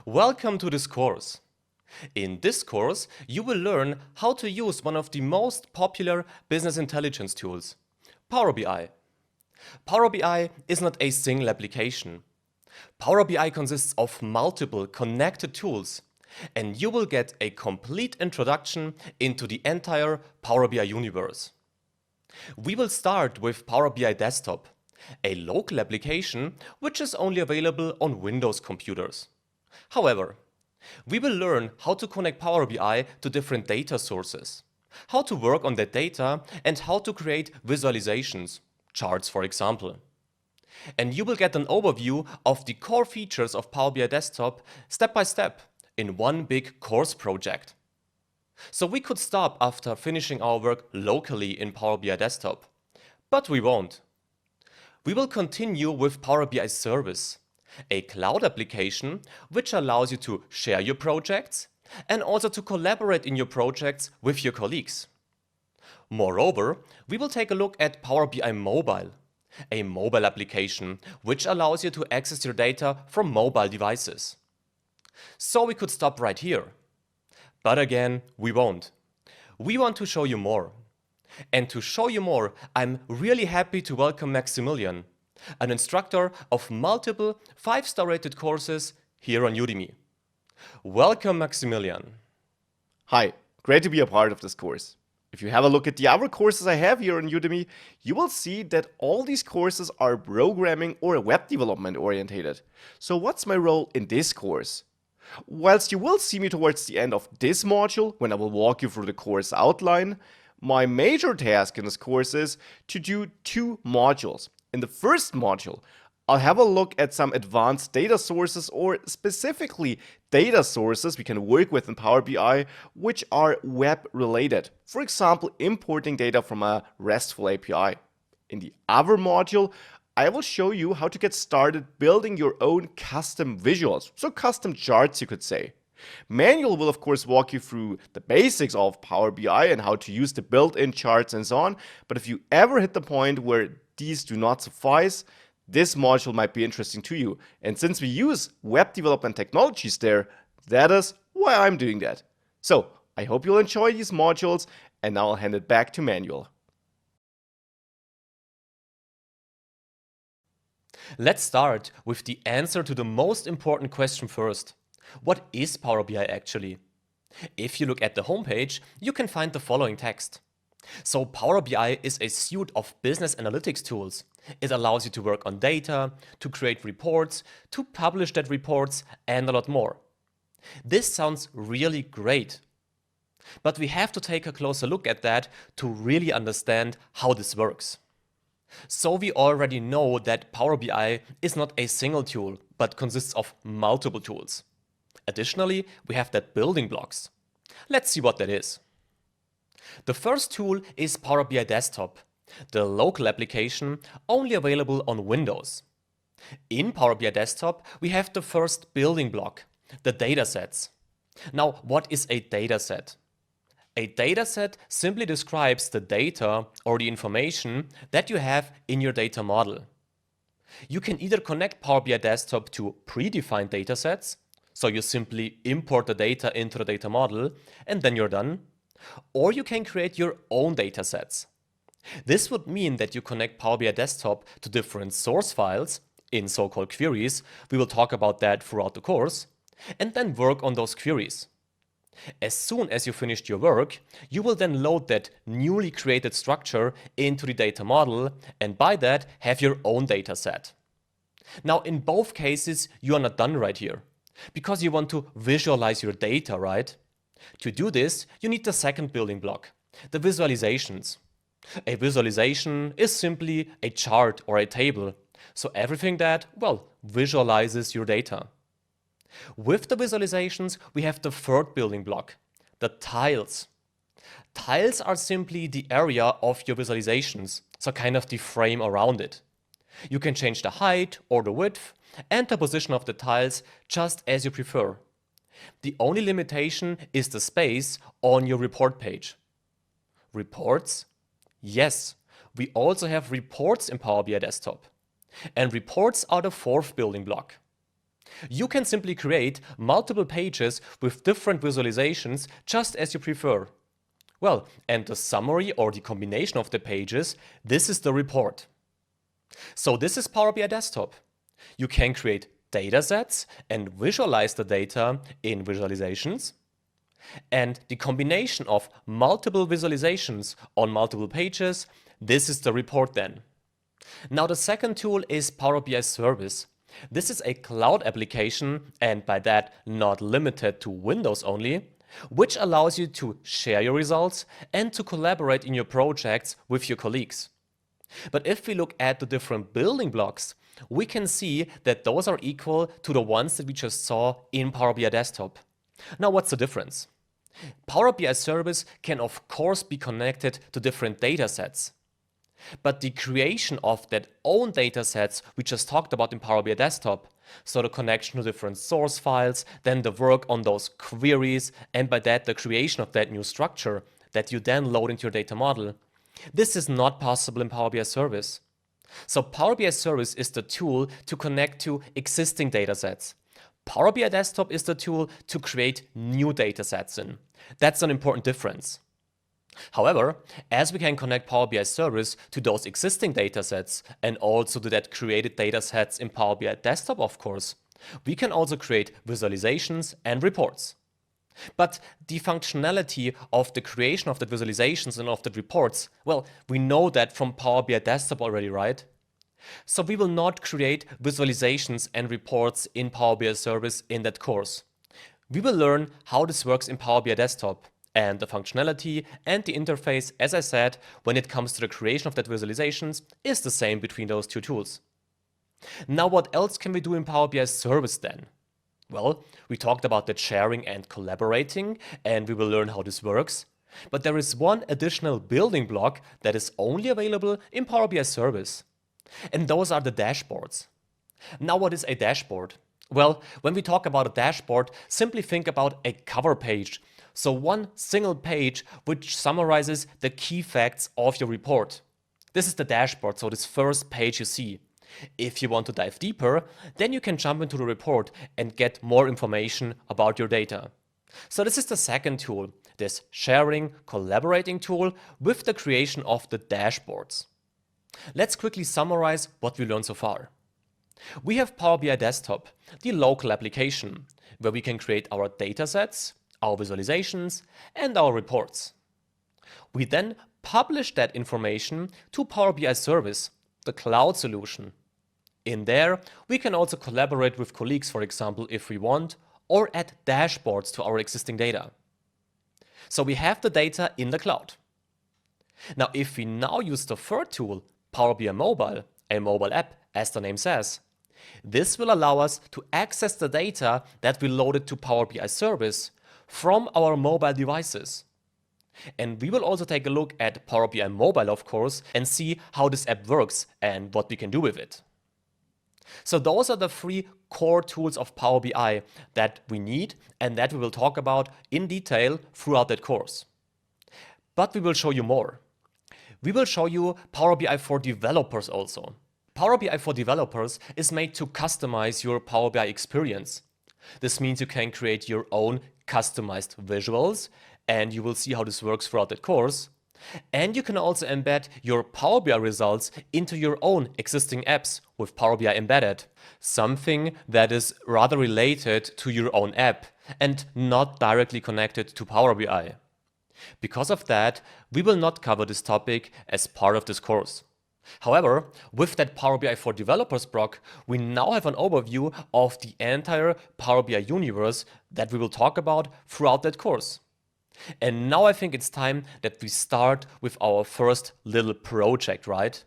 Welcome to this course. In this course, you will learn how to use one of the most popular business intelligence tools, Power BI. Power BI is not a single application. Power BI consists of multiple connected tools, and you will get a complete introduction into the entire Power BI universe. We will start with Power BI Desktop, a local application which is only available on Windows computers. However, we will learn how to connect Power BI to different data sources, how to work on that data, and how to create visualizations, charts for example. And you will get an overview of the core features of Power BI Desktop step by step in one big course project. So we could stop after finishing our work locally in Power BI Desktop, but we won't. We will continue with Power BI Service, a cloud application which allows you to share your projects and also to collaborate in your projects with your colleagues. Moreover, we will take a look at Power BI Mobile, a mobile application which allows you to access your data from mobile devices. So we could stop right here. But again, we won't. We want to show you more. And to show you more, I'm really happy to welcome Maximilian, an instructor of multiple 5-star rated courses here on Udemy. Welcome, Maximilian. Hi, great to be a part of this course. If you have a look at the other courses I have here on Udemy, you will see that all these courses are programming or web development orientated. So what's my role in this course? Whilst you will see me towards the end of this module, when I will walk you through the course outline, my major task in this course is to do 2 modules. In the first module, I'll have a look at some advanced data sources, or specifically data sources we can work with in Power BI which are web related. For example, importing data from a RESTful API. In the other module, I will show you how to get started building your own custom visuals, so custom charts you could say. Manual will of course walk you through the basics of Power BI and how to use the built-in charts and so on, but if you ever hit the point where these do not suffice, this module might be interesting to you. And since we use web development technologies there, that is why I'm doing that. So I hope you'll enjoy these modules, and now I'll hand it back to Manuel. Let's start with the answer to the most important question first. What is Power BI actually? If you look at the homepage, you can find the following text. So Power BI is a suite of business analytics tools. It allows you to work on data, to create reports, to publish that reports, and a lot more. This sounds really great. But we have to take a closer look at that to really understand how this works. So we already know that Power BI is not a single tool, but consists of multiple tools. Additionally, we have that building blocks. Let's see what that is. The first tool is Power BI Desktop, the local application only available on Windows. In Power BI Desktop, we have the first building block, the datasets. Now, what is a dataset? A dataset simply describes the data or the information that you have in your data model. You can either connect Power BI Desktop to predefined datasets, so you simply import the data into the data model and then you're done, or you can create your own datasets. This would mean that you connect Power BI Desktop to different source files in so-called queries. We will talk about that throughout the course, and then work on those queries. As soon as you finished your work, you will then load that newly created structure into the data model, and by that have your own dataset. Now, in both cases, you are not done right here, because you want to visualize your data, right? To do this, you need the second building block, the visualizations. A visualization is simply a chart or a table, so everything that, well, visualizes your data. With the visualizations, we have the third building block, the tiles. Tiles are simply the area of your visualizations, so kind of the frame around it. You can change the height or the width and the position of the tiles just as you prefer. The only limitation is the space on your report page. Reports? Yes, we also have reports in Power BI Desktop. And reports are the fourth building block. You can simply create multiple pages with different visualizations just as you prefer. Well, and the summary or the combination of the pages, this is the report. So this is Power BI Desktop. You can create datasets and visualize the data in visualizations. And the combination of multiple visualizations on multiple pages, this is the report then. Now the second tool is Power BI Service. This is a cloud application, and by that not limited to Windows only, which allows you to share your results and to collaborate in your projects with your colleagues. But if we look at the different building blocks, we can see that those are equal to the ones that we just saw in Power BI Desktop. Now what's the difference? Power BI Service can of course be connected to different datasets. But the creation of that own datasets we just talked about in Power BI Desktop, so the connection to different source files, then the work on those queries, and by that the creation of that new structure that you then load into your data model, this is not possible in Power BI Service. So Power BI Service is the tool to connect to existing datasets. Power BI Desktop is the tool to create new datasets in. That's an important difference. However, as we can connect Power BI Service to those existing datasets and also to that created datasets in Power BI Desktop, of course, we can also create visualizations and reports. But the functionality of the creation of the visualizations and of the reports, well, we know that from Power BI Desktop already, right? So we will not create visualizations and reports in Power BI Service in that course. We will learn how this works in Power BI Desktop. And the functionality and the interface, as I said, when it comes to the creation of that visualizations, is the same between those two tools. Now what else can we do in Power BI Service then? Well, we talked about the sharing and collaborating, and we will learn how this works. But there is one additional building block that is only available in Power BI Service. And those are the dashboards. Now what is a dashboard? Well, when we talk about a dashboard, simply think about a cover page. So one single page which summarizes the key facts of your report. This is the dashboard, so this first page you see. If you want to dive deeper, then you can jump into the report and get more information about your data. So this is the second tool, this sharing, collaborating tool with the creation of the dashboards. Let's quickly summarize what we learned so far. We have Power BI Desktop, the local application, where we can create our datasets, our visualizations, and our reports. We then publish that information to Power BI Service, the cloud solution. In there, we can also collaborate with colleagues, for example, if we want, or add dashboards to our existing data. So we have the data in the cloud. Now, if we now use the third tool, Power BI Mobile, a mobile app, as the name says, this will allow us to access the data that we loaded to Power BI Service from our mobile devices. And we will also take a look at Power BI Mobile, of course, and see how this app works and what we can do with it. So those are the three core tools of Power BI that we need and that we will talk about in detail throughout that course. But we will show you more. We will show you Power BI for developers also. Power BI for developers is made to customize your Power BI experience. This means you can create your own customized visuals, and you will see how this works throughout that course. And you can also embed your Power BI results into your own existing apps with Power BI embedded, something that is rather related to your own app and not directly connected to Power BI. Because of that, we will not cover this topic as part of this course. However, with that Power BI for Developers block, we now have an overview of the entire Power BI universe that we will talk about throughout that course. And now I think it's time that we start with our first little project, right?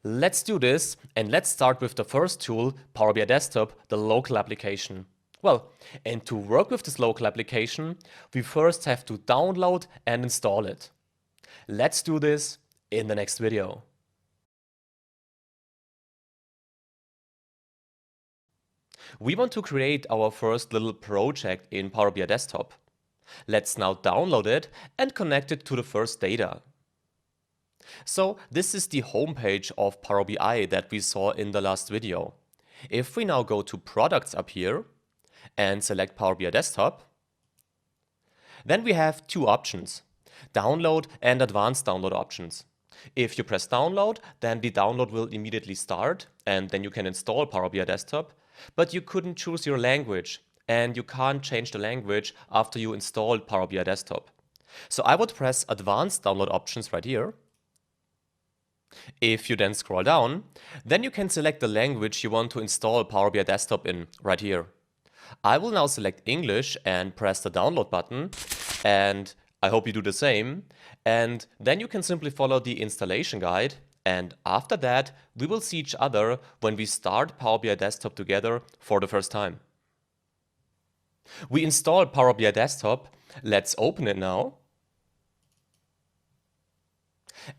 Let's do this, and let's start with the first tool, Power BI Desktop, the local application. Well, and to work with this local application, we first have to download and install it. Let's do this in the next video. We want to create our first little project in Power BI Desktop. Let's now download it and connect it to the first data. So this is the homepage of Power BI that we saw in the last video. If we now go to Products up here and select Power BI Desktop, then we have two options, download and advanced download options. If you press download, then the download will immediately start and then you can install Power BI Desktop, but you couldn't choose your language and you can't change the language after you installed Power BI Desktop. So I would press advanced download options right here. If you then scroll down, then you can select the language you want to install Power BI Desktop in right here. I will now select English and press the download button, and I hope you do the same. And then you can simply follow the installation guide, and after that we will see each other when we start Power BI Desktop together for the first time. We installed Power BI Desktop. Let's open it now.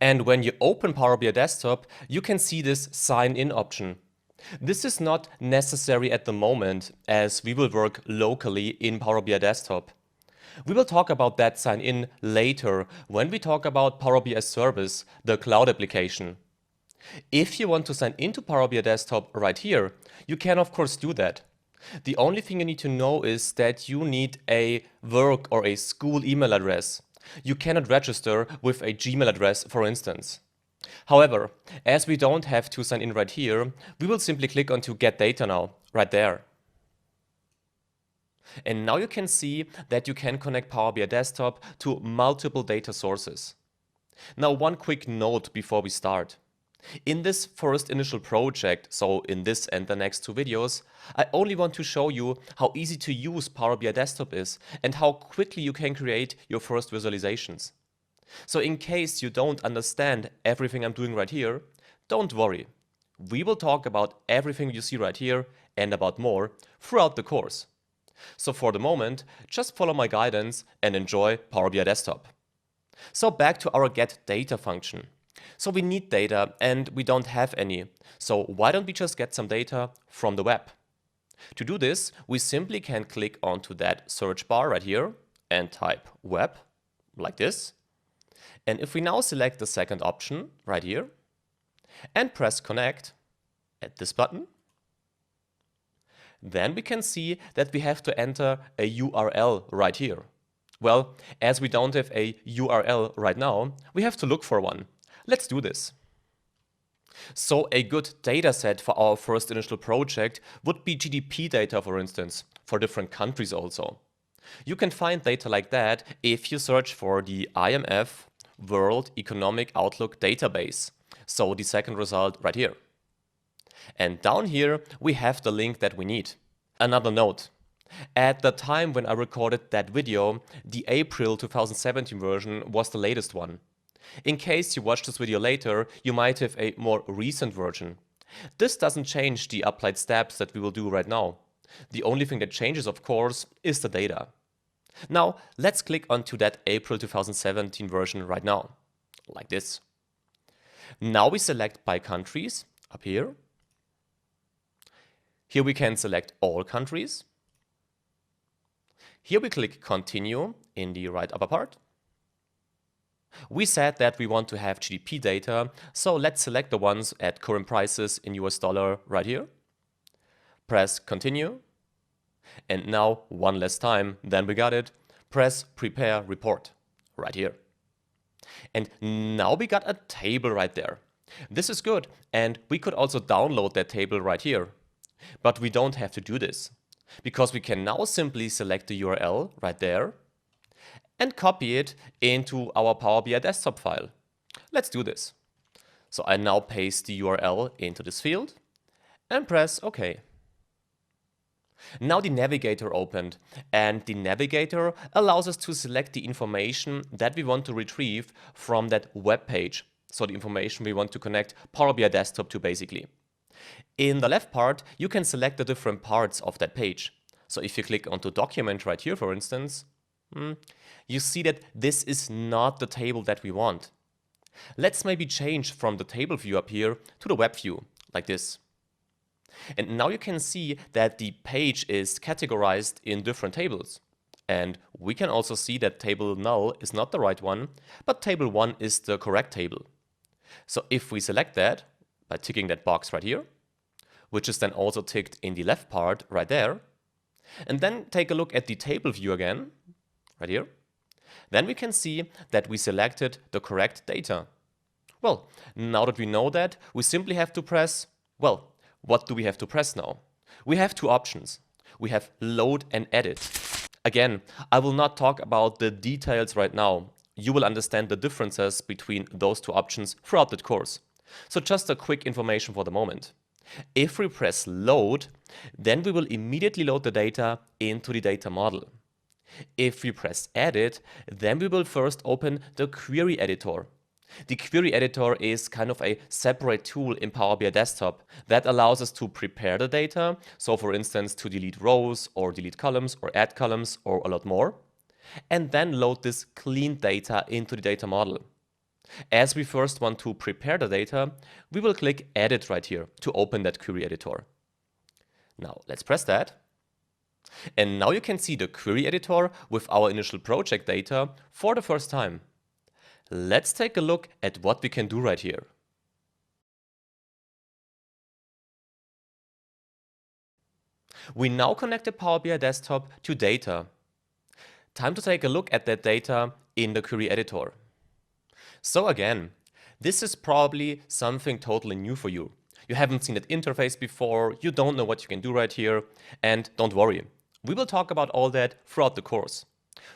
And when you open Power BI Desktop, you can see this sign in option. This is not necessary at the moment, as we will work locally in Power BI Desktop. We will talk about that sign in later when we talk about Power BI Service, the cloud application. If you want to sign into Power BI Desktop right here, you can of course do that. The only thing you need to know is that you need a work or a school email address. You cannot register with a Gmail address, for instance. However, as we don't have to sign in right here, we will simply click on to Get Data now, right there. And now you can see that you can connect Power BI Desktop to multiple data sources. Now one quick note before we start. In this first initial project, so in this and the next two videos, I only want to show you how easy to use Power BI Desktop is and how quickly you can create your first visualizations. So in case you don't understand everything I'm doing right here, don't worry. We will talk about everything you see right here and about more throughout the course. So for the moment, just follow my guidance and enjoy Power BI Desktop. So back to our Get Data function. So we need data and we don't have any. So why don't we just get some data from the web? To do this, we simply can click onto that search bar right here and type web, like this. And if we now select the second option right here and press connect at this button, then we can see that we have to enter a URL right here. Well, as we don't have a URL right now, we have to look for one. Let's do this. So a good dataset for our first initial project would be GDP data, for instance, for different countries also. You can find data like that if you search for the IMF World Economic Outlook database. So the second result right here. And down here we have the link that we need. Another note. At the time when I recorded that video, the April 2017 version was the latest one. In case you watch this video later, you might have a more recent version. This doesn't change the applied steps that we will do right now. The only thing that changes, of course, is the data. Now, let's click onto that April 2017 version right now, like this. Now we select by countries, up here. Here we can select all countries. Here we click Continue in the right upper part. We said that we want to have GDP data, so let's select the ones at current prices in US dollar right here. Press Continue. And now, one last time, then we got it. Press Prepare Report right here. And now we got a table right there. This is good, and we could also download that table right here. But we don't have to do this, because we can now simply select the URL right there and copy it into our Power BI desktop file. Let's do this. So I now paste the URL into this field and press OK. Now the navigator opened, and the navigator allows us to select the information that we want to retrieve from that web page. So the information we want to connect Power BI desktop to basically. In the left part, you can select the different parts of that page. So if you click onto document right here, for instance, you see that this is not the table that we want. Let's maybe change from the table view up here to the web view, like this. And now you can see that the page is categorized in different tables. And we can also see that table null is not the right one, but table 1 is the correct table. So if we select that by ticking that box right here, which is then also ticked in the left part right there. And then take a look at the table view again, right here. Then we can see that we selected the correct data. Well, now that we know that, we simply have to press, well, what do we have to press now? We have two options. We have load and edit. Again, I will not talk about the details right now. You will understand the differences between those two options throughout the course. So just a quick information for the moment. If we press load, then we will immediately load the data into the data model. If we press edit, then we will first open the query editor. The query editor is kind of a separate tool in Power BI Desktop that allows us to prepare the data. So for instance, to delete rows or delete columns or add columns or a lot more. And then load this cleaned data into the data model. As we first want to prepare the data, we will click edit right here to open that query editor. Now let's press that. And now you can see the query editor with our initial project data for the first time. Let's take a look at what we can do right here. We now connected Power BI Desktop to data. Time to take a look at that data in the query editor. So again, this is probably something totally new for you. You haven't seen that interface before, you don't know what you can do right here, and don't worry, we will talk about all that throughout the course.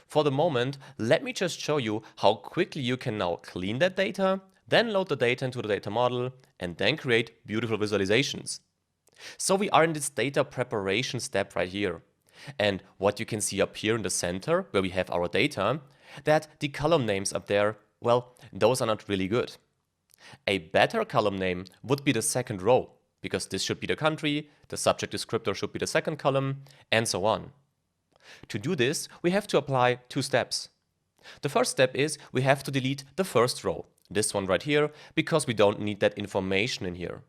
For the moment, let me just show you how quickly you can now clean that data, then load the data into the data model, and then create beautiful visualizations. So we are in this data preparation step right here. And what you can see up here in the center, where we have our data, that the column names up there, well, those are not really good. A better column name would be the second row, because this should be the country, the subject descriptor should be the second column, and so on. To do this, we have to apply two steps. The first step is we have to delete the first row, this one right here, because we don't need that information in here.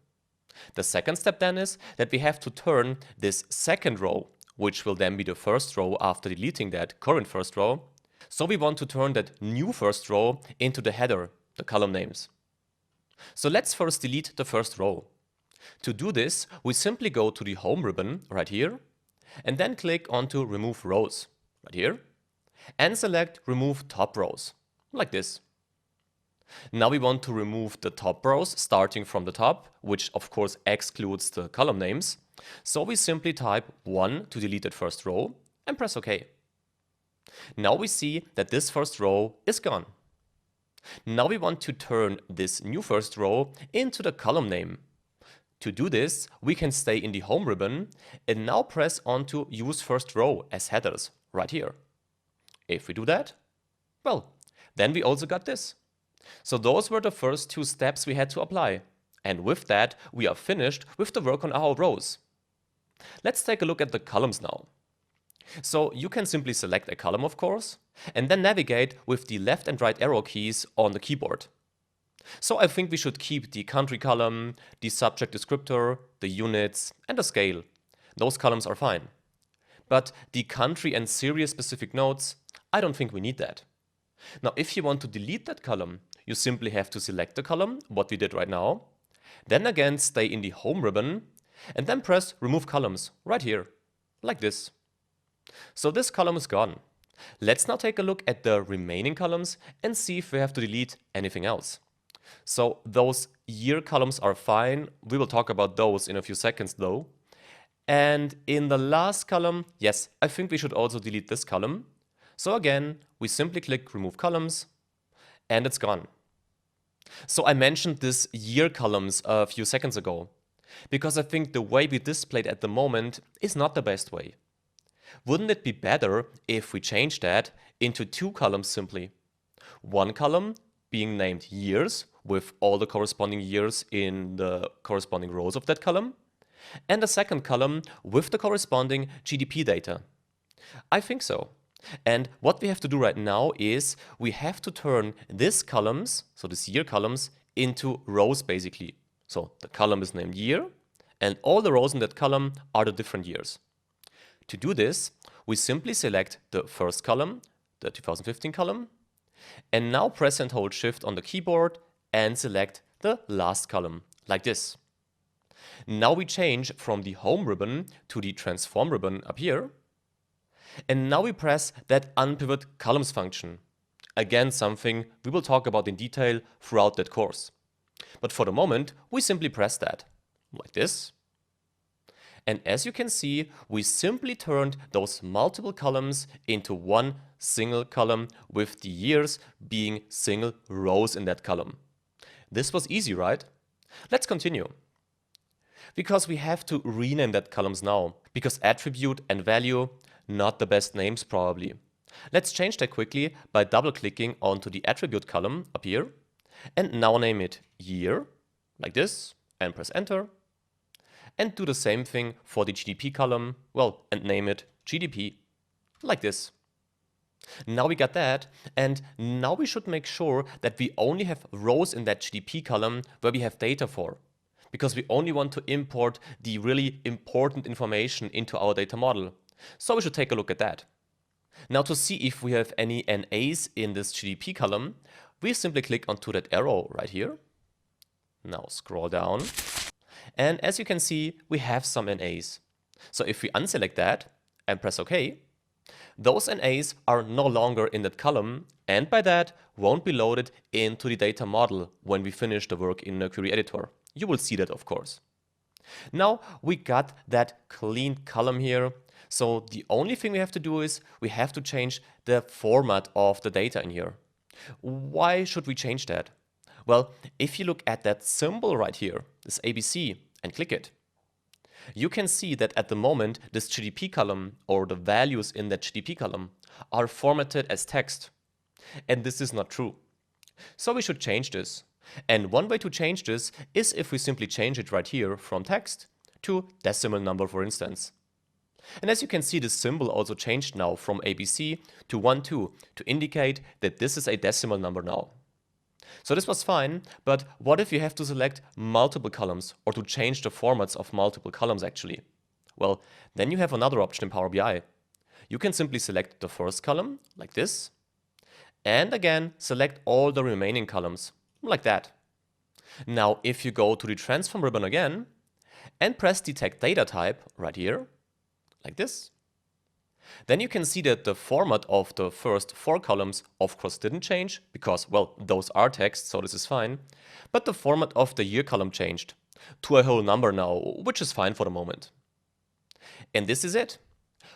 The second step then is that we have to turn this second row, which will then be the first row after deleting that current first row. So we want to turn that new first row into the header, the column names. So let's first delete the first row. To do this, we simply go to the Home ribbon right here, and then click onto Remove Rows, right here, and select Remove Top Rows, like this. Now we want to remove the top rows starting from the top, which of course excludes the column names. So we simply type 1 to delete that first row and press OK. Now we see that this first row is gone. Now we want to turn this new first row into the column name. To do this, we can stay in the Home ribbon and now press onto Use First Row as headers right here. If we do that, well, then we also got this. So those were the first two steps we had to apply. And with that, we are finished with the work on our rows. Let's take a look at the columns now. So you can simply select a column, of course, and then navigate with the left and right arrow keys on the keyboard. So I think we should keep the country column, the subject descriptor, the units, and the scale. Those columns are fine. But the country and series specific notes, I don't think we need that. Now, if you want to delete that column, you simply have to select the column, what we did right now, then again stay in the Home ribbon, and then press Remove Columns right here, like this. So this column is gone. Let's now take a look at the remaining columns and see if we have to delete anything else. So those year columns are fine. We will talk about those in a few seconds though. And in the last column, yes, I think we should also delete this column. So again, we simply click Remove Columns, and it's gone. So I mentioned this year columns a few seconds ago, because I think the way we displayed at the moment is not the best way. Wouldn't it be better if we change that into two columns simply? One column being named years, with all the corresponding years in the corresponding rows of that column, and a second column with the corresponding GDP data. I think so. And what we have to do right now is we have to turn these columns, so these year columns, into rows basically. So the column is named year, and all the rows in that column are the different years. To do this, we simply select the first column, the 2015 column, and now press and hold Shift on the keyboard and select the last column, like this. Now we change from the home ribbon to the transform ribbon up here. And now we press that unpivot columns function. Again, something we will talk about in detail throughout that course. But for the moment, we simply press that, like this. And as you can see, we simply turned those multiple columns into one single column with the years being single rows in that column. This was easy, right? Let's continue. Because we have to rename that columns now, because attribute and value, not the best names probably. Let's change that quickly by double-clicking onto the attribute column up here, and now name it year, like this, and press enter. And do the same thing for the GDP column, well, and name it GDP, like this. Now we got that, and now we should make sure that we only have rows in that GDP column where we have data for, because we only want to import the really important information into our data model. So we should take a look at that. Now to see if we have any NAs in this GDP column, we simply click onto that arrow right here. Now scroll down. And as you can see, we have some NAs. So if we unselect that and press OK, those NAs are no longer in that column, and by that won't be loaded into the data model when we finish the work in the query editor. You will see that, of course. Now we got that clean column here. So the only thing we have to do is we have to change the format of the data in here. Why should we change that? Well, if you look at that symbol right here, this ABC, and click it, you can see that at the moment this GDP column, or the values in that GDP column, are formatted as text. And this is not true. So we should change this. And one way to change this is if we simply change it right here from text to decimal number, for instance. And as you can see, the symbol also changed now from ABC to 1, 2 to indicate that this is a decimal number now. So this was fine, but what if you have to select multiple columns or to change the formats of multiple columns actually? Well, then you have another option in Power BI. You can simply select the first column, like this, and again select all the remaining columns, like that. Now if you go to the transform ribbon again and press detect data type right here, like this, then you can see that the format of the first 4 columns of course didn't change, because, well, those are text, so this is fine. But the format of the year column changed to a whole number now, which is fine for the moment. And this is it.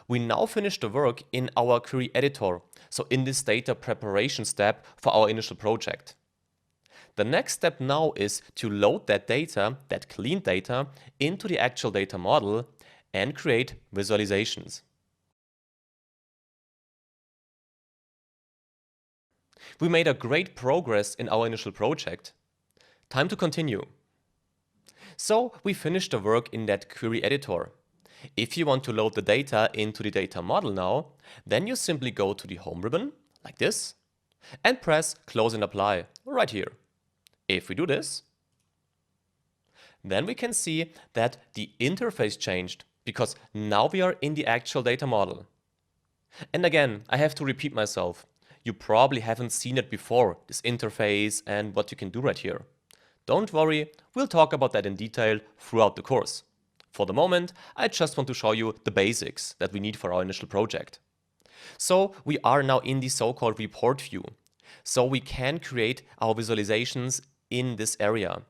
We now finish the work in our query editor, so in this data preparation step for our initial project. The next step now is to load that data, that clean data, into the actual data model and create visualizations. We made a great progress in our initial project. Time to continue. So we finished the work in that query editor. If you want to load the data into the data model now, then you simply go to the home ribbon, like this, and press close and apply right here. If we do this, then we can see that the interface changed, because now we are in the actual data model. And again, I have to repeat myself. You probably haven't seen it before, this interface and what you can do right here. Don't worry, we'll talk about that in detail throughout the course. For the moment, I just want to show you the basics that we need for our initial project. So we are now in the so-called report view. So we can create our visualizations in this area.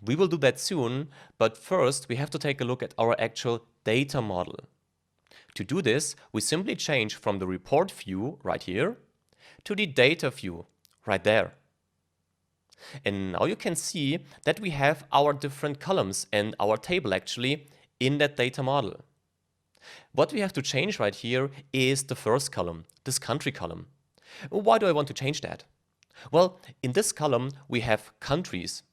We will do that soon, but first we have to take a look at our actual data model. To do this, we simply change from the report view right here to the data view right there. And now you can see that we have our different columns and our table actually in that data model. What we have to change right here is the first column, this country column. Why do I want to change that? Well, in this column we have countries.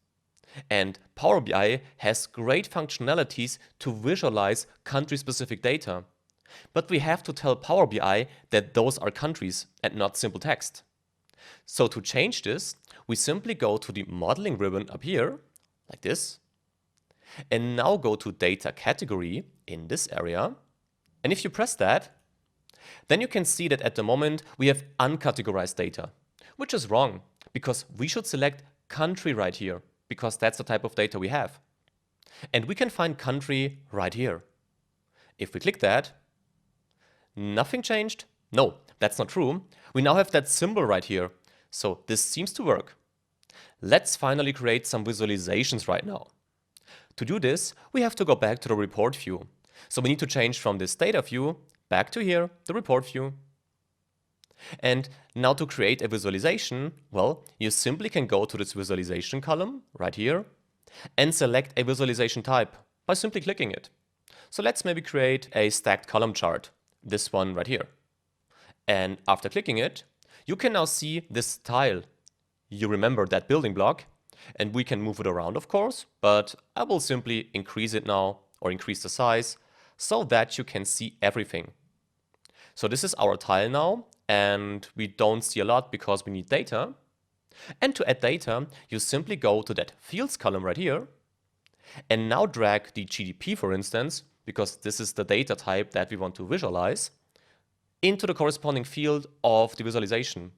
And Power BI has great functionalities to visualize country-specific data. But we have to tell Power BI that those are countries and not simple text. So to change this, we simply go to the modeling ribbon up here, like this, and now go to data category in this area. And if you press that, then you can see that at the moment we have uncategorized data, which is wrong, because we should select country right here, because that's the type of data we have. And we can find country right here. If we click that, nothing changed. No, that's not true. We now have that symbol right here. So this seems to work. Let's finally create some visualizations right now. To do this, we have to go back to the report view. So we need to change from this data view back to here, the report view. And now to create a visualization, well, you simply can go to this visualization column right here and select a visualization type by simply clicking it. So let's maybe create a stacked column chart, this one right here. And after clicking it, you can now see this tile. You remember that building block, and we can move it around, of course, but I will simply increase it now or increase the size so that you can see everything. So this is our tile now, and we don't see a lot because we need data. And to add data, you simply go to that fields column right here and now drag the GDP, for instance, because this is the data type that we want to visualize, into the corresponding field of the visualization.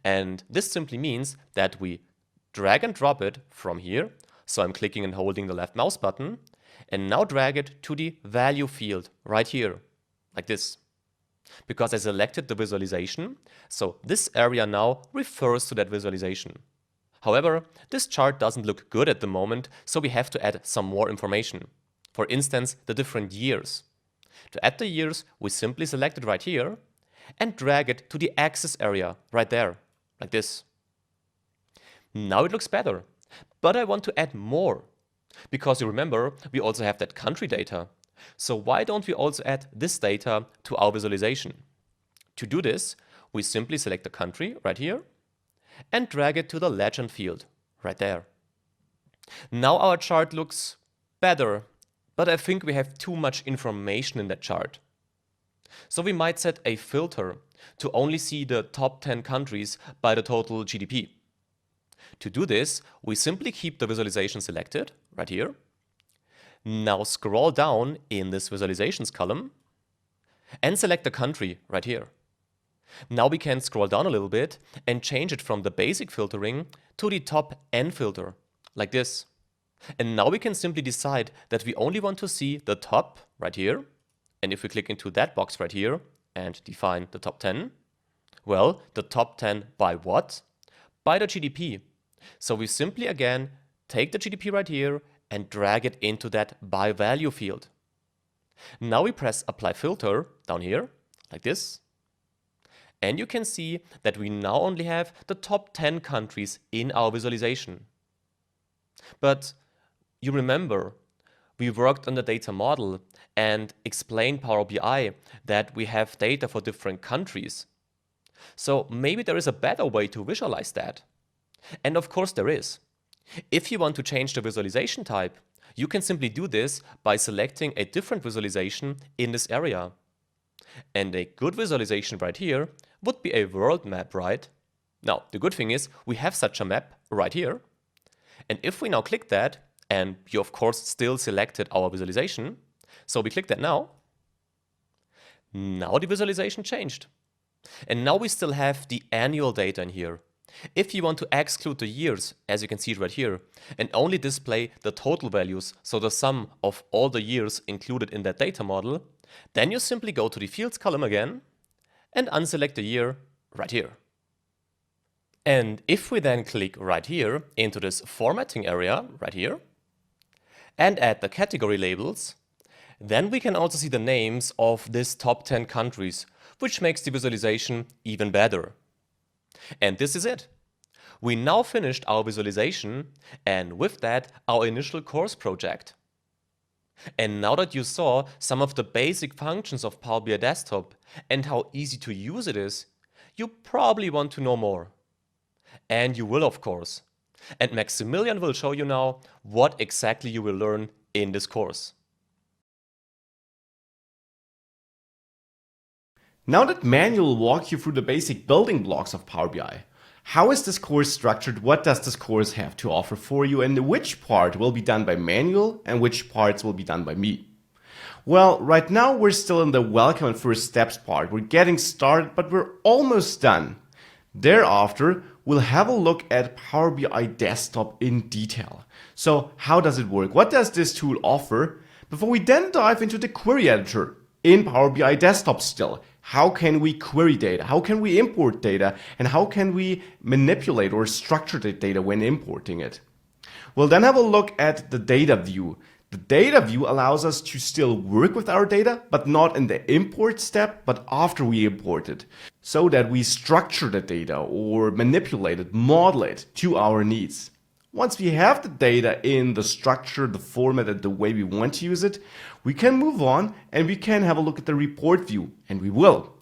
And this simply means that we drag and drop it from here. So I'm clicking and holding the left mouse button and now drag it to the value field right here, like this. Because I selected the visualization, so this area now refers to that visualization. However, this chart doesn't look good at the moment, so we have to add some more information. For instance, the different years. To add the years, we simply select it right here and drag it to the axis area right there, like this. Now it looks better, but I want to add more. Because you remember, we also have that country data. So why don't we also add this data to our visualization? To do this, we simply select the country right here and drag it to the legend field right there. Now our chart looks better, but I think we have too much information in that chart. So we might set a filter to only see the top 10 countries by the total GDP. To do this, we simply keep the visualization selected right here. Now scroll down in this visualizations column and select the country right here. Now we can scroll down a little bit and change it from the basic filtering to the top N filter, like this. And now we can simply decide that we only want to see the top right here. And if we click into that box right here and define the top 10, well, the top 10 by what? By the GDP. So we simply again take the GDP right here and drag it into that by value field. Now we press apply filter down here, like this. And you can see that we now only have the top 10 countries in our visualization. But you remember, we worked on the data model and explained Power BI that we have data for different countries. So maybe there is a better way to visualize that. And of course there is. If you want to change the visualization type, you can simply do this by selecting a different visualization in this area. And a good visualization right here would be a world map, right? Now, the good thing is we have such a map right here. And if we now click that, and you of course still selected our visualization, so we click that now the visualization changed. And now we still have the annual data in here. If you want to exclude the years, as you can see right here, and only display the total values, so the sum of all the years included in that data model, then you simply go to the fields column again and unselect the year right here. And if we then click right here into this formatting area right here and add the category labels, then we can also see the names of these top 10 countries, which makes the visualization even better. And this is it. We now finished our visualization and with that our initial course project. And now that you saw some of the basic functions of Power BI Desktop and how easy to use it is, you probably want to know more. And you will, of course. And Maximilian will show you now what exactly you will learn in this course. Now that Manuel will walk you through the basic building blocks of Power BI, how is this course structured, what does this course have to offer for you, and which part will be done by Manuel and which parts will be done by me? Well, right now we're still in the welcome and first steps part. We're getting started, but we're almost done. Thereafter, we'll have a look at Power BI Desktop in detail. So how does it work? What does this tool offer? Before we then dive into the query editor in Power BI Desktop still, how can we query data? How can we import data? And how can we manipulate or structure the data when importing it? We'll then have a look at the data view. The data view allows us to still work with our data, but not in the import step, but after we import it, so that we structure the data or manipulate it, model it to our needs. Once we have the data in the structure, the format, and the way we want to use it, we can move on and we can have a look at the report view, and we will.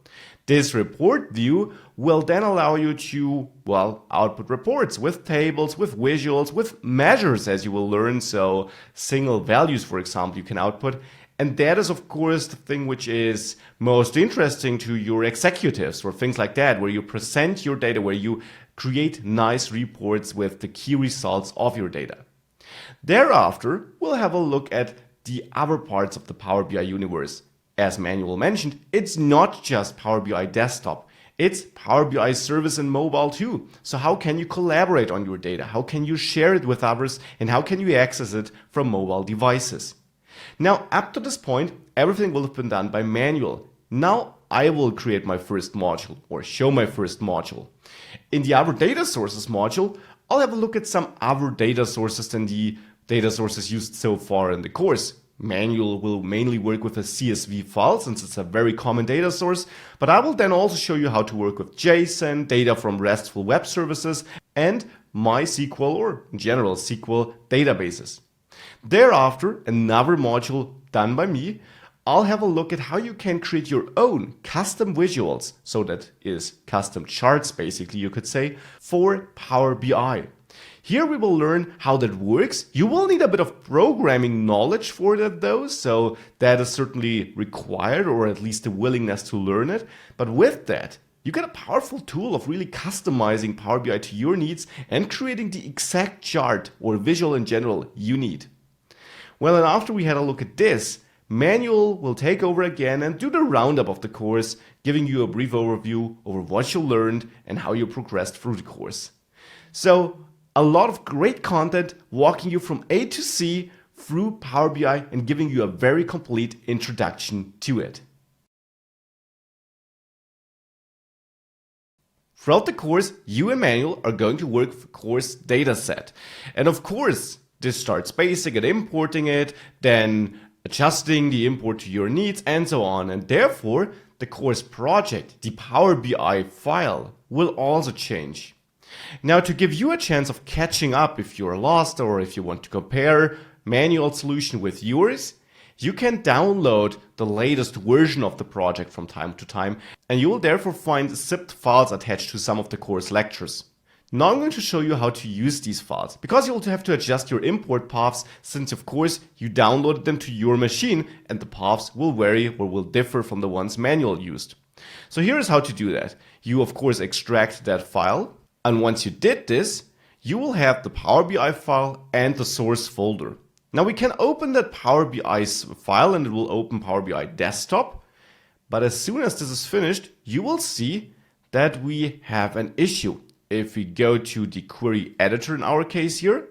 This report view will then allow you to, well, output reports with tables, with visuals, with measures, as you will learn. So single values, for example, you can output. And that is, of course, the thing which is most interesting to your executives or things like that, where you present your data, where you create nice reports with the key results of your data. Thereafter, we'll have a look at the other parts of the Power BI universe. As Manuel mentioned, it's not just Power BI Desktop. It's Power BI Service and mobile too. So how can you collaborate on your data? How can you share it with others? And how can you access it from mobile devices? Now, up to this point, everything will have been done by Manuel. Now I will create my first module or show my first module. In the other data sources module, I'll have a look at some other data sources than the data sources used so far in the course. Manual will mainly work with a CSV file since it's a very common data source, but I will then also show you how to work with JSON, data from RESTful web services, and MySQL or in general SQL databases. Thereafter, another module done by me, I'll have a look at how you can create your own custom visuals, so that is custom charts basically you could say, for Power BI. Here we will learn how that works. You will need a bit of programming knowledge for that though, so that is certainly required, or at least the willingness to learn it. But with that, you get a powerful tool of really customizing Power BI to your needs and creating the exact chart or visual in general you need. Well, and after we had a look at this, Manuel will take over again and do the roundup of the course, giving you a brief overview over what you learned and how you progressed through the course. So, a lot of great content walking you from A to C through Power BI and giving you a very complete introduction to it. Throughout the course, you and Manuel are going to work with the course dataset. And of course, this starts basic at importing it, then adjusting the import to your needs, and so on. And therefore, the course project, the Power BI file, will also change. Now, to give you a chance of catching up if you're lost or if you want to compare Manuel's solution with yours, you can download the latest version of the project from time to time, and you will therefore find zipped files attached to some of the course lectures. Now I'm going to show you how to use these files, because you'll have to adjust your import paths since of course you downloaded them to your machine and the paths will vary or will differ from the ones Manuel used. So here's how to do that. You of course extract that file. And once you did this, you will have the Power BI file and the source folder. Now we can open that Power BI file and it will open Power BI Desktop. But as soon as this is finished, you will see that we have an issue. If we go to the query editor in our case here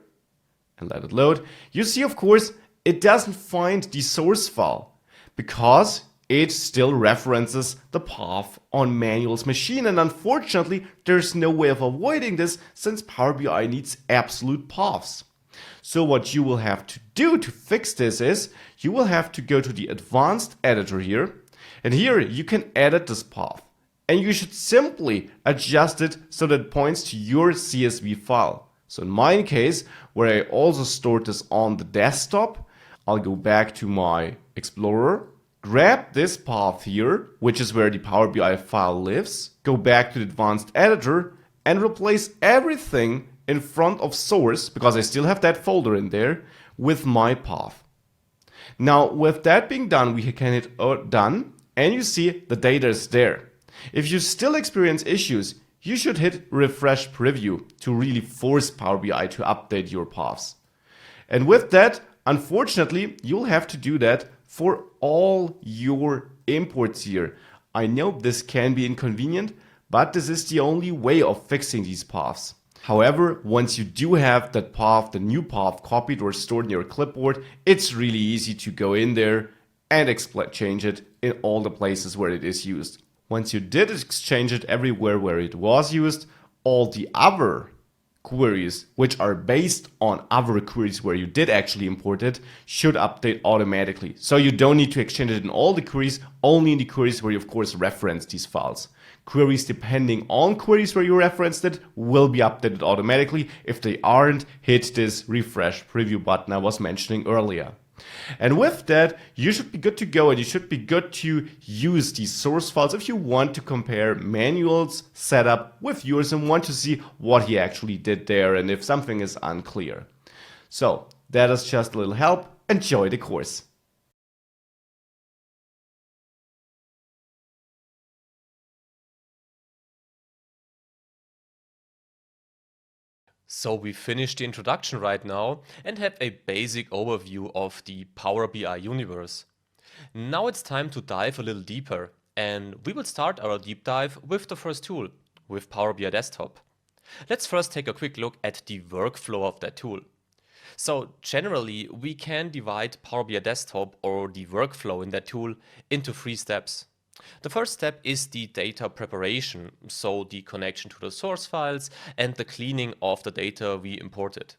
and let it load, you see of course it doesn't find the source file because it still references the path on Manuel's machine, and unfortunately there's no way of avoiding this since Power BI needs absolute paths. So what you will have to do to fix this is you will have to go to the advanced editor here, and here you can edit this path, and you should simply adjust it so that it points to your CSV file. So in my case, where I also stored this on the desktop, I'll go back to my Explorer, grab this path here, which is where the Power BI file lives, go back to the advanced editor and replace everything in front of source, because I still have that folder in there, with my path. Now with that being done, we can hit done and you see the data is there. If you still experience issues, you should hit refresh preview to really force Power BI to update your paths. And with that, unfortunately, you'll have to do that for all your imports here. I know this can be inconvenient, but this is the only way of fixing these paths. However, once you do have that path, the new path copied or stored in your clipboard, it's really easy to go in there and change it in all the places where it is used. Once you did exchange it everywhere where it was used, all the other queries, which are based on other queries where you did actually import it, should update automatically. So you don't need to exchange it in all the queries, only in the queries where you of course reference these files. Queries depending on queries where you referenced it will be updated automatically. If they aren't, hit this refresh preview button I was mentioning earlier. And with that, you should be good to go, and you should be good to use these source files if you want to compare Manuel's setup with yours and want to see what he actually did there and if something is unclear. So that is just a little help. Enjoy the course. So we finished the introduction right now and have a basic overview of the Power BI universe. Now it's time to dive a little deeper, and we will start our deep dive with the first tool, with Power BI Desktop. Let's first take a quick look at the workflow of that tool. So generally, we can divide Power BI Desktop or the workflow in that tool into 3 steps. The first step is the data preparation, so the connection to the source files and the cleaning of the data we imported.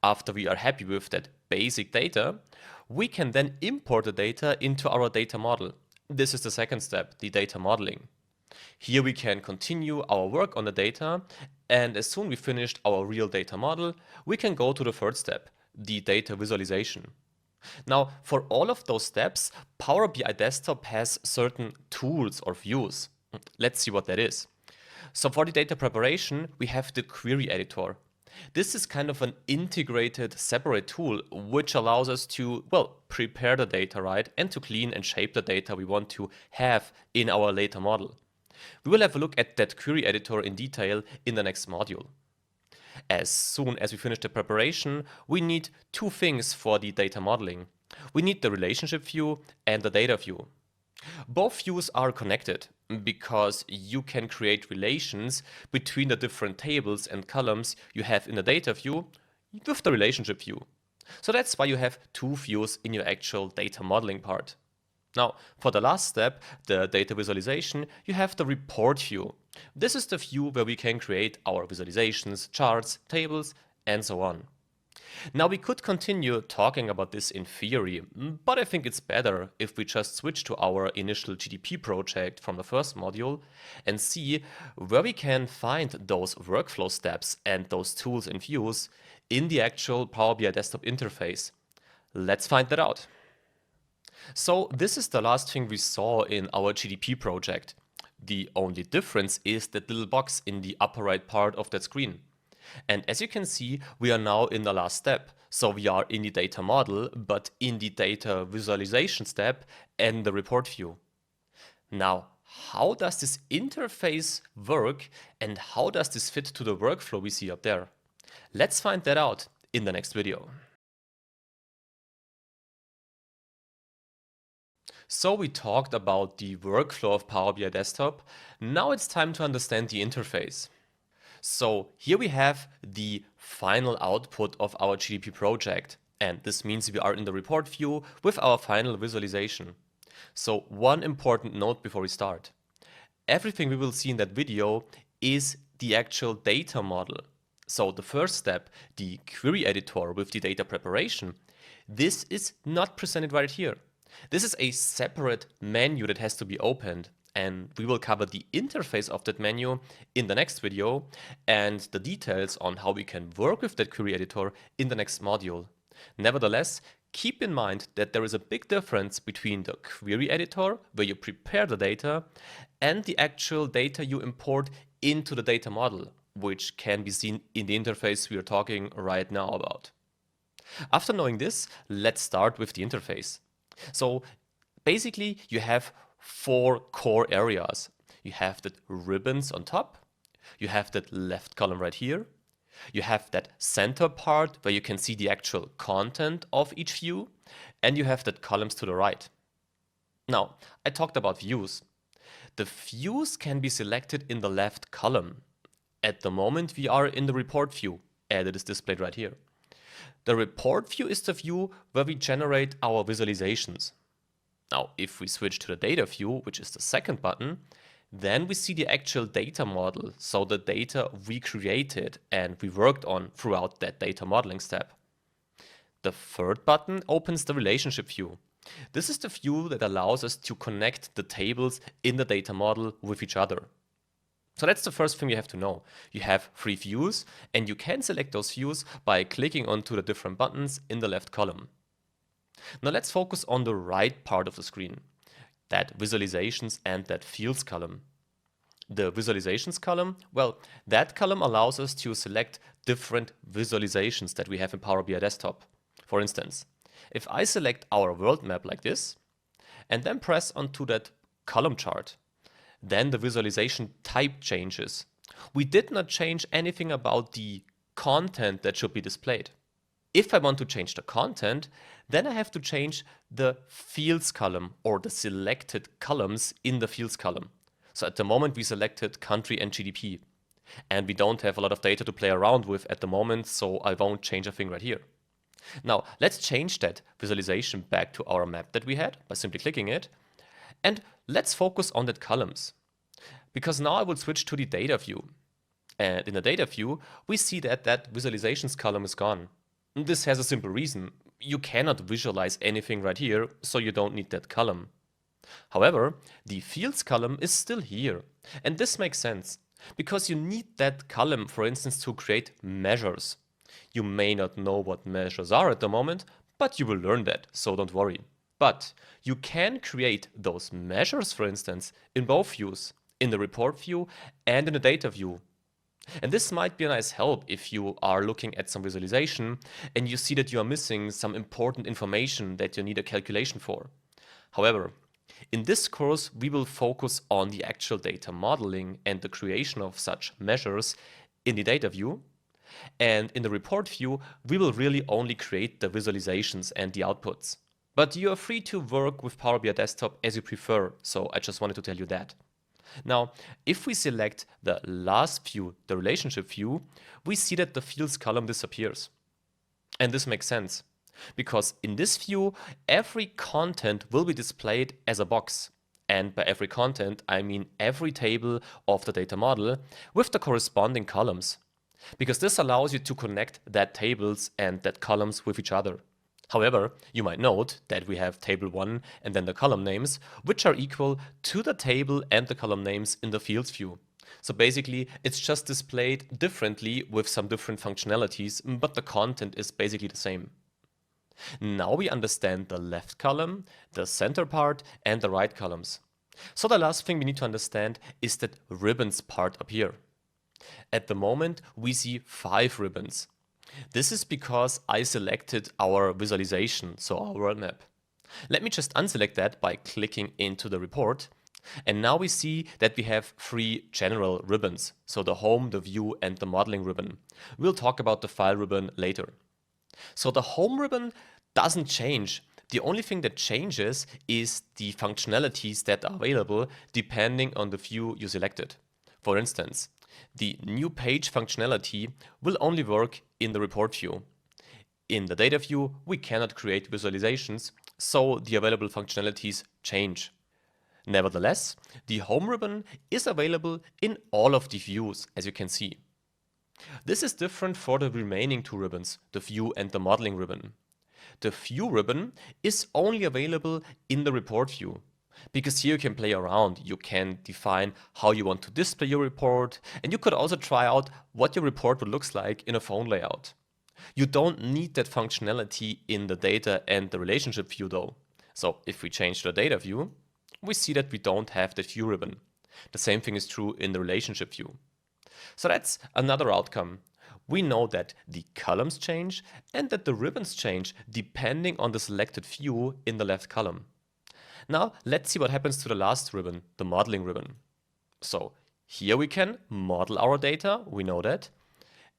After we are happy with that basic data, we can then import the data into our data model. This is the second step, the data modeling. Here we can continue our work on the data, and as soon as we finished our real data model, we can go to the third step, the data visualization. Now, for all of those steps, Power BI Desktop has certain tools or views. Let's see what that is. So for the data preparation, we have the query editor. This is kind of an integrated separate tool which allows us to, well, prepare the data, right, and to clean and shape the data we want to have in our data model. We will have a look at that query editor in detail in the next module. As soon as we finish the preparation, we need 2 things for the data modeling. We need the relationship view and the data view. Both views are connected because you can create relations between the different tables and columns you have in the data view with the relationship view. So that's why you have 2 views in your actual data modeling part. Now, for the last step, the data visualization, you have the report view. This is the view where we can create our visualizations, charts, tables, and so on. Now, we could continue talking about this in theory, but I think it's better if we just switch to our initial GDP project from the first module and see where we can find those workflow steps and those tools and views in the actual Power BI desktop interface. Let's find that out. So this is the last thing we saw in our GDP project. The only difference is that little box in the upper right part of that screen. And as you can see, we are now in the last step. So we are in the data model, but in the data visualization step and the report view. Now, how does this interface work and how does this fit to the workflow we see up there? Let's find that out in the next video. So we talked about the workflow of Power BI Desktop. Now it's time to understand the interface. So here we have the final output of our GDP project. And this means we are in the report view with our final visualization. So one important note before we start. Everything we will see in that video is the actual data model. So the first step, the query editor with the data preparation, this is not presented right here. This is a separate menu that has to be opened, and we will cover the interface of that menu in the next video and the details on how we can work with that query editor in the next module. Nevertheless, keep in mind that there is a big difference between the query editor, where you prepare the data, and the actual data you import into the data model, which can be seen in the interface we are talking right now about. After knowing this, let's start with the interface. So basically, you have 4 core areas. You have the ribbons on top, you have that left column right here, you have that center part where you can see the actual content of each view, and you have that columns to the right. Now, I talked about views. The views can be selected in the left column. At the moment, we are in the report view, and it is displayed right here. The report view is the view where we generate our visualizations. Now, if we switch to the data view, which is the second button, then we see the actual data model, so the data we created and we worked on throughout that data modeling step. The third button opens the relationship view. This is the view that allows us to connect the tables in the data model with each other. So that's the first thing you have to know. You have 3 views, and you can select those views by clicking onto the different buttons in the left column. Now let's focus on the right part of the screen, that visualizations and that fields column. The visualizations column, well, that column allows us to select different visualizations that we have in Power BI Desktop. For instance, if I select our world map like this, and then press onto that column chart, then the visualization type changes. We did not change anything about the content that should be displayed. If I want to change the content, then I have to change the fields column or the selected columns in the fields column. So at the moment we selected country and GDP, and we don't have a lot of data to play around with at the moment, so I won't change a thing right here. Now let's change that visualization back to our map that we had by simply clicking it, and let's focus on that columns, because now I will switch to the data view. And in the data view, we see that that visualizations column is gone. This has a simple reason. You cannot visualize anything right here, so you don't need that column. However, the fields column is still here. And this makes sense, because you need that column, for instance, to create measures. You may not know what measures are at the moment, but you will learn that, so don't worry. But you can create those measures, for instance, in both views, in the report view and in the data view. And this might be a nice help if you are looking at some visualization and you see that you are missing some important information that you need a calculation for. However, in this course, we will focus on the actual data modeling and the creation of such measures in the data view. And in the report view, we will really only create the visualizations and the outputs. But you are free to work with Power BI Desktop as you prefer, so I just wanted to tell you that. Now, if we select the last view, the relationship view, we see that the fields column disappears. And this makes sense, because in this view, every content will be displayed as a box. And by every content, I mean every table of the data model with the corresponding columns, because this allows you to connect that tables and that columns with each other. However, you might note that we have table 1 and then the column names, which are equal to the table and the column names in the fields view. So basically, it's just displayed differently with some different functionalities, but the content is basically the same. Now we understand the left column, the center part, and the right columns. So the last thing we need to understand is that ribbons part appear. At the moment, we see 5 ribbons. This is because I selected our visualization, so our world map. Let me just unselect that by clicking into the report. And now we see that we have 3 general ribbons, so the home, the view, and the modeling ribbon. We'll talk about the file ribbon later. So the home ribbon doesn't change. The only thing that changes is the functionalities that are available depending on the view you selected. For instance, the new page functionality will only work in the report view. In the data view, we cannot create visualizations, so the available functionalities change. Nevertheless, the home ribbon is available in all of the views, as you can see. This is different for the remaining 2 ribbons, the view and the modeling ribbon. The view ribbon is only available in the report view, because here you can play around. You can define how you want to display your report, and you could also try out what your report would look like in a phone layout. You don't need that functionality in the data and the relationship view though. So if we change to the data view, we see that we don't have the view ribbon. The same thing is true in the relationship view. So that's another outcome. We know that the columns change and that the ribbons change depending on the selected view in the left column. Now let's see what happens to the last ribbon, the modeling ribbon. So here we can model our data, we know that,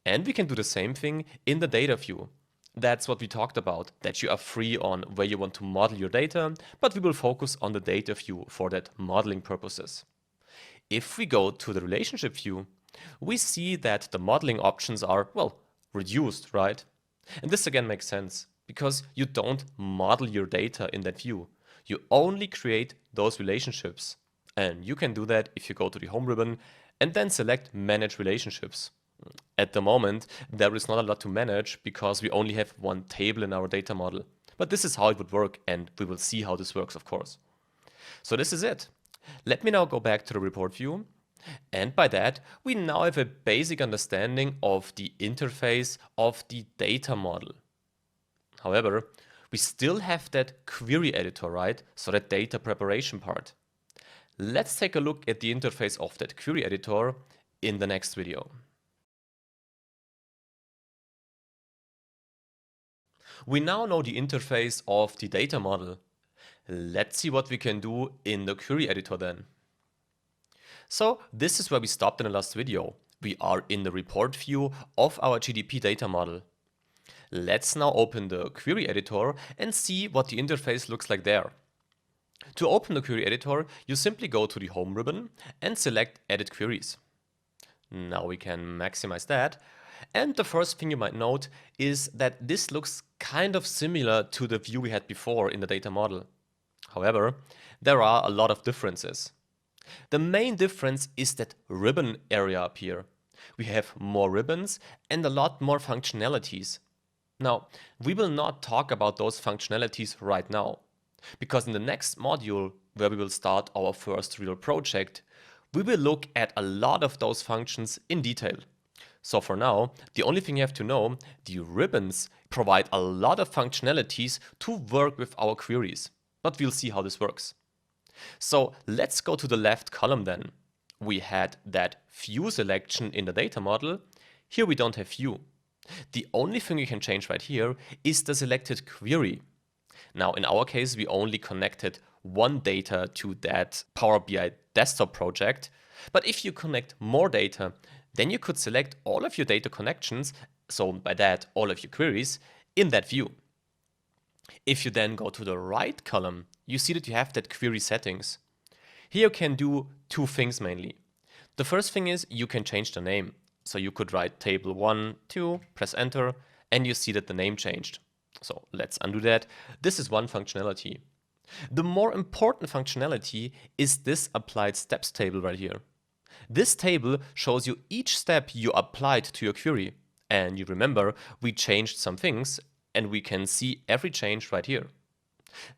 and we can do the same thing in the data view. That's what we talked about, that you are free on where you want to model your data, but we will focus on the data view for that modeling purposes. If we go to the relationship view, we see that the modeling options are, well, reduced, right? And this again makes sense because you don't model your data in that view. You only create those relationships. And you can do that if you go to the home ribbon and then select Manage Relationships. At the moment, there is not a lot to manage because we only have one table in our data model. But this is how it would work, and we will see how this works, of course. So this is it. Let me now go back to the report view. And by that, we now have a basic understanding of the interface of the data model. However, we still have that query editor, right? So that data preparation part. Let's take a look at the interface of that query editor in the next video. We now know the interface of the data model. Let's see what we can do in the query editor then. So this is where we stopped in the last video. We are in the report view of our GDP data model. Let's now open the query editor and see what the interface looks like there. To open the query editor, you simply go to the home ribbon and select Edit Queries. Now we can maximize that. And the first thing you might note is that this looks kind of similar to the view we had before in the data model. However, there are a lot of differences. The main difference is that ribbon area up here. We have more ribbons and a lot more functionalities. Now, we will not talk about those functionalities right now, because in the next module, where we will start our first real project, we will look at a lot of those functions in detail. So for now, the only thing you have to know, the ribbons provide a lot of functionalities to work with our queries, but we'll see how this works. So let's go to the left column then. We had that view selection in the data model. Here we don't have view. The only thing you can change right here is the selected query. Now in our case, we only connected one data to that Power BI desktop project. But if you connect more data, then you could select all of your data connections, so by that all of your queries, in that view. If you then go to the right column, you see that you have that query settings. Here you can do two things mainly. The first thing is you can change the name. So you could write table 1, 2, press enter, and you see that the name changed. So let's undo that. This is one functionality. The more important functionality is this applied steps table right here. This table shows you each step you applied to your query. And you remember, we changed some things, and we can see every change right here.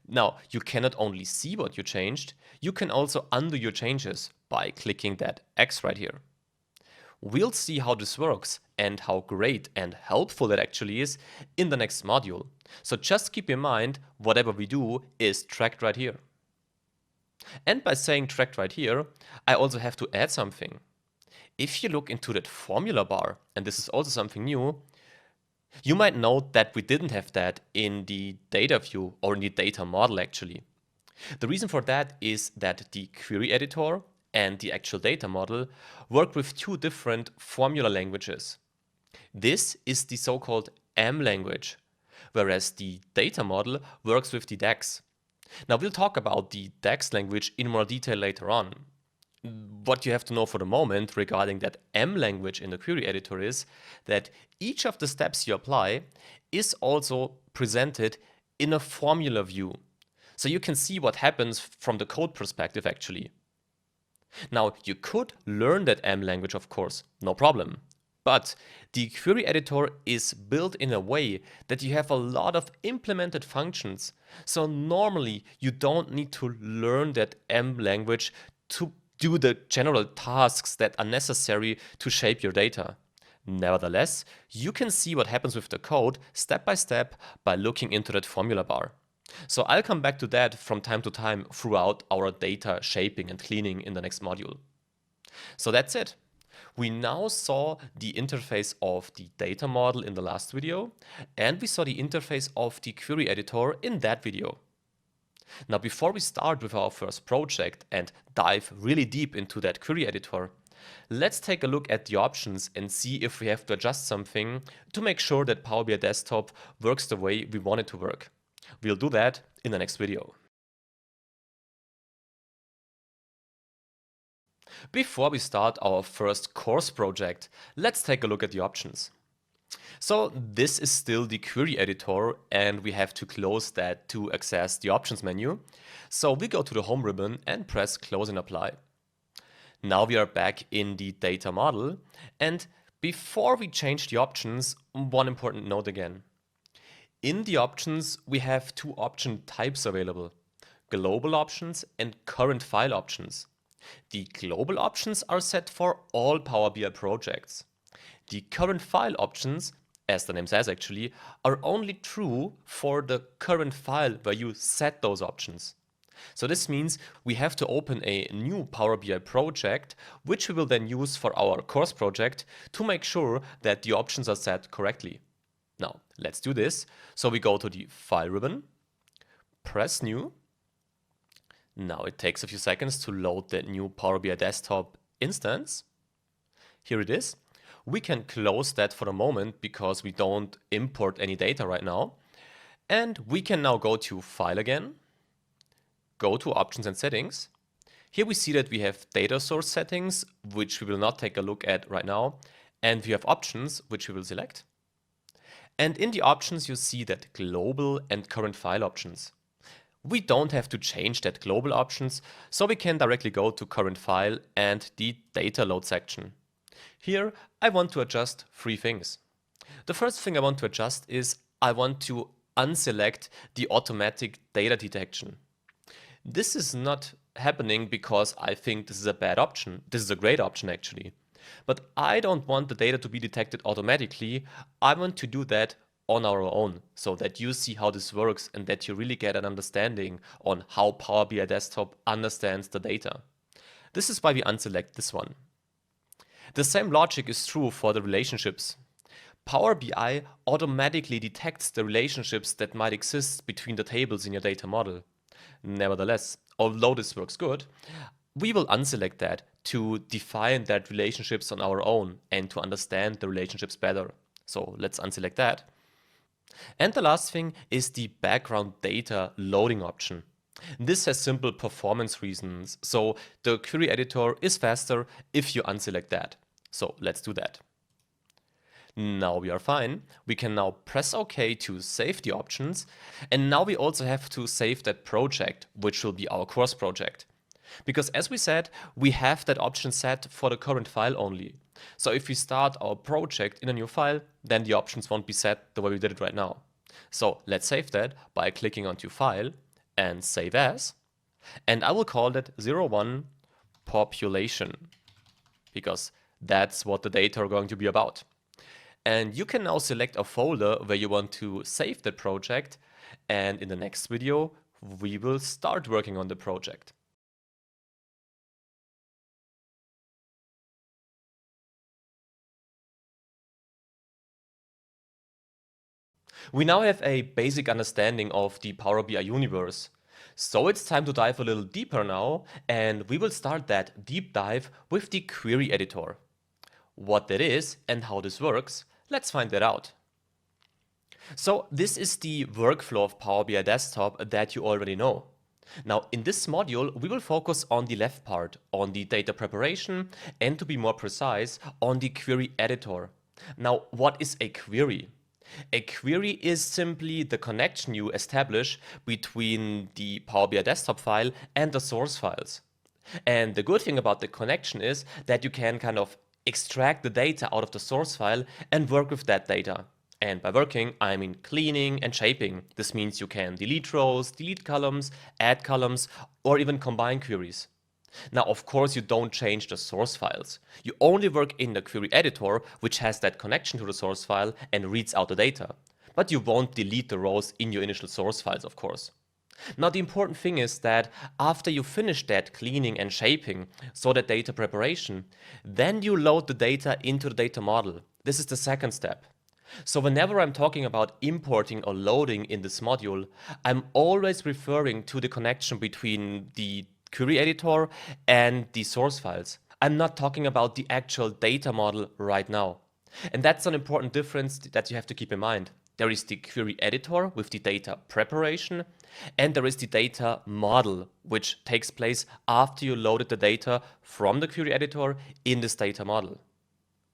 Now, you cannot only see what you changed, you can also undo your changes by clicking that X right here. We'll see how this works and how great and helpful it actually is in the next module. So just keep in mind, whatever we do is tracked right here. And by saying tracked right here, I also have to add something. If you look into that formula bar, and this is also something new, you might note that we didn't have that in the data view or in the data model actually. The reason for that is that the query editor and the actual data model work with two different formula languages. This is the so-called M language, whereas the data model works with the DAX. Now we'll talk about the DAX language in more detail later on. What you have to know for the moment regarding that M language in the query editor is that each of the steps you apply is also presented in a formula view. So you can see what happens from the code perspective actually. Now, you could learn that M language, of course, no problem. But the query editor is built in a way that you have a lot of implemented functions. So normally you don't need to learn that M language to do the general tasks that are necessary to shape your data. Nevertheless, you can see what happens with the code step by looking into that formula bar. So I'll come back to that from time to time throughout our data shaping and cleaning in the next module. So that's it. We now saw the interface of the data model in the last video, and we saw the interface of the query editor in that video. Now, before we start with our first project and dive really deep into that query editor, let's take a look at the options and see if we have to adjust something to make sure that Power BI Desktop works the way we want it to work. We'll do that in the next video. Before we start our first course project, let's take a look at the options. So this is still the query editor and we have to close that to access the options menu. So we go to the home ribbon and press close and apply. Now we are back in the data model, and before we change the options, one important note again. In the options, we have two option types available: global options and current file options. The global options are set for all Power BI projects. The current file options, as the name says actually, are only true for the current file where you set those options. So this means we have to open a new Power BI project, which we will then use for our course project to make sure that the options are set correctly. Now, let's do this. So we go to the File ribbon, press New. Now it takes a few seconds to load the new Power BI desktop instance. Here it is. We can close that for a moment because we don't import any data right now. And we can now go to File again, go to Options and Settings. Here we see that we have data source settings, which we will not take a look at right now. And we have options, which we will select. And in the options, you see that global and current file options. We don't have to change that global options, so we can directly go to current file and the data load section. Here, I want to adjust three things. The first thing I want to adjust is I want to unselect the automatic data detection. This is not happening because I think this is a bad option. This is a great option actually. But I don't want the data to be detected automatically. I want to do that on our own so that you see how this works and that you really get an understanding on how Power BI Desktop understands the data. This is why we unselect this one. The same logic is true for the relationships. Power BI automatically detects the relationships that might exist between the tables in your data model. Nevertheless, although this works good, we will unselect that to define that relationships on our own and to understand the relationships better. So let's unselect that. And the last thing is the background data loading option. This has simple performance reasons, so the query editor is faster if you unselect that. So let's do that. Now we are fine. We can now press OK to save the options. And now we also have to save that project, which will be our course project. Because as we said, we have that option set for the current file only. So if we start our project in a new file, then the options won't be set the way we did it right now. So let's save that by clicking onto File and Save As. And I will call that 01 population, because that's what the data are going to be about. And you can now select a folder where you want to save the project. And in the next video, we will start working on the project. We now have a basic understanding of the Power BI universe. So it's time to dive a little deeper now, and we will start that deep dive with the query editor. What that is and how this works, let's find that out. So this is the workflow of Power BI Desktop that you already know. Now in this module, we will focus on the left part, on the data preparation, and to be more precise, on the query editor. Now, what is a query? A query is simply the connection you establish between the Power BI Desktop file and the source files. And the good thing about the connection is that you can kind of extract the data out of the source file and work with that data. And by working, I mean cleaning and shaping. This means you can delete rows, delete columns, add columns, or even combine queries. Now, of course, you don't change the source files. You only work in the query editor, which has that connection to the source file and reads out the data. But you won't delete the rows in your initial source files, of course. Now, the important thing is that after you finish that cleaning and shaping, so that data preparation, then you load the data into the data model. This is the second step. So whenever I'm talking about importing or loading in this module, I'm always referring to the connection between the query editor and the source files. I'm not talking about the actual data model right now. And that's an important difference that you have to keep in mind. There is the query editor with the data preparation, and there is the data model, which takes place after you loaded the data from the query editor in this data model.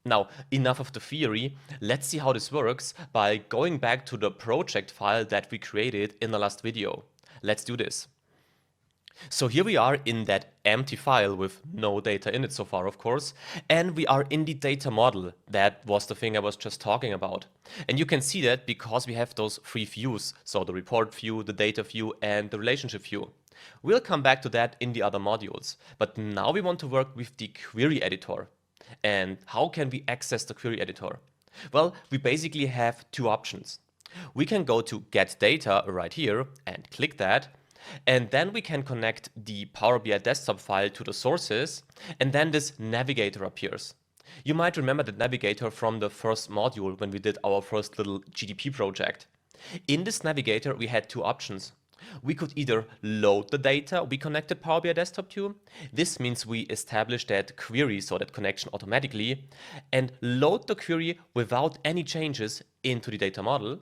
Now, enough of the theory, let's see how this works by going back to the project file that we created in the last video. Let's do this. So here we are in that empty file with no data in it so far, of course, and we are in the data model. That was the thing I was just talking about. And you can see that because we have those three views, so the report view, the data view, and the relationship view. We'll come back to that in the other modules, but now we want to work with the query editor. And how can we access the query editor? Well, we basically have two options. We can go to Get Data right here and click that, and then we can connect the Power BI desktop file to the sources, and then this navigator appears. You might remember the navigator from the first module when we did our first little GDP project. In this navigator, we had two options. We could either load the data we connected Power BI desktop to. This means we establish that query, so that connection automatically, and load the query without any changes into the data model.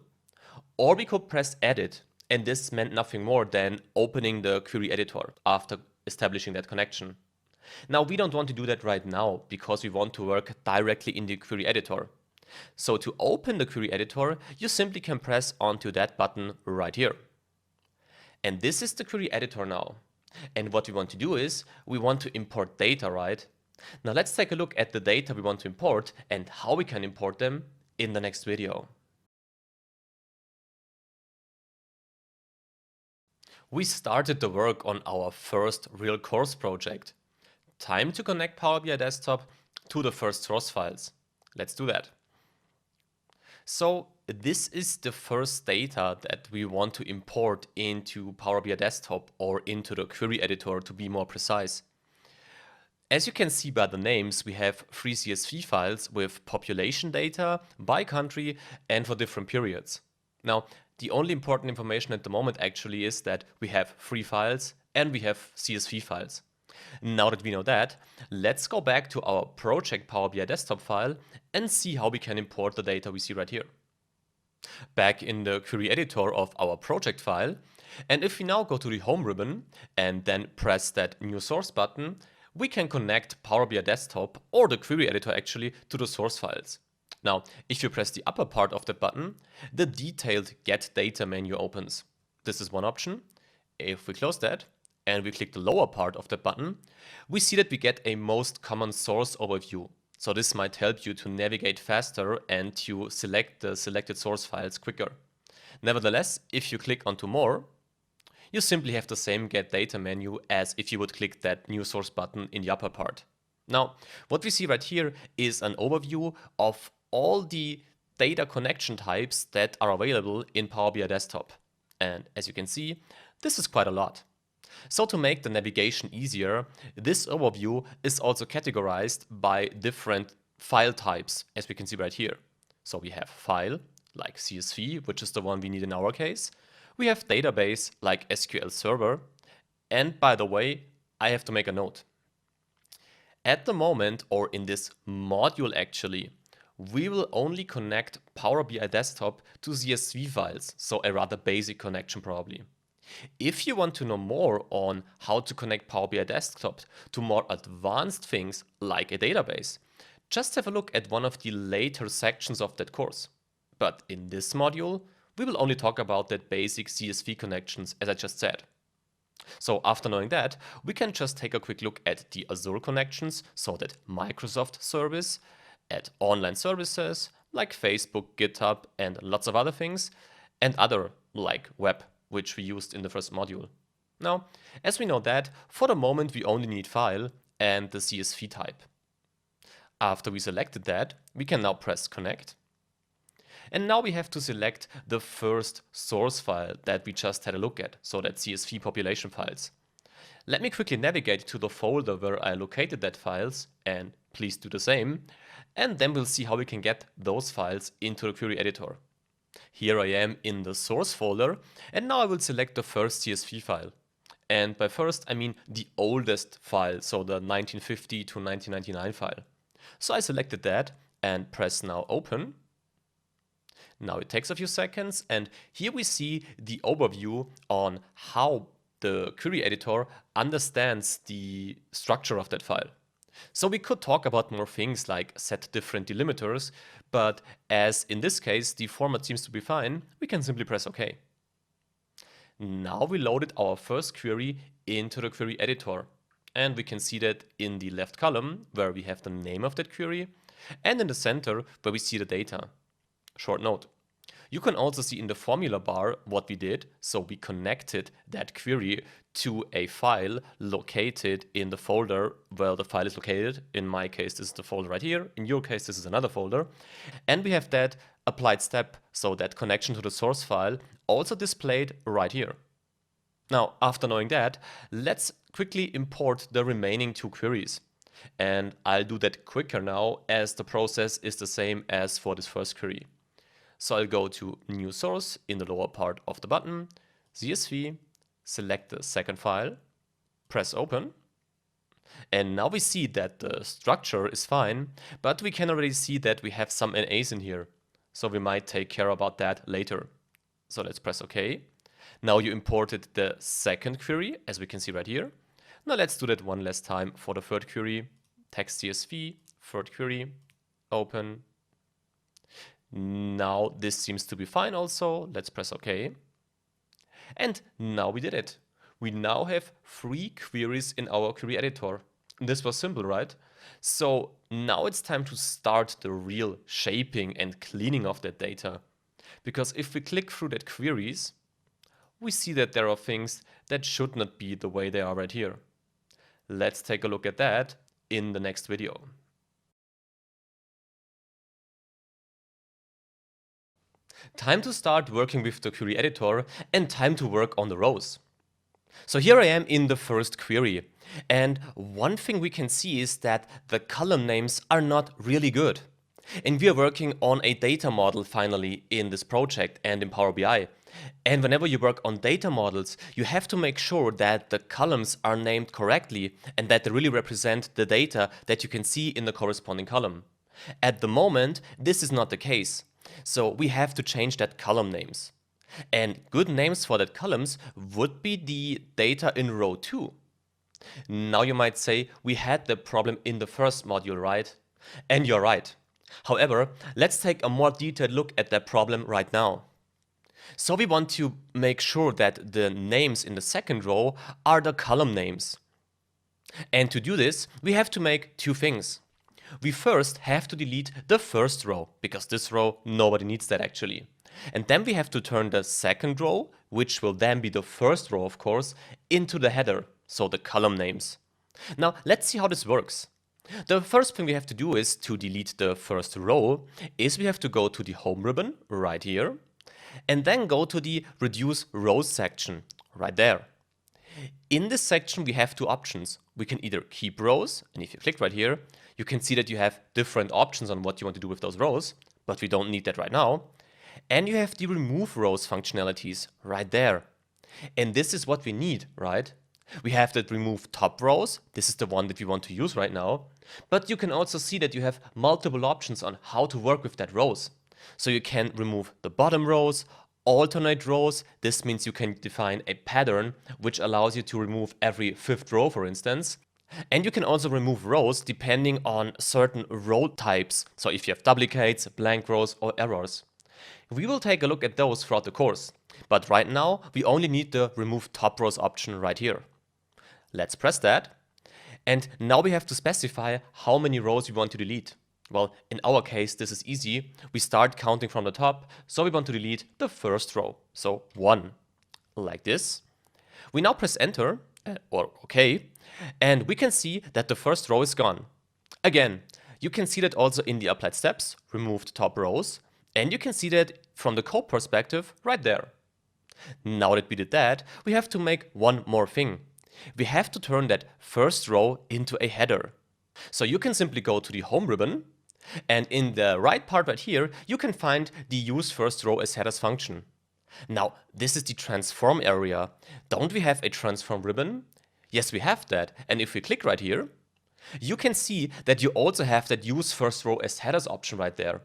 Or we could press edit, and this meant nothing more than opening the query editor after establishing that connection. Now, we don't want to do that right now because we want to work directly in the query editor. So to open the query editor, you simply can press onto that button right here. And this is the query editor now. And what we want to do is we want to import data, right? Now let's take a look at the data we want to import and how we can import them in the next video. We started the work on our first real course project. Time to connect Power BI Desktop to the first source files. Let's do that. So this is the first data that we want to import into Power BI Desktop, or into the query editor to be more precise. As you can see by the names, we have three CSV files with population data by country and for different periods. Now, the only important information at the moment actually is that we have three files and we have CSV files. Now that we know that, let's go back to our project Power BI Desktop file and see how we can import the data we see right here. Back in the query editor of our project file, and if we now go to the home ribbon and then press that new source button, we can connect Power BI Desktop, or the query editor actually, to the source files. Now, if you press the upper part of the button, the detailed Get Data menu opens. This is one option. If we close that and we click the lower part of the button, we see that we get a most common source overview. So this might help you to navigate faster and to select the selected source files quicker. Nevertheless, if you click onto More, you simply have the same Get Data menu as if you would click that new source button in the upper part. Now, what we see right here is an overview of all the data connection types that are available in Power BI Desktop. And as you can see, this is quite a lot. So to make the navigation easier, this overview is also categorized by different file types, as we can see right here. So we have file, like CSV, which is the one we need in our case. We have database, like SQL Server. And by the way, I have to make a note. At the moment, or in this module actually, we will only connect Power BI Desktop to CSV files, so a rather basic connection probably. If you want to know more on how to connect Power BI Desktop to more advanced things like a database, just have a look at one of the later sections of that course. But in this module, we will only talk about that basic CSV connections, as I just said. So after knowing that, we can just take a quick look at the Azure connections, so that Microsoft service, at online services like Facebook, GitHub, and lots of other things, and other like web, which we used in the first module. Now, as we know that, for the moment we only need file and the CSV type. After we selected that, we can now press connect. And now we have to select the first source file that we just had a look at, so that CSV population files. Let me quickly navigate to the folder where I located that files, and please do the same, and then we'll see how we can get those files into the query editor. Here I am in the source folder, and now I will select the first CSV file. And by first, I mean the oldest file, so the 1950 to 1999 file. So I selected that and press now open. Now it takes a few seconds, and here we see the overview on how the query editor understands the structure of that file. So we could talk about more things like set different delimiters, but as in this case the format seems to be fine, we can simply press OK. Now we loaded our first query into the query editor, and we can see that in the left column where we have the name of that query, and in the center where we see the data. Short note. You can also see in the formula bar what we did. So we connected that query to a file located in the folder where the file is located. In my case, this is the folder right here. In your case, this is another folder. And we have that applied step, so that connection to the source file also displayed right here. Now, after knowing that, let's quickly import the remaining two queries. And I'll do that quicker now, as the process is the same as for this first query. So I'll go to New Source in the lower part of the button, CSV, select the second file, press Open. And now we see that the structure is fine, but we can already see that we have some NAs in here. So we might take care about that later. So let's press OK. Now you imported the second query, as we can see right here. Now let's do that one last time for the third query. Text CSV, third query, open. Now this seems to be fine also. Let's press OK. And now we did it. We now have 3 queries in our query editor. This was simple, right? So now it's time to start the real shaping and cleaning of that data. Because if we click through that queries, we see that there are things that should not be the way they are right here. Let's take a look at that in the next video. Time to start working with the query editor and time to work on the rows. So here I am in the first query, and one thing we can see is that the column names are not really good. And we are working on a data model finally in this project and in Power BI. And whenever you work on data models, you have to make sure that the columns are named correctly and that they really represent the data that you can see in the corresponding column. At the moment, this is not the case. So we have to change that column names. And good names for that columns would be the data in row 2. Now you might say, we had the problem in the first module, right? And you're right. However, let's take a more detailed look at that problem right now. So we want to make sure that the names in the second row are the column names. And to do this, we have to make 2 things. We first have to delete the first row, because this row, nobody needs that actually. And then we have to turn the second row, which will then be the first row of course, into the header, so the column names. Now let's see how this works. The first thing we have to do is to delete the first row, is we have to go to the home ribbon right here, and then go to the reduce rows section right there. In this section we have 2 options. We can either keep rows, and if you click right here, you can see that you have different options on what you want to do with those rows, but we don't need that right now. And you have the remove rows functionalities right there. And this is what we need, right? We have that remove top rows. This is the one that we want to use right now. But you can also see that you have multiple options on how to work with that rows. So you can remove the bottom rows, alternate rows. This means you can define a pattern which allows you to remove every 5th row, for instance. And you can also remove rows depending on certain row types. So if you have duplicates, blank rows, or errors. We will take a look at those throughout the course. But right now, we only need the remove top rows option right here. Let's press that. And now we have to specify how many rows we want to delete. Well, in our case, this is easy. We start counting from the top, so we want to delete the first row. So 1, like this. We now press enter, or OK, and we can see that the first row is gone. Again, you can see that also in the applied steps, removed top rows, and you can see that from the code perspective right there. Now that we did that, we have to make one more thing. We have to turn that first row into a header. So you can simply go to the home ribbon, and in the right part right here, you can find the use first row as headers function. Now, this is the transform area. Don't we have a transform ribbon? Yes, we have that. And if we click right here, you can see that you also have that use first row as headers option right there.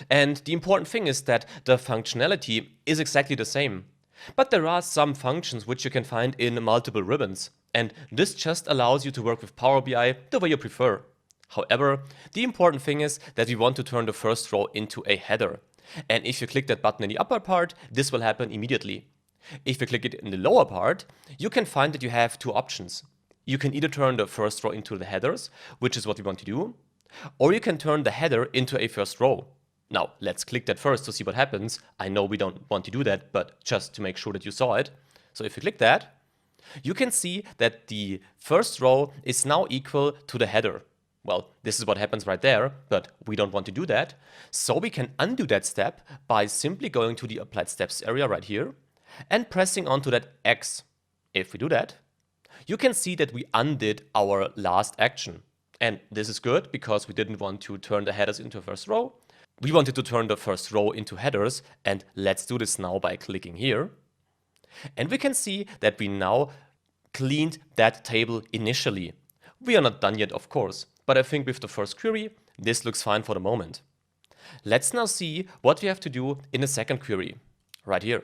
And the important thing is that the functionality is exactly the same. But there are some functions which you can find in multiple ribbons. And this just allows you to work with Power BI the way you prefer. However, the important thing is that we want to turn the first row into a header. And if you click that button in the upper part, this will happen immediately. If you click it in the lower part, you can find that you have two options. You can either turn the first row into the headers, which is what we want to do, or you can turn the header into a first row. Now, let's click that first to see what happens. I know we don't want to do that, but just to make sure that you saw it. So if you click that, you can see that the first row is now equal to the header. Well, this is what happens right there, but we don't want to do that. So we can undo that step by simply going to the Applied Steps area right here and pressing onto that X. If we do that, you can see that we undid our last action. And this is good because we didn't want to turn the headers into a first row. We wanted to turn the first row into headers, and let's do this now by clicking here. And we can see that we now cleaned that table initially. We are not done yet, of course, but I think with the first query, this looks fine for the moment. Let's now see what we have to do in the second query, right here.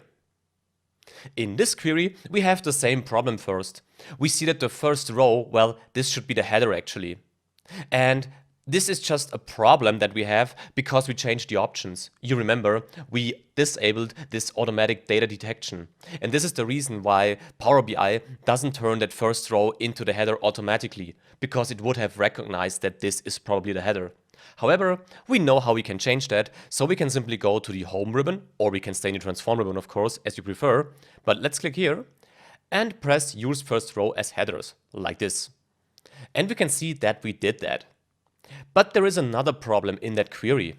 In this query, we have the same problem first. We see that the first row, well, this should be the header actually. And this is just a problem that we have because we changed the options. You remember, we disabled this automatic data detection. And this is the reason why Power BI doesn't turn that first row into the header automatically, because it would have recognized that this is probably the header. However, we know how we can change that, so we can simply go to the Home ribbon, or we can stay in the Transform ribbon, of course, as you prefer. But let's click here and press Use First Row as Headers, like this. And we can see that we did that. But there is another problem in that query.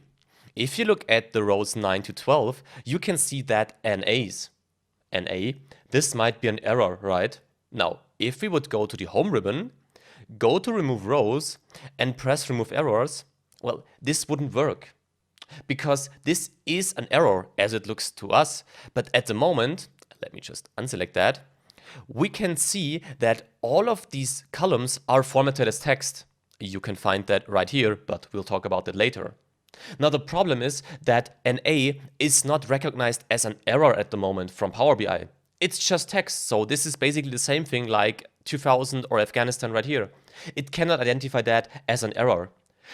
If you look at the rows 9 to 12, you can see that NAs. NA, this might be an error, right? Now, if we would go to the Home ribbon, go to Remove Rows, and press Remove Errors, well, this wouldn't work. Because this is an error as it looks to us, but at the moment, let me just unselect that, we can see that all of these columns are formatted as text. You can find that right here, but we'll talk about that later. Now the problem is that NA is not recognized as an error at the moment from Power BI. It's just text, so this is basically the same thing like 2000 or Afghanistan right here. It cannot identify that as an error.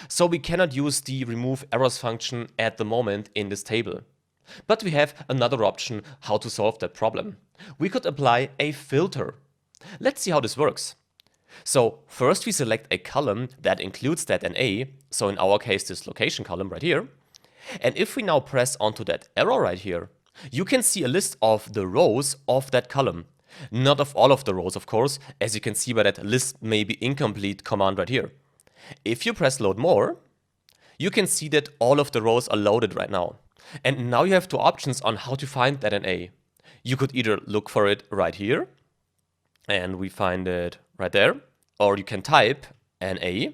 So we cannot use the remove errors function at the moment in this table. But we have another option how to solve that problem. We could apply a filter. Let's see how this works. So first we select a column that includes that NA, so in our case this location column right here. And if we now press onto that arrow right here, you can see a list of the rows of that column. Not of all of the rows, of course, as you can see by that list may be incomplete command right here. If you press load more, you can see that all of the rows are loaded right now. And now you have two options on how to find that NA. You could either look for it right here, and we find it right there, or you can type NA,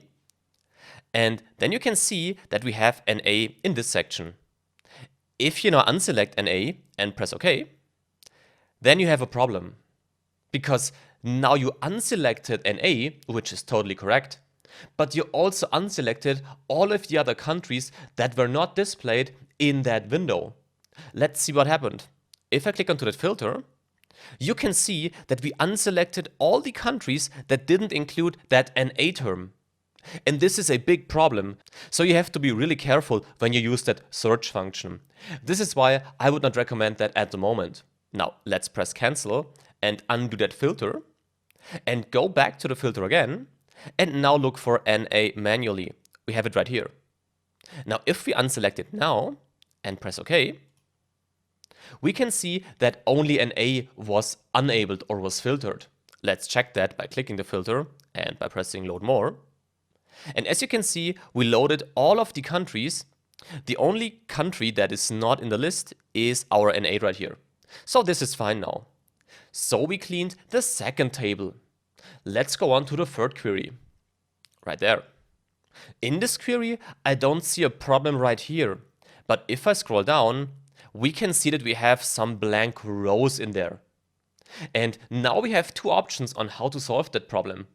and then you can see that we have NA in this section. If you now unselect NA and press OK, then you have a problem, because now you unselected NA, which is totally correct, but you also unselected all of the other countries that were not displayed in that window. Let's see what happened. If I click onto that filter, you can see that we unselected all the countries that didn't include that NA term. And this is a big problem, so you have to be really careful when you use that search function. This is why I would not recommend that at the moment. Now, let's press cancel and undo that filter, and go back to the filter again, and now look for NA manually. We have it right here. Now, if we unselect it now, and press OK, we can see that only NA was enabled or was filtered. Let's check that by clicking the filter and by pressing load more. And as you can see, we loaded all of the countries. The only country that is not in the list is our NA right here. So this is fine now. So we cleaned the second table. Let's go on to the third query. Right there. In this query, I don't see a problem right here. But if I scroll down, we can see that we have some blank rows in there. And now we have two options on how to solve that problem.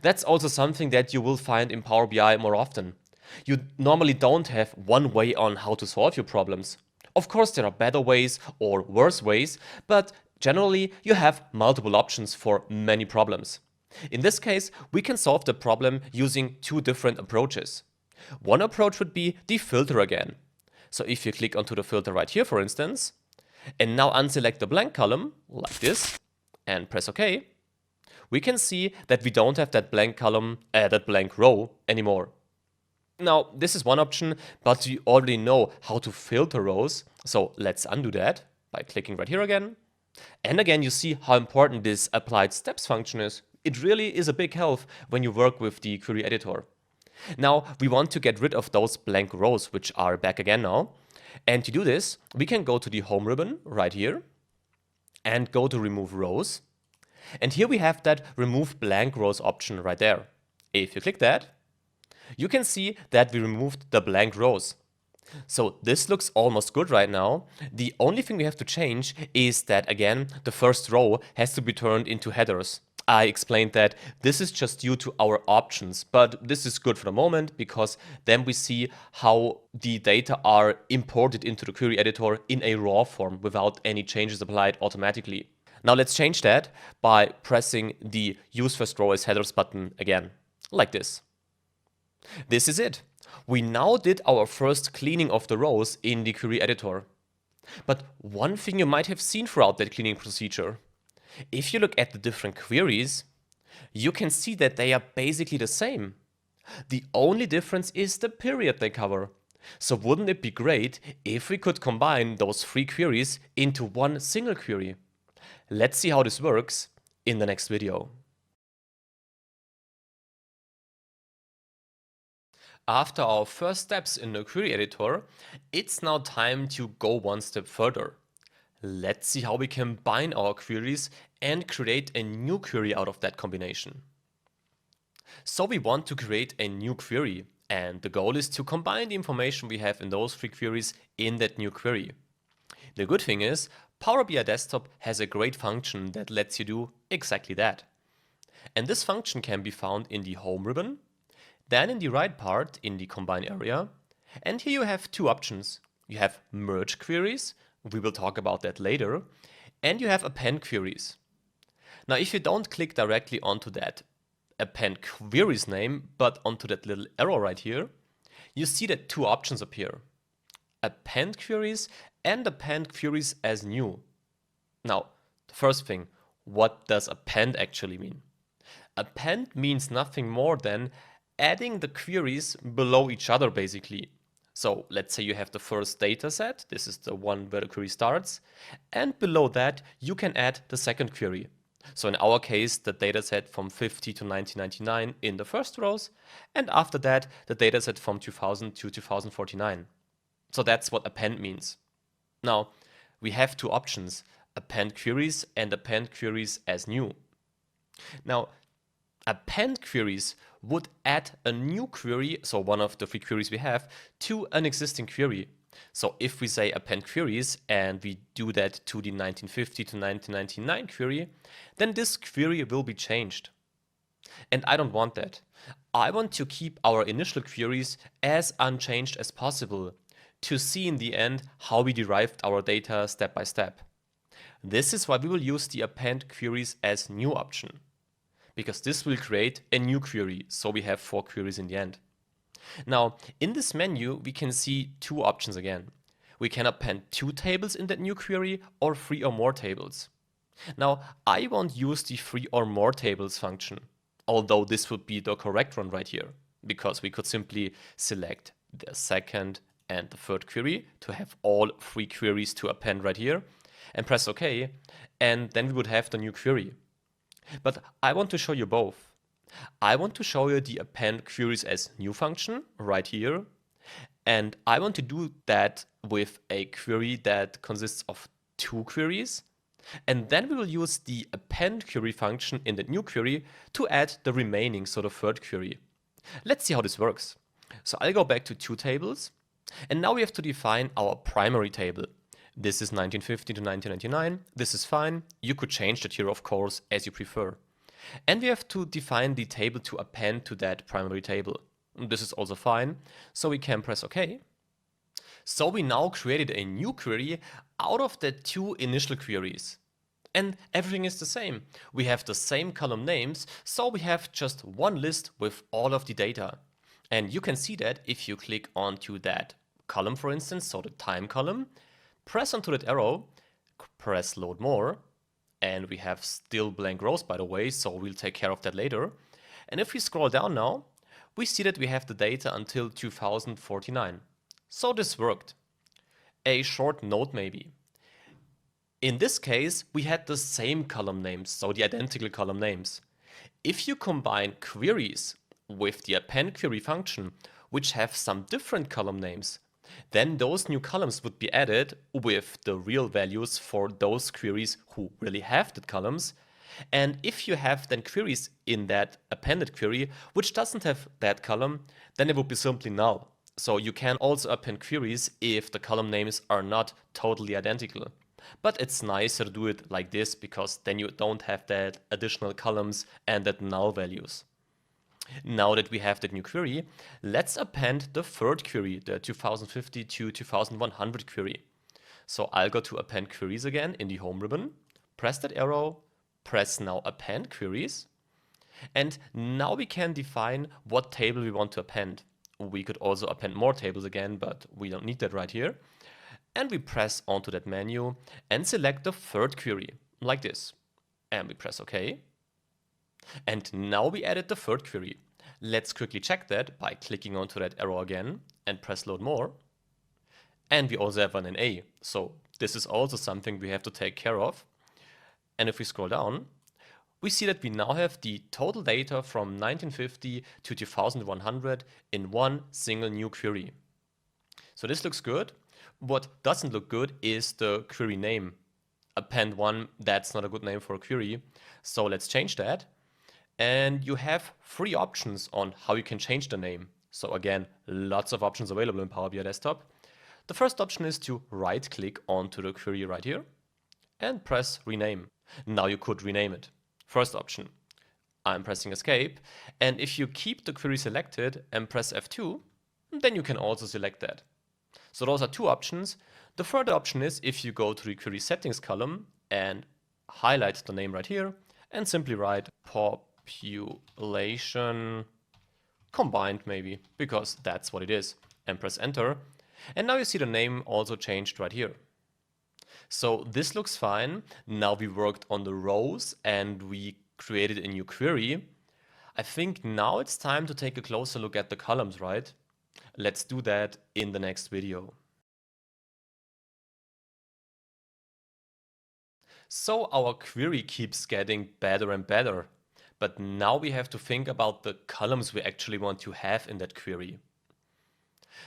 That's also something that you will find in Power BI more often. You normally don't have one way on how to solve your problems. Of course, there are better ways or worse ways, but generally you have multiple options for many problems. In this case, we can solve the problem using two different approaches. One approach would be the filter again. So if you click onto the filter right here, for instance, and now unselect the blank column, like this, and press OK, we can see that we don't have that blank column, that blank row anymore. Now, this is one option, but you already know how to filter rows, so let's undo that by clicking right here again. And again, you see how important this applied steps function is. It really is a big help when you work with the query editor. Now, we want to get rid of those blank rows, which are back again now. And to do this, we can go to the home ribbon right here and go to remove rows. And here we have that remove blank rows option right there. If you click that, you can see that we removed the blank rows. So this looks almost good right now. The only thing we have to change is that, again, the first row has to be turned into headers. I explained that this is just due to our options, but this is good for the moment because then we see how the data are imported into the query editor in a raw form without any changes applied automatically. Now let's change that by pressing the use first row as headers button again, like this. This is it. We now did our first cleaning of the rows in the query editor. But one thing you might have seen throughout that cleaning procedure, if you look at the different queries, you can see that they are basically the same. The only difference is the period they cover. So wouldn't it be great if we could combine those three queries into one single query? Let's see how this works in the next video. After our first steps in the query editor, it's now time to go one step further. Let's see how we combine our queries and create a new query out of that combination. So we want to create a new query, and the goal is to combine the information we have in those three queries in that new query. The good thing is, Power BI Desktop has a great function that lets you do exactly that. And this function can be found in the Home ribbon, then in the right part in the Combine area, and here you have two options. You have Merge Queries, we will talk about that later, and you have Append Queries. Now if you don't click directly onto that Append Queries name, but onto that little arrow right here, you see that two options appear. Append Queries and Append Queries as New. Now, the first thing, what does append actually mean? Append means nothing more than adding the queries below each other, basically. So let's say you have the first data set, this is the one where the query starts, and below that you can add the second query. So in our case, the dataset from 50 to 1999 in the first rows, and after that, the dataset from 2000 to 2049. So that's what append means. Now, we have two options, append queries and append queries as new. Now, append queries would add a new query, so one of the three queries we have, to an existing query. So if we say append queries and we do that to the 1950 to 1999 query, then this query will be changed. And I don't want that. I want to keep our initial queries as unchanged as possible to see in the end how we derived our data step by step. This is why we will use the append queries as new option, because this will create a new query, so we have 4 queries in the end. Now, in this menu, we can see two options again. We can append 2 tables in that new query or 3 or more tables. Now, I won't use the 3 or more tables function, although this would be the correct one right here, because we could simply select the second and the third query to have all 3 queries to append right here, and press OK, and then we would have the new query. But I want to show you both. I want to show you the append queries as new function right here, and I want to do that with a query that consists of 2 queries, and then we will use the append query function in the new query to add the remaining, so the third query. Let's see how this works. So I'll go back to 2 tables, and now we have to define our primary table. This is 1950 to 1999. This is fine. You could change that here, of course, as you prefer. And we have to define the table to append to that primary table. This is also fine, so we can press OK. So we now created a new query out of the two initial queries. And everything is the same. We have the same column names, so we have just one list with all of the data. And you can see that if you click onto that column, for instance, so the time column, press onto that arrow, press load more, and we have still blank rows, by the way, so we'll take care of that later. And if we scroll down now, we see that we have the data until 2049. So this worked. A short note maybe. In this case, we had the same column names, so the identical column names. If you combine queries with the append query function, which have some different column names, then those new columns would be added with the real values for those queries who really have the columns. And if you have then queries in that appended query which doesn't have that column, then it would be simply null. So you can also append queries if the column names are not totally identical. But it's nicer to do it like this because then you don't have that additional columns and that null values. Now that we have that new query, let's append the third query, the 2050 to 2100 query. So I'll go to append queries again in the home ribbon, press that arrow, press now append queries, and now we can define what table we want to append. We could also append more tables again, but we don't need that right here. And we press onto that menu and select the third query, like this. And we press OK. And now we added the third query. Let's quickly check that by clicking onto that arrow again and press load more. And we also have an NA, so this is also something we have to take care of. And if we scroll down, we see that we now have the total data from 1950 to 2100 in one single new query. So this looks good. What doesn't look good is the query name. Append one, that's not a good name for a query. So let's change that. And you have three options on how you can change the name. So again, lots of options available in Power BI Desktop. The first option is to right click onto the query right here and press rename. Now you could rename it. First option. I'm pressing escape. And if you keep the query selected and press F2, then you can also select that. So those are two options. The third option is if you go to the query settings column and highlight the name right here and simply write population combined maybe, because that's what it is, and press enter. And now you see the name also changed right here. So this looks fine. Now we worked on the rows and we created a new query. I think now it's time to take a closer look at the columns, right? Let's do that in the next video. So our query keeps getting better and better, but now we have to think about the columns we actually want to have in that query.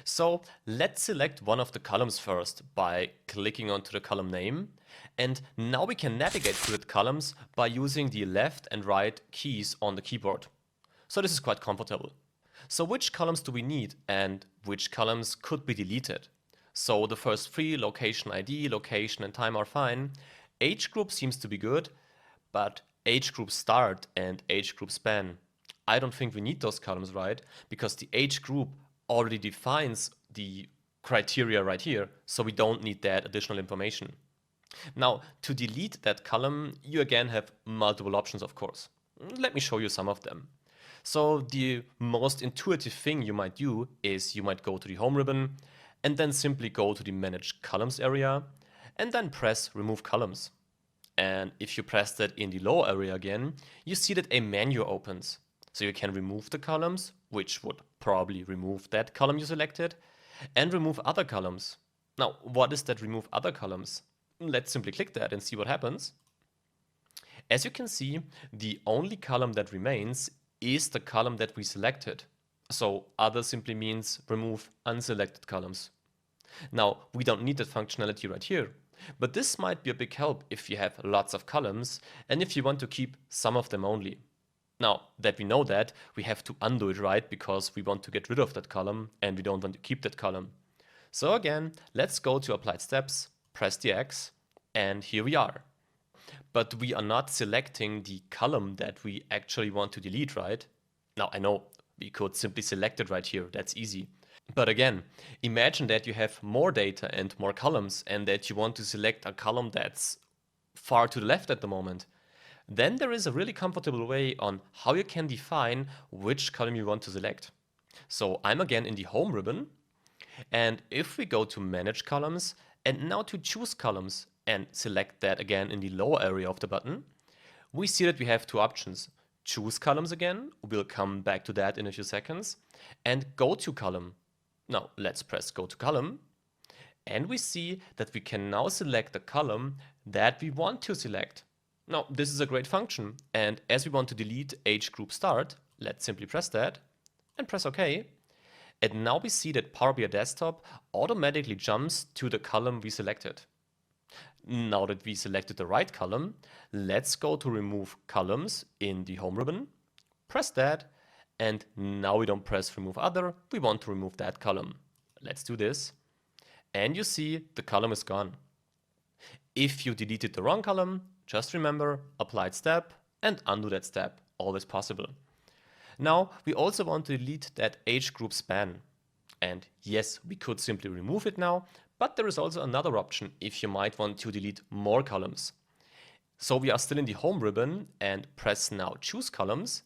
So let's select one of the columns first by clicking onto the column name, and now we can navigate through the columns by using the left and right keys on the keyboard. So this is quite comfortable. So which columns do we need and which columns could be deleted? So the first three, location ID, location and time, are fine. Age group seems to be good, but age group start and age group span, I don't think we need those columns, right? Because the age group already defines the criteria right here, so we don't need that additional information. Now, to delete that column, you again have multiple options, of course. Let me show you some of them. So the most intuitive thing you might do is you might go to the home ribbon and then simply go to the manage columns area and then press remove columns. And if you press that in the lower area again, you see that a menu opens. So you can remove the columns, which would probably remove that column you selected, and remove other columns. Now, what is that remove other columns? Let's simply click that and see what happens. As you can see, the only column that remains is the column that we selected. So other simply means remove unselected columns. Now, we don't need that functionality right here, but this might be a big help if you have lots of columns and if you want to keep some of them only. Now that we know that, we have to undo it, right? Because we want to get rid of that column and we don't want to keep that column. So again, let's go to applied steps, press the X, and here we are. But we are not selecting the column that we actually want to delete, right? Now I know we could simply select it right here. That's easy. But again, imagine that you have more data and more columns and that you want to select a column that's far to the left at the moment. Then there is a really comfortable way on how you can define which column you want to select. So I'm again in the home ribbon, and if we go to manage columns and now to choose columns and select that again in the lower area of the button, we see that we have two options. Choose columns again, we'll come back to that in a few seconds, and go to column. Now let's press go to column, and we see that we can now select the column that we want to select. Now this is a great function, and as we want to delete age group start, let's simply press that and press OK. And now we see that Power BI Desktop automatically jumps to the column we selected. Now that we selected the right column, let's go to remove columns in the home ribbon, press that, and now we don't press remove other, we want to remove that column. Let's do this, and you see the column is gone. If you deleted the wrong column, just remember, applied step and undo that step, always possible. Now we also want to delete that age group span. And yes, we could simply remove it now, but there is also another option if you might want to delete more columns. So we are still in the home ribbon and press now choose columns,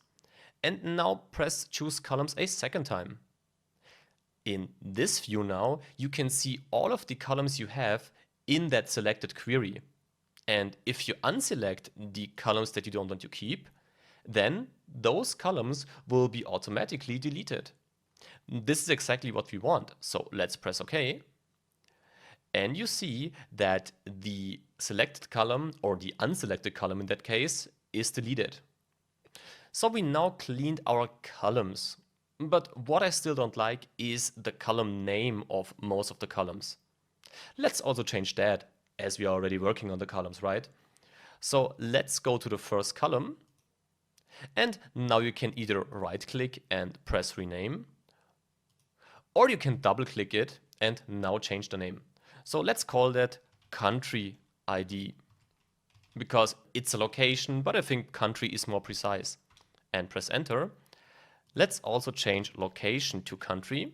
and now press choose columns a second time. In this view now, you can see all of the columns you have in that selected query. And if you unselect the columns that you don't want to keep, then those columns will be automatically deleted. This is exactly what we want. So let's press OK. And you see that the selected column, or the unselected column in that case, is deleted. So we now cleaned our columns. But what I still don't like is the column name of most of the columns. Let's also change that, as we are already working on the columns, right? So let's go to the first column. And now you can either right-click and press rename, or you can double-click it and now change the name. So let's call that country ID, because it's a location, but I think country is more precise. And press enter. Let's also change location to country.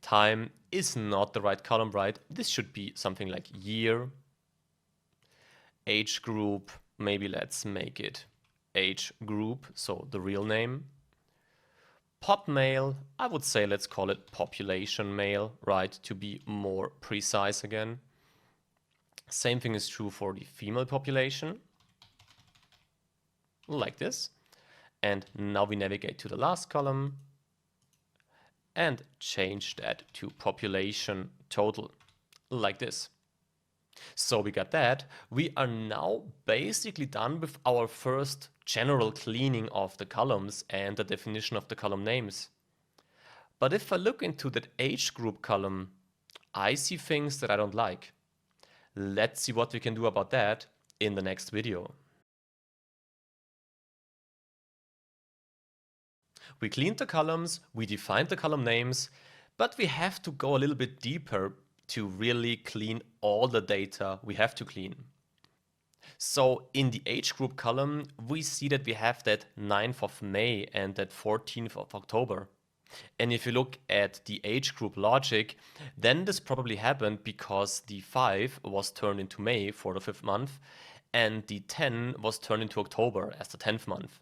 Time is not the right column, right? This should be something like year. Age group, maybe let's make it age group, so the real name. Pop male, I would say let's call it population male, right, to be more precise again. Same thing is true for the female population, like this. And now we navigate to the last column and change that to population total, like this. So we got that. We are now basically done with our first general cleaning of the columns and the definition of the column names. But if I look into that age group column, I see things that I don't like. Let's see what we can do about that in the next video. We cleaned the columns, we defined the column names, but we have to go a little bit deeper to really clean all the data we have to clean. So in the age group column, we see that we have that 9th of May and that 14th of October. And if you look at the age group logic, then this probably happened because the 5 was turned into May for the 5th month, and the 10 was turned into October as the 10th month.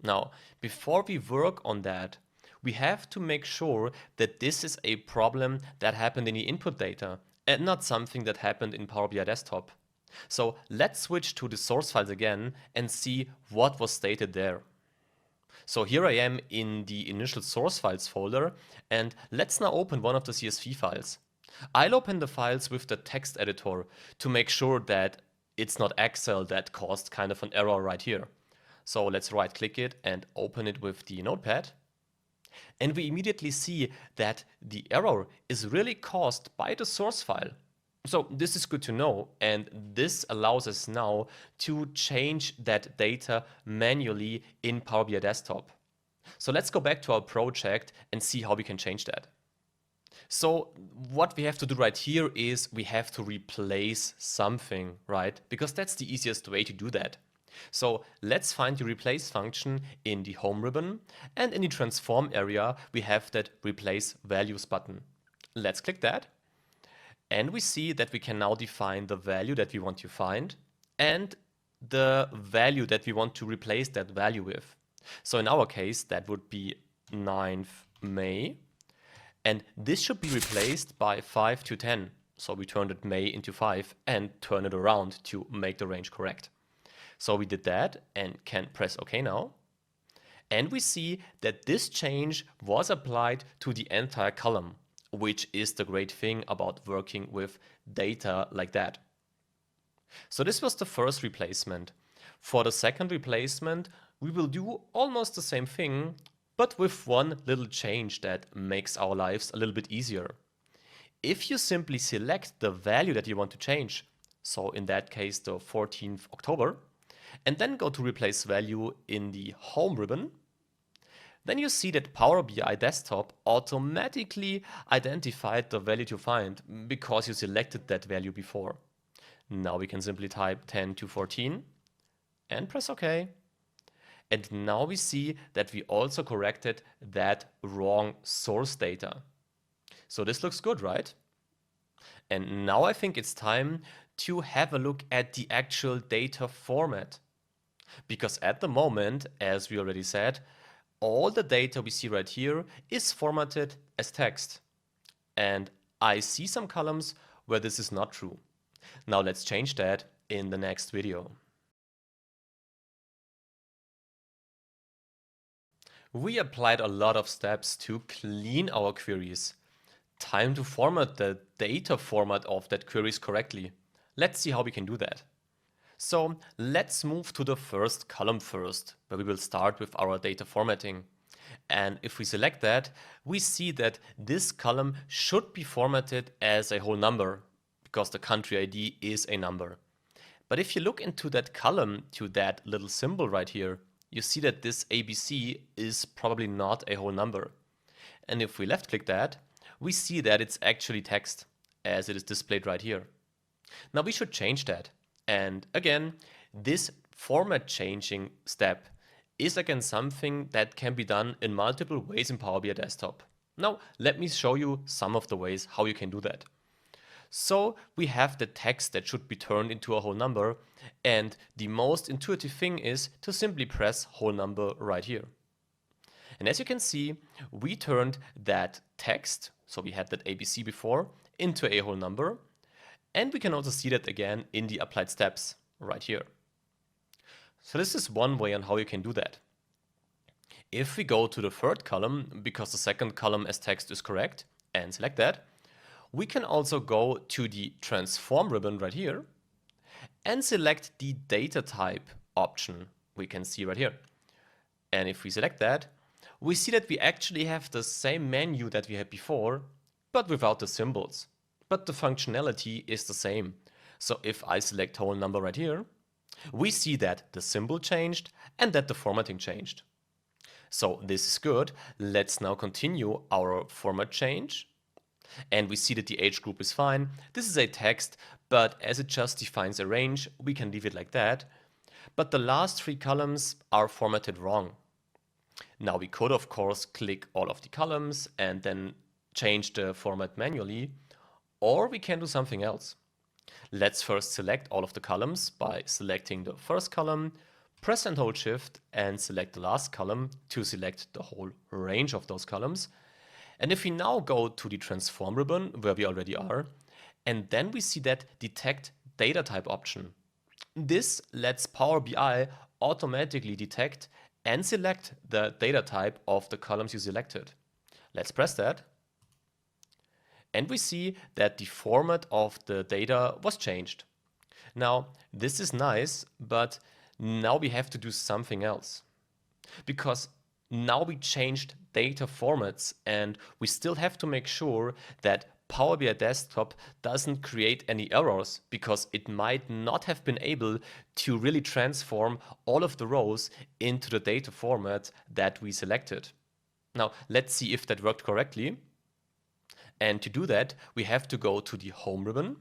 Now, before we work on that, we have to make sure that this is a problem that happened in the input data and not something that happened in Power BI Desktop. So let's switch to the source files again and see what was stated there. So here I am in the initial source files folder, and let's now open one of the CSV files. I'll open the files with the text editor to make sure that it's not Excel that caused kind of an error right here. So let's right click it and open it with the notepad. And we immediately see that the error is really caused by the source file. So this is good to know, and this allows us now to change that data manually in Power BI Desktop. So let's go back to our project and see how we can change that. So what we have to do right here is we have to replace something, right? Because that's the easiest way to do that. So let's find the replace function in the home ribbon, and in the transform area we have that replace values button. Let's click that, and we see that we can now define the value that we want to find and the value that we want to replace that value with. So in our case that would be 9th May, and this should be replaced by 5 to 10. So we turned it May into 5 and turn it around to make the range correct. So we did that and can press OK now. And we see that this change was applied to the entire column, which is the great thing about working with data like that. So this was the first replacement. For the second replacement, we will do almost the same thing, but with one little change that makes our lives a little bit easier. If you simply select the value that you want to change, so in that case the 14th October, and then go to replace value in the home ribbon, then you see that Power BI Desktop automatically identified the value to find because you selected that value before. Now we can simply type 10 to 14 and press OK. And now we see that we also corrected that wrong source data. So this looks good, right? And now I think it's time to have a look at the actual data format. Because at the moment, as we already said, all the data we see right here is formatted as text. And I see some columns where this is not true. Now let's change that in the next video. We applied a lot of steps to clean our queries. Time to format the data format of that queries correctly. Let's see how we can do that. So let's move to the first column first, where we will start with our data formatting. And if we select that, we see that this column should be formatted as a whole number, because the country ID is a number. But if you look into that column, to that little symbol right here, you see that this ABC is probably not a whole number. And if we left click that, we see that it's actually text, as it is displayed right here. Now we should change that. And again, this format changing step is again something that can be done in multiple ways in Power BI Desktop. Now let me show you some of the ways how you can do that. So we have the text that should be turned into a whole number, and the most intuitive thing is to simply press whole number right here. And as you can see, we turned that text, so we had that ABC before, into a whole number, and we can also see that again in the applied steps right here. So this is one way on how you can do that. If we go to the third column, because the second column as text is correct, and select that, we can also go to the transform ribbon right here and select the data type option we can see right here. And if we select that, we see that we actually have the same menu that we had before, but without the symbols. But the functionality is the same. So if I select whole number right here, we see that the symbol changed and that the formatting changed. So this is good. Let's now continue our format change. And we see that the age group is fine. This is a text, but as it just defines a range, we can leave it like that. But the last three columns are formatted wrong. Now we could, of course, click all of the columns and then change the format manually, or we can do something else. Let's first select all of the columns by selecting the first column, press and hold Shift and select the last column to select the whole range of those columns. And if we now go to the transform ribbon where we already are, and then we see that detect data type option. This lets Power BI automatically detect and select the data type of the columns you selected. Let's press that. And we see that the format of the data was changed. Now, this is nice, but now we have to do something else. Because now we changed data formats and we still have to make sure that Power BI Desktop doesn't create any errors, because it might not have been able to really transform all of the rows into the data format that we selected. Now, let's see if that worked correctly. And to do that, we have to go to the home ribbon.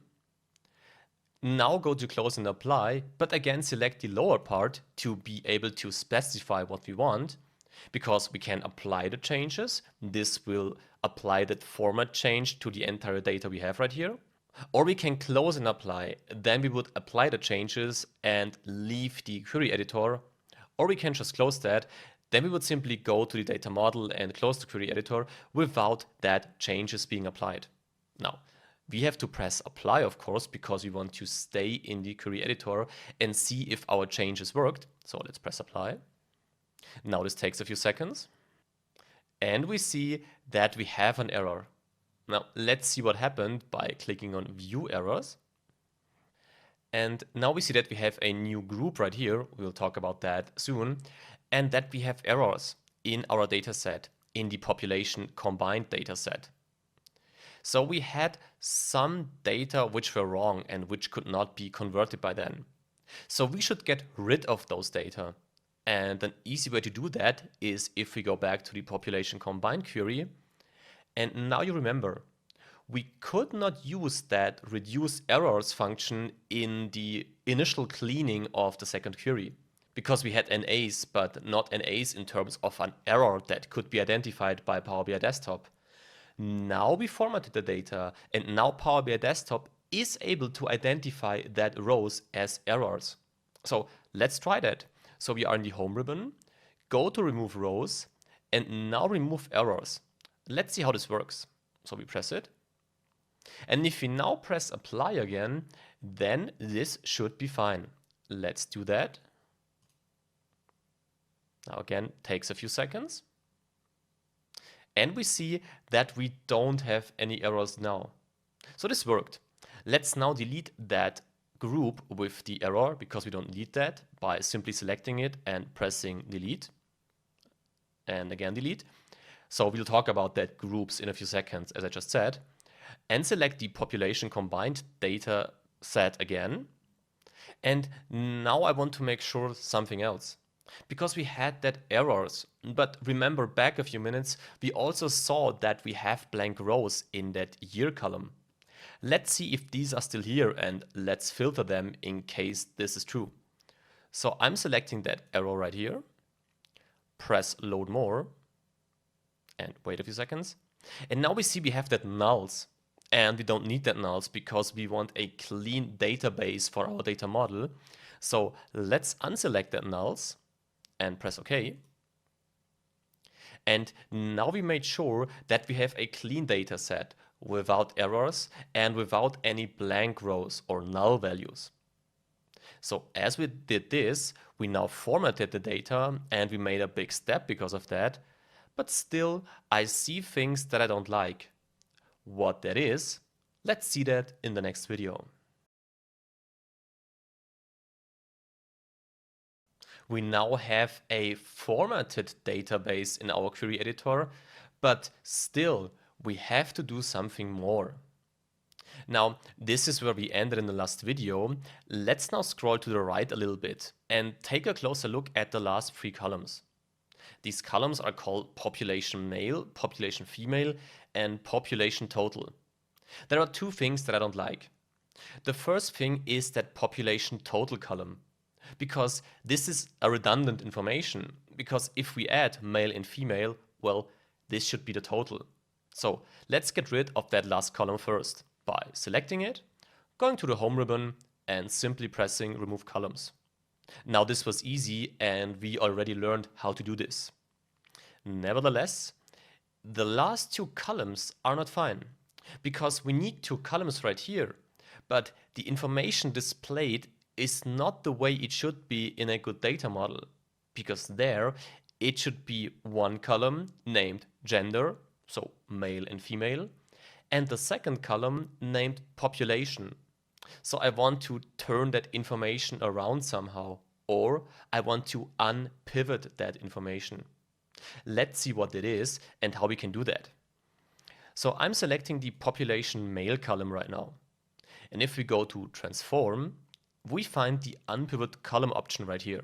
Now go to close and apply, but again select the lower part to be able to specify what we want, because we can apply the changes. This will apply that format change to the entire data we have right here. Or we can close and apply, then we would apply the changes and leave the query editor. Or we can just close that, then we would simply go to the data model and close the query editor without that changes being applied. Now, we have to press apply, of course, because we want to stay in the query editor and see if our changes worked. So let's press apply. Now this takes a few seconds. And we see that we have an error. Now let's see what happened by clicking on view errors. And now we see that we have a new group right here. We'll talk about that soon. And that we have errors in our dataset, in the population combined dataset. So we had some data which were wrong and which could not be converted by then. So we should get rid of those data. And an easy way to do that is if we go back to the population combined query. And now you remember, we could not use that reduce errors function in the initial cleaning of the second query, because we had NAs, but not NAs in terms of an error that could be identified by Power BI Desktop. Now we formatted the data, and now Power BI Desktop is able to identify that rows as errors. So let's try that. So we are in the home ribbon, go to remove rows, and now remove errors. Let's see how this works. So we press it. And if we now press apply again, then this should be fine. Let's do that. Now again, takes a few seconds. And we see that we don't have any errors now. So this worked. Let's now delete that group with the error, because we don't need that, by simply selecting it and pressing delete. And again delete. So we'll talk about that groups in a few seconds, as I just said. And select the population combined data set again. And now I want to make sure something else. Because we had that errors, but remember back a few minutes, we also saw that we have blank rows in that year column. Let's see if these are still here, and let's filter them in case this is true. So I'm selecting that arrow right here, press load more, and wait a few seconds. And now we see we have that nulls, and we don't need that nulls because we want a clean database for our data model. So let's unselect that nulls and press OK. And now we made sure that we have a clean data set without errors and without any blank rows or null values. So as we did this, we now formatted the data and we made a big step because of that. But still, I see things that I don't like. What that is, let's see that in the next video. We now have a formatted database in our query editor, but still we have to do something more. Now, this is where we ended in the last video. Let's now scroll to the right a little bit and take a closer look at the last 3 columns. These columns are called population male, population female, and population total. There are 2 things that I don't like. The first thing is that population total column, because this is a redundant information, because if we add male and female, well, this should be the total. So let's get rid of that last column first by selecting it, going to the home ribbon, and simply pressing remove columns. Now this was easy and we already learned how to do this. Nevertheless, the last 2 columns are not fine, because we need 2 columns right here, but the information displayed is not the way it should be in a good data model, because there it should be 1 column named gender, so male and female, and the second column named population. So I want to turn that information around somehow, or I want to unpivot that information. Let's see what it is and how we can do that. So I'm selecting the population male column right now. And if we go to transform, we find the unpivot column option right here.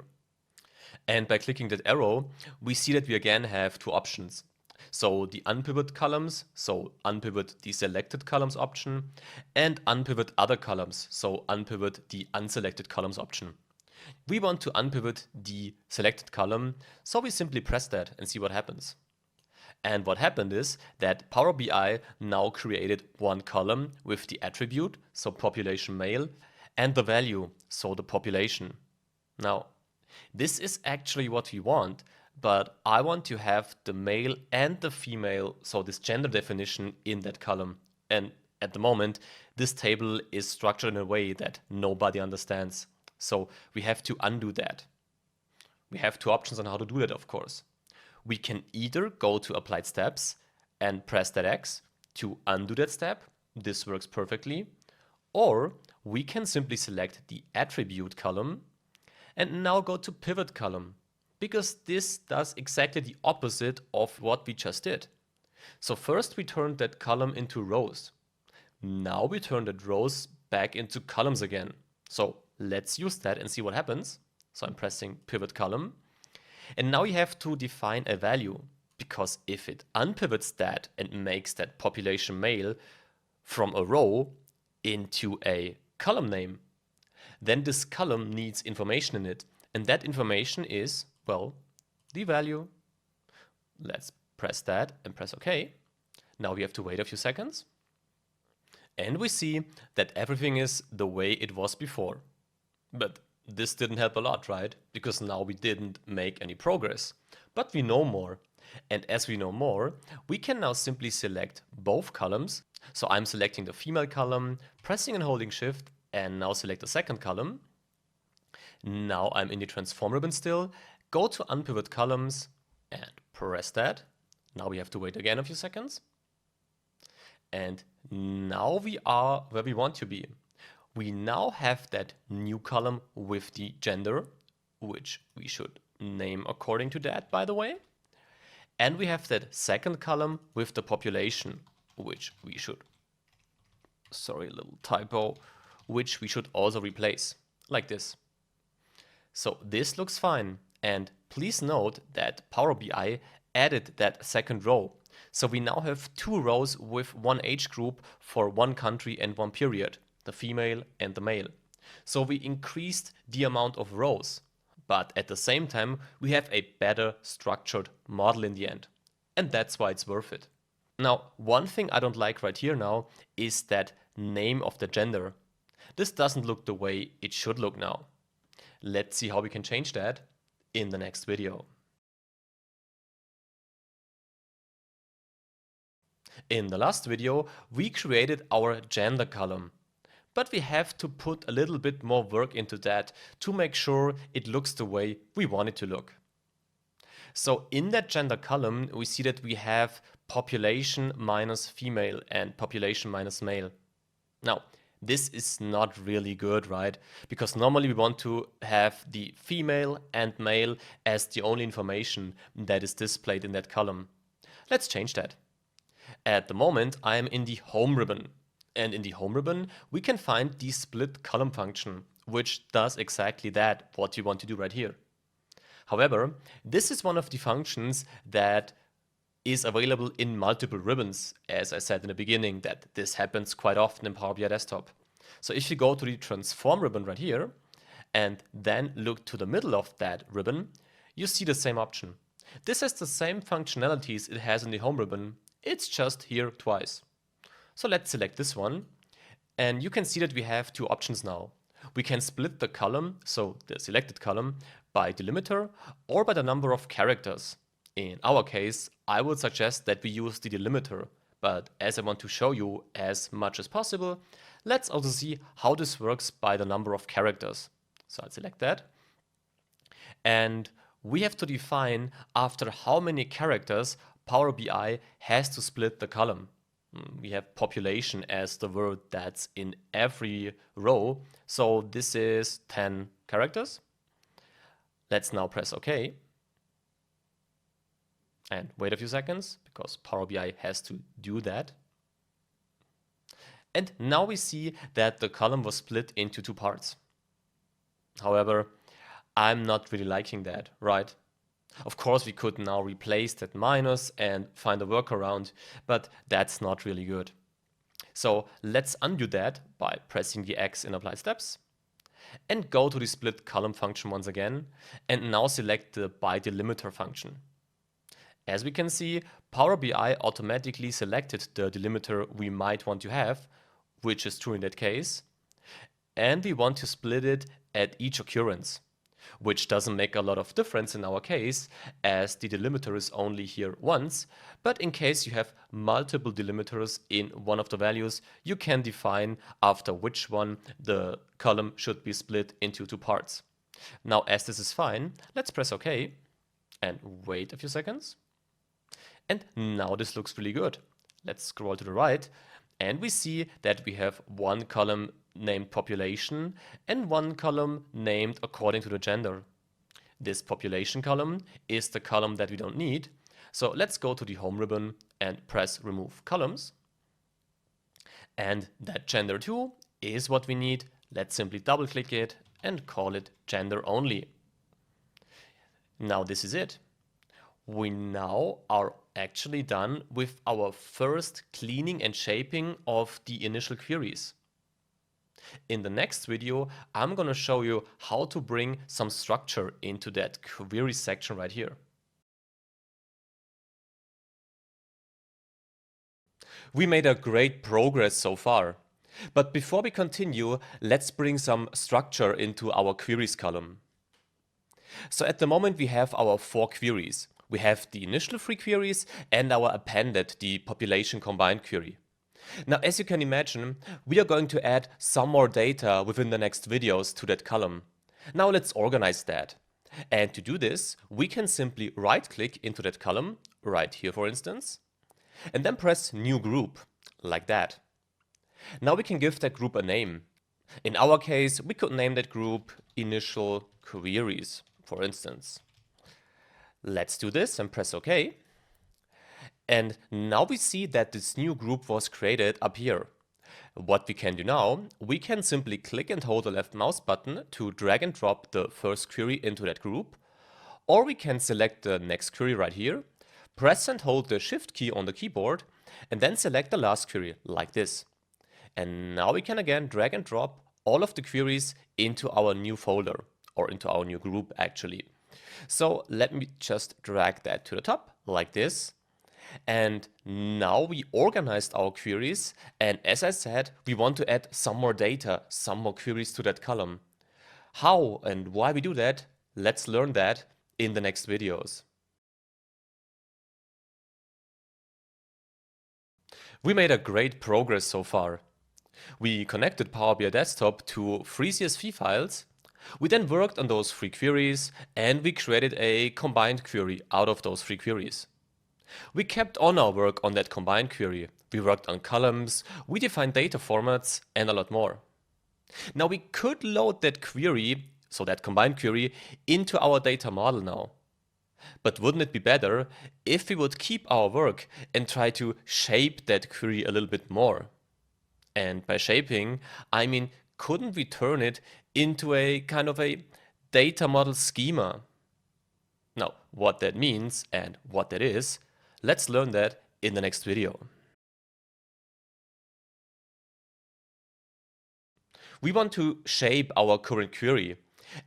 And by clicking that arrow, we see that we again have 2 options. So the unpivot columns, so unpivot the selected columns option, and unpivot other columns, so unpivot the unselected columns option. We want to unpivot the selected column, so we simply press that and see what happens. And what happened is that Power BI now created one column with the attribute, so population male, and the value, so the population. Now, this is actually what we want, but I want to have the male and the female, so this gender definition in that column. And at the moment, this table is structured in a way that nobody understands. So we have to undo that. We have two options on how to do that, of course. We can either go to applied steps and press that X to undo that step. This works perfectly. Or we can simply select the attribute column and now go to pivot column, because this does exactly the opposite of what we just did. So first we turned that column into rows. Now we turn that rows back into columns again. So let's use that and see what happens. So I'm pressing pivot column. And now you have to define a value, because if it unpivots that and makes that population male from a row into a column name, then this column needs information in it. And that information is, well, the value. Let's press that and press OK. Now we have to wait a few seconds. And we see that everything is the way it was before. But this didn't help a lot, right? Because now we didn't make any progress. But we know more. And as we know more, we can now simply select both columns. So I'm selecting the female column, pressing and holding Shift, and now select the second column. Now I'm in the transform ribbon still. Go to unpivot columns and press that. Now we have to wait again a few seconds. And now we are where we want to be. We now have that new column with the gender, which we should name according to that, by the way. And we have that second column with the population, which we should, sorry, a little typo, which we should also replace, like this. So this looks fine. And please note that Power BI added that second row. So we now have two rows with one age group for one country and one period, the female and the male. So we increased the amount of rows, but at the same time, we have a better structured model in the end. And that's why it's worth it. Now, one thing I don't like right here now is that name of the gender. This doesn't look the way it should look now. Let's see how we can change that in the next video. In the last video, we created our gender column, but we have to put a little bit more work into that to make sure it looks the way we want it to look. So in that gender column, we see that we have population minus female and population minus male. Now, this is not really good, right? Because normally we want to have the female and male as the only information that is displayed in that column. Let's change that. At the moment, I am in the home ribbon. And in the home ribbon, we can find the split column function, which does exactly that, what you want to do right here. However, this is one of the functions that is available in multiple ribbons. As I said in the beginning, that this happens quite often in Power BI Desktop. So if you go to the transform ribbon right here, and then look to the middle of that ribbon, you see the same option. This has the same functionalities it has in the home ribbon, it's just here twice. So let's select this one, and you can see that we have two options now. We can split the column, so the selected column, by delimiter or by the number of characters. In our case, I would suggest that we use the delimiter, but as I want to show you as much as possible, let's also see how this works by the number of characters. So I'll select that. And we have to define after how many characters Power BI has to split the column. We have population as the word that's in every row. So this is 10 characters. Let's now press OK. And wait a few seconds, because Power BI has to do that. And now we see that the column was split into two parts. However, I'm not really liking that, right? Of course, we could now replace that minus and find a workaround, but that's not really good. So let's undo that by pressing the X in applied steps and go to the split column function once again and now select the by delimiter function. As we can see, Power BI automatically selected the delimiter we might want to have, which is true in that case, and we want to split it at each occurrence, which doesn't make a lot of difference in our case, as the delimiter is only here once, but in case you have multiple delimiters in one of the values, you can define after which one the column should be split into two parts. Now, as this is fine, let's press OK and wait a few seconds. And now this looks really good. Let's scroll to the right and we see that we have one column named population and one column named according to the gender. This population column is the column that we don't need. So let's go to the home ribbon and press remove columns. And that gender too is what we need. Let's simply double click it and call it gender only. Now this is it. We now are actually done with our first cleaning and shaping of the initial queries. In the next video, I'm going to show you how to bring some structure into that query section right here. We made a great progress so far. But before we continue, let's bring some structure into our queries column. So at the moment we have our 4 queries. We have the initial 3 queries and our appended, the population combined query. Now, as you can imagine, we are going to add some more data within the next videos to that column. Now let's organize that. And to do this, we can simply right-click into that column, right here for instance, and then press New Group, like that. Now we can give that group a name. In our case, we could name that group Initial Queries, for instance. Let's do this and press OK. And now we see that this new group was created up here. What we can do now, we can simply click and hold the left mouse button to drag and drop the first query into that group. Or we can select the next query right here, press and hold the Shift key on the keyboard, and then select the last query like this. And now we can again drag and drop all of the queries into our new folder, or into our new group actually. So let me just drag that to the top like this. And now we organized our queries. And as I said, we want to add some more data, some more queries to that column. How and why we do that? Let's learn that in the next videos. We made a great progress so far. We connected Power BI Desktop to 3 CSV files. We then worked on those 3 queries and we created a combined query out of those 3 queries. We kept on our work on that combined query. We worked on columns, we defined data formats and a lot more. Now we could load that query, so that combined query, into our data model now. But wouldn't it be better if we would keep our work and try to shape that query a little bit more? And by shaping, I mean, couldn't we turn it into a kind of a data model schema? Now, what that means and what that is, let's learn that in the next video. We want to shape our current query.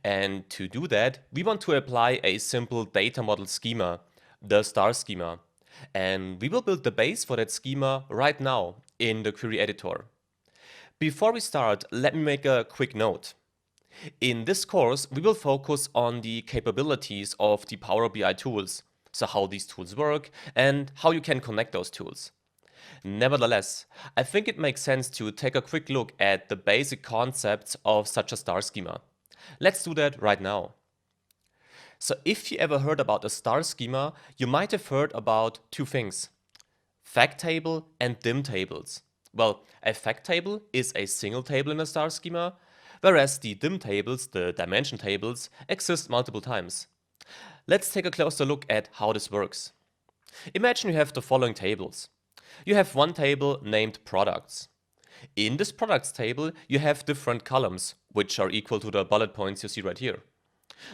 And to do that, we want to apply a simple data model schema, the star schema. And we will build the base for that schema right now in the query editor. Before we start, let me make a quick note. In this course, we will focus on the capabilities of the Power BI tools, so how these tools work and how you can connect those tools. Nevertheless, I think it makes sense to take a quick look at the basic concepts of such a star schema. Let's do that right now. So if you ever heard about a star schema, you might have heard about 2 things: fact table and dim tables. Well, a fact table is a single table in a star schema, whereas the dim tables, the dimension tables, exist multiple times. Let's take a closer look at how this works. Imagine you have the following tables. You have one table named products. In this products table, you have different columns, which are equal to the bullet points you see right here.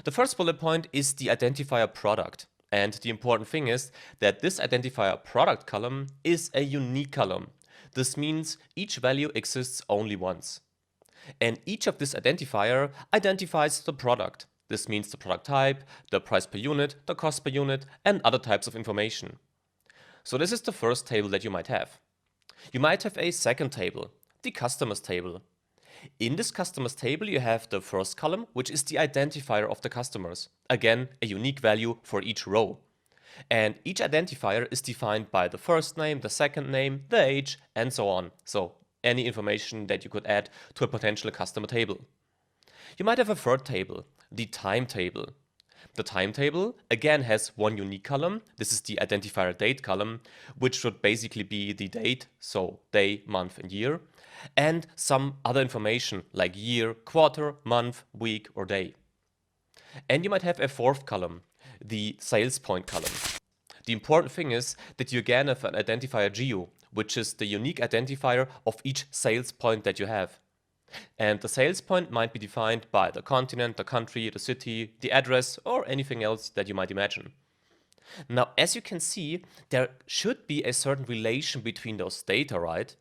The first bullet point is the identifier product. And the important thing is that this identifier product column is a unique column. This means each value exists only once. And each of this identifier identifies the product. This means the product type, the price per unit, the cost per unit, and other types of information. So this is the first table that you might have. You might have a second table, the customers table. In this customers table, you have the first column, which is the identifier of the customers. Again, a unique value for each row. And each identifier is defined by the first name, the second name, the age, and so on. So any information that you could add to a potential customer table. You might have a third table, the timetable. The timetable again has one unique column. This is the identifier date column, which should basically be the date, so day, month, and year, and some other information like year, quarter, month, week, or day. And you might have a fourth column, the sales point column. The important thing is that you again have an identifier geo, which is the unique identifier of each sales point that you have. And the sales point might be defined by the continent, the country, the city, the address, or anything else that you might imagine. Now, as you can see, there should be a certain relation between those data, right?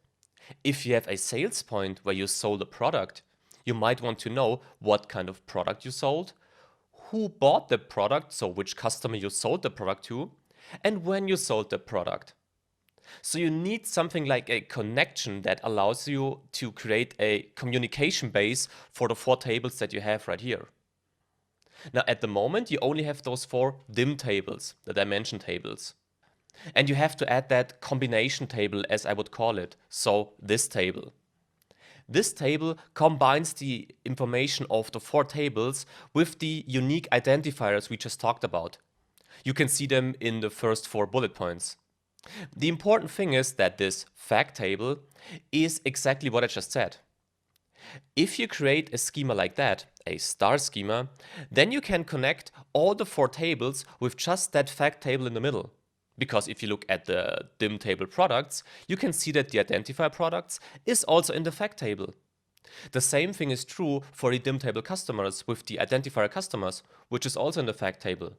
If you have a sales point where you sold a product, you might want to know what kind of product you sold, who bought the product, so which customer you sold the product to, and when you sold the product. So you need something like a connection that allows you to create a communication base for the four tables that you have right here. Now at the moment you only have those four dim tables, the dimension tables. And you have to add that combination table, as I would call it, so this table. This table combines the information of the four tables with the unique identifiers we just talked about. You can see them in the first four bullet points. The important thing is that this fact table is exactly what I just said. If you create a schema like that, a star schema, then you can connect all the four tables with just that fact table in the middle. Because if you look at the dim table products, you can see that the identifier products is also in the fact table. The same thing is true for the dim table customers with the identifier customers, which is also in the fact table.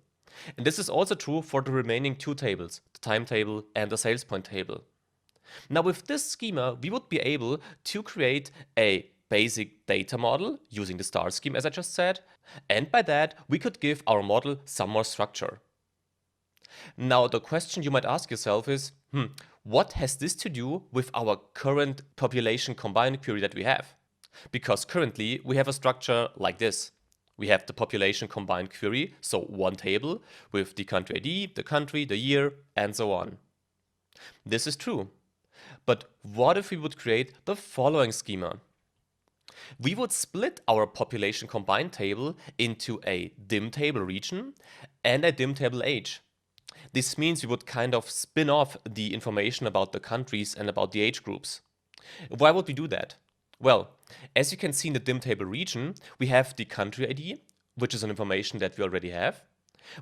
And this is also true for the remaining two tables, the time table and the sales point table. Now with this schema, we would be able to create a basic data model using the star scheme, as I just said, and by that we could give our model some more structure. Now the question you might ask yourself is, what has this to do with our current population combined query that we have? Because currently we have a structure like this. We have the population combined query, so one table with the country ID, the country, the year, and so on. This is true. But what if we would create the following schema? We would split our population combined table into a dim table region and a dim table age. This means we would kind of spin off the information about the countries and about the age groups. Why would we do that? Well, as you can see in the dim table region, we have the country ID, which is an information that we already have.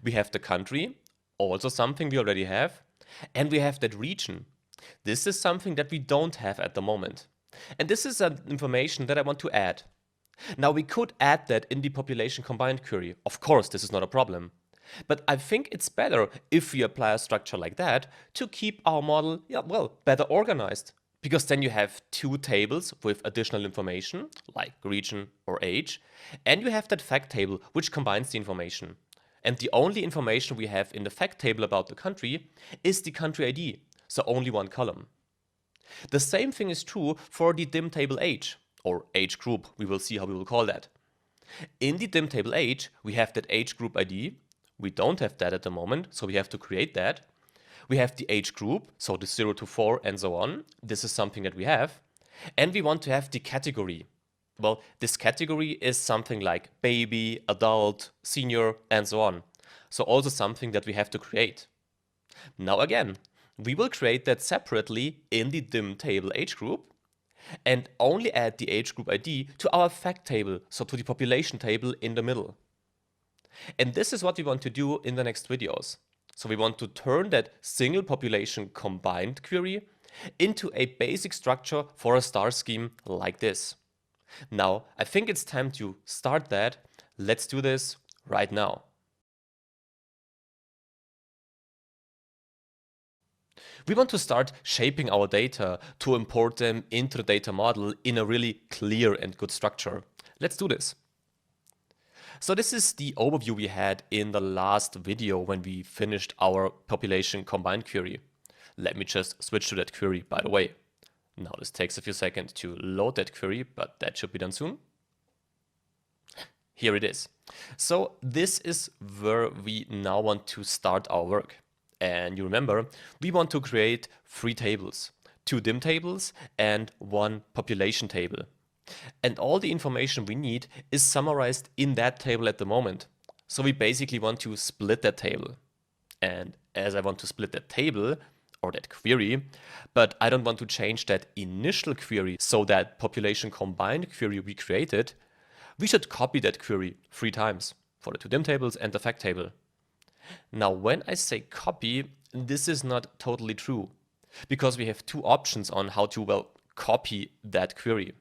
We have the country, also something we already have. And we have that region. This is something that we don't have at the moment. And this is an information that I want to add. Now we could add that in the population combined query. Of course, this is not a problem. But I think it's better if we apply a structure like that to keep our model, better organized. Because then you have two tables with additional information, like region or age, and you have that fact table, which combines the information. And the only information we have in the fact table about the country is the country ID, so only one column. The same thing is true for the dim table age, or age group, we will see how we will call that. In the dim table age, we have that age group ID. We don't have that at the moment, so we have to create that. We have the age group, so the 0 to 4 and so on. This is something that we have. And we want to have the category. Well, this category is something like baby, adult, senior, and so on. So also something that we have to create. Now again, we will create that separately in the dim table age group and only add the age group ID to our fact table, so to the population table in the middle. And this is what we want to do in the next videos. So we want to turn that single population combined query into a basic structure for a star scheme like this. Now, I think it's time to start that. Let's do this right now. We want to start shaping our data to import them into the data model in a really clear and good structure. Let's do this. So this is the overview we had in the last video when we finished our population combined query. Let me just switch to that query, by the way. Now this takes a few seconds to load that query, but that should be done soon. Here it is. So this is where we now want to start our work. And you remember, we want to create 3 tables, 2 dim tables and 1 population table. And all the information we need is summarized in that table at the moment. So we basically want to split that table. And as I want to split that table, or that query, but I don't want to change that initial query, so that population combined query we created, we should copy that query 3 times for the 2 dim tables and the fact table. Now, when I say copy, this is not totally true, because we have 2 options on how to, well, copy that query.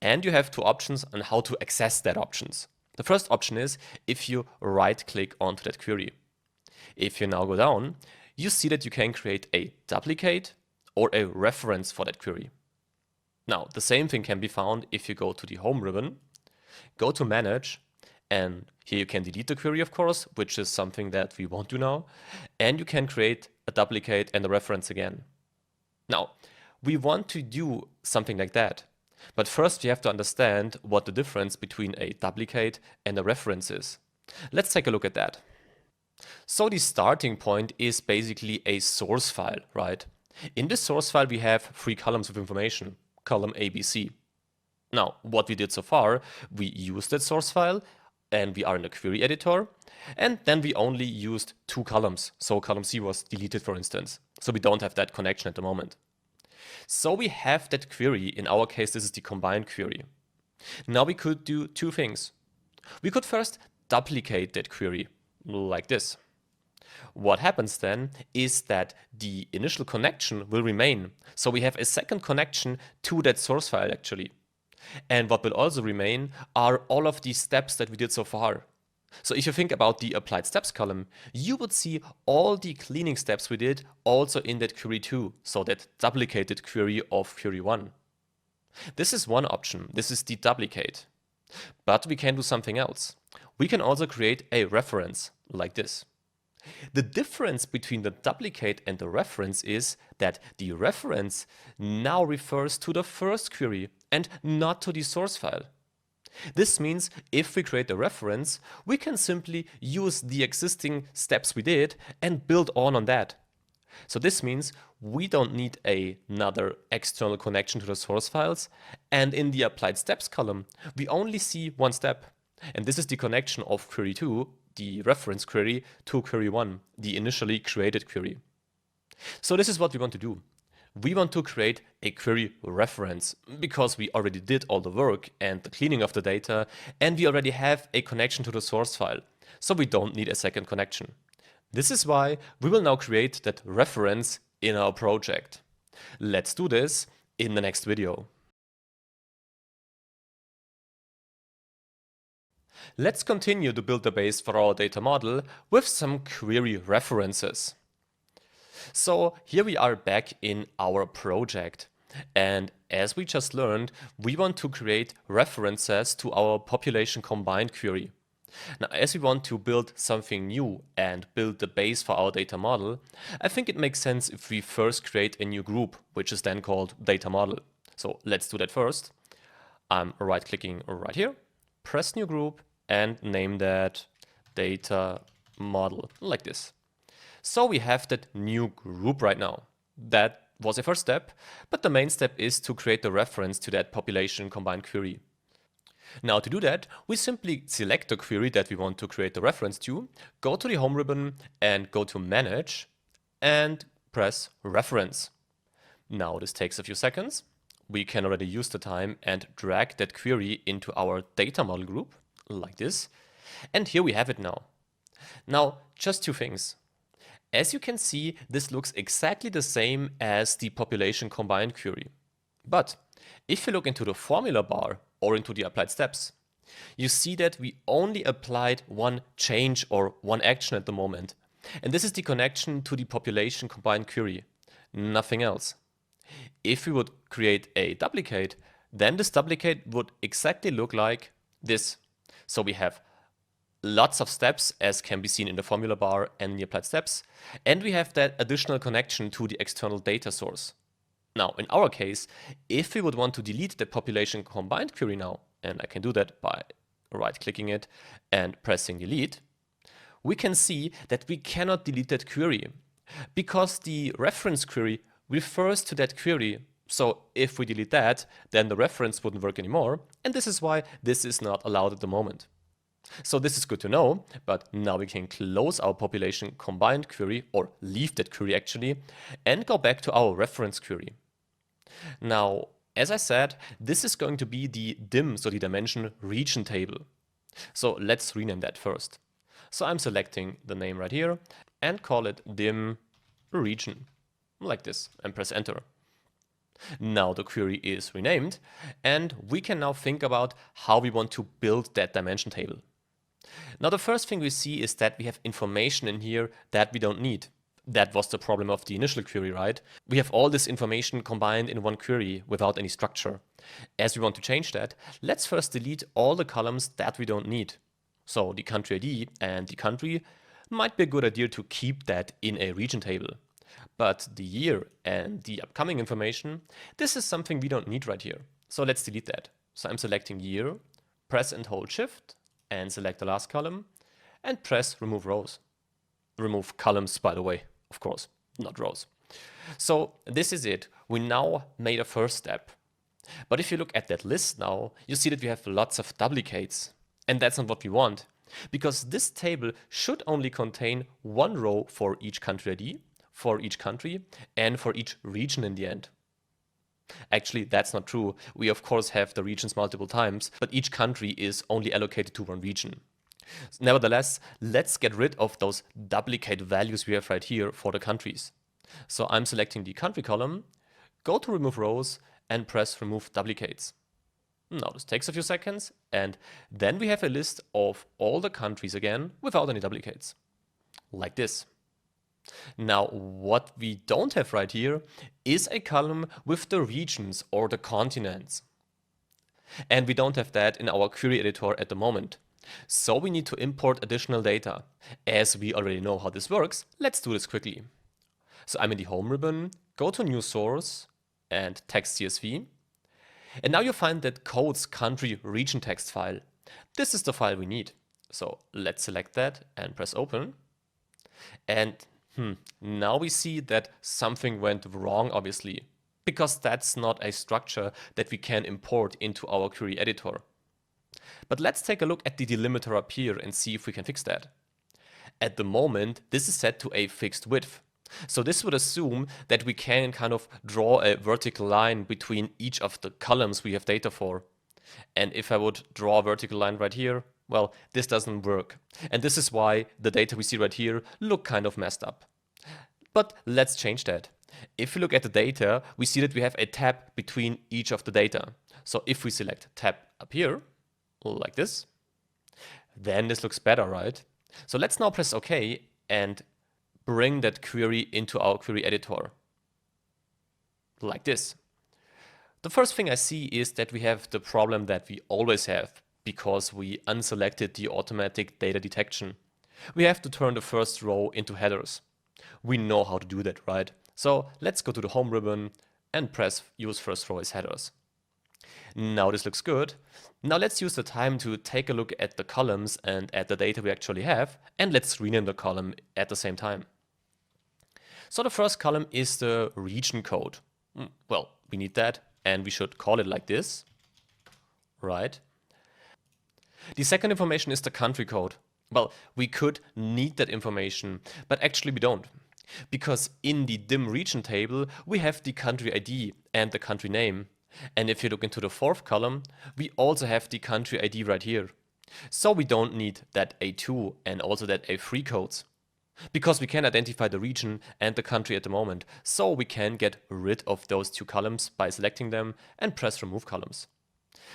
And you have 2 options on how to access that options. The first option is if you right-click onto that query. If you now go down, you see that you can create a duplicate or a reference for that query. Now, the same thing can be found if you go to the Home ribbon, go to Manage, and here you can delete the query, of course, which is something that we won't do now, and you can create a duplicate and a reference again. Now, we want to do something like that, but first we have to understand what the difference between a duplicate and a reference is. Let's take a look at that. So the starting point is basically a source file, right? In this source file we have 3 columns of information, column A, B, C. Now, what we did so far, we used that source file and we are in the query editor, and then we only used 2 columns. So column C was deleted, for instance. So we don't have that connection at the moment. So we have that query. In our case, this is the combined query. Now we could do 2 things. We could first duplicate that query like this. What happens then is that the initial connection will remain. So we have a second connection to that source file actually. And what will also remain are all of these steps that we did so far. So if you think about the applied steps column, you would see all the cleaning steps we did also in that query 2, so that duplicated query of query 1. This is one option. This is the duplicate. But we can do something else. We can also create a reference like this. The difference between the duplicate and the reference is that the reference now refers to the first query and not to the source file. This means if we create a reference, we can simply use the existing steps we did and build on that. So this means we don't need another external connection to the source files, and in the applied steps column, we only see 1 step. And this is the connection of query 2, the reference query, to query 1, the initially created query. So this is what we want to do. We want to create a query reference because we already did all the work and the cleaning of the data, and we already have a connection to the source file. So we don't need a second connection. This is why we will now create that reference in our project. Let's do this in the next video. Let's continue to build the base for our data model with some query references. So here we are back in our project. And as we just learned, we want to create references to our population combined query. Now, as we want to build something new and build the base for our data model, I think it makes sense if we first create a new group, which is then called data model. So let's do that first. I'm right-clicking right here, press new group, and name that data model, like this. So we have that new group right now. That was a first step, but the main step is to create the reference to that population combined query. Now to do that, we simply select the query that we want to create the reference to, go to the Home ribbon and go to Manage and press Reference. Now this takes a few seconds. We can already use the time and drag that query into our data model group, like this. And here we have it now. Now, just 2 things. As you can see, this looks exactly the same as the population combined query. But if you look into the formula bar or into the applied steps, You see that we only applied one change or one action at the moment. And this is the connection to the population combined query, nothing else. If we would create a duplicate, then this duplicate would exactly look like this. So we have lots of steps, as can be seen in the formula bar and the applied steps, and we have that additional connection to the external data source. Now, in our case, if we would want to delete the population combined query now, and I can do that by right-clicking it and pressing delete, we can see that we cannot delete that query because the reference query refers to that query. So if we delete that, then the reference wouldn't work anymore, and this is why this is not allowed at the moment. So this is good to know, but now we can close our population combined query, or leave that query actually, and go back to our reference query. Now, as I said, this is going to be the dim, so the dimension region table. So let's rename that first. So I'm selecting the name right here and call it dim region, like this, and press enter. Now the query is renamed, and we can now think about how we want to build that dimension table. Now the first thing we see is that we have information in here that we don't need. That was the problem of the initial query, right? We have all this information combined in one query without any structure. As we want to change that, let's first delete all the columns that we don't need. So the country ID and the country might be a good idea to keep that in a region table. But the year and the upcoming information, this is something we don't need right here. So let's delete that. So I'm selecting year, press and hold shift, and select the last column, and press remove rows. Remove columns, by the way, of course, not rows. So this is it. We now made a first step. But if you look at that list now, you see that we have lots of duplicates. And that's not what we want, because this table should only contain one row for each country ID, for each country, and for each region in the end. Actually, that's not true. We of course have the regions multiple times, but each country is only allocated to one region. Nevertheless, let's get rid of those duplicate values we have right here for the countries. So I'm selecting the country column, go to remove rows, and press remove duplicates. Now this takes a few seconds, and then we have a list of all the countries again without any duplicates. Like this. Now, what we don't have right here is a column with the regions or the continents. And we don't have that in our query editor at the moment. So we need to import additional data. As we already know how this works, let's do this quickly. So I'm in the home ribbon, go to new source and text CSV. And now you find that codes country region text file. This is the file we need. So let's select that and press open. And now we see that something went wrong, obviously, because that's not a structure that we can import into our query editor. But let's take a look at the delimiter up here and see if we can fix that. At the moment, this is set to a fixed width. So this would assume that we can kind of draw a vertical line between each of the columns we have data for. And if I would draw a vertical line right here, well, this doesn't work. And this is why the data we see right here look kind of messed up. But let's change that. If we look at the data, we see that we have a tab between each of the data. So if we select tab up here, like this, then this looks better, right? So let's now press OK and bring that query into our query editor. Like this. The first thing I see is that we have the problem that we always have because we unselected the automatic data detection. We have to turn the first row into headers. We know how to do that, right? So let's go to the home ribbon and press use first row as headers. Now this looks good. Now let's use the time to take a look at the columns and at the data we actually have, and let's rename the column at the same time. So the first column is the region code. Well, we need that, and we should call it like this, right? The second information is the country code. Well, we could need that information, but actually we don't. Because in the dim region table, we have the country ID and the country name. And if you look into the fourth column, we also have the country ID right here. So we don't need that A2 and also that A3 codes. Because we can identify the region and the country at the moment. So we can get rid of those two columns by selecting them and press remove columns.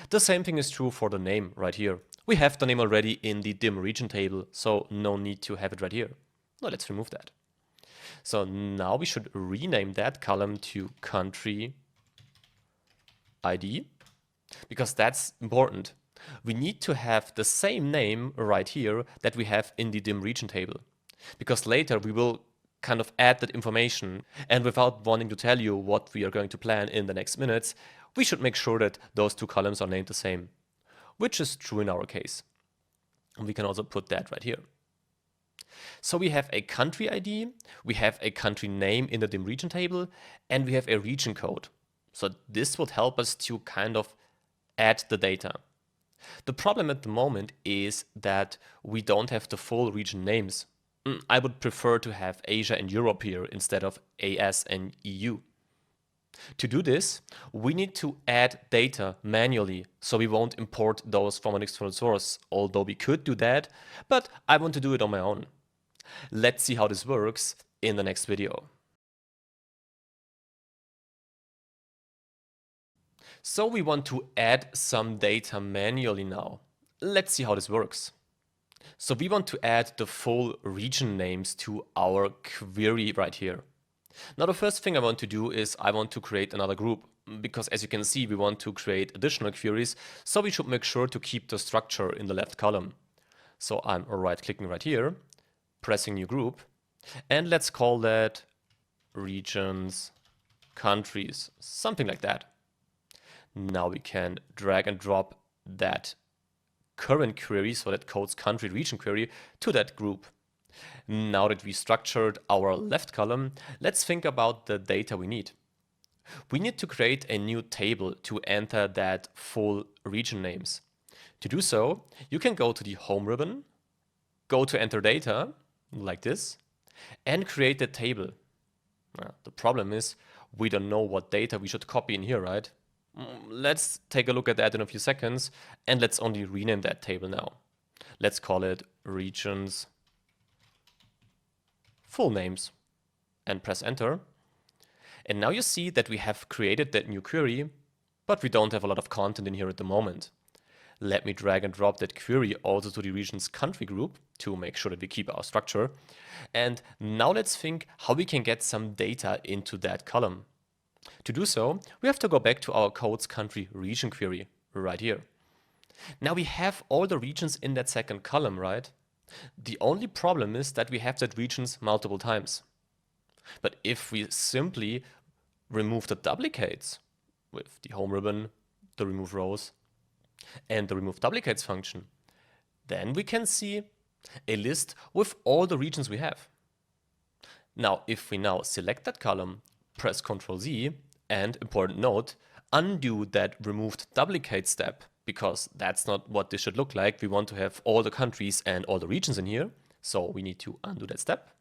The same thing is true for the name right here. We have the name already in the dim region table, so no need to have it right here. Now let's remove that. So now we should rename that column to country ID, because that's important. We need to have the same name right here that we have in the dim region table, because later we will kind of add that information, and without wanting to tell you what we are going to plan in the next minutes, we should make sure that those two columns are named the same, which is true in our case. And we can also put that right here. So we have a country ID, we have a country name in the dim region table, and we have a region code. So this would help us to kind of add the data. The problem at the moment is that we don't have the full region names. I would prefer to have Asia and Europe here instead of AS and EU. To do this, we need to add data manually, so we won't import those from an external source, although we could do that, but I want to do it on my own. Let's see how this works in the next video. So we want to add some data manually now. Let's see how this works. So we want to add the full region names to our query right here. Now the first thing I want to do is I want to create another group, because as you can see we want to create additional queries, so we should make sure to keep the structure in the left column. So I'm right clicking right here, pressing new group, and let's call that regions, countries, something like that. Now we can drag and drop that current query, so that codes country region query, to that group. Now that we structured our left column, let's think about the data we need. We need to create a new table to enter that full region names. To do so, you can go to the home ribbon, go to enter data, like this, and create a table. The problem is we don't know what data we should copy in here, right? Let's take a look at that in a few seconds, and let's only rename that table now. Let's call it regions full names and press enter. And now you see that we have created that new query, but we don't have a lot of content in here at the moment. Let me drag and drop that query also to the regions country group to make sure that we keep our structure. And now let's think how we can get some data into that column. To do so, we have to go back to our codes country region query right here. Now we have all the regions in that second column, right? The only problem is that we have that regions multiple times. But if we simply remove the duplicates with the home ribbon, the remove rows, and the remove duplicates function, then we can see a list with all the regions we have. Now, if we now select that column, press Ctrl Z, and important note, undo that removed duplicate step, because that's not what this should look like. We want to have all the countries and all the regions in here, so we need to undo that step.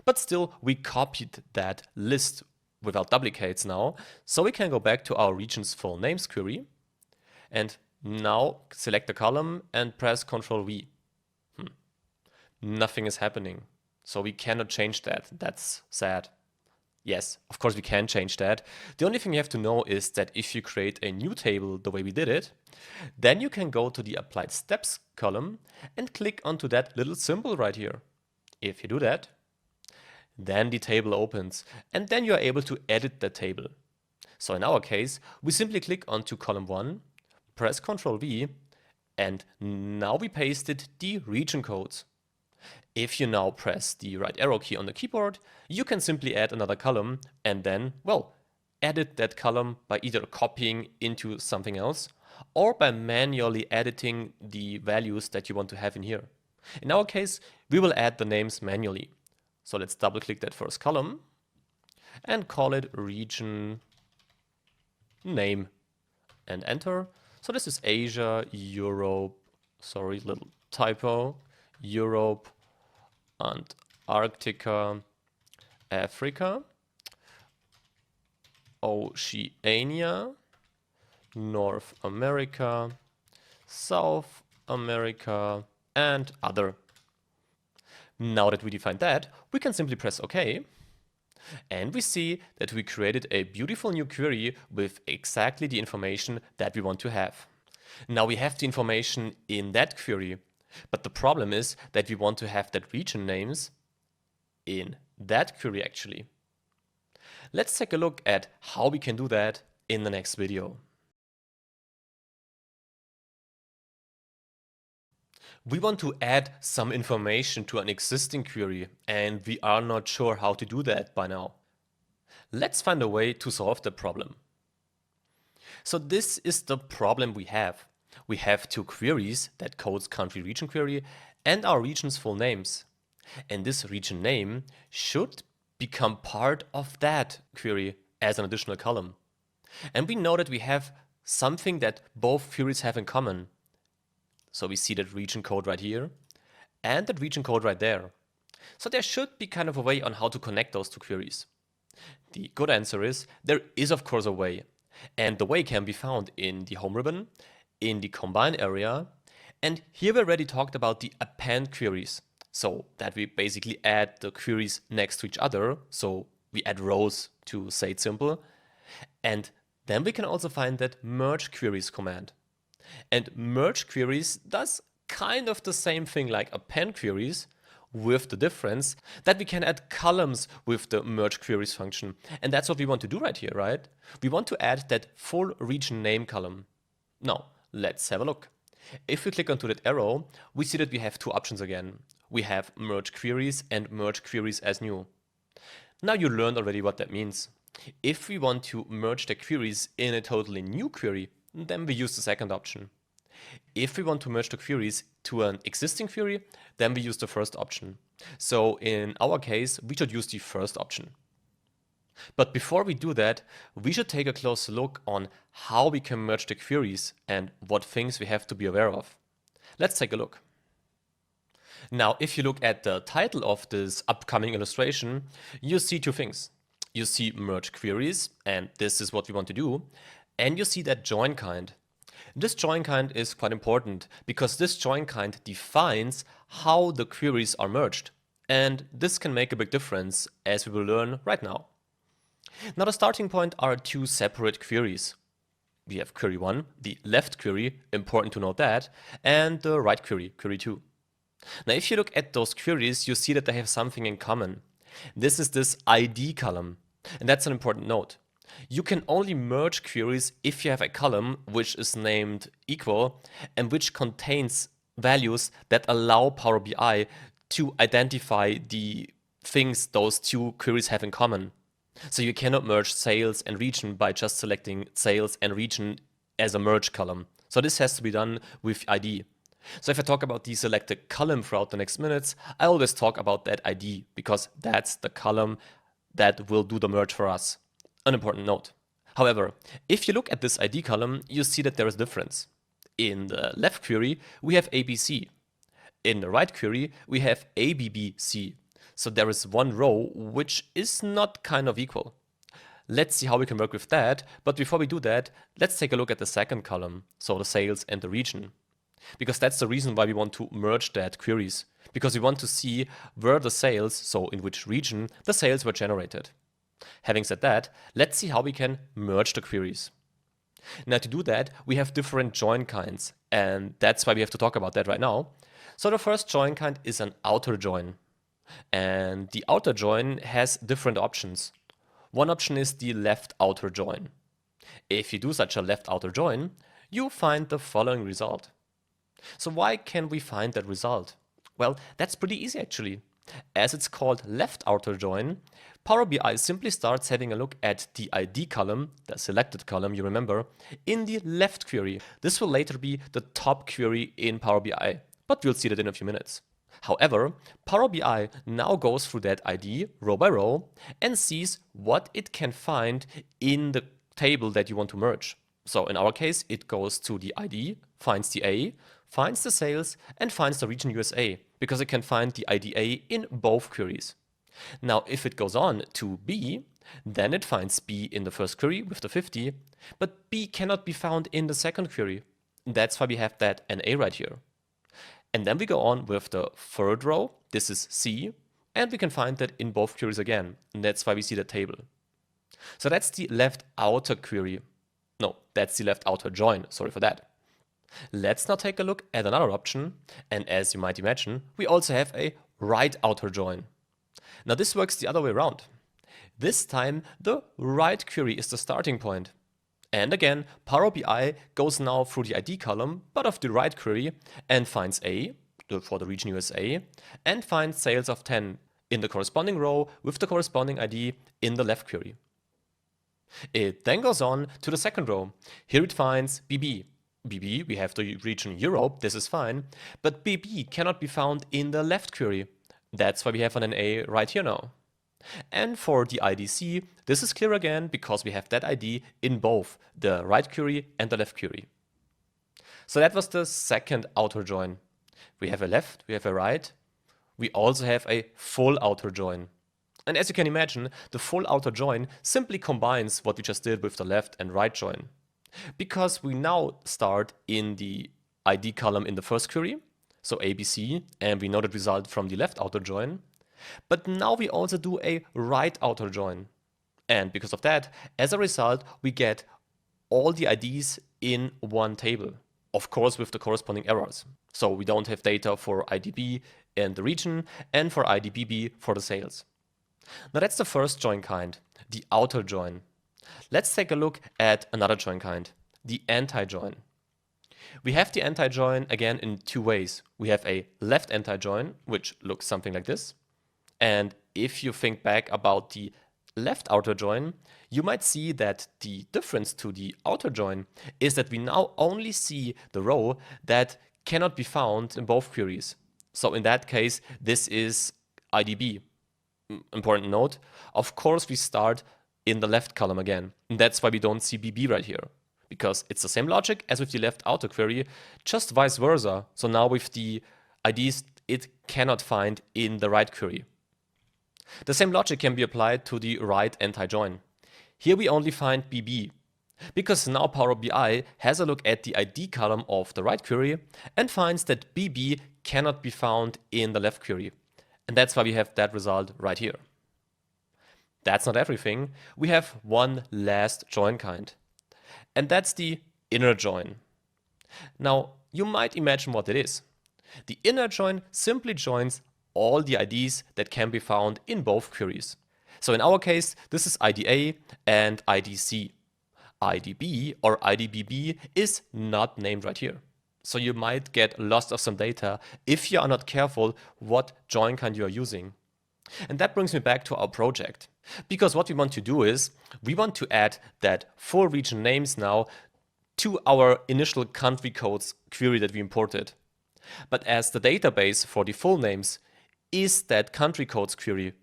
But still, we copied that list without duplicates now, so we can go back to our regions full names query, and now select the column and press Ctrl V. Nothing is happening, so we cannot change that. That's sad. Yes, of course we can change that. The only thing you have to know is that if you create a new table the way we did it, then you can go to the applied steps column and click onto that little symbol right here. If you do that, then the table opens, and then you are able to edit the table. So in our case, we simply click onto column 1, press Ctrl V, and now we pasted the region codes. If you now press the right arrow key on the keyboard, you can simply add another column and then, well, edit that column by either copying into something else or by manually editing the values that you want to have in here. In our case, we will add the names manually. So let's double click that first column and call it region name and enter. So this is Asia, Europe, sorry, little typo, Europe, Antarctica, Africa, Oceania, North America, South America, and other. Now that we defined that, we can simply press OK. And we see that we created a beautiful new query with exactly the information that we want to have. Now we have the information in that query, but the problem is that we want to have that region names in that query actually. Let's take a look at how we can do that in the next video. We want to add some information to an existing query, and we are not sure how to do that by now. Let's find a way to solve the problem. So this is the problem we have. We have two queries that codes country region query and our region's full names. And this region name should become part of that query as an additional column. And we know that we have something that both queries have in common. So we see that region code right here and that region code right there. So there should be kind of a way on how to connect those two queries. The good answer is there is of course a way. And the way can be found in the home ribbon, in the combine area, and here we already talked about the append queries. So that we basically add the queries next to each other. So we add rows to say it simple. And then we can also find that merge queries command. And merge queries does kind of the same thing like append queries, with the difference that we can add columns with the merge queries function. And that's what we want to do right here, right? We want to add that full region name column. Now, let's have a look. If we click onto that arrow, we see that we have two options again. We have merge queries and merge queries as new. Now you learned already what that means. If we want to merge the queries in a totally new query, then we use the second option. If we want to merge the queries to an existing query, then we use the first option. So in our case, we should use the first option. But before we do that, we should take a closer look on how we can merge the queries and what things we have to be aware of. Let's take a look. Now, if you look at the title of this upcoming illustration, you see two things. You see merge queries, and this is what we want to do, and you see that join kind. This join kind is quite important because this join kind defines how the queries are merged. And this can make a big difference, as we will learn right now. Now the starting point are two separate queries. We have query 1, the left query, important to note that, and the right query, query 2. Now if you look at those queries, you see that they have something in common. This is this ID column, and that's an important note. You can only merge queries if you have a column which is named equal and which contains values that allow Power BI to identify the things those two queries have in common. So you cannot merge sales and region by just selecting sales and region as a merge column. So this has to be done with ID. So if I talk about the selected column throughout the next minutes, I always talk about that ID because that's the column that will do the merge for us. An important note. However, if you look at this ID column, you see that there is a difference. In the left query, we have ABC. In the right query, we have ABBC. So there is one row which is not kind of equal. Let's see how we can work with that, but before we do that, let's take a look at the second column, so the sales and the region. Because that's the reason why we want to merge that queries, because we want to see where the sales, so in which region, the sales were generated. Having said that, let's see how we can merge the queries. Now to do that, we have different join kinds, and that's why we have to talk about that right now. So the first join kind is an outer join. And the outer join has different options. One option is the left outer join. If you do such a left outer join, you find the following result. So why can we find that result? Well, that's pretty easy actually. As it's called left outer join, Power BI simply starts having a look at the ID column, the selected column you remember, in the left query. This will later be the top query in Power BI, but we'll see that in a few minutes. However, Power BI now goes through that ID row by row and sees what it can find in the table that you want to merge. So in our case, it goes to the ID, finds the A, finds the sales, and finds the region USA, because it can find the IDA in both queries. Now, if it goes on to B, then it finds B in the first query with the 50, but B cannot be found in the second query. That's why we have that NA right here. And then we go on with the third row, this is C, and we can find that in both queries again, and that's why we see the table. So that's the left outer query. No, that's the left outer join, sorry for that. Let's now take a look at another option, and as you might imagine, we also have a right outer join. Now this works the other way around. This time the right query is the starting point. And again, Power BI goes now through the ID column, but of the right query, and finds A, for the region USA, and finds sales of 10 in the corresponding row with the corresponding ID in the left query. It then goes on to the second row. Here it finds BB. BB, we have the region Europe, this is fine, but BB cannot be found in the left query. That's why we have an A right here now. And for the IDC, this is clear again because we have that ID in both the right query and the left query. So that was the second outer join. We have a left, we have a right. We also have a full outer join. And as you can imagine, the full outer join simply combines what we just did with the left and right join. Because we now start in the ID column in the first query, so ABC, and we know that result from the left outer join. But now we also do a right outer join. And because of that, as a result, we get all the IDs in one table, of course with the corresponding errors. So we don't have data for IDB and the region, and for IDBB for the sales. Now that's the first join kind, the outer join. Let's take a look at another join kind, the anti-join. We have the anti-join again in two ways. We have a left anti-join, which looks something like this. And if you think back about the left outer join, you might see that the difference to the outer join is that we now only see the row that cannot be found in both queries. So in that case, this is IDB. Important note, of course we start in the left column again. And that's why we don't see BB right here, because it's the same logic as with the left outer query, just vice versa. So now with the IDs, it cannot find in the right query. The same logic can be applied to the right anti-join. Here we only find BB, because now Power BI has a look at the ID column of the right query and finds that BB cannot be found in the left query. And that's why we have that result right here. That's not everything. We have one last join kind, and that's the inner join. Now, you might imagine what it is. The inner join simply joins all the IDs that can be found in both queries. So in our case, this is IDA and IDC. IDB or IDBB is not named right here. So you might get lost of some data if you are not careful what join kind you are using. And that brings me back to our project. Because what we want to do is, we want to add that full region names now to our initial country codes query that we imported. But as the database for the full names is that country codes query,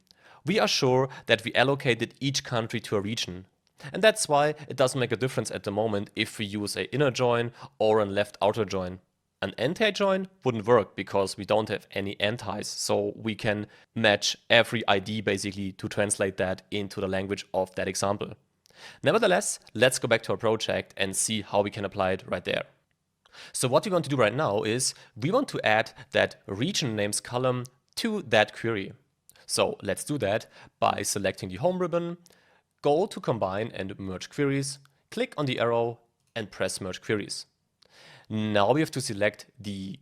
we are sure that we allocated each country to a region. And that's why it doesn't make a difference at the moment if we use an inner join or a left outer join. An anti-join wouldn't work because we don't have any antis, so we can match every ID basically to translate that into the language of that example. Nevertheless, let's go back to our project and see how we can apply it right there. So what we want to do right now is we want to add that region names column to that query. So let's do that by selecting the home ribbon, go to combine and merge queries, click on the arrow and press merge queries. Now we have to select the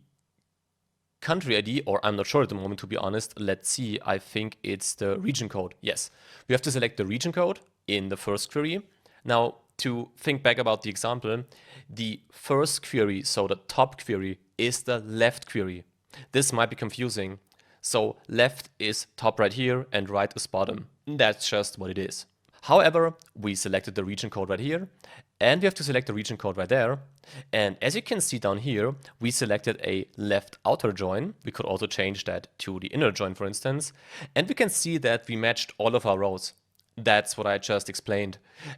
country ID, or I'm not sure at the moment, to be honest. Let's see, I think it's the region code. Yes, we have to select the region code in the first query. Now, to think back about the example, the first query, so the top query, is the left query. This might be confusing. So left is top right here and right is bottom. That's just what it is. However, we selected the region code right here, and we have to select the region code right there. And as you can see down here, we selected a left outer join. We could also change that to the inner join, for instance. And we can see that we matched all of our rows. That's what I just explained.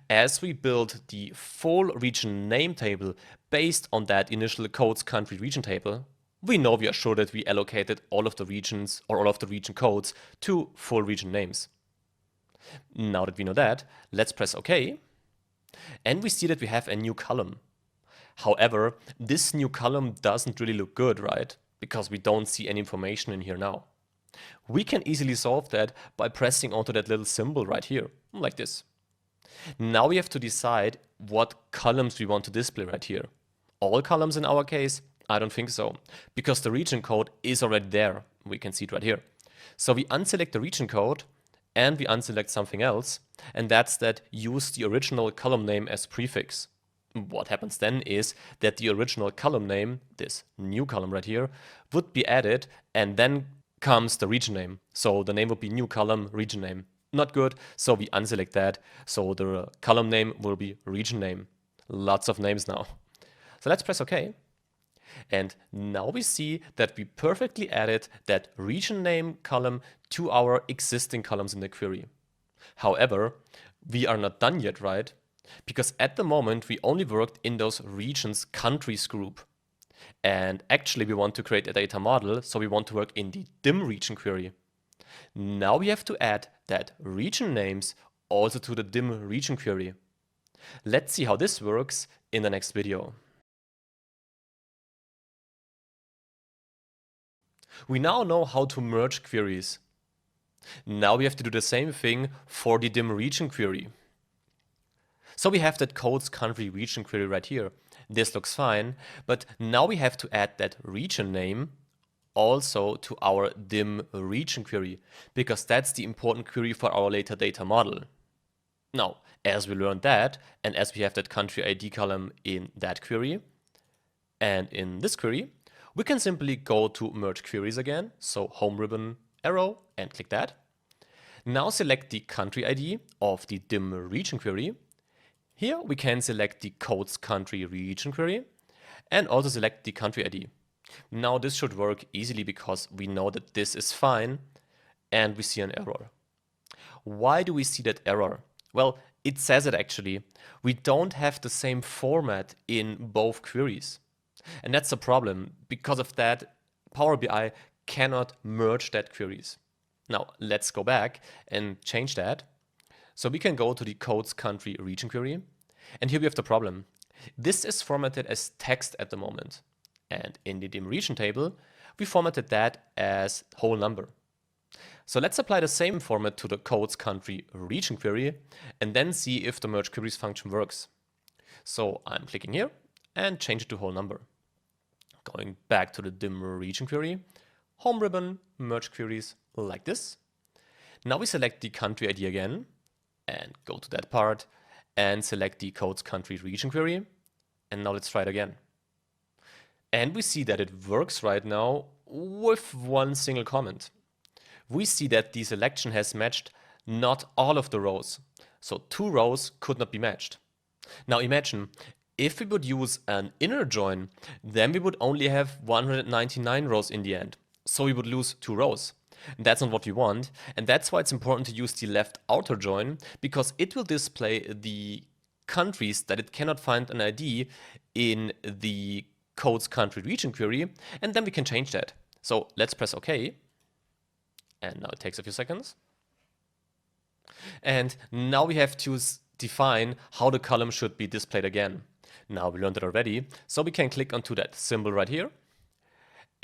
As we build the full region name table based on that initial codes country region table, we know we are sure that we allocated all of the regions or all of the region codes to full region names. Now that we know that, let's press OK. And we see that we have a new column. However, this new column doesn't really look good, right? Because we don't see any information in here now. We can easily solve that by pressing onto that little symbol right here, like this. Now we have to decide what columns we want to display right here. all columns in our case? I don't think so, because the region code is already there. We can see it right here. So we unselect the region code and we unselect something else, and that's that use the original column name as prefix. What happens then is that the original column name, this new column right here, would be added, and then comes the region name. So the name would be new column, region name. Not good, so we unselect that. So the column name will be region name. Lots of names now. So let's press OK. And now we see that we perfectly added that region name column to our existing columns in the query. However, we are not done yet, right? Because at the moment we only worked in those regions countries group. And actually we want to create a data model, so we want to work in the dim region query. Now we have to add that region names also to the dim region query. Let's see how this works in the next video. We now know how to merge queries. Now we have to do the same thing for the dim region query. So we have that codes country region query right here. This looks fine, but now we have to add that region name also to our dim region query, because that's the important query for our later data model. Now, as we learned that, and as we have that country ID column in that query, and in this query, we can simply go to merge queries again, so home ribbon arrow, and click that. Now select the country ID of the dim region query. Here we can select the codes country region query and also select the country ID. Now this should work easily because we know that this is fine and we see an error. Why do we see that error? Well, it says it actually. We don't have the same format in both queries. And that's a problem. Because of that, Power BI cannot merge that queries. Now let's go back and change that. So we can go to the codes country region query, and here we have the problem. This is formatted as text at the moment, and in the dim region table we formatted that as whole number. So let's apply the same format to the codes country region query and then see if the merge queries function works. So I'm clicking here and change it to whole number. Going back to the dim region query, home ribbon, merge queries like this. Now we select the country ID again and go to that part and select the codes country region query. And now let's try it again. And we see that it works right now with one single comment. We see that the selection has matched not all of the rows. So 2 rows could not be matched. Now imagine if we would use an inner join, then we would only have 199 rows in the end. So we would lose 2 rows. That's not what we want, and that's why it's important to use the left outer join, because it will display the countries that it cannot find an ID in the codes country region query, and then we can change that. So let's press OK, and now it takes a few seconds. And now we have to define how the column should be displayed again. Now we learned it already, so we can click onto that symbol right here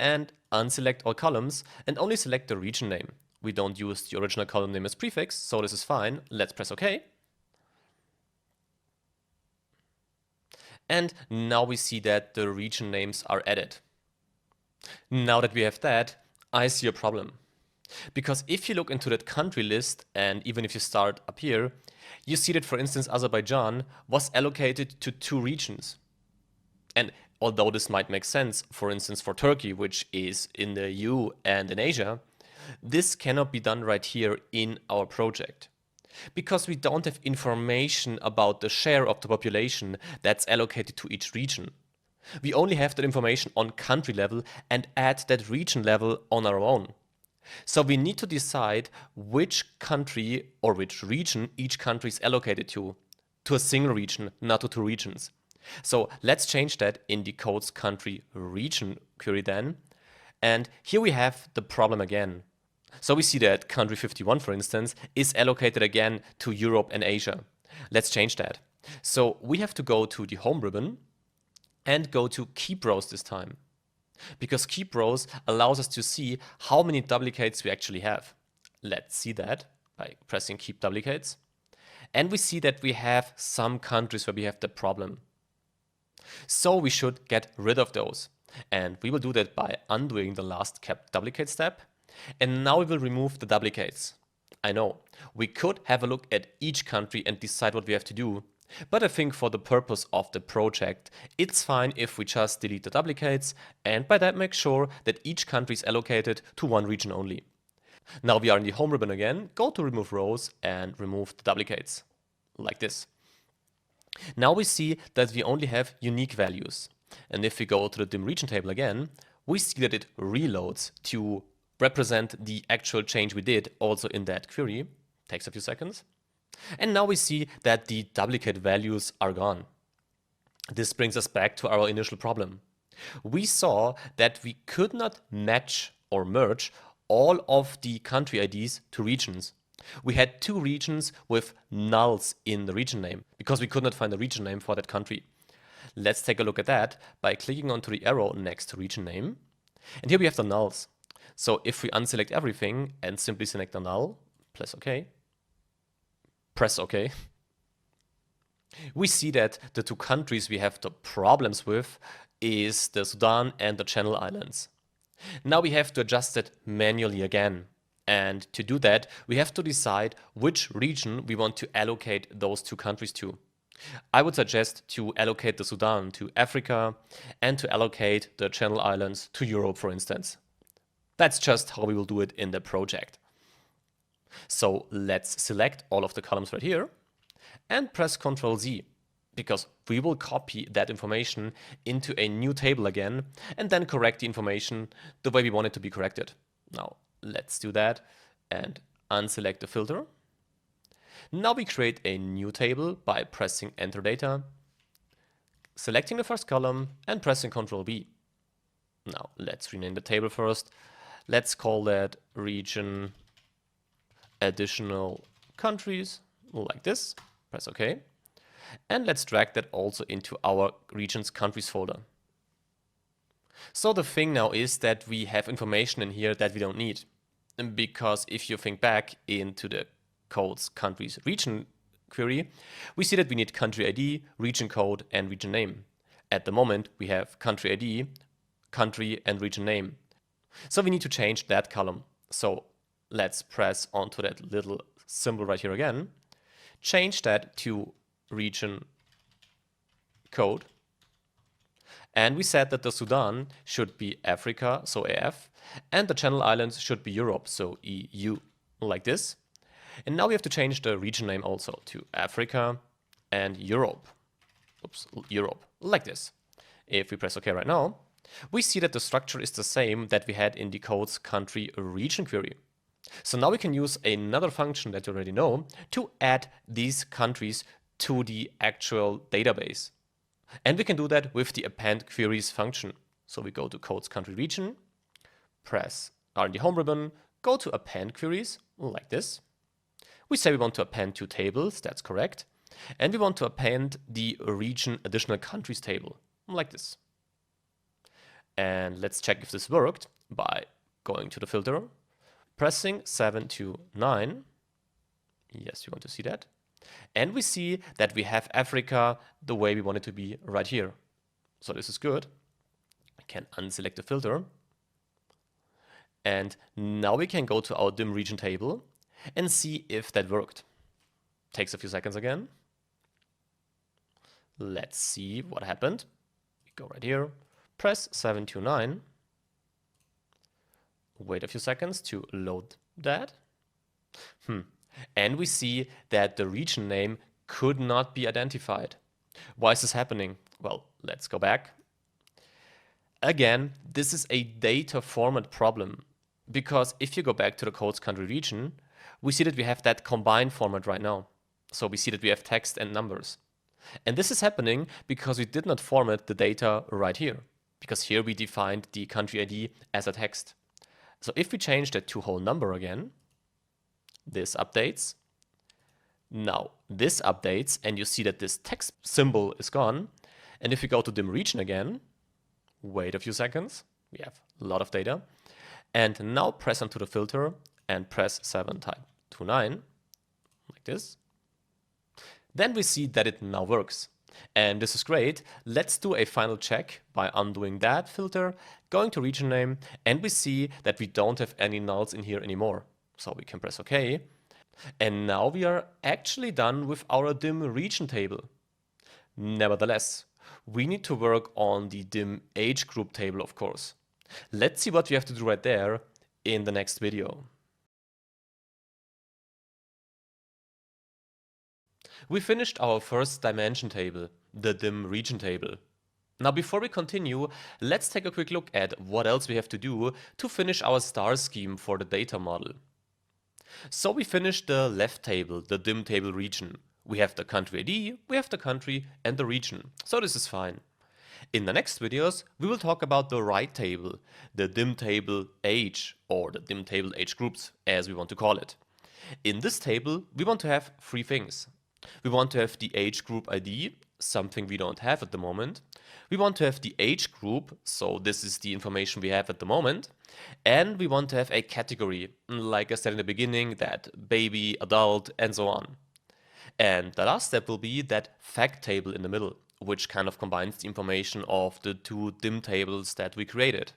and unselect all columns and only select the region name. We don't use the original column name as prefix, so this is fine. Let's press OK. And now we see that the region names are added. Now that we have that, I see a problem. Because if you look into that country list, and even if you start up here, you see that, for instance, Azerbaijan was allocated to 2 regions. And although this might make sense, for instance, for Turkey, which is in the EU and in Asia, this cannot be done right here in our project. Because we don't have information about the share of the population that's allocated to each region. We only have that information on country level and add that region level on our own. So we need to decide which country or which region each country is allocated to a single region, not to 2 regions. So let's change that in the codes country region query then. And here we have the problem again. So we see that country 51, for instance, is allocated again to Europe and Asia. Let's change that. So we have to go to the home ribbon and go to keep rows this time. Because keep rows allows us to see how many duplicates we actually have. Let's see that by pressing keep duplicates. And we see that we have some countries where we have the problem. So we should get rid of those. And we will do that by undoing the last kept duplicate step. And now we will remove the duplicates. I know, we could have a look at each country and decide what we have to do. But I think for the purpose of the project, it's fine if we just delete the duplicates and by that make sure that each country is allocated to one region only. Now we are in the home ribbon again, go to remove rows and remove the duplicates, like this. Now we see that we only have unique values. And if we go to the dim region table again, we see that it reloads to represent the actual change we did also in that query. Takes a few seconds. And now we see that the duplicate values are gone. This brings us back to our initial problem. We saw that we could not match or merge all of the country IDs to regions. We had two regions with nulls in the region name because we could not find a region name for that country. Let's take a look at that by clicking onto the arrow next to region name. And here we have the nulls. So if we unselect everything and simply select a null, press OK, we see that the two countries we have the problems with is the Sudan and the Channel Islands. Now we have to adjust it manually again. And to do that, we have to decide which region we want to allocate those two countries to. I would suggest to allocate the Sudan to Africa and to allocate the Channel Islands to Europe, for instance. That's just how we will do it in the project. So let's select all of the columns right here and press Ctrl Z, because we will copy that information into a new table again and then correct the information the way we want it to be corrected. Now let's do that and unselect the filter. Now we create a new table by pressing Enter Data, selecting the first column and pressing Ctrl V. Now let's rename the table first. Let's call that region additional countries, like this. Press OK. And let's drag that also into our regions countries folder. So the thing now is that we have information in here that we don't need. Because if you think back into the codes countries region query, we see that we need country ID, region code, and region name. At the moment, we have country ID, country, and region name. So we need to change that column. So let's press onto that little symbol right here again, change that to region code. And we said that the Sudan should be Africa, so AF, and the Channel Islands should be Europe, so EU, like this. And now we have to change the region name also to Africa and Europe. Europe, like this. If we press OK right now, we see that the structure is the same that we had in the code's country region query. So now we can use another function that you already know to add these countries to the actual database. And we can do that with the append queries function. So we go to codes country region, are in the home ribbon, go to append queries, like this. We say we want to append two tables, that's correct. And we want to append the region additional countries table, like this. And let's check if this worked by going to the filter, pressing 7 to 9. Yes, you want to see that. And we see that we have Africa the way we want it to be right here. So this is good. I can unselect the filter. And now we can go to our dim region table and see if that worked. Takes a few seconds again. Let's see what happened. We go right here, press 729. Wait a few seconds to load that. And we see that the region name could not be identified. Why is this happening? Well, let's go back. Again, this is a data format problem, because if you go back to the codes country region, we see that we have that combined format right now. So we see that we have text and numbers. And this is happening because we did not format the data right here, because here we defined the country ID as a text. So if we change that to whole number again, this updates. Now this updates and you see that this text symbol is gone. And if we go to dim region again, wait a few seconds, we have a lot of data. And now press onto the filter and press 7 to 9, like this. Then we see that it now works. And this is great. Let's do a final check by undoing that filter, going to region name, and we see that we don't have any nulls in here anymore. So we can press OK. And now we are actually done with our dim region table. Nevertheless, we need to work on the dim age group table, of course. Let's see what we have to do right there in the next video. We finished our first dimension table, the dim region table. Now before we continue, let's take a quick look at what else we have to do to finish our star scheme for the data model. So we finished the left table, the dim table region. We have the country ID, we have the country and the region. So this is fine. In the next videos, we will talk about the right table, the dim table age, or the dim table age groups, as we want to call it. In this table, we want to have three things. We want to have the age group ID, something we don't have at the moment. We want to have the age group, so this is the information we have at the moment. And we want to have a category, like I said in the beginning, that baby, adult, and so on. And the last step will be that fact table in the middle, which kind of combines the information of the two dim tables that we created.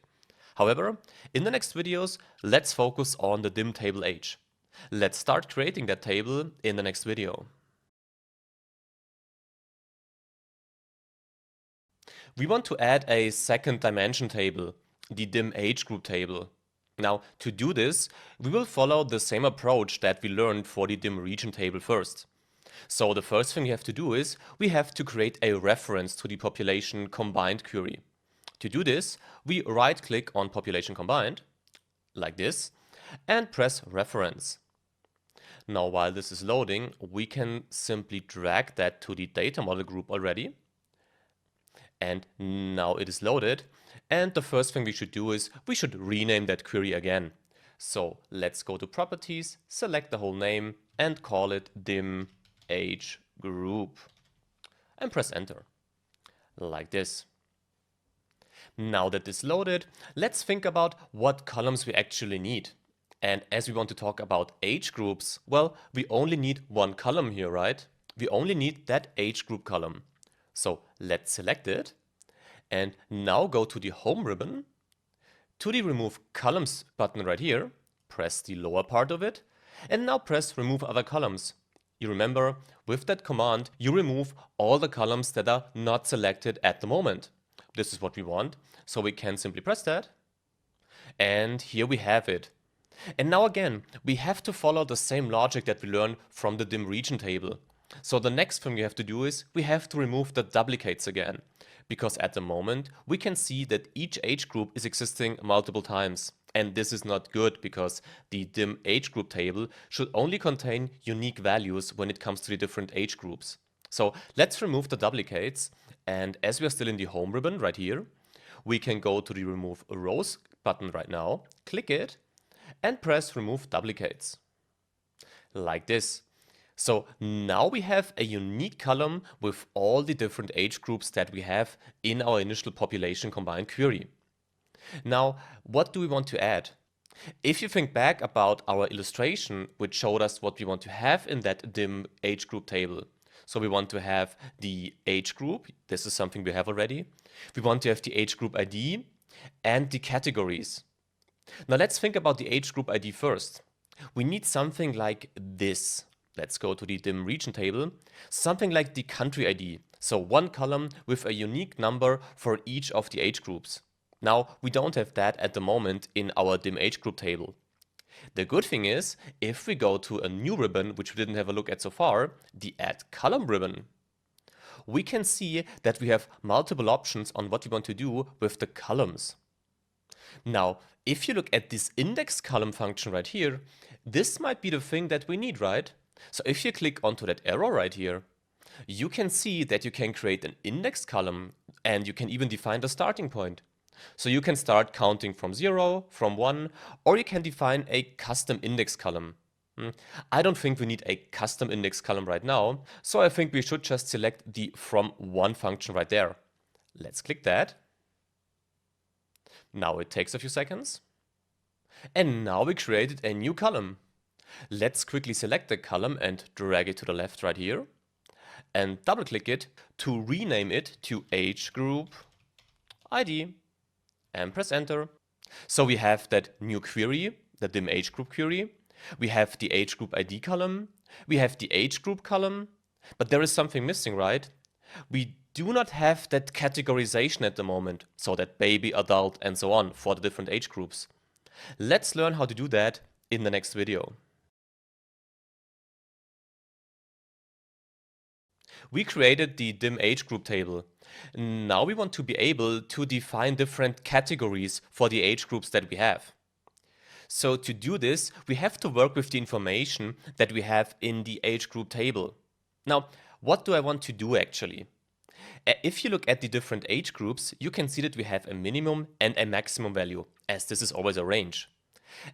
However, in the next videos, let's focus on the dim table age. Let's start creating that table in the next video. We want to add a second dimension table, the dim age group table. Now, to do this, we will follow the same approach that we learned for the dim region table first. So the first thing we have to do is we have to create a reference to the population combined query. To do this, we right-click on population combined, like this, and press reference. Now, while this is loading, we can simply drag that to the data model group already. And now it is loaded. And the first thing we should do is we should rename that query again. So let's go to properties, select the whole name, and call it dim age group. And press enter. Like this. Now that this loaded, let's think about what columns we actually need. And as we want to talk about age groups, well, we only need one column here, right? We only need that age group column. So let's select it. And now go to the home ribbon, to the remove columns button right here, press the lower part of it, and now press remove other columns. You remember, with that command, you remove all the columns that are not selected at the moment. This is what we want, so we can simply press that. And here we have it. And now again, we have to follow the same logic that we learned from the dim region table. So the next thing we have to do is we have to remove the duplicates again. Because at the moment, we can see that each age group is existing multiple times. And this is not good because the dim age group table should only contain unique values when it comes to the different age groups. So let's remove the duplicates. And as we are still in the home ribbon right here, we can go to the remove rows button right now, click it, and press remove duplicates. Like this. So now we have a unique column with all the different age groups that we have in our initial population combined query. Now, what do we want to add? If you think back about our illustration, which showed us what we want to have in that dim age group table. So we want to have the age group. This is something we have already. We want to have the age group ID and the categories. Now let's think about the age group ID first. We need something like this. Let's go to the dim region table. Something like the country ID. So one column with a unique number for each of the age groups. Now, we don't have that at the moment in our dim age group table. The good thing is, if we go to a new ribbon, which we didn't have a look at so far, the add column ribbon, we can see that we have multiple options on what we want to do with the columns. Now, if you look at this index column function right here, this might be the thing that we need, right? So if you click onto that arrow right here, you can see that you can create an index column and you can even define the starting point. So you can start counting from 0, from 1, or you can define a custom index column. I don't think we need a custom index column right now, so I think we should just select the from 1 function right there. Let's click that. Now it takes a few seconds. And now we created a new column. Let's quickly select the column and drag it to the left right here. and double click it to rename it to age group ID and press enter. So we have that new query, the dim age group query. We have the age group ID column. We have the age group column, but there is something missing, right? We do not have that categorization at the moment, so that baby, adult, and so on for the different age groups. Let's learn how to do that in the next video. We created the dim age group table. Now we want to be able to define different categories for the age groups that we have. So to do this, we have to work with the information that we have in the age group table. Now, what do I want to do actually? If you look at the different age groups, you can see that we have a minimum and a maximum value, as this is always a range.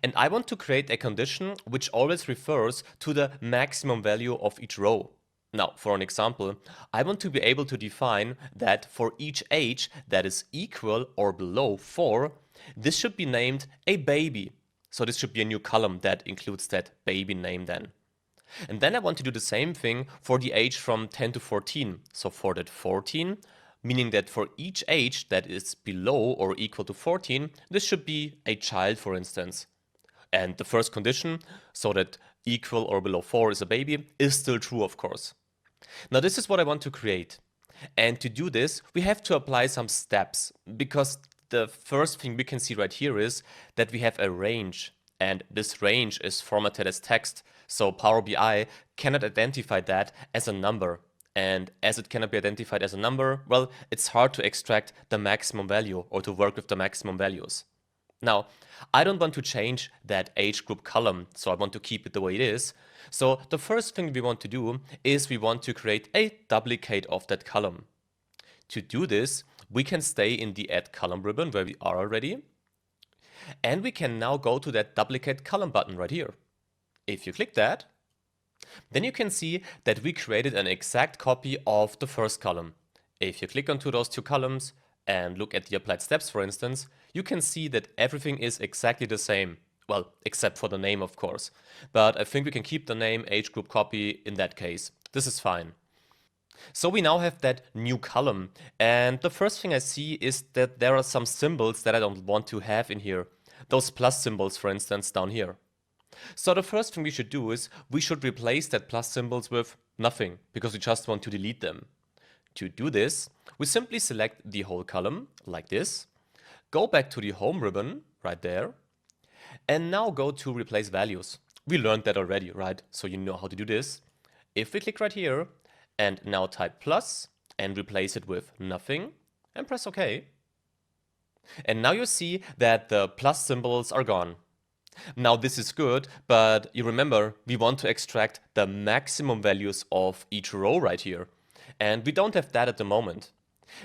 And I want to create a condition which always refers to the maximum value of each row. Now, for an example, I want to be able to define that for each age that is equal or below 4, this should be named a baby. So this should be a new column that includes that baby name then. And then I want to do the same thing for the age from 10 to 14. So for that 14, meaning that for each age that is below or equal to 14, this should be a child, for instance. And the first condition, so that equal or below 4 is a baby, is still true, of course. Now this is what I want to create. And to do this, we have to apply some steps, because the first thing we can see right here is that we have a range, and this range is formatted as text, so Power BI cannot identify that as a number. And as it cannot be identified as a number, well, it's hard to extract the maximum value or to work with the maximum values. Now, I don't want to change that age group column, so I want to keep it the way it is. So the first thing we want to do is we want to create a duplicate of that column. To do this, we can stay in the Add Column ribbon where we are already. And we can now go to that Duplicate Column button right here. If you click that, then you can see that we created an exact copy of the first column. If you click onto those two columns and look at the applied steps, for instance, you can see that everything is exactly the same. Well, except for the name, of course. But I think we can keep the name age group copy in that case. This is fine. So we now have that new column, and the first thing I see is that there are some symbols that I don't want to have in here. Those plus symbols, for instance, down here. So the first thing we should do is we should replace that plus symbols with nothing, because we just want to delete them. To do this, we simply select the whole column, like this, go back to the home ribbon, right there, and now go to replace values. We learned that already, right? So you know how to do this. If we click right here, and now type plus and replace it with nothing and press OK. And now you see that the plus symbols are gone. Now this is good, but you remember we want to extract the maximum values of each row right here. And we don't have that at the moment.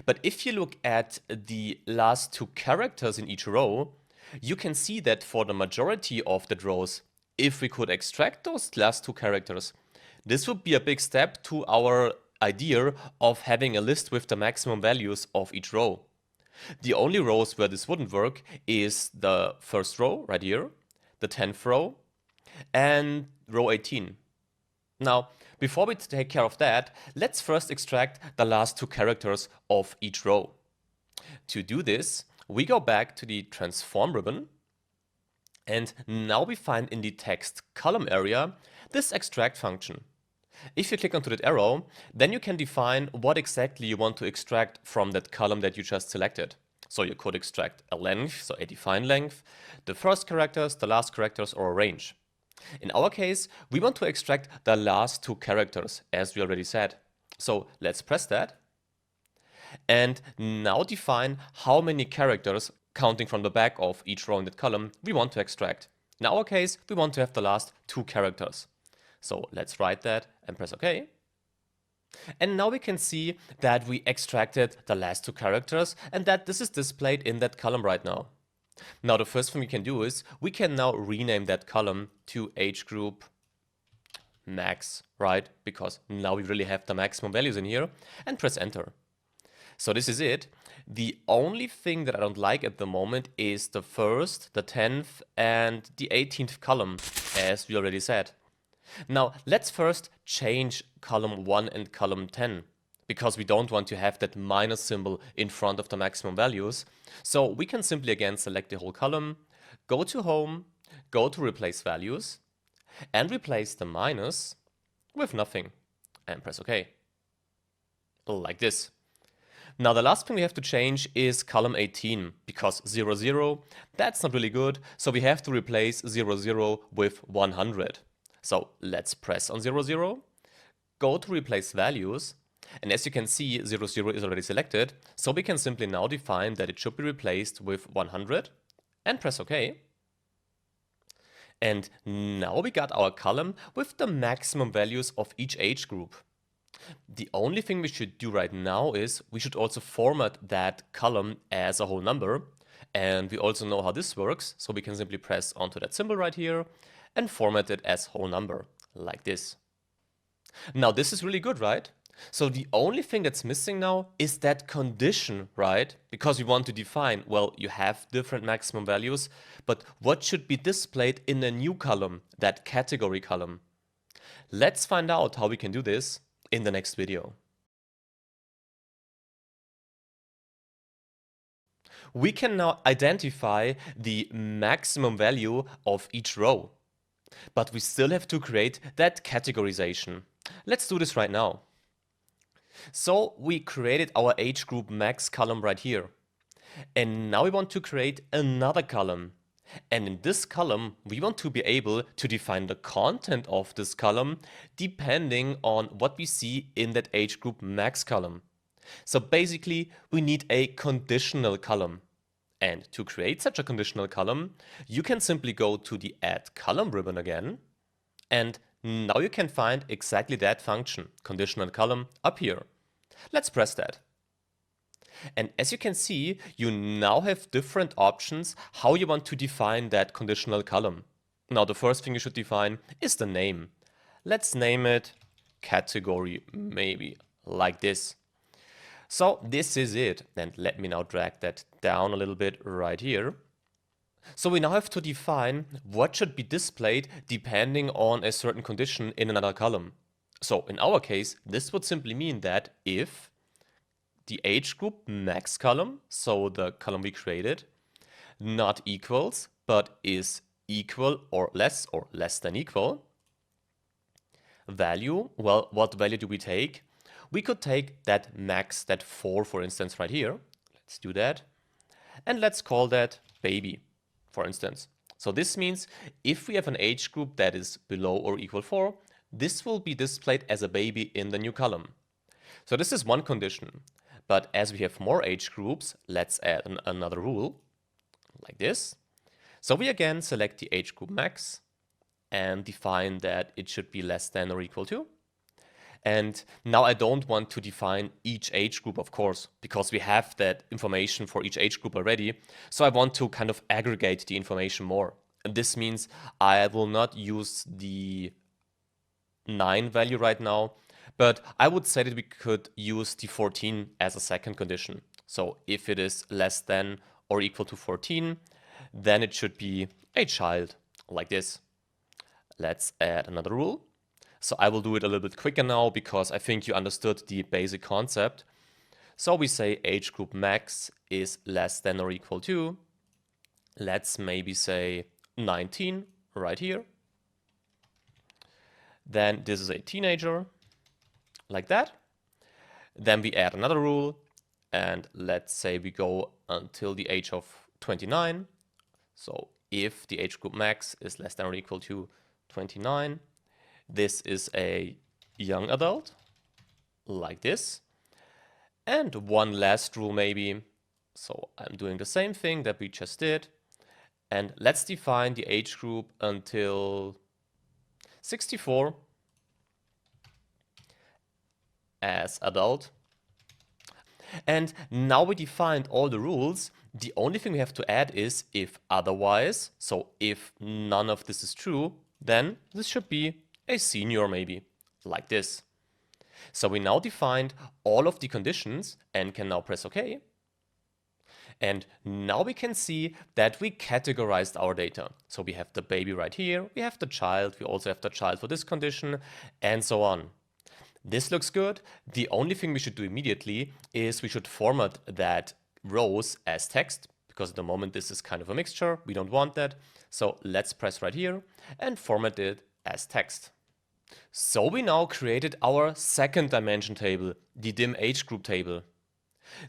But if you look at the last two characters in each row, you can see that for the majority of the rows, if we could extract those last two characters, this would be a big step to our idea of having a list with the maximum values of each row. The only rows where this wouldn't work is the first row right here, the 10th row, and row 18. Now, before we take care of that, let's first extract the last two characters of each row. To do this, we go back to the Transform ribbon, and now we find in the text column area this extract function. If you click onto that arrow, then you can define what exactly you want to extract from that column that you just selected. So you could extract a length, so a defined length, the first characters, the last characters, or a range. In our case, we want to extract the last two characters, as we already said. So let's press that. And now define how many characters, counting from the back of each row in that column, we want to extract. In our case, we want to have the last two characters. So let's write that and press OK. And now we can see that we extracted the last two characters and that this is displayed in that column right now. Now the first thing we can do is we can now rename that column to age group max, right? Because now we really have the maximum values in here, and press enter. So this is it. The only thing that I don't like at the moment is the first, the 10th and the 18th column, as we already said. Now, let's first change column 1 and column 10, because we don't want to have that minus symbol in front of the maximum values. So we can simply again select the whole column, go to Home, go to Replace Values, and replace the minus with nothing, and press OK. Like this. Now the last thing we have to change is column 18, because 0, 0, that's not really good, so we have to replace 0, 0 with 100. So let's press on 0, 0, go to Replace Values, and as you can see, 0, 0 is already selected, so we can simply now define that it should be replaced with 100, and press OK. And now we got our column with the maximum values of each age group. The only thing we should do right now is we should also format that column as a whole number. And we also know how this works, so we can simply press onto that symbol right here and format it as whole number, like this. Now this is really good, right? So the only thing that's missing now is that condition, right? Because we want to define, well, you have different maximum values, but what should be displayed in a new column, that category column? Let's find out how we can do this in the next video. We can now identify the maximum value of each row, but we still have to create that categorization. Let's do this right now. So we created our age group max column right here. And now we want to create another column. And in this column, we want to be able to define the content of this column depending on what we see in that age group max column. So basically, we need a conditional column. And to create such a conditional column, you can simply go to the Add Column ribbon again. And now you can find exactly that function, conditional column, up here. Let's press that. And as you can see, you now have different options how you want to define that conditional column. Now the first thing you should define is the name. Let's name it category, maybe like this. So this is it. And let me now drag that down a little bit right here. So we now have to define what should be displayed depending on a certain condition in another column. So in our case, this would simply mean that if the age group max column, so the column we created, not equals, but is equal or less than equal, value, well, what value do we take? We could take that max, that 4, for instance, right here. Let's do that. And let's call that baby, for instance. So this means if we have an age group that is below or equal 4, this will be displayed as a baby in the new column. So this is one condition. But as we have more age groups, let's add another rule, like this. So we again select the age group max and define that it should be less than or equal to. And now I don't want to define each age group, of course, because we have that information for each age group already. So I want to kind of aggregate the information more. And this means I will not use the 9 value right now, but I would say that we could use the 14 as a second condition. So if it is less than or equal to 14, then it should be a child, like this. Let's add another rule. So I will do it a little bit quicker now because I think you understood the basic concept. So we say age group max is less than or equal to, let's maybe say 19 right here. Then this is a teenager, like that. Then we add another rule, and let's say we go until the age of 29. So if the age group max is less than or equal to 29, this is a young adult, like this. And one last rule maybe. So I'm doing the same thing that we just did. And let's define the age group until 64 as adult. And now we defined all the rules. The only thing we have to add is if otherwise. So if none of this is true, then this should be a senior maybe, like this. So we now defined all of the conditions and can now press OK. And now we can see that we categorized our data. So we have the baby right here, we have the child, we also have the child for this condition, and so on. This looks good. The only thing we should do immediately is we should format that rows as text, because at the moment this is kind of a mixture. We don't want that. So let's press right here and format it as text. So we now created our second dimension table, the dim age group table.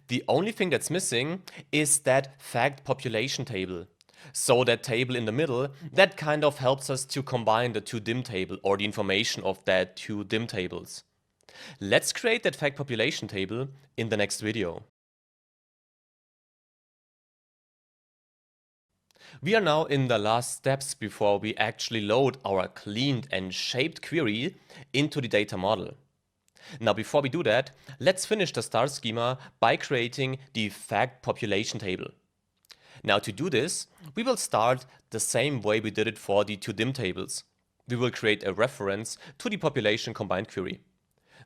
The only thing that's missing is that fact population table. So that table in the middle, that kind of helps us to combine the two dim table or the information of that two dim tables. Let's create that fact population table in the next video. We are now in the last steps before we actually load our cleaned and shaped query into the data model. Now, before we do that, let's finish the start schema by creating the fact population table. Now, to do this, we will start the same way we did it for the two dim tables. We will create a reference to the population combined query.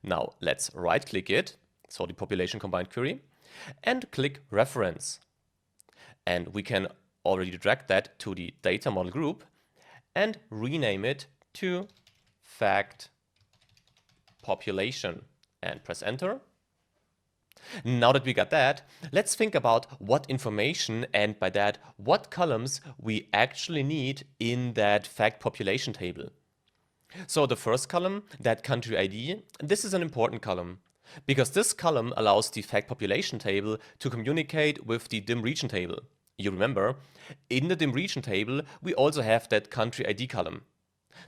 Now, let's right-click it, so the population combined query, and click reference. And we can already drag that to the data model group and rename it to fact population and press enter. Now that we got that, let's think about what information and by that what columns we actually need in that fact population table. So the first column, that country ID, this is an important column because this column allows the fact population table to communicate with the dim region table. You remember, in the dim region table, we also have that country ID column.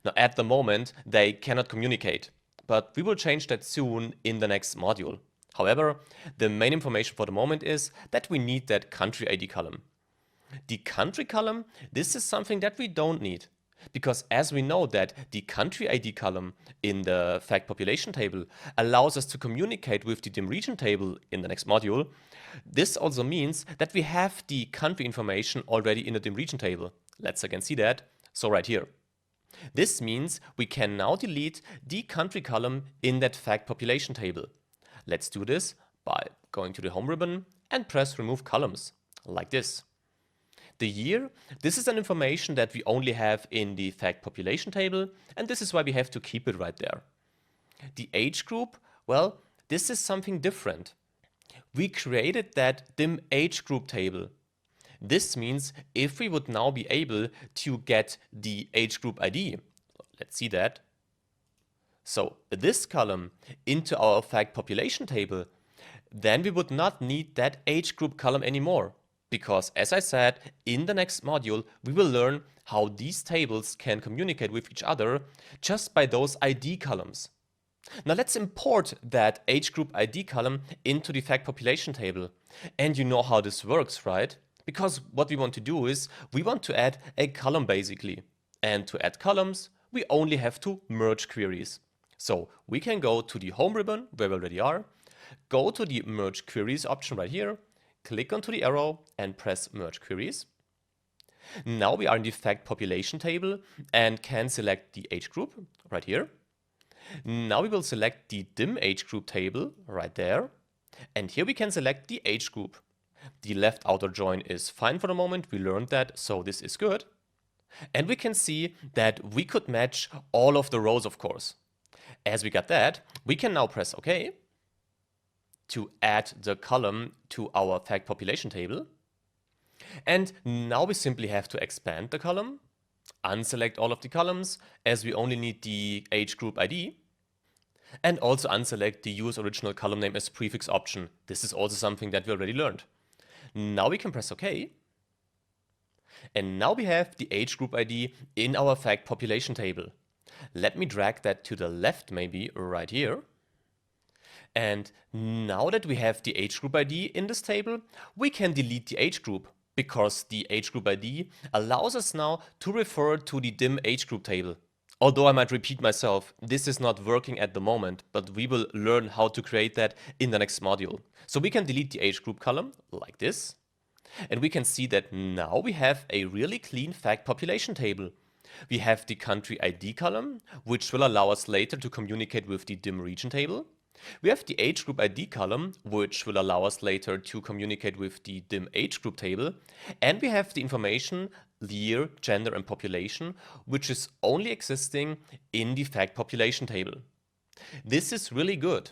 Now at the moment, they cannot communicate, but we will change that soon in the next module. However, the main information for the moment is that we need that country ID column. The country column, this is something that we don't need. Because as we know that the country ID column in the fact population table allows us to communicate with the dim region table in the next module, this also means that we have the country information already in the dim region table. Let's again see that. So right here. This means we can now delete the country column in that fact population table. Let's do this by going to the home ribbon and press remove columns, like this. The year, this is an information that we only have in the fact population table, and this is why we have to keep it right there. The age group, well, this is something different. We created that dim age group table. This means if we would now be able to get the age group ID, let's see that. So this column into our fact population table, then we would not need that age group column anymore. Because as I said, in the next module, we will learn how these tables can communicate with each other just by those ID columns. Now let's import that age group ID column into the fact population table. And you know how this works, right? Because what we want to do is we want to add a column basically. And to add columns, we only have to merge queries. So we can go to the home ribbon where we already are, go to the merge queries option right here, click onto the arrow and press merge queries. Now we are in the fact population table and can select the age group right here. Now we will select the dim age group table right there. And here we can select the age group. The left outer join is fine for the moment. We learned that, so this is good. And we can see that we could match all of the rows, of course. As we got that, we can now press OK to add the column to our fact population table. And now we simply have to expand the column, unselect all of the columns as we only need the age group ID, and also unselect the use original column name as prefix option. This is also something that we already learned. Now we can press OK. And now we have the age group ID in our fact population table. Let me drag that to the left, maybe right here. And now that we have the age group ID in this table, we can delete the age group because the age group ID allows us now to refer to the dim age group table. Although I might repeat myself, this is not working at the moment, but we will learn how to create that in the next module. So we can delete the age group column like this. And we can see that now we have a really clean fact population table. We have the country ID column, which will allow us later to communicate with the dim region table. We have the age group ID column, which will allow us later to communicate with the dim age group table. And we have the information, year, gender, and population, which is only existing in the fact population table. This is really good.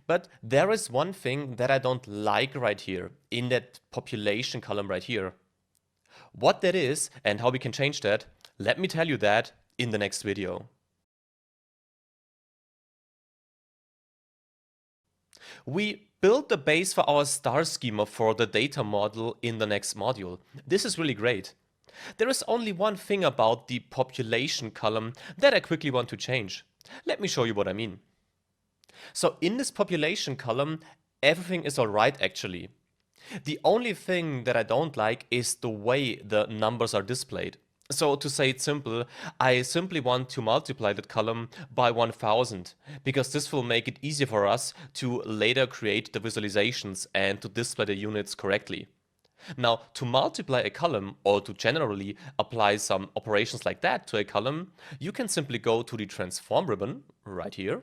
But there is one thing that I don't like right here, in that population column right here. What that is and how we can change that, let me tell you that in the next video. We built the base for our star schema for the data model in the next module. This is really great. There is only one thing about the population column that I quickly want to change. Let me show you what I mean. So in this population column, everything is alright actually. The only thing that I don't like is the way the numbers are displayed. So to say it simple, I simply want to multiply that column by 1000 because this will make it easier for us to later create the visualizations and to display the units correctly. Now, to multiply a column or to generally apply some operations like that to a column, you can simply go to the transform ribbon right here.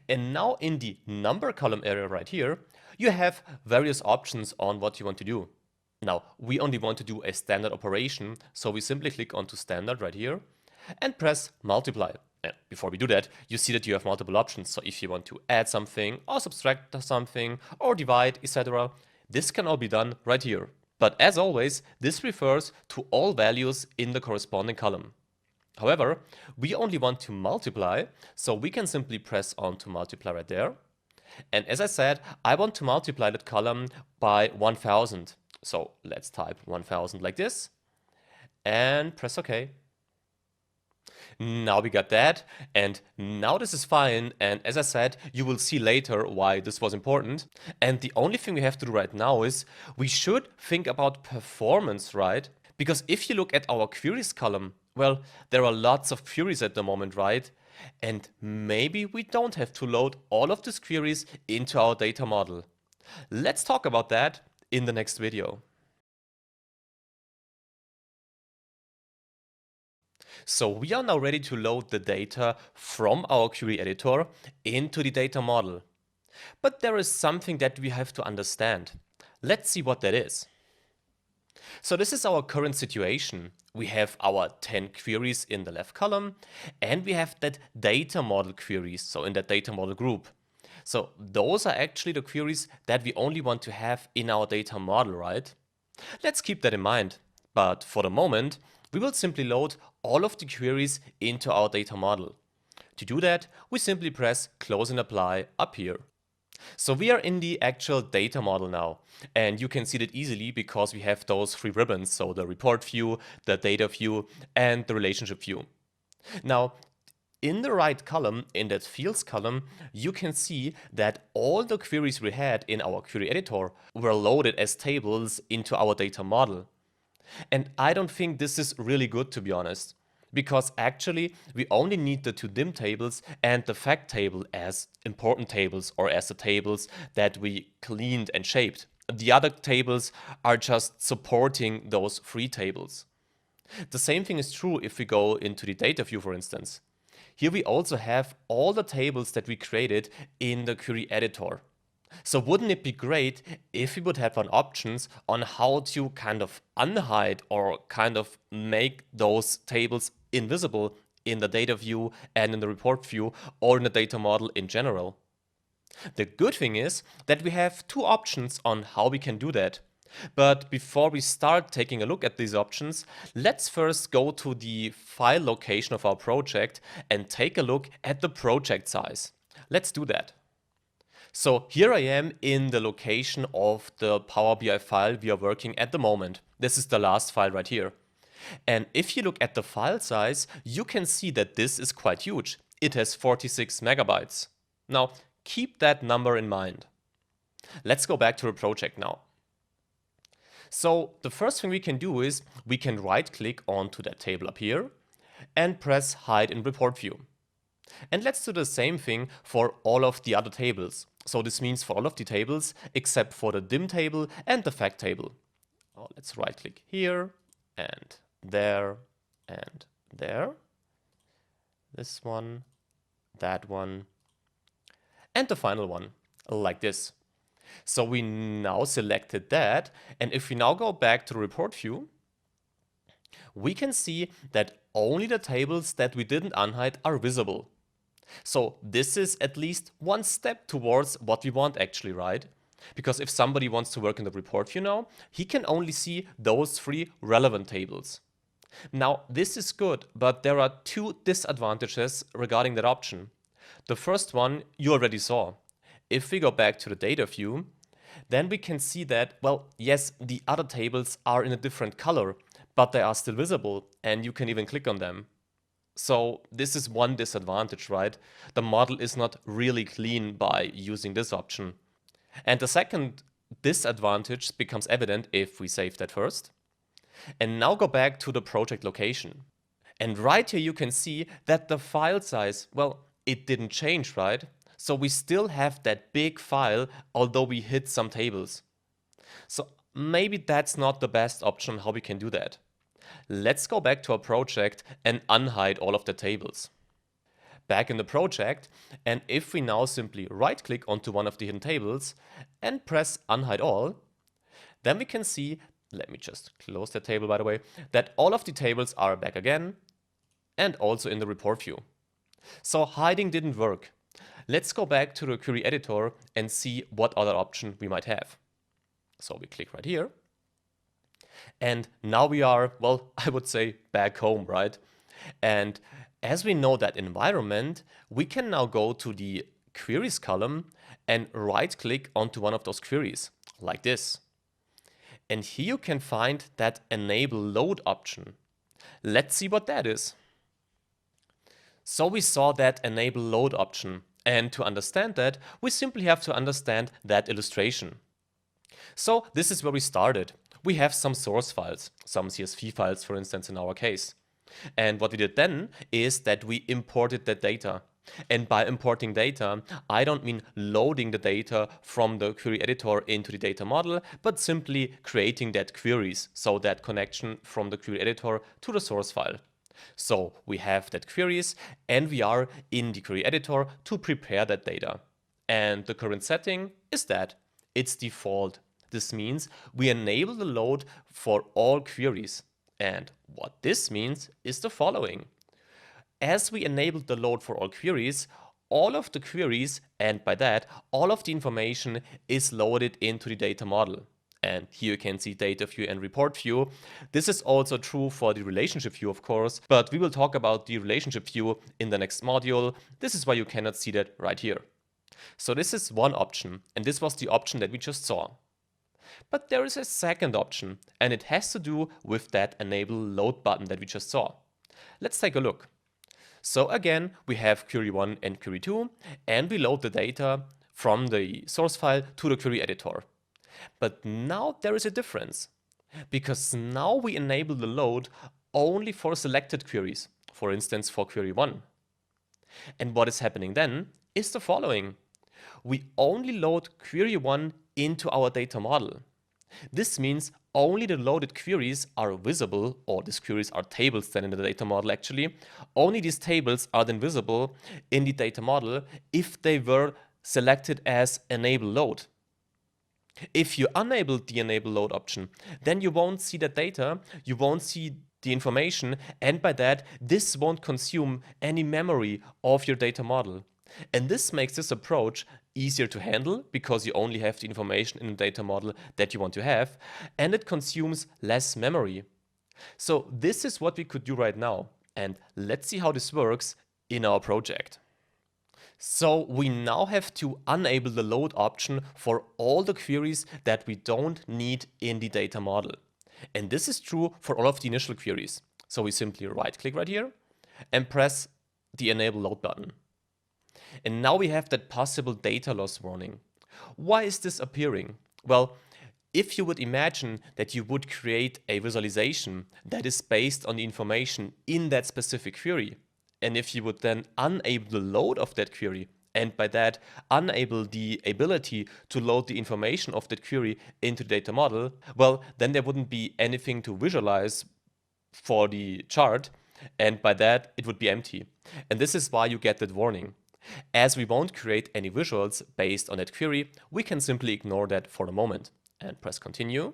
And now in the number column area right here, you have various options on what you want to do. Now, we only want to do a standard operation, so we simply click onto standard right here and press multiply. And before we do that, you see that you have multiple options. So if you want to add something or subtract something or divide, etc., this can all be done right here. But as always, this refers to all values in the corresponding column. However, we only want to multiply, so we can simply press on to multiply right there. And as I said, I want to multiply that column by 1000. So let's type 1000 like this and press OK. Now we got that, and now this is fine, and as I said, you will see later why this was important. And the only thing we have to do right now is we should think about performance, right? Because if you look at our queries column, well, there are lots of queries at the moment, right? And maybe we don't have to load all of these queries into our data model. Let's talk about that in the next video. So we are now ready to load the data from our query editor into the data model. But there is something that we have to understand. Let's see what that is. So this is our current situation. We have our 10 queries in the left column, and we have that data model queries, so in that data model group. So those are actually the queries that we only want to have in our data model, right? Let's keep that in mind. But for the moment, we will simply load all of the queries into our data model. To do that, we simply press close and apply up here. So we are in the actual data model now, and you can see that easily because we have those three ribbons, so the report view, the data view, and the relationship view. Now, in the right column, in that fields column, you can see that all the queries we had in our query editor were loaded as tables into our data model. And I don't think this is really good, to be honest, because actually we only need the two dim tables and the fact table as important tables or as the tables that we cleaned and shaped. The other tables are just supporting those three tables. The same thing is true if we go into the data view, for instance. Here we also have all the tables that we created in the query editor. So wouldn't it be great if we would have an options on how to kind of unhide or kind of make those tables invisible in the data view and in the report view or in the data model in general? The good thing is that we have two options on how we can do that. But before we start taking a look at these options, let's first go to the file location of our project and take a look at the project size. Let's do that. So here I am in the location of the Power BI file we are working at the moment. This is the last file right here. And if you look at the file size, you can see that this is quite huge. It has 46 megabytes. Now, keep that number in mind. Let's go back to the project now. So the first thing we can do is we can right click onto that table up here and press hide in report view. And let's do the same thing for all of the other tables. So this means for all of the tables except for the dim table and the fact table. Oh, let's right click here and there and there. This one, that one. and the final one, like this. So we now selected that, and if we now go back to the report view, we can see that only the tables that we didn't unhide are visible. So this is at least one step towards what we want actually, right? Because if somebody wants to work in the report view now, he can only see those 3 relevant tables. Now, this is good, but there are 2 disadvantages regarding that option. The first one you already saw. If we go back to the data view, then we can see that, well, yes, the other tables are in a different color, but they are still visible, and you can even click on them. So this is one disadvantage, right? The model is not really clean by using this option. And the second disadvantage becomes evident if we save that first. And now go back to the project location. And right here you can see that the file size, well, it didn't change, right? So we still have that big file, although we hid some tables. So maybe that's not the best option how we can do that. Let's go back to our project and unhide all of the tables. Back in the project, and if we now simply right click onto one of the hidden tables and press unhide all, then we can see, let me just close the table by the way, that all of the tables are back again and also in the report view. So hiding didn't work. Let's go back to the query editor and see what other option we might have. So we click right here. And now we are, well, I would say back home, right? And as we know that environment, we can now go to the queries column and right click onto one of those queries, like this. And here you can find that enable load option. Let's see what that is. So we saw that enable load option. And to understand that, we simply have to understand that illustration. So this is where we started. We have some source files, some CSV files, for instance, in our case. And what we did then is that we imported that data. And by importing data, I don't mean loading the data from the query editor into the data model, but simply creating that queries, so that connection from the query editor to the source file. So we have that queries and we are in the query editor to prepare that data. And the current setting is that it's default. This means we enable the load for all queries. And what this means is the following. As we enabled the load for all queries, all of the queries, and by that, all of the information is loaded into the data model. And here you can see data view and report view. This is also true for the relationship view, of course, but we will talk about the relationship view in the next module. This is why you cannot see that right here. So this is one option, and this was the option that we just saw. But there is a second option, and it has to do with that enable load button that we just saw. Let's take a look. So again, we have query 1 and query 2, and we load the data from the source file to the query editor. But now there is a difference, because now we enable the load only for selected queries, for instance for query 1. And what is happening then is the following. We only load query 1 into our data model. This means only the loaded queries are visible, or these queries are tables then in the data model actually. Only these tables are then visible in the data model if they were selected as enable load. If you enable the enable load option, then you won't see the data, you won't see the information, and by that, this won't consume any memory of your data model. And this makes this approach easier to handle because you only have the information in the data model that you want to have, and it consumes less memory. So this is what we could do right now, and let's see how this works in our project. So we now have to enable the load option for all the queries that we don't need in the data model. And this is true for all of the initial queries. So we simply right click right here and press the enable load button. And now we have that possible data loss warning. Why is this appearing? Well, if you would imagine that you would create a visualization that is based on the information in that specific query, and if you would then enable the load of that query, and by that enable the ability to load the information of that query into the data model, well, then there wouldn't be anything to visualize for the chart, and by that it would be empty. And this is why you get that warning. As we won't create any visuals based on that query, we can simply ignore that for the moment and press continue.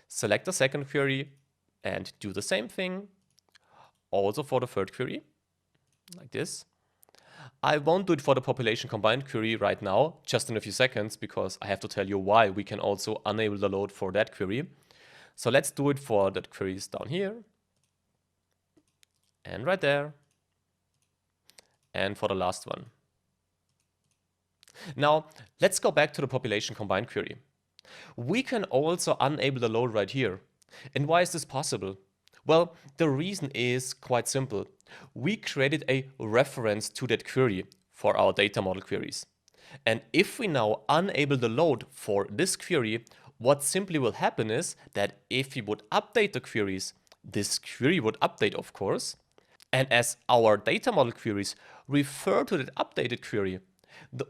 Select the second query and do the same thing also for the third query, like this. I won't do it for the population combined query right now, just in a few seconds, because I have to tell you why we can also enable the load for that query. So let's do it for the queries down here, and right there, and for the last one. Now, let's go back to the population combined query. We can also enable the load right here. And why is this possible? Well, the reason is quite simple. We created a reference to that query for our data model queries. And if we now enable the load for this query, what simply will happen is that if we would update the queries, this query would update, of course. And as our data model queries refer to that updated query,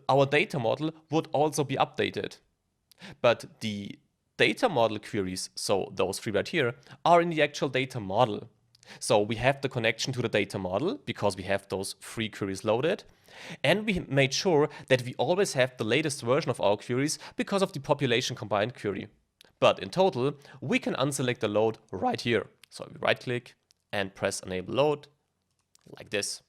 our data model would also be updated. But the data model queries, so those three right here, are in the actual data model. So we have the connection to the data model because we have those three queries loaded. And we made sure that we always have the latest version of our queries because of the population combined query. But in total, we can unselect the load right here. So we right click and press enable load like this.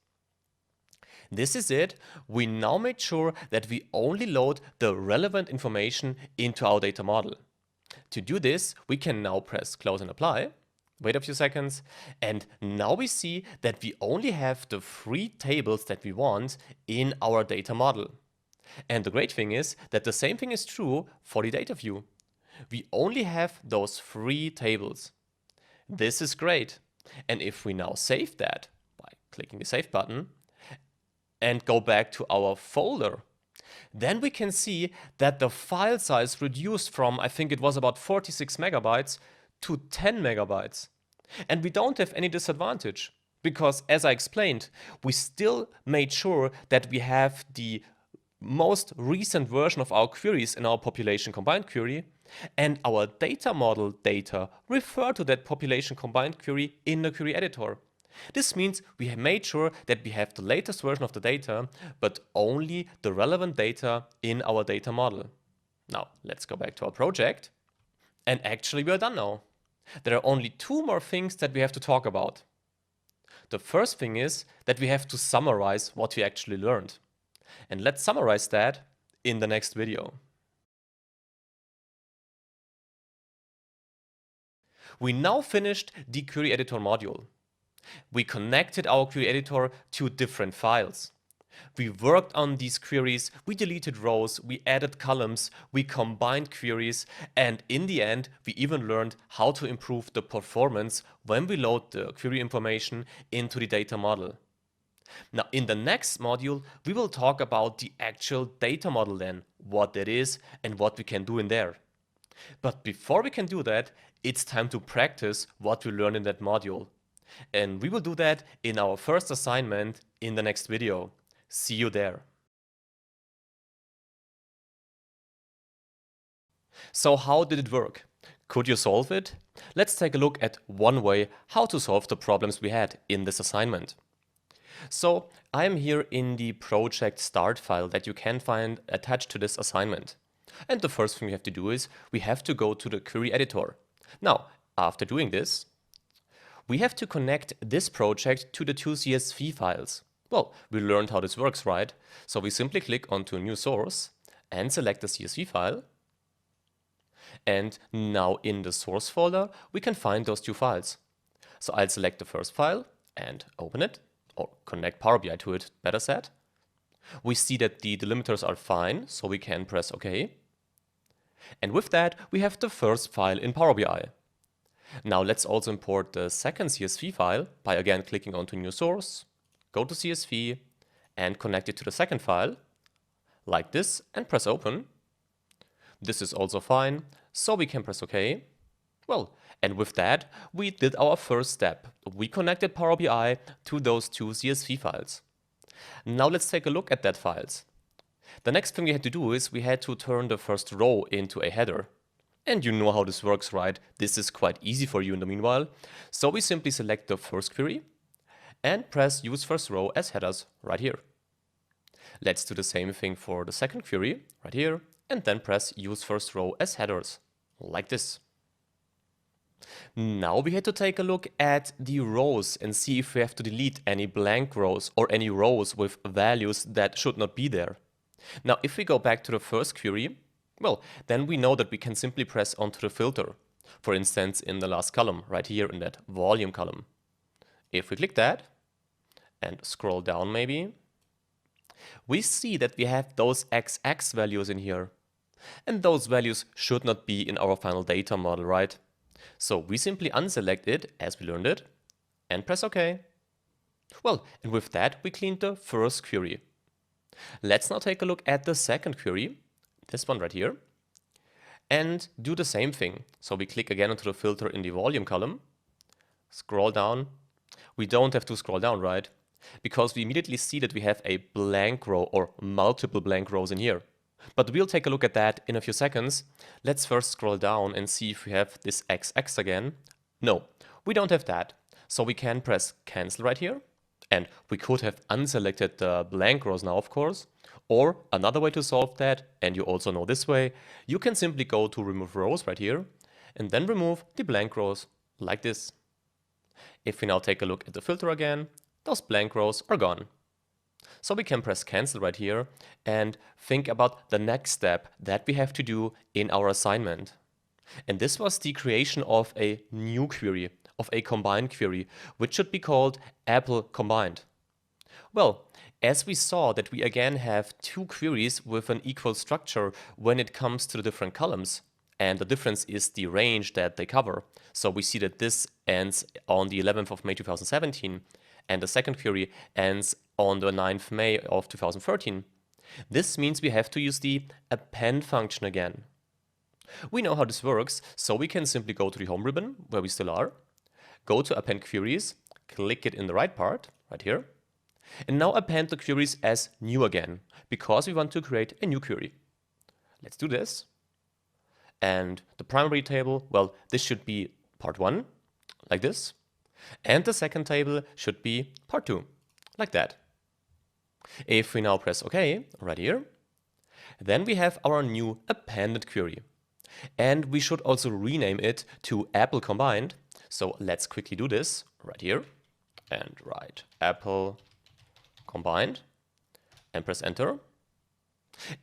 This is it. We now made sure that we only load the relevant information into our data model. To do this, we can now press close and apply. Wait a few seconds, and now we see that we only have the three tables that we want in our data model. And the great thing is that the same thing is true for the data view. We only have those three tables. This is great. And if we now save that by clicking the save button and go back to our folder, then we can see that the file size reduced from, I think it was about 46 megabytes to 10 megabytes. And we don't have any disadvantage because, as I explained, we still made sure that we have the most recent version of our queries in our population combined query, and our data model data refer to that population combined query in the query editor. This means we have made sure that we have the latest version of the data, but only the relevant data in our data model. Now, let's go back to our project. And actually, we are done now. There are only two more things that we have to talk about. The first thing is that we have to summarize what we actually learned. And let's summarize that in the next video. We now finished the query editor module. We connected our query editor to different files. We worked on these queries, we deleted rows, we added columns, we combined queries, and in the end, we even learned how to improve the performance when we load the query information into the data model. Now, in the next module, we will talk about the actual data model then, what that is and what we can do in there. But before we can do that, it's time to practice what we learned in that module. And we will do that in our first assignment in the next video. See you there. So how did it work? Could you solve it? Let's take a look at one way how to solve the problems we had in this assignment. So I am here in the project start file that you can find attached to this assignment. And the first thing we have to do is we have to go to the query editor. Now, after doing this, we have to connect this project to the two CSV files. Well, we learned how this works, right? So we simply click onto a new source and select the CSV file. And now in the source folder, we can find those two files. So I'll select the first file and open it, or connect PowerBI to it, better said. We see that the delimiters are fine, so we can press OK. And with that, we have the first file in PowerBI. Now let's also import the second CSV file by again clicking onto New Source, go to CSV, and connect it to the second file, like this, and press Open. This is also fine, so we can press OK. Well, and with that, we did our first step. We connected PowerBI to those two CSV files. Now let's take a look at that files. The next thing we had to do is we had to turn the first row into a header. And you know how this works, right? This is quite easy for you in the meanwhile. So we simply select the first query and press Use First Row as headers right here. Let's do the same thing for the second query, right here, and then press use first row as headers, like this. Now we had to take a look at the rows and see if we have to delete any blank rows or any rows with values that should not be there. Now, if we go back to the first query, well, then we know that we can simply press onto the filter. For instance, in the last column, right here in that volume column. If we click that and scroll down maybe, we see that we have those XX values in here. And those values should not be in our final data model, right? So we simply unselect it as we learned it and press OK. Well, and with that, we cleaned the first query. Let's now take a look at the second query, this one right here, and do the same thing. So we click again onto the filter in the volume column, scroll down. We don't have to scroll down, right? Because we immediately see that we have a blank row or multiple blank rows in here. But we'll take a look at that in a few seconds. Let's first scroll down and see if we have this XX again. No, we don't have that. So we can press cancel right here. And we could have unselected the blank rows now, of course. Or another way to solve that, and you also know this way, you can simply go to remove rows right here and then remove the blank rows like this. If we now take a look at the filter again, those blank rows are gone. So we can press cancel right here and think about the next step that we have to do in our assignment. And this was the creation of a new query, of a combined query, which should be called Apple Combined. Well, as we saw that we again have two queries with an equal structure when it comes to the different columns, and the difference is the range that they cover. So we see that this ends on the 11th of May 2017, and the second query ends on the 9th May of 2013. This means we have to use the append function again. We know how this works, so we can simply go to the home ribbon, where we still are, go to append queries, click it in the right part, right here, and now append the queries as new again, because we want to create a new query. Let's do this. And the primary table, well, this should be part 1, like this. And the second table should be part 2, like that. If we now press OK, right here, then we have our new appended query. And we should also rename it to Apple Combined. So let's quickly do this right here and write Apple Combined and press enter.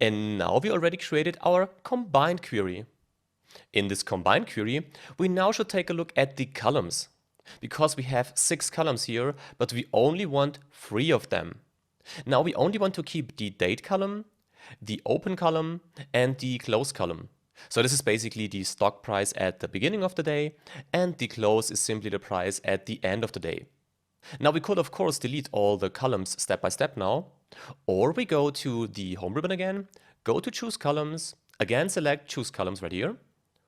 And now we already created our combined query. In this combined query, we now should take a look at the columns, because we have 6 columns here, but we only want 3 of them. Now we only want to keep the date column, the open column, and the close column. So this is basically the stock price at the beginning of the day, and the close is simply the price at the end of the day. Now we could of course delete all the columns step by step now, or we go to the home ribbon again, go to choose columns, again select choose columns right here.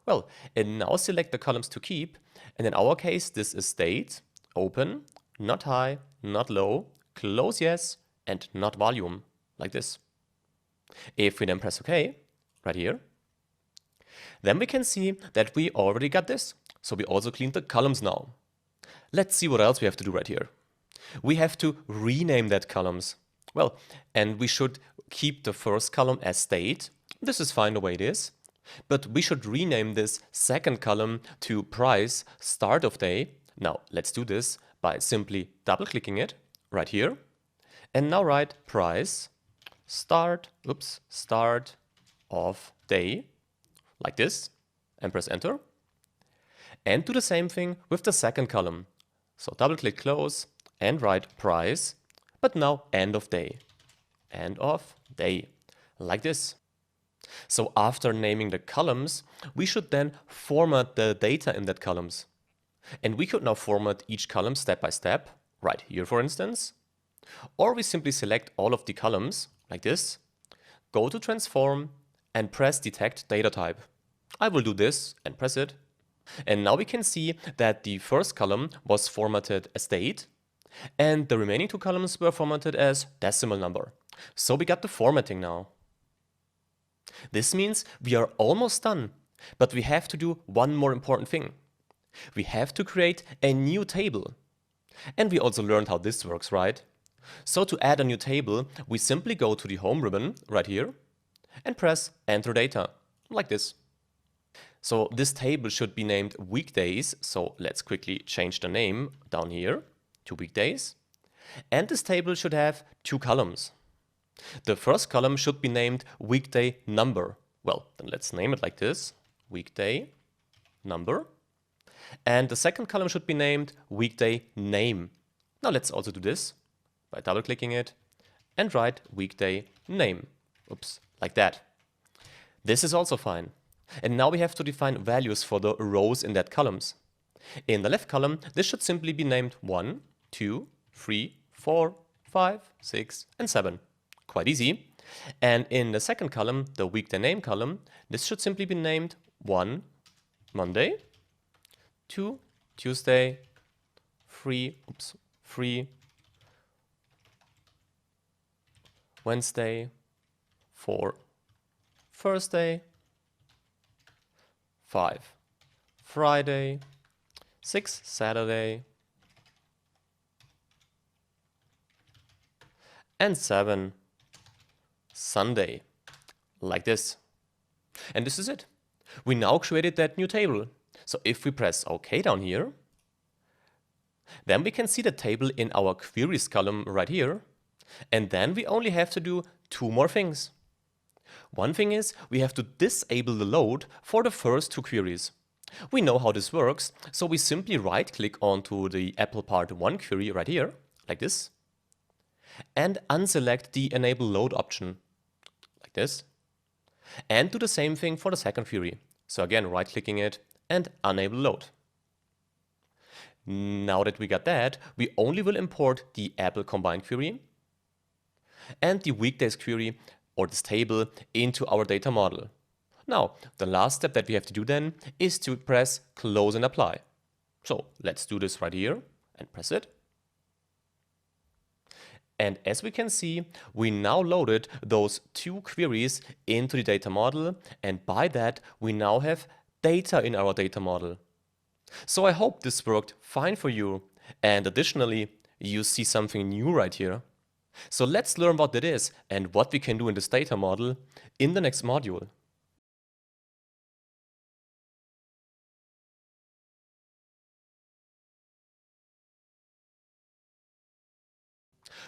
Well, and now select the columns to keep, and in our case this is date, open, not high, not low, close yes, and not volume, like this. If we then press OK, right here, then we can see that we already got this. So we also cleaned the columns now. Let's see what else we have to do right here. We have to rename that columns. Well, and we should keep the first column as date. This is fine the way it is. But we should rename this second column to price start of day. Now let's do this by simply double clicking it right here. And now write price start of day, like this, and press enter. And do the same thing with the second column. So double click close and write price, but now end of day, like this. So after naming the columns, we should then format the data in that columns. And we could now format each column step by step, right here for instance. Or we simply select all of the columns, like this, go to transform and press detect data type. I will do this and press it. And now we can see that the first column was formatted as date, and the remaining 2 columns were formatted as decimal number. So we got the formatting now. This means we are almost done, but we have to do one more important thing. We have to create a new table. And we also learned how this works, right? So to add a new table, we simply go to the home ribbon right here and press enter data, like this. So this table should be named weekdays. So let's quickly change the name down here to weekdays. And this table should have two columns. The first column should be named weekday number. Well, then let's name it like this, weekday number. And the second column should be named weekday name. Now let's also do this by double clicking it and write weekday name. Oops, like that. This is also fine. And now we have to define values for the rows in that columns. In the left column, this should simply be named 1, 2, 3, 4, 5, 6, and 7. Quite easy. And in the second column, the weekday name column, this should simply be named 1, Monday, 2, Tuesday, 3, Wednesday, 4, Thursday, 5, Friday, 6, Saturday, and 7, Sunday, like this. And this is it. We now created that new table. So if we press OK down here, then we can see the table in our queries column right here. And then we only have to do two more things. One thing is we have to disable the load for the first two queries. We know how this works, so we simply right-click onto the Apple Part 1 query right here, like this, and unselect the Enable Load option, like this, and do the same thing for the second query. So again, right-clicking it and Enable Load. Now that we got that, we only will import the Apple combined query and the weekdays query or this table into our data model. Now, the last step that we have to do then is to press close and apply. So let's do this right here and press it. And as we can see, we now loaded those two queries into the data model, and by that we now have data in our data model. So I hope this worked fine for you, and additionally, you see something new right here. So let's learn what that is and what we can do in this data model in the next module.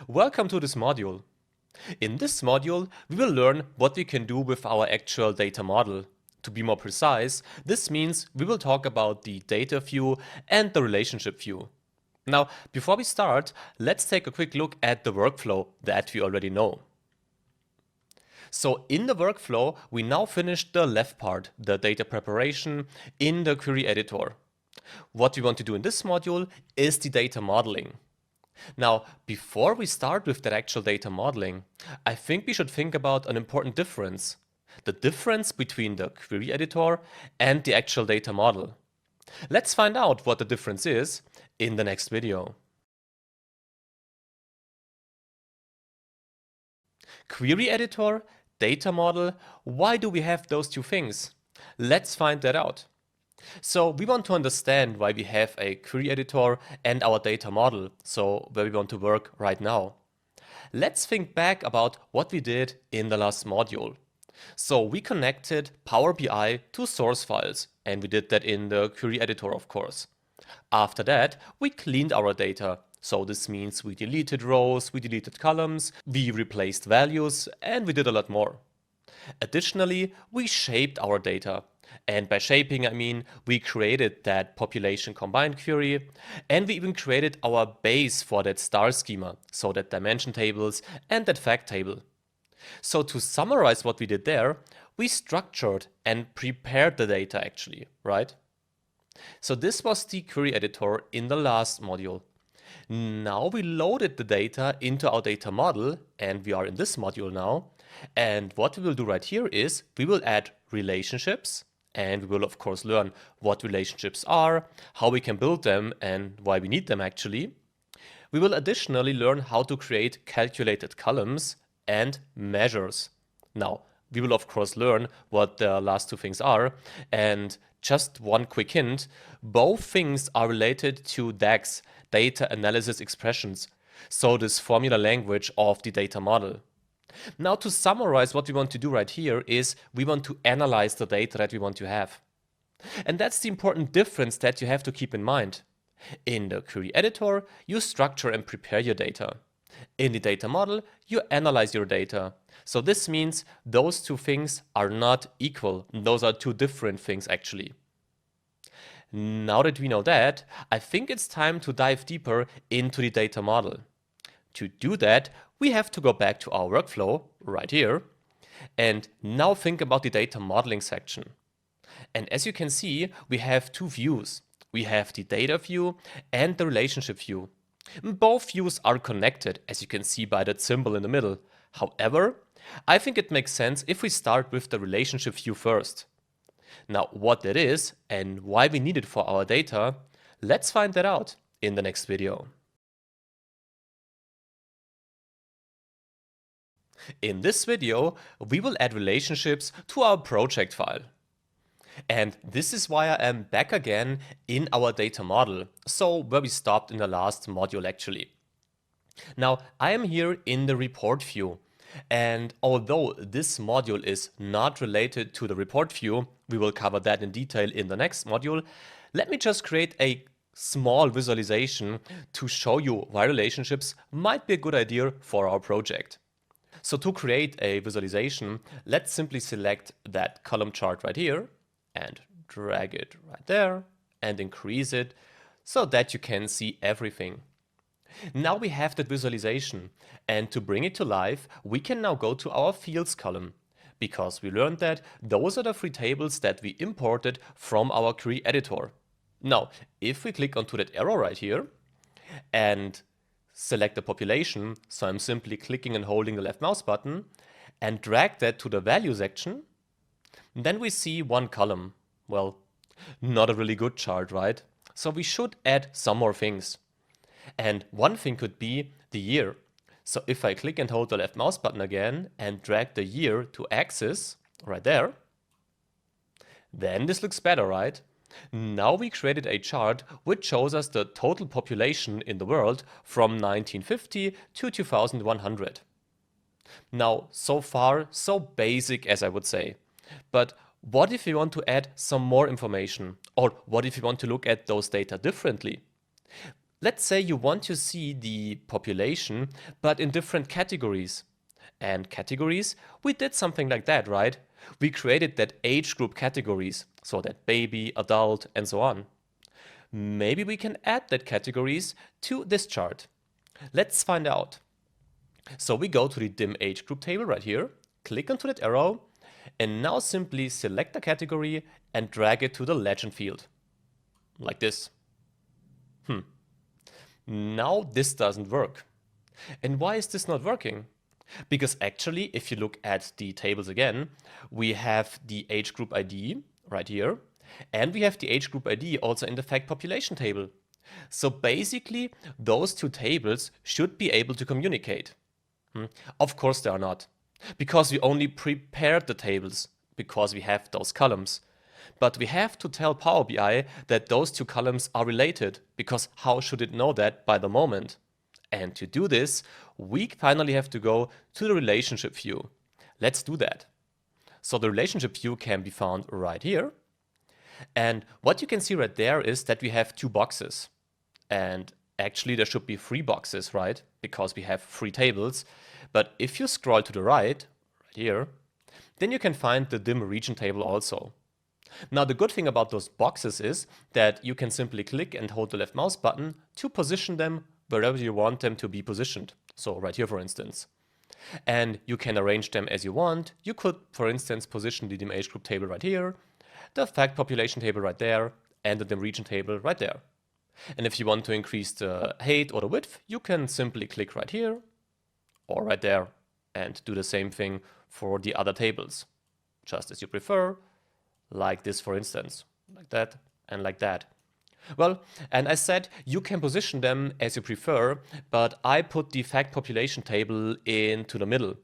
Welcome to this module. In this module, we will learn what we can do with our actual data model. To be more precise, this means we will talk about the data view and the relationship view. Now, before we start, let's take a quick look at the workflow that we already know. So in the workflow, we now finished the left part, the data preparation in the query editor. What we want to do in this module is the data modeling. Now, before we start with that actual data modeling, I think we should think about an important difference. The difference between the query editor and the actual data model. Let's find out what the difference is in the next video. Query editor, data model, why do we have those two things? Let's find that out. So we want to understand why we have a query editor and our data model, so where we want to work right now. Let's think back about what we did in the last module. So we connected Power BI to source files, and we did that in the query editor, of course. After that, we cleaned our data. So this means we deleted rows, we deleted columns, we replaced values, and we did a lot more. Additionally, we shaped our data. And by shaping, I mean we created that population combined query, and we even created our base for that star schema, so that dimension tables and that fact table. So to summarize what we did there, we structured and prepared the data actually, right? So this was the query editor in the last module. Now we loaded the data into our data model, and we are in this module now. And what we will do right here is we will add relationships, and we will of course learn what relationships are, how we can build them, and why we need them actually. We will additionally learn how to create calculated columns and measures. Now, we will of course learn what the last two things are, and just one quick hint, both things are related to DAX, data analysis expressions. So this formula language of the data model. Now to summarize, what we want to do right here is we want to analyze the data that we want to have. And that's the important difference that you have to keep in mind. In the query editor, you structure and prepare your data. In the data model, you analyze your data. So this means those two things are not equal. Those are two different things actually. Now that we know that, I think it's time to dive deeper into the data model. To do that, we have to go back to our workflow right here and now think about the data modeling section. And as you can see, we have two views. We have the data view and the relationship view. Both views are connected, as you can see by that symbol in the middle. However, I think it makes sense if we start with the relationship view first. Now, what that is and why we need it for our data, let's find that out in the next video. In this video, we will add relationships to our project file. And this is why I am back again in our data model, so where we stopped in the last module actually. Now, I am here in the report view, and although this module is not related to the report view, we will cover that in detail in the next module, let me just create a small visualization to show you why relationships might be a good idea for our project. So to create a visualization, let's simply select that column chart right here and drag it right there and increase it so that you can see everything. Now we have that visualization, and to bring it to life, we can now go to our fields column, because we learned that those are the three tables that we imported from our query editor. Now, if we click onto that arrow right here and select the population, so I'm simply clicking and holding the left mouse button and drag that to the value section, then we see one column. Well, not a really good chart, right? So we should add some more things. And one thing could be the year. So if I click and hold the left mouse button again and drag the year to axis right there, then this looks better, right? Now we created a chart which shows us the total population in the world from 1950 to 2100. Now, so far, so basic as I would say. But what if we want to add some more information? Or what if we want to look at those data differently? Let's say you want to see the population, but in different categories. And categories, we did something like that, right? We created that age group categories, so that baby, adult, and so on. Maybe we can add that categories to this chart. Let's find out. So we go to the dim age group table right here, click onto that arrow, and now simply select the category and drag it to the legend field. Like this. Now this doesn't work. And why is this not working? Because actually, if you look at the tables again, we have the age group ID right here, and we have the age group ID also in the fact population table. So basically, those two tables should be able to communicate. Of course they are not, because we only prepared the tables, because we have those columns. But we have to tell Power BI that those two columns are related, because how should it know that by the moment? And to do this, we finally have to go to the relationship view. Let's do that. So the relationship view can be found right here. And what you can see right there is that we have two boxes. And actually there should be three boxes, right? Because we have three tables. But if you scroll to the right here, then you can find the dim region table also. Now the good thing about those boxes is that you can simply click and hold the left mouse button to position them wherever you want them to be positioned. So right here, for instance. And you can arrange them as you want. You could, for instance, position the dim age group table right here, the fact population table right there, and the dim region table right there. And if you want to increase the height or the width, you can simply click right here or right there and do the same thing for the other tables, just as you prefer. Like this, for instance, like that and like that. Well, and I said you can position them as you prefer, but I put the fact population table into the middle.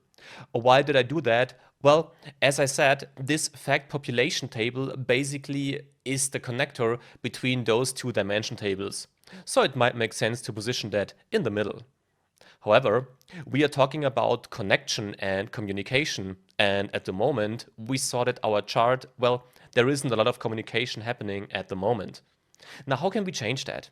Why did I do that? Well, as I said, this fact population table basically is the connector between those two dimension tables. So it might make sense to position that in the middle. However, we are talking about connection and communication, and at the moment, we saw that our chart, well, there isn't a lot of communication happening at the moment. Now, how can we change that?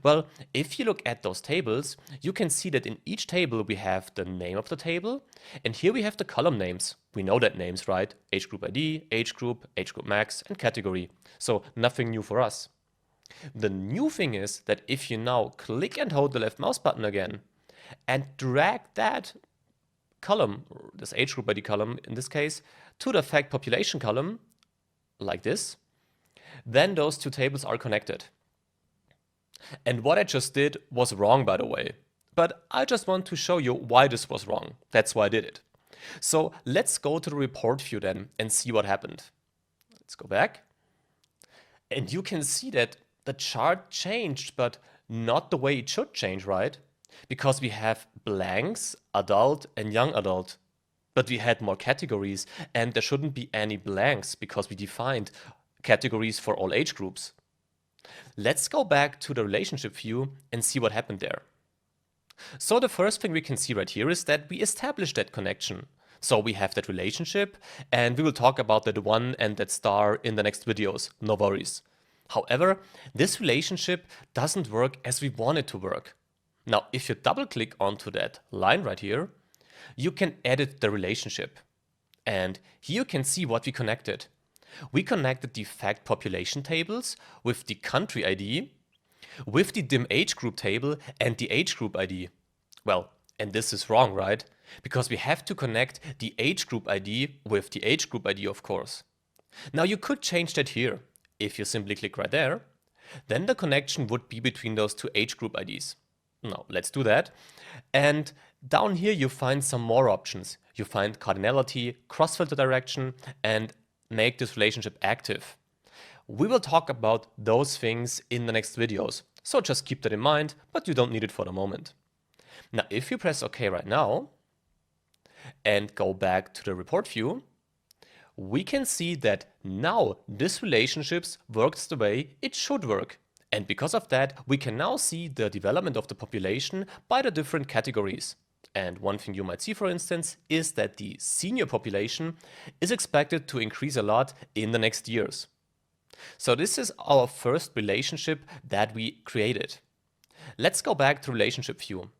Well, if you look at those tables, you can see that in each table we have the name of the table, and here we have the column names. We know that names, right? Age group ID, age group max, and category. So nothing new for us. The new thing is that if you now click and hold the left mouse button again and drag that column, or this age group ID column in this case, to the fact population column, like this, then those two tables are connected. And what I just did was wrong, by the way. But I just want to show you why this was wrong. That's why I did it. So let's go to the report view then and see what happened. Let's go back. And you can see that the chart changed, but not the way it should change, right? Because we have blanks, adult and young adult. But we had more categories, and there shouldn't be any blanks because we defined categories for all age groups. Let's go back to the relationship view and see what happened there. So the first thing we can see right here is that we established that connection. So we have that relationship, and we will talk about that one and that star in the next videos, no worries. However, this relationship doesn't work as we want it to work. Now, if you double click onto that line right here, you can edit the relationship. And here you can see what we connected. We connected the fact population tables with the country ID, with the dim age group table and the age group ID. Well, and this is wrong, right? Because we have to connect the age group ID with the age group ID, of course. Now you could change that here. If you simply click right there, then the connection would be between those two age group IDs. Now let's do that. And down here you find some more options. You find cardinality, cross-filter direction, and make this relationship active. We will talk about those things in the next videos, so just keep that in mind, but you don't need it for the moment. Now, if you press OK right now and go back to the report view, we can see that now this relationship works the way it should work. And because of that, we can now see the development of the population by the different categories. And one thing you might see, for instance, is that the senior population is expected to increase a lot in the next years. So this is our first relationship that we created. Let's go back to relationship view.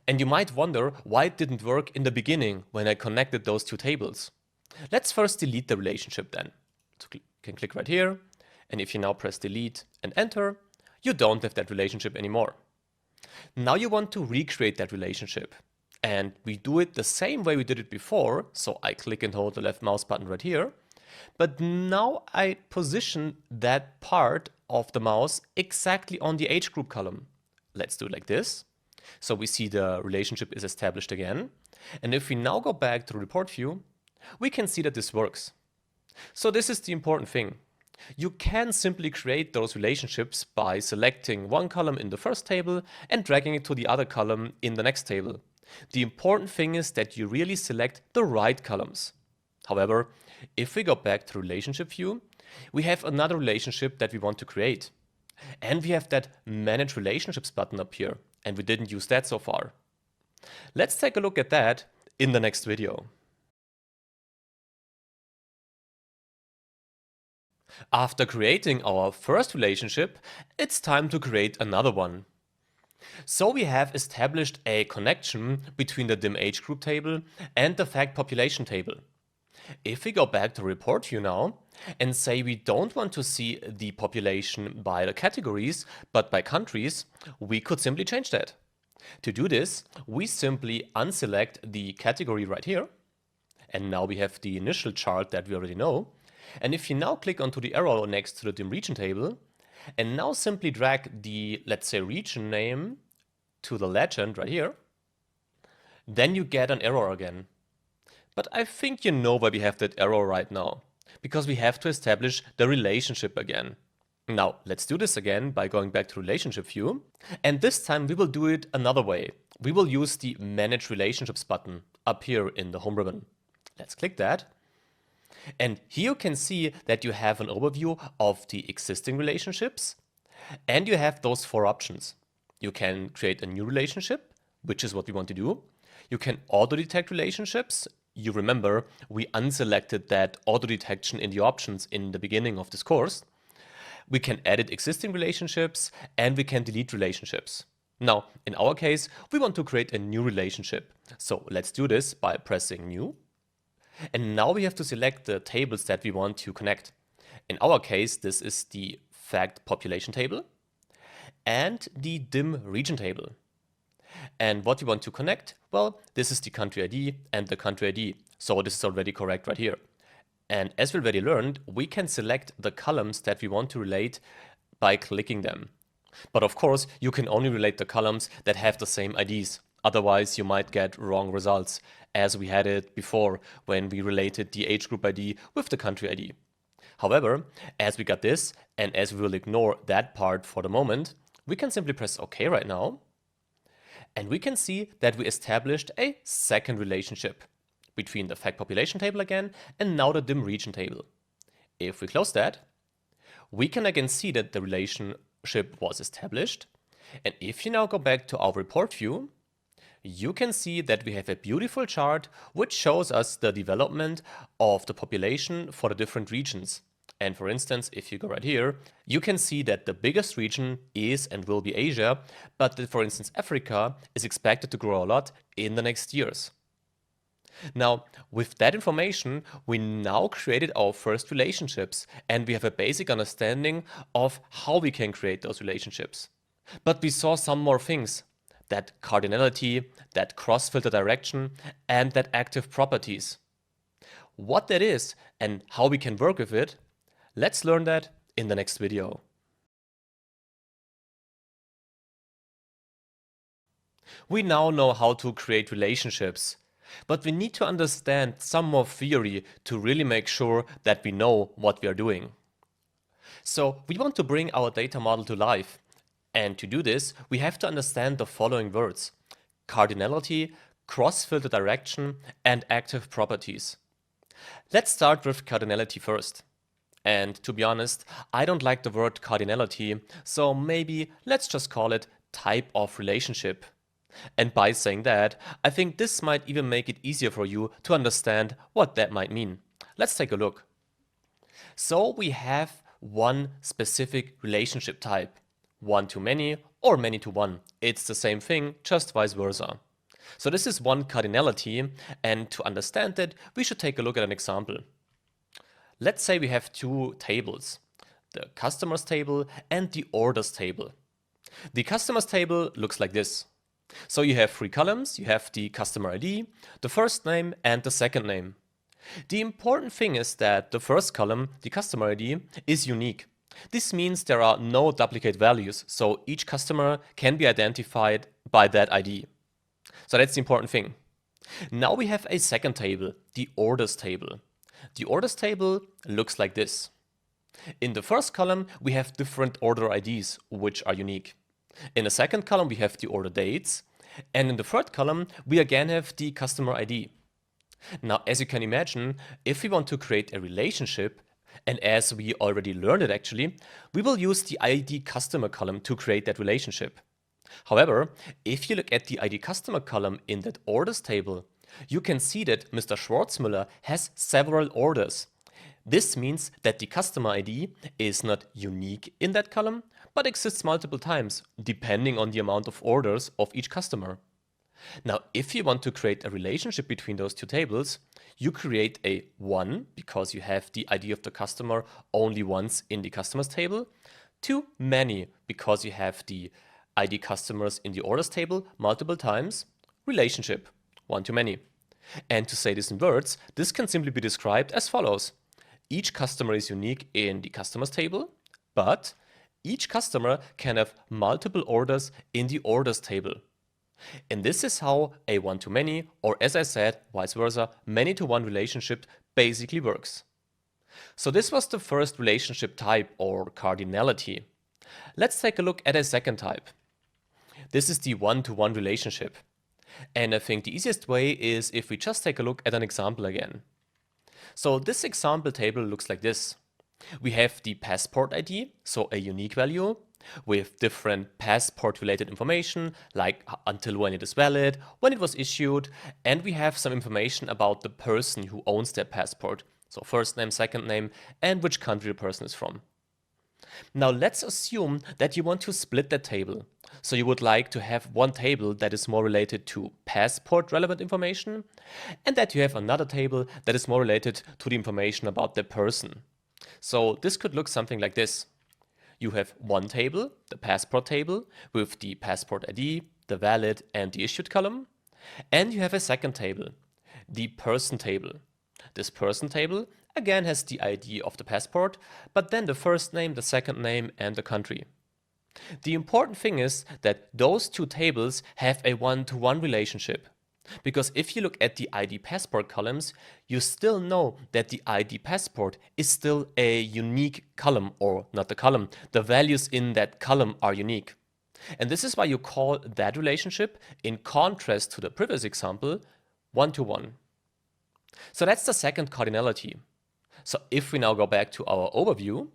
And you might wonder why it didn't work in the beginning when I connected those two tables. Let's first delete the relationship then. So you can click right here, and if you now press delete and enter, you don't have that relationship anymore. Now you want to recreate that relationship. And we do it the same way we did it before. So I click and hold the left mouse button right here. But now I position that part of the mouse exactly on the age group column. Let's do it like this. So we see the relationship is established again. And if we now go back to the report view, we can see that this works. So this is the important thing. You can simply create those relationships by selecting one column in the first table and dragging it to the other column in the next table. The important thing is that you really select the right columns. However, if we go back to relationship view, we have another relationship that we want to create. And we have that manage relationships button up here, and we didn't use that so far. Let's take a look at that in the next video. After creating our first relationship, it's time to create another one. So we have established a connection between the dim age group table and the fact population table. If we go back to report view now and say we don't want to see the population by the categories but by countries, we could simply change that. To do this, we simply unselect the category right here, and now we have the initial chart that we already know. And if you now click onto the arrow next to the dim region table and now simply drag the, let's say, region name to the legend right here, then you get an error again. But I think you know why we have that error right now, because we have to establish the relationship again. Now, let's do this again by going back to relationship view, and this time we will do it another way. We will use the manage relationships button up here in the home ribbon. Let's click that. And here you can see that you have an overview of the existing relationships, and you have those four options. You can create a new relationship, which is what we want to do. You can auto-detect relationships. You remember we unselected that auto-detection in the options in the beginning of this course. We can edit existing relationships and we can delete relationships. Now, in our case, we want to create a new relationship. So let's do this by pressing New. And now we have to select the tables that we want to connect. In our case, this is the fact population table and the dim region table. And what we want to connect, well, this is the country ID and the country ID. So this is already correct right here. And as we already learned, we can select the columns that we want to relate by clicking them. But of course, you can only relate the columns that have the same IDs. Otherwise, you might get wrong results, as we had it before when we related the age group ID with the country ID. However, as we got this, and as we will ignore that part for the moment, we can simply press OK right now. And we can see that we established a second relationship between the fact population table again and now the dim region table. If we close that, we can again see that the relationship was established. And if you now go back to our report view, you can see that we have a beautiful chart which shows us the development of the population for the different regions. And for instance, if you go right here, you can see that the biggest region is and will be Asia, but that, for instance, Africa is expected to grow a lot in the next years. Now, with that information, we now created our first relationships and we have a basic understanding of how we can create those relationships. But we saw some more things, that cardinality, that cross-filter direction, and that active properties. What that is and how we can work with it, let's learn that in the next video. We now know how to create relationships, but we need to understand some more theory to really make sure that we know what we are doing. So we want to bring our data model to life. And to do this, we have to understand the following words: cardinality, cross-filter direction, and active properties. Let's start with cardinality first. And to be honest, I don't like the word cardinality, so maybe let's just call it type of relationship. And by saying that, I think this might even make it easier for you to understand what that might mean. Let's take a look. So we have one specific relationship type, one-to-many or many-to-one. It's the same thing, just vice versa. So this is one cardinality, and to understand it, we should take a look at an example. Let's say we have two tables, the customers table and the orders table. The customers table looks like this. So you have three columns, you have the customer ID, the first name and the second name. The important thing is that the first column, the customer ID, is unique. This means there are no duplicate values, so each customer can be identified by that ID. So that's the important thing. Now we have a second table, the orders table. The orders table looks like this. In the first column, we have different order IDs, which are unique. In the second column, we have the order dates. And in the third column, we again have the customer ID. Now, as you can imagine, if we want to create a relationship, and as we already learned it actually, we will use the ID customer column to create that relationship. However, if you look at the ID customer column in that orders table, you can see that Mr. Schwarzmüller has several orders. This means that the customer ID is not unique in that column, but exists multiple times, depending on the amount of orders of each customer. Now, if you want to create a relationship between those two tables, you create a one, because you have the ID of the customer only once in the customers table, to many, because you have the ID customers in the orders table multiple times, relationship, one to many. And to say this in words, this can simply be described as follows. Each customer is unique in the customers table, but each customer can have multiple orders in the orders table. And this is how a one-to-many, or as I said, vice versa, many-to-one relationship basically works. So this was the first relationship type, or cardinality. Let's take a look at a second type. This is the one-to-one relationship. And I think the easiest way is if we just take a look at an example again. So this example table looks like this. We have the passport ID, so a unique value. with different passport-related information, like until when it is valid, when it was issued, and we have some information about the person who owns their passport. So first name, second name, and which country the person is from. Now let's assume that you want to split that table. So you would like to have one table that is more related to passport relevant information, and that you have another table that is more related to the information about the person. So this could look something like this. You have one table, the passport table, with the passport ID, the valid and the issued column. And you have a second table, the person table. This person table again has the ID of the passport, but then the first name, the second name, and the country. The important thing is that those two tables have a one-to-one relationship. Because if you look at the ID passport columns, you still know that the ID passport is still a unique column, or not the column, the values in that column are unique. And this is why you call that relationship, in contrast to the previous example, one-to-one. So that's the second cardinality. So if we now go back to our overview,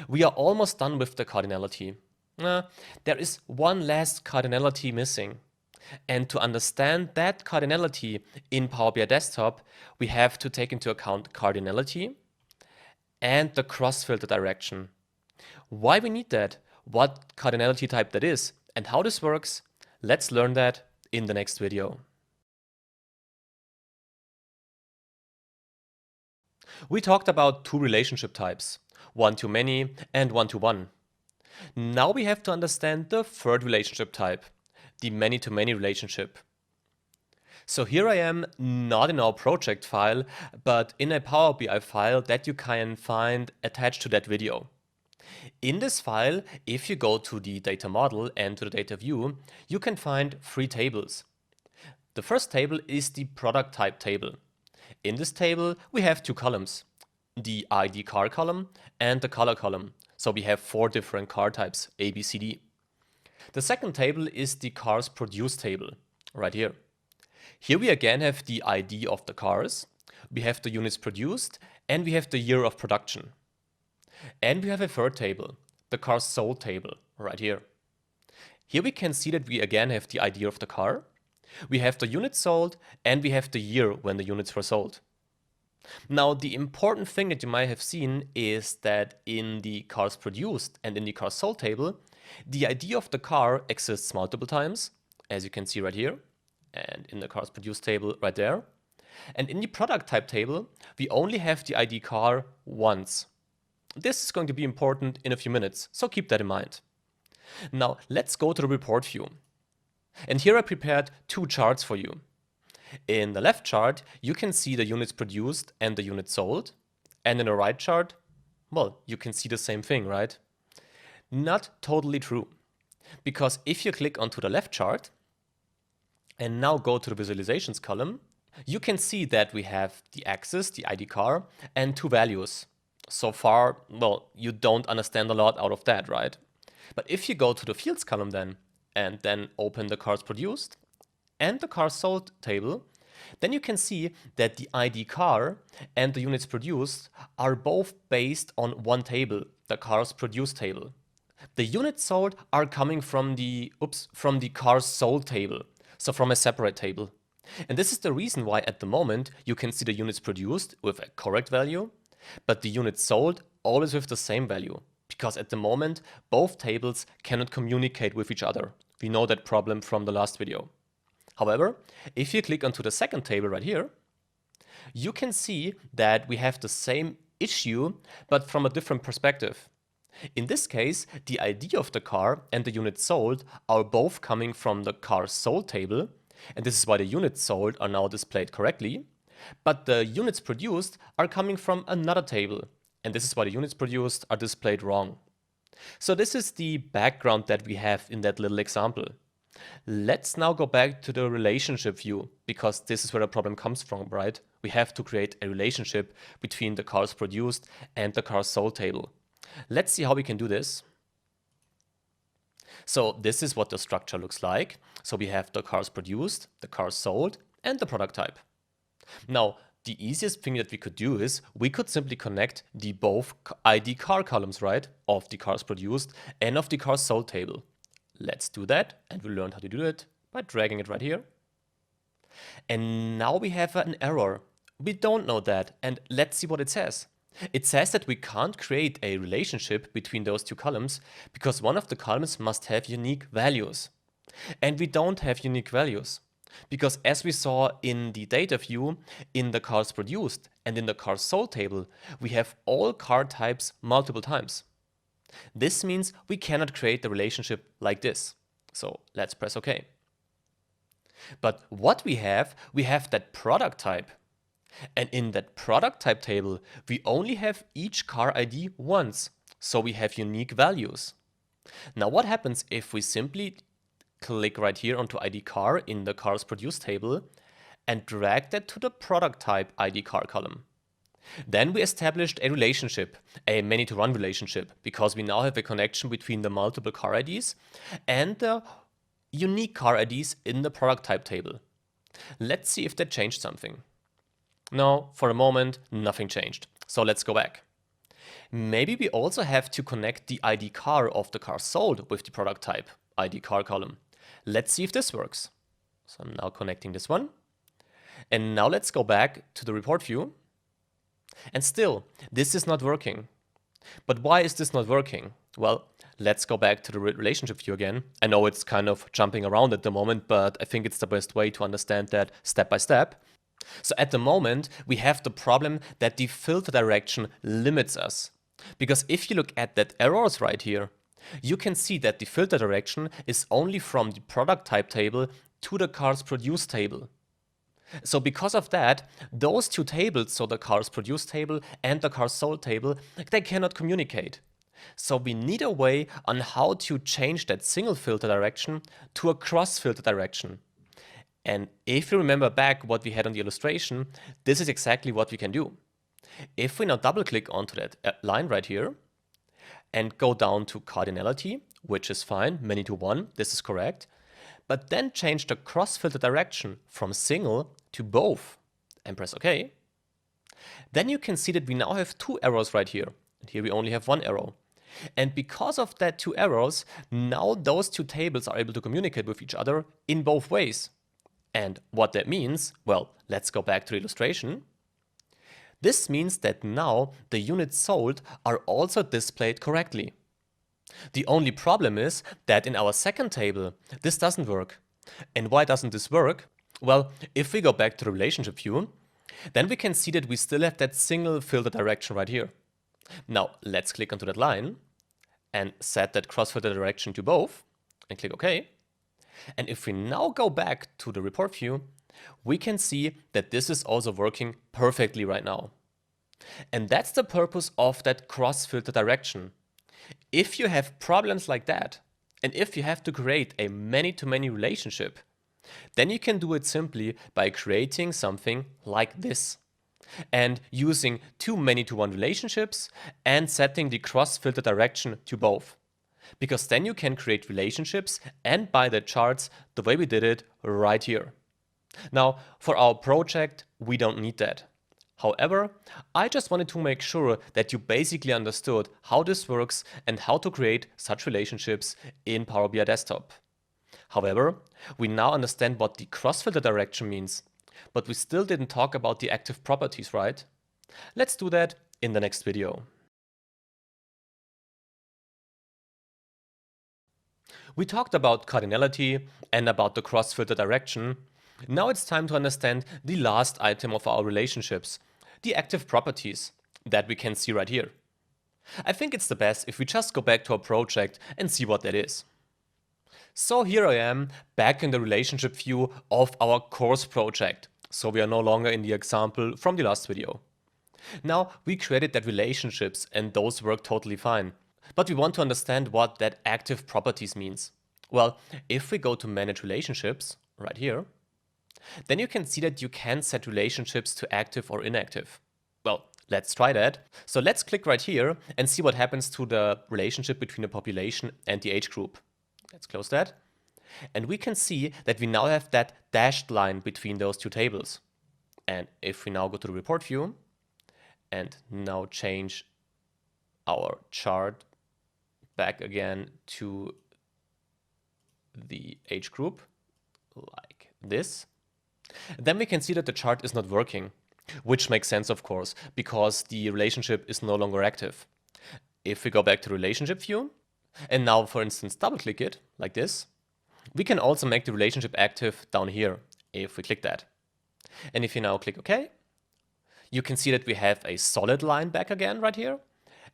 we are almost done with the cardinality. There is one last cardinality missing. And to understand that cardinality in Power BI Desktop, we have to take into account cardinality and the cross-filter direction. Why we need that, what cardinality type that is, and how this works, let's learn that in the next video. We talked about two relationship types, one-to-many and one-to-one. Now we have to understand the third relationship type, the many-to-many relationship. So here I am, not in our project file, but in a Power BI file that you can find attached to that video. In this file, if you go to the data model and to the data view, you can find three tables. The first table is the product type table. In this table, we have two columns, the ID car column and the color column. So we have four different car types, A, B, C, D. The second table is the cars produced table, right here. Here we again have the ID of the cars, we have the units produced, and we have the year of production. And we have a third table, the cars sold table, right here. Here we can see that we again have the ID of the car, we have the units sold, and we have the year when the units were sold. Now, the important thing that you might have seen is that in the cars produced and in the cars sold table, the ID of the car exists multiple times, as you can see right here, and in the cars produced table right there. And in the product type table, we only have the ID car once. This is going to be important in a few minutes, so keep that in mind. Now, let's go to the report view. And here I prepared two charts for you. In the left chart, you can see the units produced and the units sold. And in the right chart, well, you can see the same thing, right? Not totally true. Because if you click onto the left chart and now go to the visualizations column, you can see that we have the axis, the ID car, and two values. So far, well, you don't understand a lot out of that, right? But if you go to the fields column then, and then open the cars produced and the cars sold table, then you can see that the ID car and the units produced are both based on one table, the cars produced table. The units sold are coming from the cars sold table, so from a separate table. And this is the reason why at the moment you can see the units produced with a correct value, but the units sold always with the same value, because at the moment both tables cannot communicate with each other. We know that problem from the last video. However, if you click onto the second table right here, you can see that we have the same issue, but from a different perspective. In this case, the ID of the car and the units sold are both coming from the cars sold table, and this is why the units sold are now displayed correctly, but the units produced are coming from another table, and this is why the units produced are displayed wrong. So this is the background that we have in that little example. Let's now go back to the relationship view, because this is where the problem comes from, right? We have to create a relationship between the cars produced and the cars sold table. Let's see how we can do this. So this is what the structure looks like. So we have the cars produced, the cars sold, and the product type. Now, The easiest thing that we could do is we could simply connect the both ID car columns, right, of the cars produced and of the cars sold table. Let's do that, and we learned how to do it by dragging it right here. And now we have an error. We don't know that, and let's see what it says. It says that we can't create a relationship between those two columns because one of the columns must have unique values. And we don't have unique values. Because as we saw in the data view, in the cars produced and in the cars sold table, we have all car types multiple times. This means we cannot create the relationship like this. So let's press OK. But what we have that product type. And in that product type table, we only have each car ID once, so we have unique values. Now what happens if we simply click right here onto ID car in the cars produced table and drag that to the product type ID car column? Then we established a relationship, a many-to-one relationship, because we now have a connection between the multiple car IDs and the unique car IDs in the product type table. Let's see if that changed something. No, for a moment, nothing changed. So let's go back. Maybe we also have to connect the ID car of the car sold with the product type ID car column. Let's see if this works. So I'm now connecting this one. And now let's go back to the report view. And still, this is not working. But why is this not working? Well, let's go back to the relationship view again. I know it's kind of jumping around at the moment, but I think it's the best way to understand that step by step. So at the moment, we have the problem that the filter direction limits us. Because if you look at that errors right here, you can see that the filter direction is only from the product type table to the cars produced table. So because of that, those two tables, so the cars produced table and the cars sold table, they cannot communicate. So we need a way on how to change that single filter direction to a cross filter direction. And if you remember back what we had on the illustration, this is exactly what we can do. If we now double click onto that line right here and go down to cardinality, which is fine, many to one, this is correct, but then change the cross filter direction from single to both and press OK, then you can see that we now have two arrows right here. And here we only have one arrow. And because of that two arrows, now those two tables are able to communicate with each other in both ways. And what that means, well, let's go back to the illustration. This means that now the units sold are also displayed correctly. The only problem is that in our second table, this doesn't work. And why doesn't this work? Well, if we go back to the relationship view, then we can see that we still have that single filter direction right here. Now, let's click onto that line and set that cross filter direction to both and click OK. And if we now go back to the report view, we can see that this is also working perfectly right now. And that's the purpose of that cross filter direction. If you have problems like that, and if you have to create a many-to-many relationship, then you can do it simply by creating something like this and using two many-to-one relationships and setting the cross filter direction to both. Because then you can create relationships and buy the charts the way we did it right here. Now, for our project, we don't need that. However, I just wanted to make sure that you basically understood how this works and how to create such relationships in Power BI Desktop. However, we now understand what the cross-filter direction means, but we still didn't talk about the active properties, right? Let's do that in the next video. We talked about cardinality and about the cross-filter direction. Now it's time to understand the last item of our relationships, the active properties that we can see right here. I think it's the best if we just go back to our project and see what that is. So here I am back in the relationship view of our course project. So we are no longer in the example from the last video. Now we created that relationships and those work totally fine. But we want to understand what that active properties means. Well, if we go to manage relationships right here, then you can see that you can set relationships to active or inactive. Well, let's try that. So let's click right here and see what happens to the relationship between the population and the age group. Let's close that. And we can see that we now have that dashed line between those two tables. And if we now go to the report view and now change our chart back again to the age group, like this, then we can see that the chart is not working, which makes sense, of course, because the relationship is no longer active. If we go back to relationship view, and now, for instance, double click it, like this, we can also make the relationship active down here, if we click that. And if you now click OK, you can see that we have a solid line back again right here.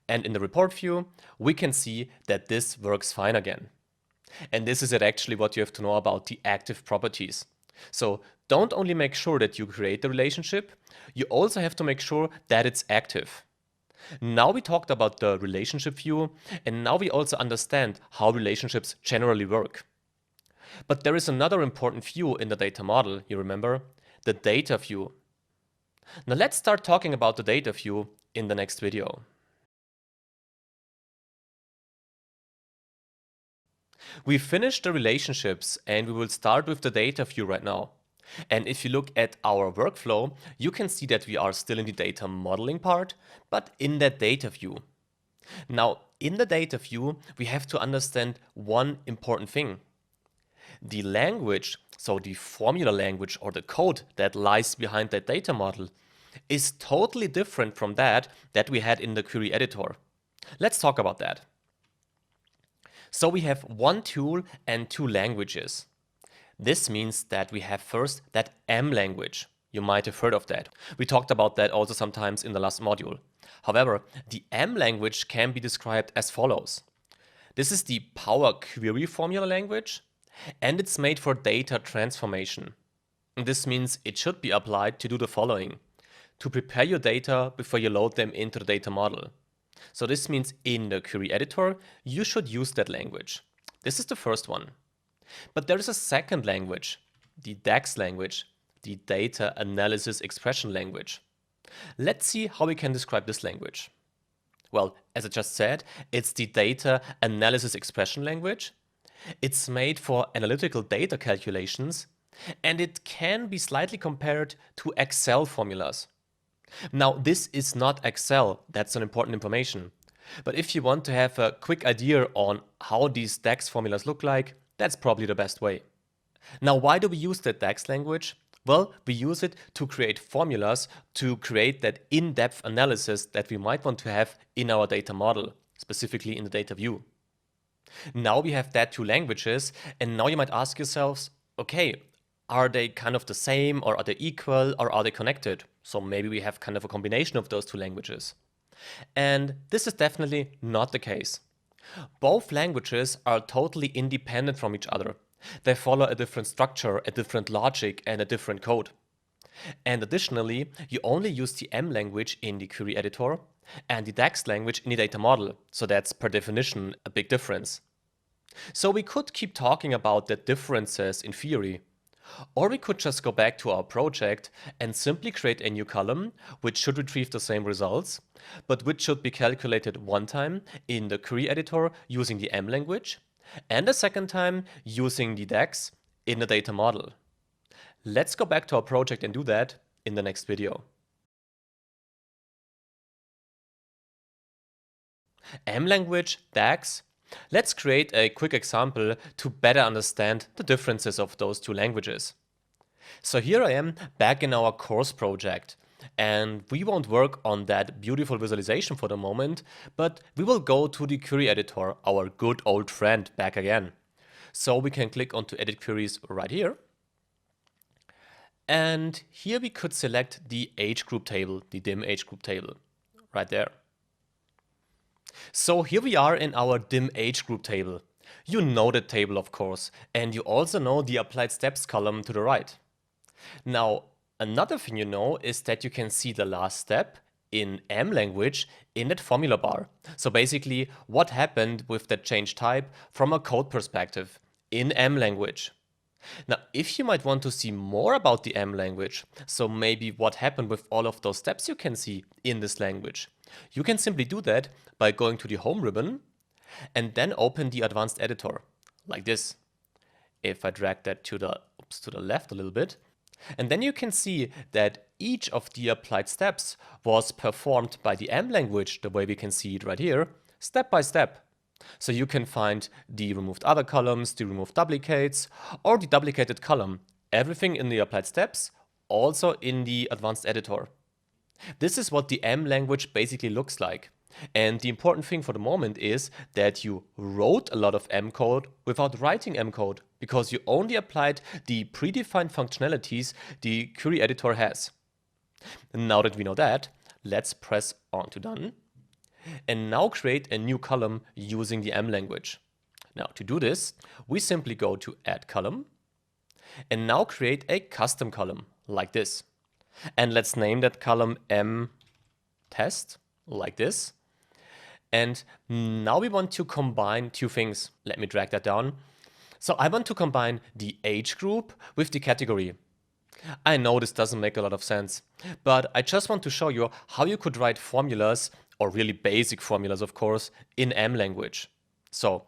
And in the report view, we can see that this works fine again. And this is actually what you have to know about the active properties. So don't only make sure that you create the relationship, you also have to make sure that it's active. Now we talked about the relationship view, and now we also understand how relationships generally work. But there is another important view in the data model, you remember? The data view. Now let's start talking about the data view in the next video. We finished the relationships and we will start with the data view right now. And if you look at our workflow, you can see that we are still in the data modeling part, but in that data view. Now, in the data view, we have to understand one important thing. The language, so the formula language or the code that lies behind that data model, is totally different from that we had in the query editor. Let's talk about that. So we have one tool and two languages. This means that we have first that M language. You might have heard of that. We talked about that also sometimes in the last module. However, the M language can be described as follows. This is the Power Query formula language, and it's made for data transformation. This means it should be applied to do the following: to prepare your data before you load them into the data model. So this means in the query editor, you should use that language. This is the first one. But there is a second language, the DAX language, the data analysis expression language. Let's see how we can describe this language. Well, as I just said, it's the data analysis expression language. It's made for analytical data calculations, and it can be slightly compared to Excel formulas. Now, this is not Excel, that's an important information. But if you want to have a quick idea on how these DAX formulas look like, that's probably the best way. Now, why do we use that DAX language? Well, we use it to create formulas to create that in-depth analysis that we might want to have in our data model, specifically in the data view. Now we have that two languages, and now you might ask yourselves, okay, are they kind of the same, or are they equal, or are they connected? So maybe we have kind of a combination of those two languages. And this is definitely not the case. Both languages are totally independent from each other. They follow a different structure, a different logic, and a different code. And additionally, you only use the M language in the query editor and the DAX language in the data model. So that's per definition a big difference. So we could keep talking about the differences in theory. Or we could just go back to our project and simply create a new column which should retrieve the same results, but which should be calculated one time in the query editor using the M language, and a second time using the DAX in the data model. Let's go back to our project and do that in the next video. M language, DAX. Let's create a quick example to better understand the differences of those two languages. So here I am back in our course project, and we won't work on that beautiful visualization for the moment, but we will go to the query editor, our good old friend, back again. So we can click onto edit queries right here. And here we could select the age group table, the dim age group table, right there. So here we are in our dim age group table. You know the table, of course, and you also know the applied steps column to the right. Now, another thing you know is that you can see the last step in M language in that formula bar. So basically, what happened with that change type from a code perspective in M language. Now, if you might want to see more about the M language, so maybe what happened with all of those steps you can see in this language, you can simply do that by going to the Home ribbon and then open the Advanced Editor, like this. If I drag that to the left a little bit, and then you can see that each of the applied steps was performed by the M language, the way we can see it right here, step by step. So you can find the removed other columns, the removed duplicates, or the duplicated column. Everything in the applied steps, also in the advanced editor. This is what the M language basically looks like. And the important thing for the moment is that you wrote a lot of M code without writing M code, because you only applied the predefined functionalities the query editor has. And now that we know that, let's press on to done. And now create a new column using the M language. Now to do this, we simply go to add column and now create a custom column like this. And let's name that column M test like this. And now we want to combine two things. Let me drag that down. So I want to combine the age group with the category. I know this doesn't make a lot of sense, but I just want to show you how you could write formulas, or really basic formulas, of course, in M language. So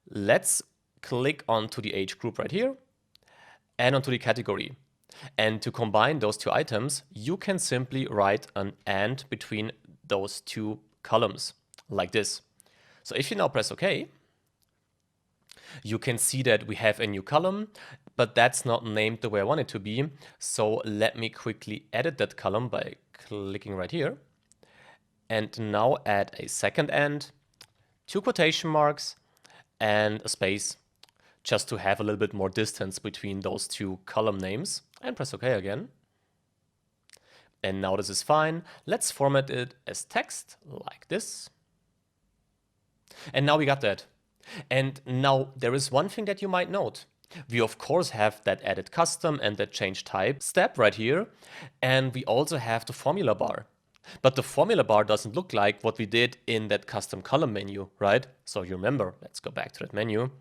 let's click onto the age group right here and onto the category. And to combine those two items, you can simply write an AND between those two columns, like this. So if you now press OK, you can see that we have a new column, but that's not named the way I want it to be. So let me quickly edit that column by clicking right here. And now add a second AND, two quotation marks, and a space, just to have a little bit more distance between those two column names, and press OK again. And now this is fine. Let's format it as text like this. And now we got that. And now there is one thing that you might note. We of course have that added custom and that change type step right here. And we also have the formula bar. But the formula bar doesn't look like what we did in that custom column menu, right? So you remember, let's go back to that menu.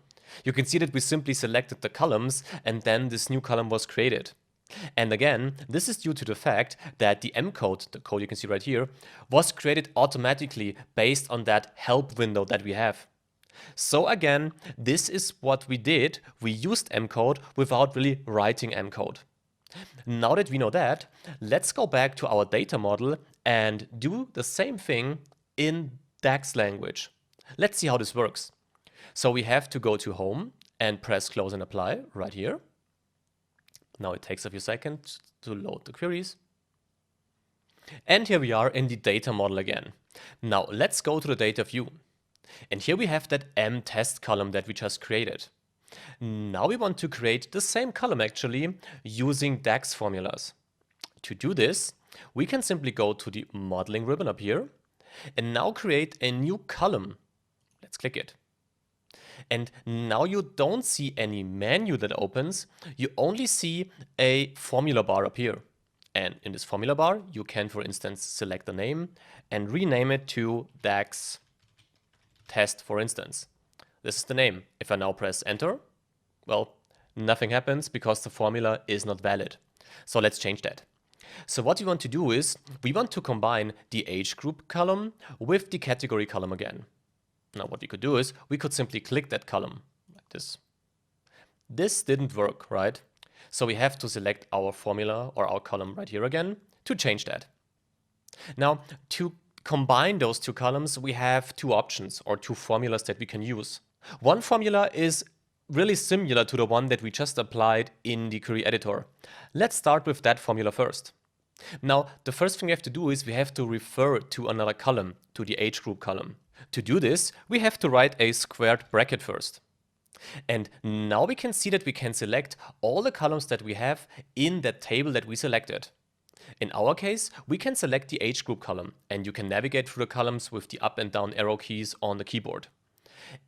You can see that we simply selected the columns and then this new column was created. And again, this is due to the fact that the M code, the code you can see right here, was created automatically based on that help window that we have. So again, this is what we did. We used M code without really writing M code. Now that we know that, let's go back to our data model and do the same thing in DAX language. Let's see how this works. So we have to go to home and press close and apply right here. Now it takes a few seconds to load the queries. And here we are in the data model again. Now let's go to the data view. And here we have that M test column that we just created. Now we want to create the same column actually using DAX formulas. To do this, we can simply go to the modeling ribbon up here and now create a new column. Let's click it. And now you don't see any menu that opens, you only see a formula bar up here. And in this formula bar, you can, for instance, select the name and rename it to DAX test, for instance. This is the name. If I now press enter, well, nothing happens because the formula is not valid. So let's change that. So what we want to do is we want to combine the age group column with the category column again. Now what we could do is we could simply click that column like this. This didn't work, right? So we have to select our formula or our column right here again to change that. Now to combine those two columns, we have two options or two formulas that we can use. One formula is really similar to the one that we just applied in the query editor. Let's start with that formula first. Now, the first thing we have to do is we have to refer to another column, to the age group column. To do this, we have to write a squared bracket first. And now we can see that we can select all the columns that we have in that table that we selected. In our case, we can select the age group column, and you can navigate through the columns with the up and down arrow keys on the keyboard.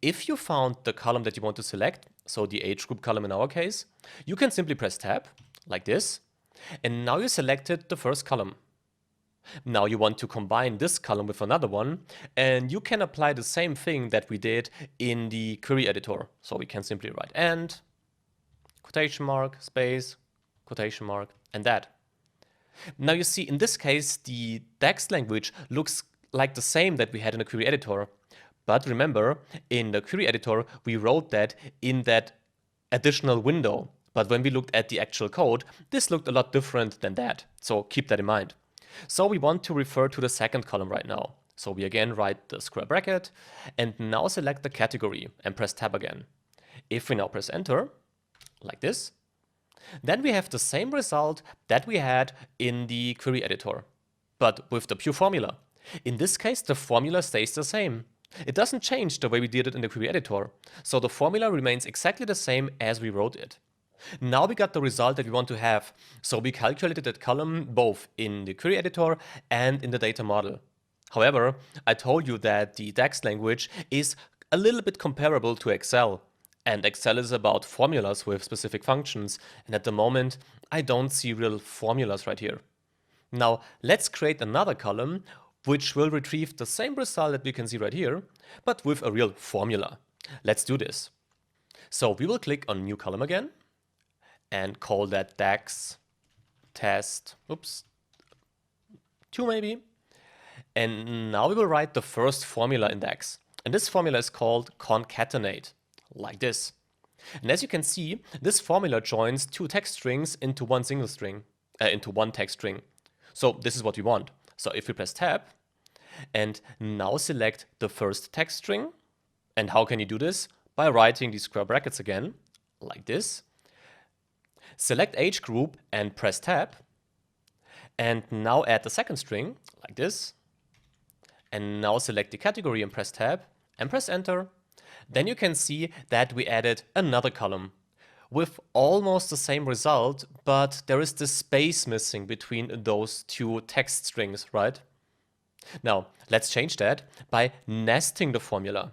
If you found the column that you want to select, so the age group column in our case, you can simply press tab, like this, and now you selected the first column. Now you want to combine this column with another one, and you can apply the same thing that we did in the query editor. So we can simply write and, quotation mark, space, quotation mark, and that. Now you see, in this case, the DAX language looks like the same that we had in the query editor. But remember, in the query editor, we wrote that in that additional window. But when we looked at the actual code, this looked a lot different than that. So keep that in mind. So we want to refer to the second column right now. So we again write the square bracket and now select the category and press tab again. If we now press enter, like this, then we have the same result that we had in the query editor, but with the pure formula. In this case, the formula stays the same. It doesn't change the way we did it in the query editor, so the formula remains exactly the same as we wrote it. Now we got the result that we want to have, so we calculated that column both in the query editor and in the data model. However, I told you that the DAX language is a little bit comparable to Excel, and Excel is about formulas with specific functions, and at the moment I don't see real formulas right here. Now let's create another column which will retrieve the same result that we can see right here, but with a real formula. Let's do this. So we will click on new column again and call that DAX test, 2 maybe. And now we will write the first formula in DAX. And this formula is called concatenate, like this. And as you can see, this formula joins two text strings into one single string, into one text string. So this is what we want. So if we press tab and now select the first text string, and how can you do this? By writing these square brackets again, like this. Select age group and press tab, and now add the second string, like this. And now select the category and press tab, and press enter. Then you can see that we added another column with almost the same result, but there is this space missing between those two text strings, right? Now, let's change that by nesting the formula.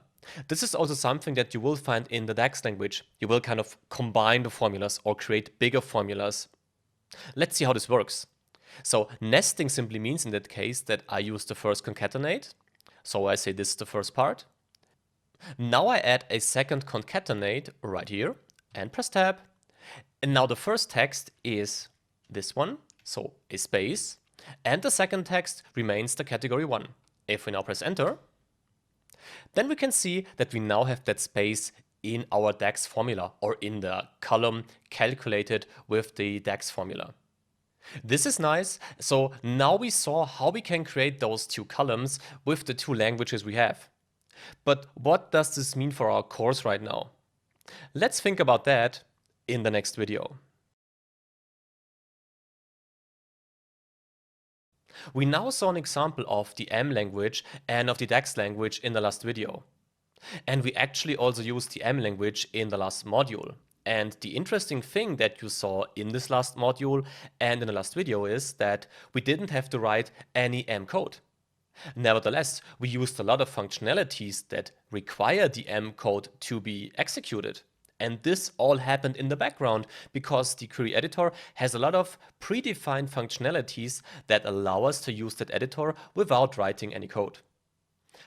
This is also something that you will find in the DAX language. You will kind of combine the formulas or create bigger formulas. Let's see how this works. So nesting simply means in that case that I use the first concatenate. So I say this is the first part. Now I add a second concatenate right here and press tab. And now the first text is this one, so a space. And the second text remains the category 1. If we now press enter, then we can see that we now have that space in our DAX formula or in the column calculated with the DAX formula. This is nice. So now we saw how we can create those two columns with the two languages we have. But what does this mean for our course right now? Let's think about that in the next video. We now saw an example of the M language and of the DAX language in the last video. And we actually also used the M language in the last module. And the interesting thing that you saw in this last module and in the last video is that we didn't have to write any M code. Nevertheless, we used a lot of functionalities that require the M code to be executed. And this all happened in the background because the query editor has a lot of predefined functionalities that allow us to use that editor without writing any code.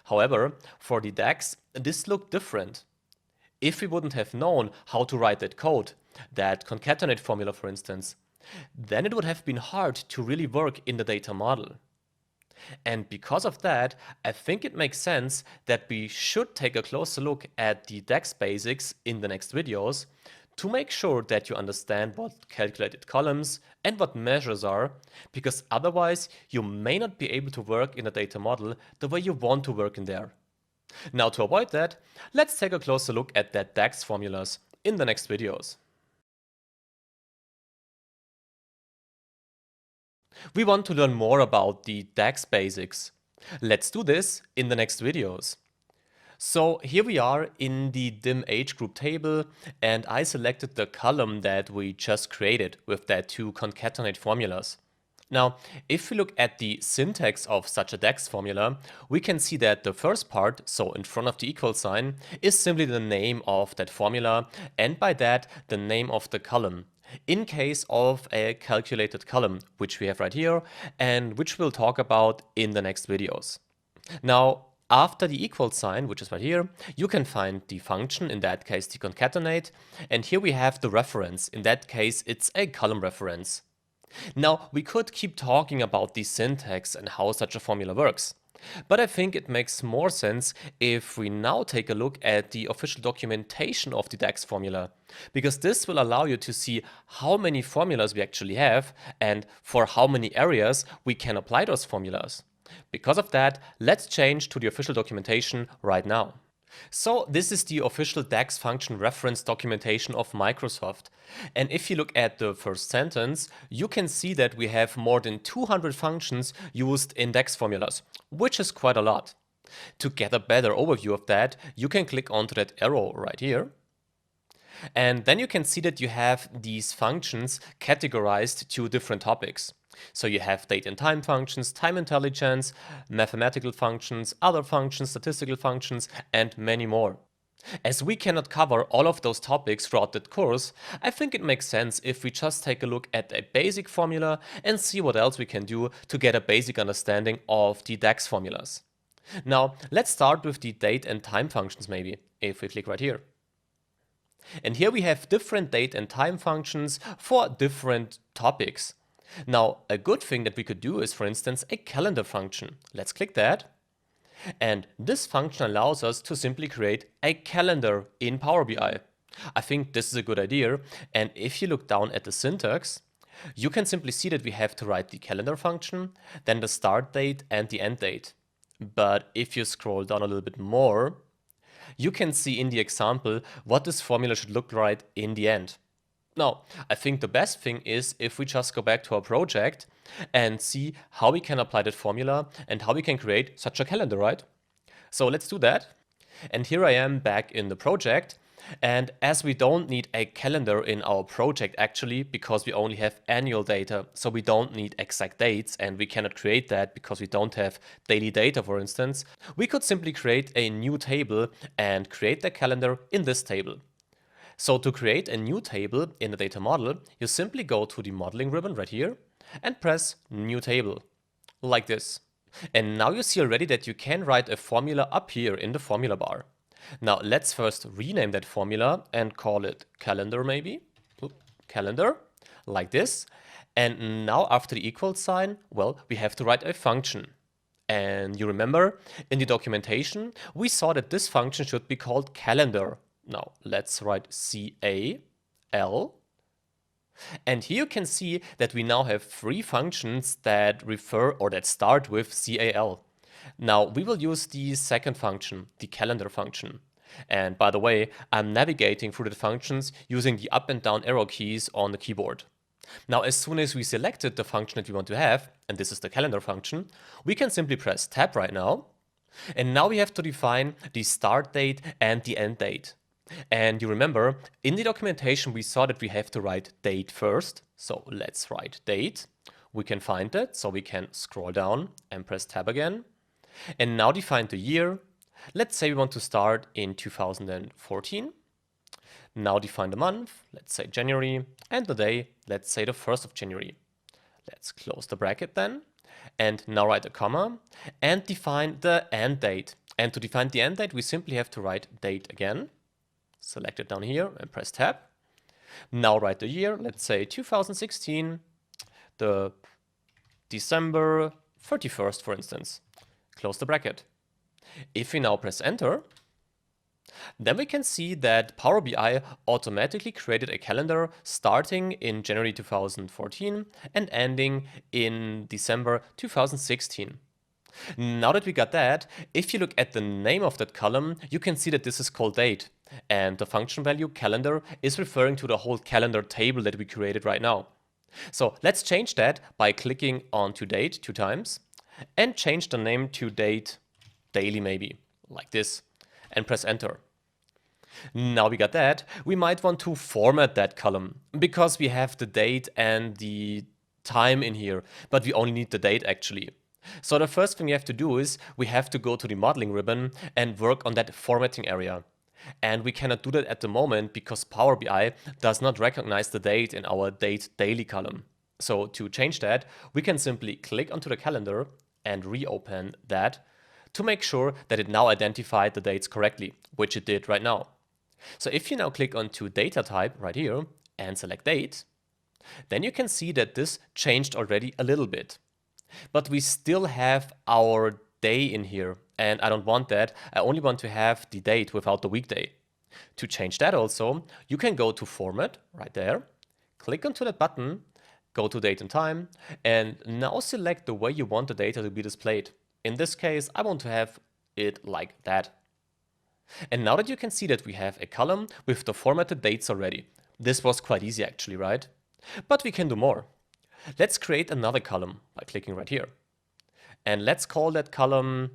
However, for the DAX, this looked different. If we wouldn't have known how to write that code, that concatenate formula for instance, then it would have been hard to really work in the data model. And because of that, I think it makes sense that we should take a closer look at the DAX basics in the next videos to make sure that you understand what calculated columns and what measures are, because otherwise you may not be able to work in a data model the way you want to work in there. Now to avoid that, let's take a closer look at that DAX formulas in the next videos. We want to learn more about the DAX basics. Let's do this in the next videos. So here we are in the dim age group table, and I selected the column that we just created with that two concatenate formulas. Now, if we look at the syntax of such a DAX formula, we can see that the first part, so in front of the equal sign, is simply the name of that formula, and by that the name of the column, in case of a calculated column, which we have right here, and which we'll talk about in the next videos. Now, after the equal sign, which is right here, you can find the function, in that case the concatenate, and here we have the reference. In that case, it's a column reference. Now, we could keep talking about the syntax and how such a formula works. But I think it makes more sense if we now take a look at the official documentation of the DAX formula, because this will allow you to see how many formulas we actually have and for how many areas we can apply those formulas. Because of that, let's change to the official documentation right now. So this is the official DAX function reference documentation of Microsoft. And if you look at the first sentence, you can see that we have more than 200 functions used in DAX formulas, which is quite a lot. To get a better overview of that, you can click onto that arrow right here. And then you can see that you have these functions categorized to different topics. So you have date and time functions, time intelligence, mathematical functions, other functions, statistical functions, and many more. As we cannot cover all of those topics throughout that course, I think it makes sense if we just take a look at a basic formula and see what else we can do to get a basic understanding of the DAX formulas. Now, let's start with the date and time functions maybe, if we click right here. And here we have different date and time functions for different topics. Now, a good thing that we could do is, for instance, a calendar function. Let's click that. And this function allows us to simply create a calendar in Power BI. I think this is a good idea. And if you look down at the syntax, you can simply see that we have to write the calendar function, then the start date and the end date. But if you scroll down a little bit more, you can see in the example what this formula should look like in the end. Now, I think the best thing is if we just go back to our project and see how we can apply that formula and how we can create such a calendar, right? So let's do that. And here I am back in the project. And as we don't need a calendar in our project actually, because we only have annual data, so we don't need exact dates and we cannot create that because we don't have daily data, for instance, we could simply create a new table and create the calendar in this table. So to create a new table in the data model, you simply go to the modeling ribbon right here and press new table, like this. And now you see already that you can write a formula up here in the formula bar. Now let's first rename that formula and call it calendar maybe. Calendar, like this. And now after the equal sign, well, we have to write a function. And you remember, in the documentation, we saw that this function should be called calendar. Now let's write CAL. And here you can see that we now have three functions that refer or that start with CAL. Now we will use the second function, the calendar function. And by the way, I'm navigating through the functions using the up and down arrow keys on the keyboard. Now, as soon as we selected the function that we want to have, and this is the calendar function, we can simply press tab right now. And now we have to define the start date and the end date. And you remember, in the documentation, we saw that we have to write date first. So let's write date. We can find it, so we can scroll down and press tab again. And now define the year. Let's say we want to start in 2014. Now define the month, let's say January, and the day, let's say the 1st of January. Let's close the bracket then. And now write a comma and define the end date. And to define the end date, we simply have to write date again. Select it down here and press tab. Now write the year, let's say 2016, the December 31st, for instance. Close the bracket. If we now press enter, then we can see that Power BI automatically created a calendar starting in January 2014 and ending in December 2016. Now that we got that, if you look at the name of that column, you can see that this is called date. And the function value calendar is referring to the whole calendar table that we created right now. So let's change that by clicking on to date 2 times and change the name to date daily maybe, like this, and press enter. Now we got that, we might want to format that column because we have the date and the time in here, but we only need the date actually. So the first thing we have to do is we have to go to the modeling ribbon and work on that formatting area. And we cannot do that at the moment because Power BI does not recognize the date in our date daily column. So to change that, we can simply click onto the calendar and reopen that to make sure that it now identified the dates correctly, which it did right now. So if you now click onto data type right here and select date, then you can see that this changed already a little bit. But we still have our day in here, and I don't want that. I only want to have the date without the weekday. To change that also, you can go to Format, right there, click onto that button, go to Date and Time, and now select the way you want the data to be displayed. In this case, I want to have it like that. And now that you can see that we have a column with the formatted dates already. This was quite easy actually, right? But we can do more. Let's create another column by clicking right here. And let's call that column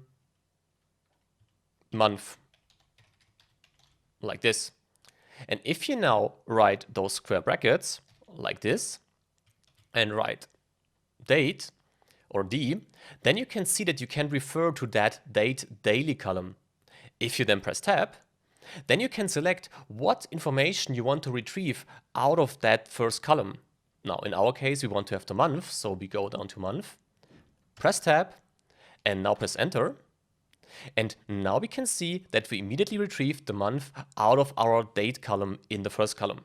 month, like this. And if you now write those square brackets, like this, and write date, or D, then you can see that you can refer to that date daily column. If you then press Tab, then you can select what information you want to retrieve out of that first column. Now, in our case, we want to have the month, so we go down to month, press Tab, and now press Enter. And now we can see that we immediately retrieved the month out of our date column in the first column.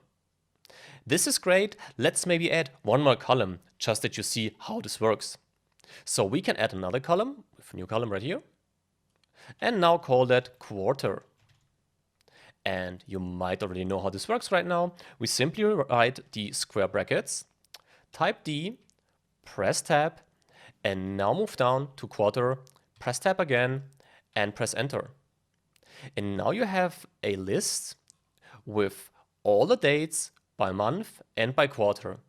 This is great. Let's maybe add one more column, just that you see how this works. So we can add another column, with a new column right here, and now call that quarter. And you might already know how this works right now. We simply write the square brackets, type D, press Tab, and now move down to quarter, press Tab again, and press Enter. And now you have a list with all the dates by month and by quarter.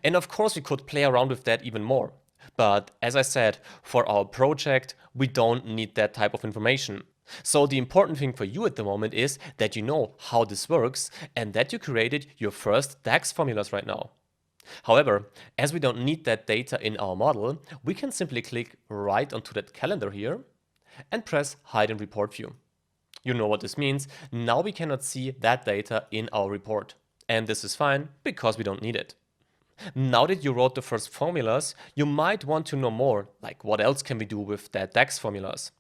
And of course, we could play around with that even more. But as I said, for our project, we don't need that type of information. So the important thing for you at the moment is that you know how this works and that you created your first DAX formulas right now. However, as we don't need that data in our model, we can simply click right onto that calendar here and press Hide in Report View. You know what this means. Now we cannot see that data in our report. And this is fine because we don't need it. Now that you wrote the first formulas, you might want to know more, like what else can we do with that DAX formulas?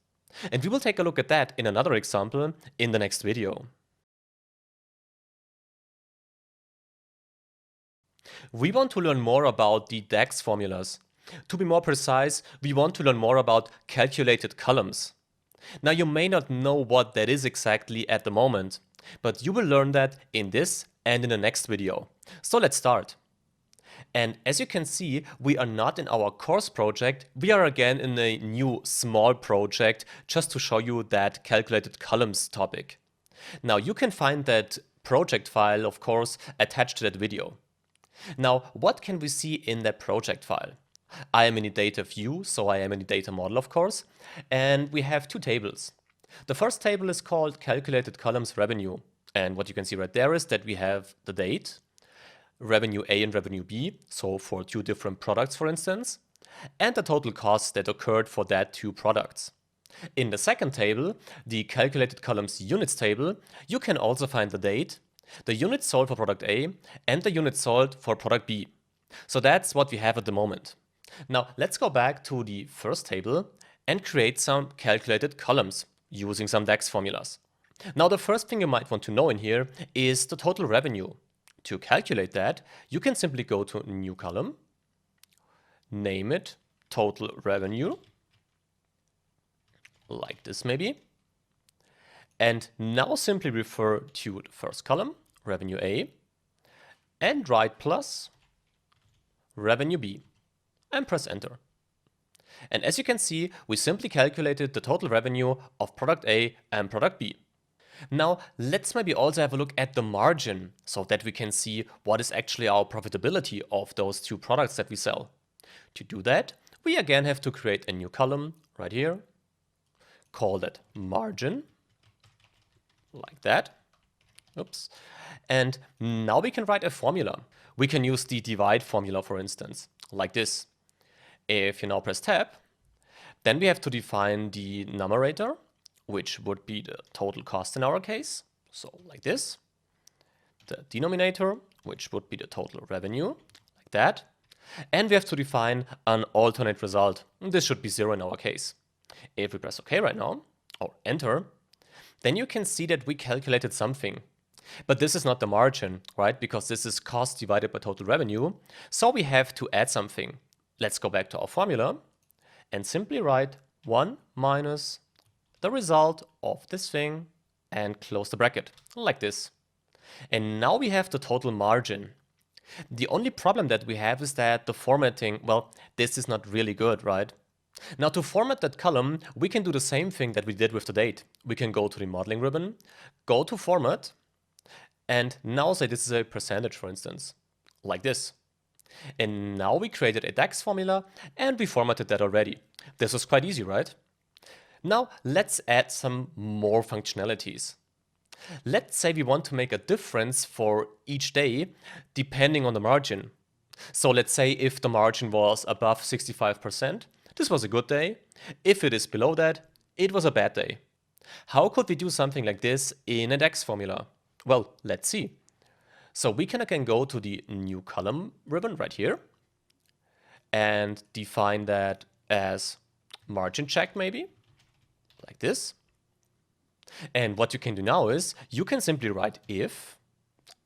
And we will take a look at that in another example in the next video. We want to learn more about the DAX formulas. To be more precise, we want to learn more about calculated columns. Now you may not know what that is exactly at the moment, but you will learn that in this and in the next video. So let's start. And as you can see, we are not in our course project, we are again in a new small project just to show you that calculated columns topic. Now you can find that project file, of course, attached to that video. Now, what can we see in that project file? I am in the data view, so I am in the data model, of course, and we have two tables. The first table is called calculated columns revenue. And what you can see right there is that we have the date, revenue A and revenue B, so for two different products, for instance, and the total costs that occurred for that two products. In the second table, the calculated columns units table, you can also find the date, the units sold for product A, and the units sold for product B. So that's what we have at the moment. Now let's go back to the first table and create some calculated columns using some DAX formulas. Now the first thing you might want to know in here is the total revenue. To calculate that, you can simply go to New Column, name it Total Revenue, like this maybe, and now simply refer to the first column, Revenue A, and write plus Revenue B, and press Enter. And as you can see, we simply calculated the total revenue of product A and product B. Now, let's maybe also have a look at the margin so that we can see what is actually our profitability of those two products that we sell. To do that, we again have to create a new column right here, call that margin, like that. Oops. And now we can write a formula. We can use the divide formula, for instance, like this. If you now press Tab, then we have to define the numerator, which would be the total cost in our case, so like this. The denominator, which would be the total revenue, like that. And we have to define an alternate result. This should be 0 in our case. If we press OK right now, or Enter, then you can see that we calculated something. But this is not the margin, right? Because this is cost divided by total revenue. So we have to add something. Let's go back to our formula and simply write 1 minus the result of this thing and close the bracket like this. And now we have the total margin. The only problem that we have is that the formatting, well, this is not really good, right? Now to format that column, we can do the same thing that we did with the date. We can go to the modeling ribbon, go to format, and now say this is a percentage, for instance, like this. And now we created a DAX formula and we formatted that already. This was quite easy, right? Now let's add some more functionalities. Let's say we want to make a difference for each day depending on the margin. So let's say if the margin was above 65%, this was a good day. If it is below that, it was a bad day. How could we do something like this in a DAX formula? Well, let's see. So we can again go to the new column ribbon right here and define that as margin check maybe, like this. And what you can do now is you can simply write if,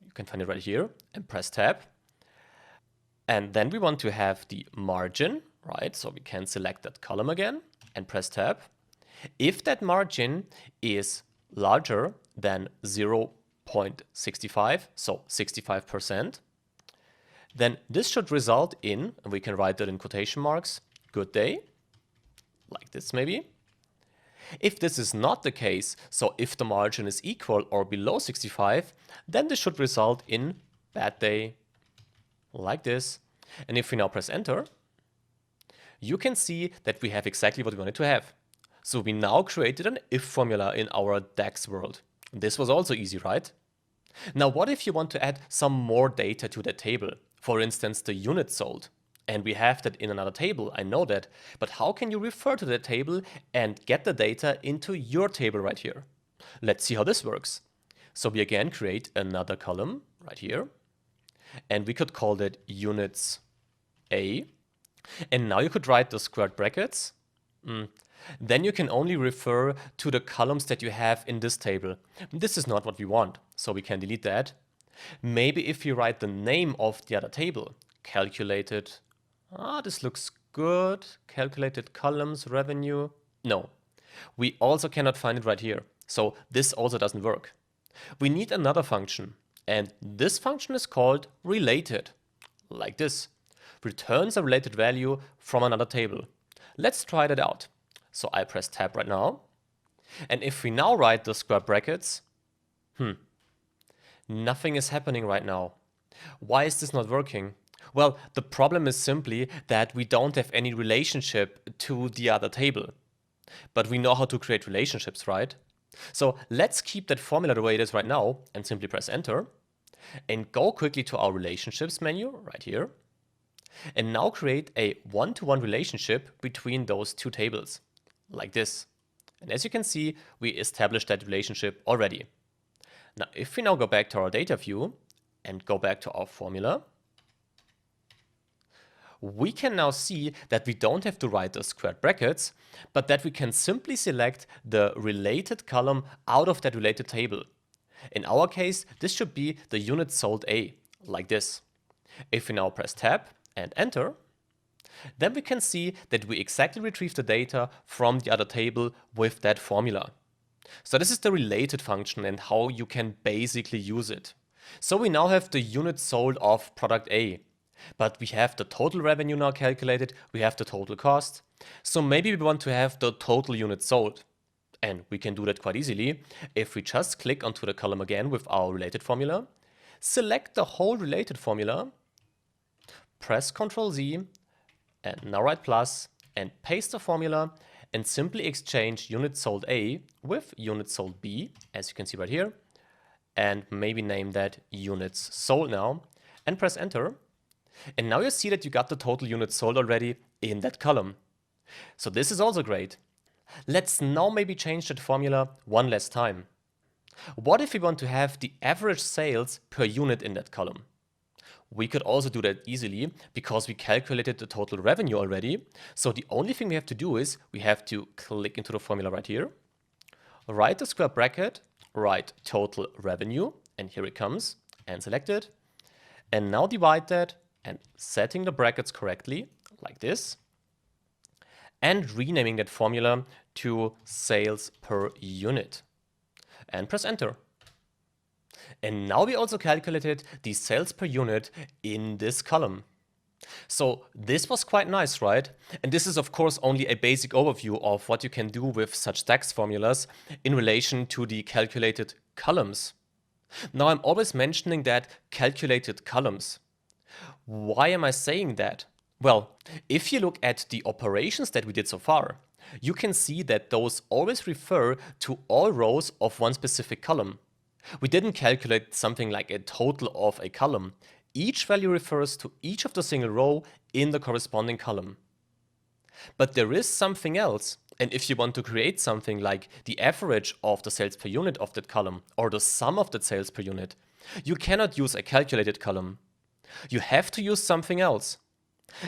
you can find it right here, and press tab. And then we want to have the margin, right? So we can select that column again and press tab. If that margin is larger than 0.65, so 65%, then this should result in, and we can write that in quotation marks, good day, like this maybe. If this is not the case, so if the margin is equal or below 65, then this should result in bad day, like this. And if we now press enter, you can see that we have exactly what we wanted to have. So we now created an if formula in our DAX world. This was also easy, right? Now what if you want to add some more data to that table? For instance, the units sold. And we have that in another table, I know that. But how can you refer to that table and get the data into your table right here? Let's see how this works. So we again create another column right here. And we could call that units A. And now you could write the squared brackets. Then you can only refer to the columns that you have in this table. This is not what we want, so we can delete that. Maybe if you write the name of the other table, calculated, this looks good, calculated columns, revenue. No, we also cannot find it right here. So this also doesn't work. We need another function, and this function is called related, like this. Returns a related value from another table. Let's try that out. So I press tab right now. And if we now write the square brackets, nothing is happening right now. Why is this not working? Well, the problem is simply that we don't have any relationship to the other table. But we know how to create relationships, right? So let's keep that formula the way it is right now and simply press enter. And go quickly to our relationships menu right here. And now create a one-to-one relationship between those two tables, like this. And as you can see, we established that relationship already. Now, if we now go back to our data view and go back to our formula, we can now see that we don't have to write the squared brackets, but that we can simply select the related column out of that related table. In our case, this should be the unit sold A, like this. If we now press tab and enter, then we can see that we exactly retrieve the data from the other table with that formula. So this is the related function and how you can basically use it. So we now have the units sold of product A, but we have the total revenue now calculated, we have the total cost. So maybe we want to have the total units sold. And we can do that quite easily if we just click onto the column again with our related formula, select the whole related formula, press Ctrl Z, and now write plus, and paste the formula, and simply exchange units sold A with units sold B, as you can see right here, and maybe name that units sold now, and press enter. And now you see that you got the total units sold already in that column. So this is also great. Let's now maybe change that formula one last time. What if we want to have the average sales per unit in that column? We could also do that easily because we calculated the total revenue already. So the only thing we have to do is we have to click into the formula right here, write the square bracket, write total revenue, and here it comes, and select it. And now divide that and setting the brackets correctly, like this, and renaming that formula to sales per unit. And press enter. And now we also calculated the sales per unit in this column. So this was quite nice, right? And this is of course only a basic overview of what you can do with such DAX formulas in relation to the calculated columns. Now I'm always mentioning that calculated columns. Why am I saying that? Well, if you look at the operations that we did so far, you can see that those always refer to all rows of one specific column. We didn't calculate something like a total of a column. Each value refers to each of the single row in the corresponding column. But there is something else, and if you want to create something like the average of the sales per unit of that column or the sum of that sales per unit, you cannot use a calculated column. You have to use something else.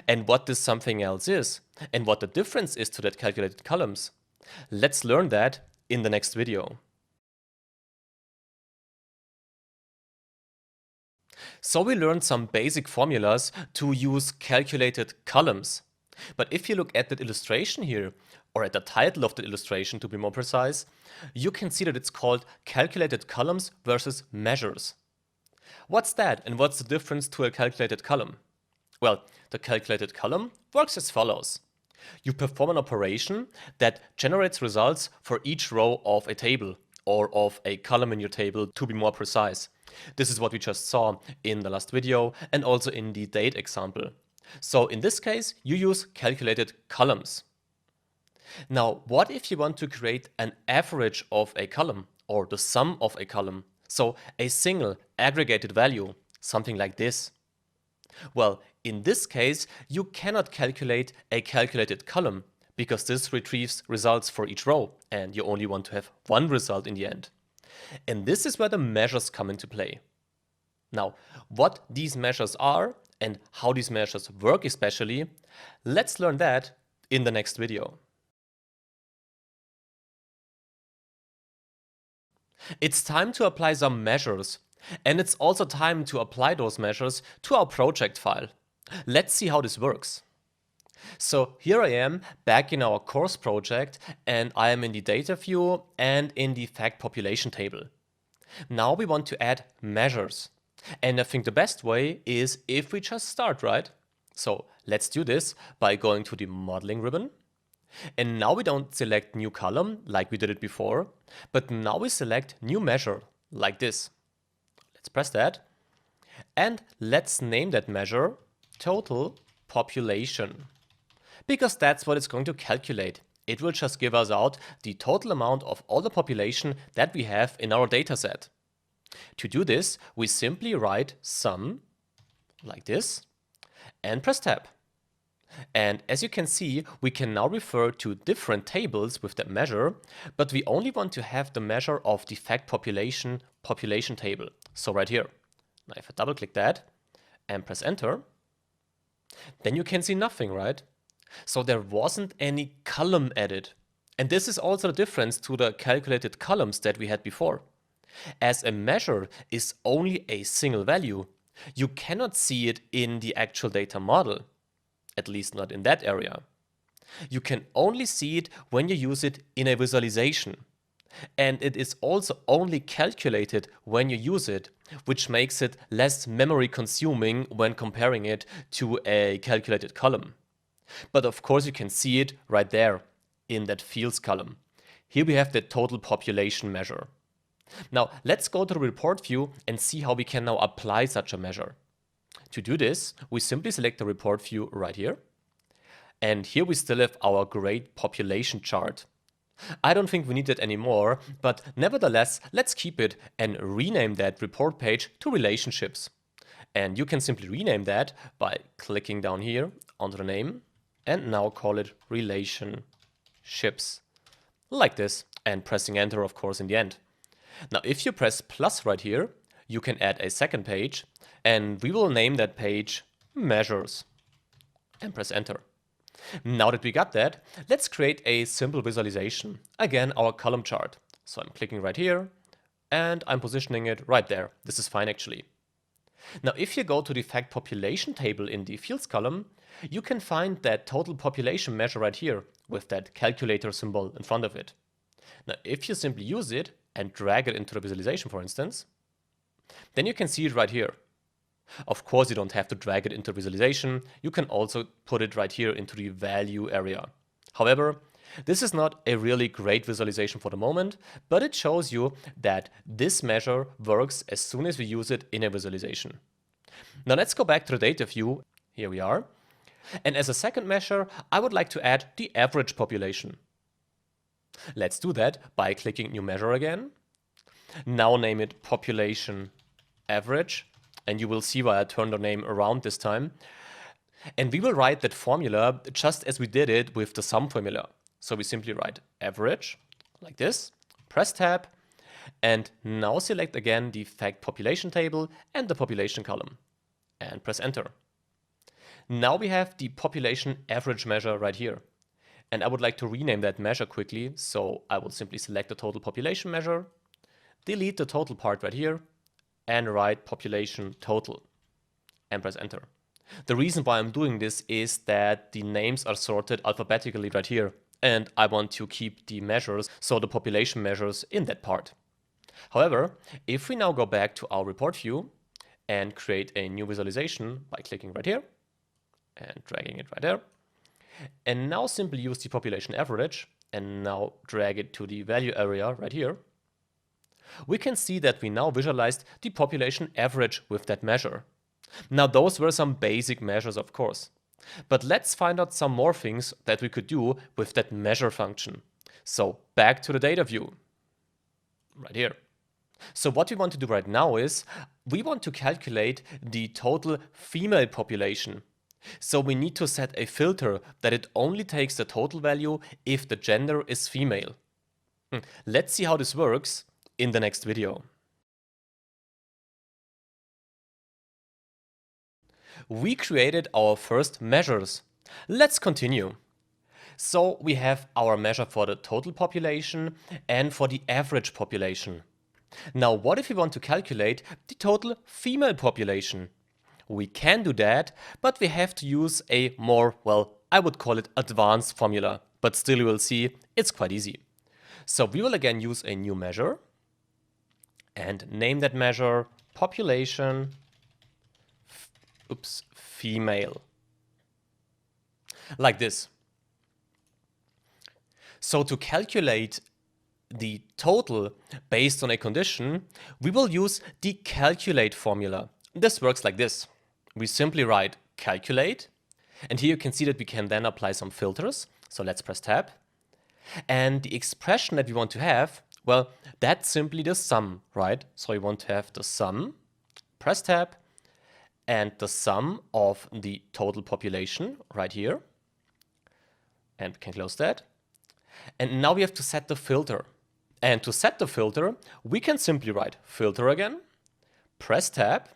And what this something else is, and what the difference is to that calculated columns, let's learn that in the next video. So we learned some basic formulas to use calculated columns. But if you look at that illustration here, or at the title of the illustration to be more precise, you can see that it's called calculated columns versus measures. What's that, and what's the difference to a calculated column? Well, the calculated column works as follows. You perform an operation that generates results for each row of a table, or of a column in your table to be more precise. This is what we just saw in the last video and also in the date example. So in this case, you use calculated columns. Now, what if you want to create an average of a column or the sum of a column? So a single aggregated value, something like this. Well, in this case, you cannot calculate a calculated column because this retrieves results for each row and you only want to have one result in the end. And this is where the measures come into play. Now, what these measures are and how these measures work especially, let's learn that in the next video. It's time to apply some measures, and it's also time to apply those measures to our project file. Let's see how this works. So here I am back in our course project, and I am in the data view and in the fact population table. Now we want to add measures. And I think the best way is if we just start, right? So let's do this by going to the modeling ribbon. And now we don't select new column like we did it before, but now we select new measure like this. Let's press that. And let's name that measure total population, because that's what it's going to calculate. It will just give us out the total amount of all the population that we have in our dataset. To do this, we simply write sum like this and press tab. And as you can see, we can now refer to different tables with that measure, but we only want to have the measure of the fact population table. So right here. Now if I double click that and press enter, then you can see nothing, right? So there wasn't any column added. And this is also the difference to the calculated columns that we had before. As a measure is only a single value, you cannot see it in the actual data model. At least not in that area. You can only see it when you use it in a visualization. And it is also only calculated when you use it, which makes it less memory consuming when comparing it to a calculated column. But of course you can see it right there in that fields column. Here we have the total population measure. Now let's go to the report view and see how we can now apply such a measure. To do this, we simply select the report view right here. And here we still have our great population chart. I don't think we need it anymore, but nevertheless, let's keep it and rename that report page to relationships. And you can simply rename that by clicking down here onto the name and now call it relationships. Like this, and pressing enter, of course, in the end. Now, if you press plus right here, you can add a second page, and we will name that page measures and press enter. Now that we got that, let's create a simple visualization. Again, our column chart. So I'm clicking right here, and I'm positioning it right there. This is fine actually. Now, if you go to the fact population table in the fields column, you can find that total population measure right here with that calculator symbol in front of it. Now, if you simply use it and drag it into the visualization, for instance, then you can see it right here. Of course, you don't have to drag it into visualization. You can also put it right here into the value area. However, this is not a really great visualization for the moment, but it shows you that this measure works as soon as we use it in a visualization. Now let's go back to the data view. Here we are. And as a second measure, I would like to add the average population. Let's do that by clicking New Measure again. Now name it Population Average. And you will see why I turned the name around this time. And we will write that formula just as we did it with the sum formula. So we simply write average, like this, press tab, and now select again the fact population table and the population column, and press enter. Now we have the population average measure right here. And I would like to rename that measure quickly, so I will simply select the total population measure, delete the total part right here, and write population total, and press enter. The reason why I'm doing this is that the names are sorted alphabetically right here, and I want to keep the measures, so the population measures in that part. However, if we now go back to our report view and create a new visualization by clicking right here and dragging it right there, and now simply use the population average and now drag it to the value area right here, we can see that we now visualized the population average with that measure. Now those were some basic measures, of course. But let's find out some more things that we could do with that measure function. So back to the data view, right here. So what we want to do right now is, we want to calculate the total female population. So we need to set a filter that it only takes the total value if the gender is female. Let's see how this works in the next video. We created our first measures. Let's continue. So we have our measure for the total population and for the average population. Now, what if we want to calculate the total female population? We can do that, but we have to use a more, well, I would call it advanced formula, but still you will see it's quite easy. So we will again use a new measure and name that measure population female, like this. So to calculate the total based on a condition, we will use the calculate formula. This works like this. We simply write calculate, and here you can see that we can then apply some filters. So let's press tab. And the expression that we want to have, well, that's simply the sum, right? So we want to have the sum, press tab, and the sum of the total population right here. And we can close that. And now we have to set the filter. And to set the filter, we can simply write filter again, press tab,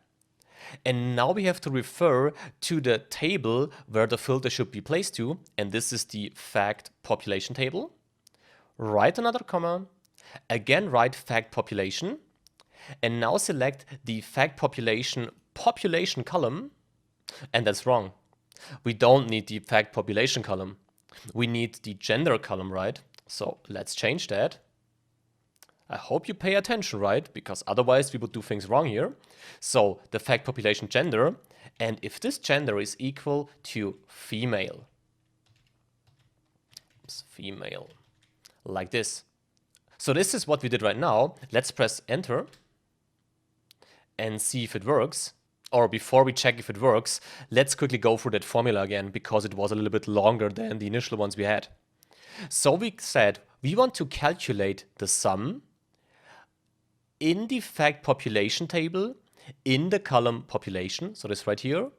and now we have to refer to the table where the filter should be placed to, and this is the fact population table. Write another comma, again write fact population, and now select the fact population column, and that's wrong. We don't need the fact population column. We need the gender column, right? So let's change that. I hope you pay attention, right? Because otherwise we would do things wrong here. So the fact population gender, and if this gender is equal to female, female, like this. So this is what we did right now. Let's press enter and see if it works. Or before we check if it works, let's quickly go through that formula again, because it was a little bit longer than the initial ones we had. So we said we want to calculate the sum in the fact population table in the column population, so this right here,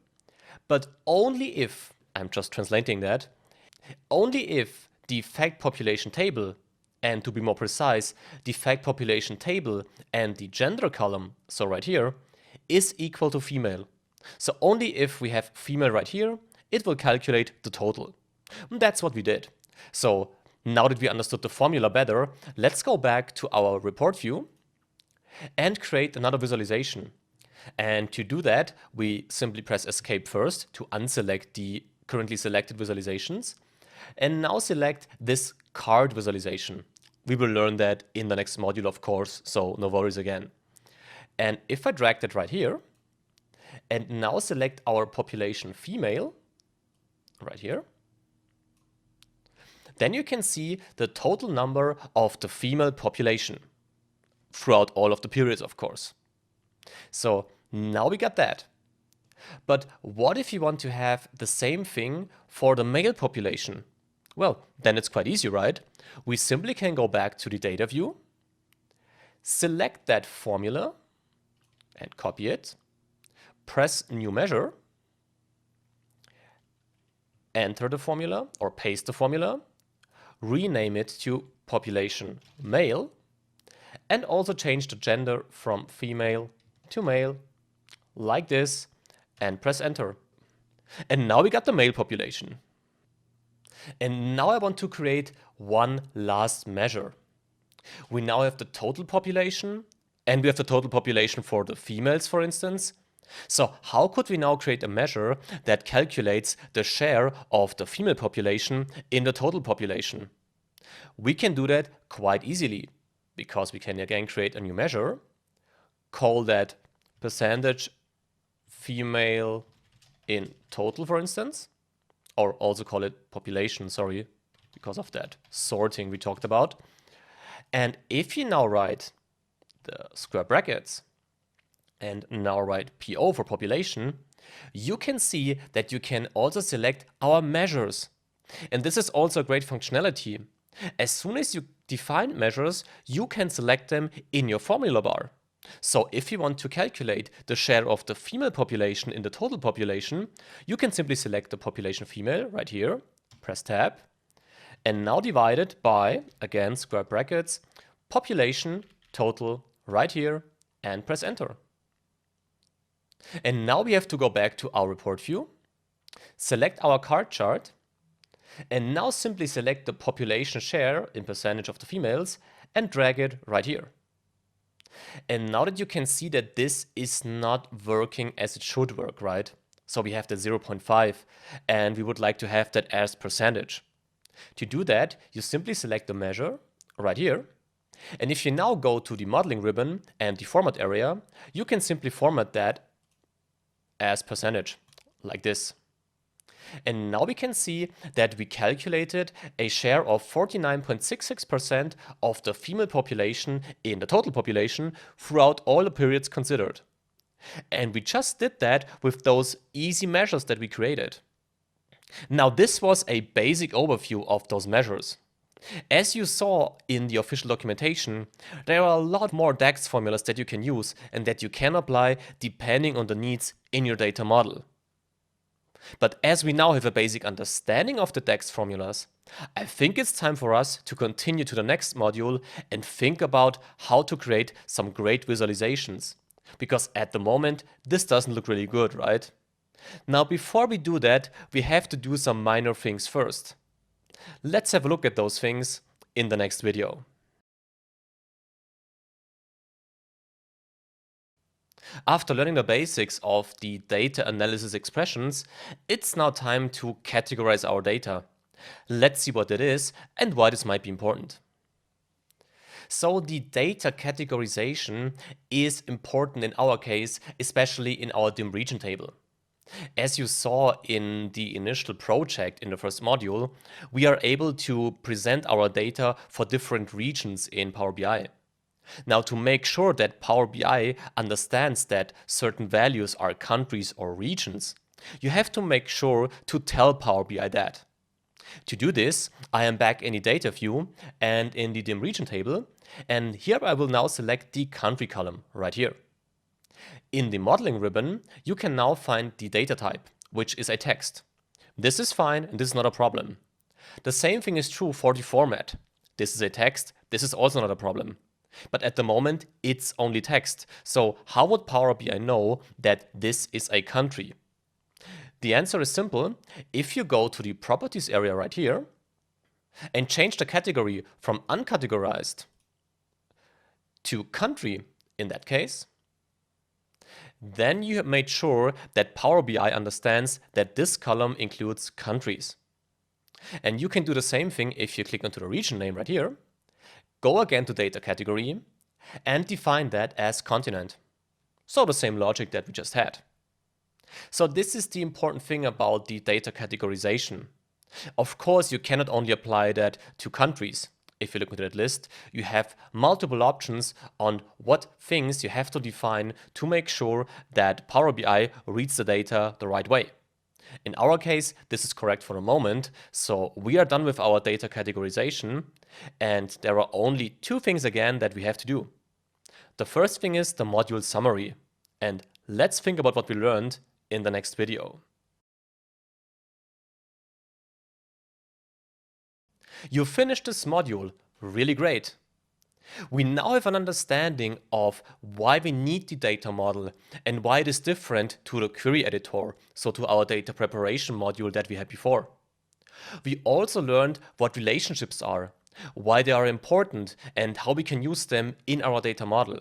but only if, I'm just translating that, only if the fact population table, and to be more precise, the fact population table and the gender column, so right here, is equal to female. So only if we have female right here, it will calculate the total. And that's what we did. So now that we understood the formula better, let's go back to our report view. and create another visualization. And to do that, we simply press Escape first to unselect the currently selected visualizations, and now select this card visualization. We will learn that in the next module, of course, so no worries again. And if I drag that right here, and now select our population female, right here, then you can see the total number of the female population throughout all of the periods, of course. So now we got that. But what if you want to have the same thing for the male population? Well, then it's quite easy, right? We simply can go back to the data view, select that formula and copy it, press new measure, enter the formula or paste the formula, rename it to population male, and also change the gender from female to male, like this, and press enter. And now we got the male population. And now I want to create one last measure. We now have the total population, and we have the total population for the females, for instance. So how could we now create a measure that calculates the share of the female population in the total population? We can do that quite easily, because we can again create a new measure, call that percentage female in total, for instance, or also call it population, sorry, because of that sorting we talked about. And if you now write the square brackets and now write PO for population, you can see that you can also select our measures. And this is also a great functionality. As soon as you define measures, you can select them in your formula bar. So if you want to calculate the share of the female population in the total population, you can simply select the population female right here, press tab, and now divide it by, again, square brackets, population total right here, and press enter. And now we have to go back to our report view, select our card chart, and now simply select the population share in percentage of the females and drag it right here. And now that you can see that this is not working as it should work, right? So we have the 0.5 and we would like to have that as percentage. To do that, you simply select the measure right here. And if you now go to the modeling ribbon and the format area, you can simply format that as percentage, like this. And now we can see that we calculated a share of 49.66% of the female population in the total population throughout all the periods considered. And we just did that with those easy measures that we created. Now this was a basic overview of those measures. As you saw in the official documentation, there are a lot more DAX formulas that you can use and that you can apply depending on the needs in your data model. But as we now have a basic understanding of the DAX formulas, I think it's time for us to continue to the next module and think about how to create some great visualizations. Because at the moment, this doesn't look really good, right? Now, before we do that, we have to do some minor things first. Let's have a look at those things in the next video. After learning the basics of the data analysis expressions, it's now time to categorize our data. Let's see what it is and why this might be important. So the data categorization is important in our case, especially in our dim region table. As you saw in the initial project in the first module, we are able to present our data for different regions in Power BI. Now, to make sure that Power BI understands that certain values are countries or regions, you have to make sure to tell Power BI that. To do this, I am back in the data view and in the dim region table, and here I will now select the country column right here. In the modeling ribbon, you can now find the data type, which is a text. This is fine and this is not a problem. The same thing is true for the format. This is a text, this is also not a problem. But at the moment, it's only text. So how would Power BI know that this is a country? The answer is simple. If you go to the properties area right here and change the category from uncategorized to country, in that case. Then you have made sure that Power BI understands that this column includes countries. And you can do the same thing if you click onto the region name right here, go again to data category, and define that as continent. So the same logic that we just had. So this is the important thing about the data categorization. Of course, you cannot only apply that to countries. If you look at that list, you have multiple options on what things you have to define to make sure that Power BI reads the data the right way. In our case, this is correct for the moment, so we are done with our data categorization, and there are only two things again that we have to do. The first thing is the module summary, and let's think about what we learned in the next video. You finished this module, really great. We now have an understanding of why we need the data model and why it is different to the query editor, so to our data preparation module that we had before. We also learned what relationships are, why they are important, and how we can use them in our data model.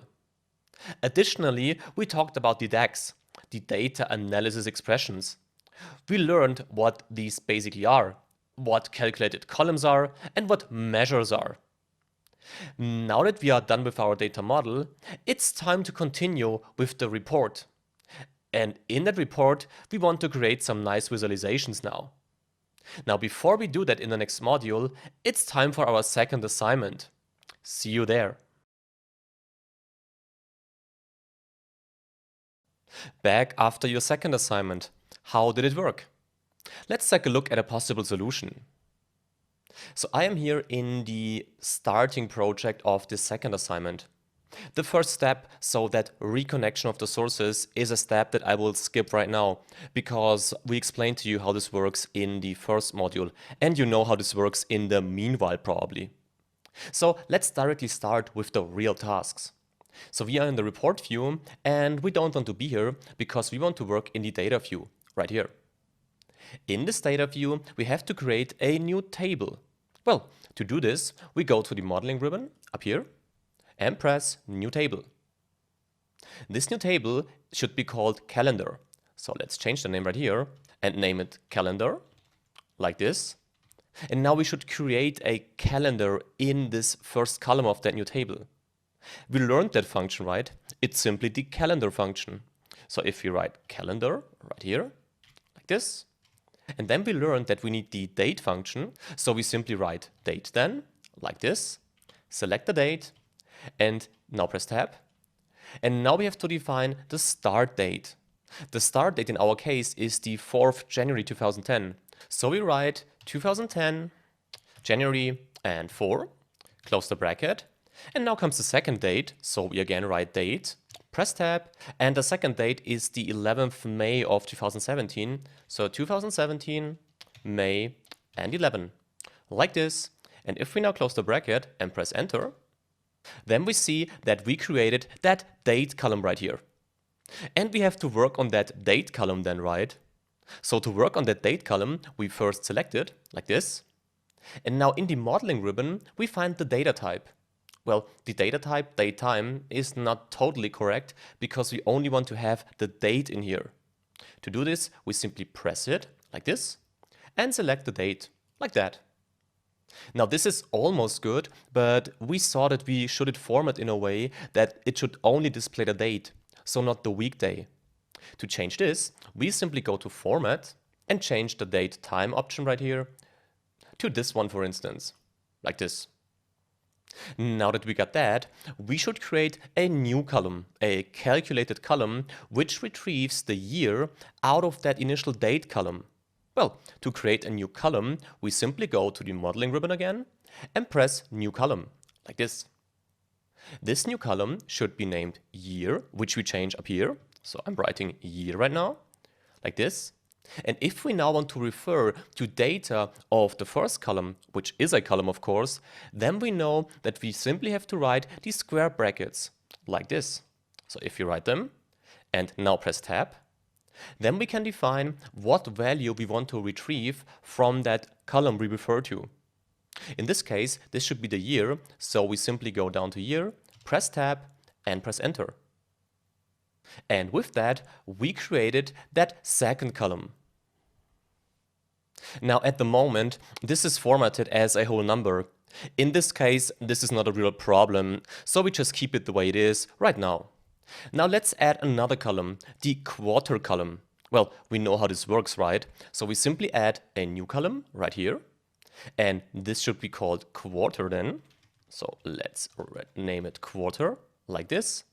Additionally, we talked about the DAX, the data analysis expressions. We learned what these basically are, what calculated columns are, and what measures are. Now that we are done with our data model, it's time to continue with the report. And in that report, we want to create some nice visualizations now. Now, before we do that in the next module, it's time for our second assignment. See you there. Back after your second assignment, how did it work? Let's take a look at a possible solution. So I am here in the starting project of the second assignment. The first step, so that reconnection of the sources, is a step that I will skip right now because we explained to you how this works in the first module and you know how this works in the meanwhile probably. So let's directly start with the real tasks. So we are in the report view and we don't want to be here because we want to work in the data view right here. In this data view, we have to create a new table. Well, to do this, we go to the modeling ribbon up here and press New Table. This new table should be called Calendar. So let's change the name right here and name it Calendar, like this. And now we should create a calendar in this first column of that new table. We learned that function, right? It's simply the calendar function. So if we write calendar right here, like this, and then we learned that we need the date function. So we simply write date then, like this, select the date, and now press tab. And now we have to define the start date. The start date in our case is the 4th January 2010. So we write 2010, January and 4, close the bracket. And now comes the second date. So we again write date, press tab, and the second date is the 11th May of 2017. So 2017, May and 11, like this. And if we now close the bracket and press enter, then we see that we created that date column right here. And we have to work on that date column then, right? So to work on that date column, we first select it like this. And now in the modeling ribbon, we find the data type. Well, the data type, datetime, is not totally correct because we only want to have the date in here. To do this, we simply press it like this and select the date like that. Now this is almost good, but we saw that we should format in a way that it should only display the date, so not the weekday. To change this, we simply go to Format and change the date time option right here to this one, for instance, like this. Now that we got that, we should create a new column, a calculated column, which retrieves the year out of that initial date column. Well, to create a new column, we simply go to the modeling ribbon again and press New Column, like this. This new column should be named Year, which we change up here. So I'm writing Year right now, like this. And if we now want to refer to data of the first column, which is a column of course, then we know that we simply have to write these square brackets, like this. So if you write them, and now press Tab, then we can define what value we want to retrieve from that column we refer to. In this case, this should be the year, so we simply go down to Year, press Tab, and press enter. And with that, we created that second column. Now at the moment, this is formatted as a whole number. In this case, this is not a real problem, so we just keep it the way it is right now. Now let's add another column, the quarter column. Well, we know how this works, right? So we simply add a new column right here, and this should be called quarter then. So let's name it quarter, like this.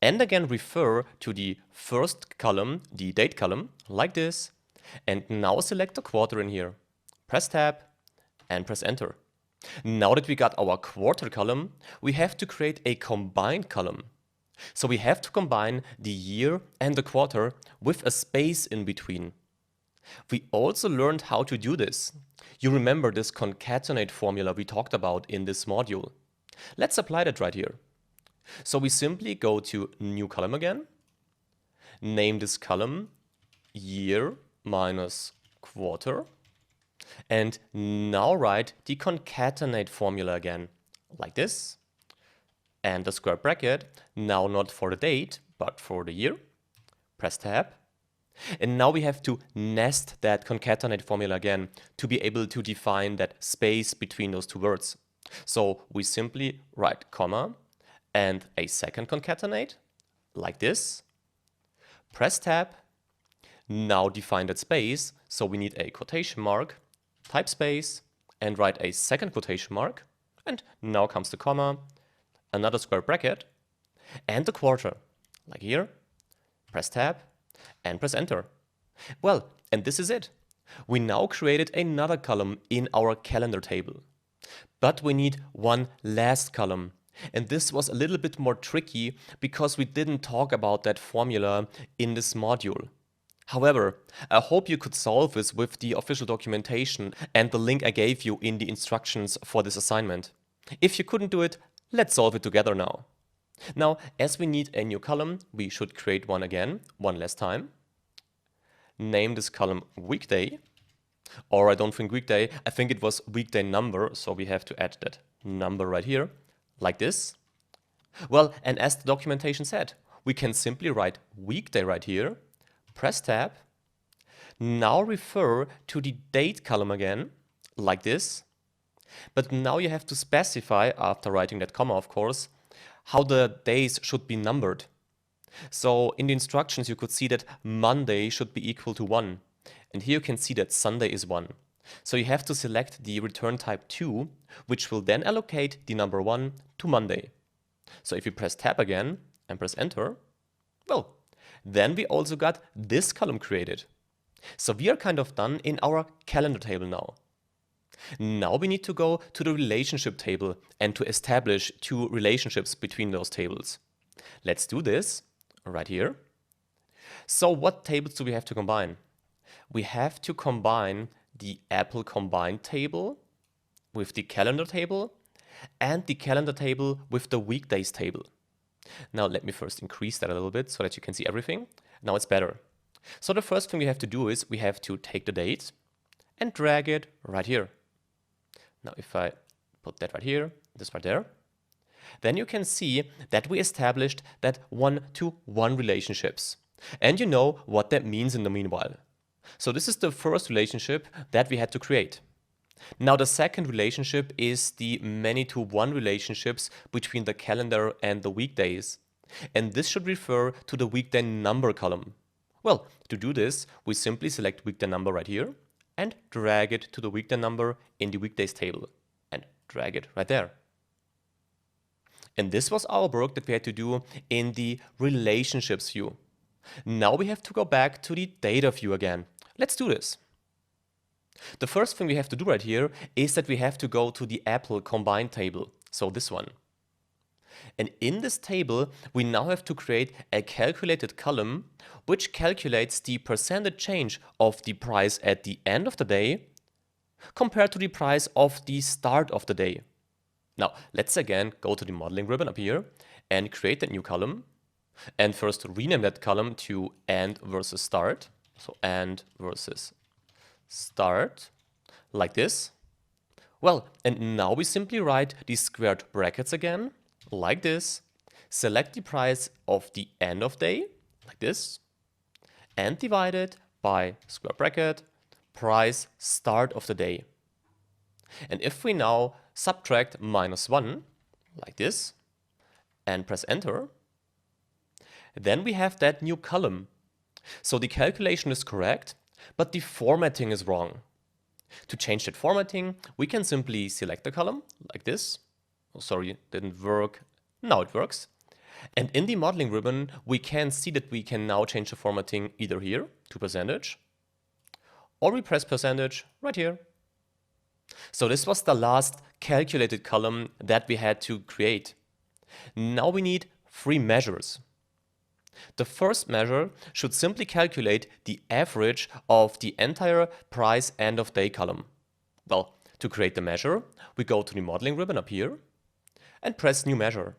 And again refer to the first column, the date column, like this. And now select the quarter in here. Press tab and press enter. Now that we got our quarter column, we have to create a combined column. So we have to combine the year and the quarter with a space in between. We also learned how to do this. You remember this concatenate formula we talked about in this module. Let's apply that right here. So we simply go to new column again, name this column year minus quarter, and now write the concatenate formula again, like this, and the square bracket, now not for the date, but for the year. Press tab. And now we have to nest that concatenate formula again to be able to define that space between those two words. So we simply write comma and a second concatenate, like this. Press tab. Now define that space, so we need a quotation mark, type space, and write a second quotation mark. And now comes the comma, another square bracket, and the quarter, like here. Press tab and press enter. Well, and this is it. We now created another column in our calendar table. But we need one last column. And this was a little bit more tricky because we didn't talk about that formula in this module. However, I hope you could solve this with the official documentation and the link I gave you in the instructions for this assignment. If you couldn't do it, let's solve it together now. Now, as we need a new column, we should create one again, one last time. Name this column weekday, or I don't think weekday, I think it was weekday number, so we have to add that number right here, like this. Well, and as the documentation said, we can simply write weekday right here, press tab, now refer to the date column again, like this. But now you have to specify, after writing that comma of course, how the days should be numbered. So in the instructions you could see that Monday should be equal to 1. And here you can see that Sunday is 1. So you have to select the return type 2, which will then allocate the number 1 to Monday. So if you press tab again and press enter, well, then we also got this column created. So we are kind of done in our calendar table now. Now we need to go to the relationship table and to establish two relationships between those tables. Let's do this right here. So what tables do we have to combine? We have to combine the Apple combined table with the calendar table and the calendar table with the weekdays table. Now let me first increase that a little bit so that you can see everything. Now it's better. So the first thing we have to do is we have to take the date and drag it right here. Now if I put that right here, this right there, then you can see that we established that 1-to-1 relationships. And you know what that means in the meanwhile. So this is the first relationship that we had to create. Now the second relationship is the many-to-one relationships between the calendar and the weekdays. And this should refer to the weekday number column. Well, to do this, we simply select weekday number right here and drag it to the weekday number in the weekdays table and drag it right there. And this was our work that we had to do in the relationships view. Now we have to go back to the data view again. Let's do this. The first thing we have to do right here is that we have to go to the Apple combined table, so this one. And in this table, we now have to create a calculated column which calculates the percentage change of the price at the end of the day compared to the price of the start of the day. Now, let's again go to the modeling ribbon up here and create that new column. And first rename that column to end versus start. So end versus start, like this. Well, and now we simply write these squared brackets again, like this. select the price of the end of day, like this, and divide it by square bracket, price start of the day. And if we now subtract -1, like this, and press enter, then we have that new column. So the calculation is correct, but the formatting is wrong. To change that formatting, we can simply select the column, like this. Oh, sorry, it didn't work. Now it works. And in the modeling ribbon, we can see that we can now change the formatting either here to percentage, or we press percentage right here. So this was the last calculated column that we had to create. Now we need 3 measures. The first measure should simply calculate the average of the entire price end of day column. Well, to create the measure, we go to the modeling ribbon up here and press new measure.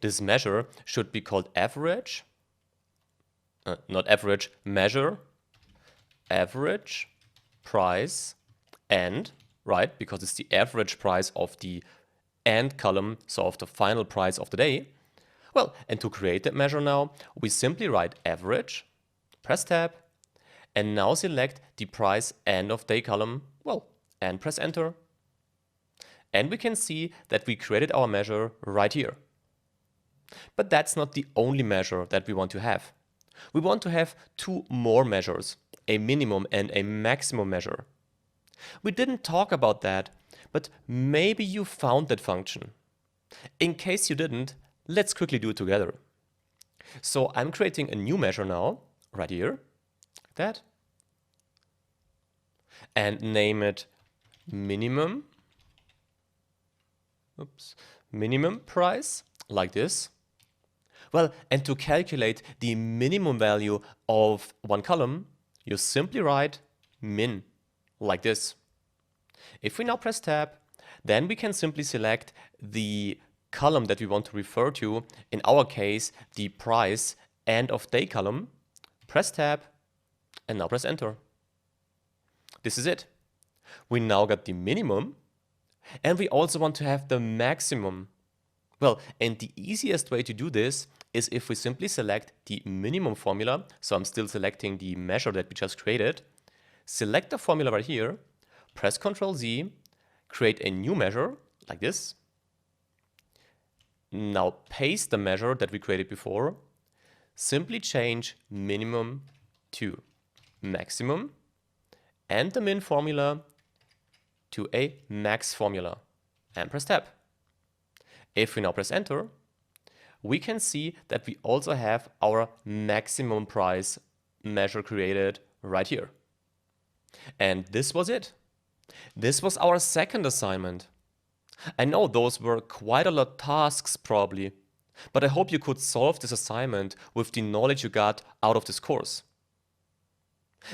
This measure should be called average, not average, measure, average price end, right? Because it's the average price of the end column, so of the final price of the day. Well, and to create that measure now, we simply write average, press tab, and now select the price end of day column, well, and press enter. And we can see that we created our measure right here. But that's not the only measure that we want to have. We want to have 2 more measures, a minimum and a maximum measure. We didn't talk about that, but maybe you found that function. In case you didn't, let's quickly do it together. So I'm creating a new measure now, right here, like that, and name it minimum, minimum price, like this. Well, and to calculate the minimum value of one column, you simply write min, like this. If we now press tab, then we can simply select the column that we want to refer to, in our case, the price end of day column, press tab, and now press enter. This is it. We now got the minimum, and we also want to have the maximum. Well, and the easiest way to do this is if we simply select the minimum formula, so I'm still selecting the measure that we just created, select the formula right here, press Ctrl Z, create a new measure, like this. Now paste the measure that we created before, simply change minimum to maximum, and the min formula to a max formula, and press tab. If we now press enter, we can see that we also have our maximum price measure created right here. And this was it. This was our second assignment. I know those were quite a lot of tasks probably, but I hope you could solve this assignment with the knowledge you got out of this course.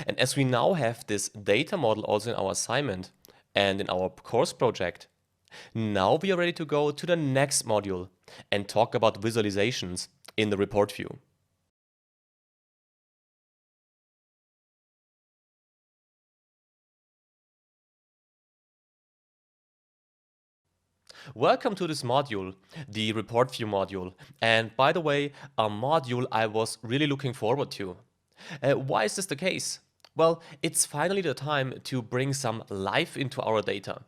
And as we now have this data model also in our assignment and in our course project, now we are ready to go to the next module and talk about visualizations in the report view. Welcome to this module, the report view module. And by the way, a module I was really looking forward to. Why is this the case? Well, it's finally the time to bring some life into our data.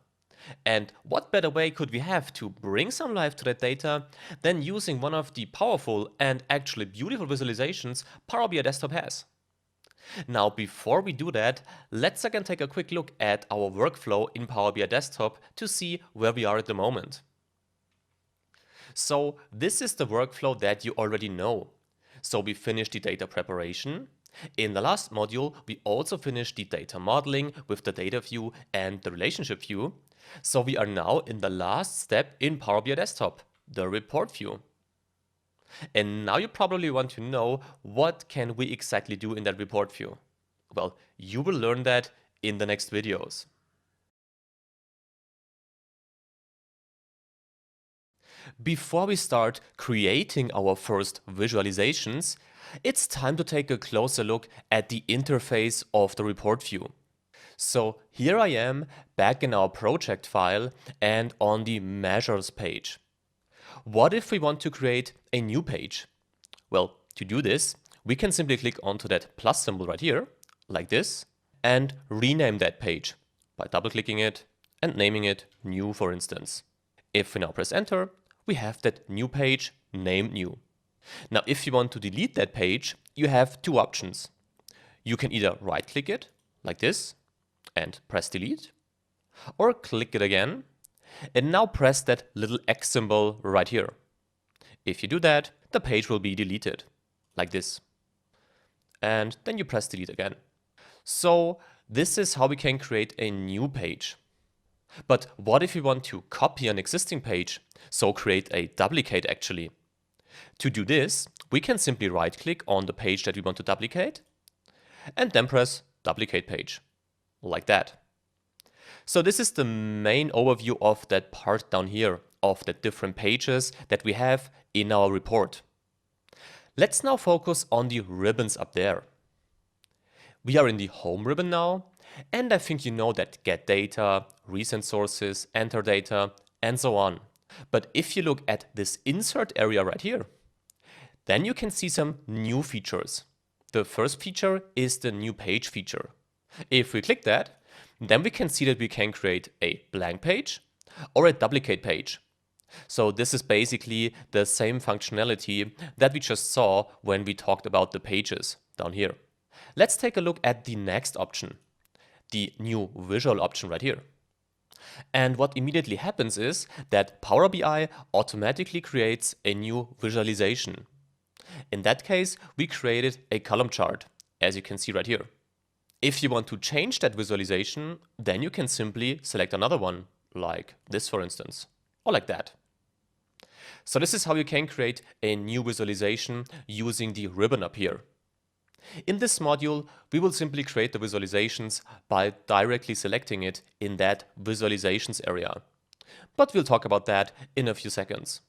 And what better way could we have to bring some life to that data than using one of the powerful and actually beautiful visualizations Power BI Desktop has? Now, before we do that, let's again take a quick look at our workflow in Power BI Desktop to see where we are at the moment. So this is the workflow that you already know. So we finished the data preparation. In the last module, we also finished the data modeling with the data view and the relationship view. So we are now in the last step in Power BI Desktop, the report view. And now you probably want to know, what can we exactly do in that report view? Well, you will learn that in the next videos. Before we start creating our first visualizations, it's time to take a closer look at the interface of the report view. So here I am back in our project file and on the measures page. what if we want to create a new page? Well, to do this, we can simply click onto that plus symbol right here, like this, and rename that page by double-clicking it and naming it new, for instance. If we now press enter, we have that new page named new. Now, if you want to delete that page, you have two options. You can either right-click it, like this, and press delete, or click it again, and now press that little X symbol right here. If you do that, the page will be deleted, like this. And then you press delete again. So this is how we can create a new page. But what if we want to copy an existing page, so create a duplicate actually? To do this, we can simply right-click on the page that we want to duplicate, and then press duplicate page, like that. So this is the main overview of that part down here, of the different pages that we have in our report. Let's now focus on the ribbons up there. We are in the home ribbon now, and I think you know that get data, recent sources, enter data, and so on. But if you look at this insert area right here, then you can see some new features. The first feature is the new page feature. If we click that, then we can see that we can create a blank page or a duplicate page. So this is basically the same functionality that we just saw when we talked about the pages down here. Let's take a look at the next option, the new visual option right here. And what immediately happens is that Power BI automatically creates a new visualization. In that case, we created a column chart, as you can see right here. If you want to change that visualization, then you can simply select another one, like this for instance, or like that. So this is how you can create a new visualization using the ribbon up here. In this module, we will simply create the visualizations by directly selecting it in that visualizations area. But we'll talk about that in a few seconds.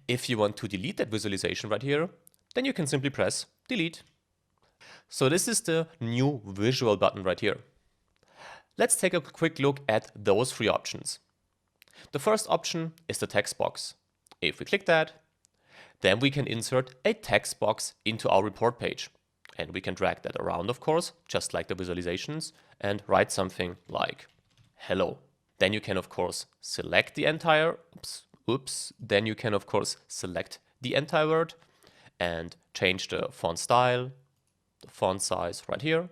If you want to delete that visualization right here, then you can simply press delete. So this is the new visual button right here. Let's take a quick look at those three options. The first option is the text box. If we click that, then we can insert a text box into our report page. And we can drag that around, of course, just like the visualizations, and write something like hello. Then you can, of course, select the entire, then you can, of course, select the entire word and change the font style, the font size right here,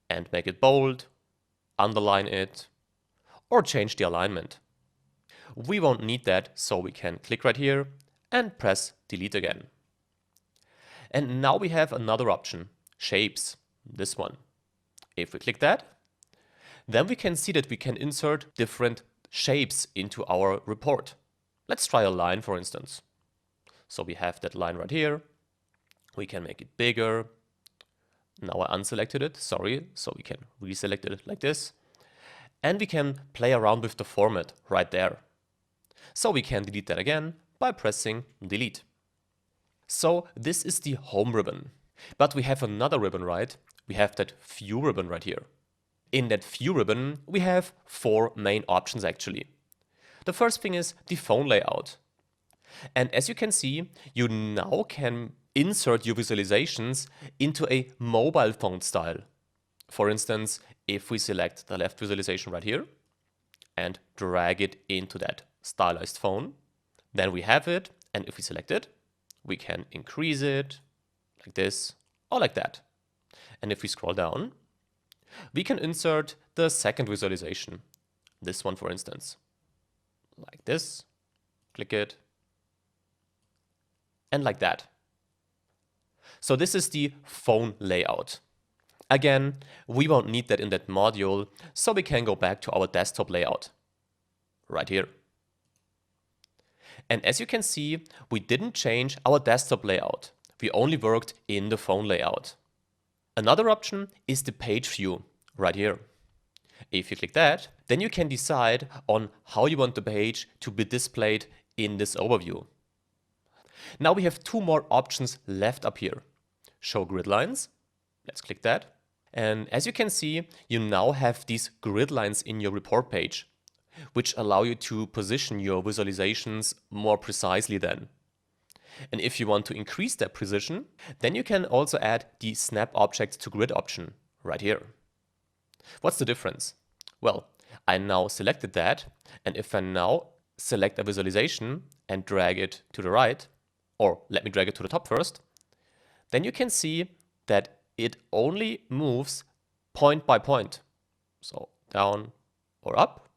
and make it bold, underline it, or change the alignment. We won't need that, so we can click right here and press delete again. And now we have another option, shapes, this one. If we click that, then we can see that we can insert different shapes into our report. Let's try a line, for instance. So we have that line right here. We can make it bigger. Now I unselected it, sorry, so we can reselect it like this. And we can play around with the format right there. So we can delete that again by pressing delete. So this is the home ribbon. But we have another ribbon, right? We have that view ribbon right here. In that view ribbon, we have four main options actually. The first thing is the phone layout. And as you can see, you now can insert your visualizations into a mobile phone style. For instance, if we select the left visualization right here and drag it into that stylized phone, then we have it. And if we select it, we can increase it like this or like that. And if we scroll down, we can insert the second visualization, this one for instance, like this, click it, and like that. So this is the phone layout. Again, we won't need that in that module, so we can go back to our desktop layout, right here. And as you can see, we didn't change our desktop layout. We only worked in the phone layout. Another option is the page view, right here. If you click that, then you can decide on how you want the page to be displayed in this overview. Now we have two more options left up here. Show grid lines. Let's click that. And as you can see, you now have these grid lines in your report page. which allow you to position your visualizations more precisely then. And if you want to increase that precision, then you can also add the snap objects to grid option right here. What's the difference? Well, I now selected that, and if I now select a visualization and drag it to the right, or let me drag it to the top first, then you can see that it only moves point by point. So down or up,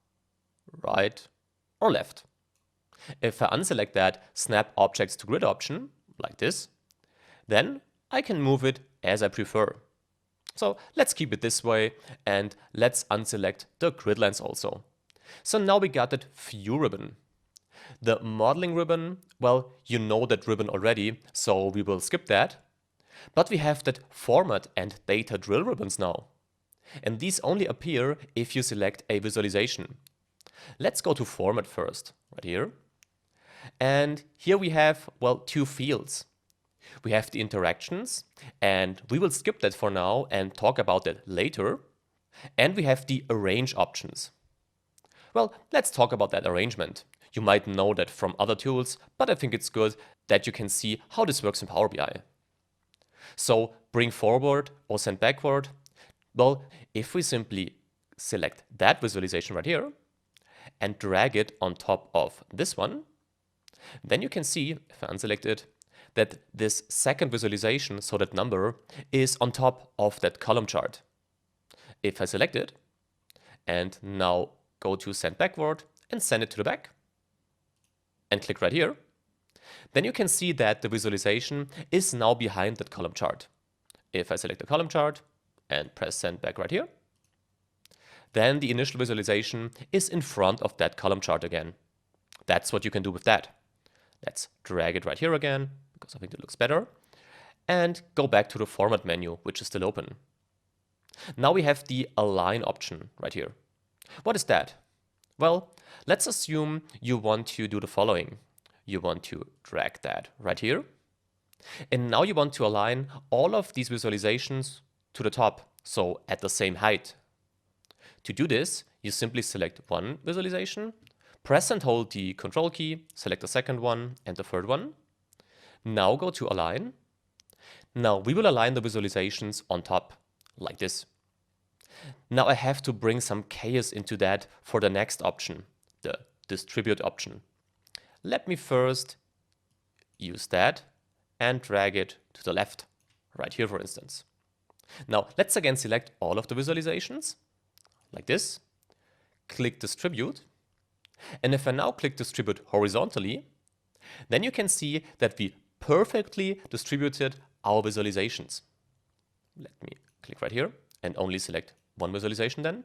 right or left. If I unselect that snap objects to grid option, like this, then I can move it as I prefer. So let's keep it this way, and let's unselect the grid lines also. So now we got that view ribbon. The modeling ribbon, well, you know that ribbon already, so we will skip that. But we have that format and data drill ribbons now. And these only appear if you select a visualization. Let's go to format first, right here. And here we have, well, two fields. We have the interactions, and we will skip that for now and talk about that later. And we have the arrange options. Well, let's talk about that arrangement. You might know that from other tools, but I think it's good that you can see how this works in Power BI. So bring forward or send backward. Well, if we simply select that visualization right here and drag it on top of this one, then you can see, if I unselect it, that this second visualization, so that number, is on top of that column chart. If I select it and now go to send backward and send it to the back and click right here, then you can see that the visualization is now behind that column chart. If I select the column chart and press send back right here, then the initial visualization is in front of that column chart again. That's what you can do with that. Let's drag it right here again, because I think it looks better, and go back to the format menu, which is still open. Now we have the align option right here. What is that? Well, let's assume you want to do the following. You want to drag that right here, and now you want to align all of these visualizations to the top, so at the same height. To do this, you simply select one visualization, press and hold the Control key, select the second one and the third one. Now go to Align. Now we will align the visualizations on top, like this. Now I have to bring some chaos into that for the next option, the Distribute option. Let me first use that and drag it to the left, right here for instance. Now let's again select all of the visualizations, like this, click Distribute, and if I now click Distribute horizontally, then you can see that we perfectly distributed our visualizations. Let me click right here and only select one visualization then.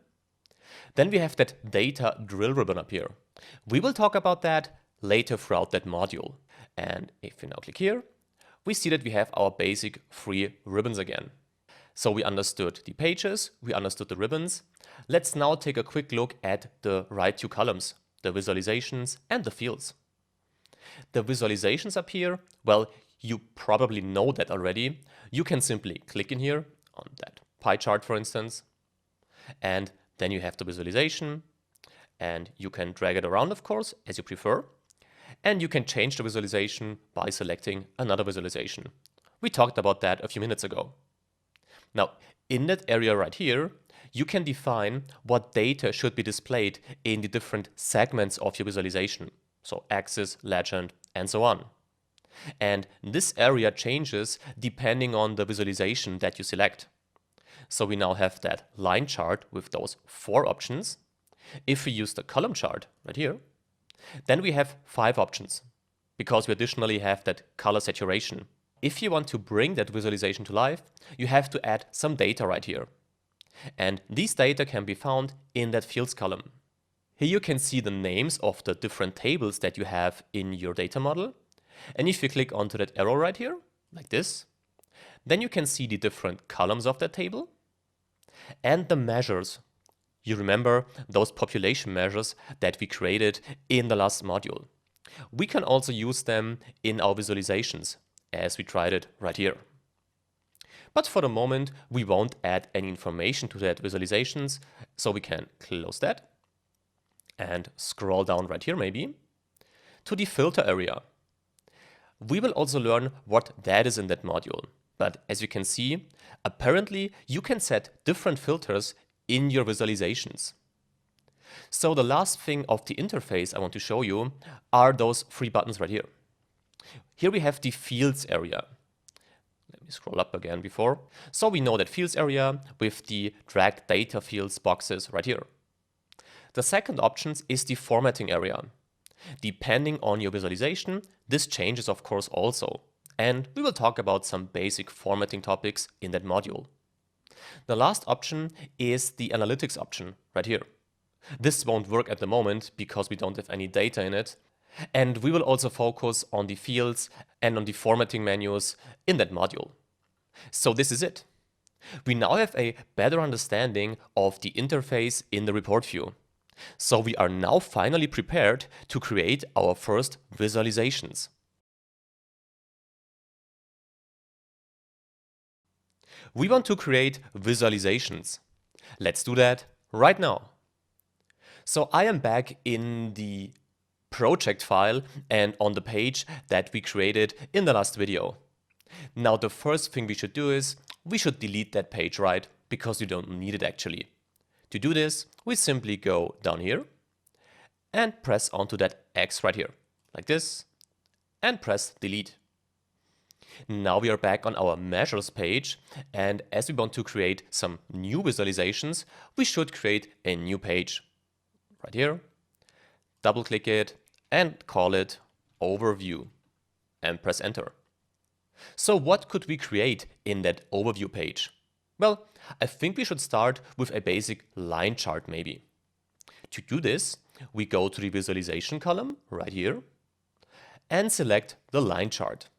Then we have that data drill ribbon up here. We will talk about that later throughout that module. And if we now click here, we see that we have our basic 3 ribbons again. So we understood the pages, we understood the ribbons. Let's now take a quick look at the right 2 columns, the visualizations and the fields. The visualizations up here, well, you probably know that already. You can simply click in here on that pie chart, for instance, and then you have the visualization, and you can drag it around, of course, as you prefer. And you can change the visualization by selecting another visualization. We talked about that a few minutes ago. Now, in that area right here, you can define what data should be displayed in the different segments of your visualization. So axis, legend, and so on. And this area changes depending on the visualization that you select. So we now have that line chart with those 4 options. If we use the column chart right here, then we have 5 options, because we additionally have that color saturation. If you want to bring that visualization to life, you have to add some data right here. And these data can be found in that fields column. Here you can see the names of the different tables that you have in your data model. And if you click onto that arrow right here, like this, then you can see the different columns of that table and the measures. You remember those population measures that we created in the last module. We can also use them in our visualizations, as we tried it right here. But for the moment, we won't add any information to that visualizations, so we can close that. and scroll down right here maybe to the filter area. We will also learn what that is in that module. But as you can see, apparently you can set different filters in your visualizations. So the last thing of the interface I want to show you are those three buttons right here. Here we have the fields area. Let me scroll up again before. So we know that fields area with the drag data fields boxes right here. The second option is the formatting area. Depending on your visualization, this changes of course also. And we will talk about some basic formatting topics in that module. The last option is the analytics option right here. This won't work at the moment because we don't have any data in it. And we will also focus on the fields and on the formatting menus in that module. So this is it. We now have a better understanding of the interface in the report view. So we are now finally prepared to create our first visualizations. We want to create visualizations. Let's do that right now. So I am back in the project file and on the page that we created in the last video. Now the first thing we should do is we should delete that page, right? Because you don't need it actually. To do this, we simply go down here and press onto that X right here, like this, and press delete. Now we are back on our measures page, and as we want to create some new visualizations, we should create a new page. Right here, double click it and call it overview and press enter. So what could we create in that overview page? Well, I think we should start with a basic line chart maybe. To do this, we go to the visualization column right here and select the line chart.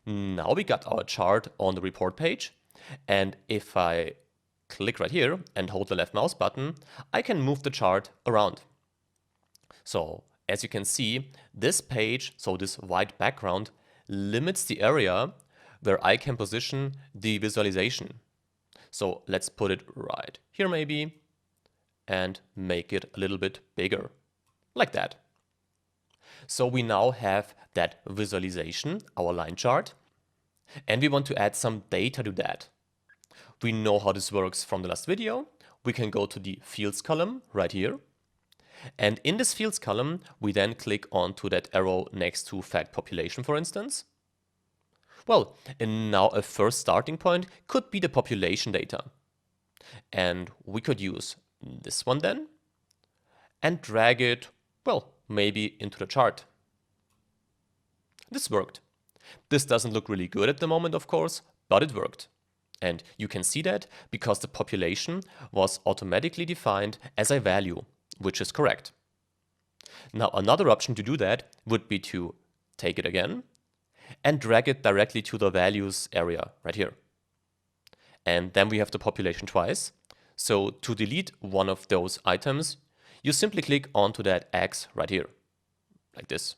Now we got our chart on the report page, and if I click right here and hold the left mouse button, I can move the chart around. So as you can see, this page, so this white background, limits the area where I can position the visualization. So let's put it right here maybe and make it a little bit bigger, like that. So we now have that visualization, our line chart, and we want to add some data to that. We know how this works from the last video. We can go to the fields column right here. And in this fields column, we then click onto that arrow next to fact population, for instance. Well, and now a first starting point could be the population data. And we could use this one then and drag it, well, maybe into the chart. This worked. This doesn't look really good at the moment, of course, but it worked. And you can see that because the population was automatically defined as a value, which is correct. Now, another option to do that would be to take it again and drag it directly to the values area right here. And then we have the population twice. So to delete one of those items, you simply click onto that X right here, like this.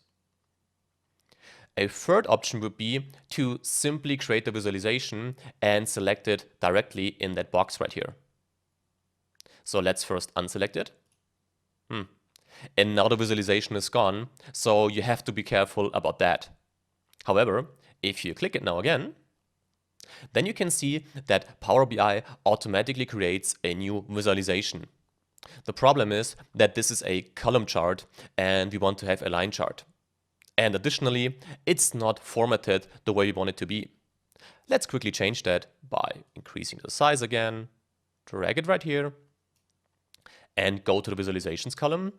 A third option would be to simply create the visualization and select it directly in that box right here. So let's first unselect it. And now the visualization is gone, so you have to be careful about that. However, if you click it now again, then you can see that Power BI automatically creates a new visualization. The problem is that this is a column chart and we want to have a line chart. And additionally, it's not formatted the way we want it to be. Let's quickly change that by increasing the size again, drag it right here, and go to the visualizations column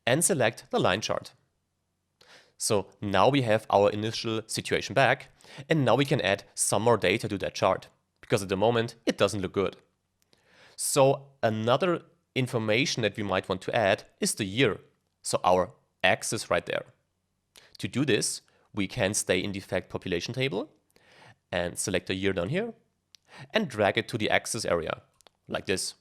and select the line chart. So now we have our initial situation back, and now we can add some more data to that chart, because at the moment it doesn't look good. So another information that we might want to add is the year, so our axis right there. To do this, we can stay in the fact population table and select a year down here and drag it to the axis area, like this.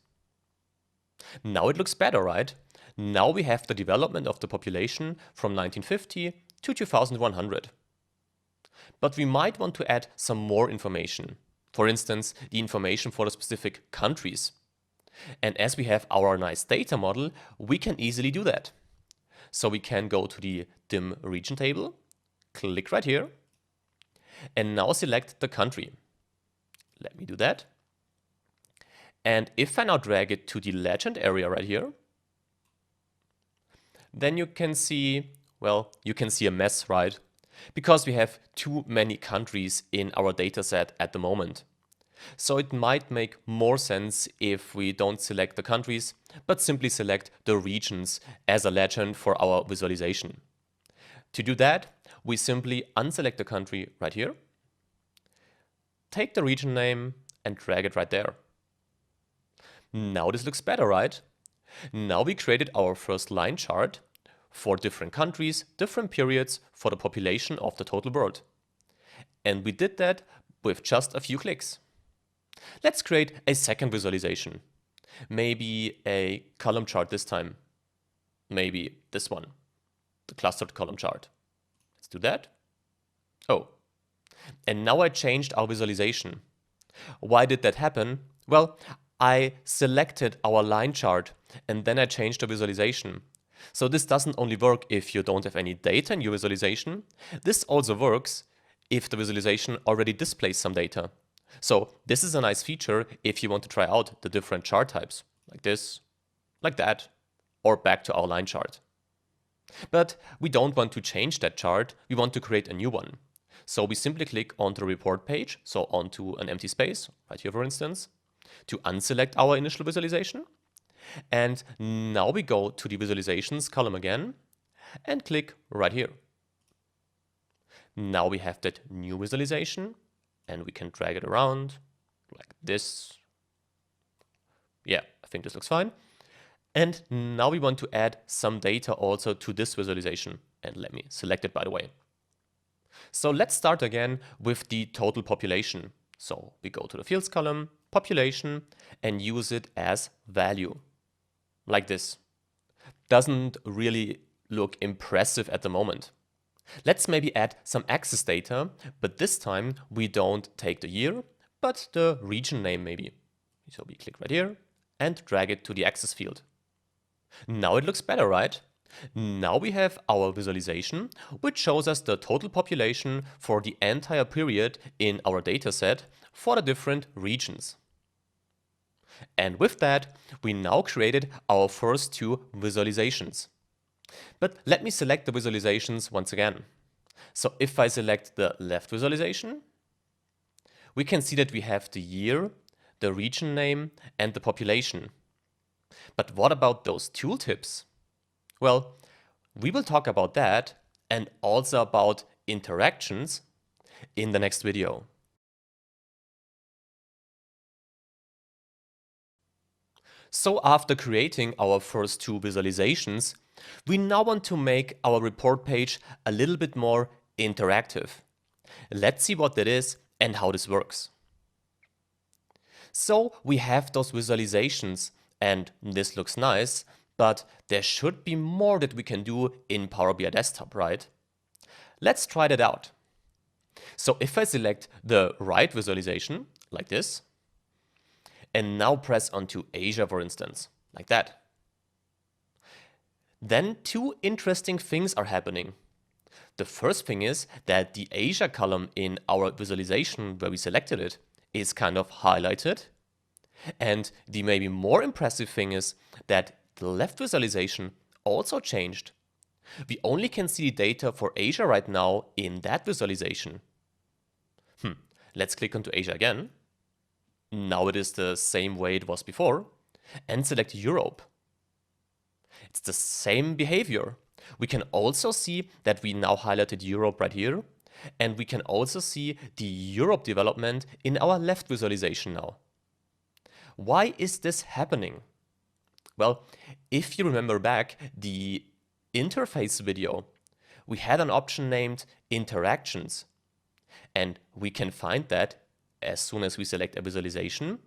Now it looks better, right? Now we have the development of the population from 1950 to 2100. But we might want to add some more information. For instance, the information for the specific countries. And as we have our nice data model, we can easily do that. So we can go to the dim region table, click right here, and now select the country. Let me do that. And if I now drag it to the legend area right here, then you can see, well, you can see a mess, right? Because we have too many countries in our dataset at the moment. So it might make more sense if we don't select the countries, but simply select the regions as a legend for our visualization. To do that, we simply unselect the country right here, take the region name and drag it right there. Now this looks better, right? Now we created our first line chart for different countries, different periods for the population of the total world. And we did that with just a few clicks. Let's create a second visualization. Maybe a column chart this time. Maybe this one, the clustered column chart. Let's do that. Oh, and now I changed our visualization. Why did that happen? Well, I selected our line chart and then I changed the visualization. So this doesn't only work if you don't have any data in your visualization. This also works if the visualization already displays some data. So this is a nice feature if you want to try out the different chart types, like this, like that, or back to our line chart. But we don't want to change that chart, we want to create a new one. So we simply click onto the report page, so onto an empty space, right here for instance, to unselect our initial visualization. And now we go to the visualizations column again and click right here. Now we have that new visualization and we can drag it around like this. Yeah, I think this looks fine. And now we want to add some data also to this visualization. And let me select it, by the way. So let's start again with the total population. So we go to the fields column, population, and use it as value, like this. Doesn't really look impressive at the moment. Let's maybe add some axis data, but this time we don't take the year, but the region name maybe. So we click right here and drag it to the axis field. Now it looks better, right? Now we have our visualization, which shows us the total population for the entire period in our dataset for the different regions. And with that, we now created our first two visualizations. But let me select the visualizations once again. So if I select the left visualization, we can see that we have the year, the region name, and the population. But what about those tooltips? Well, we will talk about that and also about interactions in the next video. So after creating our first two visualizations, we now want to make our report page a little bit more interactive. Let's see what that is and how this works. So we have those visualizations and this looks nice, but there should be more that we can do in Power BI Desktop, right? Let's try that out. So if I select the right visualization, like this, and now press onto Asia, for instance, like that, then two interesting things are happening. The first thing is that the Asia column in our visualization where we selected it is kind of highlighted. And the maybe more impressive thing is that the left visualization also changed. We only can see data for Asia right now in that visualization. Let's click onto Asia again. Now it is the same way it was before. And select Europe. It's the same behavior. We can also see that we now highlighted Europe right here. And we can also see the Europe development in our left visualization now. Why is this happening? Well, if you remember back the interface video, we had an option named interactions. And we can find that as soon as we select a visualization,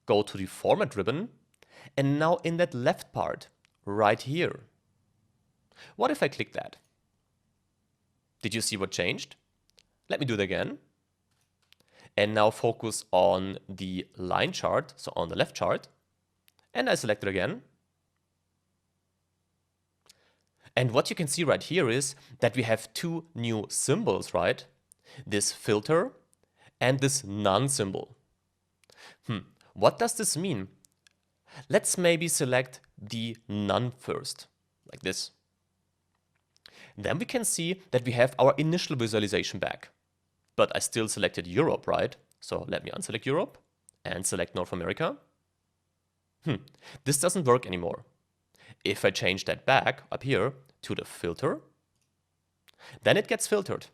go to the format ribbon, and now in that left part, right here. What if I click that? Did you see what changed? Let me do it again. And now focus on the line chart, so on the left chart. And I select it again. And what you can see right here is that we have two new symbols, right? This filter and this none symbol. What does this mean? Let's maybe select the none first, like this. Then we can see that we have our initial visualization back. But I still selected Europe, right? So let me unselect Europe and select North America. This doesn't work anymore. If I change that back up here to the filter, then it gets filtered.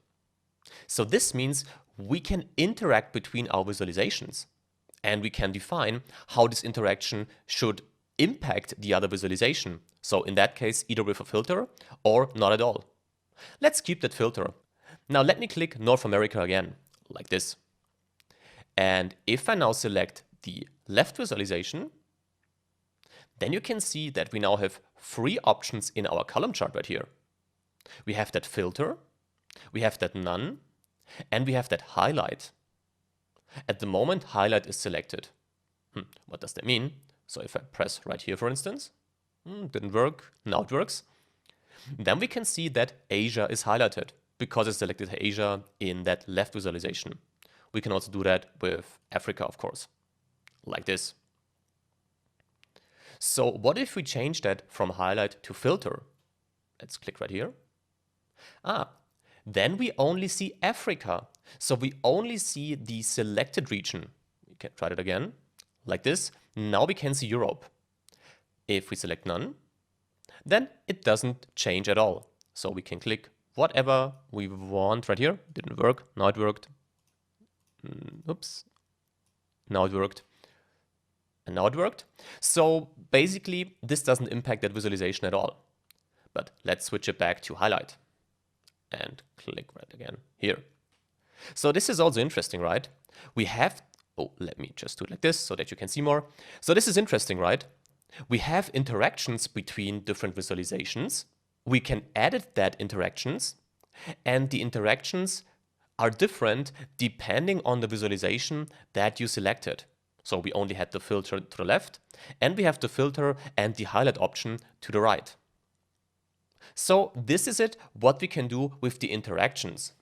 So this means we can interact between our visualizations, and we can define how this interaction should impact the other visualization. So in that case, either with a filter or not at all. Let's keep that filter. Now let me click North America again, like this. And if I now select the left visualization, then you can see that we now have three options in our column chart right here. We have that filter, we have that none, and we have that highlight. At the moment, highlight is selected. What does that mean? So if I press right here, for instance, didn't work, now it works. Then we can see that Asia is highlighted because I selected Asia in that left visualization. We can also do that with Africa, of course, like this. So what if we change that from highlight to filter? Let's click right here. Then we only see Africa. So we only see the selected region. We can try it again, like this. Now we can see Europe. If we select none, then it doesn't change at all. So we can click whatever we want right here. Didn't work, now it worked. Oops, now it worked. And now it worked. So basically, this doesn't impact that visualization at all. But let's switch it back to highlight and click right again here. So this is also interesting, right? We have, let me just do it like this so that you can see more. So this is interesting, right? We have interactions between different visualizations. We can edit that interactions, and the interactions are different depending on the visualization that you selected. So we only had the filter to the left, and we have the filter and the highlight option to the right. So this is it, what we can do with the interactions.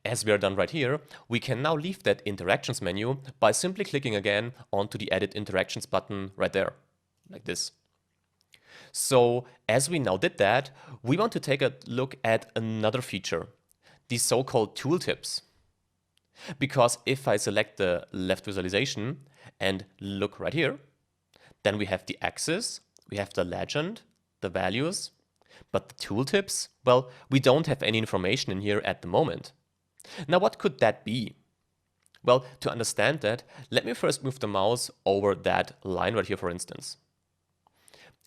As we are done right here, we can now leave that interactions menu by simply clicking again onto the edit interactions button right there, like this. So as we now did that, we want to take a look at another feature, the so-called tooltips. Because if I select the left visualization and look right here, then we have the axis, we have the legend, the values, but the tooltips, well, we don't have any information in here at the moment. Now, what could that be? Well, to understand that, let me first move the mouse over that line right here, for instance.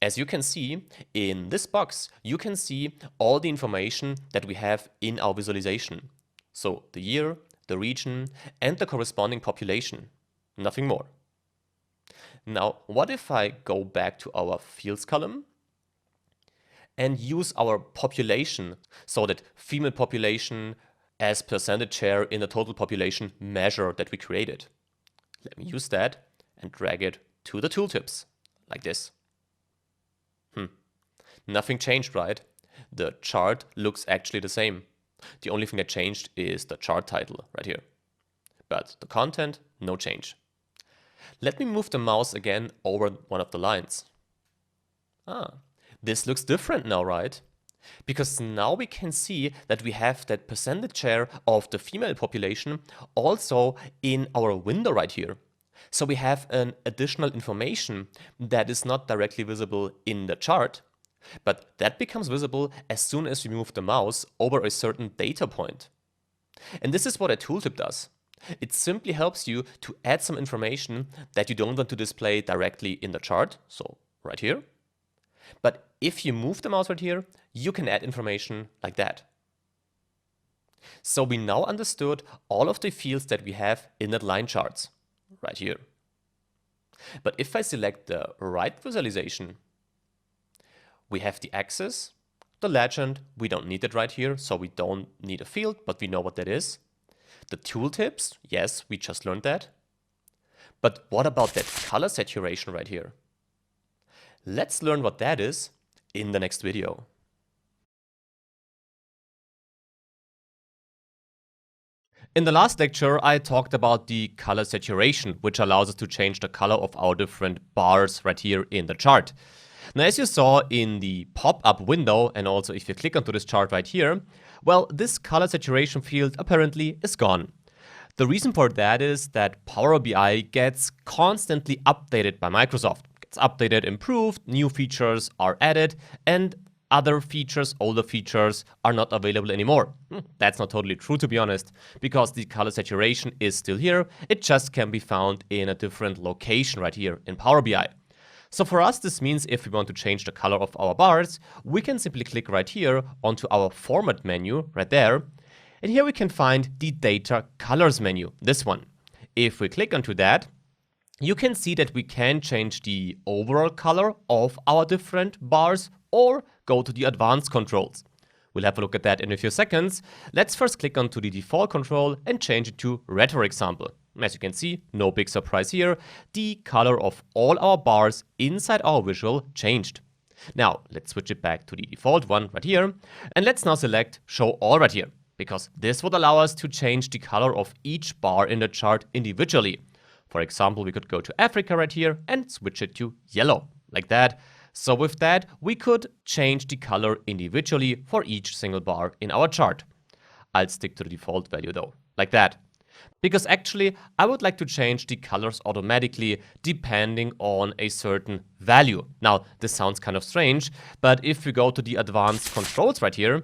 As you can see, in this box, you can see all the information that we have in our visualization. So the year, the region, and the corresponding population. Nothing more. Now, what if I go back to our fields column and use our population, so that female population as percentage share in the total population measure that we created? Let me use that and drag it to the tooltips, like this. Nothing changed, right? The chart looks actually the same. The only thing that changed is the chart title right here. But the content, no change. Let me move the mouse again over one of the lines. This looks different now, right? Because now we can see that we have that percentage share of the female population also in our window right here. So we have an additional information that is not directly visible in the chart, but that becomes visible as soon as we move the mouse over a certain data point. And this is what a tooltip does. It simply helps you to add some information that you don't want to display directly in the chart, so right here. But if you move the mouse right here, you can add information like that. So we now understood all of the fields that we have in that line charts right here. But if I select the right visualization, we have the axis, the legend, we don't need it right here, so we don't need a field, but we know what that is. The tooltips, yes, we just learned that. But what about that color saturation right here? Let's learn what that is in the next video. In the last lecture, I talked about the color saturation, which allows us to change the color of our different bars right here in the chart. Now, as you saw in the pop-up window, and also if you click onto this chart right here, well, this color saturation field apparently is gone. The reason for that is that Power BI gets constantly updated by Microsoft. It gets updated, improved, new features are added, and other features, older features, are not available anymore. That's not totally true, to be honest, because the color saturation is still here. It just can be found in a different location right here in Power BI. So for us, this means if we want to change the color of our bars, we can simply click right here onto our Format menu right there. And here we can find the Data Colors menu, this one. If we click onto that, you can see that we can change the overall color of our different bars or go to the advanced controls. We'll have a look at that in a few seconds. Let's first click onto the default control and change it to red, for example. As you can see, no big surprise here, the color of all our bars inside our visual changed. Now, let's switch it back to the default one right here, and let's now select Show All right here, because this would allow us to change the color of each bar in the chart individually. For example, we could go to Africa right here and switch it to yellow, like that. So with that, we could change the color individually for each single bar in our chart. I'll stick to the default value though, like that. Because actually, I would like to change the colors automatically depending on a certain value. Now, this sounds kind of strange, but if we go to the advanced controls right here,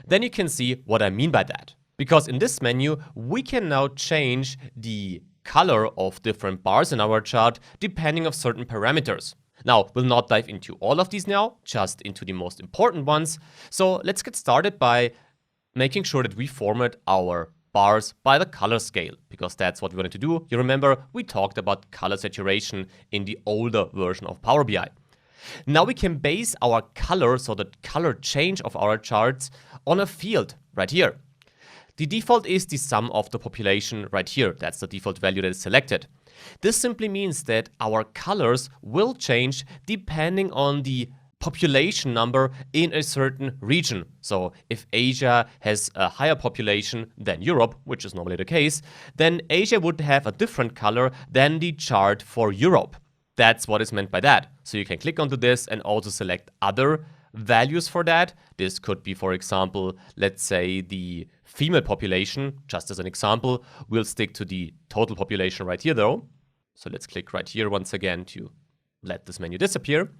then you can see what I mean by that. Because in this menu, we can now change the color of different bars in our chart depending on certain parameters. Now, we'll not dive into all of these now, just into the most important ones. So let's get started by making sure that we format our bars by the color scale, because that's what we wanted to do. You remember, we talked about color saturation in the older version of Power BI. Now we can base our color, so the color change of our charts, on a field right here. The default is the sum of the population right here. That's the default value that is selected. This simply means that our colors will change depending on the population number in a certain region. So if Asia has a higher population than Europe, which is normally the case, then Asia would have a different color than the chart for Europe. That's what is meant by that. So you can click onto this and also select other values for that. This could be, for example, let's say the female population, just as an example. We'll stick to the total population right here though. So let's click right here once again to let this menu disappear.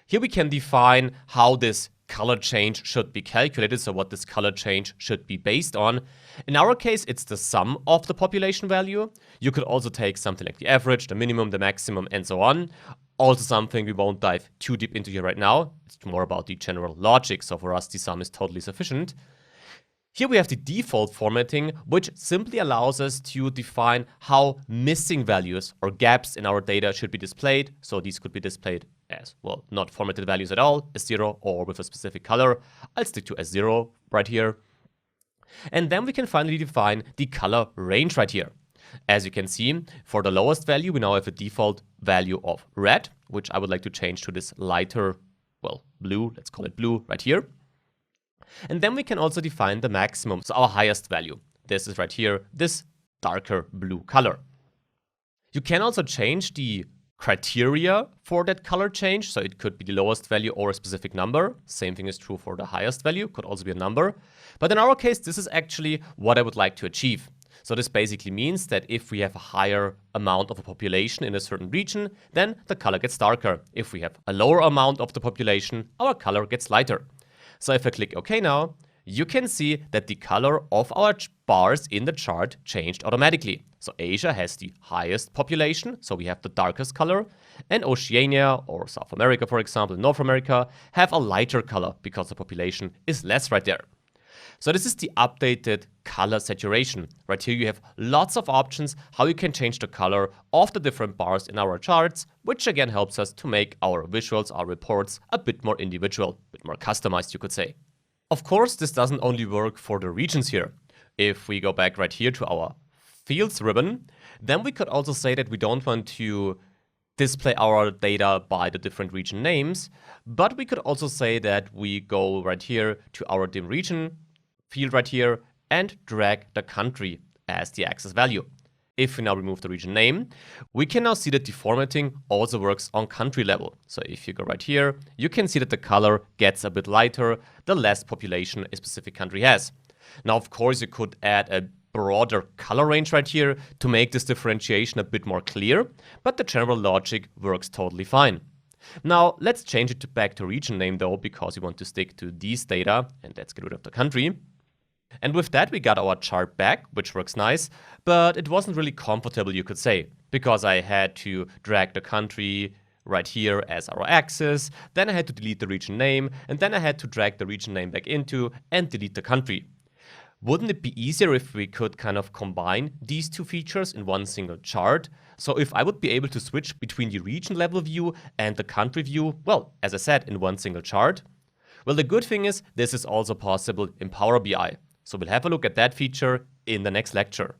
Here we can define how this color change should be calculated, so what this color change should be based on. In our case, it's the sum of the population value. You could also take something like the average, the minimum, the maximum, and so on. Also something we won't dive too deep into here right now. It's more about the general logic, so for us the sum is totally sufficient. Here we have the default formatting, which simply allows us to define how missing values or gaps in our data should be displayed. So these could be displayed as, well, not formatted values at all, as 0 or with a specific color. I'll stick to as 0 right here. And then we can finally define the color range right here. As you can see, for the lowest value, we now have a default value of red, which I would like to change to this lighter, well, blue, let's call it blue right here. And then we can also define the maximum, so our highest value. This is right here, this darker blue color. You can also change the criteria for that color change, so it could be the lowest value or a specific number. Same thing is true for the highest value, could also be a number. But in our case, this is actually what I would like to achieve. So this basically means that if we have a higher amount of a population in a certain region, then the color gets darker. If we have a lower amount of the population, our color gets lighter. So if I click OK now, you can see that the color of our bars in the chart changed automatically. So Asia has the highest population, so we have the darkest color, and Oceania or South America, for example, North America, have a lighter color because the population is less right there. So this is the updated color saturation. Right here you have lots of options how you can change the color of the different bars in our charts, which again helps us to make our visuals, our reports a bit more individual, a bit more customized, you could say. Of course, this doesn't only work for the regions here. If we go back right here to our fields ribbon, then we could also say that we don't want to display our data by the different region names, but we could also say that we go right here to our dim region field right here and drag the country as the axis value. If we now remove the region name, we can now see that the formatting also works on country level. So if you go right here, you can see that the color gets a bit lighter the less population a specific country has. Now, of course, you could add a broader color range right here to make this differentiation a bit more clear, but the general logic works totally fine. Now, let's change it back to region name though, because we want to stick to these data, and let's get rid of the country. And with that, we got our chart back, which works nice, but it wasn't really comfortable, you could say, because I had to drag the country right here as our axis, then I had to delete the region name, and then I had to drag the region name back into and delete the country. Wouldn't it be easier if we could kind of combine these two features in one single chart? So if I would be able to switch between the region level view and the country view, well, as I said, in one single chart? Well, the good thing is this is also possible in Power BI. So we'll have a look at that feature in the next lecture.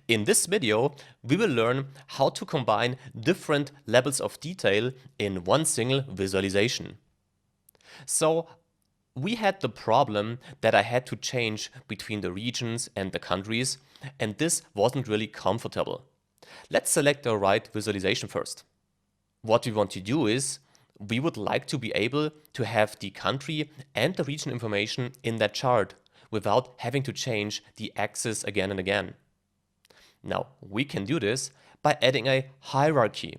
In this video, we will learn how to combine different levels of detail in one single visualization. So we had the problem that I had to change between the regions and the countries, and this wasn't really comfortable. Let's select the right visualization first. What we want to do is we would like to be able to have the country and the region information in that chart without having to change the axis again and again. Now, we can do this by adding a hierarchy.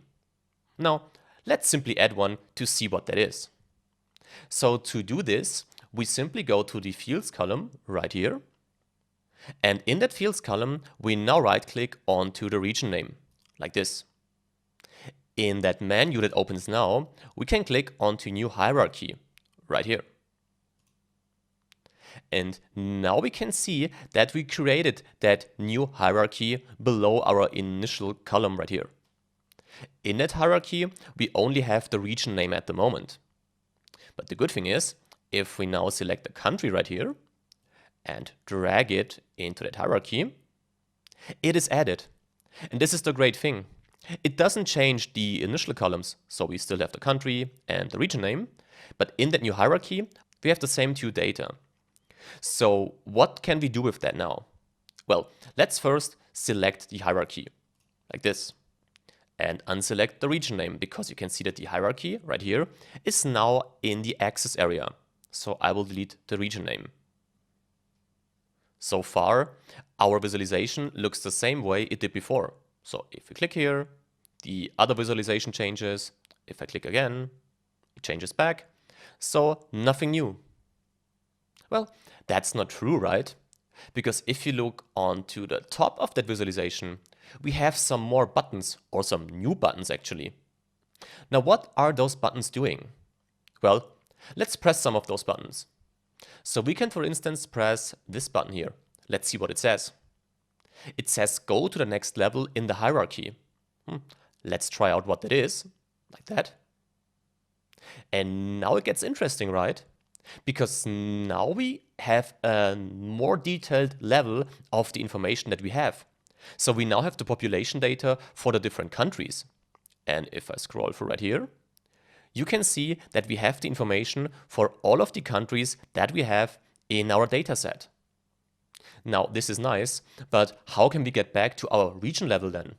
Now, let's simply add one to see what that is. So to do this, we simply go to the fields column right here. And in that fields column, we now right-click onto the region name, like this. In that menu that opens now, we can click onto New Hierarchy, right here. And now we can see that we created that new hierarchy below our initial column right here. In that hierarchy, we only have the region name at the moment. But the good thing is, if we now select the country right here and drag it into that hierarchy, it is added. And this is the great thing. It doesn't change the initial columns, so we still have the country and the region name, but in that new hierarchy, we have the same two data. So what can we do with that now? Well, let's first select the hierarchy, like this, and unselect the region name, because you can see that the hierarchy right here is now in the axis area. So I will delete the region name. So far, our visualization looks the same way it did before. So if we click here, the other visualization changes. If I click again, it changes back. So nothing new. Well, that's not true, right? Because if you look onto the top of that visualization, we have some more buttons, or some new buttons actually. Now, what are those buttons doing? Well, let's press some of those buttons. So we can, for instance, press this button here. Let's see what it says. It says go to the next level in the hierarchy. Let's try out what that is, like that. And now it gets interesting, right? Because now we have a more detailed level of the information that we have. So we now have the population data for the different countries. And if I scroll through right here, you can see that we have the information for all of the countries that we have in our dataset. Now, this is nice, but how can we get back to our region level then?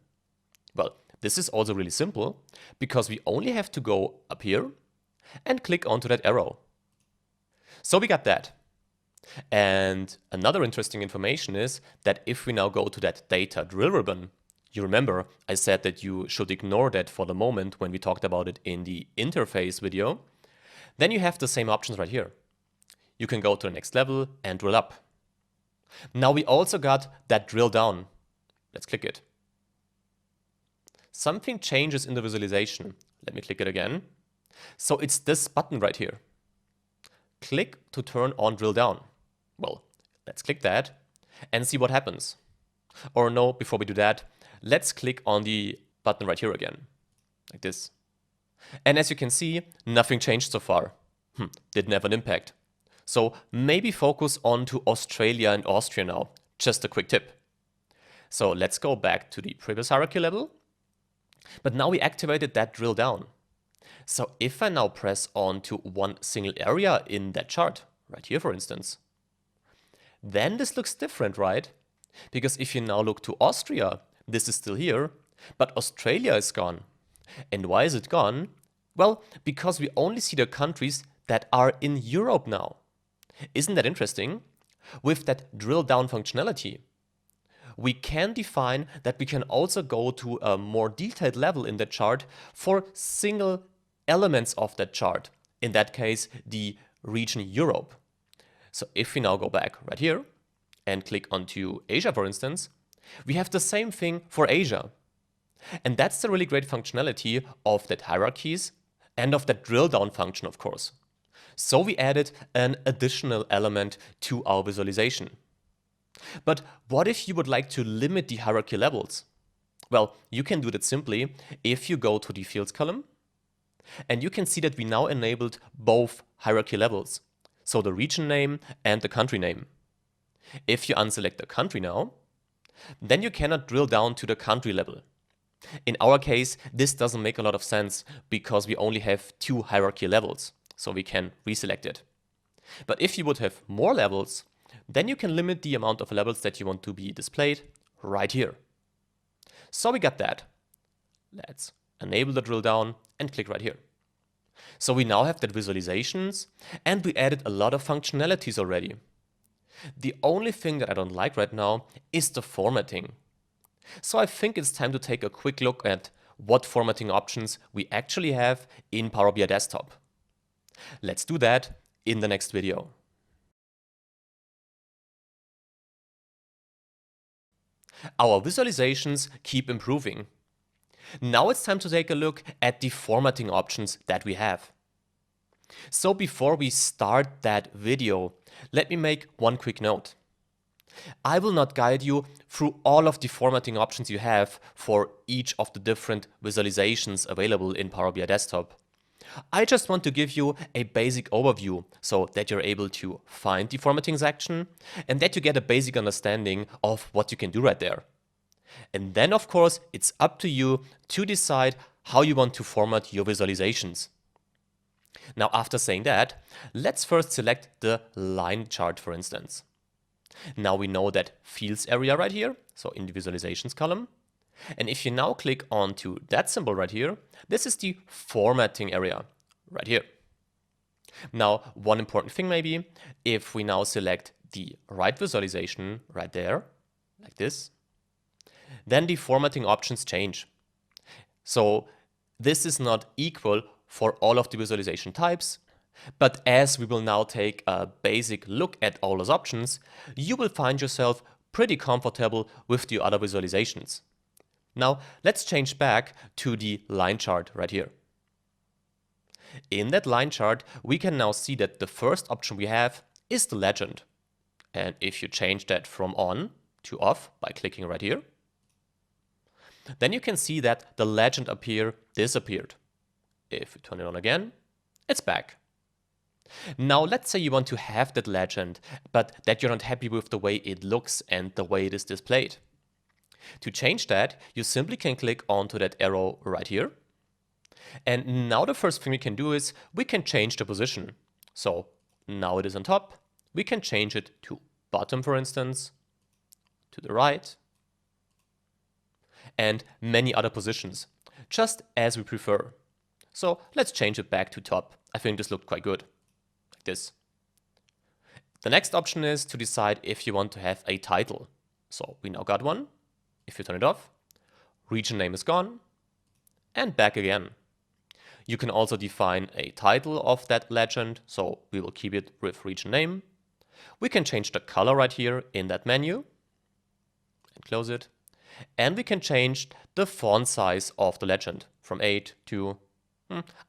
Well, this is also really simple, because we only have to go up here and click onto that arrow. So we got that. And another interesting information is that if we now go to that data drill ribbon, you remember I said that you should ignore that for the moment when we talked about it in the interface video, then you have the same options right here. You can go to the next level and drill up. Now we also got that drill down. Let's click it. Something changes in the visualization. Let me click it again. So it's this button right here. Click to turn on drill down. Well, let's click that and see what happens. Or no, before we do that, let's click on the button right here again, like this. And as you can see, nothing changed so far. Didn't have an impact. So maybe focus on to Australia and Austria now. Just a quick tip. So let's go back to the previous hierarchy level. But now we activated that drill down. So if I now press on to one single area in that chart, right here for instance, then this looks different, right? Because if you now look to Austria, this is still here, but Australia is gone. And why is it gone? Well, because we only see the countries that are in Europe now. Isn't that interesting? With that drill down functionality, we can define that we can also go to a more detailed level in the chart for single elements of that chart. In that case, the region Europe. So if we now go back right here and click onto Asia, for instance, we have the same thing for Asia. And that's the really great functionality of that hierarchies and of that drill down function, of course. So we added an additional element to our visualization. But what if you would like to limit the hierarchy levels? Well, you can do that simply if you go to the fields column, and you can see that we now enabled both hierarchy levels, so the region name and the country name. If you unselect the country now, then you cannot drill down to the country level. In our case, this doesn't make a lot of sense because we only have 2 hierarchy levels, so we can reselect it. But if you would have more levels, then you can limit the amount of levels that you want to be displayed right here. So we got that. Let's enable the drill down and click right here. So we now have that visualizations, and we added a lot of functionalities already. The only thing that I don't like right now is the formatting. So I think it's time to take a quick look at what formatting options we actually have in Power BI Desktop. Let's do that in the next video. Our visualizations keep improving. Now it's time to take a look at the formatting options that we have. So before we start that video, let me make one quick note. I will not guide you through all of the formatting options you have for each of the different visualizations available in Power BI Desktop. I just want to give you a basic overview so that you're able to find the formatting section and that you get a basic understanding of what you can do right there. And then, of course, it's up to you to decide how you want to format your visualizations. Now, after saying that, let's first select the line chart, for instance. Now we know that fields area right here, so in the visualizations column. And if you now click onto that symbol right here, this is the formatting area right here. Now, one important thing maybe, if we now select the right visualization right there, like this, then the formatting options change. So this is not equal for all of the visualization types, but as we will now take a basic look at all those options, you will find yourself pretty comfortable with the other visualizations. Now let's change back to the line chart right here. In that line chart, we can now see that the first option we have is the legend. And if you change that from on to off by clicking right here, then you can see that the legend up here disappeared. If we turn it on again, it's back. Now let's say you want to have that legend, but that you're not happy with the way it looks and the way it is displayed. To change that, you simply can click onto that arrow right here. And now the first thing we can do is we can change the position. So now it is on top. We can change it to bottom, for instance, to the right, and many other positions, just as we prefer. So let's change it back to top. I think this looked quite good, like this. The next option is to decide if you want to have a title. So we now got one. If you turn it off, region name is gone, and back again. You can also define a title of that legend, so we will keep it with region name. We can change the color right here in that menu, and close it. And we can change the font size of the legend from 8 to,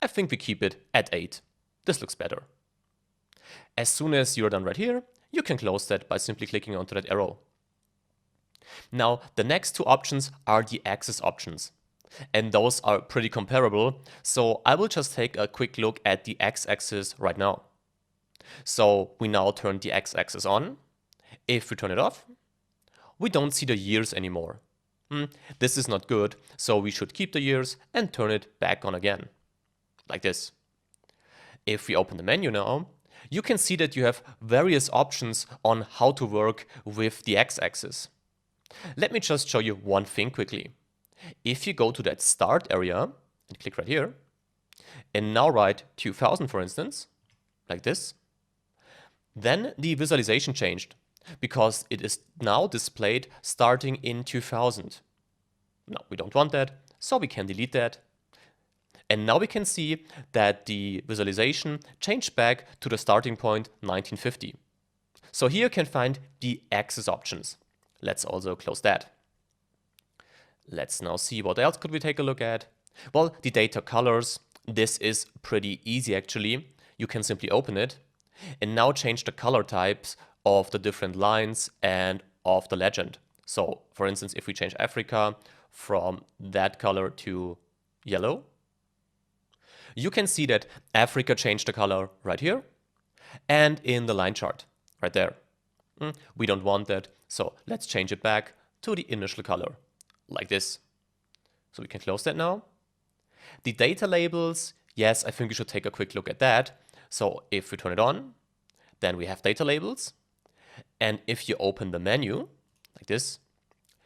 I think we keep it at 8. This looks better. As soon as you're done right here, you can close that by simply clicking onto that arrow. Now, the next two options are the axis options. And those are pretty comparable, so I will just take a quick look at the x-axis right now. So we now turn the x-axis on. If we turn it off, we don't see the years anymore. This is not good, so we should keep the years and turn it back on again, like this. If we open the menu now, you can see that you have various options on how to work with the x-axis. Let me just show you one thing quickly. If you go to that start area and click right here, and now write 2000 for instance, like this, then the visualization changed because it is now displayed starting in 2000. Now we don't want that, so we can delete that. And now we can see that the visualization changed back to the starting point 1950. So here you can find the axis options. Let's also close that. Let's now see what else could we take a look at. Well, the data colors. This is pretty easy actually. You can simply open it and now change the color types of the different lines and of the legend. So for instance, if we change Africa from that color to yellow, you can see that Africa changed the color right here and in the line chart right there. We don't want that, so let's change it back to the initial color like this. So we can close that now. The data labels, yes, I think we should take a quick look at that. So if we turn it on, then we have data labels. And if you open the menu like this,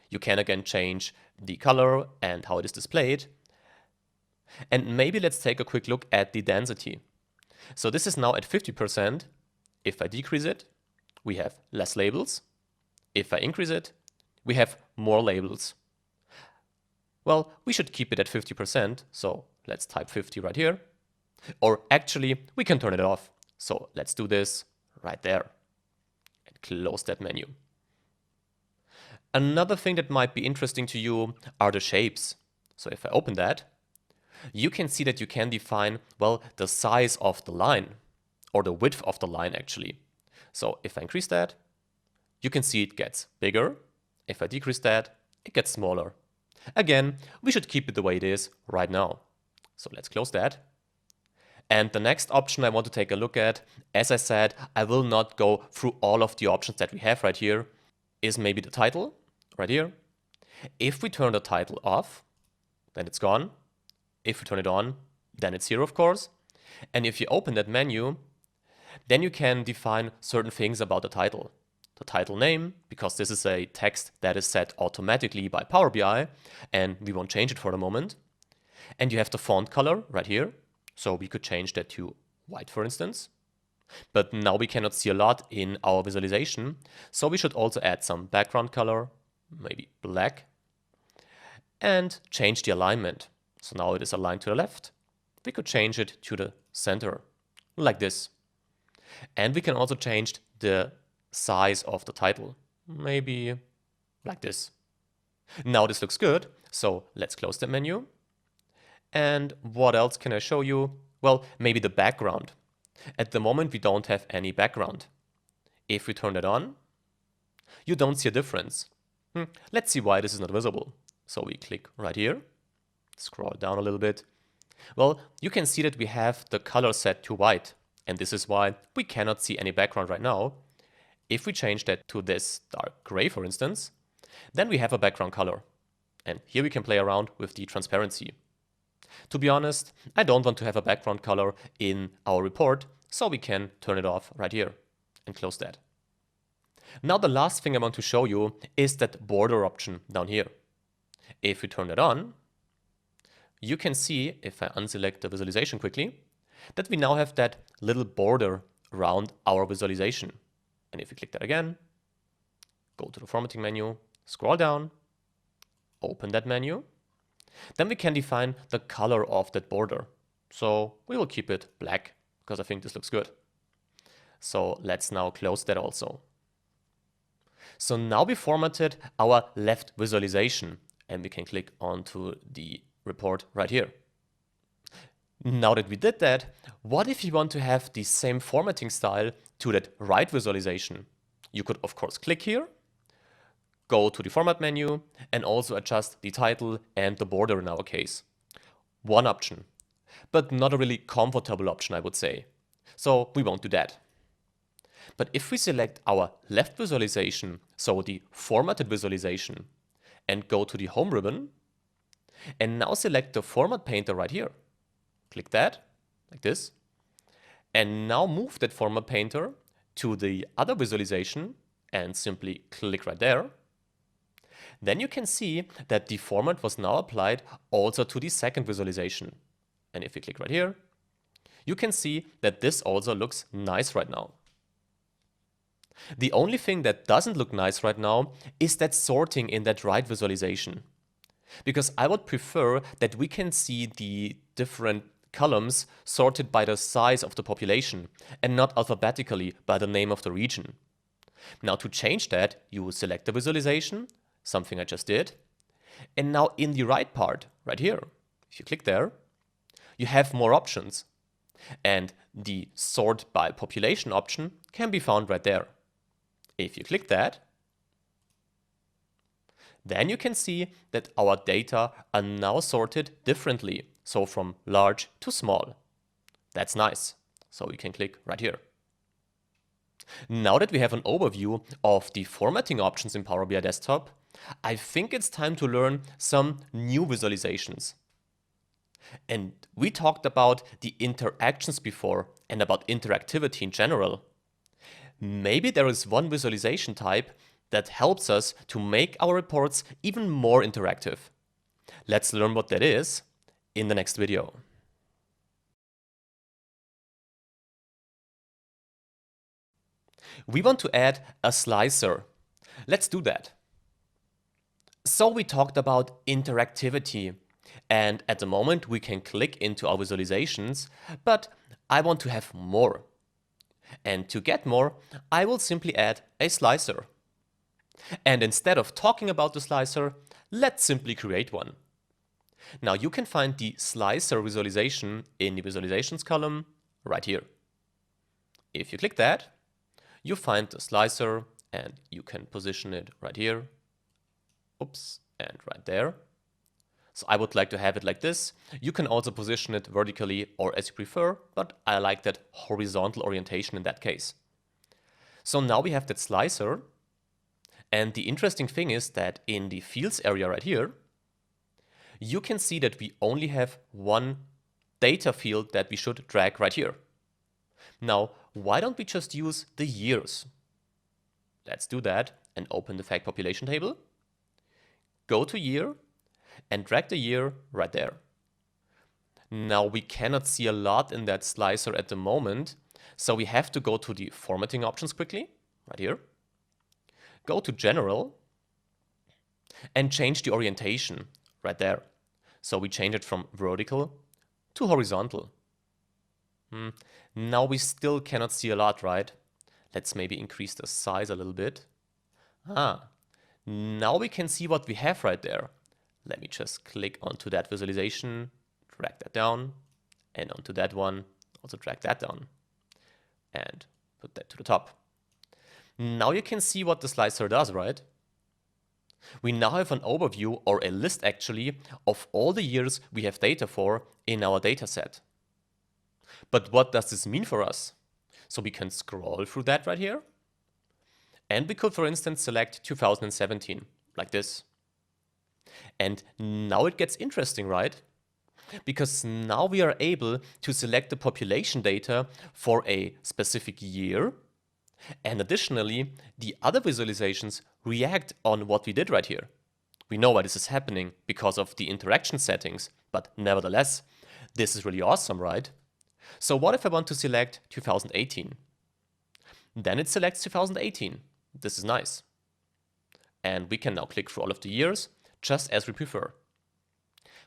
you can again change the color and how it is displayed. And maybe let's take a quick look at the density. So this is now at 50%. If I decrease it, we have less labels. If I increase it, we have more labels. Well, we should keep it at 50%, so let's type 50 right here. Or actually, we can turn it off. So let's do this right there and close that menu. Another thing that might be interesting to you are the shapes. So if I open that, you can see that you can define, well, the size of the line or the width of the line actually. So if I increase that, you can see it gets bigger. If I decrease that, it gets smaller. Again, we should keep it the way it is right now. So let's close that. And the next option I want to take a look at, as I said, I will not go through all of the options that we have right here, is maybe the title right here. If we turn the title off, then it's gone. If we turn it on, then it's here, of course. And if you open that menu, then you can define certain things about the title. The title name, because this is a text that is set automatically by Power BI, and we won't change it for the moment. And you have the font color right here. So we could change that to white, for instance. But now we cannot see a lot in our visualization. So we should also add some background color, maybe black, and change the alignment. So now it is aligned to the left. We could change it to the center, like this. And we can also change the size of the title, maybe like this. Now this looks good, so let's close the menu. And what else can I show you? Well, maybe the background. At the moment, we don't have any background. If we turn it on, you don't see a difference. Let's see why this is not visible. So we click right here, scroll down a little bit. Well, you can see that we have the color set to white, and this is why we cannot see any background right now. If we change that to this dark gray, for instance, then we have a background color. And here we can play around with the transparency. To be honest, I don't want to have a background color in our report, so we can turn it off right here and close that. Now the last thing I want to show you is that border option down here. If we turn it on, you can see, if I unselect the visualization quickly, that we now have that little border around our visualization. And if we click that again, go to the formatting menu, scroll down, open that menu, then we can define the color of that border. So we will keep it black because I think this looks good. So let's now close that also. So now we formatted our left visualization and we can click onto the report right here. Now that we did that, what if you want to have the same formatting style to that right visualization? You could, of course, click here, go to the format menu, and also adjust the title and the border in our case. One option, but not a really comfortable option, I would say. So we won't do that. But if we select our left visualization, so the formatted visualization, and go to the home ribbon, and now select the format painter right here. Click that, like this. And now move that format painter to the other visualization and simply click right there. Then you can see that the format was now applied also to the second visualization. And if we click right here, you can see that this also looks nice right now. The only thing that doesn't look nice right now is that sorting in that right visualization. Because I would prefer that we can see the different columns sorted by the size of the population and not alphabetically by the name of the region. Now to change that, you select the visualization, something I just did, and now in the right part, right here, if you click there, you have more options. And the sort by population option can be found right there. If you click that, then you can see that our data are now sorted differently, so from large to small. That's nice. So we can click right here. Now that we have an overview of the formatting options in Power BI Desktop, I think it's time to learn some new visualizations. And we talked about the interactions before and about interactivity in general. Maybe there is one visualization type that helps us to make our reports even more interactive. Let's learn what that is in the next video. We want to add a slicer. Let's do that. So we talked about interactivity, and at the moment we can click into our visualizations, but I want to have more. And to get more, I will simply add a slicer. And instead of talking about the slicer, let's simply create one. Now you can find the slicer visualization in the visualizations column right here. If you click that, you find the slicer and you can position it right here. Oops, and right there. So I would like to have it like this. You can also position it vertically or as you prefer, but I like that horizontal orientation in that case. So now we have that slicer. And the interesting thing is that in the fields area right here, you can see that we only have one data field that we should drag right here. Now, why don't we just use the years? Let's do that and open the fact population table. Go to year and drag the year right there. Now we cannot see a lot in that slicer at the moment, so we have to go to the formatting options quickly, right here. Go to general and change the orientation right there. So we change it from vertical to horizontal. Now we still cannot see a lot, right? Let's maybe increase the size a little bit. Now we can see what we have right there. Let me just click onto that visualization, drag that down, and onto that one, also drag that down, and put that to the top. Now you can see what the slicer does, right? We now have an overview, or a list actually, of all the years we have data for in our dataset. But what does this mean for us? So we can scroll through that right here. And we could, for instance, select 2017, like this. And now it gets interesting, right? Because now we are able to select the population data for a specific year. And additionally, the other visualizations react on what we did right here. We know why this is happening because of the interaction settings, but nevertheless, this is really awesome, right? So what if I want to select 2018? Then it selects 2018. This is nice. And we can now click through all of the years, just as we prefer.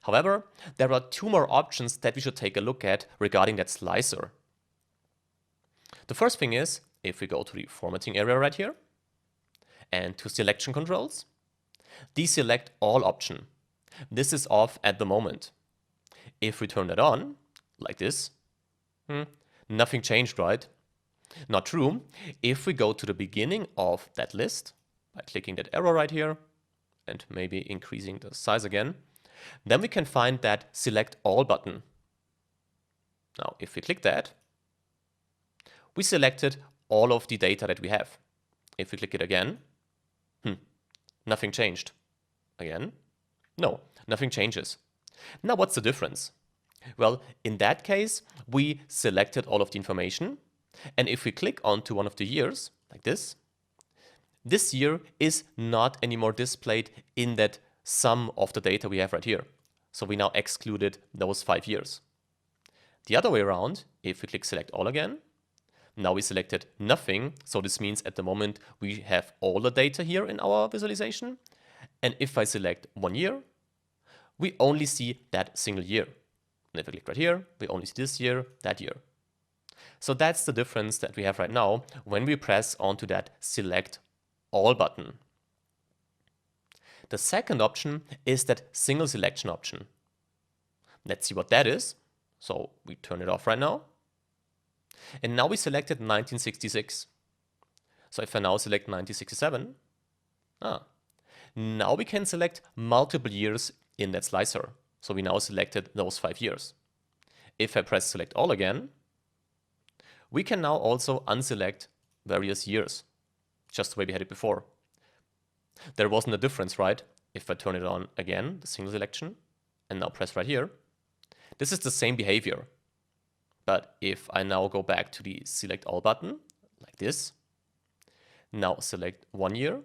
However, there are two more options that we should take a look at regarding that slicer. The first thing is, if we go to the formatting area right here, and to selection controls, deselect all option. This is off at the moment. If we turn that on, like this, nothing changed, right? Not true. If we go to the beginning of that list, by clicking that arrow right here, and maybe increasing the size again, then we can find that select all button. Now, if we click that, we selected all of the data that we have. If we click it again, nothing changed. Again, no, nothing changes. Now what's the difference? Well, in that case, we selected all of the information, and if we click onto one of the years, like this year is not anymore displayed in that sum of the data we have right here. So we now excluded those 5 years. The other way around, if we click select all again, now we selected nothing. So this means at the moment we have all the data here in our visualization. And if I select 1 year, we only see that single year. And if I click right here, we only see this year, that year. So that's the difference that we have right now when we press onto that select all button. The second option is that single selection option. Let's see what that is. So we turn it off right now. And now we selected 1966. So if I now select 1967, now we can select multiple years in that slicer. So we now selected those 5 years. If I press select all again, we can now also unselect various years, just the way we had it before. There wasn't a difference, right? If I turn it on again, the single selection, and now press right here, this is the same behavior. But if I now go back to the select all button, like this, now select 1 year,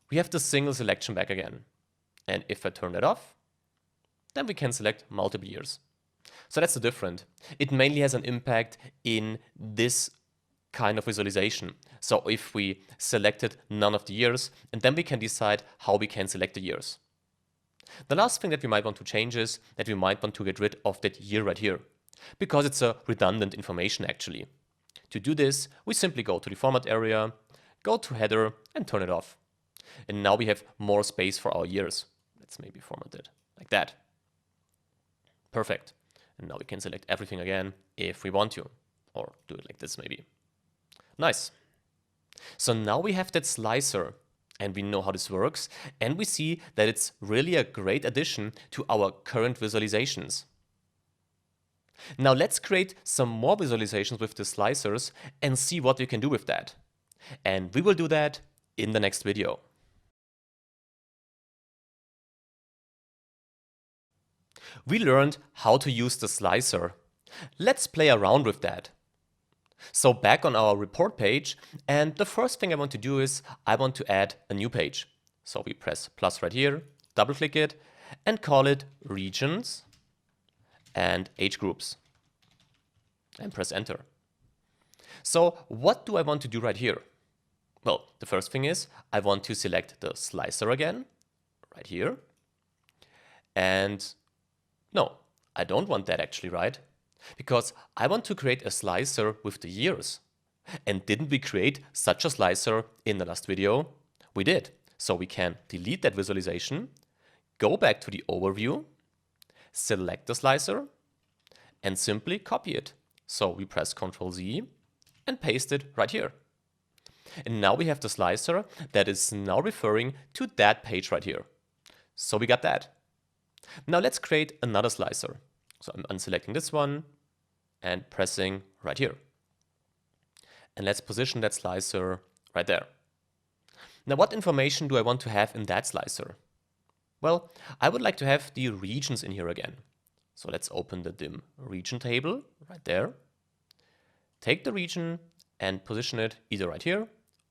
we have the single selection back again. And if I turn that off, then we can select multiple years. So that's the difference. It mainly has an impact in this kind of visualization. So if we selected none of the years, and then we can decide how we can select the years. The last thing that we might want to change is that we might want to get rid of that year right here, because it's a redundant information actually. To do this, we simply go to the format area, go to header, and turn it off. And now we have more space for our years. Let's maybe format it like that. Perfect. And now we can select everything again if we want to, or do it like this maybe. Nice. So now we have that slicer and we know how this works, and we see that it's really a great addition to our current visualizations. Now let's create some more visualizations with the slicers and see what we can do with that. And we will do that in the next video. We learned how to use the slicer. Let's play around with that. So back on our report page, and the first thing I want to do is I want to add a new page. So we press plus right here, double click it, and call it regions and age groups, and press enter. So what do I want to do right here? Well, the first thing is I want to select the slicer again, right here. And no, I don't want that actually, right? Because I want to create a slicer with the years. And didn't we create such a slicer in the last video? We did. So we can delete that visualization, go back to the overview, select the slicer, and simply copy it. So we press Ctrl Z and paste it right here. And now we have the slicer that is now referring to that page right here. So we got that. Now let's create another slicer. So I'm unselecting this one and pressing right here. And let's position that slicer right there. Now what information do I want to have in that slicer? Well, I would like to have the regions in here again. So let's open the dim region table right there. Take the region and position it either right here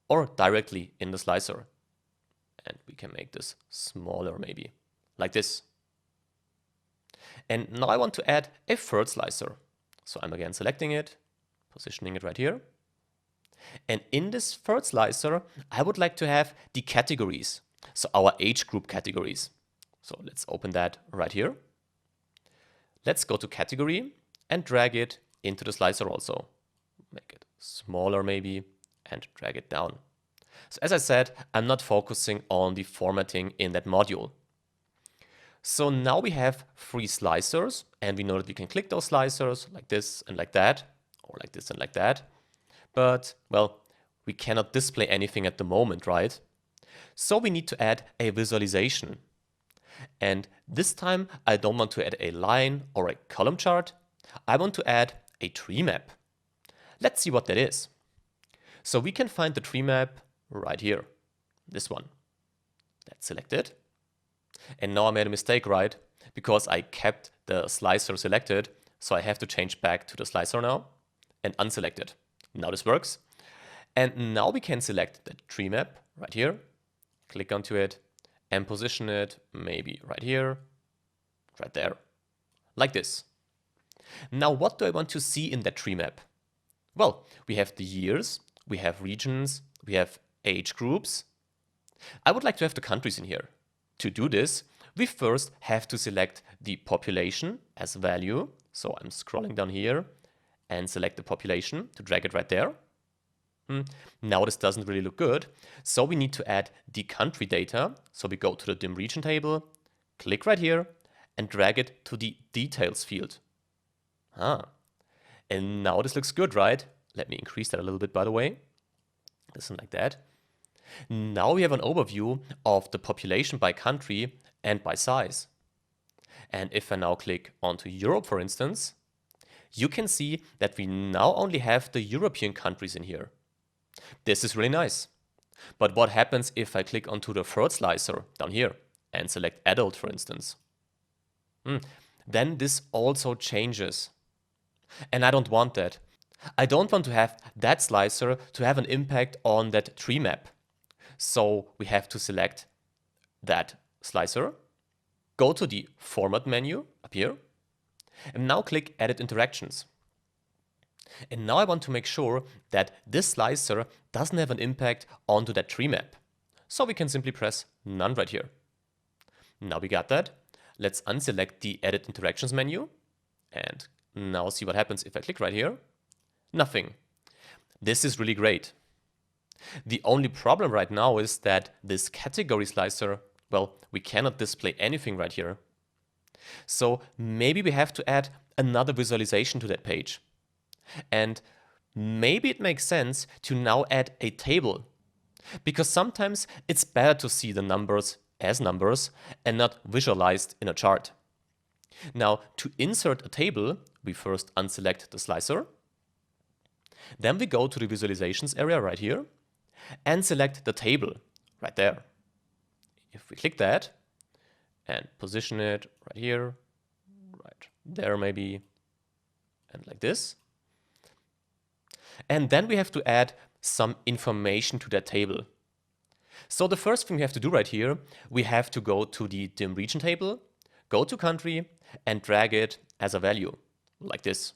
or directly in the slicer. And we can make this smaller maybe, like this. And now I want to add a third slicer. So I'm again selecting it, positioning it right here. And in this third slicer, I would like to have the categories. So our age group categories. So let's open that right here. Let's go to category and drag it into the slicer also. Make it smaller maybe and drag it down. So as I said, I'm not focusing on the formatting in that module. So now we have 3 slicers, and we know that we can click those slicers like this and like that, or like this and like that. But, well, we cannot display anything at the moment, right? So we need to add a visualization. And this time, I don't want to add a line or a column chart. I want to add a tree map. Let's see what that is. So we can find the tree map right here, this one. Let's select it. And now I made a mistake, right? Because I kept the slicer selected, so I have to change back to the slicer now and unselect it. Now this works. And now we can select the tree map right here, click onto it, and position it maybe right here, right there, like this. Now what do I want to see in that tree map? Well, we have the years, we have regions, we have age groups. I would like to have the countries in here. To do this, we first have to select the population as value. So I'm scrolling down here and select the population to drag it right there. Now this doesn't really look good. So we need to add the country data. So we go to the dim region table, click right here and drag it to the details field. And now this looks good, right? Let me increase that a little bit, by the way. Listen like that. Now we have an overview of the population by country and by size. And if I now click onto Europe, for instance, you can see that we now only have the European countries in here. This is really nice. But what happens if I click onto the third slicer down here and select adult, for instance? Then this also changes. And I don't want that. I don't want to have that slicer to have an impact on that tree map. So we have to select that slicer, go to the Format menu up here, and now click Edit Interactions. And now I want to make sure that this slicer doesn't have an impact onto that tree map. So we can simply press None right here. Now we got that. Let's unselect the Edit Interactions menu. And now see what happens if I click right here. Nothing. This is really great. The only problem right now is that this category slicer, well, we cannot display anything right here. So maybe we have to add another visualization to that page. And maybe it makes sense to now add a table, because sometimes it's better to see the numbers as numbers and not visualized in a chart. Now, to insert a table, we first unselect the slicer. Then we go to the visualizations area right here and select the table right there. If we click that and position it right here, right there maybe, and like this. And then we have to add some information to that table. So the first thing we have to do right here, we have to go to the dim region table, go to country and drag it as a value, like this.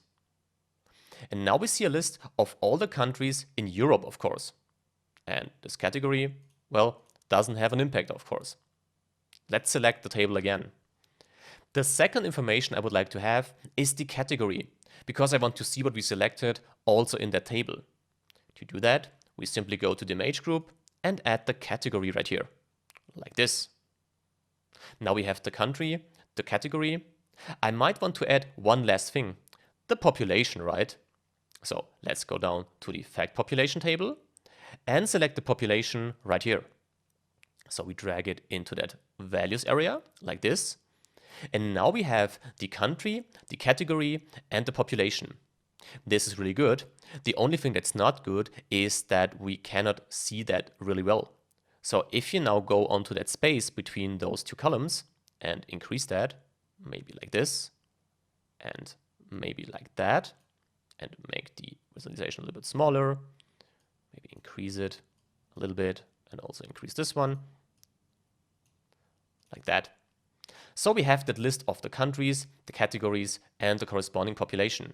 And now we see a list of all the countries in Europe, of course. And this category, well, doesn't have an impact, of course. Let's select the table again. The second information I would like to have is the category, because I want to see what we selected also in that table. To do that, we simply go to dim age group and add the category right here, like this. Now we have the country, the category. I might want to add one last thing, the population, right? So let's go down to the fact population table and select the population right here. So we drag it into that values area like this. And now we have the country, the category, and the population. This is really good. The only thing that's not good is that we cannot see that really well. So if you now go onto that space between those two columns and increase that, maybe like this, and maybe like that, and make the visualization a little bit smaller, maybe increase it a little bit, and also increase this one, like that. So we have that list of the countries, the categories, and the corresponding population.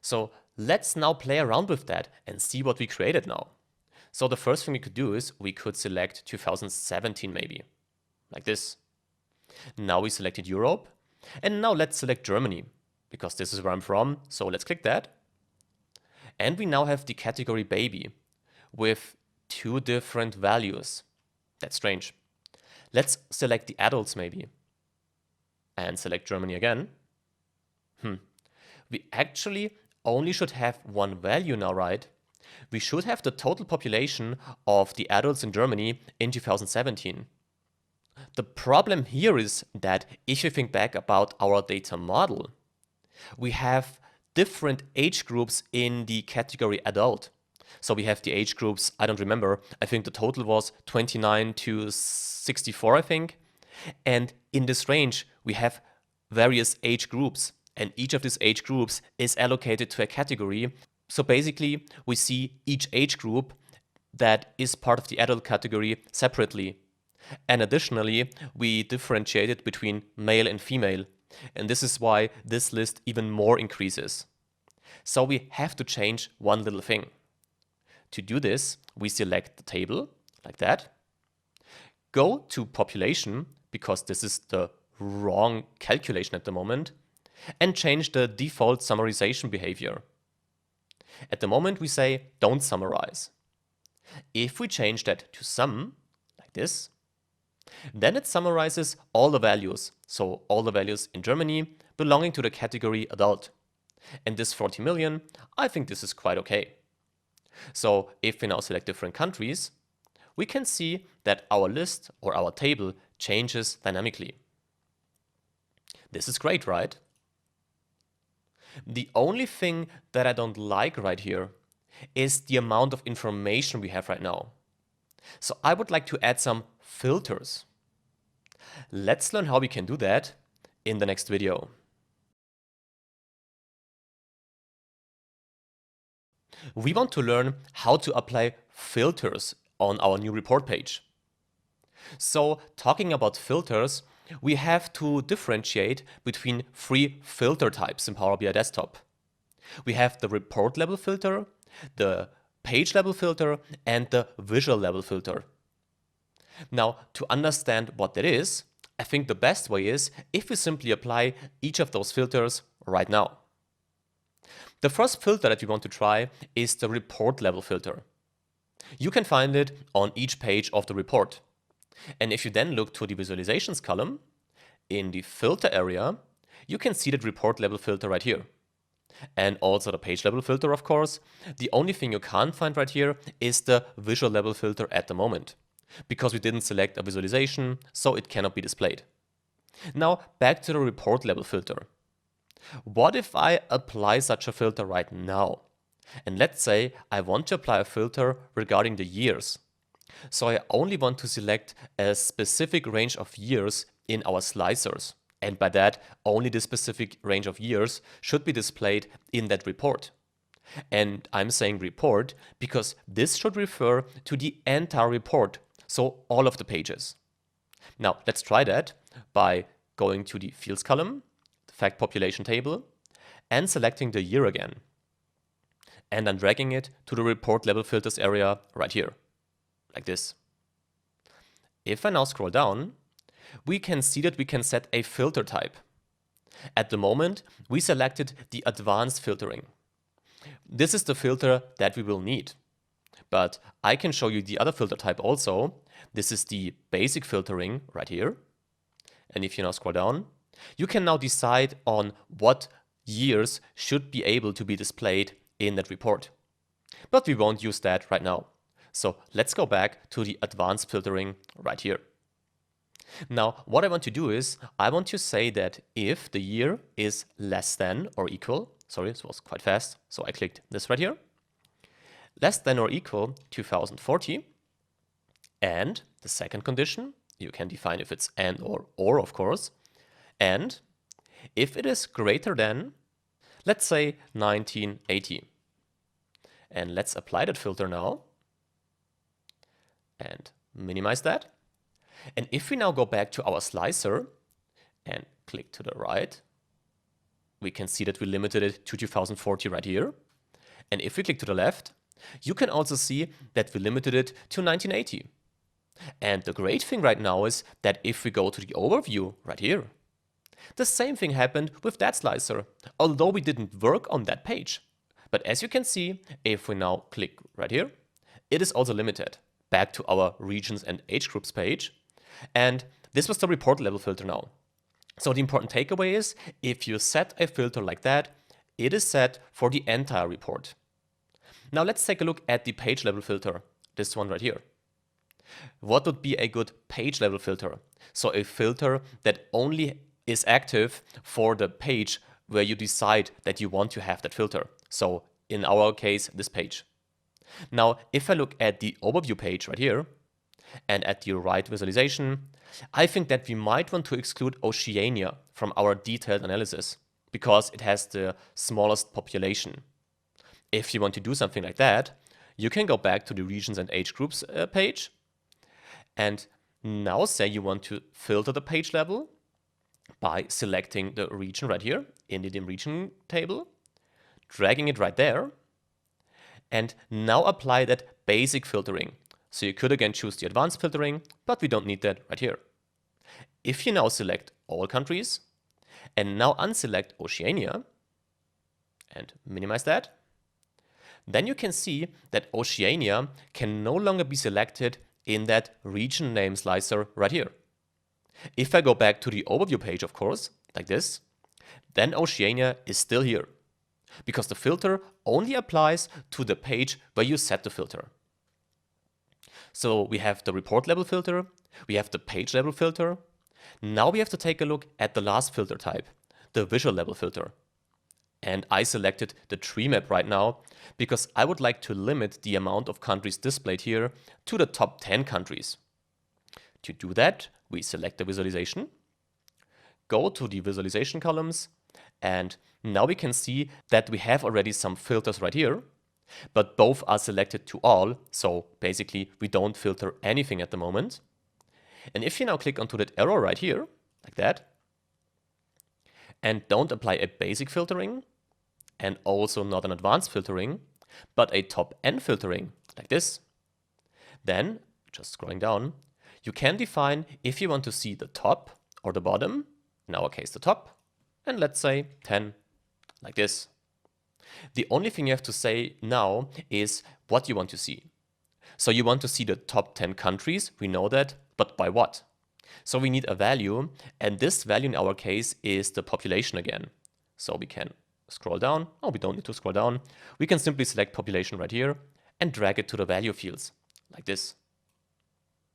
So let's now play around with that and see what we created now. So the first thing we could do is we could select 2017 maybe, like this. Now we selected Europe, and now let's select Germany, because this is where I'm from, so let's click that. And we now have the category baby with two different values. That's strange. Let's select the adults maybe, and select Germany again. We actually only should have one value now, right? We should have the total population of the adults in Germany in 2017. The problem here is that if you think back about our data model, we have different age groups in the category adult. So we have the age groups, I don't remember, I think the total was 29 to 64, I think. And in this range, we have various age groups, and each of these age groups is allocated to a category. So basically, we see each age group that is part of the adult category separately. And additionally, we differentiate it between male and female. And this is why this list even more increases. So we have to change one little thing. To do this, we select the table, like that. Go to population, because this is the wrong calculation at the moment, and change the default summarization behavior. At the moment, we say don't summarize. If we change that to sum, like this, then it summarizes all the values, so all the values in Germany belonging to the category adult. And this 40 million, I think this is quite okay. So if we now select different countries, we can see that our list or our table changes dynamically. This is great, right? The only thing that I don't like right here is the amount of information we have right now. So I would like to add some filters. Let's learn how we can do that in the next video. We want to learn how to apply filters on our new report page. So talking about filters, we have to differentiate between three filter types in Power BI Desktop. We have the report level filter, the page level filter, and the visual level filter. Now, to understand what that is, I think the best way is if we simply apply each of those filters right now. The first filter that we want to try is the report level filter. You can find it on each page of the report. And if you then look to the visualizations column, in the filter area, you can see that report level filter right here. And also the page level filter, of course. The only thing you can't find right here is the visual level filter at the moment, because we didn't select a visualization, so it cannot be displayed. Now back to the report level filter. What if I apply such a filter right now? And let's say I want to apply a filter regarding the years. So I only want to select a specific range of years in our slicers. And by that, only the specific range of years should be displayed in that report. And I'm saying report because this should refer to the entire report, so all of the pages. Now, let's try that by going to the fields column, the fact population table, and selecting the year again. And then dragging it to the report level filters area right here, like this. If I now scroll down, we can see that we can set a filter type. At the moment, we selected the advanced filtering. This is the filter that we will need. But I can show you the other filter type also. This is the basic filtering right here. And if you now scroll down, you can now decide on what years should be able to be displayed in that report. But we won't use that right now. So let's go back to the advanced filtering right here. Now, what I want to do is, I want to say that if the year is less than or equal, sorry, this was quite fast, so I clicked this right here, less than or equal 2040, and the second condition, you can define if it's and or of course, and if it is greater than, let's say 1980. And let's apply that filter now and minimize that. And if we now go back to our slicer and click to the right, we can see that we limited it to 2040 right here. And if we click to the left, you can also see that we limited it to 1980. And the great thing right now is that if we go to the overview right here, the same thing happened with that slicer, although we didn't work on that page. But as you can see, if we now click right here, it is also limited back to our regions and age groups page. And this was the report level filter now. So the important takeaway is, if you set a filter like that, it is set for the entire report. Now let's take a look at the page level filter, this one right here. What would be a good page level filter? So a filter that only is active for the page where you decide that you want to have that filter. So in our case, this page. Now, if I look at the overview page right here and at the right visualization, I think that we might want to exclude Oceania from our detailed analysis because it has the smallest population. If you want to do something like that, you can go back to the regions and age groups page and now say you want to filter the page level by selecting the region right here in the dim region table, dragging it right there, and now apply that basic filtering. So you could again choose the advanced filtering, but we don't need that right here. If you now select all countries and now unselect Oceania and minimize that, then you can see that Oceania can no longer be selected in that region name slicer right here. If I go back to the overview page, of course, like this, then Oceania is still here because the filter only applies to the page where you set the filter. So we have the report level filter, we have the page level filter. Now we have to take a look at the last filter type, the visual level filter. And I selected the tree map right now because I would like to limit the amount of countries displayed here to the top 10 countries. To do that, we select the visualization, go to the visualization columns, and now we can see that we have already some filters right here, but both are selected to all, so basically we don't filter anything at the moment. And if you now click onto that arrow right here, like that, and don't apply a basic filtering, and also not an advanced filtering, but a top N filtering, like this, then, just scrolling down, you can define if you want to see the top or the bottom, in our case the top, and let's say 10, like this. The only thing you have to say now is what you want to see. So you want to see the top 10 countries, we know that, but by what? So we need a value, and this value in our case is the population again. So we can scroll down. Oh, we don't need to scroll down. We can simply select population right here and drag it to the value fields, like this.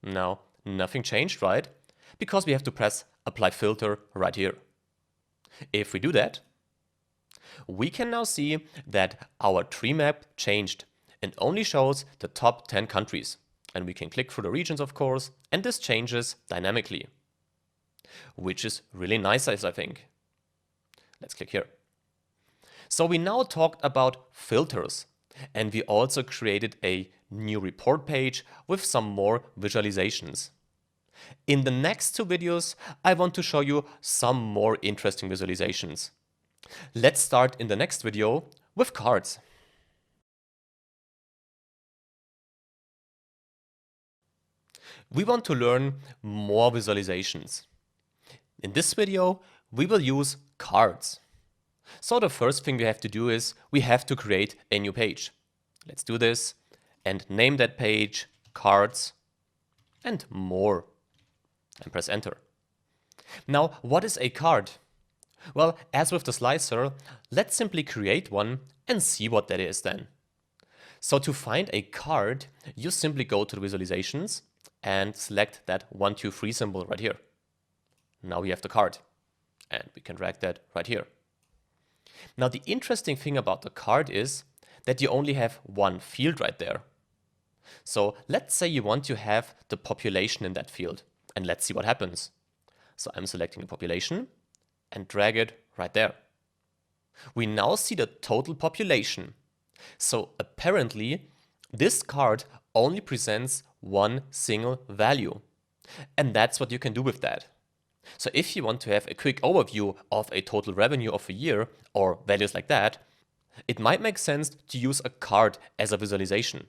Now, nothing changed, right? Because we have to press apply filter right here. If we do that, we can now see that our tree map changed and only shows the top 10 countries. And we can click through the regions, of course, and this changes dynamically, which is really nice, I think. Let's click here. So we now talked about filters, and we also created a new report page with some more visualizations. In the next two videos, I want to show you some more interesting visualizations. Let's start in the next video with cards. We want to learn more visualizations. In this video, we will use cards. So the first thing we have to do is we have to create a new page. Let's do this and name that page cards and more and press enter. Now, what is a card? Well, as with the slicer, let's simply create one and see what that is then. So to find a card, you simply go to the visualizations and select that 1, 2, 3 symbol right here. Now we have the card and we can drag that right here. Now the interesting thing about the card is that you only have one field right there. So let's say you want to have the population in that field and let's see what happens. So I'm selecting the population and drag it right there. We now see the total population. So apparently this card only presents one single value. And that's what you can do with that. So if you want to have a quick overview of a total revenue of a year or values like that, it might make sense to use a card as a visualization.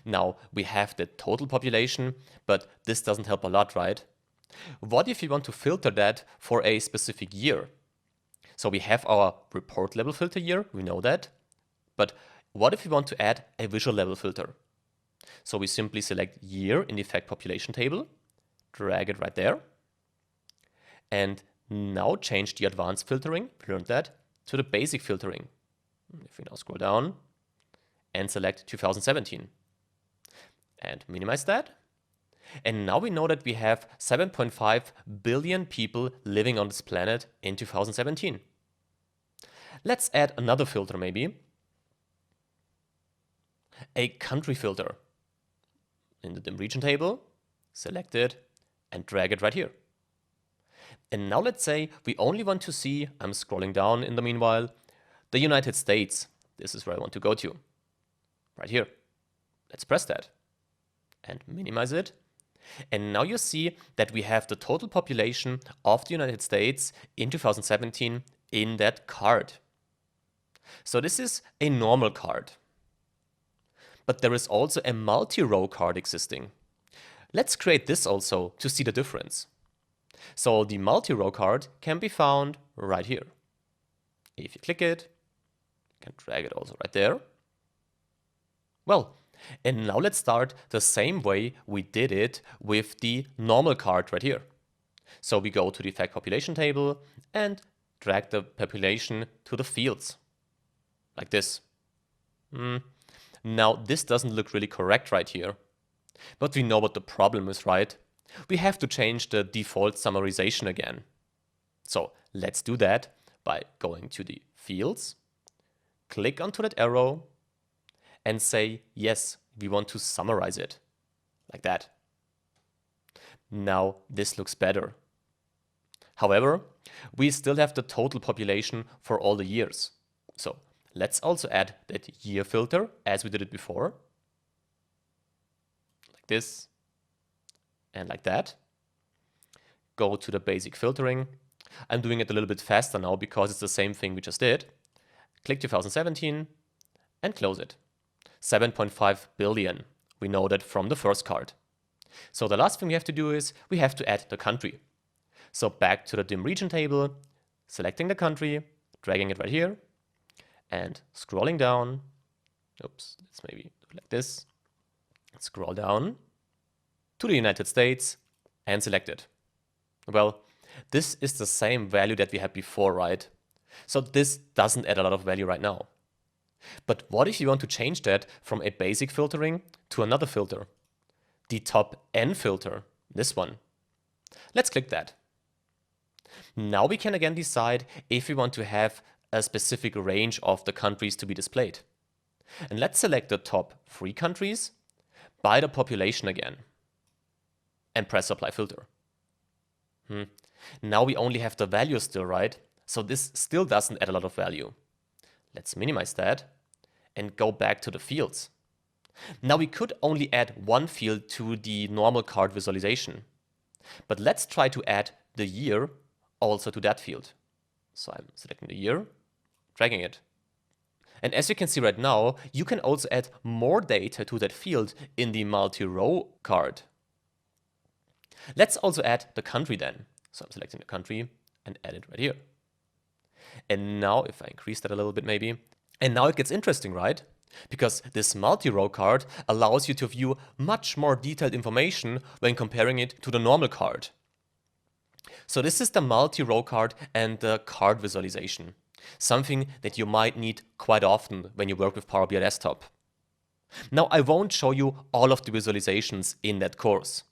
Now we have the total population, but this doesn't help a lot, right? What if you want to filter that for a specific year? So we have our report level filter here, we know that. But what if we want to add a visual level filter? So we simply select year in the fact population table, drag it right there, and now change the advanced filtering, we learned that, to the basic filtering. If we now scroll down and select 2017 and minimize that. And now we know that we have 7.5 billion people living on this planet in 2017. Let's add another filter maybe. a country filter. In the dim region table, select it and drag it right here. And now let's say we only want to see, I'm scrolling down in the meanwhile, the United States. This is where I want to go to. Right here. Let's press that and minimize it. And now you see that we have the total population of the United States in 2017 in that card. So this is a normal card. But there is also a multi-row card existing. Let's create this also to see the difference. So the multi-row card can be found right here. If you click it, you can drag it also right there. Well, and now let's start the same way we did it with the normal card right here. So we go to the fact population table and drag the population to the fields, like this. Now this doesn't look really correct right here, but we know what the problem is, right? We have to change the default summarization again. So let's do that by going to the fields, click onto that arrow, and say, yes, we want to summarize it, like that. Now this looks better. However, we still have the total population for all the years. So let's also add that year filter as we did it before, like this and like that. Go to the basic filtering. I'm doing it a little bit faster now because it's the same thing we just did. Click 2017 and close it. 7.5 billion. We know that from the first card. So the last thing we have to do is we have to add the country. So back to the dim region table, selecting the country, dragging it right here, and scrolling down. Oops, let's maybe do it like this. Scroll down to the United States and select it. Well, this is the same value that we had before, right? So this doesn't add a lot of value right now. But what if you want to change that from a basic filtering to another filter? The top N filter, this one. Let's click that. Now we can again decide if we want to have a specific range of the countries to be displayed. And let's select the top 3 countries by the population again and press apply filter. Now we only have the value still, right? So this still doesn't add a lot of value. Let's minimize that and go back to the fields. Now we could only add one field to the normal card visualization, but let's try to add the year also to that field. So I'm selecting the year, dragging it. And as you can see right now, you can also add more data to that field in the multi-row card. Let's also add the country then. So I'm selecting the country and add it right here. And now if I increase that a little bit maybe, and now it gets interesting, right? Because this multi-row card allows you to view much more detailed information when comparing it to the normal card. So this is the multi-row card and the card visualization, something that you might need quite often when you work with Power BI Desktop. Now I won't show you all of the visualizations in that course,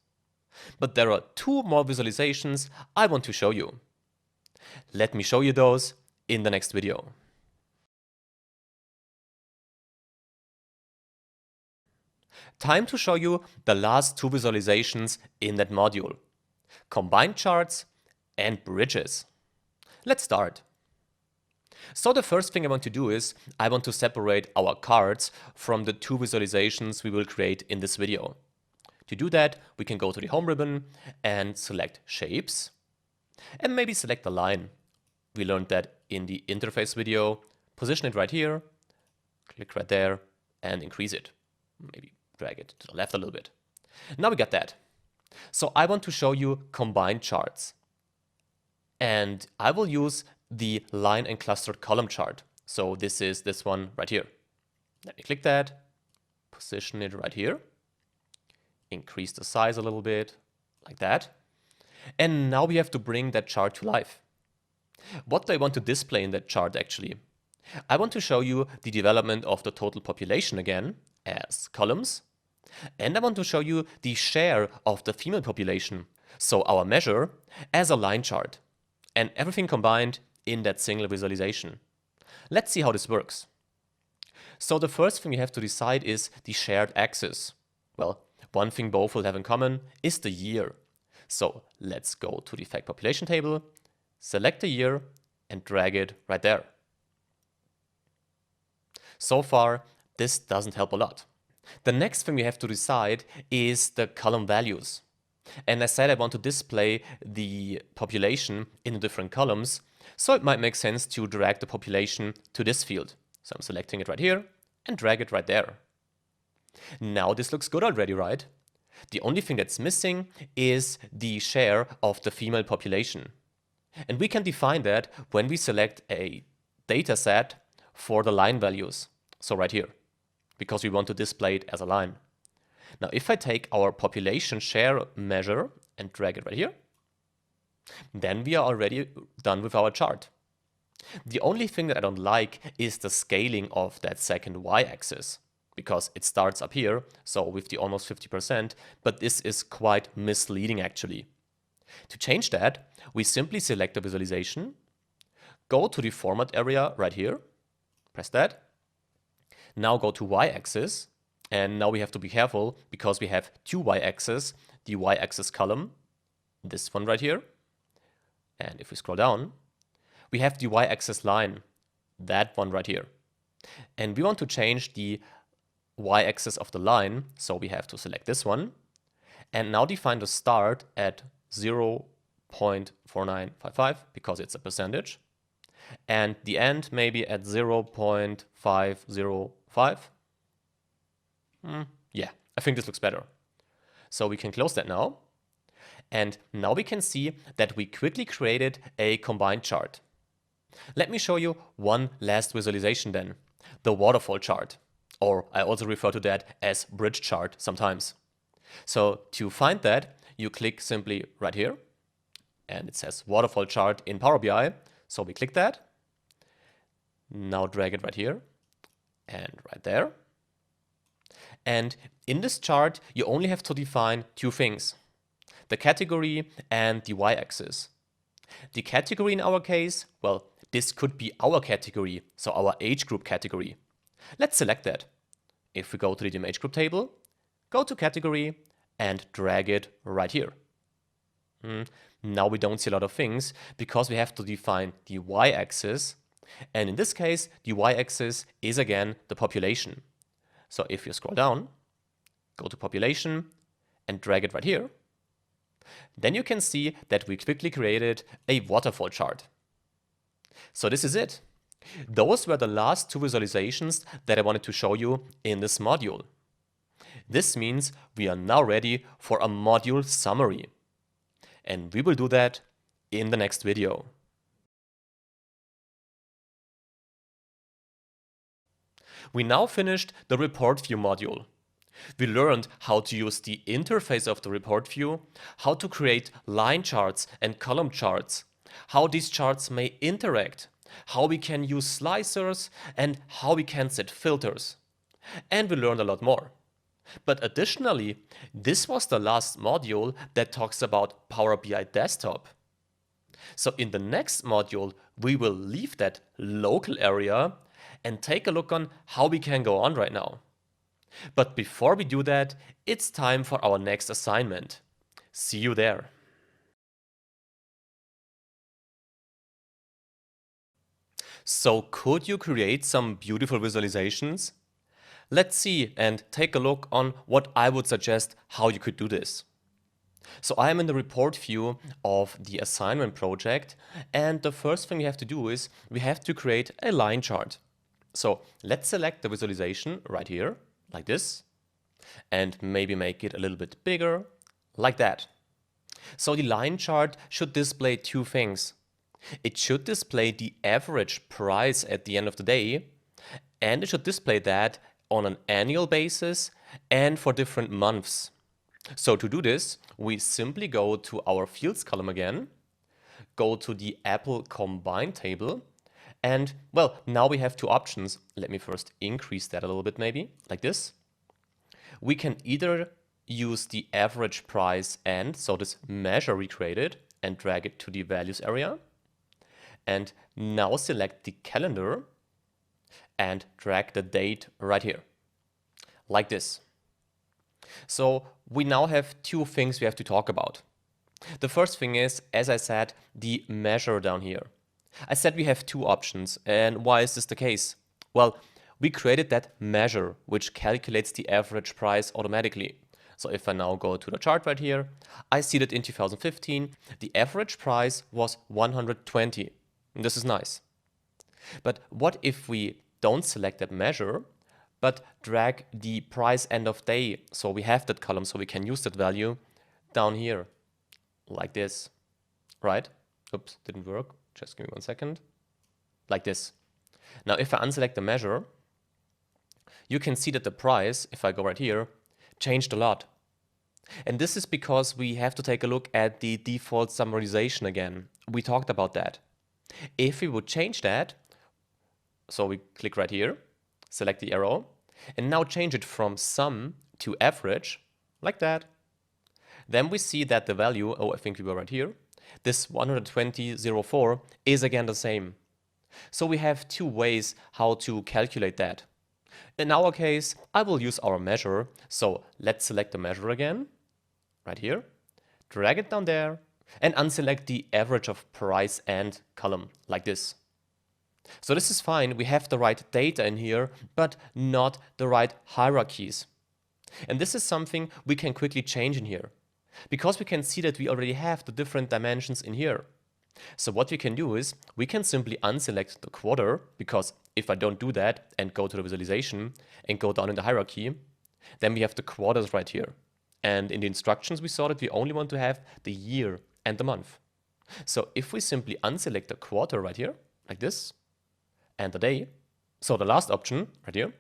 but there are 2 more visualizations I want to show you. Let me show you those in the next video. Time to show you the last 2 visualizations in that module: combined charts and bridges. Let's start. So the first thing I want to do is I want to separate our cards from the 2 visualizations we will create in this video. To do that, we can go to the home ribbon and select shapes and maybe select a line. We learned that in the interface video. Position it right here, click right there and increase it. Maybe drag it to the left a little bit. Now we got that. So I want to show you combined charts. And I will use the line and clustered column chart. So this is this one right here. Let me click that, position it right here, increase the size a little bit, like that. And now we have to bring that chart to life. What do I want to display in that chart actually? I want to show you the development of the total population again as columns. And I want to show you the share of the female population, so our measure, as a line chart. And everything combined in that single visualization. Let's see how this works. So the first thing you have to decide is the shared axis. Well, one thing both will have in common is the year. So let's go to the fact population table, select the year, and drag it right there. So far, this doesn't help a lot. The next thing we have to decide is the column values. And I said I want to display the population in the different columns, so it might make sense to drag the population to this field. So I'm selecting it right here and drag it right there. Now this looks good already, right? The only thing that's missing is the share of the female population. And we can define that when we select a dataset for the line values. So right here, because we want to display it as a line. Now, if I take our population share measure and drag it right here, then we are already done with our chart. The only thing that I don't like is the scaling of that second y-axis, because it starts up here, so with the almost 50%, but this is quite misleading actually. To change that, we simply select the visualization, go to the format area right here, press that, now go to y-axis, and now we have to be careful because we have two y-axes, the y-axis column, this one right here, and if we scroll down, we have the y-axis line, that one right here. And we want to change the y-axis of the line, so we have to select this one, and now define the start at 0.4955 because it's a percentage, and the end maybe at 0.505. Yeah, I think this looks better. So we can close that now. And now we can see that we quickly created a combined chart. Let me show you one last visualization then, the waterfall chart, or I also refer to that as bridge chart sometimes. So to find that, you click simply right here, and it says waterfall chart in Power BI. So we click that. Now drag it right here and right there. And in this chart, you only have to define two things, the category and the y-axis. The category in our case, well, this could be our category, so our age group category. Let's select that. If we go to the DIM age group table, go to category and drag it right here. Now we don't see a lot of things because we have to define the y-axis. And in this case, the y-axis is again the population. So if you scroll down, go to population and drag it right here, then you can see that we quickly created a waterfall chart. So this is it. Those were the last two visualizations that I wanted to show you in this module. This means we are now ready for a module summary. And we will do that in the next video. We now finished the report view module. We learned how to use the interface of the report view, how to create line charts and column charts, how these charts may interact, how we can use slicers, and how we can set filters. And we learned a lot more. But additionally, this was the last module that talks about Power BI Desktop. So in the next module, we will leave that local area and take a look on how we can go on right now. But before we do that, it's time for our next assignment. See you there. So could you create some beautiful visualizations? Let's see and take a look on what I would suggest how you could do this. So I am in the report view of the assignment project, and the first thing we have to do is we have to create a line chart. So let's select the visualization right here, like this, and maybe make it a little bit bigger, like that. So the line chart should display two things. It should display the average price at the end of the day, and it should display that on an annual basis and for different months. So to do this, we simply go to our fields column again, go to the Apple combined table, and well, now we have two options. Let me first increase that a little bit maybe, like this. We can either use the average price and, so this measure we created, and drag it to the values area. And now select the calendar and drag the date right here, like this. So we now have two things we have to talk about. The first thing is, as I said, the measure down here. I said we have two options, and why is this the case? Well, we created that measure which calculates the average price automatically. So if I now go to the chart right here, I see that in 2015 the average price was 120. And this is nice. But what if we don't select that measure, but drag the price end of day, so we have that column, so we can use that value down here, like this, right? Oops, didn't work. Just give me 1 second. Like this. Now, if I unselect the measure, you can see that the price, if I go right here, changed a lot. And this is because we have to take a look at the default summarization again. We talked about that. If we would change that, so we click right here, select the arrow, and now change it from sum to average, like that. Then we see that the value, oh, I think we were right here, this 120.04 is again the same. So we have two ways how to calculate that. In our case, I will use our measure. So let's select the measure again, right here, drag it down there, and unselect the average of price and column, like this. So this is fine, we have the right data in here, but not the right hierarchies. And this is something we can quickly change in here, because we can see that we already have the different dimensions in here. So what we can do is, we can simply unselect the quarter, because if I don't do that and go to the visualization and go down in the hierarchy, then we have the quarters right here. And in the instructions we saw that we only want to have the year and the month. So if we simply unselect the quarter right here, like this, and the day, so the last option right here,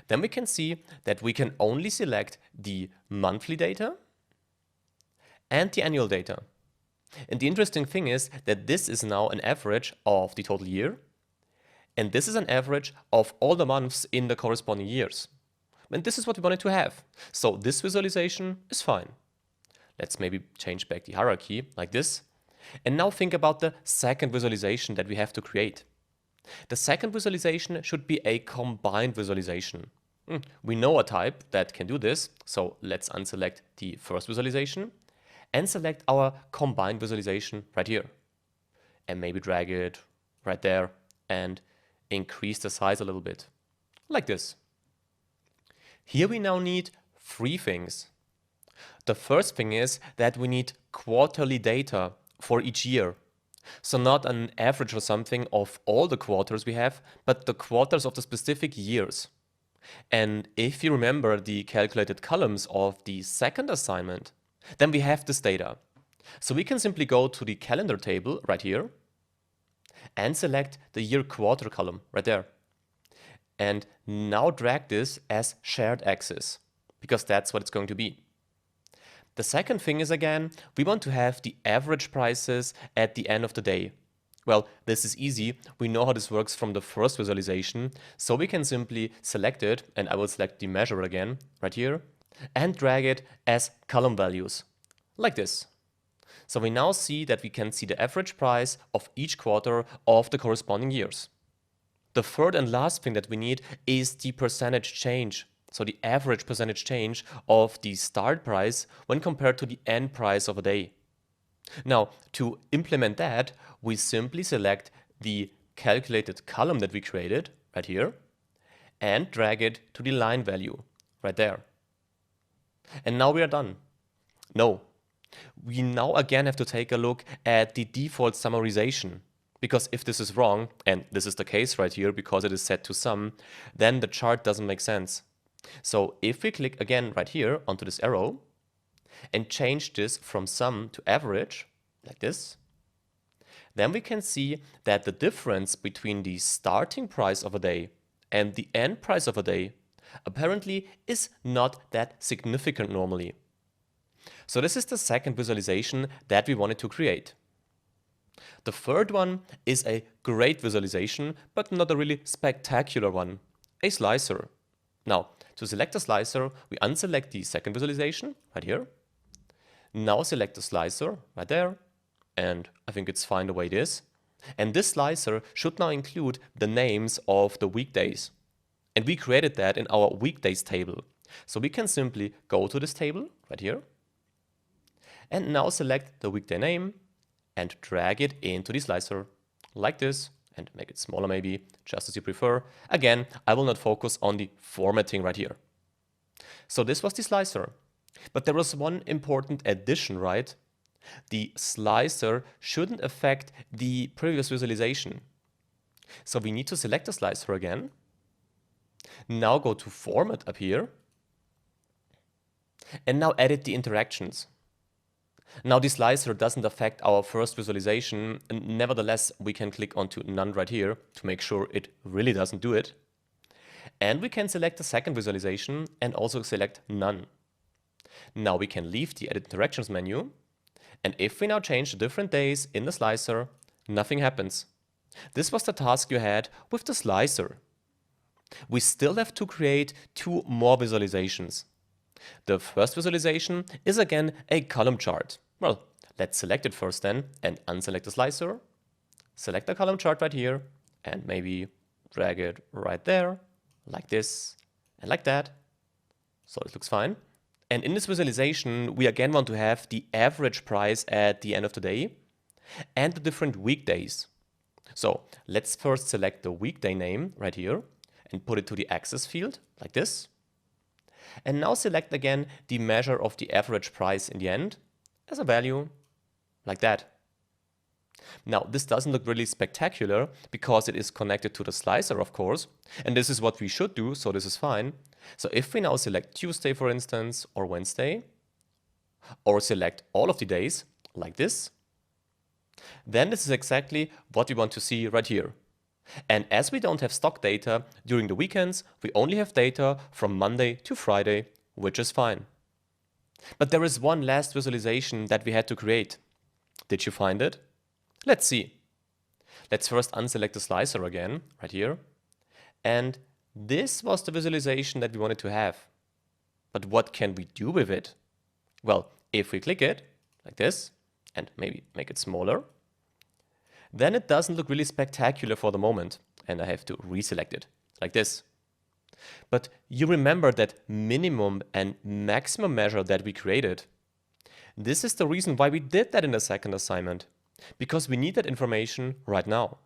then we can see that we can only select the monthly data and the annual data. And the interesting thing is that this is now an average of the total year, and this is an average of all the months in the corresponding years. And this is what we wanted to have. So this visualization is fine. Let's maybe change back the hierarchy like this. And now think about the second visualization that we have to create. The second visualization should be a combined visualization. We know a type that can do this, so let's unselect the first visualization and select our combined visualization right here. And maybe drag it right there and increase the size a little bit, like this. Here we now need three things. The first thing is that we need quarterly data for each year. So not an average or something of all the quarters we have, but the quarters of the specific years. And if you remember the calculated columns of the second assignment, then we have this data. So we can simply go to the calendar table right here and select the year quarter column right there. And now drag this as shared axis, because that's what it's going to be. The second thing is, again, we want to have the average prices at the end of the day. Well, this is easy. We know how this works from the first visualization. So we can simply select it, and I will select the measure again, right here, and drag it as column values, like this. So we now see that we can see the average price of each quarter of the corresponding years. The third and last thing that we need is the percentage change. So the average percentage change of the start price when compared to the end price of a day. Now, to implement that, we simply select the calculated column that we created right here and drag it to the line value right there. And now we are done. No, we now again have to take a look at the default summarization. Because if this is wrong, and this is the case right here because it is set to sum, then the chart doesn't make sense. So if we click again right here onto this arrow and change this from sum to average, like this, then we can see that the difference between the starting price of a day and the end price of a day apparently is not that significant normally. So this is the second visualization that we wanted to create. The third one is a great visualization, but not a really spectacular one, a slicer. Now, to select a slicer, we unselect the second visualization right here. Now select the slicer right there, and I think it's fine the way it is. And this slicer should now include the names of the weekdays. And we created that in our weekdays table. So we can simply go to this table right here and now select the weekday name and drag it into the slicer like this and make it smaller maybe, just as you prefer. Again, I will not focus on the formatting right here. So this was the slicer. But there was one important addition, right? The slicer shouldn't affect the previous visualization. So we need to select the slicer again. Now go to Format up here. And now edit the interactions. Now the slicer doesn't affect our first visualization. Nevertheless, we can click onto None right here to make sure it really doesn't do it. And we can select the second visualization and also select None. Now we can leave the Edit Interactions menu. And if we now change the different days in the slicer, nothing happens. This was the task you had with the slicer. We still have to create two more visualizations. The first visualization is again a column chart. Well, let's select it first then and unselect the slicer. Select the column chart right here and maybe drag it right there, like this and like that. So it looks fine. And in this visualization, we again want to have the average price at the end of the day and the different weekdays. So let's first select the weekday name right here and put it to the axis field like this. And now select again the measure of the average price in the end as a value like that. Now, this doesn't look really spectacular because it is connected to the slicer, of course, and this is what we should do, so this is fine. So if we now select Tuesday, for instance, or Wednesday, or select all of the days like this, then this is exactly what we want to see right here. And as we don't have stock data during the weekends, we only have data from Monday to Friday, which is fine. But there is one last visualization that we had to create. Did you find it? Let's see. Let's first unselect the slicer again, right here. And this was the visualization that we wanted to have. But what can we do with it? Well, if we click it, like this, and maybe make it smaller, then it doesn't look really spectacular for the moment, and I have to reselect it, like this. But you remember that minimum and maximum measure that we created. This is the reason why we did that in the second assignment, because we need that information right now.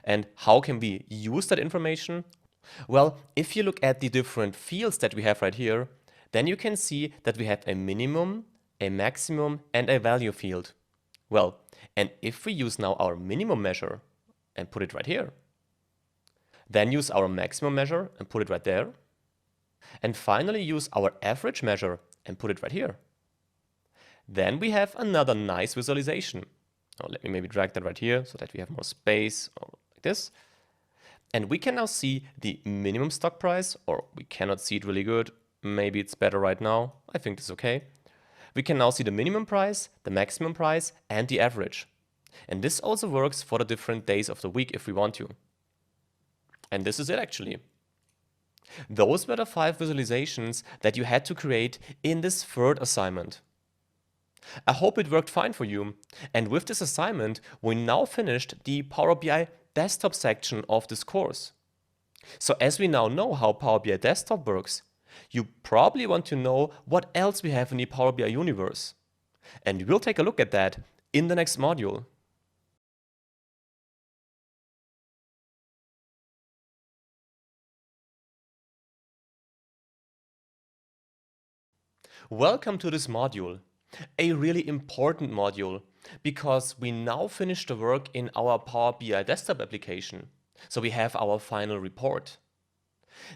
And how can we use that information? Well, if you look at the different fields that we have right here, then you can see that we have a minimum, a maximum, and a value field. Well, and if we use now our minimum measure and put it right here, then use our maximum measure and put it right there, and finally use our average measure and put it right here, then we have another nice visualization. Now, let me maybe drag that right here so that we have more space, or like this. And we can now see the minimum stock price, or we cannot see it really good. Maybe it's better right now. I think it's okay. We can now see the minimum price, the maximum price, and the average. And this also works for the different days of the week if we want to. And this is it actually. Those were the 5 visualizations that you had to create in this third assignment. I hope it worked fine for you. And with this assignment, we now finished the Power BI desktop section of this course. So as we now know how Power BI desktop works, you probably want to know what else we have in the Power BI universe. And we'll take a look at that in the next module. Welcome to this module, a really important module, because we now finished the work in our Power BI desktop application. So we have our final report.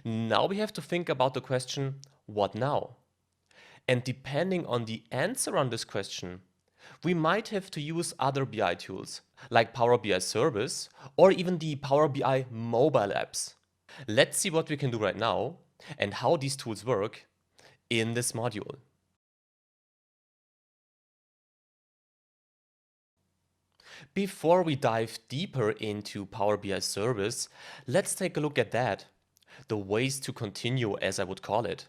Now we have to think about the question, what now? And depending on the answer on this question, we might have to use other BI tools, like Power BI Service, or even the Power BI mobile apps. Let's see what we can do right now, and how these tools work in this module. Before we dive deeper into Power BI Service, let's take a look at that. The ways to continue, as I would call it.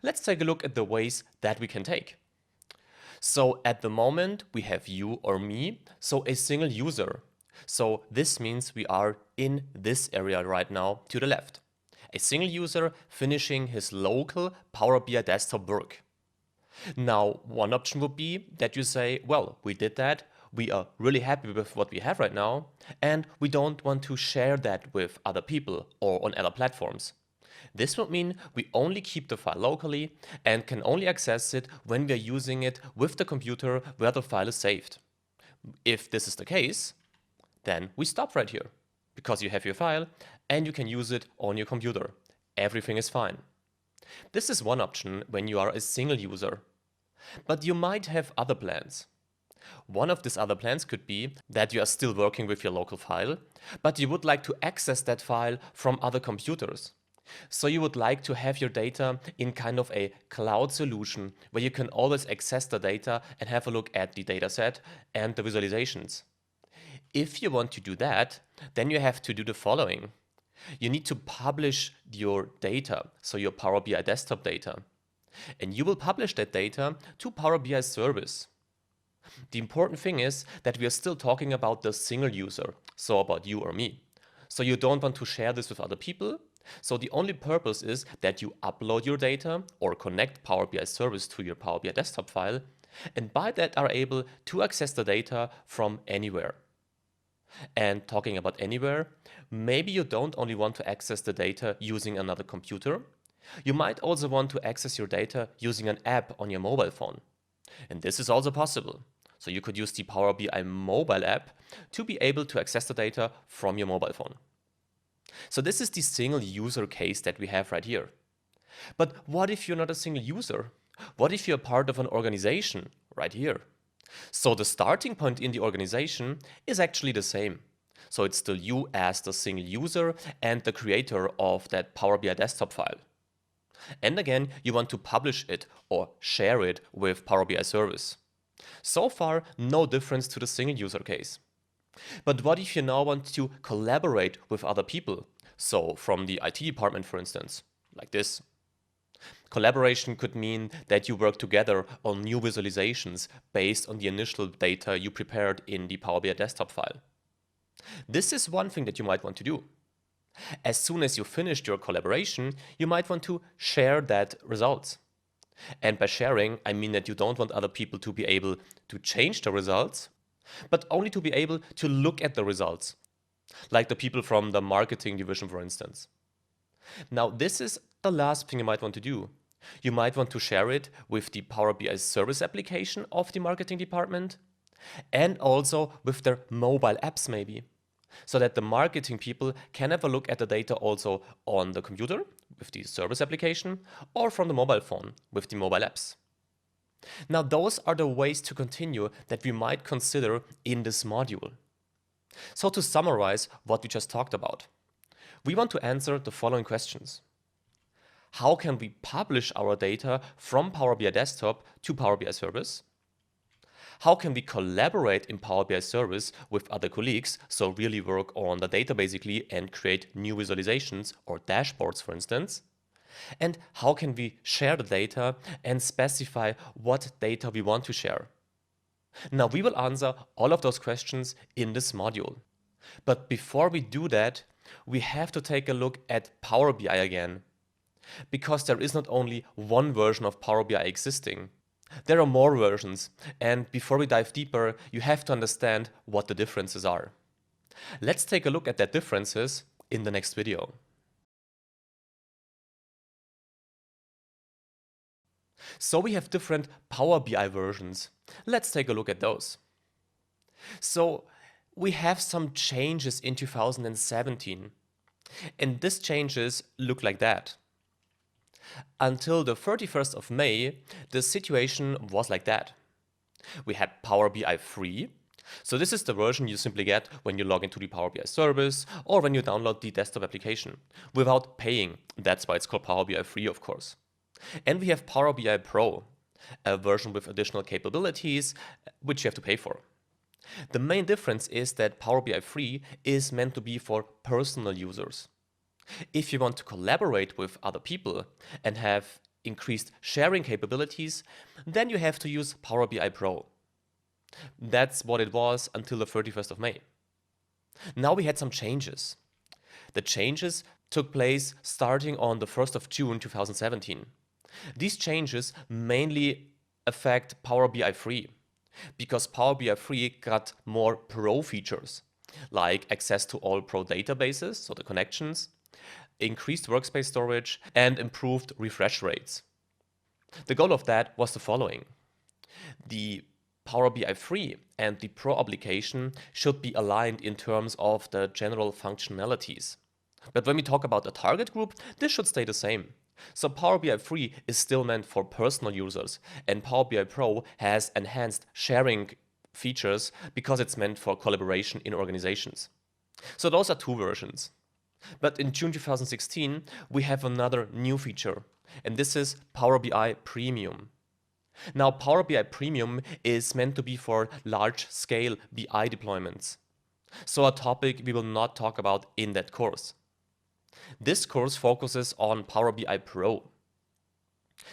Let's take a look at the ways that we can take. So at the moment, we have you or me, so a single user. So this means we are in this area right now to the left. A single user finishing his local Power BI desktop work. Now, one option would be that you say, well, we did that, we are really happy with what we have right now, and we don't want to share that with other people or on other platforms. This would mean we only keep the file locally and can only access it when we are using it with the computer where the file is saved. If this is the case, then we stop right here, because you have your file and you can use it on your computer. Everything is fine. This is one option when you are a single user. But you might have other plans. One of these other plans could be that you are still working with your local file, but you would like to access that file from other computers. So you would like to have your data in kind of a cloud solution where you can always access the data and have a look at the dataset and the visualizations. If you want to do that, then you have to do the following. You need to publish your data, so your Power BI desktop data. And you will publish that data to Power BI service. The important thing is that we are still talking about the single user, so about you or me. So you don't want to share this with other people. So the only purpose is that you upload your data or connect Power BI service to your Power BI desktop file, and by that are able to access the data from anywhere. And talking about anywhere, maybe you don't only want to access the data using another computer. You might also want to access your data using an app on your mobile phone. And this is also possible. So you could use the Power BI mobile app to be able to access the data from your mobile phone. So this is the single user case that we have right here. But what if you're not a single user? What if you're part of an organization right here? So the starting point in the organization is actually the same. So it's still you as the single user and the creator of that Power BI desktop file. And again, you want to publish it or share it with Power BI service. So far, no difference to the single user case. But what if you now want to collaborate with other people? So from the IT department, for instance, like this. Collaboration could mean that you work together on new visualizations based on the initial data you prepared in the Power BI desktop file. This is one thing that you might want to do. As soon as you finished your collaboration, you might want to share that results. And by sharing, I mean that you don't want other people to be able to change the results, but only to be able to look at the results, like the people from the marketing division, for instance. Now, this is the last thing you might want to do. You might want to share it with the Power BI service application of the marketing department and also with their mobile apps maybe, so that the marketing people can have a look at the data also on the computer with the service application or from the mobile phone with the mobile apps. Now, those are the ways to continue that we might consider in this module. So to summarize what we just talked about, we want to answer the following questions. How can we publish our data from Power BI Desktop to Power BI Service? How can we collaborate in Power BI Service with other colleagues, so really work on the data basically and create new visualizations or dashboards, for instance? And how can we share the data and specify what data we want to share? Now, we will answer all of those questions in this module. But before we do that, we have to take a look at Power BI again. Because there is not only one version of Power BI existing. There are more versions, and before we dive deeper, you have to understand what the differences are. Let's take a look at the differences in the next video. So we have different Power BI versions. Let's take a look at those. So we have some changes in 2017, and these changes look like that. Until the 31st of May, the situation was like that. We had Power BI free. So this is the version you simply get when you log into the Power BI service or when you download the desktop application without paying. That's why it's called Power BI free, of course. And we have Power BI Pro, a version with additional capabilities which you have to pay for. The main difference is that Power BI free is meant to be for personal users. If you want to collaborate with other people and have increased sharing capabilities, then you have to use Power BI Pro. That's what it was until the 31st of May. Now we had some changes. The changes took place starting on the 1st of June 2017. These changes mainly affect Power BI 3 because Power BI 3 got more pro features like access to all pro databases, so the connections, increased workspace storage, and improved refresh rates. The goal of that was the following. The Power BI 3 and the Pro application should be aligned in terms of the general functionalities. But when we talk about the target group, this should stay the same. So Power BI 3 is still meant for personal users, and Power BI Pro has enhanced sharing features because it's meant for collaboration in organizations. So those are two versions. But in June 2016, we have another new feature, and this is Power BI Premium. Now, Power BI Premium is meant to be for large-scale BI deployments. So a topic we will not talk about in that course. This course focuses on Power BI Pro.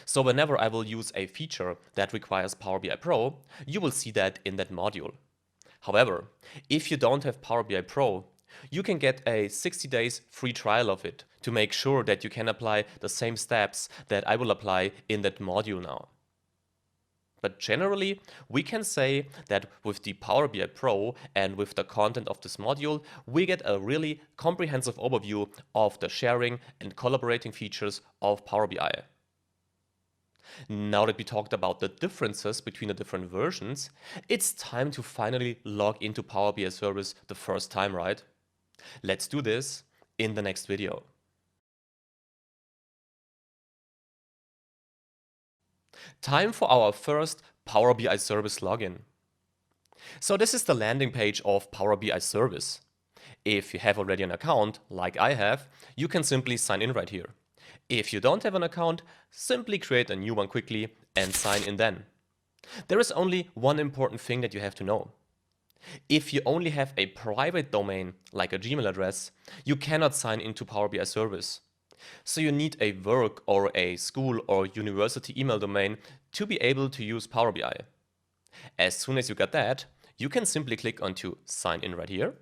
So whenever I will use a feature that requires Power BI Pro, you will see that in that module. However, if you don't have Power BI Pro, you can get a 60 days free trial of it to make sure that you can apply the same steps that I will apply in that module now. But generally, we can say that with the Power BI Pro and with the content of this module, we get a really comprehensive overview of the sharing and collaborating features of Power BI. Now that we talked about the differences between the different versions, it's time to finally log into Power BI Service the first time, right? Let's do this in the next video. Time for our first Power BI Service login. So this is the landing page of Power BI Service. If you have already an account, like I have, you can simply sign in right here. If you don't have an account, simply create a new one quickly and sign in then. There is only one important thing that you have to know. If you only have a private domain, like a Gmail address, you cannot sign into Power BI Service. So you need a work or a school or university email domain to be able to use Power BI. As soon as you got that, you can simply click onto Sign In right here.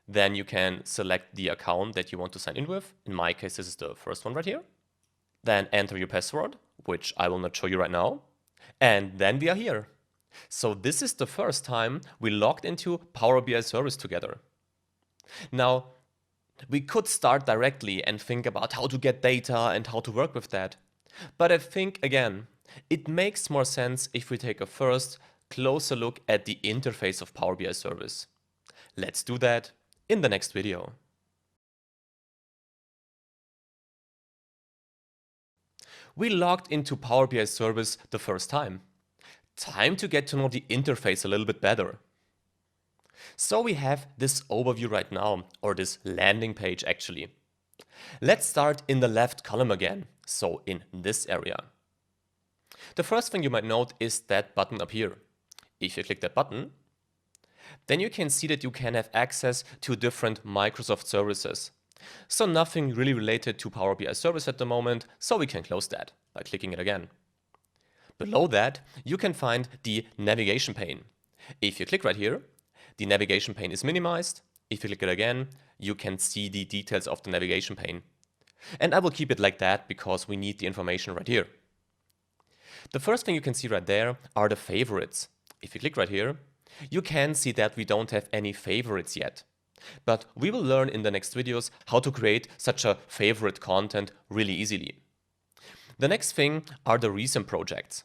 Then you can select the account that you want to sign in with. In my case, this is the first one right here. Then enter your password, which I will not show you right now. And then we are here. So this is the first time we logged into Power BI Service together. Now, we could start directly and think about how to get data and how to work with that. But I think, again, it makes more sense if we take a first, closer look at the interface of Power BI Service. Let's do that in the next video. We logged into Power BI Service the first time. Time to get to know the interface a little bit better. So we have this overview right now, or this landing page actually. Let's start in the left column again, so in this area. The first thing you might note is that button up here. If you click that button, then you can see that you can have access to different Microsoft services. So nothing really related to Power BI Service at the moment, so we can close that by clicking it again. Below that, you can find the navigation pane. If you click right here, the navigation pane is minimized. If you click it again, you can see the details of the navigation pane. And I will keep it like that because we need the information right here. The first thing you can see right there are the favorites. If you click right here, you can see that we don't have any favorites yet. But we will learn in the next videos how to create such a favorite content really easily. The next thing are the recent projects.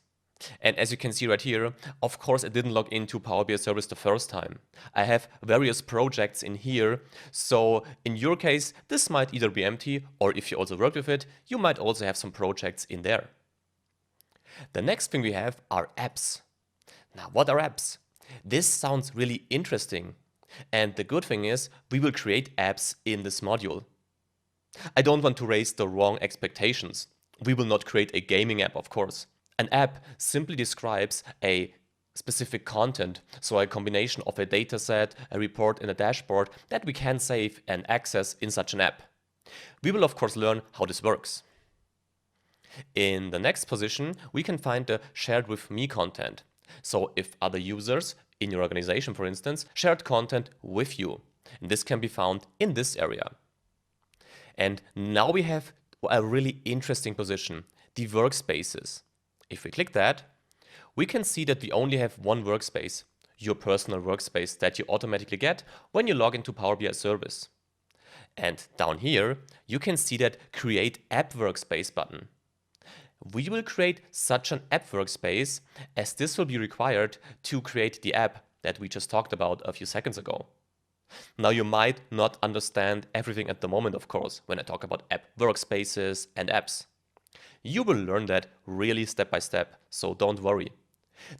And as you can see right here, of course I didn't log into Power BI Service the first time. I have various projects in here, so in your case this might either be empty, or if you also work with it, you might also have some projects in there. The next thing we have are apps. Now what are apps? This sounds really interesting. And the good thing is we will create apps in this module. I don't want to raise the wrong expectations. We will not create a gaming app, of course. An app simply describes a specific content, so a combination of a dataset, a report, and a dashboard that we can save and access in such an app. We will of course learn how this works. In the next position, we can find the shared with me content. So if other users in your organization, for instance, shared content with you. And this can be found in this area. And now we have a really interesting position, the workspaces. If we click that, we can see that we only have one workspace, your personal workspace that you automatically get when you log into Power BI service. And down here, you can see that Create App Workspace button. We will create such an app workspace as this will be required to create the app that we just talked about a few seconds ago. Now you might not understand everything at the moment, of course, when I talk about app workspaces and apps. You will learn that really step by step, so don't worry.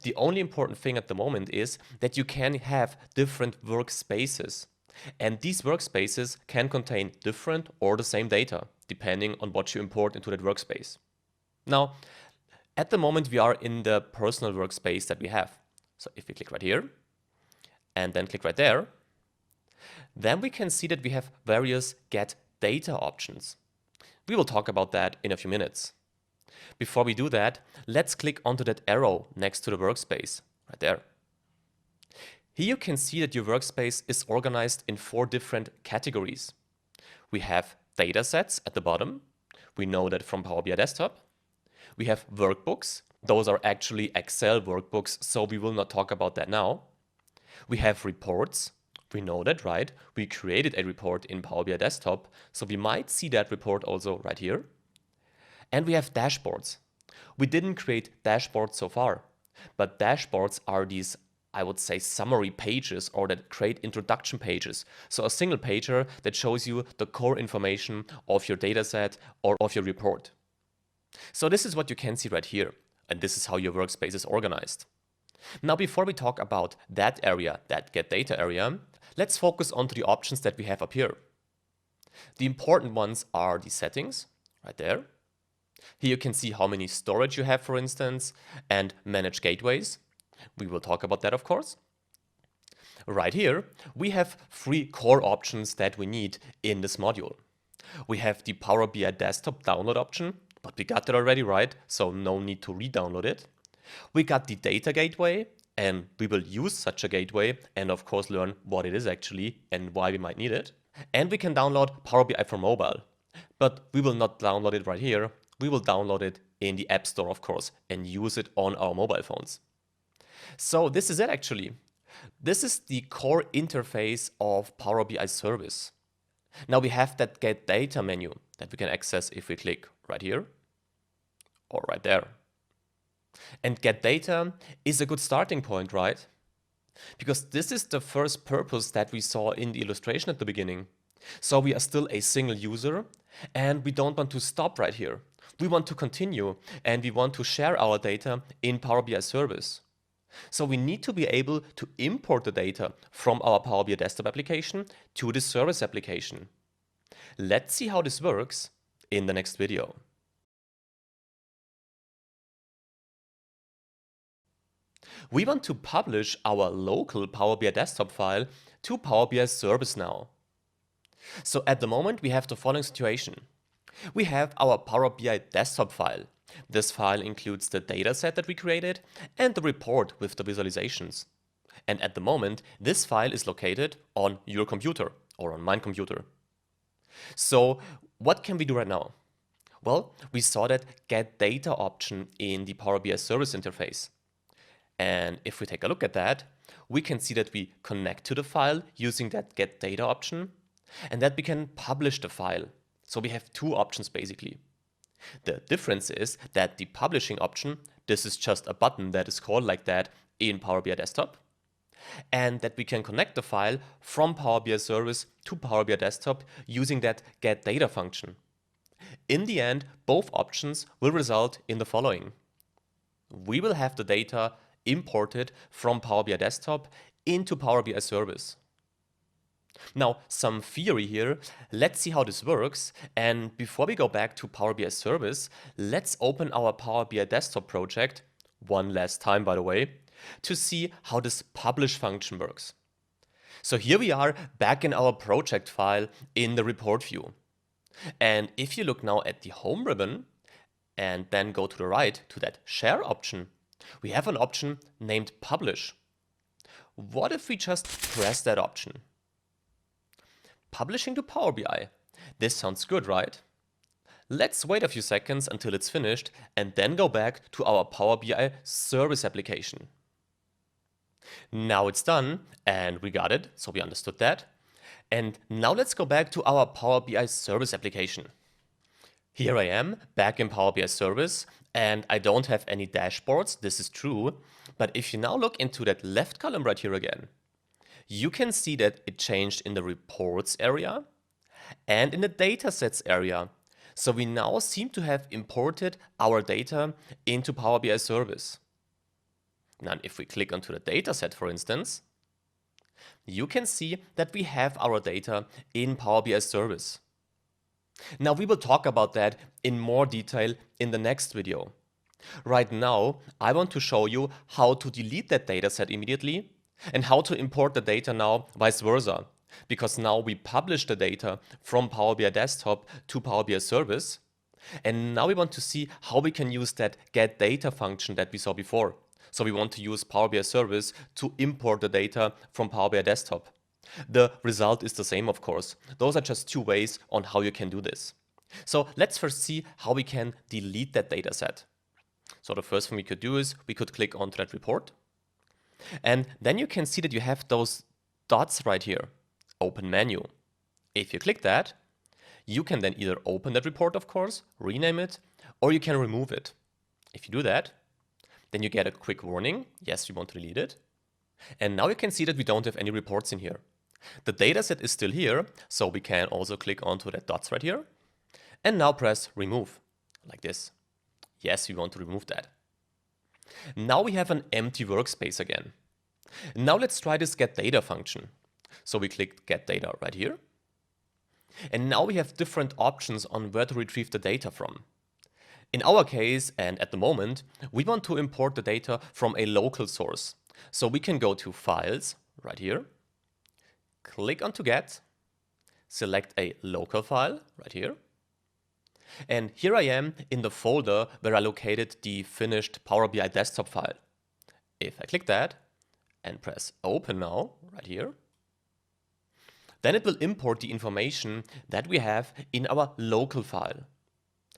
The only important thing at the moment is that you can have different workspaces. And these workspaces can contain different or the same data, depending on what you import into that workspace. Now, at the moment we are in the personal workspace that we have. So if we click right here, and then click right there, then we can see that we have various get data options. We will talk about that in a few minutes. Before we do that, let's click onto that arrow next to the workspace, right there. Here you can see that your workspace is organized in 4 different categories. We have datasets at the bottom. We know that from Power BI Desktop. We have workbooks. Those are actually Excel workbooks, so we will not talk about that now. We have reports. We know that, right? We created a report in Power BI Desktop, so we might see that report also right here. And we have dashboards. We didn't create dashboards so far, but dashboards are these, I would say, summary pages or that create introduction pages. So a single pager that shows you the core information of your dataset or of your report. So this is what you can see right here, and this is how your workspace is organized. Now, before we talk about that area, that get data area, let's focus on to the options that we have up here. The important ones are the settings, right there. Here you can see how many storage you have, for instance, and manage gateways. We will talk about that, of course. Right here, we have 3 core options that we need in this module. We have the Power BI Desktop download option, but we got that already, right? So no need to re-download it. We got the data gateway, and we will use such a gateway and of course learn what it is actually and why we might need it. And we can download Power BI for mobile, but we will not download it right here. We will download it in the App Store, of course, and use it on our mobile phones. So this is it actually. This is the core interface of Power BI service. Now we have that get data menu that we can access if we click right here or right there. And get data is a good starting point, right? Because this is the first purpose that we saw in the illustration at the beginning. So we are still a single user and we don't want to stop right here. We want to continue and we want to share our data in Power BI service. So we need to be able to import the data from our Power BI Desktop application to the service application. Let's see how this works in the next video. We want to publish our local Power BI Desktop file to Power BI Service now. So at the moment we have the following situation. We have our Power BI Desktop file. This file includes the dataset that we created and the report with the visualizations. And at the moment, this file is located on your computer or on my computer. So what can we do right now? Well, we saw that get data option in the Power BI service interface. And if we take a look at that, we can see that we connect to the file using that get data option and that we can publish the file. So we have 2 options basically. The difference is that the publishing option, this is just a button that is called like that in Power BI Desktop, and that we can connect the file from Power BI Service to Power BI Desktop using that get data function. In the end, both options will result in the following. We will have the data imported from Power BI Desktop into Power BI Service. Now, some theory here. Let's see how this works. And before we go back to Power BI Service, let's open our Power BI Desktop project, one last time by the way, to see how this publish function works. So here we are back in our project file in the report view. And if you look now at the home ribbon and then go to the right to that share option, we have an option named publish. What if we just press that option? Publishing to Power BI. This sounds good, right? Let's wait a few seconds until it's finished and then go back to our Power BI service application. Now it's done and we got it, so we understood that. And now let's go back to our Power BI service application. Here I am, back in Power BI service, and I don't have any dashboards, this is true. But if you now look into that left column right here again, you can see that it changed in the reports area and in the datasets area. So we now seem to have imported our data into Power BI service. Now, if we click onto the dataset, for instance, you can see that we have our data in Power BI service. Now, we will talk about that in more detail in the next video. Right now, I want to show you how to delete that dataset immediately and how to import the data now vice versa. Because now we publish the data from Power BI Desktop to Power BI Service. And now we want to see how we can use that get data function that we saw before. So we want to use Power BI Service to import the data from Power BI Desktop. The result is the same, of course. Those are just two ways on how you can do this. So let's first see how we can delete that data set. So the first thing we could do is we could click onto that report. And then you can see that you have those dots right here. Open menu. If you click that, you can then either open that report, of course, rename it, or you can remove it. If you do that, then you get a quick warning. Yes, we want to delete it. And now you can see that we don't have any reports in here. The dataset is still here, so we can also click onto that dots right here. And now press remove, like this. Yes, we want to remove that. Now we have an empty workspace again. Now let's try this get data function. So we click get data right here. And now we have different options on where to retrieve the data from. In our case, and at the moment, we want to import the data from a local source. So we can go to Files, right here, click onto Get, select a local file, right here. And here I am in the folder where I located the finished Power BI desktop file. If I click that and press Open now, right here, then it will import the information that we have in our local file.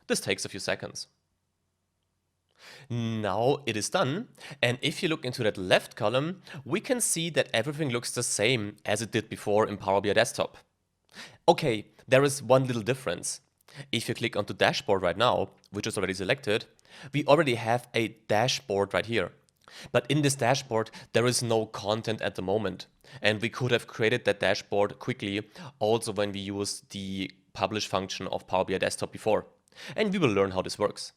This takes a few seconds. Now it is done, and if you look into that left column, we can see that everything looks the same as it did before in Power BI Desktop. Okay, there is one little difference. If you click onto Dashboard right now, which is already selected, we already have a dashboard right here. But in this dashboard, there is no content at the moment. And we could have created that dashboard quickly also when we used the publish function of Power BI Desktop before. And we will learn how this works.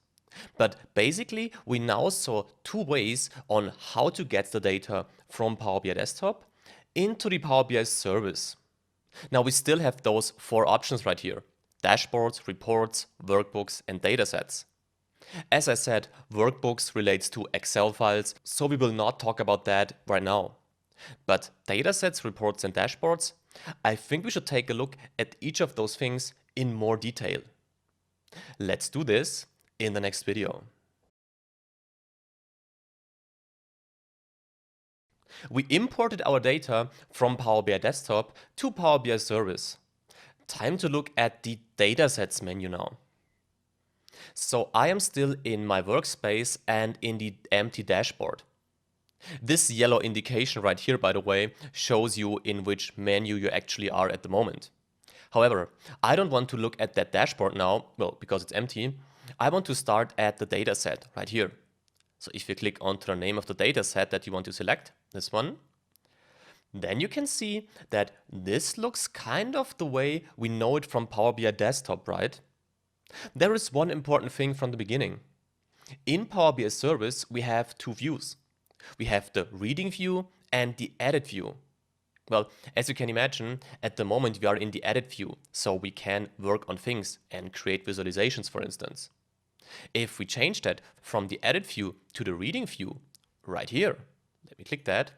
But basically, we now saw two ways on how to get the data from Power BI Desktop into the Power BI service. Now we still have those four options right here: dashboards, reports, workbooks, and datasets. As I said, workbooks relates to Excel files, so we will not talk about that right now. But datasets, reports, and dashboards, I think we should take a look at each of those things in more detail. Let's do this in the next video. We imported our data from Power BI Desktop to Power BI Service. Time to look at the datasets menu now. So I am still in my workspace and in the empty dashboard. This yellow indication right here, by the way, shows you in which menu you actually are at the moment. However, I don't want to look at that dashboard now, well, because it's empty. I want to start at the dataset right here. So if you click onto the name of the dataset that you want to select, this one, then you can see that this looks kind of the way we know it from Power BI Desktop, right? There is one important thing from the beginning. In Power BI Service, we have two views. We have the reading view and the edit view. Well, as you can imagine, at the moment we are in the edit view, so we can work on things and create visualizations, for instance. If we change that from the edit view to the reading view, right here, let me click that,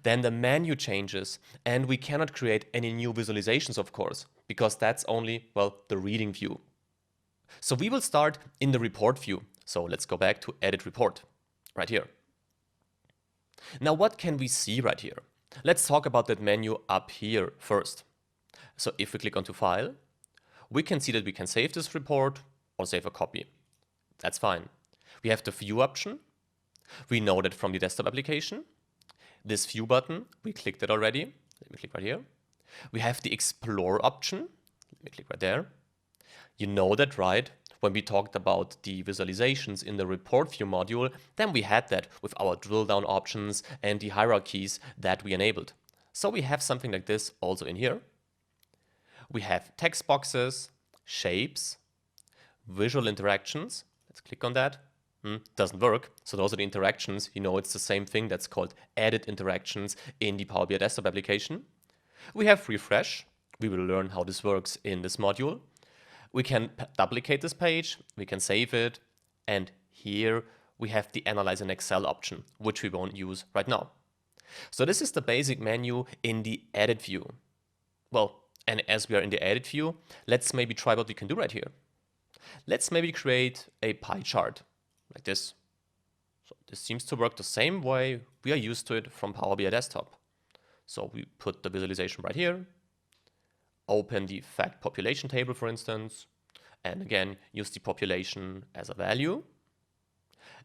then the menu changes and we cannot create any new visualizations, of course, because that's only, well, the reading view. So we will start in the report view. So let's go back to edit report, right here. Now what can we see right here? Let's talk about that menu up here first. So if we click onto File, we can see that we can save this report or save a copy. That's fine. We have the View option. We know that from the desktop application. This View button, we clicked it already. Let me click right here. We have the Explore option. Let me click right there. You know that, right? When we talked about the visualizations in the Report View module, then we had that with our drill down options and the hierarchies that we enabled. So we have something like this also in here. We have text boxes, shapes, visual interactions. Let's click on that. Doesn't work. So those are the interactions. You know, it's the same thing that's called edit interactions in the Power BI desktop application. We have refresh. We will learn how this works in this module. We can duplicate this page. We can save it. And here we have the Analyze in Excel option, which we won't use right now. So this is the basic menu in the Edit view. Well, and as we are in the Edit view, let's maybe try what we can do right here. Let's maybe create a pie chart like this. So this seems to work the same way we are used to it from Power BI Desktop. So we put the visualization right here, open the fact population table, for instance, and again, use the population as a value,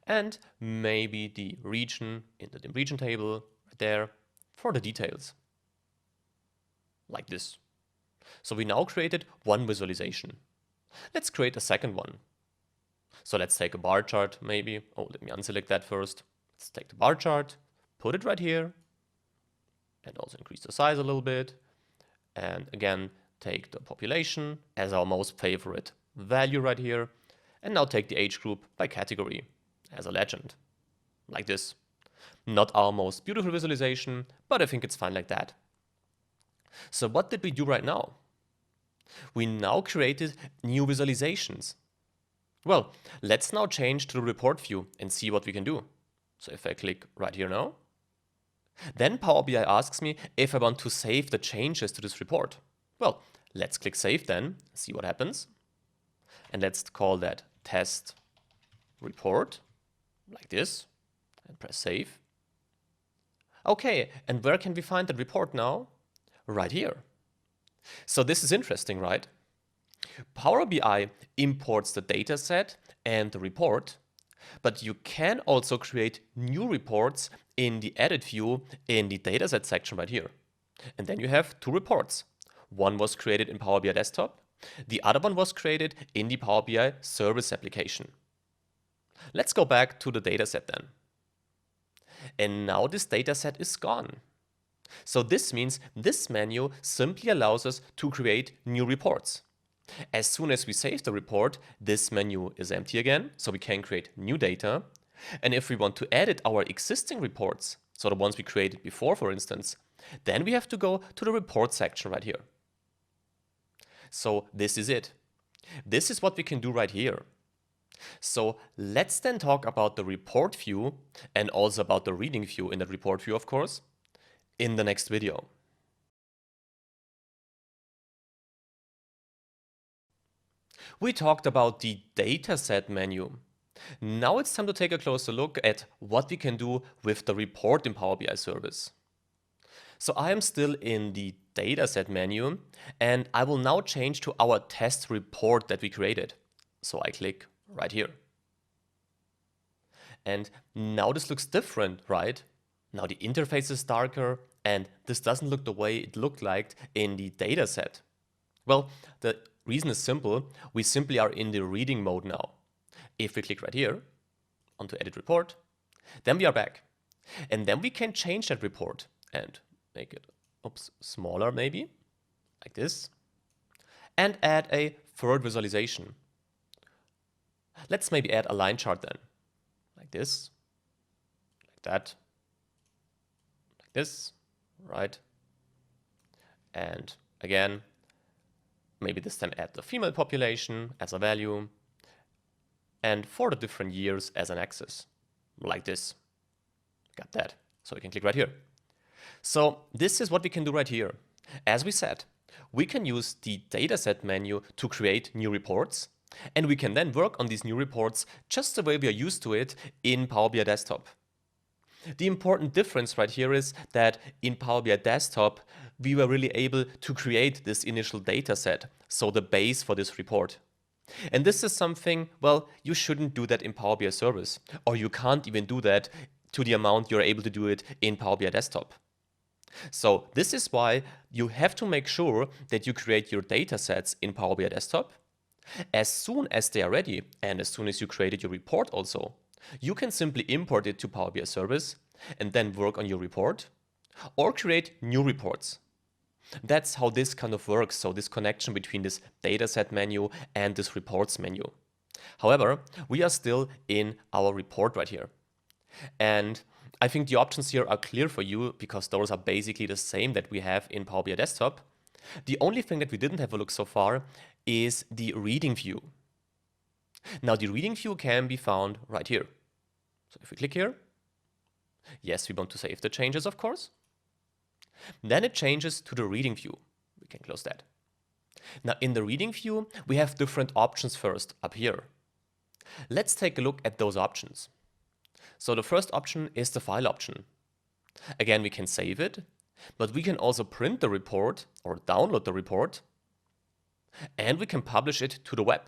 and maybe the region in the region table right there for the details, like this. So we now created one visualization. Let's create a second one. So let's take a bar chart maybe. Oh, let me unselect that first. Let's take the bar chart, put it right here, and also increase the size a little bit. And again, take the population as our most favorite value right here. And now take the age group by category as a legend, like this. Not our most beautiful visualization, but I think it's fine like that. So what did we do right now? We now created new visualizations. Well, let's now change to the report view and see what we can do. So if I click right here now, then Power BI asks me if I want to save the changes to this report. Well, let's click Save then, see what happens. And let's call that Test Report, like this, and press Save. Okay, and where can we find that report now? Right here. So this is interesting, right? Power BI imports the dataset and the report, but you can also create new reports in the Edit view in the dataset section right here. And then you have two reports. One was created in Power BI Desktop. The other one was created in the Power BI Service application. Let's go back to the dataset then. And now this dataset is gone. So this means this menu simply allows us to create new reports. As soon as we save the report, this menu is empty again, so we can create new data. And if we want to edit our existing reports, so the ones we created before, for instance, then we have to go to the report section right here. So this is it. This is what we can do right here. So let's then talk about the report view and also about the reading view in the report view, of course, in the next video. We talked about the dataset menu. Now it's time to take a closer look at what we can do with the report in Power BI Service. So I am still in the dataset menu, and I will now change to our test report that we created. So I click right here. And now this looks different, right? Now the interface is darker, and this doesn't look the way it looked like in the dataset. Well, the reason is simple. We simply are in the reading mode now. If we click right here onto Edit Report, then we are back. And then we can change that report and make it smaller maybe, like this, and add a third visualization. Let's maybe add a line chart then, like this, like that, like this, right? And again, maybe this time add the female population as a value, and for the different years as an axis, like this. Got that. So we can click right here. So this is what we can do right here. As we said, we can use the dataset menu to create new reports, and we can then work on these new reports just the way we are used to it in Power BI Desktop. The important difference right here is that in Power BI Desktop, we were really able to create this initial data set, so the base for this report. And this is something, well, you shouldn't do that in Power BI Service, or you can't even do that to the amount you're able to do it in Power BI Desktop. So this is why you have to make sure that you create your data sets in Power BI Desktop. As soon as they are ready, and as soon as you created your report also, you can simply import it to Power BI Service and then work on your report or create new reports. That's how this kind of works, so this connection between this dataset menu and this reports menu. However, we are still in our report right here. And I think the options here are clear for you because those are basically the same that we have in Power BI Desktop. The only thing that we didn't have a look so far is the reading view. Now the reading view can be found right here. So if we click here, yes, we want to save the changes, of course. Then it changes to the reading view. We can close that. Now in the reading view, we have different options first up here. Let's take a look at those options. So the first option is the file option. Again, we can save it, but we can also print the report or download the report, and we can publish it to the web.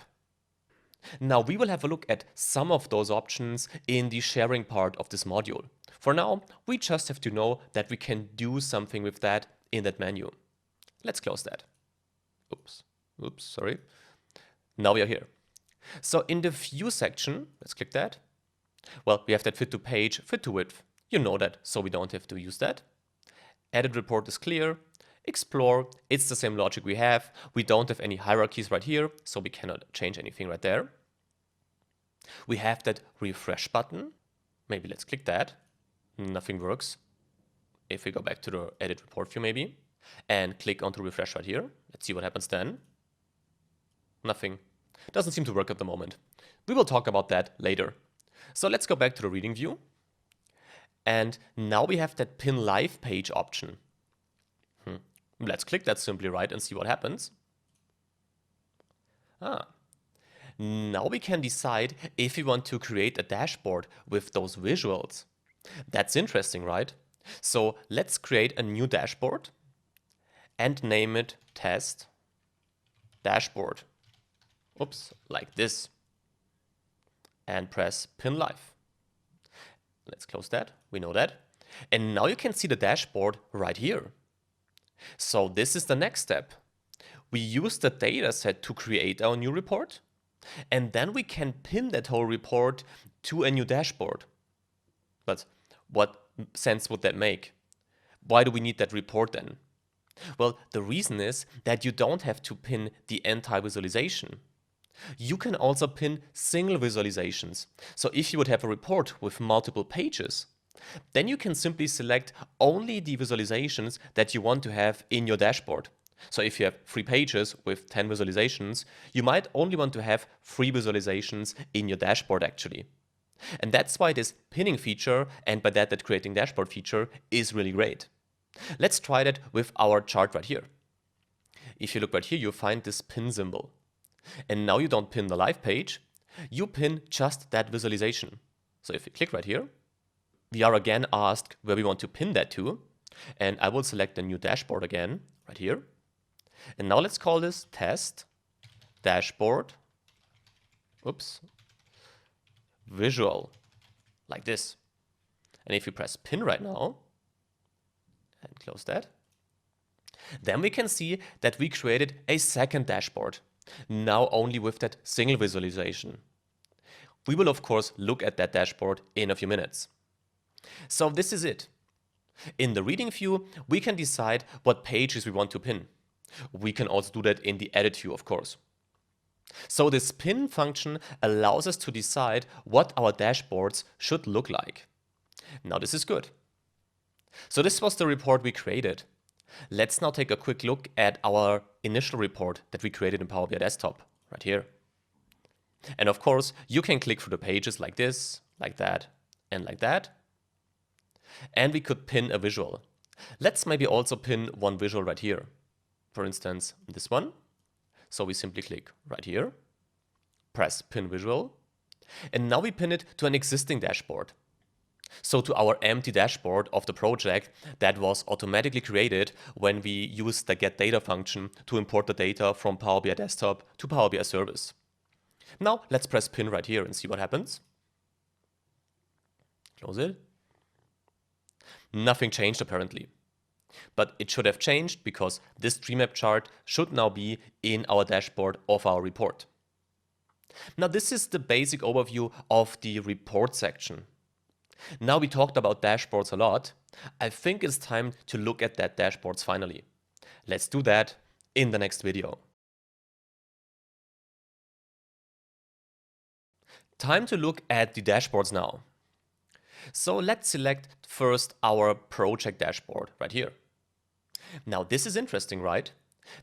Now we will have a look at some of those options in the sharing part of this module. For now, we just have to know that we can do something with that in that menu. Let's close that. Oops, sorry. Now we are here. So in the view section, let's click that. Well, we have that fit to page, fit to width. You know that, so we don't have to use that. Edit report is clear. Explore, it's the same logic we have. We don't have any hierarchies right here, so we cannot change anything right there. We have that refresh button. Maybe let's click that. Nothing works. If we go back to the edit report view maybe, and click onto refresh right here, let's see what happens then. Nothing. Doesn't seem to work at the moment. We will talk about that later. So let's go back to the reading view. And now we have that pin live page option. Let's click that simply right and see what happens. Now we can decide if we want to create a dashboard with those visuals. That's interesting, right? So let's create a new dashboard and name it test dashboard. Oops, like this. And press pin live. Let's close that. We know that. And now you can see the dashboard right here. So this is the next step. We use the data set to create our new report, and then we can pin that whole report to a new dashboard. But what sense would that make? Why do we need that report then? Well, the reason is that you don't have to pin the entire visualization. You can also pin single visualizations. So if you would have a report with multiple pages, then you can simply select only the visualizations that you want to have in your dashboard. So if you have 3 pages with 10 visualizations, you might only want to have 3 visualizations in your dashboard actually. And that's why this pinning feature, and by that creating dashboard feature, is really great. Let's try that with our chart right here. If you look right here, you'll find this pin symbol. And now you don't pin the live page, you pin just that visualization. So if you click right here, we are again asked where we want to pin that to, and I will select a new dashboard again, right here. And now let's call this test dashboard, visual, like this. And if you press pin right now, and close that, then we can see that we created a second dashboard, now only with that single visualization. We will of course look at that dashboard in a few minutes. So this is it. In the reading view, we can decide what pages we want to pin. We can also do that in the edit view, of course. So this pin function allows us to decide what our dashboards should look like. Now this is good. So this was the report we created. Let's now take a quick look at our initial report that we created in Power BI Desktop, right here. And of course, you can click through the pages like this, like that, and like that. And we could pin a visual. Let's maybe also pin one visual right here. For instance, this one. So we simply click right here, press pin visual, and now we pin it to an existing dashboard. So to our empty dashboard of the project that was automatically created when we used the getData function to import the data from Power BI Desktop to Power BI Service. Now let's press pin right here and see what happens. Close it. Nothing changed apparently. But it should have changed because this tree map chart should now be in our dashboard of our report. Now this is the basic overview of the report section. Now we talked about dashboards a lot. I think it's time to look at that dashboards finally. Let's do that in the next video. Time to look at the dashboards now. So let's select first our project dashboard right here. Now this is interesting, right?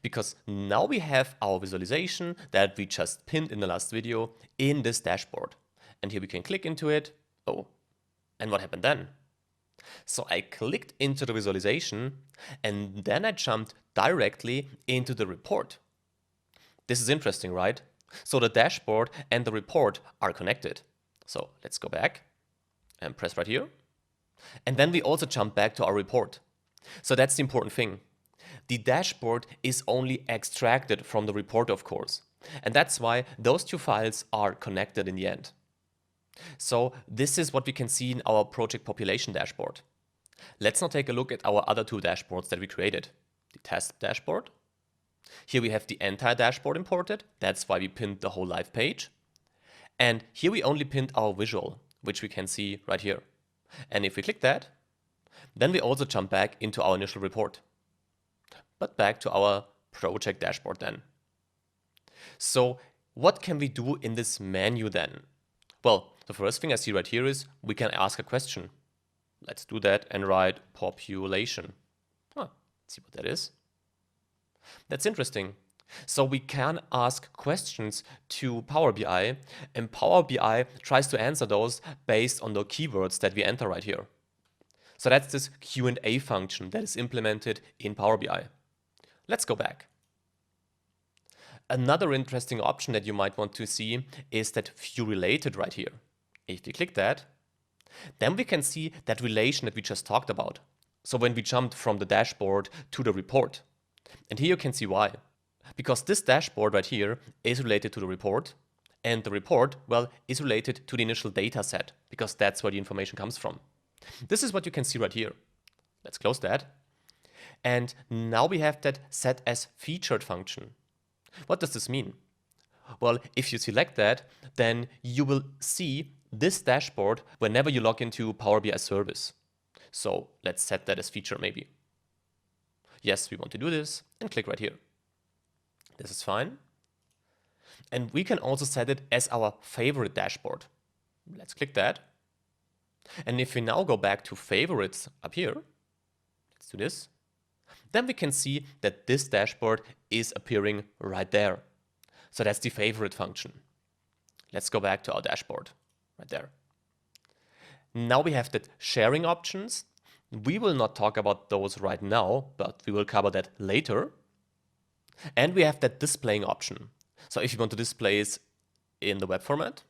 Because now we have our visualization that we just pinned in the last video in this dashboard. And here we can click into it. Oh, and what happened then? So I clicked into the visualization and then I jumped directly into the report. This is interesting, right? So the dashboard and the report are connected. So let's go back and press right here. And then we also jump back to our report. So that's the important thing. The dashboard is only extracted from the report, of course. And that's why those two files are connected in the end. So this is what we can see in our project population dashboard. Let's now take a look at our other two dashboards that we created. The test dashboard. Here we have the entire dashboard imported. That's why we pinned the whole live page. And here we only pinned our visual, which we can see right here. And if we click that, then we also jump back into our initial report. But back to our project dashboard then. So what can we do in this menu then? Well, the first thing I see right here is we can ask a question. Let's do that and write population. Let's see what that is. That's interesting. So we can ask questions to Power BI, and Power BI tries to answer those based on the keywords that we enter right here. So that's this Q&A function that is implemented in Power BI. Let's go back. Another interesting option that you might want to see is that view related right here. If we click that, then we can see that relation that we just talked about. So when we jumped from the dashboard to the report. And here you can see why. Because this dashboard right here is related to the report, and the report, well, is related to the initial data set, because that's where the information comes from. This is what you can see right here. Let's close that. And now we have that set as featured function. What does this mean? Well, if you select that, then you will see this dashboard whenever you log into Power BI Service. So let's set that as feature maybe. Yes, we want to do this, and click right here. This is fine. And we can also set it as our favorite dashboard. Let's click that. And if we now go back to favorites up here, let's do this, then we can see that this dashboard is appearing right there. So that's the favorite function. Let's go back to our dashboard right there. Now we have the sharing options. We will not talk about those right now, but we will cover that later. And we have that displaying option. So if you want to display it in the web format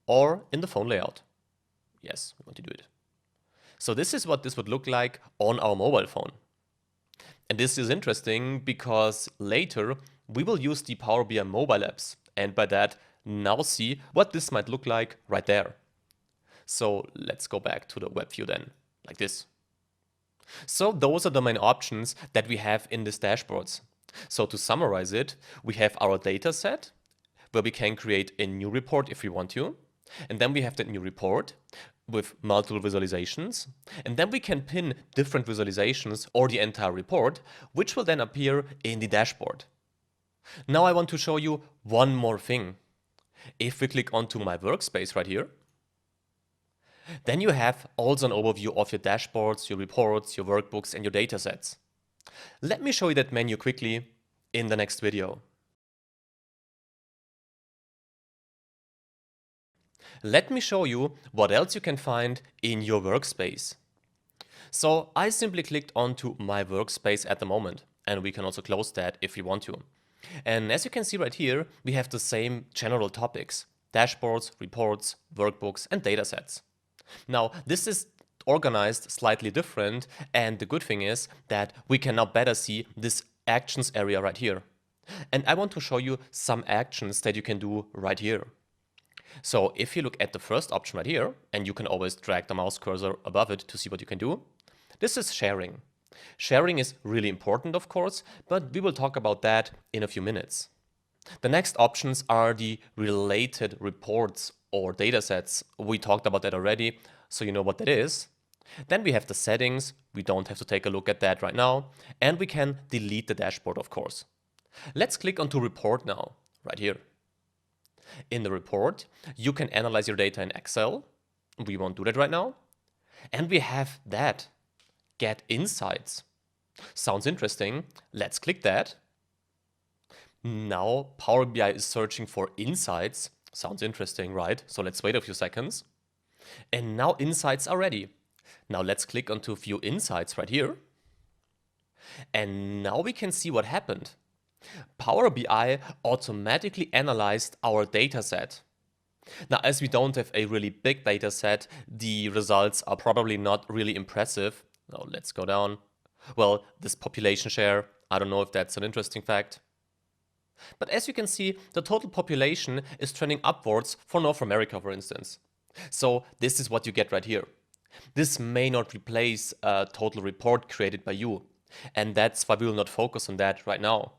or in the phone layout. Yes, we want to do it. So this is what this would look like on our mobile phone. And this is interesting because later we will use the Power BI mobile apps, and by that now see what this might look like right there. So let's go back to the web view then, like this. So those are the main options that we have in this dashboards. So to summarize it, we have our data set where we can create a new report if we want to. And then we have that new report with multiple visualizations. And then we can pin different visualizations or the entire report, which will then appear in the dashboard. Now I want to show you one more thing. If we click onto my workspace right here, then you have also an overview of your dashboards, your reports, your workbooks, and your datasets. Let me show you that menu quickly in the next video. Let me show you what else you can find in your workspace. So I simply clicked onto my workspace at the moment, and we can also close that if we want to. And as you can see right here, we have the same general topics: dashboards, reports, workbooks, and datasets. Now, this is organized slightly different, and the good thing is that we can now better see this actions area right here. And I want to show you some actions that you can do right here. So if you look at the first option right here, and you can always drag the mouse cursor above it to see what you can do, this is sharing. Sharing is really important, of course, but we will talk about that in a few minutes. The next options are the related reports or datasets. We talked about that already, so you know what that is. Then we have the settings. We don't have to take a look at that right now. And we can delete the dashboard, of course. Let's click onto report now, right here. In the report, you can analyze your data in Excel. We won't do that right now. And we have that, get insights. Sounds interesting. Let's click that. Now Power BI is searching for insights. Sounds interesting, right? So let's wait a few seconds. And now insights are ready. Now let's click onto view insights right here. And now we can see what happened. Power BI automatically analyzed our data set. Now, as we don't have a really big data set, the results are probably not really impressive. Now let's go down. Well, this population share, I don't know if that's an interesting fact. But as you can see, the total population is trending upwards for North America, for instance. So this is what you get right here. This may not replace a total report created by you, and that's why we will not focus on that right now.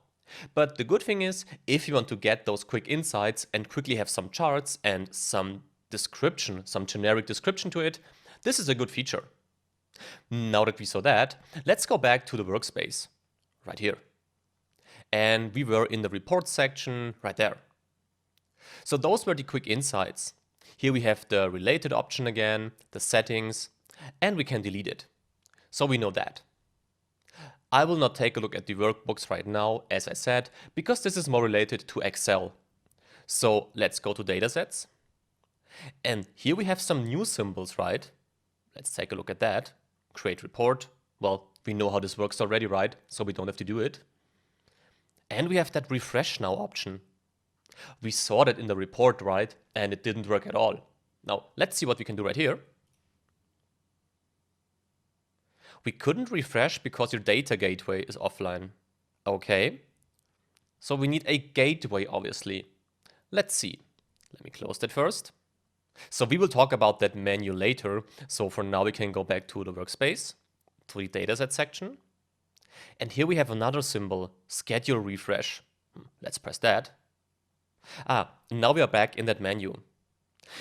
But the good thing is, if you want to get those quick insights and quickly have some charts and some description, some generic description to it, this is a good feature. Now that we saw that, let's go back to the workspace, right here. And we were in the report section right there. So those were the quick insights. Here we have the related option again, the settings, and we can delete it. So we know that. I will not take a look at the workbooks right now, as I said, because this is more related to Excel. So let's go to datasets. And here we have some new symbols, right? Let's take a look at that. Create report. Well, we know how this works already, right? So we don't have to do it. And we have that refresh now option. We saw that in the report, right? And it didn't work at all. Now, let's see what we can do right here. We couldn't refresh because your data gateway is offline. Okay. So we need a gateway, obviously. Let's see. Let me close that first. So we will talk about that menu later. So for now, we can go back to the workspace, to the dataset section. And here we have another symbol, schedule refresh. Let's press that. Now we are back in that menu.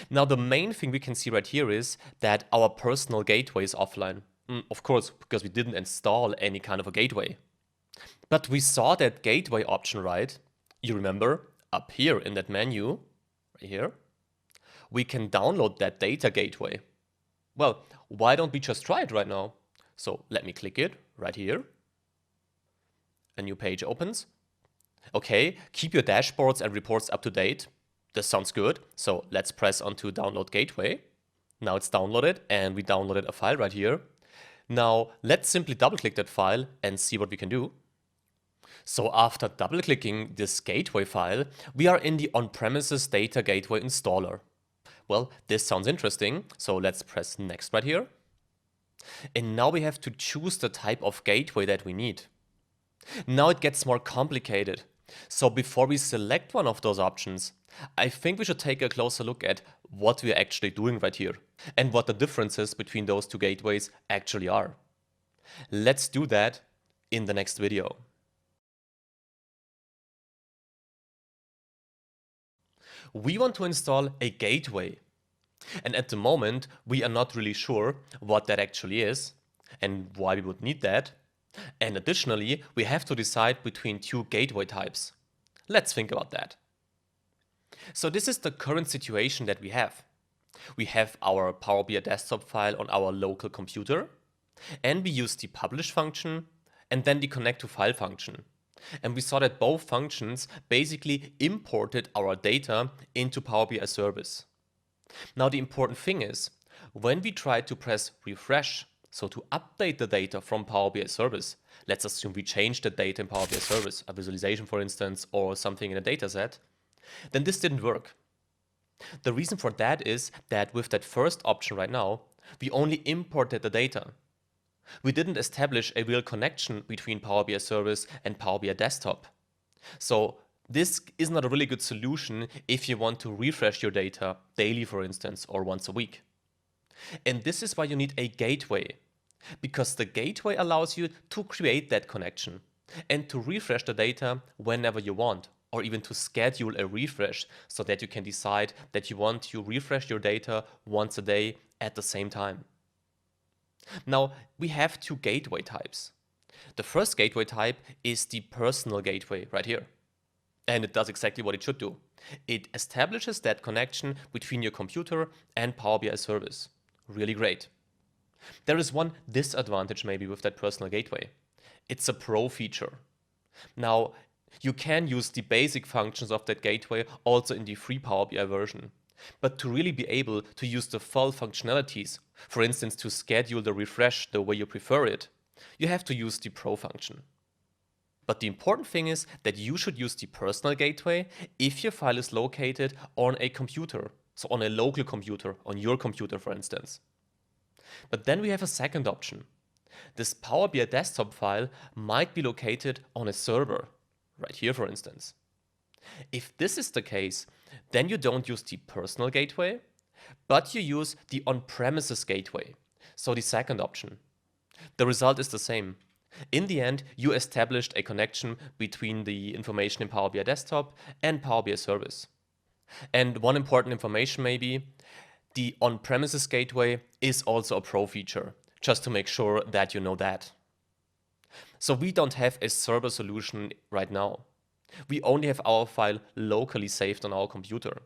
Now the main thing we can see right here is that our personal gateway is offline. Of course, because we didn't install any kind of a gateway. But we saw that gateway option, right? You remember, up here in that menu, right here, we can download that data gateway. Well, why don't we just try it right now? So let me click it right here. A new page opens. Okay, keep your dashboards and reports up to date. This sounds good. So let's press onto download gateway. Now it's downloaded and we downloaded a file right here. Now let's simply double click that file and see what we can do. So after double clicking this gateway file, we are in the on-premises data gateway installer. Well, this sounds interesting. So let's press next right here. And now we have to choose the type of gateway that we need. Now it gets more complicated. So before we select one of those options, I think we should take a closer look at what we are actually doing right here and what the differences between those two gateways actually are. Let's do that in the next video. We want to install a gateway. And at the moment, we are not really sure what that actually is and why we would need that. And additionally, we have to decide between two gateway types. Let's think about that. So this is the current situation that we have. We have our Power BI desktop file on our local computer, and we use the publish function and then the connect to file function. And we saw that both functions basically imported our data into Power BI service. Now the important thing is, when we try to press refresh, so to update the data from Power BI service, let's assume we change the data in Power BI service, a visualization for instance, or something in a dataset, then this didn't work. The reason for that is that with that first option right now, we only imported the data. We didn't establish a real connection between Power BI Service and Power BI Desktop. So this is not a really good solution if you want to refresh your data daily, for instance, or once a week. And this is why you need a gateway, because the gateway allows you to create that connection and to refresh the data whenever you want, or even to schedule a refresh so that you can decide that you want to refresh your data once a day at the same time. Now, we have two gateway types. The first gateway type is the personal gateway right here. And it does exactly what it should do. It establishes that connection between your computer and Power BI service. Really great. There is one disadvantage maybe with that personal gateway. It's a pro feature. Now, you can use the basic functions of that gateway also in the free Power BI version. But to really be able to use the full functionalities, for instance, to schedule the refresh the way you prefer it, you have to use the pro function. But the important thing is that you should use the personal gateway if your file is located on a computer, so on a local computer, on your computer, for instance. But then we have a second option. This Power BI desktop file might be located on a server, right here, for instance. If this is the case, then you don't use the personal gateway, but you use the on-premises gateway, so the second option. The result is the same. In the end, you established a connection between the information in Power BI Desktop and Power BI Service. And one important information maybe, the on-premises gateway is also a pro feature, just to make sure that you know that. So we don't have a server solution right now. We only have our file locally saved on our computer.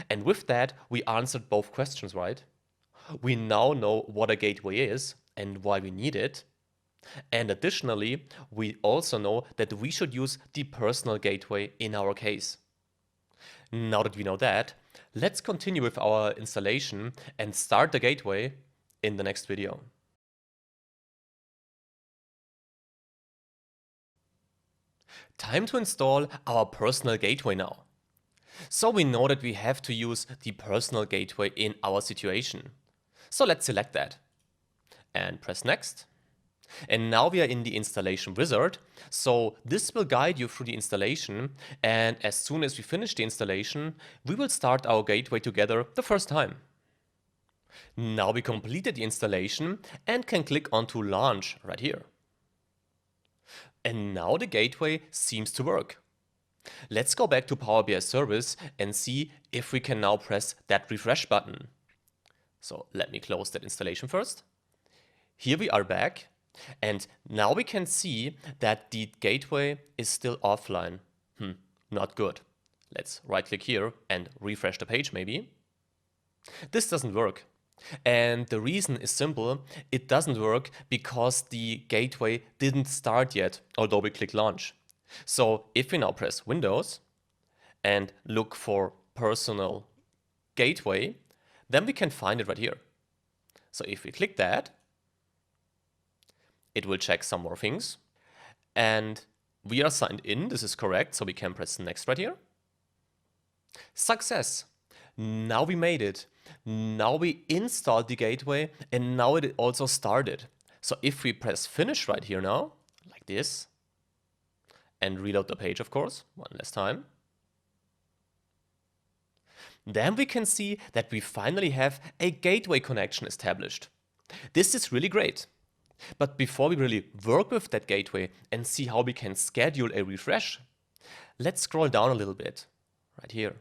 And with that, we answered both questions, right? We now know what a gateway is and why we need it. And additionally, we also know that we should use the personal gateway in our case. Now that we know that, let's continue with our installation and start the gateway in the next video. Time to install our personal gateway now. So we know that we have to use the personal gateway in our situation. So let's select that and press next. And now we are in the installation wizard. So this will guide you through the installation. And as soon as we finish the installation, we will start our gateway together the first time. Now we completed the installation and can click onto launch right here. And now the gateway seems to work. Let's go back to Power BI Service and see if we can now press that refresh button. So let me close that installation first. Here we are back. And now we can see that the gateway is still offline. Not good. Let's right click here and refresh the page maybe. This doesn't work. And the reason is simple. It doesn't work because the gateway didn't start yet, although we click launch. So if we now press Windows and look for personal gateway, then we can find it right here. So if we click that, it will check some more things. And we are signed in. This is correct. So we can press next right here. Success. Now we made it. Now we installed the gateway and now it also started. So if we press finish right here now, like this, and reload the page, of course, one last time, then we can see that we finally have a gateway connection established. This is really great. But before we really work with that gateway and see how we can schedule a refresh, let's scroll down a little bit, right here.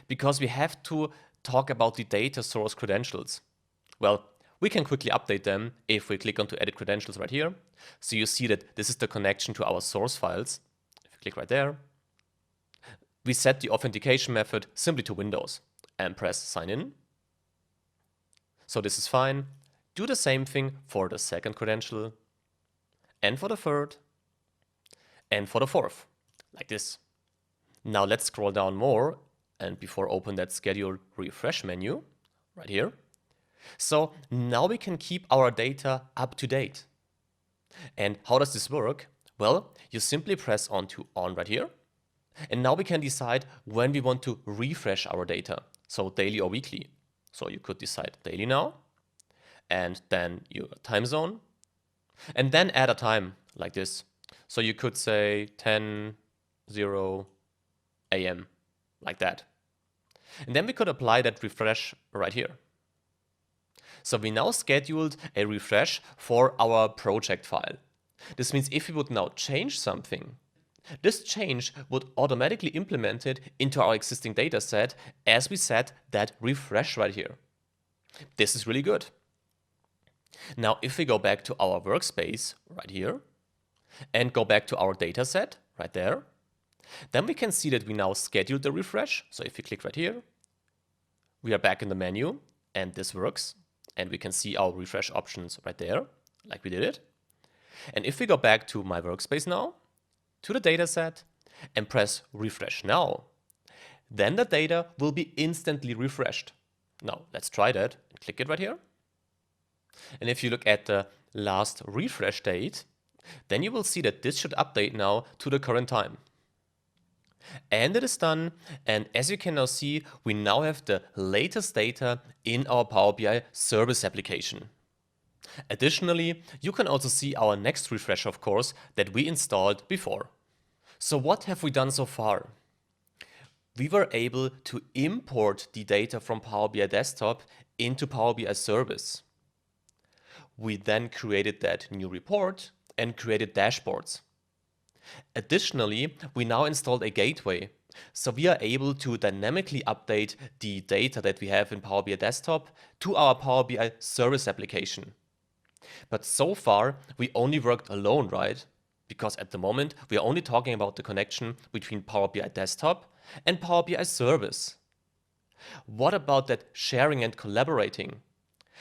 Because we have to talk about the data source credentials. Well, we can quickly update them if we click onto Edit Credentials right here. So you see that this is the connection to our source files. If you click right there, we set the authentication method simply to Windows and press Sign In. So this is fine. Do the same thing for the second credential, and for the third, and for the fourth, like this. Now let's scroll down more, and before open that schedule refresh menu, right here. So now we can keep our data up to date. And how does this work? Well, you simply press onto on right here, And now we can decide when we want to refresh our data, so daily or weekly. So you could decide daily now, and then your time zone, and then add a time like this. So you could say 10:0 a.m. like that. And then we could apply that refresh right here. So we now scheduled a refresh for our project file. This means if we would now change something, this change would automatically implement it into our existing data set as we set that refresh right here. This is really good. Now, if we go back to our workspace right here and go back to our data set right there, then we can see that we now scheduled the refresh. So if we click right here, we are back in the menu and this works. And we can see our refresh options right there, like we did it. And if we go back to my workspace now, to the data set, and press refresh now, then the data will be instantly refreshed. Now, let's try that and click it right here. And if you look at the last refresh date, then you will see that this should update now to the current time. And it is done. And as you can now see, we now have the latest data in our Power BI service application. Additionally, you can also see our next refresh, of course, that we installed before. So what have we done so far? We were able to import the data from Power BI Desktop into Power BI Service. We then created that new report and created dashboards. Additionally, we now installed a gateway, so we are able to dynamically update the data that we have in Power BI Desktop to our Power BI Service application. But so far, we only worked alone, right? Because at the moment, we are only talking about the connection between Power BI Desktop and Power BI Service. What about that sharing and collaborating?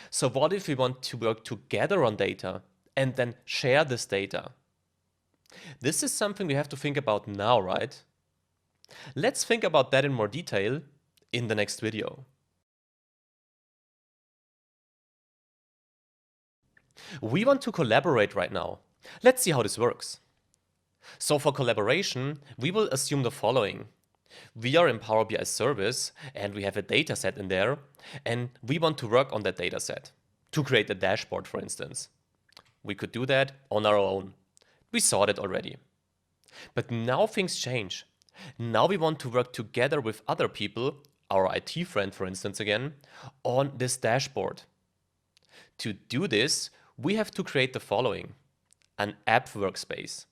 So what if we want to work together on data and then share this data? This is something we have to think about now, right? Let's think about that in more detail in the next video. We want to collaborate right now. Let's see how this works. So for collaboration, we will assume the following. We are in Power BI Service and we have a data set in there, and we want to work on that data set to create a dashboard, for instance. We could do that on our own. We saw that already. But now things change. Now we want to work together with other people, our IT friend, for instance, again, on this dashboard. To do this, we have to create the following: an app workspace.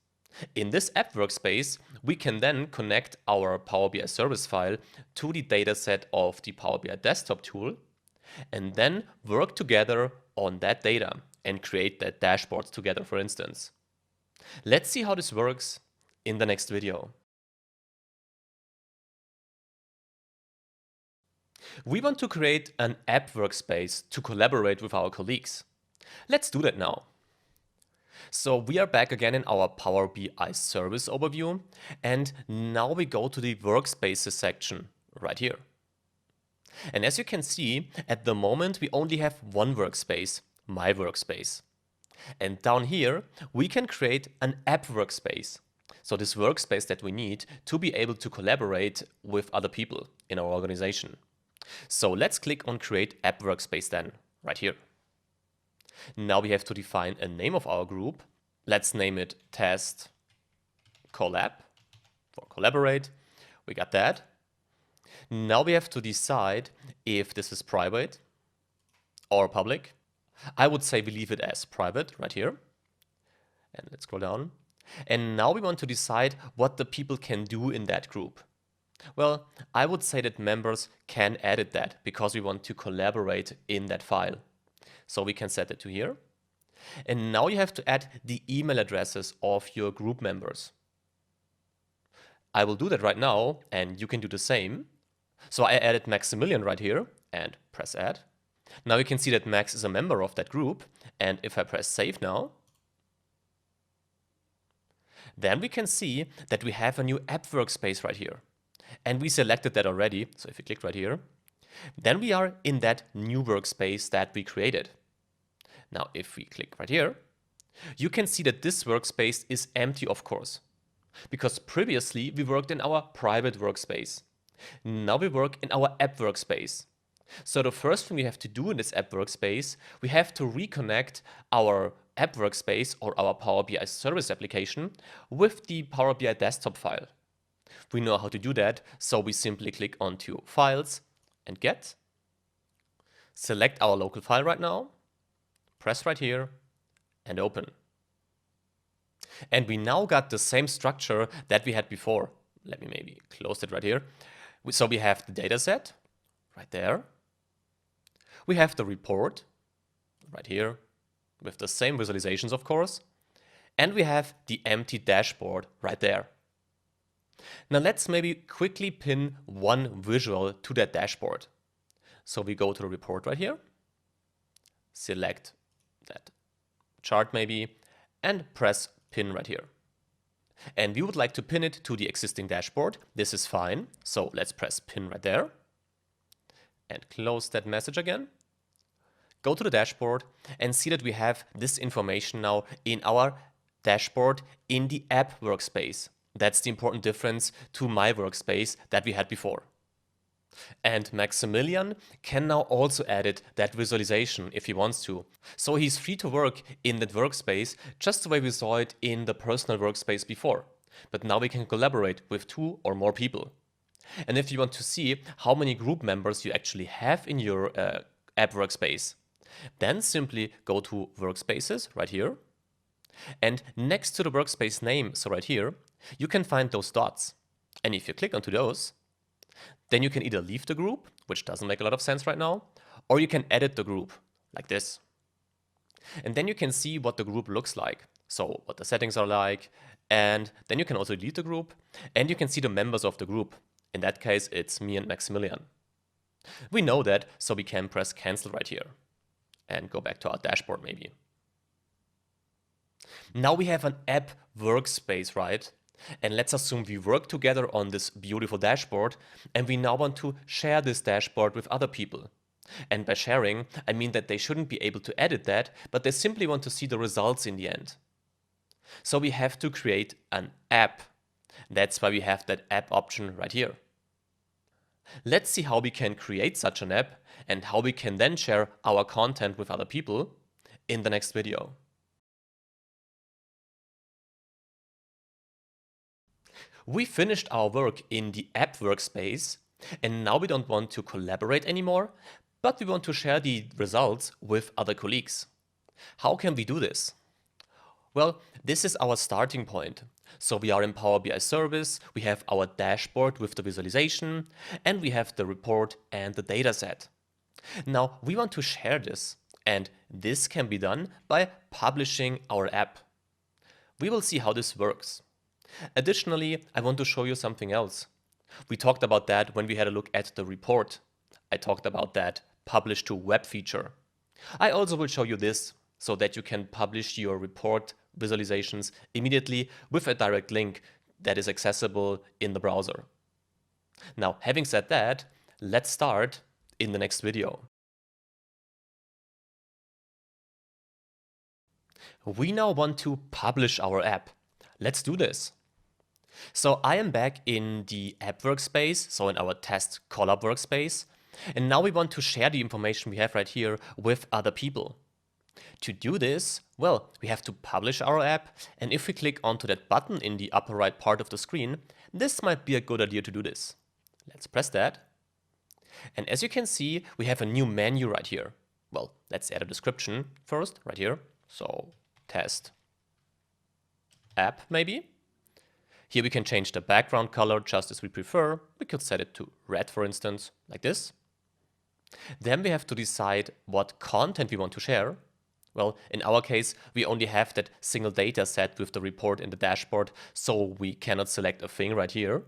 In this app workspace, we can then connect our Power BI service file to the dataset of the Power BI desktop tool, and then work together on that data and create that dashboards together, for instance. Let's see how this works in the next video. We want to create an app workspace to collaborate with our colleagues. Let's do that now. So we are back again in our Power BI service overview, and now we go to the workspaces section right here. And as you can see, at the moment we only have one workspace, my workspace. And down here, we can create an app workspace. So this workspace that we need to be able to collaborate with other people in our organization. So let's click on Create App Workspace then, right here. Now we have to define a name of our group. Let's name it Test Collab for collaborate. We got that. Now we have to decide if this is private or public. I would say we leave it as private right here. And let's scroll down. And now we want to decide what the people can do in that group. Well, I would say that members can edit that because we want to collaborate in that file. So we can set it to here. And now you have to add the email addresses of your group members. I will do that right now, and you can do the same. So I added Maximilian right here and press add. Now you can see that Max is a member of that group. And if I press save now, then we can see that we have a new app workspace right here. And we selected that already. So if you click right here, then we are in that new workspace that we created. Now, if we click right here, you can see that this workspace is empty, of course. because previously we worked in our private workspace. Now we work in our app workspace. So the first thing we have to do in this app workspace, we have to reconnect our app workspace or our Power BI service application with the Power BI desktop file. We know how to do that, so we simply click onto Files and Get. Select our local file right now, press right here and open. And we now got the same structure that we had before. Let me maybe close it right here. So we have the dataset right there. We have the report right here with the same visualizations, of course. And we have the empty dashboard right there. Now let's maybe quickly pin one visual to that dashboard. So we go to the report right here, select that chart maybe, and press pin right here. And we would like to pin it to the existing dashboard. This is fine. So let's press pin right there and close that message again. Go to the dashboard and see that we have this information now in our dashboard in the app workspace. That's the important difference to my workspace that we had before. And Maximilian can now also edit that visualization if he wants to. So he's free to work in that workspace just the way we saw it in the personal workspace before. But now we can collaborate with 2 or more people. And if you want to see how many group members you actually have in your app workspace, then simply go to Workspaces right here. And next to the workspace name, so right here, you can find those dots. And if you click onto those, then you can either leave the group, which doesn't make a lot of sense right now, or you can edit the group, like this. And then you can see what the group looks like, so what the settings are like, and then you can also delete the group, and you can see the members of the group. In that case, it's me and Maximilian. We know that, so we can press cancel right here, and go back to our dashboard maybe. Now we have an app workspace, right? And let's assume we work together on this beautiful dashboard, and we now want to share this dashboard with other people. And by sharing, I mean that they shouldn't be able to edit that, but they simply want to see the results in the end. So we have to create an app. That's why we have that app option right here. Let's see how we can create such an app and how we can then share our content with other people in the next video. We finished our work in the app workspace, and now we don't want to collaborate anymore, but we want to share the results with other colleagues. How can we do this? Well, this is our starting point. So we are in Power BI Service, we have our dashboard with the visualization, and we have the report and the dataset. Now we want to share this, and this can be done by publishing our app. We will see how this works. Additionally, I want to show you something else. We talked about that when we had a look at the report. I talked about that publish to web feature. I also will show you this so that you can publish your report visualizations immediately with a direct link that is accessible in the browser. Now, having said that, let's start in the next video. We now want to publish our app. Let's do this. So I am back in the app workspace, so in our test collab workspace. And now we want to share the information we have right here with other people. To do this, well, we have to publish our app. And if we click onto that button in the upper right part of the screen, this might be a good idea to do this. Let's press that. And as you can see, we have a new menu right here. Well, let's add a description first, right here. So test app maybe. Here we can change the background color just as we prefer. We could set it to red, for instance, like this. Then we have to decide what content we want to share. Well, in our case, we only have that single data set with the report in the dashboard, so we cannot select a thing right here.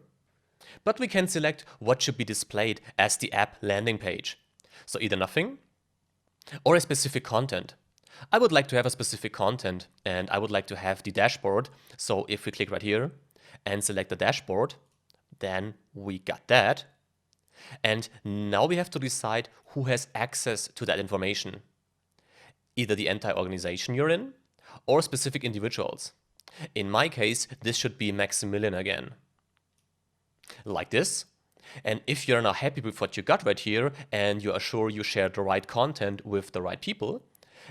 But we can select what should be displayed as the app landing page. So either nothing or a specific content. I would like to have a specific content, and I would like to have the dashboard. So if we click right here and select the dashboard, then we got that. And now we have to decide who has access to that information. Either the entire organization you're in or specific individuals. In my case, this should be Maximilian again. Like this. And if you're now happy with what you got right here and you are sure you shared the right content with the right people,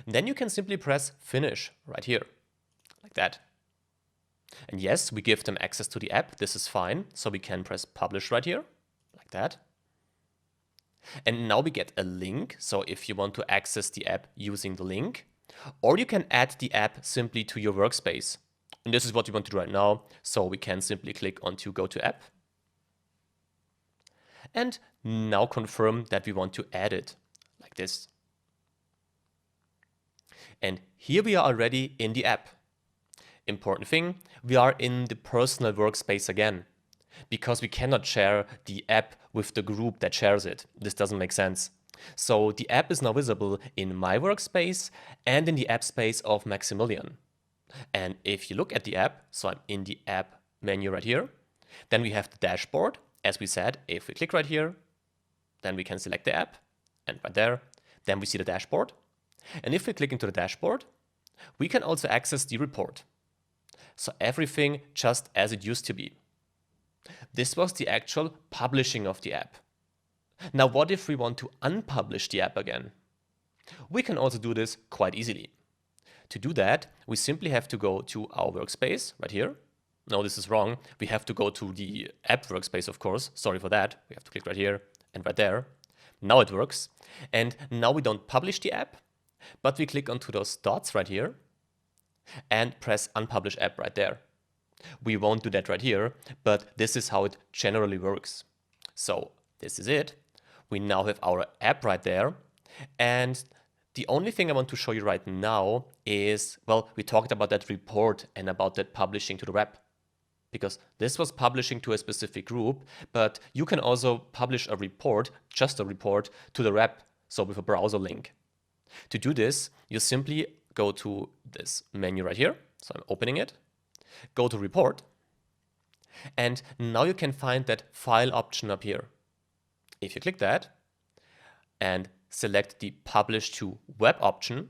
then you can simply press finish right here, like that. And yes, we give them access to the app. This is fine. So we can press publish right here, like that. And now we get a link. So if you want to access the app using the link, or you can add the app simply to your workspace. And this is what we want to do right now. So we can simply click onto go to app. And now confirm that we want to add it, like this. And here we are already in the app. Important thing, we are in the personal workspace again, because we cannot share the app with the group that shares it. This doesn't make sense. So the app is now visible in my workspace and in the app space of Maximilian. And if you look at the app, so I'm in the app menu right here, then we have the dashboard. As we said, if we click right here, then we can select the app, and right there, then we see the dashboard. And if we click into the dashboard, we can also access the report. So everything just as it used to be. This was the actual publishing of the app. Now, what if we want to unpublish the app again? We can also do this quite easily. To do that, we simply have to go to our workspace right here. No, this is wrong. We have to go to the app workspace, of course. Sorry for that. We have to click right here and right there. Now it works. And now we don't publish the app, but we click onto those dots right here and press unpublish app right there. We won't do that right here, but this is how it generally works. So this is it. We now have our app right there. And the only thing I want to show you right now is, well, we talked about that report and about that publishing to the web, because this was publishing to a specific group, but you can also publish a report, just a report, to the web, so with a browser link. To do this, you simply go to this menu right here. So I'm opening it. Go to report. And now you can find that file option up here. If you click that and select the publish to web option,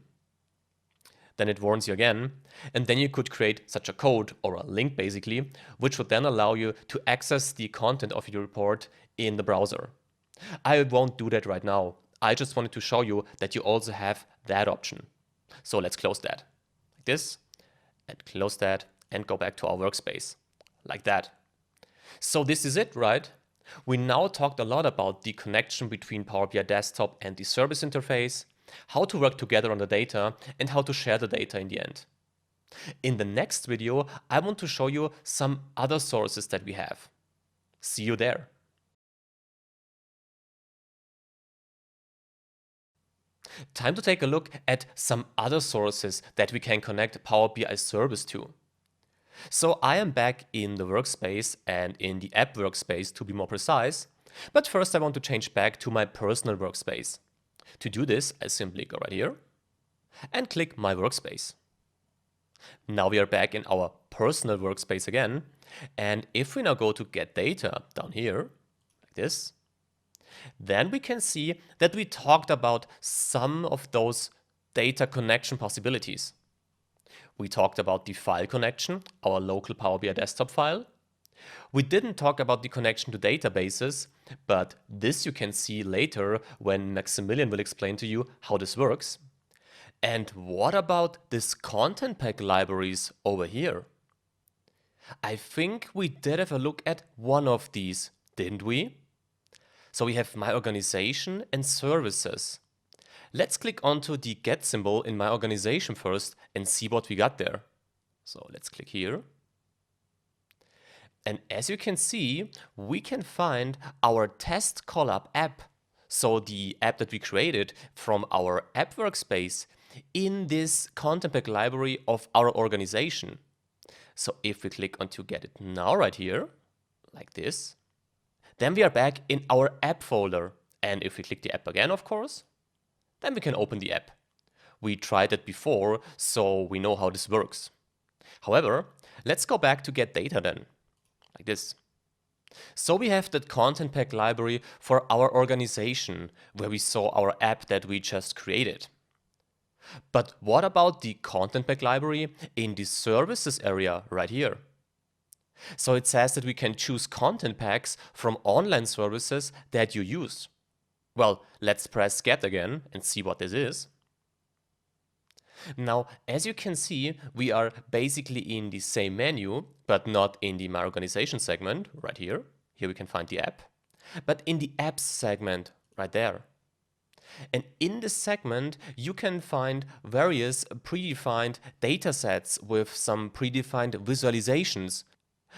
then it warns you again. And then you could create such a code or a link basically, which would then allow you to access the content of your report in the browser. I won't do that right now. I just wanted to show you that you also have that option. So let's close that like this and close that and go back to our workspace like that. So this is it, right? We now talked a lot about the connection between Power BI Desktop and the service interface, how to work together on the data, and how to share the data in the end. In the next video, I want to show you some other sources that we have. See you there. Time to take a look at some other sources that we can connect Power BI service to. So I am back in the workspace and in the app workspace to be more precise, but first I want to change back to my personal workspace. To do this, I simply go right here and click my workspace. Now we are back in our personal workspace again, and if we now go to get data down here, like this, then we can see that we talked about some of those data connection possibilities. We talked about the file connection, our local Power BI desktop file. We didn't talk about the connection to databases, but this you can see later when Maximilian will explain to you how this works. And what about this content pack libraries over here? I think we did have a look at one of these, didn't we? So we have my organization and services. Let's click onto the get symbol in my organization first and see what we got there. So let's click here. And as you can see, we can find our test collab app. So the app that we created from our app workspace in this content pack library of our organization. So if we click onto get it now right here, like this, then we are back in our app folder. And if we click the app again, of course, then we can open the app. We tried it before, so we know how this works. However, let's go back to get data then, like this. So we have that content pack library for our organization, where we saw our app that we just created. But what about the content pack library in the services area right here? So it says that we can choose content packs from online services that you use. Well, let's press get again and see what this is. Now, as you can see, we are basically in the same menu, but not in the My Organization segment right here. Here we can find the app, but in the apps segment right there. And in this segment, you can find various predefined datasets with some predefined visualizations.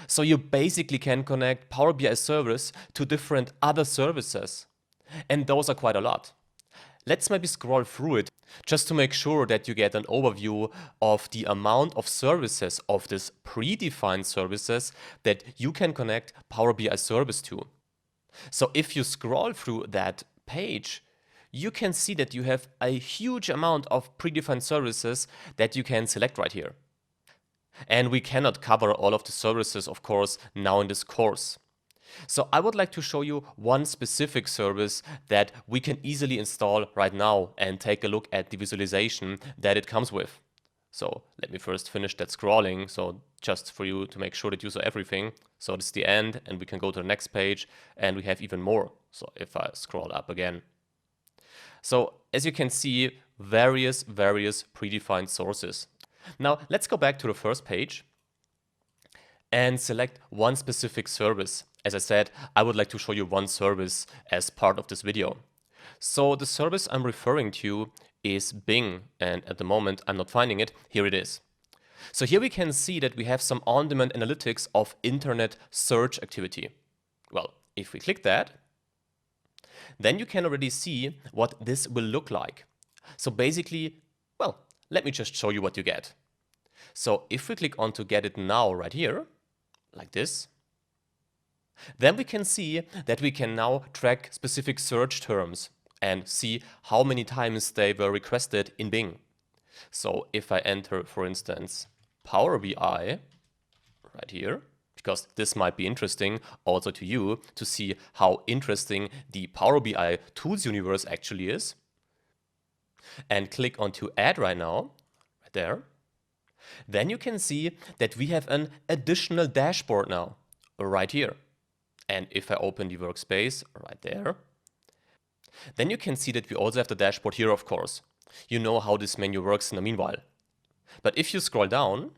So you basically can connect Power BI service to different other services. And those are quite a lot. Let's maybe scroll through it just to make sure that you get an overview of the amount of services of this predefined services that you can connect Power BI service to. So if you scroll through that page, you can see that you have a huge amount of predefined services that you can select right here. And we cannot cover all of the services, of course, now in this course. So I would like to show you one specific service that we can easily install right now and take a look at the visualization that it comes with. So let me first finish that scrolling, so just for you to make sure that you saw everything. So this is the end, and we can go to the next page, and we have even more. So if I scroll up again. So as you can see, various predefined sources. Now let's go back to the first page and select one specific service. As I said, I would like to show you one service as part of this video. So the service I'm referring to is Bing, and at the moment I'm not finding it. Here it is. So here we can see that we have some on-demand analytics of internet search activity. Well, if we click that, then you can already see what this will look like. So basically, well, let me just show you what you get. So if we click on to get it now right here, like this, then we can see that we can now track specific search terms and see how many times they were requested in Bing. So if I enter, for instance, Power BI right here, because this might be interesting also to you to see how interesting the Power BI tools universe actually is, and click on to add right now, right there, then you can see that we have an additional dashboard now, right here. And if I open the workspace right there, then you can see that we also have the dashboard here, of course. You know how this menu works in the meanwhile. But if you scroll down,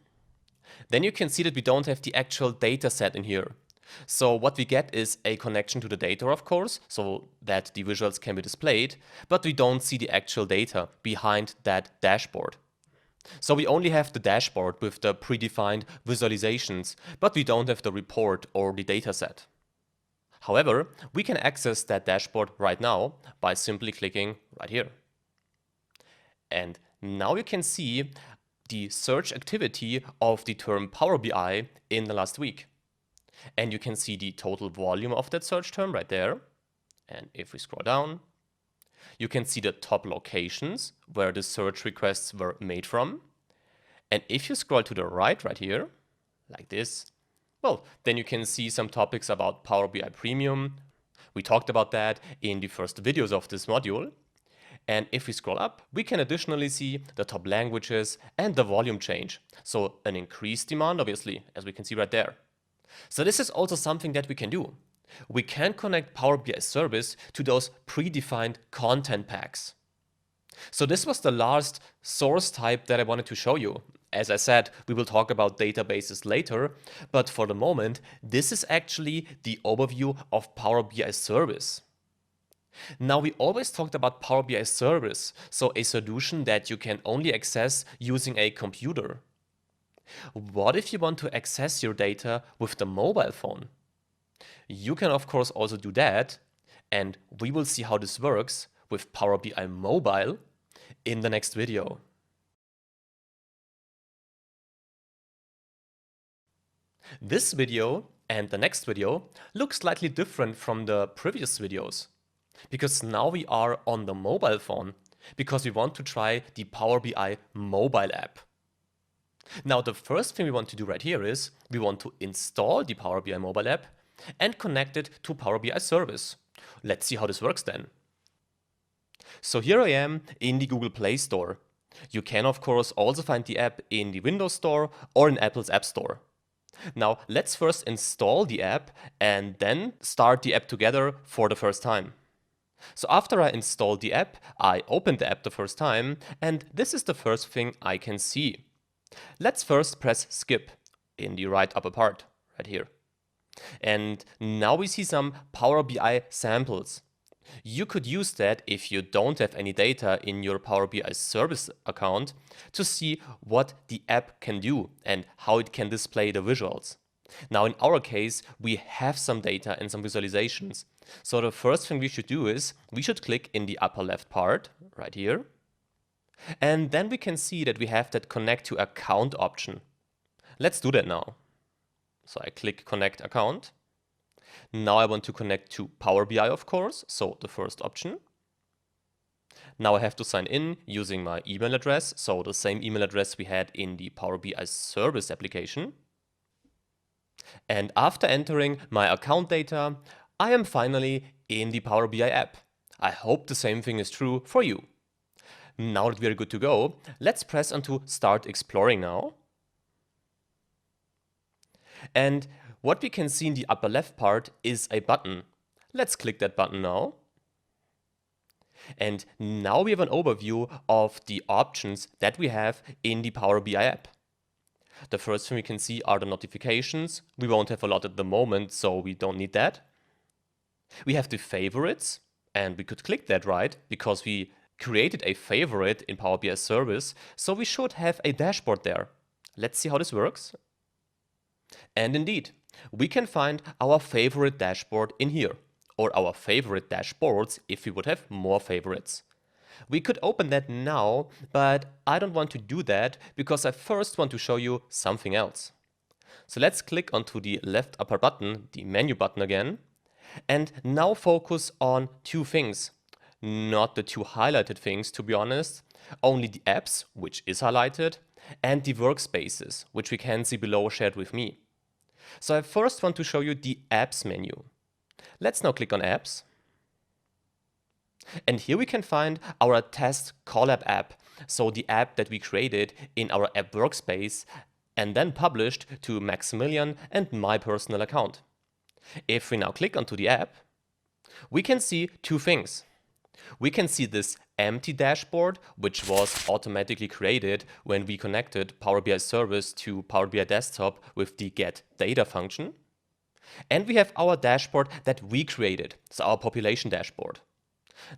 then you can see that we don't have the actual data set in here. So what we get is a connection to the data, of course, so that the visuals can be displayed, but we don't see the actual data behind that dashboard. So we only have the dashboard with the predefined visualizations, but we don't have the report or the dataset. However, we can access that dashboard right now by simply clicking right here. And now you can see the search activity of the term Power BI in the last week. And you can see the total volume of that search term right there. And if we scroll down, you can see the top locations where the search requests were made from. And if you scroll to the right here, like this, well, then you can see some topics about Power BI Premium. We talked about that in the first videos of this module. And if we scroll up, we can additionally see the top languages and the volume change. So an increased demand, obviously, as we can see right there. So this is also something that we can do. We can connect Power BI service to those predefined content packs. So this was the last source type that I wanted to show you. As I said, we will talk about databases later, but for the moment, this is actually the overview of Power BI service. Now, we always talked about Power BI service, so a solution that you can only access using a computer. What if you want to access your data with the mobile phone? You can of course also do that, and we will see how this works with Power BI Mobile in the next video. This video and the next video look slightly different from the previous videos, because now we are on the mobile phone, because we want to try the Power BI mobile app. Now the first thing we want to do right here is we want to install the Power BI mobile app and connect it to Power BI service. Let's see how this works then. So here I am in the Google Play Store. You can, of course, also find the app in the Windows Store or in Apple's App Store. Now, let's first install the app and then start the app together for the first time. So after I installed the app, I opened the app the first time, and this is the first thing I can see. Let's first press skip in the right upper part, right here. And now we see some Power BI samples. You could use that if you don't have any data in your Power BI service account to see what the app can do and how it can display the visuals. Now in our case, we have some data and some visualizations. So the first thing we should do is we should click in the upper left part, right here. And then we can see that we have that connect to account option. Let's do that now. So I click connect account. Now I want to connect to Power BI, of course, so the first option. Now I have to sign in using my email address, so the same email address we had in the Power BI service application. And after entering my account data, I am finally in the Power BI app. I hope the same thing is true for you. Now that we are good to go, let's press onto Start Exploring now. And what we can see in the upper left part is a button. Let's click that button now. And now we have an overview of the options that we have in the Power BI app. The first thing we can see are the notifications. We won't have a lot at the moment, so we don't need that. We have the favorites, and we could click that, right? Because we created a favorite in Power BI service, so we should have a dashboard there. Let's see how this works. And indeed, we can find our favorite dashboard in here, or our favorite dashboards if we would have more favorites. We could open that now, but I don't want to do that because I first want to show you something else. So let's click onto the left upper button, the menu button again, and now focus on two things. Not the two highlighted things, to be honest, only the apps, which is highlighted, and the workspaces, which we can see below shared with me. So I first want to show you the apps menu. Let's now click on apps. And here we can find our test Collab app, so the app that we created in our app workspace and then published to Maximilian and my personal account. If we now click onto the app, we can see two things. We can see this empty dashboard, which was automatically created when we connected Power BI service to Power BI desktop with the get data function. And we have our dashboard that we created, so our population dashboard.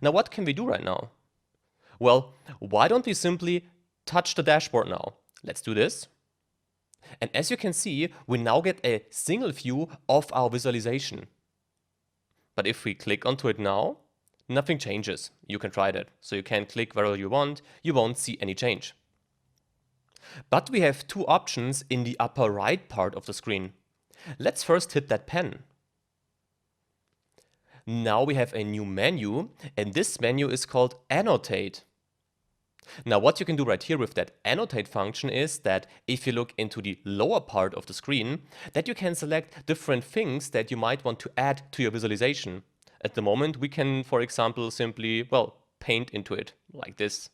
Now what can we do right now? Well, why don't we simply touch the dashboard now? Let's do this. And as you can see, we now get a single view of our visualization. But if we click onto it now, nothing changes. You can try that. So you can click wherever you want, you won't see any change. But we have two options in the upper right part of the screen. Let's first hit that pen. Now we have a new menu, and this menu is called Annotate. Now what you can do right here with that Annotate function is that if you look into the lower part of the screen, that you can select different things that you might want to add to your visualization. At the moment, we can, for example, simply, well, paint into it like this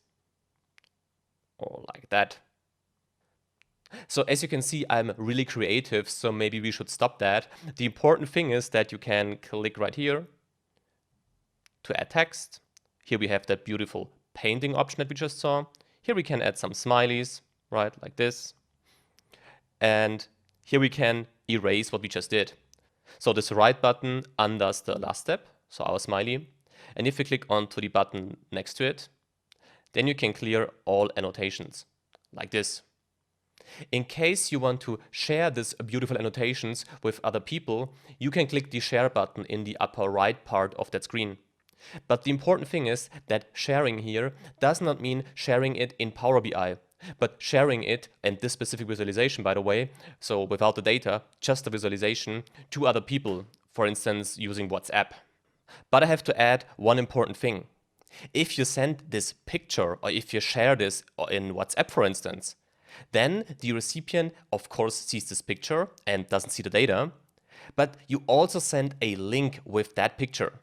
or like that. So as you can see, I'm really creative, so maybe we should stop that. The important thing is that you can click right here to add text. Here we have that beautiful painting option that we just saw. Here we can add some smileys, right, like this. And here we can erase what we just did. So this right button undoes the last step, so our smiley. And if we click onto the button next to it, then you can clear all annotations, like this. In case you want to share these beautiful annotations with other people, you can click the share button in the upper right part of that screen. But the important thing is that sharing here does not mean sharing it in Power BI, but sharing it, and this specific visualization, by the way, so without the data, just the visualization, to other people, for instance, using WhatsApp. But I have to add one important thing. If you send this picture, or if you share this in WhatsApp, for instance, then the recipient, of course, sees this picture and doesn't see the data, but you also send a link with that picture.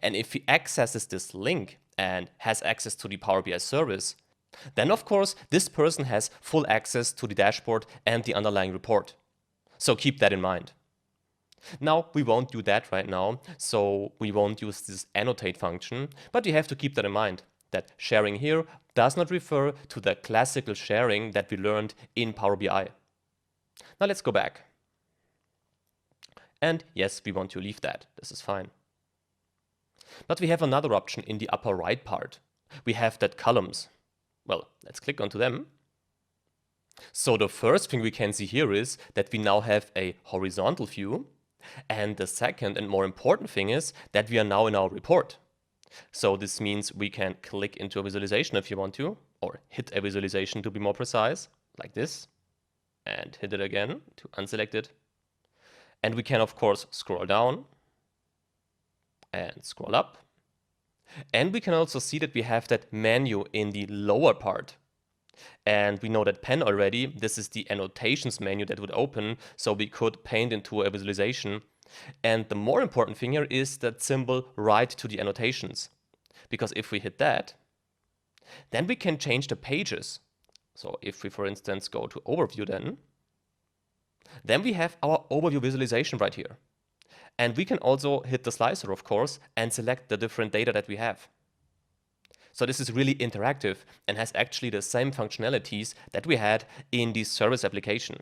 And if he accesses this link and has access to the Power BI service, Then of course, this person has full access to the dashboard and the underlying report. So keep that in mind. Now, we won't do that right now, so we won't use this annotate function, but you have to keep that in mind, that sharing here does not refer to the classical sharing that we learned in Power BI. Now let's go back. And yes, we want to leave that. This is fine. But we have another option in the upper right part. We have that columns. Well, let's click onto them. So the first thing we can see here is that we now have a horizontal view. And the second and more important thing is that we are now in our report. So this means we can click into a visualization if you want to, or hit a visualization to be more precise, like this, and hit it again to unselect it. And we can, of course, scroll down and scroll up. And we can also see that we have that menu in the lower part. And we know that pen already. This is the annotations menu that would open, so we could paint into a visualization. And the more important thing here is that symbol right to the annotations. Because if we hit that, then we can change the pages. So if we, for instance, go to overview then we have our overview visualization right here. And we can also hit the slicer, of course, and select the different data that we have. So this is really interactive and has actually the same functionalities that we had in the service application.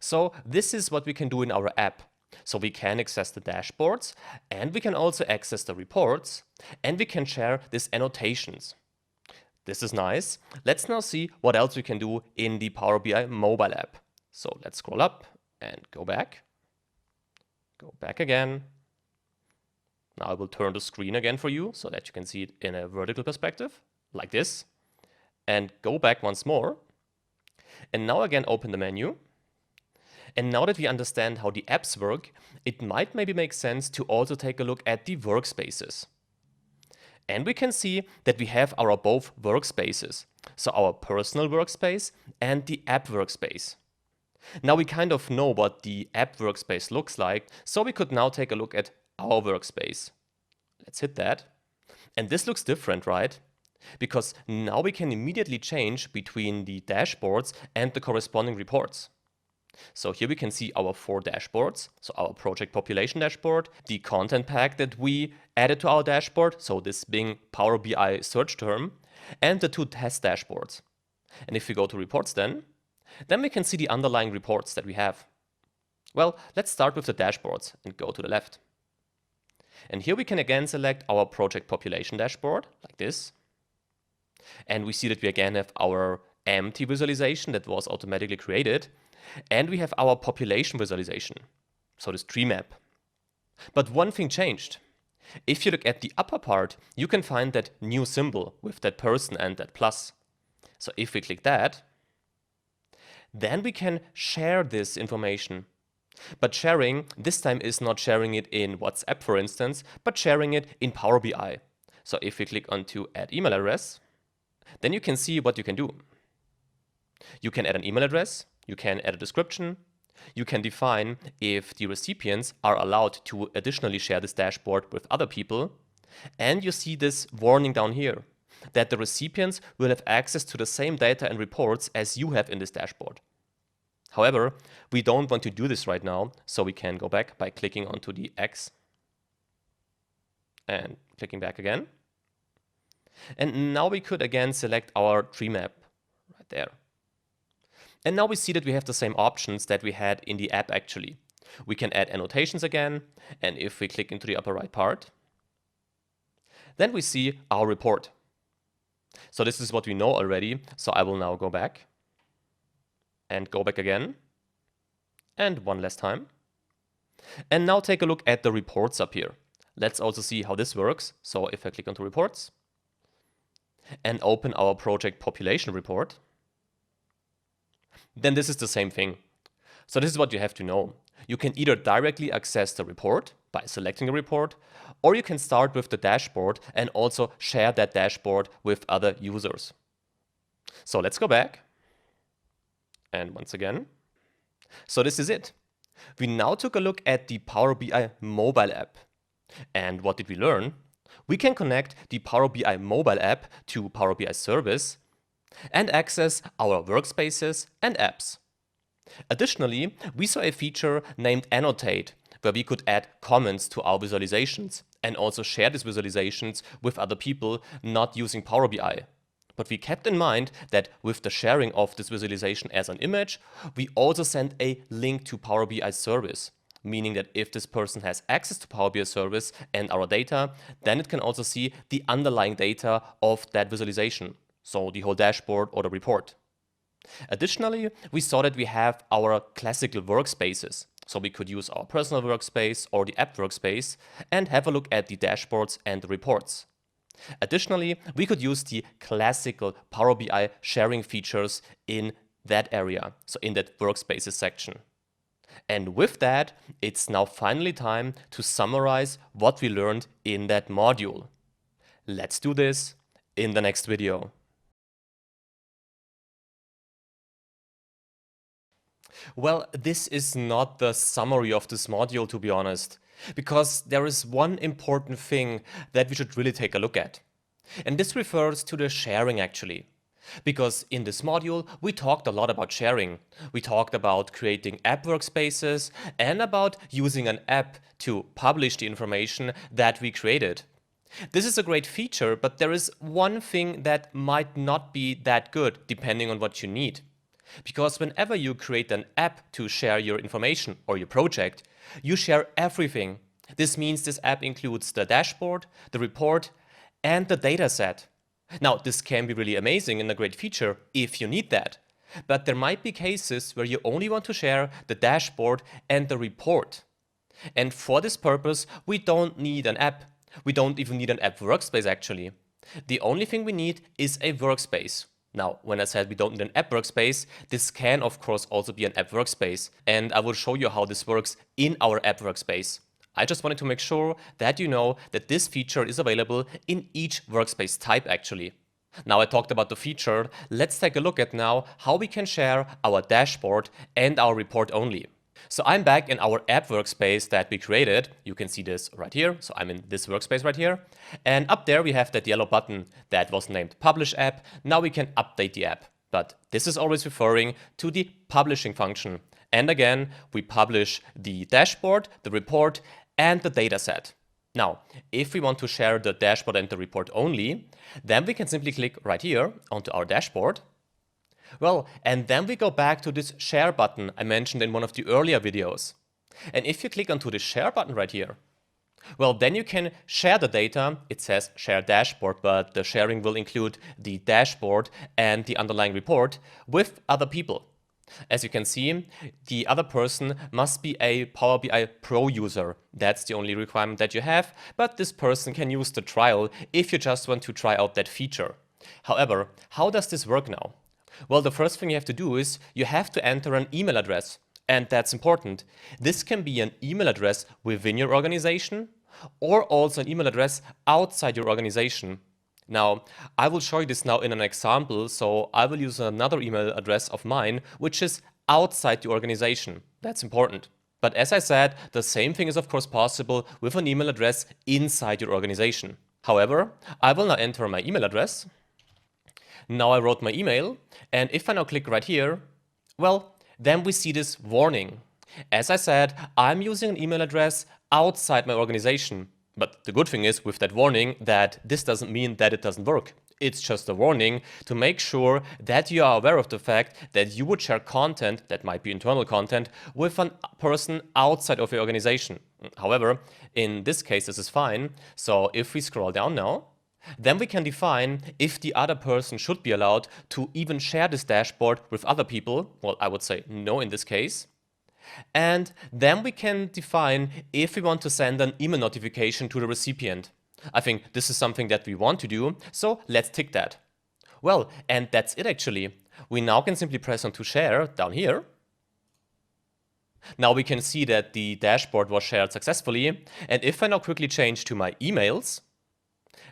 So this is what we can do in our app. So we can access the dashboards, and we can also access the reports, and we can share these annotations. This is nice. Let's now see what else we can do in the Power BI mobile app. So let's scroll up and go back. Go back again. Now I will turn the screen again for you so that you can see it in a vertical perspective, like this. And go back once more. And now again open the menu. And now that we understand how the apps work, it might maybe make sense to also take a look at the workspaces. And we can see that we have our both workspaces. So our personal workspace and the app workspace. Now we kind of know what the app workspace looks like, so we could now take a look at our workspace. Let's hit that. And this looks different, right? Because now we can immediately change between the dashboards and the corresponding reports. So here we can see our 4 dashboards. So our project population dashboard, the content pack that we added to our dashboard, so this being Power BI search term, and the 2 test dashboards. And if we go to reports then we can see the underlying reports that we have. Well, let's start with the dashboards and go to the left. And here we can again select our project population dashboard, like this. And we see that we again have our empty visualization that was automatically created. And we have our population visualization, so this tree map. But one thing changed. If you look at the upper part, you can find that new symbol with that person and that plus. So if we click that, then we can share this information. But sharing this time is not sharing it in WhatsApp, for instance, but sharing it in Power BI. So if we click onto add email address, then you can see what you can do. You can add an email address, you can add a description, you can define if the recipients are allowed to additionally share this dashboard with other people, and you see this warning down here, that the recipients will have access to the same data and reports as you have in this dashboard. However, we don't want to do this right now, so we can go back by clicking onto the X and clicking back again. And now we could again select our tree map right there. And now we see that we have the same options that we had in the app actually. We can add annotations again, and if we click into the upper right part, then we see our report. So this is what we know already, so I will now go back and go back again, and one last time. And now take a look at the reports up here. Let's also see how this works. So if I click onto reports and open our project population report, then this is the same thing. So this is what you have to know. You can either directly access the report by selecting a report, or you can start with the dashboard and also share that dashboard with other users. So let's go back. And once again. So this is it. We now took a look at the Power BI mobile app. And what did we learn? We can connect the Power BI mobile app to Power BI service, and access our workspaces and apps. Additionally, we saw a feature named Annotate, where we could add comments to our visualizations and also share these visualizations with other people not using Power BI. But we kept in mind that with the sharing of this visualization as an image, we also send a link to Power BI service, meaning that if this person has access to Power BI service and our data, then it can also see the underlying data of that visualization, so the whole dashboard or the report. Additionally, we saw that we have our classical workspaces. So we could use our personal workspace or the app workspace and have a look at the dashboards and the reports. Additionally, we could use the classical Power BI sharing features in that area, so in that workspaces section. And with that, it's now finally time to summarize what we learned in that module. Let's do this in the next video. Well, this is not the summary of this module, to be honest, because there is one important thing that we should really take a look at. And this refers to the sharing actually. Because in this module, we talked a lot about sharing. We talked about creating app workspaces and about using an app to publish the information that we created. This is a great feature, but there is one thing that might not be that good depending on what you need. Because whenever you create an app to share your information or your project, you share everything. This means this app includes the dashboard, the report, and the dataset. Now, this can be really amazing and a great feature if you need that. But there might be cases where you only want to share the dashboard and the report. And for this purpose, we don't need an app. We don't even need an app workspace actually. The only thing we need is a workspace. Now, when I said we don't need an app workspace, this can of course also be an app workspace, and I will show you how this works in our app workspace. I just wanted to make sure that you know that this feature is available in each workspace type actually. Now I talked about the feature, let's take a look at now how we can share our dashboard and our report only. So I'm back in our app workspace that we created. You can see this right here. So I'm in this workspace right here. And up there we have that yellow button that was named Publish App. Now we can update the app. But this is always referring to the publishing function. And again, we publish the dashboard, the report, and the dataset. Now, if we want to share the dashboard and the report only, then we can simply click right here onto our dashboard. Well, and then we go back to this share button I mentioned in one of the earlier videos. And if you click onto the share button right here, well, then you can share the data. It says share dashboard, but the sharing will include the dashboard and the underlying report with other people. As you can see, the other person must be a Power BI Pro user. That's the only requirement that you have, but this person can use the trial if you just want to try out that feature. However, how does this work now? Well, the first thing you have to do is you have to enter an email address, and that's important. This can be an email address within your organization or also an email address outside your organization. Now, I will show you this now in an example, so I will use another email address of mine, which is outside the organization. That's important. But as I said, the same thing is of course possible with an email address inside your organization. However, I will now enter my email address. Now I wrote my email, and if I now click right here, well, then we see this warning. As I said, I'm using an email address outside my organization. But the good thing is with that warning that this doesn't mean that it doesn't work. It's just a warning to make sure that you are aware of the fact that you would share content that might be internal content with a person outside of your organization. However, in this case, this is fine. So if we scroll down now, then we can define if the other person should be allowed to even share this dashboard with other people. Well, I would say no in this case. And then we can define if we want to send an email notification to the recipient. I think this is something that we want to do, so let's tick that. Well, and that's it actually. We now can simply press on to share down here. Now we can see that the dashboard was shared successfully. And if I now quickly change to my emails,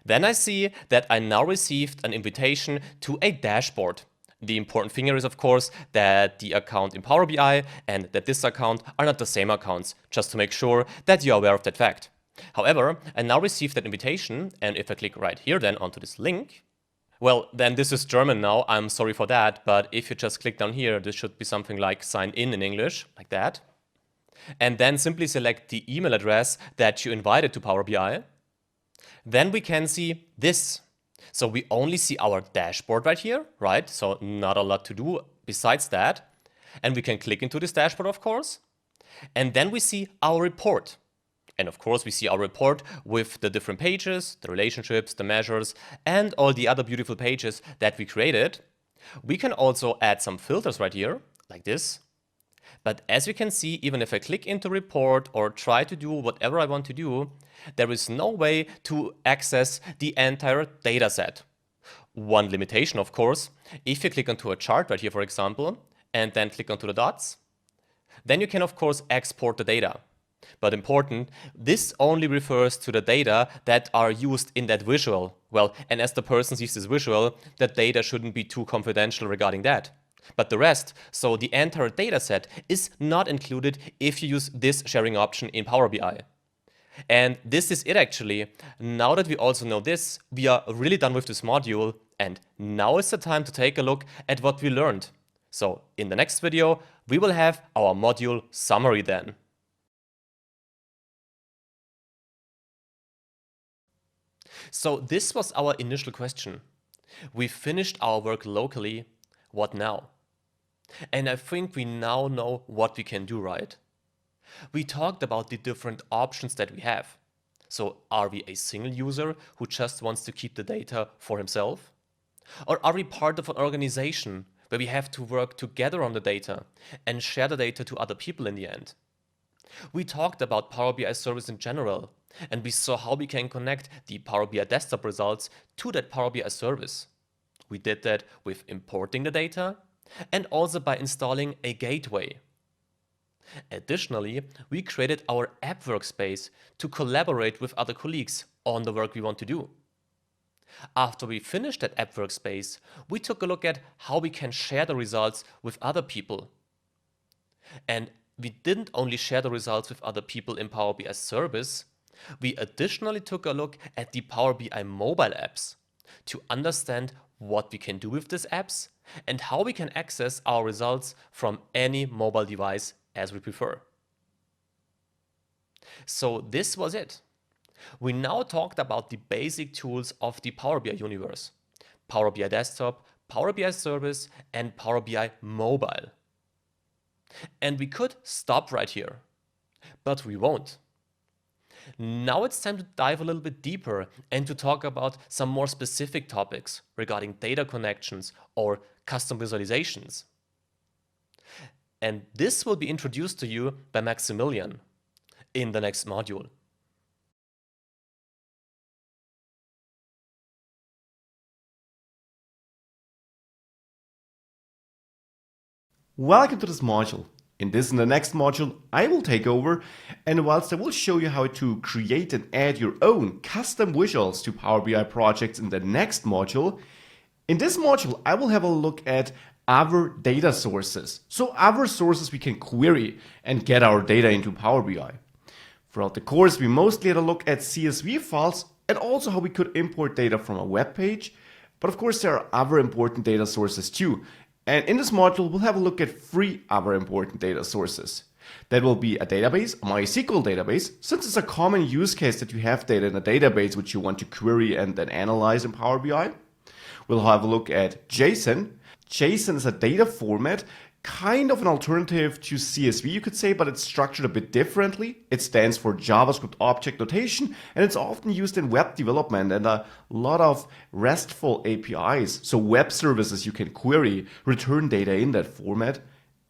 then I see that I now received an invitation to a dashboard. The important thing here is, of course, that the account in Power BI and that this account are not the same accounts, just to make sure that you're aware of that fact. However, I now received that invitation, and if I click right here then onto this link, Well, then this is German now. I'm sorry for that. But if you just click down here, this should be something like sign in English, like that. And then simply select the email address that you invited to Power BI. Then we can see this. So we only see our dashboard right here, right? So not a lot to do besides that. And we can click into this dashboard, of course. And then we see our report. And of course, we see our report with the different pages, the relationships, the measures, and all the other beautiful pages that we created. We can also add some filters right here, like this. But as you can see, even if I click into report or try to do whatever I want to do, there is no way to access the entire dataset. One limitation, of course, if you click onto a chart right here, for example, and then click onto the dots, then you can, of course, export the data. But important, this only refers to the data that are used in that visual. Well, and as the person sees this visual, the data shouldn't be too confidential regarding that. But the rest, so the entire dataset, is not included if you use this sharing option in Power BI. And this is it actually. Now that we also know this, we are really done with this module, and now is the time to take a look at what we learned. So in the next video, we will have our module summary then. So this was our initial question. We finished our work locally. What now? And I think we now know what we can do, right? We talked about the different options that we have. So are we a single user who just wants to keep the data for himself? Or are we part of an organization where we have to work together on the data and share the data to other people in the end? We talked about Power BI service in general, and we saw how we can connect the Power BI desktop results to that Power BI service. We did that with importing the data and also by installing a gateway. Additionally, we created our app workspace to collaborate with other colleagues on the work we want to do. After we finished that app workspace, we took a look at how we can share the results with other people. And we didn't only share the results with other people in Power BI service, we additionally took a look at the Power BI mobile apps to understand what we can do with these apps and how we can access our results from any mobile device as we prefer. So this was it. We now talked about the basic tools of the Power BI universe: Power BI desktop, Power BI service, and Power BI mobile. And we could stop right here, but we won't. Now it's time to dive a little bit deeper and to talk about some more specific topics regarding data connections or custom visualizations. And this will be introduced to you by Maximilian in the next module. Welcome to this module. In this and the next module, I will take over, and whilst I will show you how to create and add your own custom visuals to Power BI projects in the next module, in this module I will have a look at other data sources. So other sources we can query and get our data into Power BI. Throughout the course, we mostly had a look at CSV files and also how we could import data from a web page. But of course, there are other important data sources too. And in this module, we'll have a look at 3 other important data sources. That will be a database, a MySQL database, since it's a common use case that you have data in a database which you want to query and then analyze in Power BI. We'll have a look at JSON. JSON is a data format, kind of an alternative to CSV, you could say, but it's structured a bit differently. It stands for JavaScript Object Notation, and it's often used in web development and a lot of RESTful APIs. So web services you can query, return data in that format.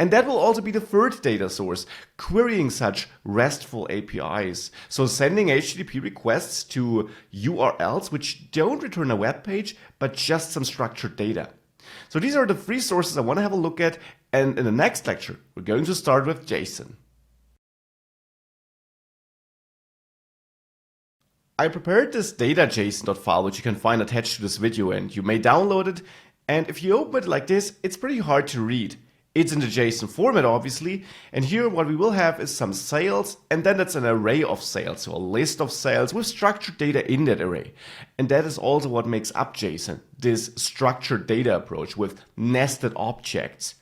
And that will also be the third data source, querying such RESTful APIs. So sending HTTP requests to URLs which don't return a web page, but just some structured data. So these are the 3 sources I want to have a look at, and in the next lecture, we're going to start with JSON. I prepared this data.json file, which you can find attached to this video, and you may download it. And if you open it like this, it's pretty hard to read. It's in the JSON format, obviously, and here what we will have is some sales, and then that's an array of sales, so a list of sales with structured data in that array. And that is also what makes up JSON, this structured data approach with nested objects.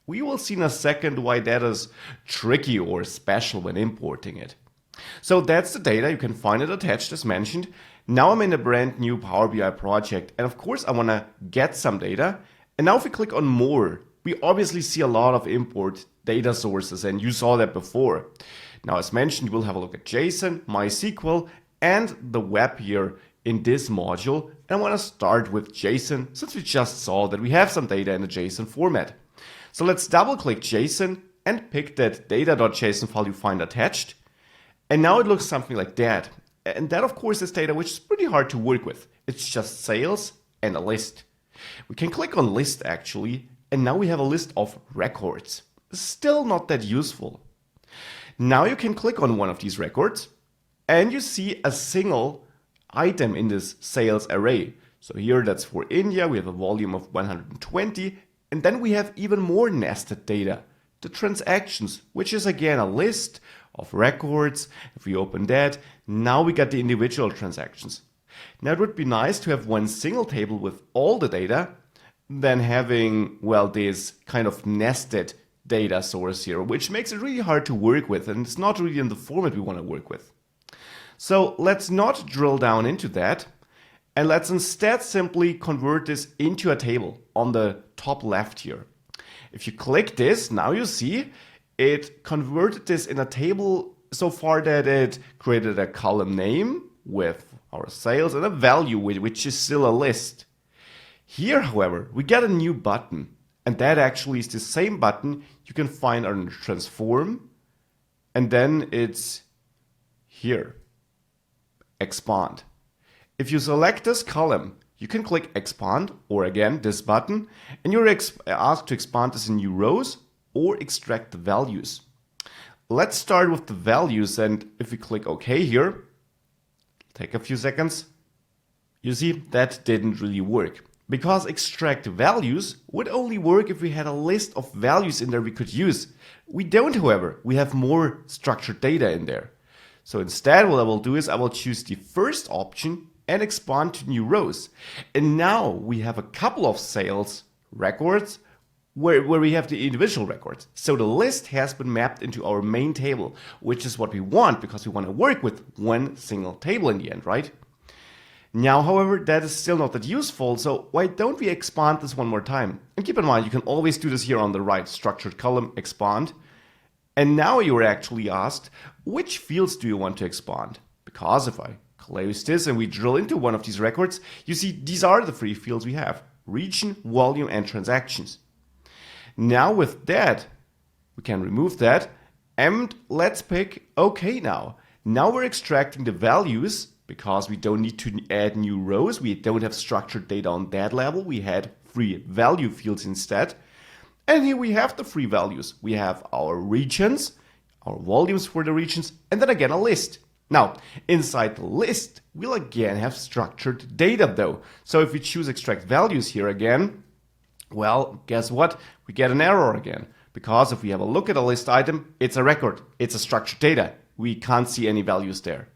We will see in a second why that is tricky or special when importing it. So that's the data, you can find it attached as mentioned. Now I'm in a brand new Power BI project, and of course I want to get some data. And now if we click on more, we obviously see a lot of import data sources, and you saw that before. Now, as mentioned, we'll have a look at JSON, MySQL, and the web here in this module. And I want to start with JSON, since we just saw that we have some data in the JSON format. So let's double click JSON and pick that data.json file you find attached. And now it looks something like that. And that, of course, is data which is pretty hard to work with. It's just sales and a list. We can click on list actually, and now we have a list of records. Still not that useful. Now you can click on one of these records and you see a single item in this sales array. So here that's for India, we have a volume of 120, and then we have even more nested data, the transactions, which is again a list of records. If we open that, now we got the individual transactions. Now it would be nice to have one single table with all the data, than having, well, this kind of nested data source here, which makes it really hard to work with, and it's not really in the format we want to work with. So let's not drill down into that, and let's instead simply convert this into a table on the top left here. If you click this, now you see it converted this in a table so far that it created a column name with our sales and a value which is still a list. Here, however, we get a new button, and that actually is the same button you can find under Transform, and then it's here, Expand. If you select this column, you can click Expand, or again, this button, and you're asked to expand this in new rows or extract the values. Let's start with the values, and if we click OK here, take a few seconds, you see that didn't really work. Because extract values would only work if we had a list of values in there we could use. We don't, however. We have more structured data in there. So instead, what I will do is I will choose the first option and expand to new rows. And now we have a couple of sales records where we have the individual records. So the list has been mapped into our main table, which is what we want because we want to work with one single table in the end, right? Now, however, that is still not that useful, so why don't we expand this one more time? And keep in mind, you can always do this here on the right, structured column, expand. And now you are actually asked, which fields do you want to expand? Because if I close this and we drill into one of these records, you see these are the three fields we have: region, volume, and transactions. Now with that, we can remove that, and let's pick OK now. Now we're extracting the values, because we don't need to add new rows. We don't have structured data on that level. We had free value fields instead. And here we have the free values. We have our regions, our volumes for the regions, and then again a list. Now, inside the list, we'll again have structured data though. So if we choose extract values here again, well, guess what? We get an error again. Because if we have a look at a list item, it's a record. It's a structured data. We can't see any values there.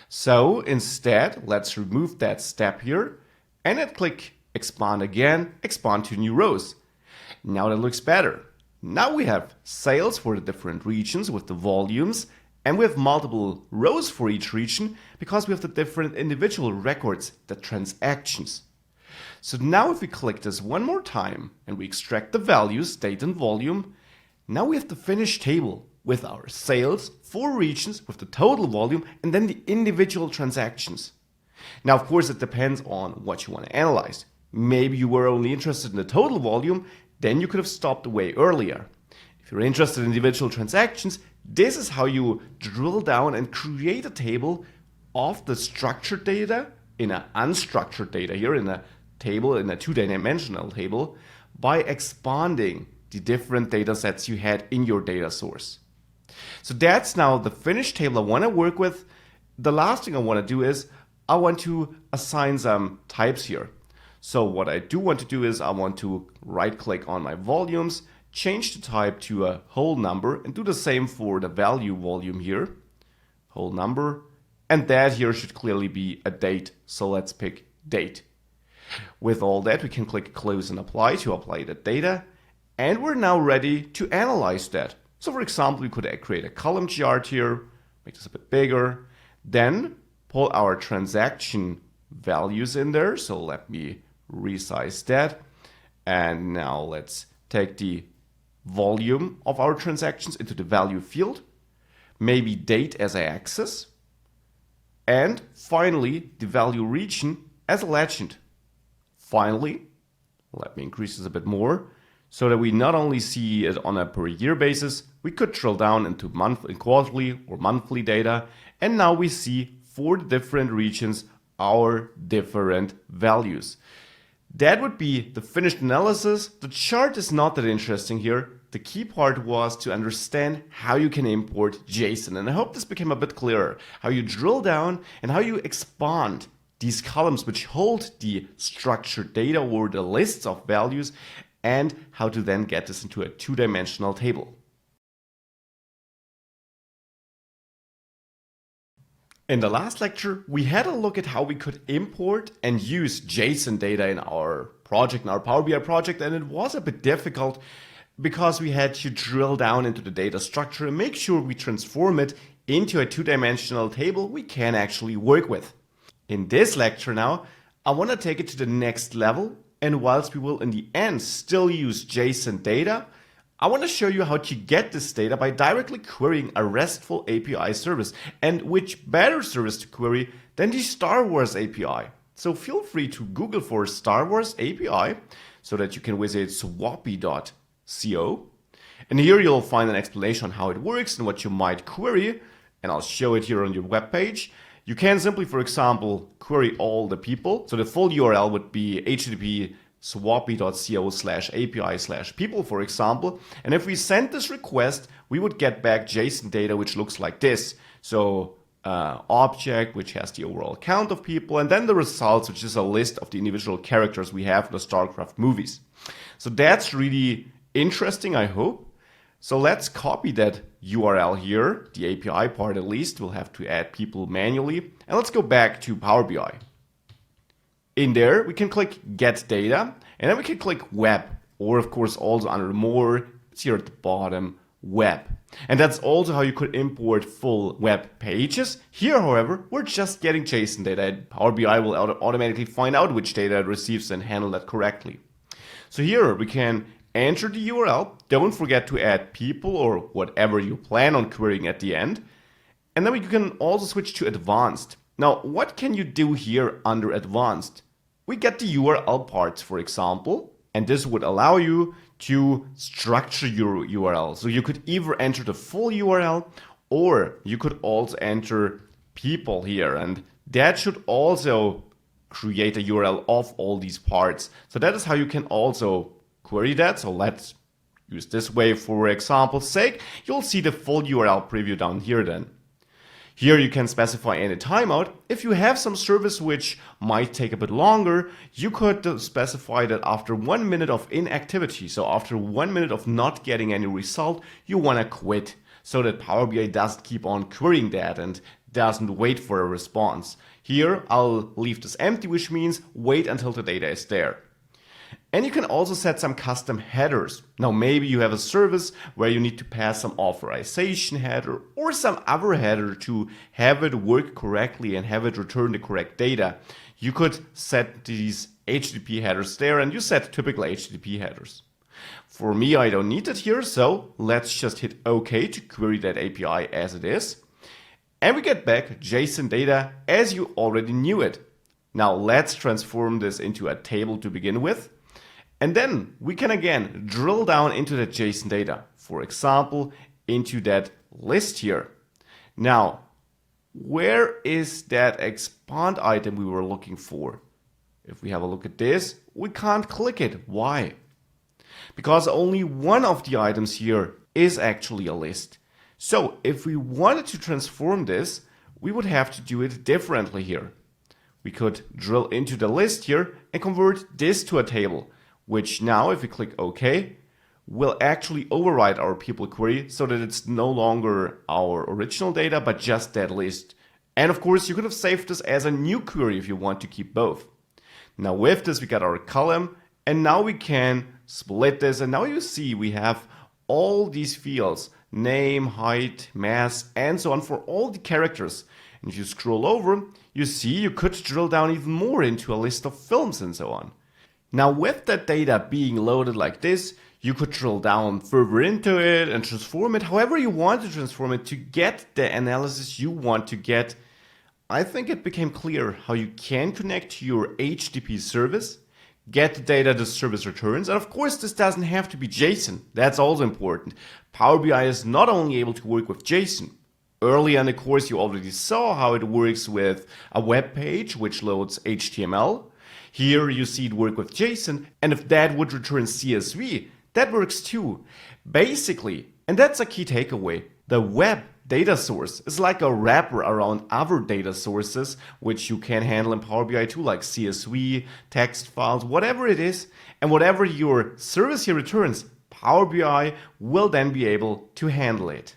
So instead, let's remove that step here and then click expand again, expand to new rows. Now that looks better. Now we have sales for the different regions with the volumes, and we have multiple rows for each region because we have the different individual records, the transactions. So now if we click this one more time and we extract the values, date and volume, now we have the finished table with our sales, 4 regions with the total volume, and then the individual transactions. Now, of course, it depends on what you want to analyze. Maybe you were only interested in the total volume, then you could have stopped way earlier. If you're interested in individual transactions, this is how you drill down and create a table of the structured data in an unstructured data here in a table, in a 2-dimensional table, by expanding the different data sets you had in your data source. So that's now the finished table I want to work with. The last thing I want to do is I want to assign some types here. So what I do want to do is I want to right click on my volumes change the type to a whole number and do the same for the value volume here, whole number, and that here should clearly be a date, so let's pick date. With all that, we can click close and apply to apply the data, and we're now ready to analyze that. So for example, we could create a column chart here, make this a bit bigger, then pull our transaction values in there. So let me resize that. And now let's take the volume of our transactions into the value field, maybe date as an axis, and finally the value region as a legend. Finally, let me increase this a bit more so that we not only see it on a per year basis, we could drill down into quarterly or monthly data, and now we see for the different regions our different values. That would be the finished analysis. The chart is not that interesting here. The key part was to understand how you can import JSON, and I hope this became a bit clearer, how you drill down and how you expand these columns which hold the structured data or the lists of values, and how to then get this into a two-dimensional table. In the last lecture, we had a look at how we could import and use JSON data in our project, in our Power BI project, and it was a bit difficult because we had to drill down into the data structure and make sure we transform it into a two-dimensional table we can actually work with. In this lecture now, I want to take it to the next level, and whilst we will in the end still use JSON data, I want to show you how to get this data by directly querying a RESTful API service, and which better service to query than the Star Wars API. So feel free to Google for Star Wars API so that you can visit swappy.co, and here you'll find an explanation on how it works and what you might query, and I'll show it here on your web page. You can simply, for example, query all the people. So the full URL would be http swappy.co/API/people, for example. And if we send this request, we would get back JSON data, which looks like this. So object, which has the overall count of people, and then the results, which is a list of the individual characters we have in the StarCraft movies. So that's really interesting, I hope. So let's copy that URL here, the API part at least. We'll have to add people manually. And let's go back to Power BI. In there, we can click Get Data, and then we can click Web, or of course also under More, it's here at the bottom, Web. And that's also how you could import full web pages. Here, however, we're just getting JSON data, and Power BI will automatically find out which data it receives and handle that correctly. So here we can enter the URL. Don't forget to add people or whatever you plan on querying at the end. And then we can also switch to advanced. Now, what can you do here under advanced? We get the URL parts, for example, and this would allow you to structure your URL. So you could either enter the full URL, or you could also enter people here, and that should also create a URL of all these parts. So that is how you can also query that. So let's use this way for example's sake. You'll see the full URL preview down here then. Here you can specify any timeout. If you have some service which might take a bit longer, you could specify that after 1 minute of inactivity, so after 1 minute of not getting any result, you want to quit, so that Power BI doesn't keep on querying that and doesn't wait for a response. Here I'll leave this empty, which means wait until the data is there. And you can also set some custom headers. Now maybe you have a service where you need to pass some authorization header or some other header to have it work correctly and have it return the correct data. You could set these HTTP headers there, and you set typical HTTP headers. For me, I don't need it here, so let's just hit OK to query that API as it is. And we get back JSON data as you already knew it. Now let's transform this into a table to begin with. And then we can again drill down into that JSON data, for example, into that list here. Now, where is that expand item we were looking for? If we have a look at this, we can't click it. Why? Because only one of the items here is actually a list. So if we wanted to transform this, we would have to do it differently here. We could drill into the list here and convert this to a table, which now, if we click OK, will actually override our people query so that it's no longer our original data, but just that list. And of course, you could have saved this as a new query if you want to keep both. Now with this, we got our column, and now we can split this. And now you see we have all these fields, name, height, mass, and so on for all the characters. And if you scroll over, you see you could drill down even more into a list of films and so on. Now with that data being loaded like this, you could drill down further into it and transform it however you want to transform it to get the analysis you want to get. I think it became clear how you can connect to your HTTP service, get the data the service returns, and of course this doesn't have to be JSON. That's also important. Power BI is not only able to work with JSON. Earlier in the course you already saw how it works with a web page which loads HTML. Here you see it work with JSON, and if that would return CSV, that works too. Basically, and that's a key takeaway, the web data source is like a wrapper around other data sources which you can handle in Power BI too, like CSV, text files, whatever it is, and whatever your service here returns, Power BI will then be able to handle it.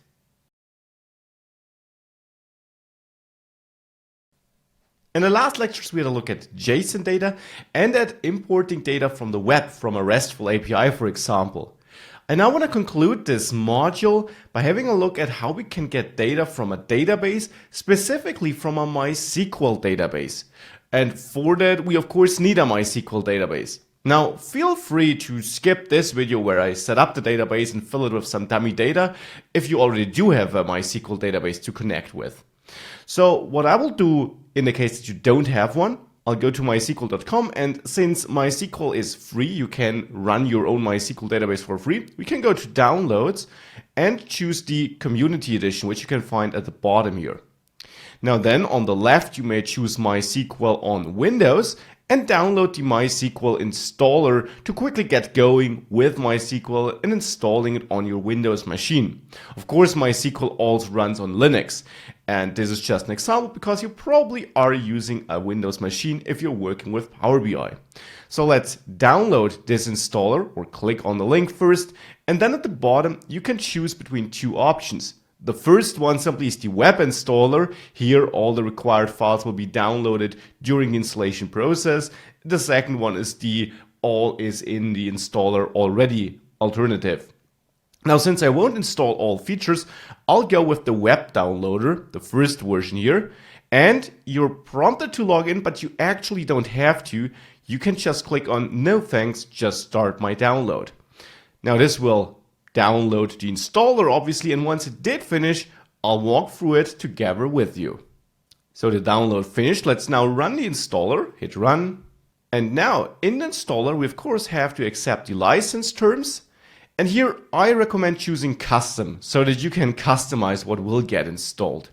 In the last lectures, we had a look at JSON data and at importing data from the web, from a RESTful API, for example. I now want to conclude this module by having a look at how we can get data from a database, specifically from a MySQL database. And for that, we of course need a MySQL database. Now, feel free to skip this video where I set up the database and fill it with some dummy data if you already do have a MySQL database to connect with. So what I will do in the case that you don't have one, I'll go to mysql.com, and since MySQL is free, you can run your own MySQL database for free. We can go to downloads and choose the community edition, which you can find at the bottom here. Now then on the left, you may choose MySQL on Windows and download the MySQL installer to quickly get going with MySQL and installing it on your Windows machine. Of course, MySQL also runs on Linux. And this is just an example because you probably are using a Windows machine if you're working with Power BI. So let's download this installer, or click on the link first. And then at the bottom, you can choose between two options. The first one simply is the web installer. Here all the required files will be downloaded during the installation process. The second one is the all is in the installer already alternative. Now since I won't install all features, I'll go with the web downloader, the first version here. And you're prompted to log in, but you actually don't have to. You can just click on no thanks, just start my download. Now this will download the installer obviously, and once it did finish, I'll walk through it together with you. So the download finished, let's now run the installer, hit run. And now in the installer we of course have to accept the license terms. And here I recommend choosing custom so that you can customize what will get installed.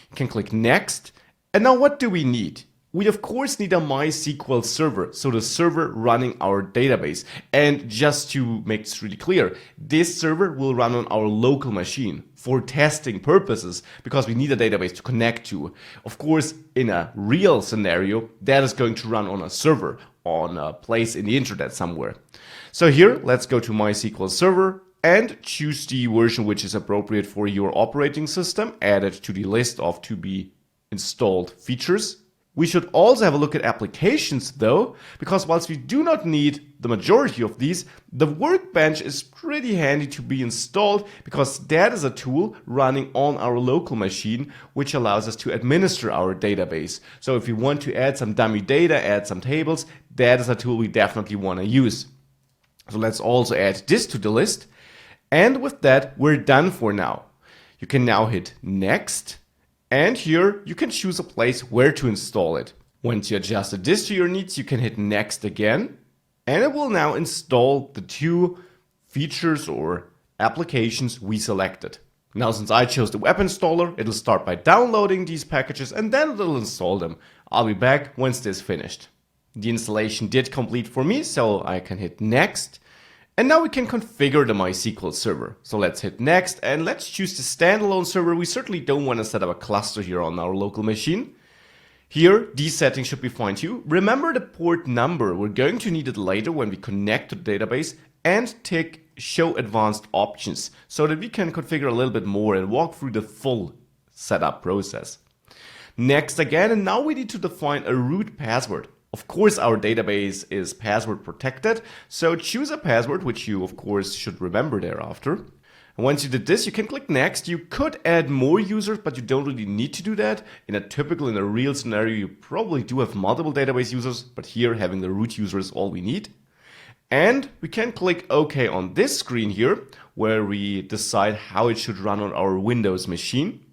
You can click next. And now what do we need? We of course need a MySQL server, so the server running our database. And just to make this really clear, this server will run on our local machine for testing purposes because we need a database to connect to. Of course, in a real scenario, that is going to run on a server, on a place in the internet somewhere. So here, let's go to MySQL server and choose the version which is appropriate for your operating system, add it to the list of to be installed features. We should also have a look at applications though, because whilst we do not need the majority of these, the workbench is pretty handy to be installed because that is a tool running on our local machine which allows us to administer our database. So if you want to add some dummy data, add some tables, that is a tool we definitely want to use. So let's also add this to the list. And with that, we're done for now. You can now hit next. And here you can choose a place where to install it. Once you adjusted this to your needs, you can hit next again. And it will now install the two features or applications we selected. Now, since I chose the web installer, it'll start by downloading these packages and then it'll install them. I'll be back once this is finished. The installation did complete for me, so I can hit next. And now we can configure the MySQL server. So let's hit next and let's choose the standalone server. We certainly don't want to set up a cluster here on our local machine. Here, these settings should be fine too. Remember the port number. We're going to need it later when we connect to the database, and tick show advanced options so that we can configure a little bit more and walk through the full setup process. Next again, and now we need to define a root password. Of course, our database is password protected, so choose a password, which you of course should remember thereafter. And once you did this, you can click next. You could add more users, but you don't really need to do that. In a real scenario, you probably do have multiple database users, but here having the root user is all we need. And we can click OK on this screen here, where we decide how it should run on our Windows machine.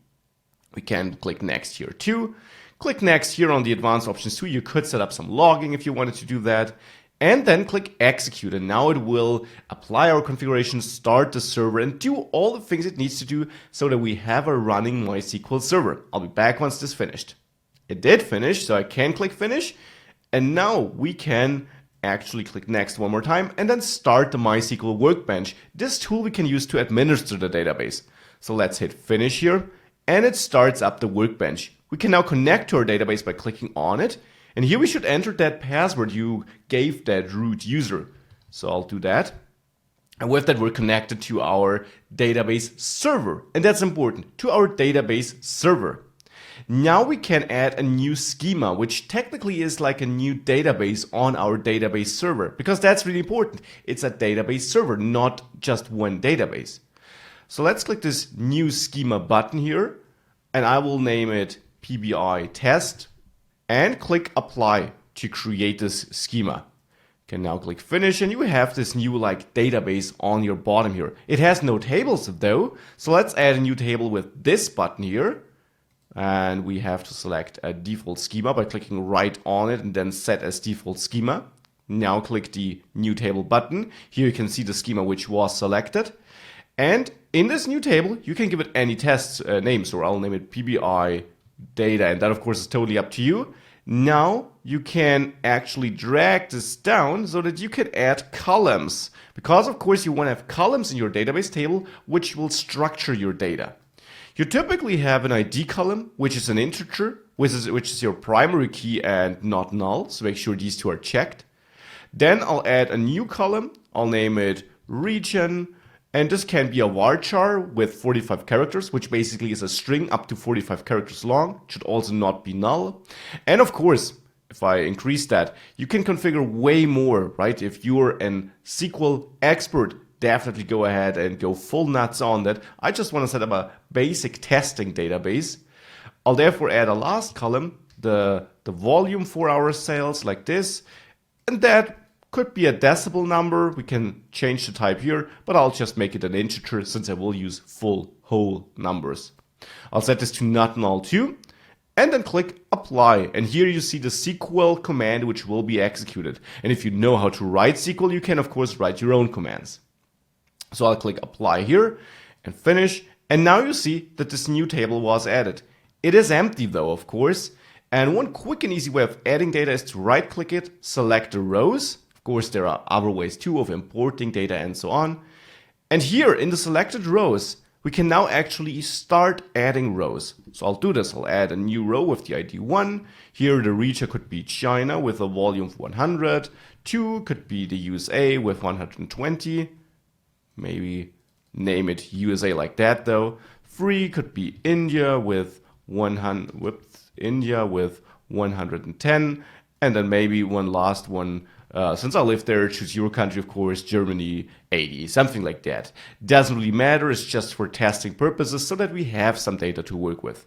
We can click next here too. Click next here on the advanced options too. You could set up some logging if you wanted to do that. And then click execute. And now it will apply our configuration, start the server, and do all the things it needs to do so that we have a running MySQL server. I'll be back once this finished. It did finish, so I can click finish. And now we can actually click next one more time and then start the MySQL workbench. This tool we can use to administer the database. So let's hit finish here. And it starts up the workbench. We can now connect to our database by clicking on it. And here we should enter that password you gave that root user. So I'll do that. And with that, we're connected to our database server. And that's important, to our database server. Now we can add a new schema, which technically is like a new database on our database server, because that's really important. It's a database server, not just one database. So let's click this new schema button here, and I will name it PBI test and click apply to create this schema. You can now click finish and you have this new database on your bottom here. It has no tables though, so let's add a new table with this button here. And we have to select a default schema by clicking right on it and then set as default schema. Now click the new table button. Here you can see the schema which was selected. And in this new table, you can give it any test name. So I'll name it PBI data. And that, of course, is totally up to you. Now you can actually drag this down so that you can add columns. Because, of course, you want to have columns in your database table, which will structure your data. You typically have an ID column, which is an integer, which is your primary key and not null. So make sure these two are checked. Then I'll add a new column. I'll name it region. And this can be a varchar with 45 characters, which basically is a string up to 45 characters long. It should also not be null. And of course, if I increase that, you can configure way more, right? If you're an SQL expert, definitely go ahead and go full nuts on that. I just want to set up a basic testing database. I'll therefore add a last column, the volume for our sales like this. And that could be a decimal number. We can change the type here, but I'll just make it an integer since I will use full whole numbers. I'll set this to not null too, and then click apply. And here you see the SQL command which will be executed. And if you know how to write SQL, you can of course write your own commands. So I'll click apply here and finish. And now you see that this new table was added. It is empty though, of course. And one quick and easy way of adding data is to right click it, select the rows. Of course, there are other ways too of importing data and so on. And here in the selected rows, we can now actually start adding rows. So I'll do this. I'll add a new row with the ID 1. Here the region could be China with a volume of 100. 2 could be the USA with 120. Maybe name it USA like that though. 3 could be India with 110. And then maybe one last one. Since I live there, choose your country, of course, Germany 80, something like that. Doesn't really matter, it's just for testing purposes so that we have some data to work with.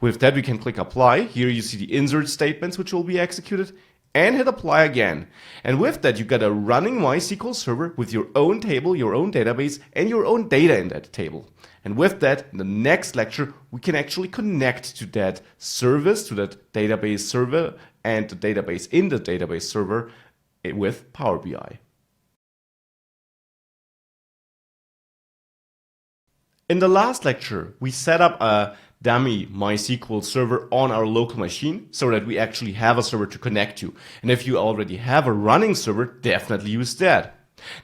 With that, we can click apply. Here you see the insert statements which will be executed and hit apply again. And with that, you got a running MySQL server with your own table, your own database, and your own data in that table. And with that, in the next lecture, we can actually connect to that service, to that database server, and the database in the database server with Power BI. In the last lecture, we set up a dummy MySQL server on our local machine so that we actually have a server to connect to. And if you already have a running server, definitely use that.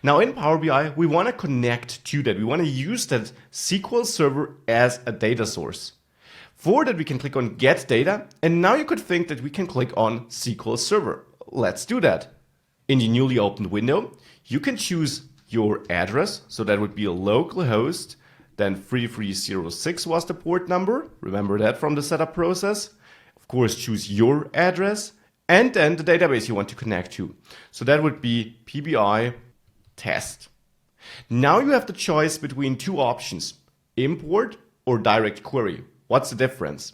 Now in Power BI, we want to connect to that. We want to use that SQL server as a data source. For that, we can click on Get Data. And now you could think that we can click on SQL Server. Let's do that. In the newly opened window, you can choose your address. So that would be a local host. Then 3306 was the port number. Remember that from the setup process. Of course, choose your address and then the database you want to connect to. So that would be PBI test. Now you have the choice between two options, import or direct query. What's the difference?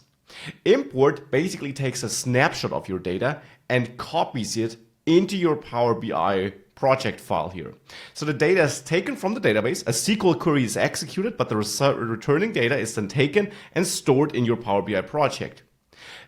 Import basically takes a snapshot of your data and copies it into your Power BI project file here. So the data is taken from the database, a SQL query is executed, but the returning data is then taken and stored in your Power BI project.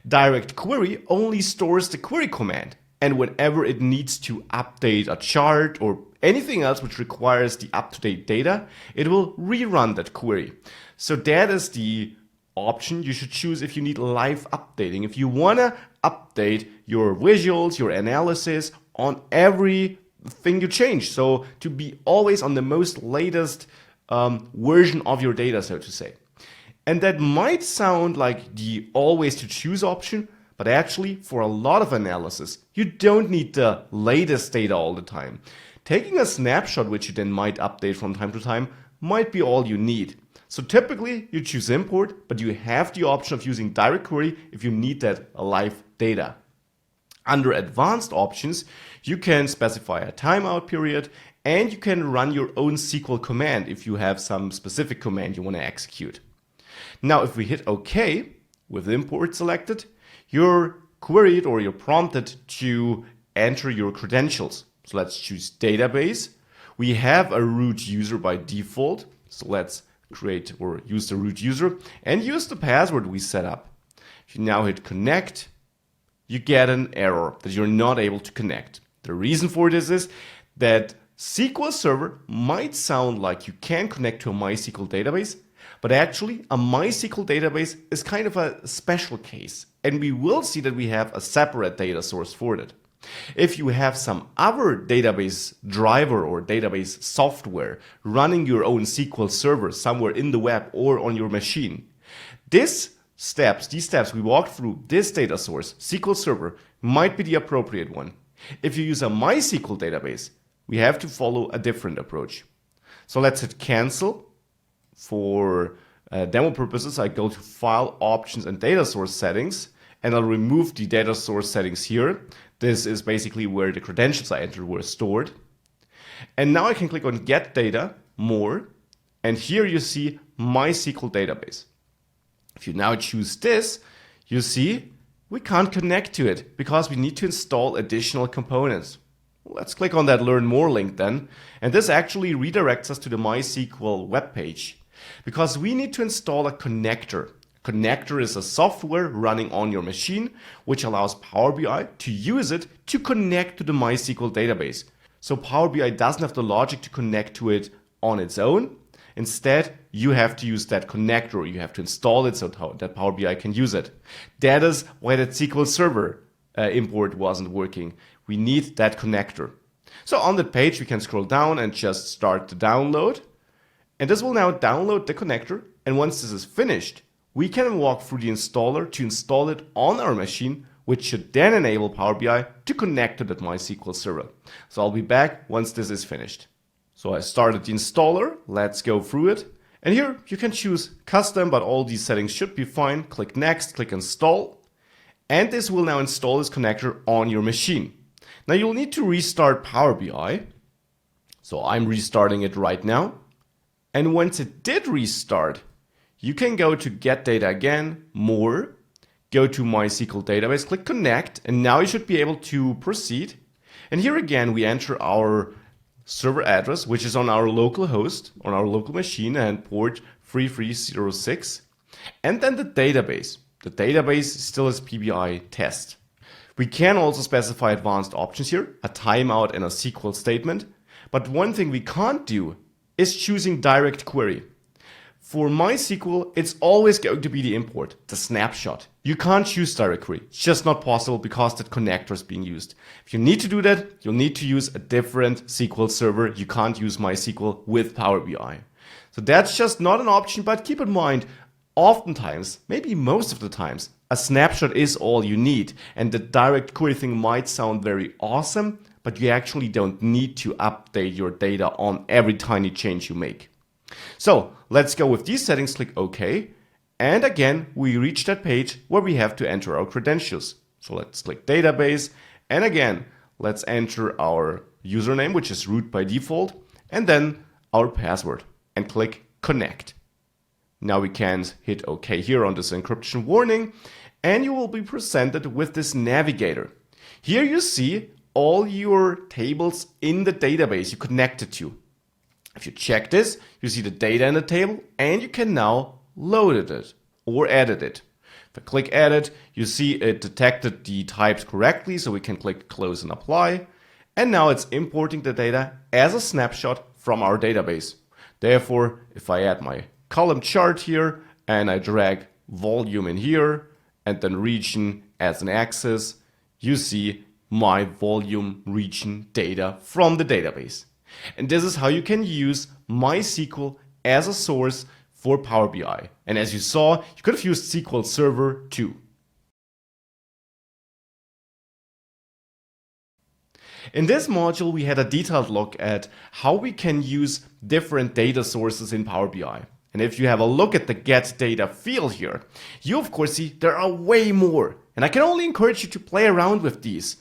Direct query only stores the query command, and whenever it needs to update a chart or anything else which requires the up-to-date data, it will rerun that query. So that is the option you should choose if you need live updating. If you want to update your visuals, your analysis on everything you change. So to be always on the most latest version of your data, so to say. And that might sound like the always to choose option, but actually for a lot of analysis, you don't need the latest data all the time. Taking a snapshot, which you then might update from time to time, might be all you need. So typically you choose import, but you have the option of using direct query if you need that live data. Under advanced options, you can specify a timeout period and you can run your own SQL command if you have some specific command you want to execute. Now, if we hit OK with import selected, you're queried or you're prompted to enter your credentials. So let's choose database. We have a root user by default. So let's create or use the root user and use the password we set up. If you now hit connect, you get an error that you're not able to connect. The reason for this is that SQL Server might sound like you can connect to a MySQL database, but actually a MySQL database is kind of a special case, and we will see that we have a separate data source for it. If you have some other database driver or database software running your own SQL Server somewhere in the web or on your machine, these steps we walked through, this data source, SQL Server, might be the appropriate one. If you use a MySQL database, we have to follow a different approach. So let's hit cancel. For demo purposes, I go to File, Options, and Data Source Settings, and I'll remove the data source settings here. This is basically where the credentials I entered were stored. And now I can click on Get Data, More, and here you see MySQL Database. If you now choose this, you see we can't connect to it because we need to install additional components. Let's click on that Learn More link then, and this actually redirects us to the MySQL webpage because we need to install a connector. Connector is a software running on your machine which allows Power BI to use it to connect to the MySQL database. So Power BI doesn't have the logic to connect to it on its own. Instead, you have to use that connector. You have to install it so that Power BI can use it. That is why that SQL Server import wasn't working. We need that connector. So on that page, we can scroll down and just start the download. And this will now download the connector. And once this is finished, we can walk through the installer to install it on our machine, which should then enable Power BI to connect to that MySQL Server. So I'll be back once this is finished. So I started the installer. Let's go through it. And here you can choose custom, but all these settings should be fine. Click next, click install. And this will now install this connector on your machine. Now you'll need to restart Power BI. So I'm restarting it right now. And once it did restart, you can go to Get Data again, More, go to MySQL Database, click Connect, and now you should be able to proceed. And here again, we enter our server address, which is on our local host, on our local machine, and port 3306. And then the database. The database still is PBI test. We can also specify advanced options here, a timeout and a SQL statement. But one thing we can't do is choosing direct query. For MySQL, it's always going to be the import, the snapshot. You can't choose direct query. It's just not possible because that connector is being used. If you need to do that, you'll need to use a different SQL server. You can't use MySQL with Power BI. So that's just not an option, but keep in mind, oftentimes, maybe most of the times, a snapshot is all you need. And the direct query thing might sound very awesome, but you actually don't need to update your data on every tiny change you make. So let's go with these settings, click OK. And again, we reach that page where we have to enter our credentials. So let's click database. And again, let's enter our username, which is root by default, and then our password and click connect. Now we can hit OK here on this encryption warning, and you will be presented with this navigator. Here you see all your tables in the database you connected to. If you check this, you see the data in the table, and you can now load it or edit it. If I click edit, you see it detected the types correctly, so we can click close and apply. And now it's importing the data as a snapshot from our database. Therefore, if I add my column chart here and I drag volume in here and then region as an axis, you see my volume region data from the database. And this is how you can use MySQL as a source for Power BI. And as you saw, you could have used SQL Server too. In this module, we had a detailed look at how we can use different data sources in Power BI. And if you have a look at the Get Data field here, you of course see there are way more. And I can only encourage you to play around with these.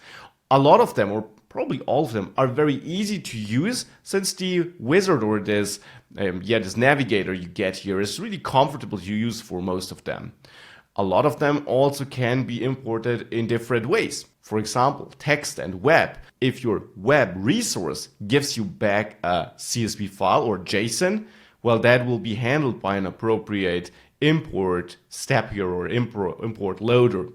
A lot of them, or probably all of them, are very easy to use, since the wizard or this navigator you get here is really comfortable to use for most of them. A lot of them also can be imported in different ways. For example, text and web. If your web resource gives you back a CSV file or JSON, well, that will be handled by an appropriate import step here or import loader.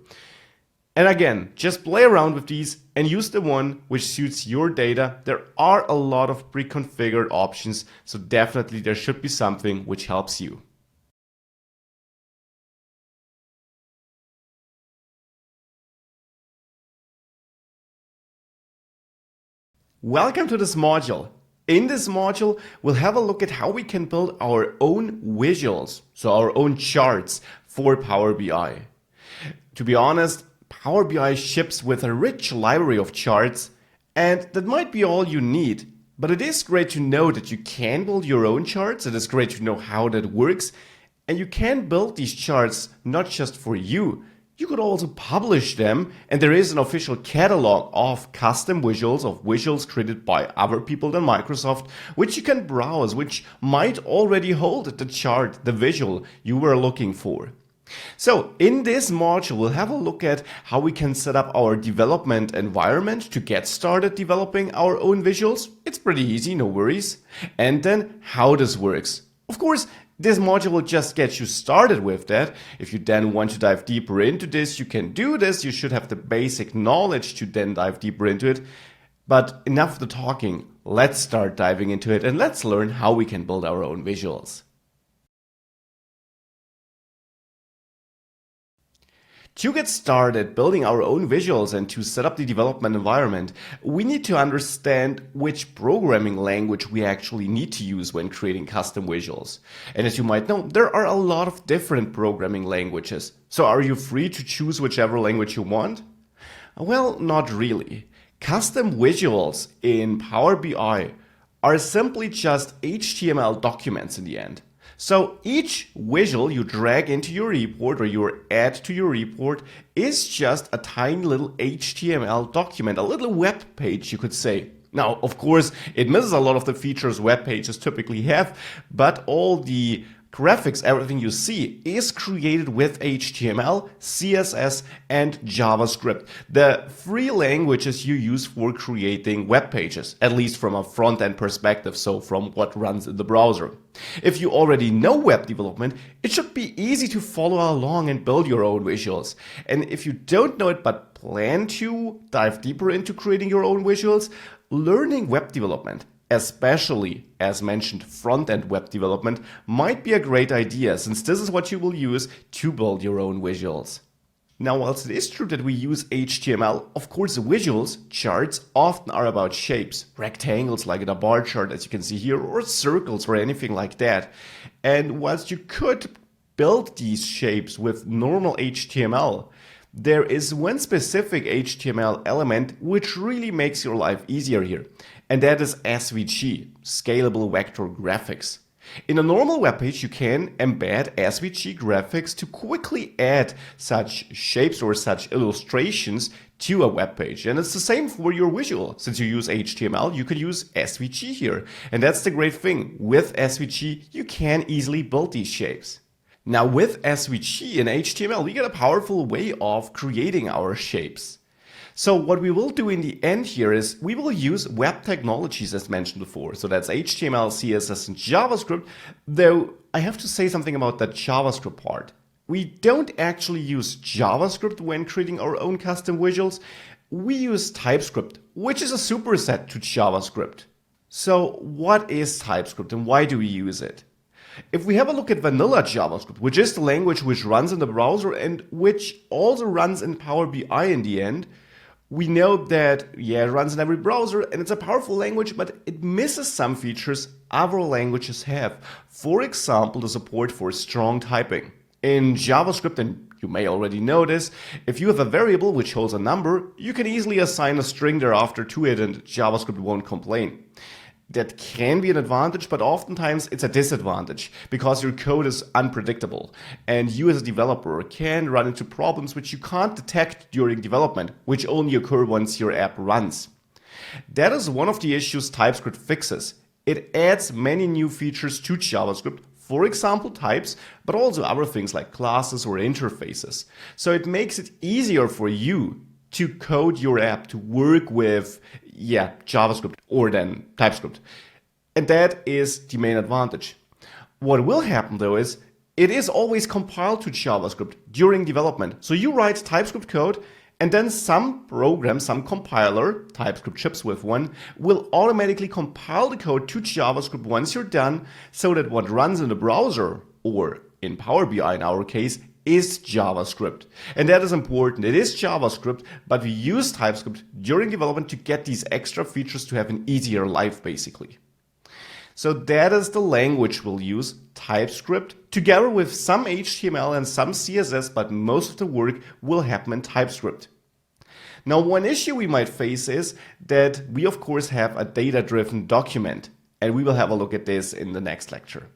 And again, just play around with these and use the one which suits your data. There are a lot of pre-configured options, so definitely there should be something which helps you. Welcome to this module. In this module, we'll have a look at how we can build our own visuals, so our own charts for Power BI. To be honest, Power BI ships with a rich library of charts, and that might be all you need. But it is great to know that you can build your own charts. It is great to know how that works. And you can build these charts not just for you. You could also publish them, and there is an official catalog of custom visuals, of visuals created by other people than Microsoft, which you can browse, which might already hold the chart, the visual you were looking for. So in this module, we'll have a look at how we can set up our development environment to get started developing our own visuals. It's pretty easy, no worries. And then how this works. Of course, this module will just get you started with that. If you then want to dive deeper into this, you can do this. You should have the basic knowledge to then dive deeper into it. But enough of the talking. Let's start diving into it and let's learn how we can build our own visuals. To get started building our own visuals and to set up the development environment, we need to understand which programming language we actually need to use when creating custom visuals. And as you might know, there are a lot of different programming languages. So are you free to choose whichever language you want? Well, not really. Custom visuals in Power BI are simply just HTML documents in the end. So each visual you drag into your report or you add to your report is just a tiny little HTML document, a little web page, you could say. Now, of course, it misses a lot of the features web pages typically have, but all the graphics, everything you see, is created with HTML, CSS, and JavaScript, the three languages you use for creating web pages, at least from a front-end perspective, so from what runs in the browser. If you already know web development, it should be easy to follow along and build your own visuals. And if you don't know it but plan to dive deeper into creating your own visuals, learning web development, especially, as mentioned, front-end web development, might be a great idea, since this is what you will use to build your own visuals. Now, whilst it is true that we use HTML, of course, visuals, charts, often are about shapes, rectangles like in a bar chart, as you can see here, or circles or anything like that. And whilst you could build these shapes with normal HTML, There is one specific HTML element which really makes your life easier here, and that is SVG, Scalable Vector Graphics. In a normal web page, you can embed SVG graphics to quickly add such shapes or such illustrations to a web page. And it's the same for your visual. Since you use HTML, you could use SVG here. And that's the great thing. With SVG, you can easily build these shapes. Now with SVG in HTML, we get a powerful way of creating our shapes. So what we will do in the end here is we will use web technologies as mentioned before. So that's HTML, CSS, and JavaScript, though I have to say something about that JavaScript part. We don't actually use JavaScript when creating our own custom visuals. We use TypeScript, which is a superset to JavaScript. So what is TypeScript and why do we use it? If we have a look at vanilla JavaScript, which is the language which runs in the browser and which also runs in Power BI in the end, we know that, it runs in every browser and it's a powerful language, but it misses some features other languages have. For example, the support for strong typing. In JavaScript, and you may already know this, if you have a variable which holds a number, you can easily assign a string thereafter to it and JavaScript won't complain. That can be an advantage, but oftentimes it's a disadvantage because your code is unpredictable and you as a developer can run into problems which you can't detect during development, which only occur once your app runs. That is one of the issues TypeScript fixes. It adds many new features to JavaScript, for example types, but also other things like classes or interfaces. So it makes it easier for you to code your app to work with JavaScript or then TypeScript. And that is the main advantage. What will happen though is it is always compiled to JavaScript during development. So you write TypeScript code and then some program, some compiler, TypeScript ships with one, will automatically compile the code to JavaScript once you're done so that what runs in the browser or in Power BI in our case is JavaScript. And that is important. It is JavaScript, but we use TypeScript during development to get these extra features to have an easier life, basically. So that is the language we'll use, TypeScript, together with some HTML and some CSS, but most of the work will happen in TypeScript. Now, one issue we might face is that we, of course, have a data-driven document, and we will have a look at this in the next lecture.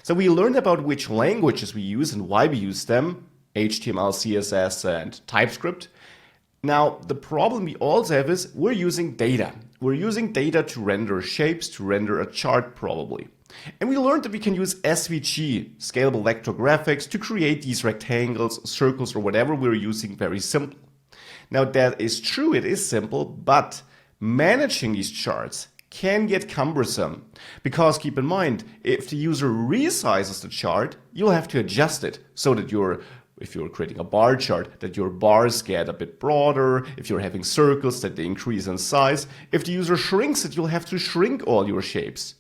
So we learned about which languages we use and why we use them, HTML, CSS, and TypeScript. Now, the problem we also have is we're using data. We're using data to render shapes, to render a chart probably. And we learned that we can use SVG, Scalable Vector Graphics, to create these rectangles, circles, or whatever we're using very simple. Now that is true, it is simple, but managing these charts can get cumbersome because keep in mind, if the user resizes the chart, you'll have to adjust it so that if you're creating a bar chart, that your bars get a bit broader, if you're having circles, that they increase in size. If the user shrinks it, you'll have to shrink all your shapes.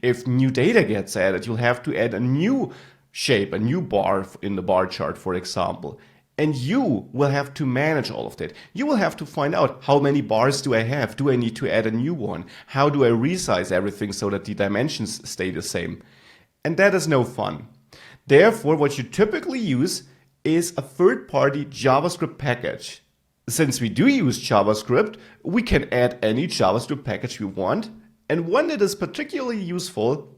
If new data gets added, you'll have to add a new shape, a new bar in the bar chart, for example. And you will have to manage all of that. You will have to find out how many bars do I have? Do I need to add a new one? How do I resize everything so that the dimensions stay the same? And that is no fun. Therefore, what you typically use is a third-party JavaScript package. Since we do use JavaScript, we can add any JavaScript package we want. And one that is particularly useful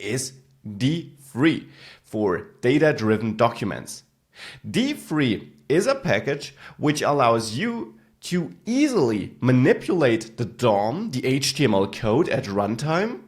is D3 for data-driven documents. D3 is a package which allows you to easily manipulate the DOM, the HTML code at runtime,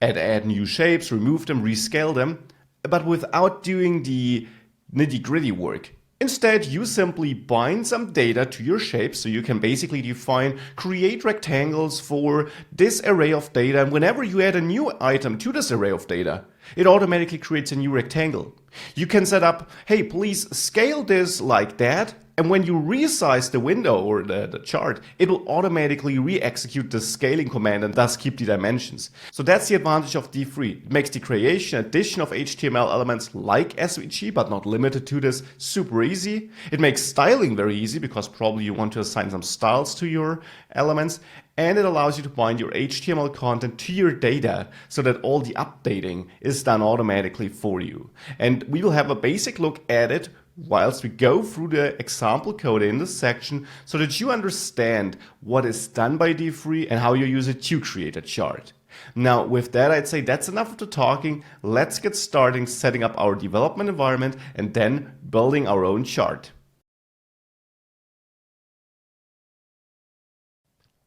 and add new shapes, remove them, rescale them, but without doing the nitty-gritty work. Instead, you simply bind some data to your shape, so you can basically define, create rectangles for this array of data, and whenever you add a new item to this array of data, it automatically creates a new rectangle. You can set up, hey, please scale this like that. And when you resize the window or the chart, it will automatically re-execute the scaling command and thus keep the dimensions. So that's the advantage of D3. It makes the creation, addition of HTML elements like SVG, but not limited to this, super easy. It makes styling very easy because probably you want to assign some styles to your elements. And it allows you to bind your HTML content to your data so that all the updating is done automatically for you. And we will have a basic look at it whilst we go through the example code in this section so that you understand what is done by D3 and how you use it to create a chart. Now, with that, I'd say that's enough of the talking. Let's get started setting up our development environment and then building our own chart.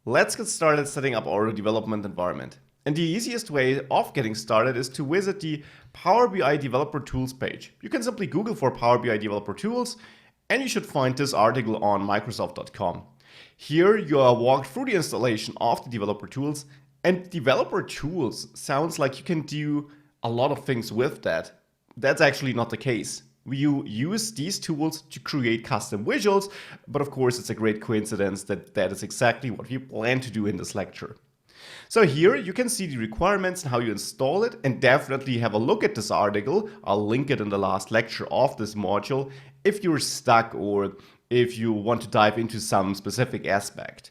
Let's get started setting up our development environment. And the easiest way of getting started is to visit the Power BI Developer Tools page. You can simply Google for Power BI Developer Tools and you should find this article on Microsoft.com. Here you are walked through the installation of the Developer Tools, and Developer Tools sounds like you can do a lot of things with that. That's actually not the case. You use these tools to create custom visuals, but of course it's a great coincidence that that is exactly what we plan to do in this lecture. So here you can see the requirements and how you install it, and definitely have a look at this article. I'll link it in the last lecture of this module if you're stuck or if you want to dive into some specific aspect.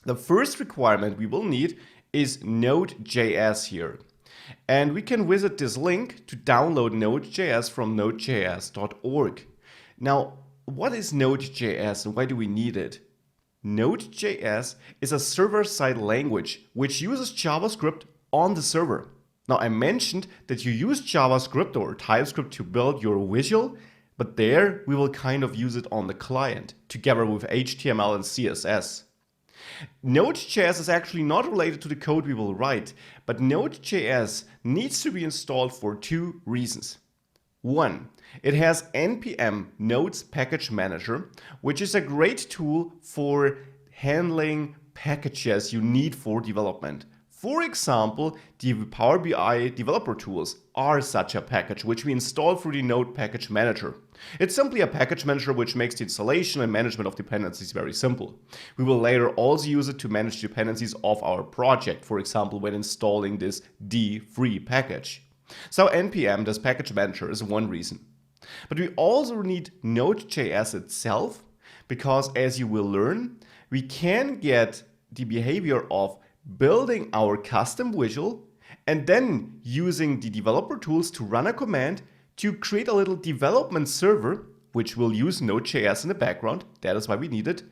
The first requirement we will need is Node.js here. And we can visit this link to download Node.js from nodejs.org. Now, what is Node.js and why do we need it? Node.js is a server-side language which uses JavaScript on the server. Now, I mentioned that you use JavaScript or TypeScript to build your visual, but there we will kind of use it on the client together with HTML and CSS. Node.js is actually not related to the code we will write, but Node.js needs to be installed for two reasons. One, it has npm nodes package manager, which is a great tool for handling packages you need for development. For example, the Power BI developer tools are such a package, which we install through the Node Package Manager. It's simply a package manager which makes the installation and management of dependencies very simple. We will later also use it to manage dependencies of our project, for example, when installing this D3 package. So npm, this package manager, is one reason. But we also need Node.js itself, because as you will learn, we can get the behavior of building our custom visual and then using the developer tools to run a command to create a little development server, which will use Node.js in the background. That is why we need it,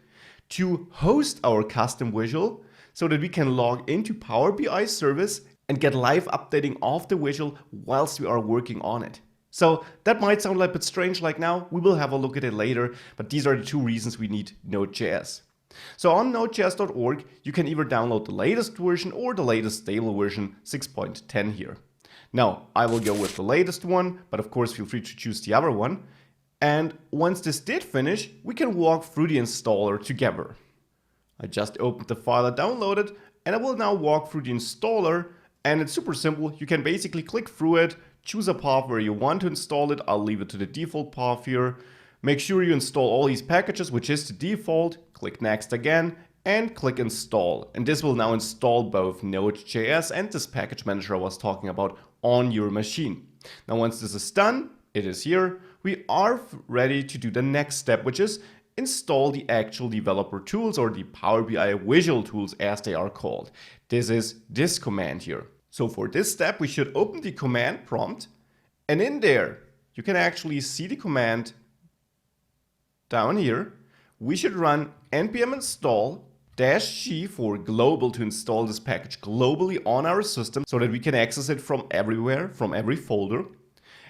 to host our custom visual so that we can log into Power BI service and get live updating of the visual whilst we are working on it. So that might sound a bit strange like now. We will have a look at it later, but these are the two reasons we need Node.js. So on nodejs.org, you can either download the latest version or the latest stable version 6.10 here. Now, I will go with the latest one, but of course feel free to choose the other one. And once this did finish, we can walk through the installer together. I just opened the file I downloaded, and I will now walk through the installer, and it's super simple. You can basically click through it, choose a path where you want to install it. I'll leave it to the default path here. Make sure you install all these packages, which is the default. Click next again and click install. And this will now install both Node.js and this package manager I was talking about on your machine. Now, once this is done, it is here. We are ready to do the next step, which is install the actual developer tools or the Power BI visual tools as they are called. This is this command here. So for this step, we should open the command prompt, and in there, you can actually see the command down here. We should run npm install -g for global to install this package globally on our system so that we can access it from everywhere, from every folder.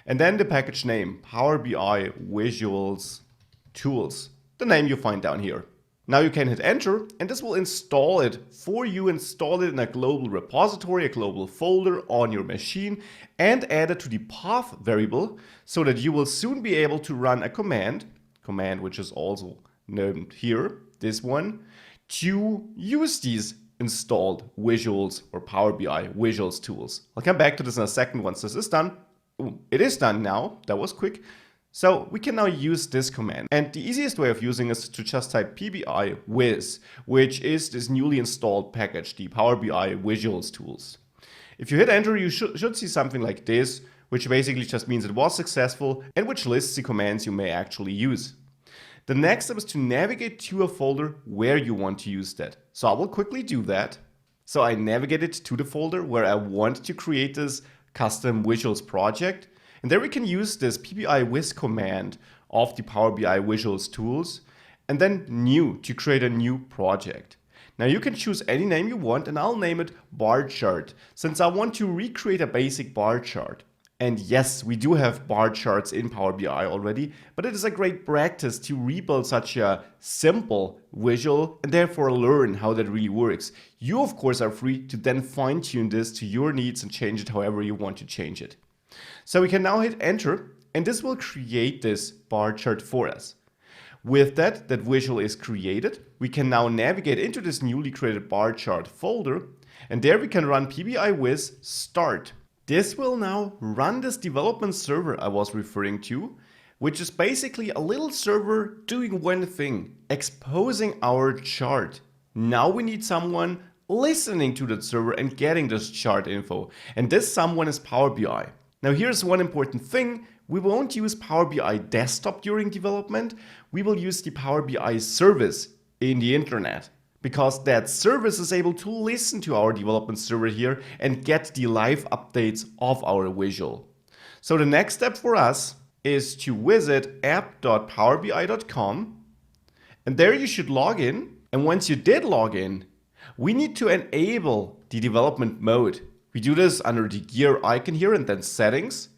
And then the package name, Power BI Visuals Tools, the name you find down here. Now you can hit enter and this will install it for you, install it in a global repository, a global folder on your machine, and add it to the path variable so that you will soon be able to run a command which is also named here, this one, to use these installed visuals or Power BI visuals tools. I'll come back to this in a second once this is done. Ooh, it is done now. That was quick. So we can now use this command. And the easiest way of using is to just type PBI Wiz, which is this newly installed package, the Power BI Visuals tools. If you hit enter, you should see something like this, which basically just means it was successful and which lists the commands you may actually use. The next step is to navigate to a folder where you want to use that. So I will quickly do that. So I navigated to the folder where I want to create this custom visuals project. And there we can use this PBI Wiz command of the Power BI Visuals tools and then new to create a new project. Now you can choose any name you want and I'll name it bar chart since I want to recreate a basic bar chart. And yes, we do have bar charts in Power BI already, but it is a great practice to rebuild such a simple visual and therefore learn how that really works. You of course are free to then fine tune this to your needs and change it however you want to change it. So we can now hit enter and this will create this bar chart for us. With that visual is created, we can now navigate into this newly created bar chart folder and there we can run PBI Wiz start. This will now run this development server I was referring to, which is basically a little server doing one thing, exposing our chart. Now we need someone listening to that server and getting this chart info. And this someone is Power BI. Now here's one important thing. We won't use Power BI desktop during development. We will use the Power BI service in the internet because that service is able to listen to our development server here and get the live updates of our visual. So the next step for us is to visit app.powerbi.com and there you should log in. And once you did log in, we need to enable the development mode. We do this under the gear icon here and then settings.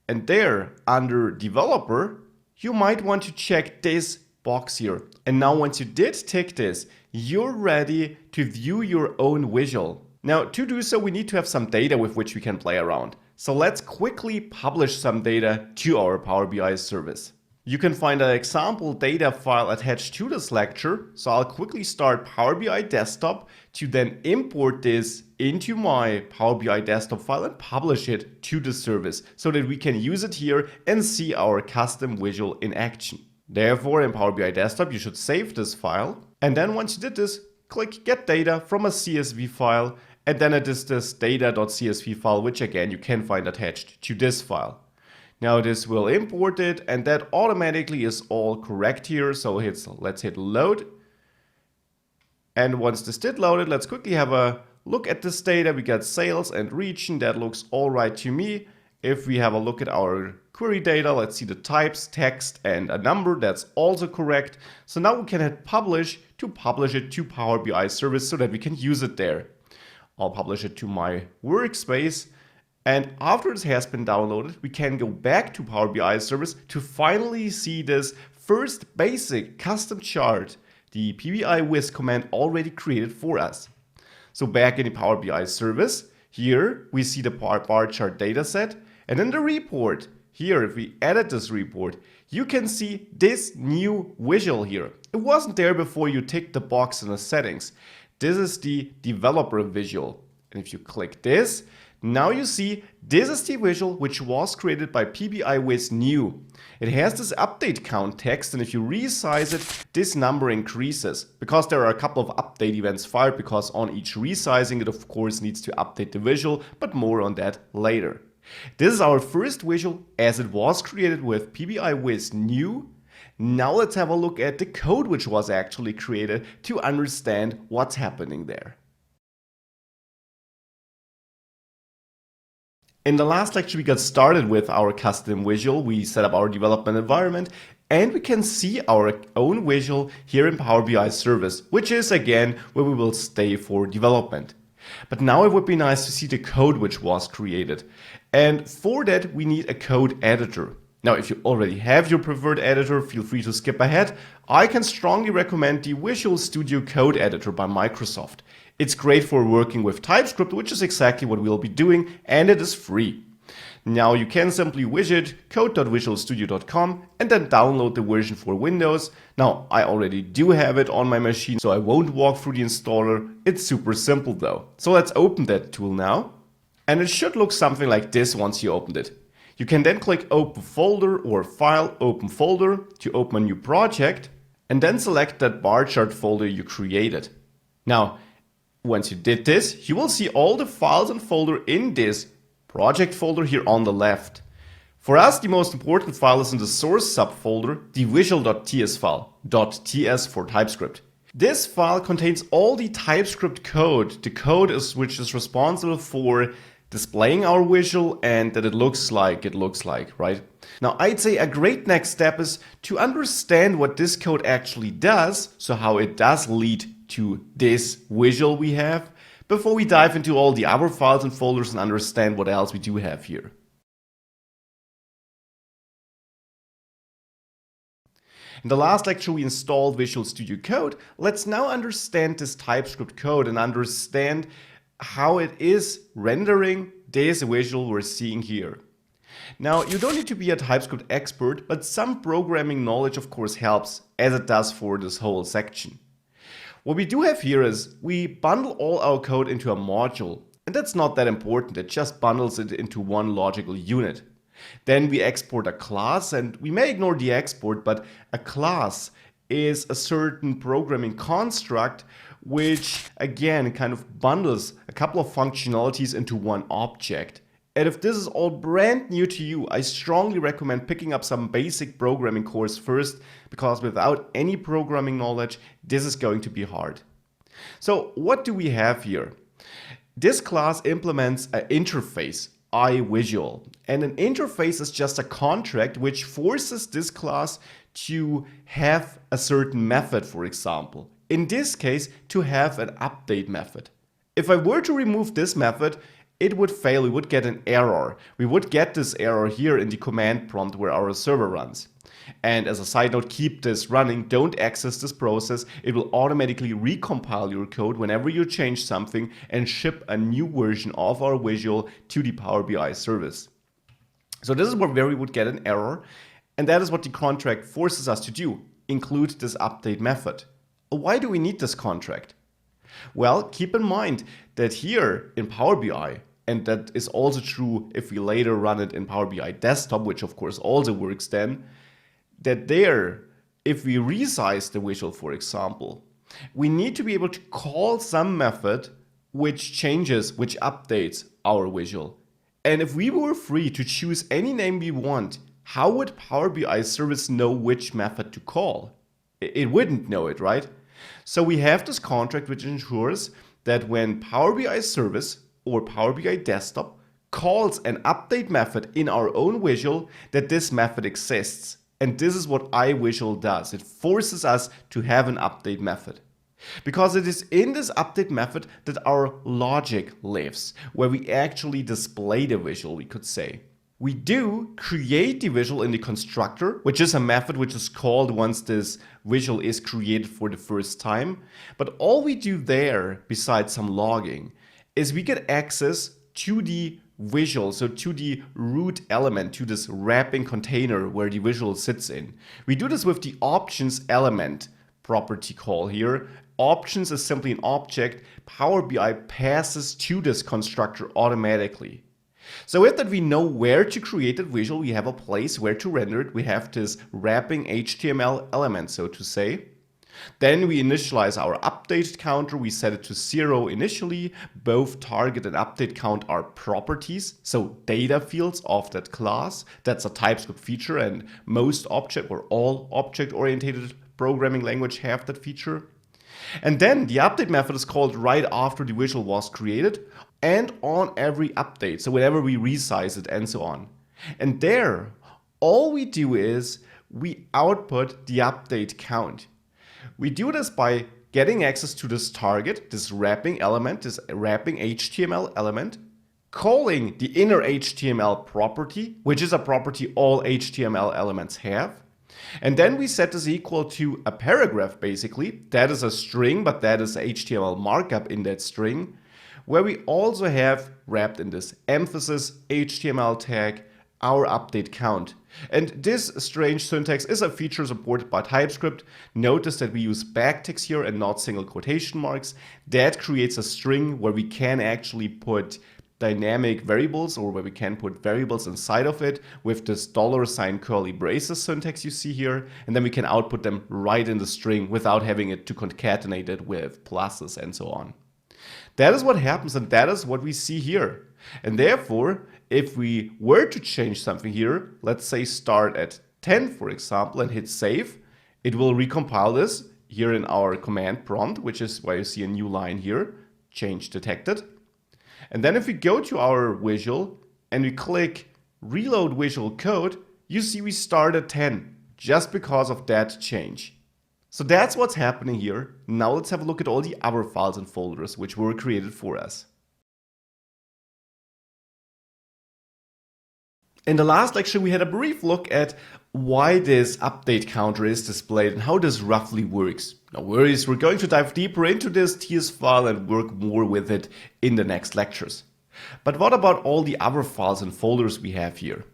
And there under developer, you might want to check this box here. And now once you did tick this, you're ready to view your own visual. Now to do so, we need to have some data with which we can play around. So let's quickly publish some data to our Power BI service. You can find an example data file attached to this lecture. So I'll quickly start Power BI desktop to then import this into my Power BI desktop file and publish it to the service so that we can use it here and see our custom visual in action. Therefore, in Power BI desktop, you should save this file. And then once you did this, click get data from a CSV file. And then it is this data.csv file, which again, you can find attached to this file. Now this will import it and that automatically is all correct here. So let's hit load. And once this did load it, let's quickly have a look at this data. We got sales and region. That looks all right to me. If we have a look at our query data, let's see the types, text and a number. That's also correct. So now we can hit publish to publish it to Power BI service so that we can use it there. I'll publish it to my workspace. And after this has been downloaded, we can go back to Power BI service to finally see this first basic custom chart, the PBI Wiz command already created for us. So back in the Power BI service, here we see the bar chart dataset. And in the report, here if we edit this report, you can see this new visual here. It wasn't there before you ticked the box in the settings. This is the developer visual. And if you click this, now you see this is the visual which was created by PBI Wiz new. It has this update count text and if you resize it, this number increases because there are a couple of update events fired because on each resizing it of course needs to update the visual, but more on that later. This is our first visual as it was created with PBI Wiz new. Now let's have a look at the code which was actually created to understand what's happening there. In the last lecture, we got started with our custom visual. We set up our development environment and we can see our own visual here in Power BI service, which is again where we will stay for development. But now it would be nice to see the code which was created. And for that, we need a code editor. Now, if you already have your preferred editor, feel free to skip ahead. I can strongly recommend the Visual Studio Code Editor by Microsoft. It's great for working with TypeScript, which is exactly what we'll be doing, and it is free. Now you can simply visit code.visualstudio.com and then download the version for Windows. Now I already do have it on my machine, so I won't walk through the installer. It's super simple though. So let's open that tool now. And it should look something like this once you opened it. You can then click Open Folder or File, Open Folder to open a new project, and then select that bar chart folder you created. Now, once you did this, you will see all the files and folder in this project folder here on the left. For us, the most important file is in the source subfolder, the visual.ts file, .ts for TypeScript. This file contains all the TypeScript code, the code which is responsible for displaying our visual and that it looks like, right? Now, I'd say a great next step is to understand what this code actually does, so how it does lead to this visual we have, before we dive into all the other files and folders and understand what else we do have here. In the last lecture, we installed Visual Studio Code. Let's now understand this TypeScript code and understand how it is rendering this visual we're seeing here. Now, you don't need to be a TypeScript expert, but some programming knowledge of course helps, as it does for this whole section. What we do have here is we bundle all our code into a module, and that's not that important, it just bundles it into one logical unit. Then we export a class, and we may ignore the export, but a class is a certain programming construct which again kind of bundles a couple of functionalities into one object. And if this is all brand new to you, I strongly recommend picking up some basic programming course first, because without any programming knowledge, this is going to be hard. So what do we have here? This class implements an interface, iVisual. And an interface is just a contract which forces this class to have a certain method, for example. In this case, to have an update method. If I were to remove this method, it would fail, we would get an error. We would get this error here in the command prompt where our server runs. And as a side note, keep this running, don't access this process. It will automatically recompile your code whenever you change something and ship a new version of our visual to the Power BI service. So this is where we would get an error, and that is what the contract forces us to do, include this update method. Why do we need this contract? Well, keep in mind that here in Power BI, and that is also true if we later run it in Power BI Desktop, which of course also works then, that there, if we resize the visual, for example, we need to be able to call some method which changes, which updates our visual. And if we were free to choose any name we want, how would Power BI service know which method to call? It wouldn't know it, right? So we have this contract which ensures that when Power BI service or Power BI Desktop calls an update method in our own visual, that this method exists. And this is what iVisual does. It forces us to have an update method. Because it is in this update method that our logic lives, where we actually display the visual, we could say. We do create the visual in the constructor, which is a method which is called once this visual is created for the first time. But all we do there, besides some logging, is we get access to the visual, so to the root element, to this wrapping container where the visual sits in. We do this with the options element property call here. Options is simply an object Power BI passes to this constructor automatically. So with that, we know where to create that visual, we have a place where to render it, we have this wrapping HTML element, so to say. Then we initialize our update counter, we set it to 0 initially. Both target and update count are properties, so data fields of that class. That's a TypeScript feature, and most object or all object-oriented programming language have that feature. And then the update method is called right after the visual was created and on every update, so whenever we resize it and so on. And there, all we do is we output the update count. We do this by getting access to this target, this wrapping element, this wrapping HTML element, calling the inner HTML property, which is a property all HTML elements have. And then we set this equal to a paragraph, basically. That is a string, but that is HTML markup in that string, where we also have wrapped in this emphasis HTML tag our update count. And this strange syntax is a feature supported by TypeScript. Notice that we use backticks here and not single quotation marks. That creates a string where we can actually put dynamic variables, or where we can put variables inside of it with this $ curly braces syntax you see here, and then we can output them right in the string without having it to concatenate it with pluses and so on. That is what happens, and that is what we see here. And therefore, if we were to change something here, let's say start at 10, for example, and hit save, it will recompile this here in our command prompt, which is why you see a new line here, change detected. And then if we go to our visual and we click reload visual code, you see we start at 10 just because of that change. So that's what's happening here. Now let's have a look at all the other files and folders which were created for us. In the last lecture, we had a brief look at why this update counter is displayed and how this roughly works. No worries, we're going to dive deeper into this TS file and work more with it in the next lectures. But what about all the other files and folders we have here?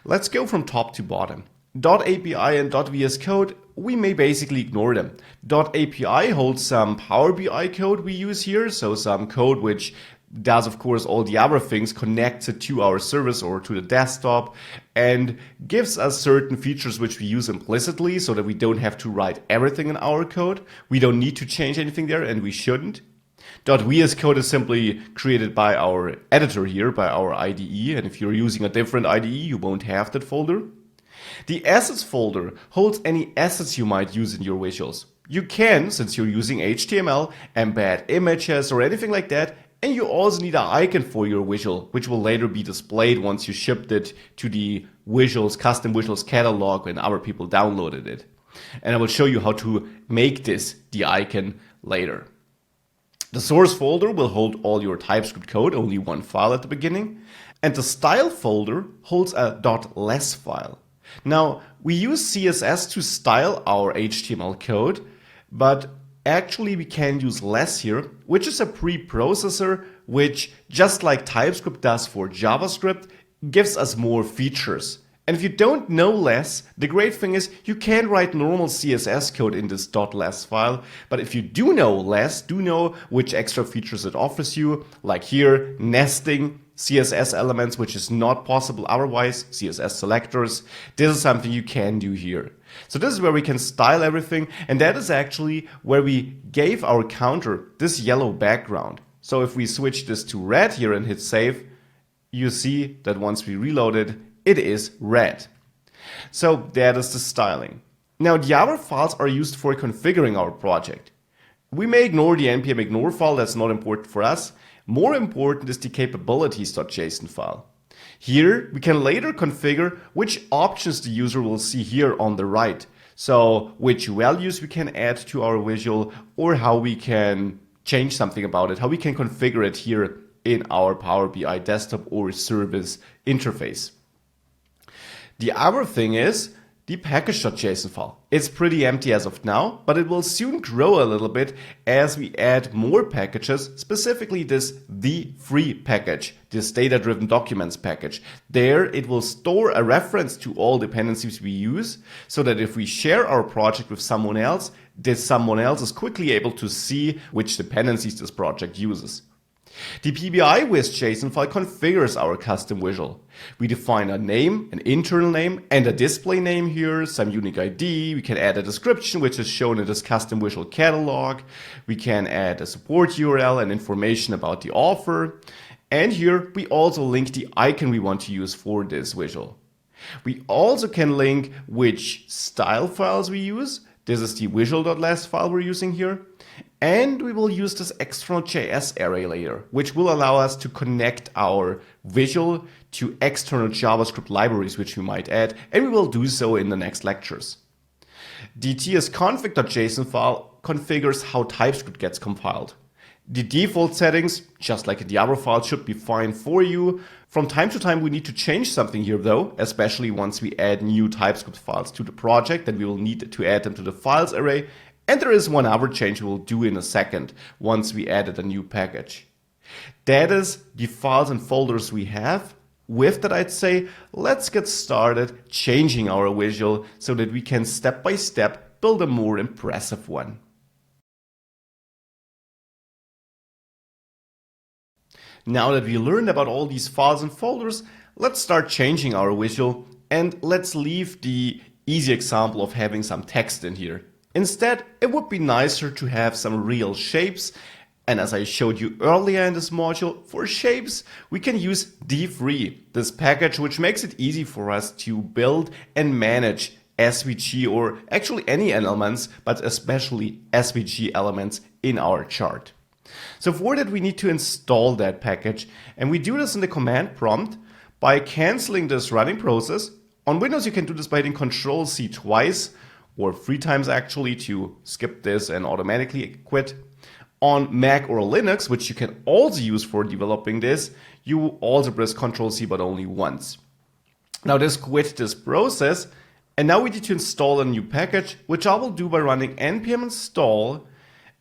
Let's go from top to bottom. .api and .vs code, we may basically ignore them. .api holds some PowerBI code we use here, so some code which does, of course, all the other things, connects it to our service or to the desktop, and gives us certain features which we use implicitly so that we don't have to write everything in our code. We don't need to change anything there, and we shouldn't. .vs code is simply created by our editor here, by our IDE, and if you're using a different IDE, you won't have that folder. The assets folder holds any assets you might use in your visuals. You can, since you're using HTML, embed images or anything like that, and you also need an icon for your visual, which will later be displayed once you shipped it to the visuals, custom visuals catalog when other people downloaded it. And I will show you how to make this the icon later. The source folder will hold all your TypeScript code, only one file at the beginning. And the style folder holds a .less file. Now, we use CSS to style our HTML code, but actually we can use less here, which is a preprocessor which, just like TypeScript does for JavaScript, gives us more features. And if you don't know less, the great thing is you can write normal CSS code in this .less file, but if you do know less, do know which extra features it offers you, like here, nesting CSS elements, which is not possible otherwise, CSS selectors. This is something you can do here. So this is where we can style everything, and that is actually where we gave our counter this yellow background. So if we switch this to red here and hit save, you see that once we reload it, it is red. So that is the styling. Now the other files are used for configuring our project. We may ignore the npm ignore file, that's not important for us. More important is the capabilities.json file. Here we can later configure which options the user will see here on the right. So which values we can add to our visual, or how we can change something about it, how we can configure it here in our Power BI desktop or service interface. The other thing is the package.json file. It's pretty empty as of now, but it will soon grow a little bit as we add more packages, specifically this the-free package, this data-driven documents package. There it will store a reference to all dependencies we use, so that if we share our project with someone else, this someone else is quickly able to see which dependencies this project uses. The PBI with JSON file configures our custom visual. We define a name, an internal name, and a display name here, some unique ID. We can add a description, which is shown in this custom visual catalog. We can add a support URL and information about the author. And here we also link the icon we want to use for this visual. We also can link which style files we use. This is the visual.less file we're using here. And we will use this external JS array layer, which will allow us to connect our visual to external JavaScript libraries, which we might add, and we will do so in the next lectures. The tsconfig.json file configures how TypeScript gets compiled. The default settings, just like in the other file, should be fine for you. From time to time, we need to change something here though, especially once we add new TypeScript files to the project, then we will need to add them to the files array. And there is one other change we will do in a second once we added a new package. That is the files and folders we have. With that, I'd say, let's get started changing our visual so that we can step by step build a more impressive one. Now that we learned about all these files and folders, let's start changing our visual and let's leave the easy example of having some text in here. Instead, it would be nicer to have some real shapes. And as I showed you earlier in this module, for shapes, we can use dfree, this package which makes it easy for us to build and manage SVG or actually any elements, but especially SVG elements in our chart. So for that, we need to install that package, and we do this in the command prompt by canceling this running process. On Windows, you can do this by hitting Control-C twice, or 3 times actually, to skip this and automatically quit. On Mac or Linux, which you can also use for developing this, you also press Control-C but only once. Now this quit this process, and now we need to install a new package, which I will do by running npm install,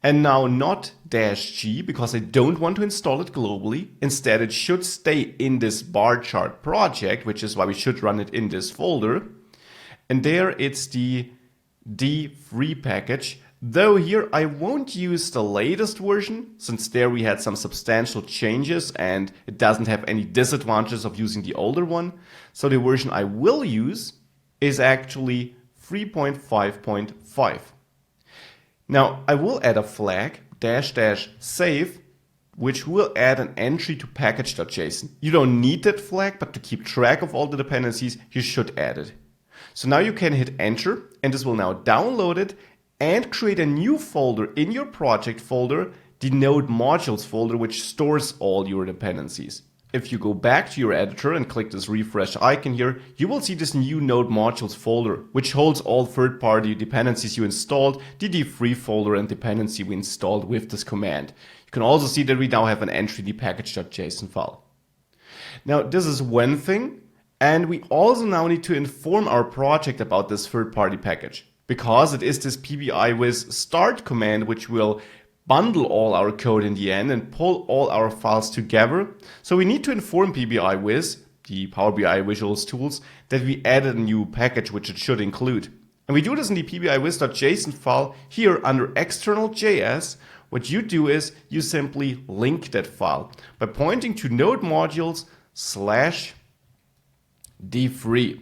and now not -g, because I don't want to install it globally. Instead, it should stay in this bar chart project, which is why we should run it in this folder. And there it's the dfree package. Though here I won't use the latest version, since there we had some substantial changes and it doesn't have any disadvantages of using the older one. So the version I will use is actually 3.5.5. Now I will add a flag --save, which will add an entry to package.json. You don't need that flag, but to keep track of all the dependencies, you should add it. So now you can hit enter, and this will now download it and create a new folder in your project folder, the node modules folder, which stores all your dependencies. If you go back to your editor and click this refresh icon here, you will see this new node modules folder, which holds all third-party dependencies you installed, the dfree folder and dependency we installed with this command. You can also see that we now have an entry, the package.json file. Now this is one thing, and we also now need to inform our project about this third-party package, because it is this PBI start command which will bundle all our code in the end and pull all our files together. So we need to inform PBI the Power BI visuals tools, that we added a new package which it should include. And we do this in the PBI.json file here under external.js. What you do is you simply link that file by pointing to node modules /dfree.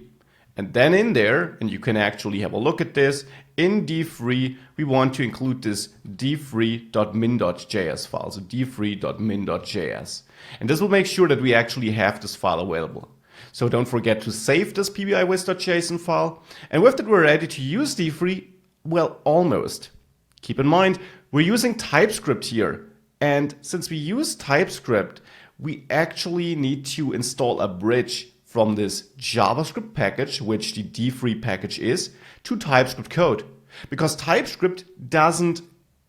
And then in there, and you can actually have a look at this, in dfree, we want to include this dfree.min.js file, so dfree.min.js. And this will make sure that we actually have this file available. So don't forget to save this PBI.json file. And with that, we're ready to use dfree, well, almost. Keep in mind, we're using TypeScript here. And since we use TypeScript, we actually need to install a bridge from this JavaScript package, which the dfree package is, to TypeScript code. Because TypeScript doesn't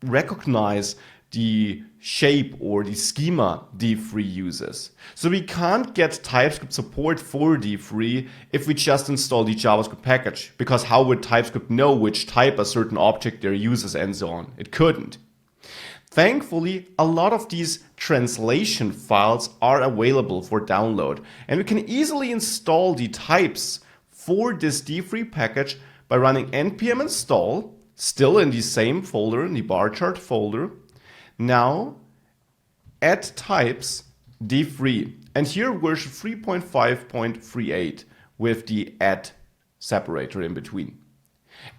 recognize the shape or the schema dfree uses. So we can't get TypeScript support for dfree if we just install the JavaScript package. Because how would TypeScript know which type a certain object there uses and so on? It couldn't. Thankfully, a lot of these translation files are available for download, and we can easily install the types for this dfree package by running npm install, still in the same folder, in the bar chart folder. Now, add types dfree, and here version 3.5.38 with the add separator in between.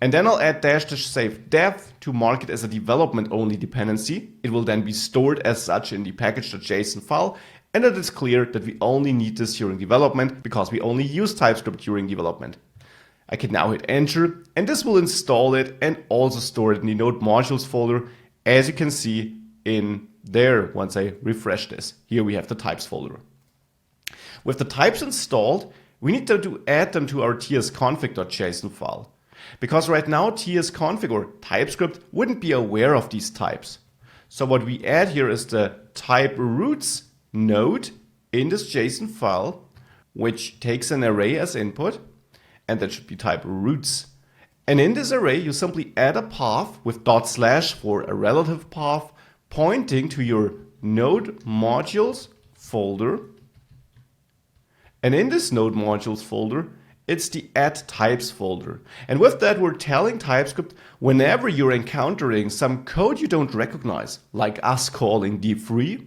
And then I'll add --save dev to mark it as a development only dependency. It will then be stored as such in the package.json file, and it is clear that we only need this during development because we only use TypeScript during development. I can now hit enter, and this will install it and also store it in the node modules folder, as you can see in there once I refresh this. Here we have the types folder. With the types installed, we need to add them to our tsconfig.json file. Because right now tsconfig or TypeScript wouldn't be aware of these types. So what we add here is the type roots node in this JSON file, which takes an array as input, and that should be type roots. And in this array, you simply add a path with / for a relative path pointing to your node modules folder. And in this node modules folder, it's the add types folder. And with that, we're telling TypeScript whenever you're encountering some code you don't recognize, like us calling dfree,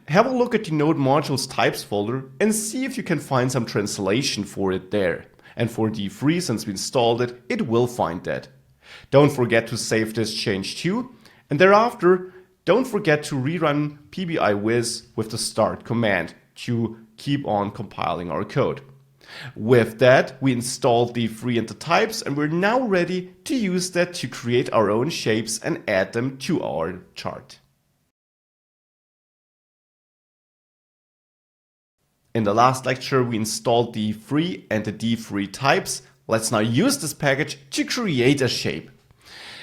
Have a look at the Node Modules Types folder and see if you can find some translation for it there. And for D3, since we installed it, it will find that. Don't forget to save this change too, and thereafter, don't forget to rerun PBI-Wiz with the start command to keep on compiling our code. With that, we installed D3 into types, and we're now ready to use that to create our own shapes and add them to our chart. In the last lecture, we installed D3 and the D3 types. Let's now use this package to create a shape.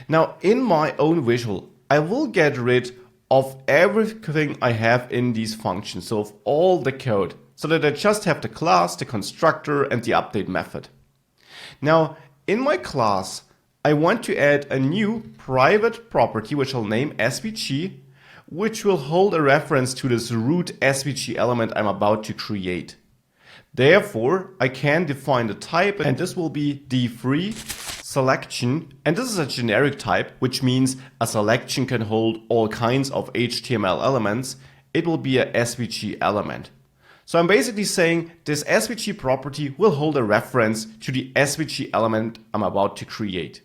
Now, in my own visual, I will get rid of everything I have in these functions, so of all the code, so that I just have the class, the constructor, and the update method. Now, in my class, I want to add a new private property, which I'll name SVG, which will hold a reference to this root SVG element I'm about to create. Therefore, I can define the type, and this will be D3 selection, and this is a generic type, which means a selection can hold all kinds of HTML elements. It will be a SVG element. So I'm basically saying this SVG property will hold a reference to the SVG element I'm about to create.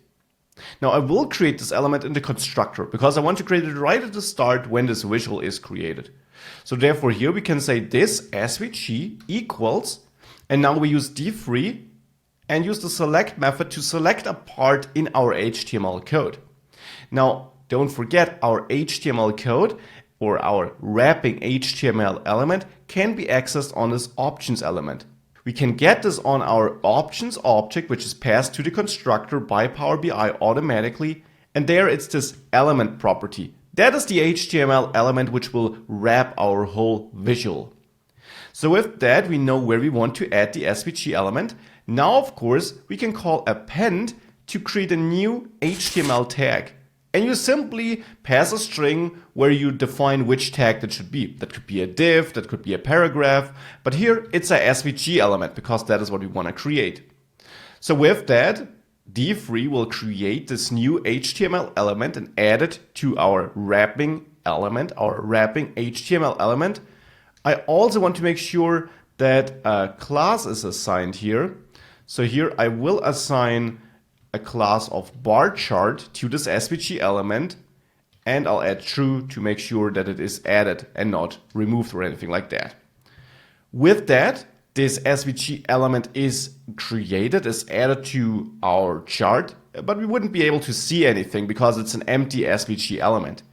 Now I will create this element in the constructor because I want to create it right at the start when this visual is created. So therefore here we can say this SVG equals, and now we use D3 and use the select method to select a part in our HTML code. Now don't forget, our HTML code or our wrapping HTML element can be accessed on this options element. We can get this on our options object, which is passed to the constructor by PowerBI automatically, and there it's this element property. That is the HTML element which will wrap our whole visual. So with that, we know where we want to add the SVG element. Now, of course, we can call append to create a new HTML tag. And you simply pass a string where you define which tag that should be. That could be a div, that could be a paragraph, but here it's a SVG element because that is what we want to create. So with that, D3 will create this new HTML element and add it to our wrapping element, our wrapping HTML element. I also want to make sure that a class is assigned here. So here I will assign a class of bar chart to this SVG element, and I'll add true to make sure that it is added and not removed or anything like that. With that, this SVG element is created, is added to our chart, but we wouldn't be able to see anything because it's an empty SVG element.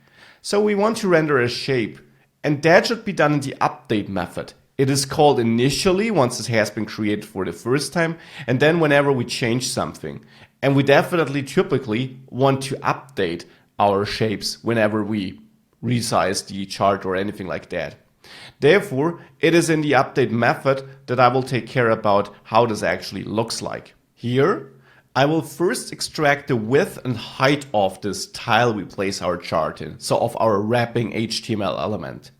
So we want to render a shape, and that should be done in the update method. It is called initially once it has been created for the first time, and then whenever we change something. And we definitely typically want to update our shapes whenever we resize the chart or anything like that. Therefore, it is in the update method that I will take care about how this actually looks like. Here, I will first extract the width and height of this tile we place our chart in, so of our wrapping HTML element.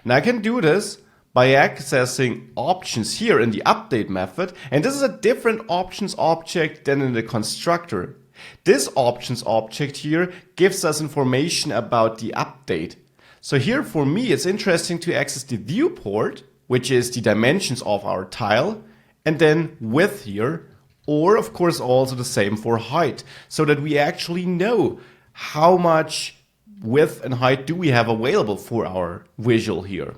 And I can do this by accessing options here in the update method, and this is a different options object than in the constructor. This options object here gives us information about the update. So here for me it's interesting to access the viewport, which is the dimensions of our tile, and then width here, or of course also the same for height, so that we actually know how much width and height do we have available for our visual here.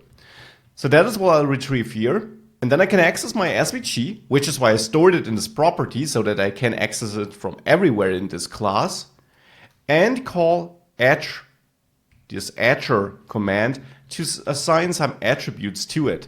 So that is what I'll retrieve here. And then I can access my SVG, which is why I stored it in this property so that I can access it from everywhere in this class, and call this attr command to assign some attributes to it.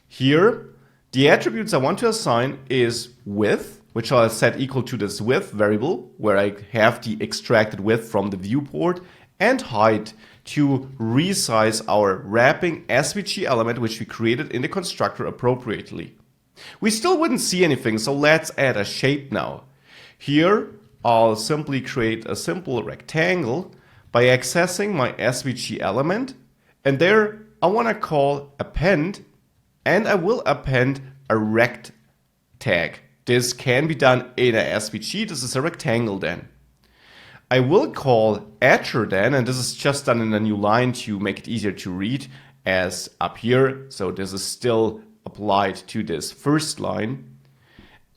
Here, the attributes I want to assign is width, which I'll set equal to this width variable, where I have the extracted width from the viewport, and height to resize our wrapping SVG element, which we created in the constructor appropriately. We still wouldn't see anything, so let's add a shape now. Here, I'll simply create a simple rectangle by accessing my SVG element, and there I want to call append, and I will append a rect tag. This can be done in a SVG, this is a rectangle then. I will call attr then, and this is just done in a new line to make it easier to read, as up here. So this is still applied to this first line.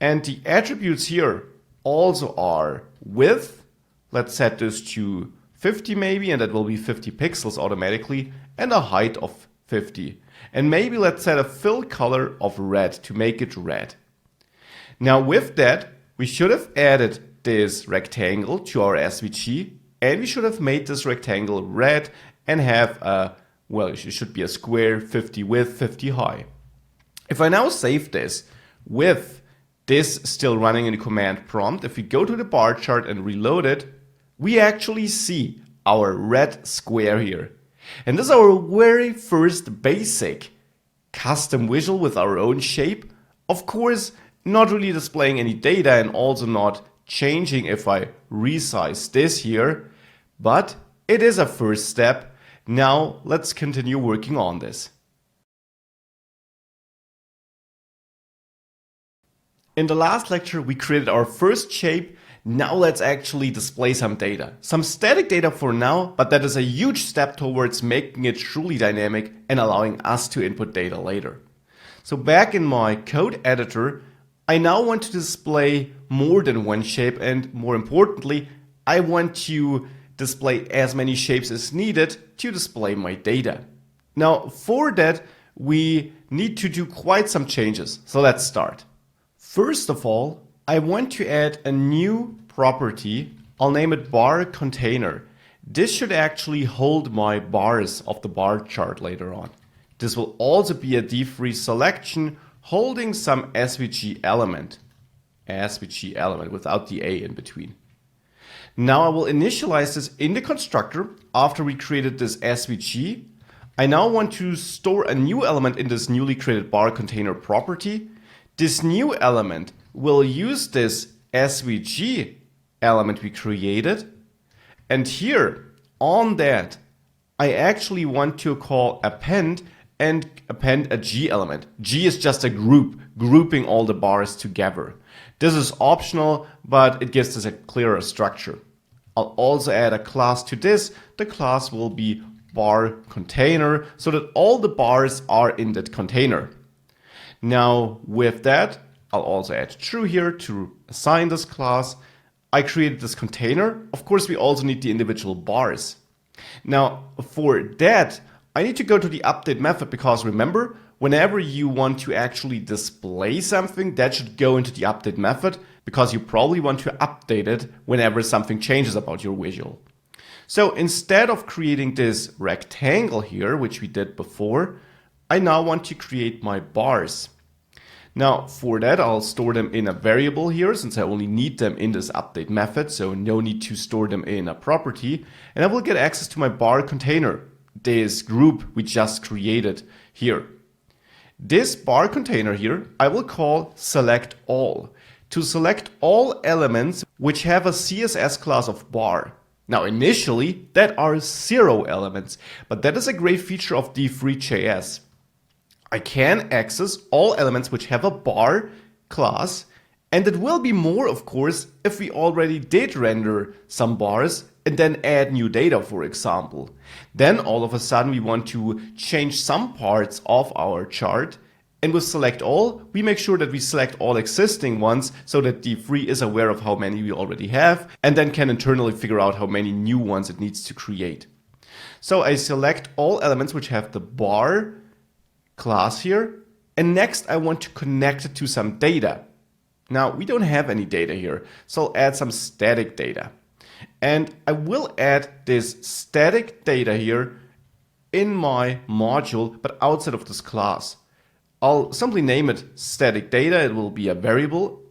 And the attributes here also are width. Let's set this to 50 maybe, and that will be 50 pixels automatically, and a height of 50. And maybe let's set a fill color of red to make it red. Now with that, we should have added this rectangle to our SVG, and we should have made this rectangle red and have a, well, it should be a square, 50 width, 50 high. If I now save this with this still running in the command prompt, if we go to the bar chart and reload it, we actually see our red square here. And this is our very first basic custom visual with our own shape. Of course, not really displaying any data and also not changing if I resize this here, but it is a first step. Now let's continue working on this. In the last lecture, we created our first shape. Now let's actually display some data. Some static data for now, but that is a huge step towards making it truly dynamic and allowing us to input data later. So back in my code editor, I now want to display more than one shape, and more importantly, I want to display as many shapes as needed to display my data. Now for that, we need to do quite some changes. So let's start. First of all, I want to add a new property. I'll name it bar container. This should actually hold my bars of the bar chart later on. This will also be a D3 selection holding some SVG element without the A in between. Now I will initialize this in the constructor after we created this SVG. I now want to store a new element in this newly created bar container property. This new element will use this SVG element we created, and here on that I actually want to call append and append a G element. G is just a group, grouping all the bars together. This is optional, but it gives us a clearer structure. I'll also add a class to this. The class will be bar container so that all the bars are in that container. Now with that, I'll also add true here to assign this class. I created this container. Of course, we also need the individual bars. Now for that, I need to go to the update method because remember, whenever you want to actually display something, that should go into the update method because you probably want to update it whenever something changes about your visual. So instead of creating this rectangle here, which we did before, I now want to create my bars. Now for that, I'll store them in a variable here since I only need them in this update method, so no need to store them in a property. And I will get access to my bar container, this group we just created here. This bar container here, I will call select all to select all elements which have a CSS class of bar. Now initially that are 0 elements, but that is a great feature of D3.js. I can access all elements which have a bar class, and it will be more, of course, if we already did render some bars and then add new data, for example. Then all of a sudden we want to change some parts of our chart, and with select all, we make sure that we select all existing ones so that D3 is aware of how many we already have and then can internally figure out how many new ones it needs to create. So I select all elements which have the bar class here, and next I want to connect it to some data. Now we don't have any data here, so I'll add some static data. And I will add this static data here in my module, but outside of this class. I'll simply name it static data, it will be a variable,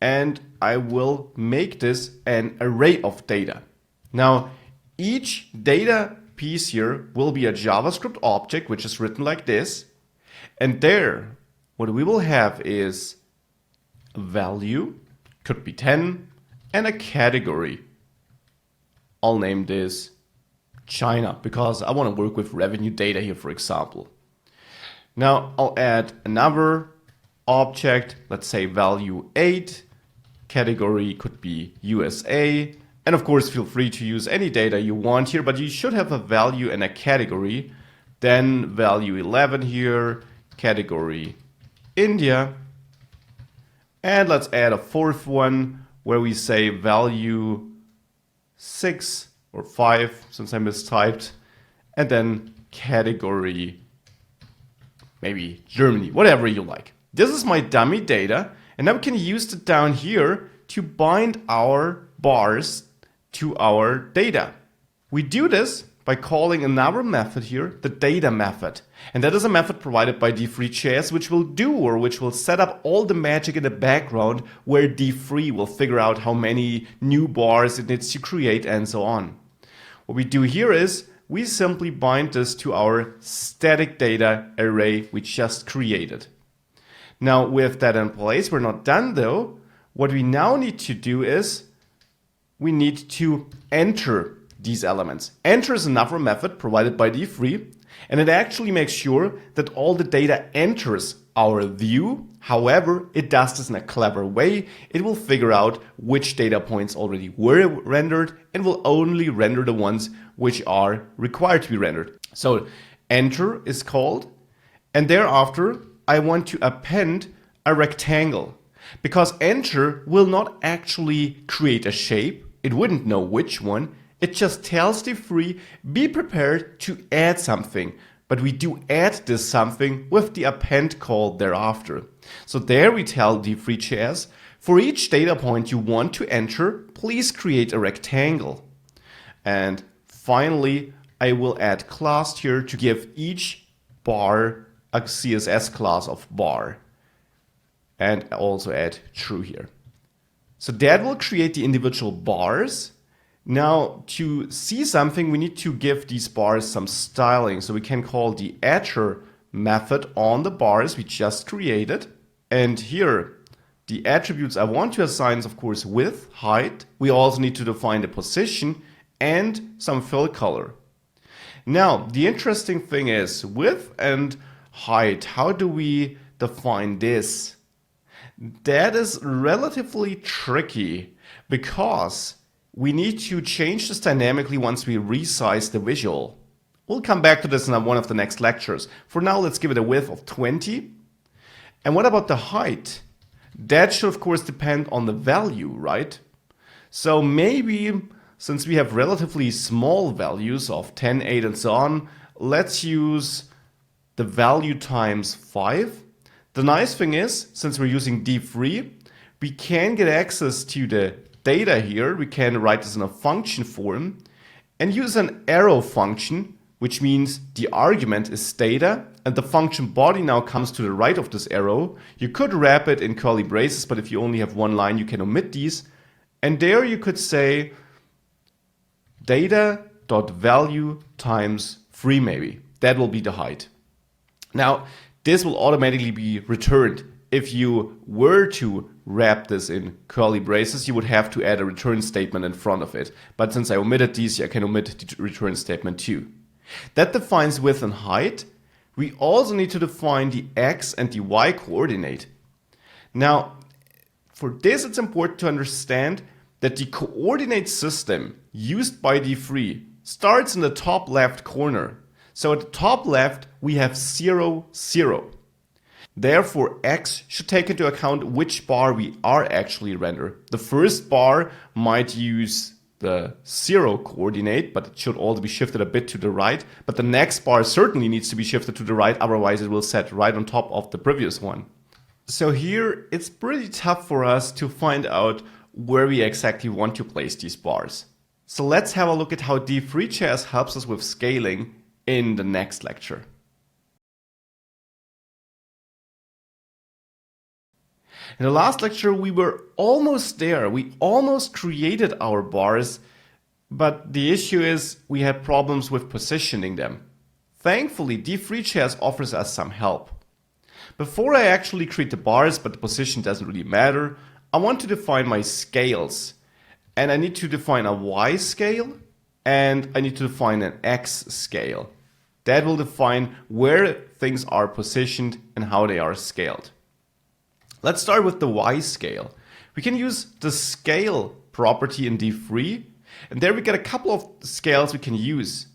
and I will make this an array of data. Now each data piece here will be a JavaScript object which is written like this, and there what we will have is a value, could be 10, and a category. I'll name this China because I want to work with revenue data here, for example. Now I'll add another object, let's say value 8, category could be USA, and of course feel free to use any data you want here, but you should have a value and a category then value 11 here, category India, and let's add a fourth one where we say value 6 or 5 since I mistyped, and then category maybe Germany, whatever you like. This is my dummy data, and now we can use it down here to bind our bars to our data. We do this by calling another method here, the data method. And that is a method provided by d3.js, which will do or which will set up all the magic in the background where d3 will figure out how many new bars it needs to create and so on. What we do here is we simply bind this to our static data array we just created. Now with that in place, we're not done though. What we now need to do is we need to enter these elements. Enter is another method provided by d3, and it actually makes sure that all the data enters our view. However, it does this in a clever way. It will figure out which data points already were rendered and will only render the ones which are required to be rendered. So enter is called, and thereafter I want to append a rectangle, because enter will not actually create a shape. It wouldn't know which one. It just tells d3, be prepared to add something. But we do add this something with the append call thereafter. So there we tell d3.js, for each data point you want to enter, please create a rectangle. And finally, I will add class here to give each bar a CSS class of bar. And also add true here. So that will create the individual bars. Now to see something, we need to give these bars some styling. So we can call the attr method on the bars we just created. And here, the attributes I want to assign is of course width, height. We also need to define the position and some fill color. Now, the interesting thing is width and height. How do we define this? That is relatively tricky because we need to change this dynamically once we resize the visual. We'll come back to this in one of the next lectures. For now, let's give it a width of 20. And what about the height? That should of course depend on the value, right? So maybe since we have relatively small values of 10, 8 and so on, let's use the value times 5. The nice thing is, since we're using d3, we can get access to the data here. We can write this in a function form and use an arrow function, which means the argument is data and the function body now comes to the right of this arrow. You could wrap it in curly braces, but if you only have one line, you can omit these. And there you could say data.value times 3 maybe. That will be the height. Now, this will automatically be returned. If you were to wrap this in curly braces, you would have to add a return statement in front of it. But since I omitted these, I can omit the return statement too. That defines width and height. We also need to define the x and the y coordinate. Now, for this, it's important to understand that the coordinate system used by d3 starts in the top left corner. So at the top left, we have 0, 0. Therefore, x should take into account which bar we are actually render. The first bar might use the 0 coordinate, but it should also be shifted a bit to the right. But the next bar certainly needs to be shifted to the right, otherwise it will set right on top of the previous one. So here, it's pretty tough for us to find out where we exactly want to place these bars. So let's have a look at how d3.js helps us with scaling in the next lecture. In the last lecture, we were almost there. We almost created our bars, but the issue is we had problems with positioning them. Thankfully, d3.js offers us some help. Before I actually create the bars, but the position doesn't really matter, I want to define my scales. And I need to define a y scale, and I need to define an x scale. That will define where things are positioned and how they are scaled. Let's start with the y scale. We can use the scale property in d3, and there we get a couple of scales we can use.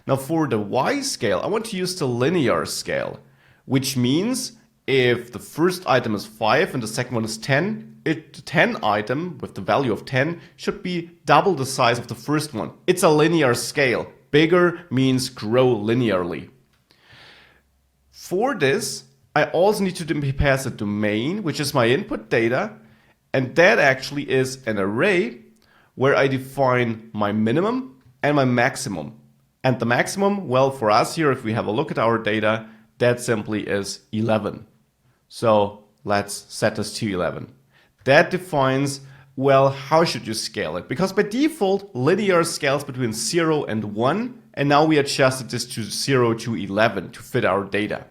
Now for the Y scale, I want to use the linear scale, which means if the first item is 5 and the second one is 10, the 10 item with the value of 10 should be double the size of the first one. It's a linear scale. Bigger means grow linearly. For this, I also need to pass a domain, which is my input data, and that actually is an array where I define my minimum and my maximum. And the maximum, well, for us here, if we have a look at our data, that simply is 11. So let's set this to 11. That defines, well, how should you scale it? Because by default, linear scales between 0 and 1, and now we adjusted this to 0 to 11 to fit our data.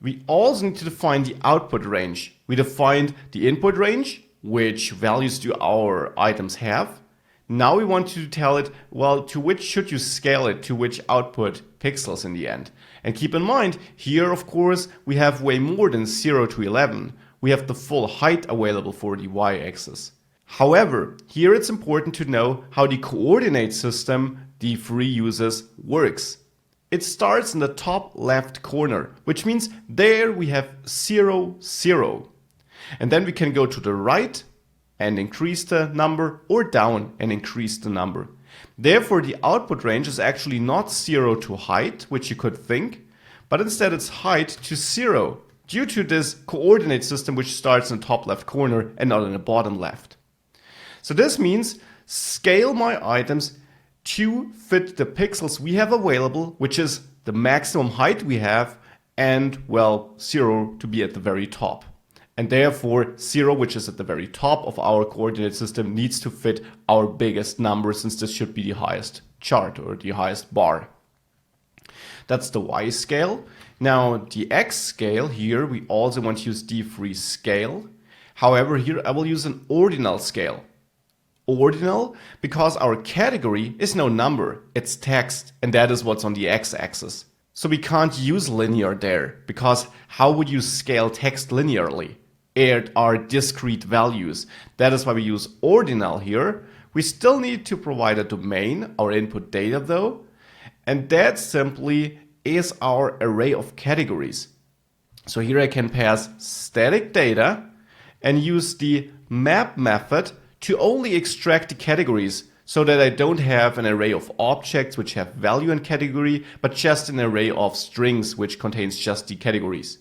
We also need to define the output range. We defined the input range, which values do our items have. Now we want to tell it, well, to which should you scale it, to which output pixels in the end. And keep in mind, here, of course, we have way more than 0 to 11. We have the full height available for the y-axis. However, here it's important to know how the coordinate system D3 uses works. It starts in the top left corner, which means there we have 0, 0. And then we can go to the right and increase the number, or down and increase the number. Therefore, the output range is actually not 0 to height, which you could think, but instead it's height to 0, due to this coordinate system which starts in the top left corner and not in the bottom left. So this means scale my items to fit the pixels we have available, which is the maximum height we have, and, well, 0 to be at the very top. And therefore 0, which is at the very top of our coordinate system, needs to fit our biggest number, since this should be the highest chart or the highest bar. That's the Y scale. Now the X scale, here we also want to use D3 scale. However, here I will use an ordinal scale. Ordinal because our category is no number, it's text, and that is what's on the x-axis. So we can't use linear there, because how would you scale text linearly? It are discrete values. That is why we use ordinal here. We still need to provide a domain, our input data though, and that simply is our array of categories. So here I can pass static data and use the map method to only extract the categories, so that I don't have an array of objects which have value and category, but just an array of strings which contains just the categories.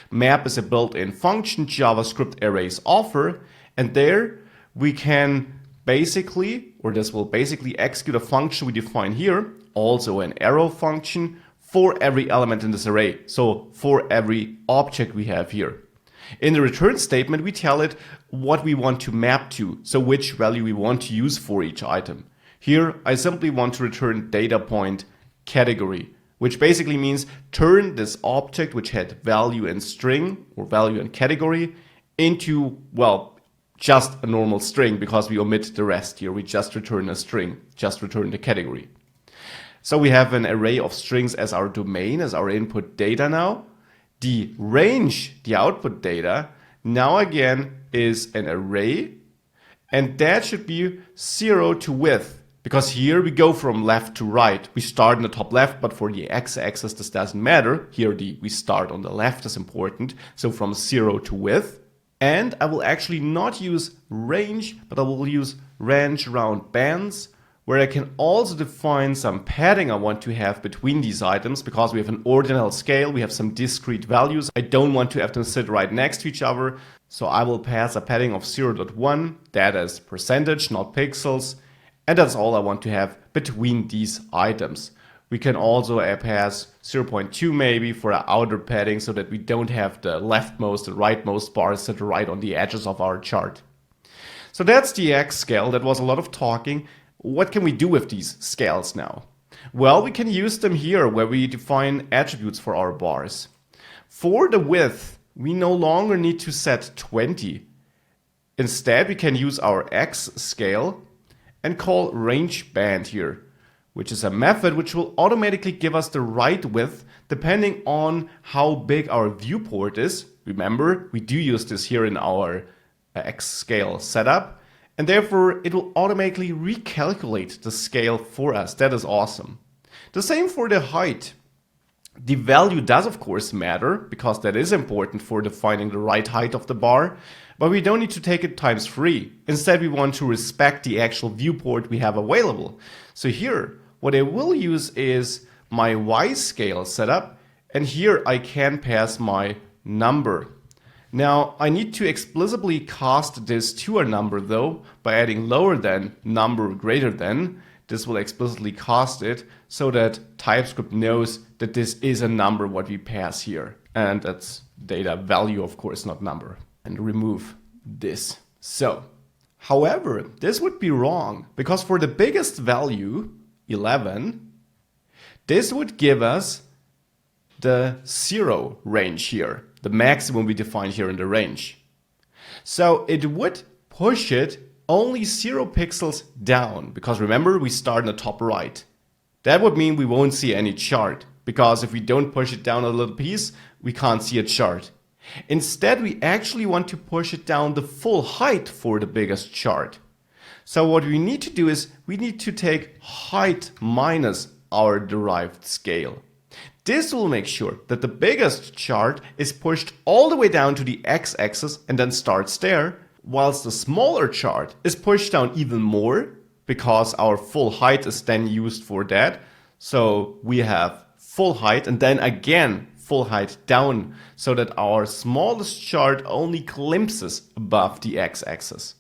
Map is a built-in function JavaScript arrays offer, and there we can basically, or this will basically execute a function we define here, also an arrow function for every element in this array, so for every object we have here. In the return statement, we tell it what we want to map to, so which value we want to use for each item. Here, I simply want to return data point category, which basically means turn this object which had value and string or value and category into, well, just a normal string, because we omit the rest here. We just return a string, just return the category. So we have an array of strings as our domain, as our input data now. The range, the output data, now again is an array, and that should be 0 to width, because here we go from left to right. We start in the top left, but for the x-axis this doesn't matter. Here we start on the left is important, so from 0 to width. And I will actually not use range, but I will use range round bands, where I can also define some padding I want to have between these items, because we have an ordinal scale, we have some discrete values. I don't want to have them sit right next to each other, so I will pass a padding of 0.1, that is percentage, not pixels, and that's all I want to have between these items. We can also pass 0.2 maybe for our outer padding, so that we don't have the leftmost and rightmost bars sit right on the edges of our chart. So that's the X scale. That was a lot of talking. What can we do with these scales now? Well, we can use them here where we define attributes for our bars. For the width, we no longer need to set 20. Instead, we can use our X scale and call range band here, which is a method which will automatically give us the right width depending on how big our viewport is. Remember, we do use this here in our X scale setup. And therefore, it will automatically recalculate the scale for us. That is awesome. The same for the height. The value does of course matter, because that is important for defining the right height of the bar, but we don't need to take it times 3. Instead, we want to respect the actual viewport we have available. So here, what I will use is my Y scale setup, and here I can pass my number. Now, I need to explicitly cast this to a number though, by adding lower than number greater than. This will explicitly cast it so that TypeScript knows that this is a number what we pass here. And that's data value, of course, not number. And remove this. So, however, this would be wrong, because for the biggest value, 11, this would give us the 0 range here, the maximum we defined here in the range. So it would push it only 0 pixels down, because remember, we start in the top right. That would mean we won't see any chart, because if we don't push it down a little piece, we can't see a chart. Instead, we actually want to push it down the full height for the biggest chart. So what we need to do is we need to take height minus our derived scale. This will make sure that the biggest chart is pushed all the way down to the x-axis and then starts there, whilst the smaller chart is pushed down even more, because our full height is then used for that. So we have full height and then again full height down, so that our smallest chart only glimpses above the x-axis.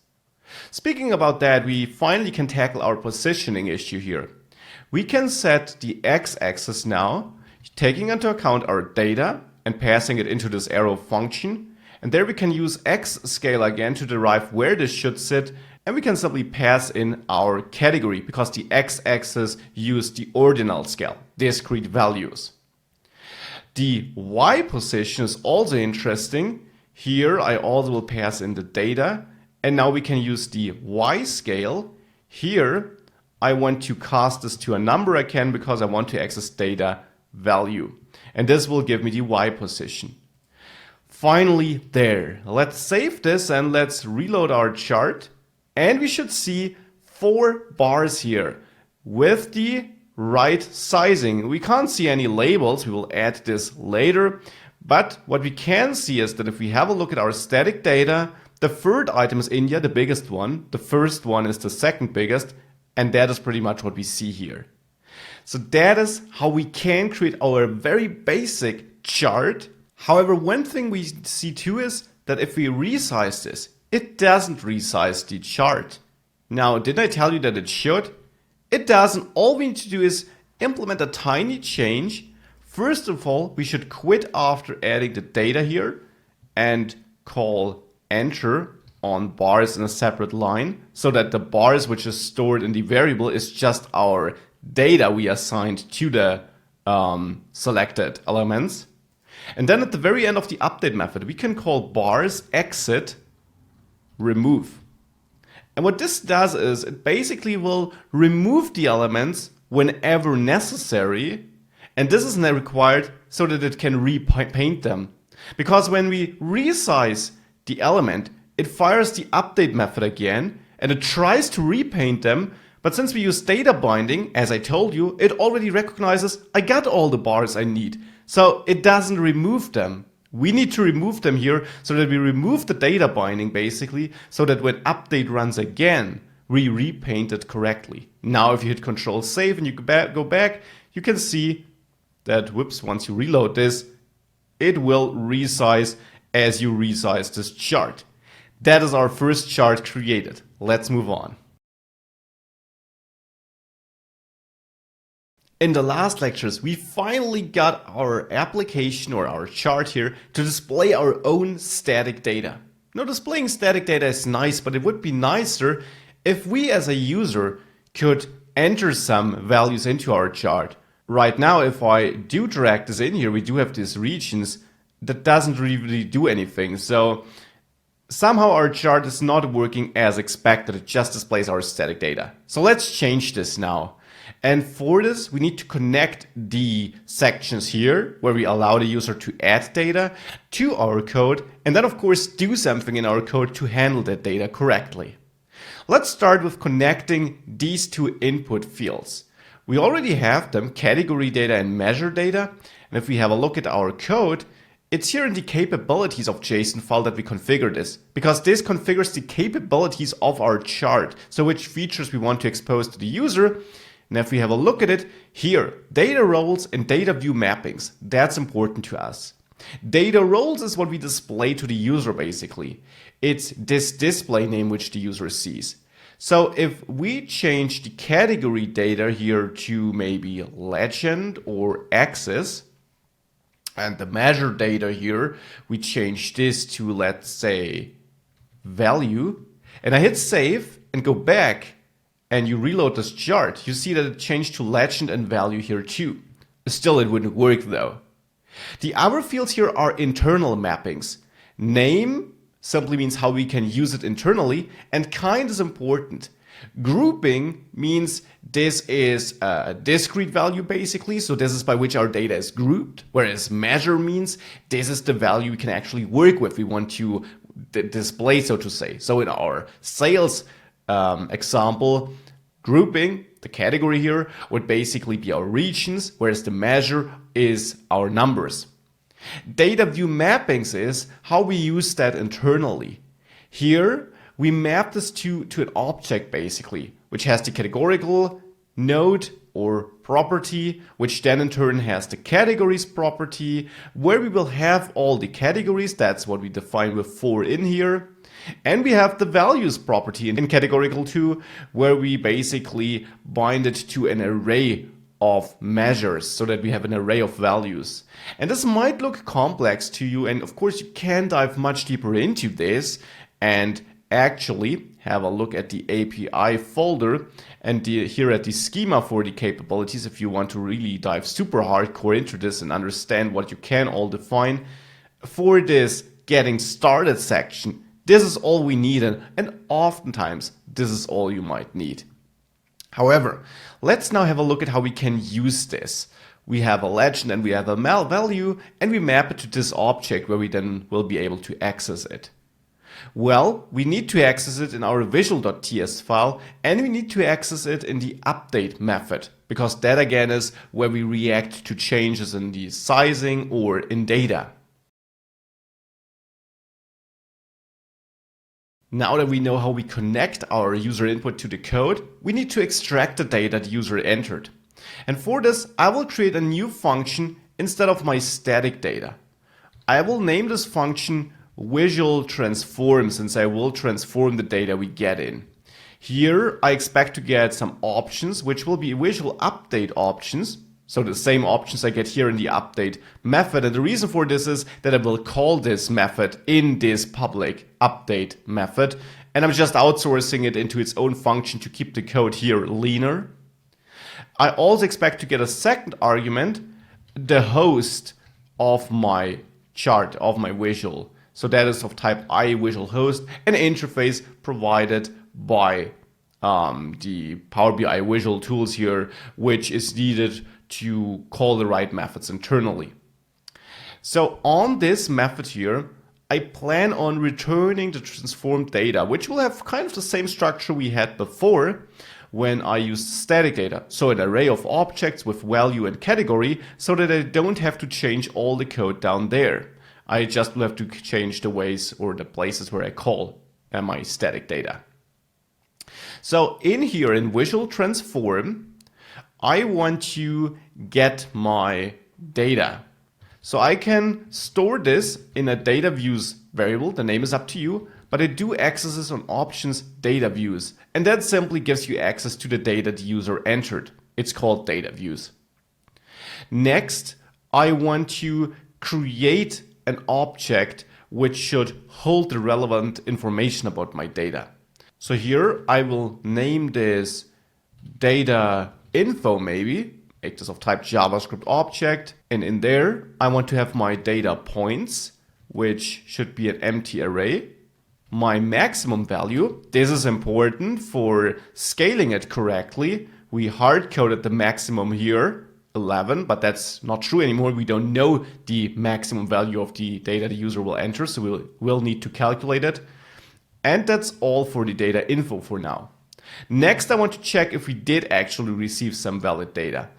Speaking about that, we finally can tackle our positioning issue here. We can set the x-axis now, taking into account our data and passing it into this arrow function. And there we can use x scale again to derive where this should sit, and we can simply pass in our category, because the x-axis used the ordinal scale, discrete values. The y position is also interesting. Here I also will pass in the data, and now we can use the y scale. Here I want to cast this to a number again, because I want to access data value, and this will give me the y position. Finally there. Let's save this and let's reload our chart, and we should see 4 bars here with the right sizing. We can't see any labels, we will add this later, but what we can see is that if we have a look at our static data, the third item is India, the biggest one, the first one is the second biggest, and that is pretty much what we see here. So that is how we can create our very basic chart. However, one thing we see too is that if we resize this, it doesn't resize the chart. Now, didn't I tell you that it should? It doesn't. All we need to do is implement a tiny change. First of all, we should quit after adding the data here and call enter on bars in a separate line, so that the bars which is stored in the variable is just our data we assigned to the selected elements. And then at the very end of the update method, we can call bars exit remove. And what this does is it basically will remove the elements whenever necessary. And this is not required so that it can repaint them. Because when we resize the element, it fires the update method again and it tries to repaint them. But since we use data binding, as I told you, it already recognizes I got all the bars I need. So it doesn't remove them. We need to remove them here so that we remove the data binding basically, so that when update runs again, we repaint it correctly. Now if you hit Control Save and you go back, you can see that, whoops, once you reload this, it will resize as you resize this chart. That is our first chart created. Let's move on. In the last lectures, we finally got our application or our chart here to display our own static data. Now, displaying static data is nice, but it would be nicer if we as a user could enter some values into our chart. Right now, if I do drag this in here, we do have these regions that doesn't really do anything. So somehow our chart is not working as expected. It just displays our static data. So let's change this now. And for this, we need to connect the sections here where we allow the user to add data to our code, and then of course do something in our code to handle that data correctly. Let's start with connecting these two input fields. We already have them, category data and measure data. And if we have a look at our code, it's here in the capabilities of JSON file that we configure this, because this configures the capabilities of our chart. So which features we want to expose to the user. And if we have a look at it, here, data roles and data view mappings, that's important to us. Data roles is what we display to the user basically. It's this display name which the user sees. So if we change the category data here to maybe legend or axis, and the measure data here, we change this to, let's say, value, and I hit save and go back, and you reload this chart, you see that it changed to legend and value here too. Still, it wouldn't work though. The other fields here are internal mappings. Name simply means how we can use it internally, and kind is important. Grouping means this is a discrete value basically, so this is by which our data is grouped, whereas measure means this is the value we can actually work with, we want to display, so to say. So in our sales example, grouping, the category here, would basically be our regions, whereas the measure is our numbers. Data view mappings is how we use that internally. Here, we map this to an object basically, which has the categorical node or property, which then in turn has the categories property, where we will have all the categories, that's what we define with for in here. And we have the values property in categorical 2, where we basically bind it to an array of measures so that we have an array of values. And this might look complex to you, and of course you can dive much deeper into this and actually have a look at the API folder and here at the schema for the capabilities if you want to really dive super hardcore into this and understand what you can all define. For this getting started section, this is all we need, and oftentimes this is all you might need. However, let's now have a look at how we can use this. We have a legend and we have a value, and we map it to this object where we then will be able to access it. Well, we need to access it in our visual.ts file, and we need to access it in the update method, because that again is where we react to changes in the sizing or in data. Now that we know how we connect our user input to the code, we need to extract the data the user entered. And for this, I will create a new function instead of my static data. I will name this function visual transform, since I will transform the data we get in. Here I expect to get some options, which will be visual update options. So the same options I get here in the update method. And the reason for this is that I will call this method in this public update method. And I'm just outsourcing it into its own function to keep the code here leaner. I also expect to get a second argument, the host of my chart, of my visual. So that is of type iVisualHost, an interface provided by the Power BI visual tools here, which is needed to call the right methods internally. So on this method here, I plan on returning the transformed data, which will have kind of the same structure we had before when I used static data. So an array of objects with value and category, so that I don't have to change all the code down there. I just will have to change the ways or the places where I call my static data. So in here in Visual Transform, I want to get my data. So I can store this in a data views variable, the name is up to you, but I do access this on options data views. And that simply gives you access to the data the user entered. It's called data views. Next, I want to create an object which should hold the relevant information about my data. So here I will name this data info maybe, make this of type JavaScript object, and in there I want to have my data points, which should be an empty array. My maximum value, this is important for scaling it correctly. We hard coded the maximum here, 11, but that's not true anymore. We don't know the maximum value of the data the user will enter, so we'll need to calculate it. And that's all for the data info for now. Next, I want to check if we did actually receive some valid data.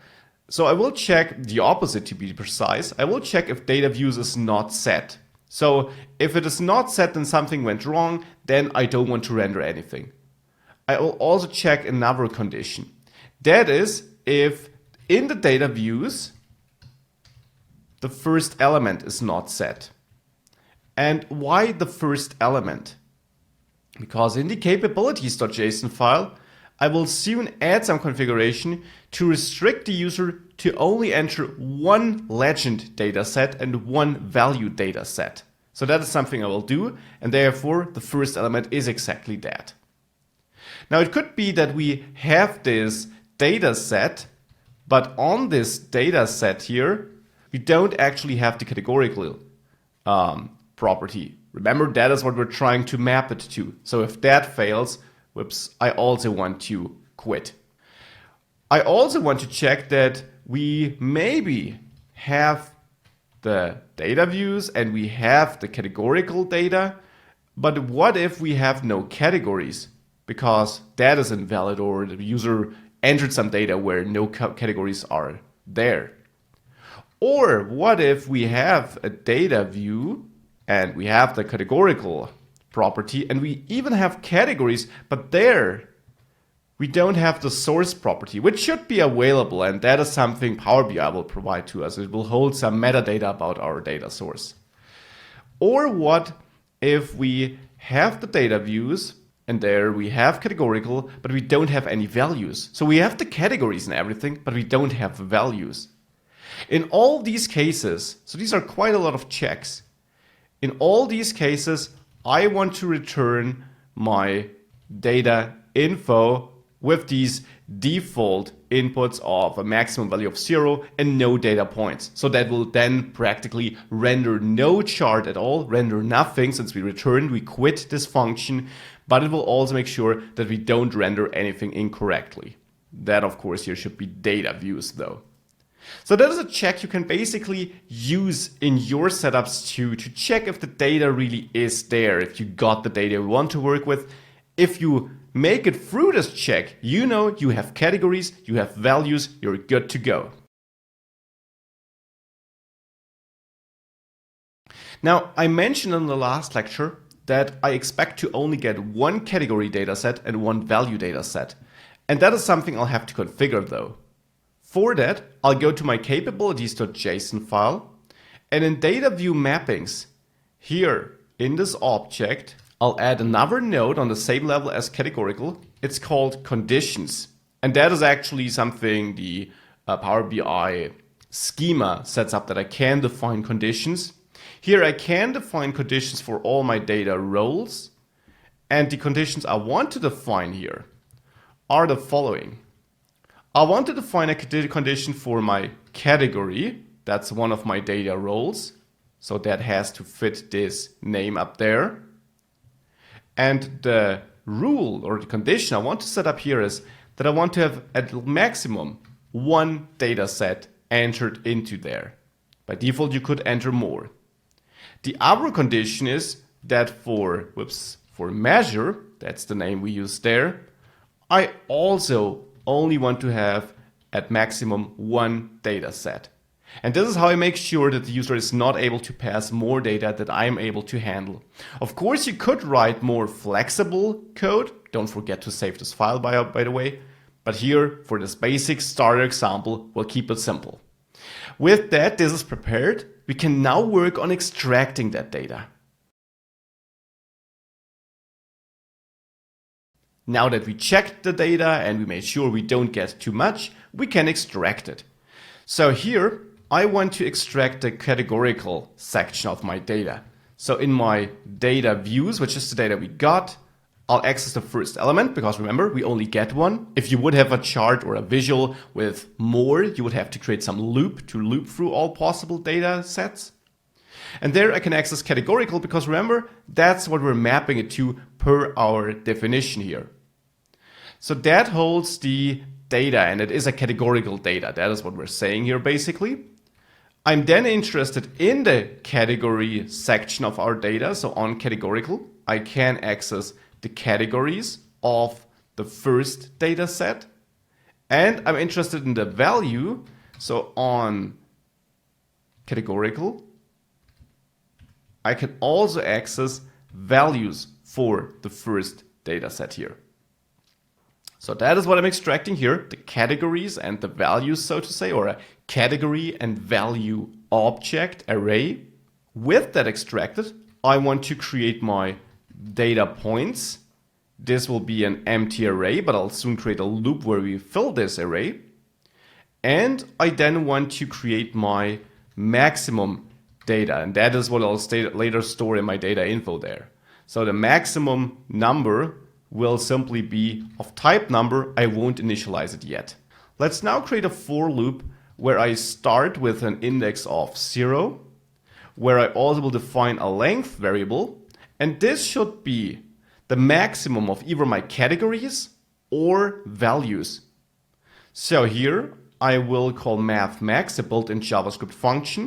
So I will check the opposite, to be precise. I will check if data views is not set. So if it is not set and something went wrong, then I don't want to render anything. I will also check another condition. That is, if in the data views, the first element is not set. And why the first element? Because in the capabilities.json file, I will soon add some configuration to restrict the user to only enter one legend dataset and one value dataset. So that is something I will do, and therefore the first element is exactly that. Now it could be that we have this dataset, but on this dataset here, we don't actually have the categorical property. Remember, that is what we're trying to map it to. So if that fails, whoops, I also want to quit. I also want to check that we maybe have the data views and we have the categorical data, but what if we have no categories? Because that is invalid, or the user entered some data where no categories are there. Or what if we have a data view and we have the categorical property and we even have categories, but there we don't have the source property, which should be available, and that is something PowerBI will provide to us. It will hold some metadata about our data source. Or what if we have the data views and there we have categorical, but we don't have any values. So we have the categories and everything, but we don't have the values. In all these cases, so these are quite a lot of checks. In all these cases, I want to return my data info with these default inputs of a maximum value of 0 and no data points. So that will then practically render no chart at all, render nothing since we quit this function, but it will also make sure that we don't render anything incorrectly. That, of course, here should be data views though. So that is a check you can basically use in your setups too, to check if the data really is there, if you got the data you want to work with. If you make it through this check, you know you have categories, you have values, you're good to go. Now, I mentioned in the last lecture that I expect to only get one category dataset and one value dataset. And that is something I'll have to configure though. For that, I'll go to my capabilities.json file, and in data view mappings, here in this object, I'll add another node on the same level as categorical. It's called conditions. And that is actually something the Power BI schema sets up, that I can define conditions. Here I can define conditions for all my data roles. And the conditions I want to define here are the following. I want to define a condition for my category. That's one of my data roles. So that has to fit this name up there. And the rule or the condition I want to set up here is that I want to have at maximum one data set entered into there. By default, you could enter more. The other condition is that for measure, that's the name we use there, I also only want to have at maximum one data set. And this is how I make sure that the user is not able to pass more data that I am able to handle. Of course, you could write more flexible code. Don't forget to save this file, by the way. But here, for this basic starter example, we'll keep it simple. With that, this is prepared. We can now work on extracting that data. Now that we checked the data and we made sure we don't get too much, we can extract it. So here, I want to extract the categorical section of my data. So in my data views, which is the data we got, I'll access the first element, because remember, we only get one. If you would have a chart or a visual with more, you would have to create some loop to loop through all possible data sets. And there I can access categorical, because remember, that's what we're mapping it to per our definition here. So that holds the data, and it is a categorical data. That is what we're saying here basically. I'm then interested in the category section of our data. So on categorical, I can access the categories of the first data set, and I'm interested in the value. So on categorical, I can also access values for the first data set here. So that is what I'm extracting here, the categories and the values, so to say, or a category and value object array. With that extracted, I want to create my data points. This will be an empty array, but I'll soon create a loop where we fill this array. And I then want to create my maximum data, and that is what I'll later store in my data info there. So the maximum number will simply be of type number. I won't initialize it yet. Let's now create a for loop where I start with an index of 0, where I also will define a length variable, and this should be the maximum of either my categories or values. So here I will call mathmax, a built-in JavaScript function,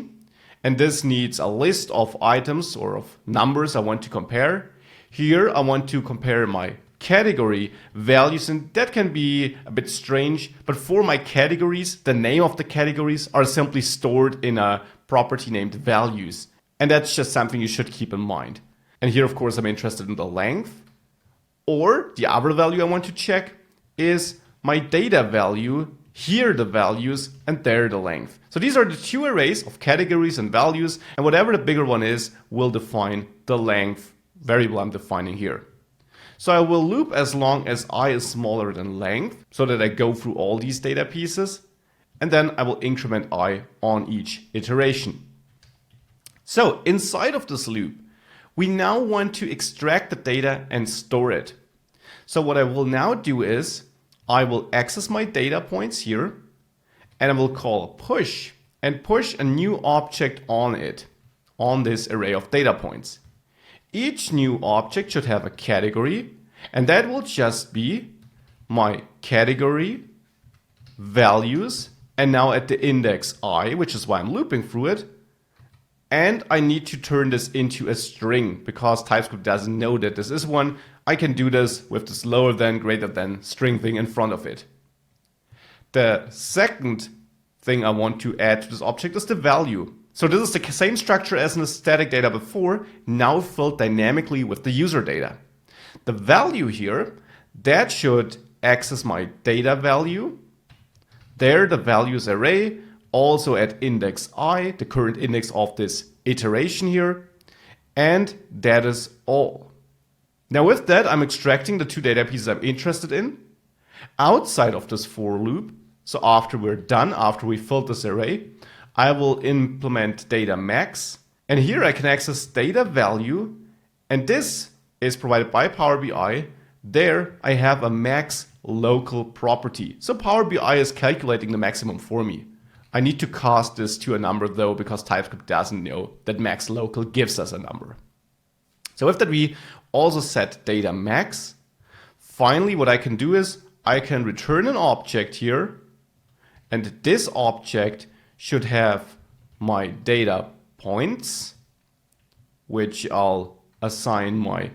and this needs a list of items or of numbers I want to compare. Here I want to compare my category values, and that can be a bit strange, but for my categories, the name of the categories are simply stored in a property named values, and that's just something you should keep in mind. And here, of course, I'm interested in the length, or the other value I want to check is my data value. Here the values and there the length. So these are the two arrays of categories and values, and whatever the bigger one is will define the length variable I'm defining here. So I will loop as long as I is smaller than length, so that I go through all these data pieces, and then I will increment I on each iteration. So inside of this loop, we now want to extract the data and store it. So what I will now do is I will access my data points here, and I will call push and push a new object on it, on this array of data points. Each new object should have a category, and that will just be my category values, and now at the index I, which is why I'm looping through it. And I need to turn this into a string because TypeScript doesn't know that this is one. I can do this with this lower than, greater than string thing in front of it. The second thing I want to add to this object is the value. So this is the same structure as in the static data before, now filled dynamically with the user data. The value here, that should access my data value. There, the values array, also at index I, the current index of this iteration here, and that is all. Now with that, I'm extracting the two data pieces I'm interested in outside of this for loop. So after we're done, after we filled this array, I will implement data max, and here I can access data value, and this is provided by PowerBI. There I have a max local property. So PowerBI is calculating the maximum for me. I need to cast this to a number though, because TypeScript doesn't know that max local gives us a number. So with that, we also set data max. Finally, what I can do is I can return an object here, and this object should have my data points, which I'll assign my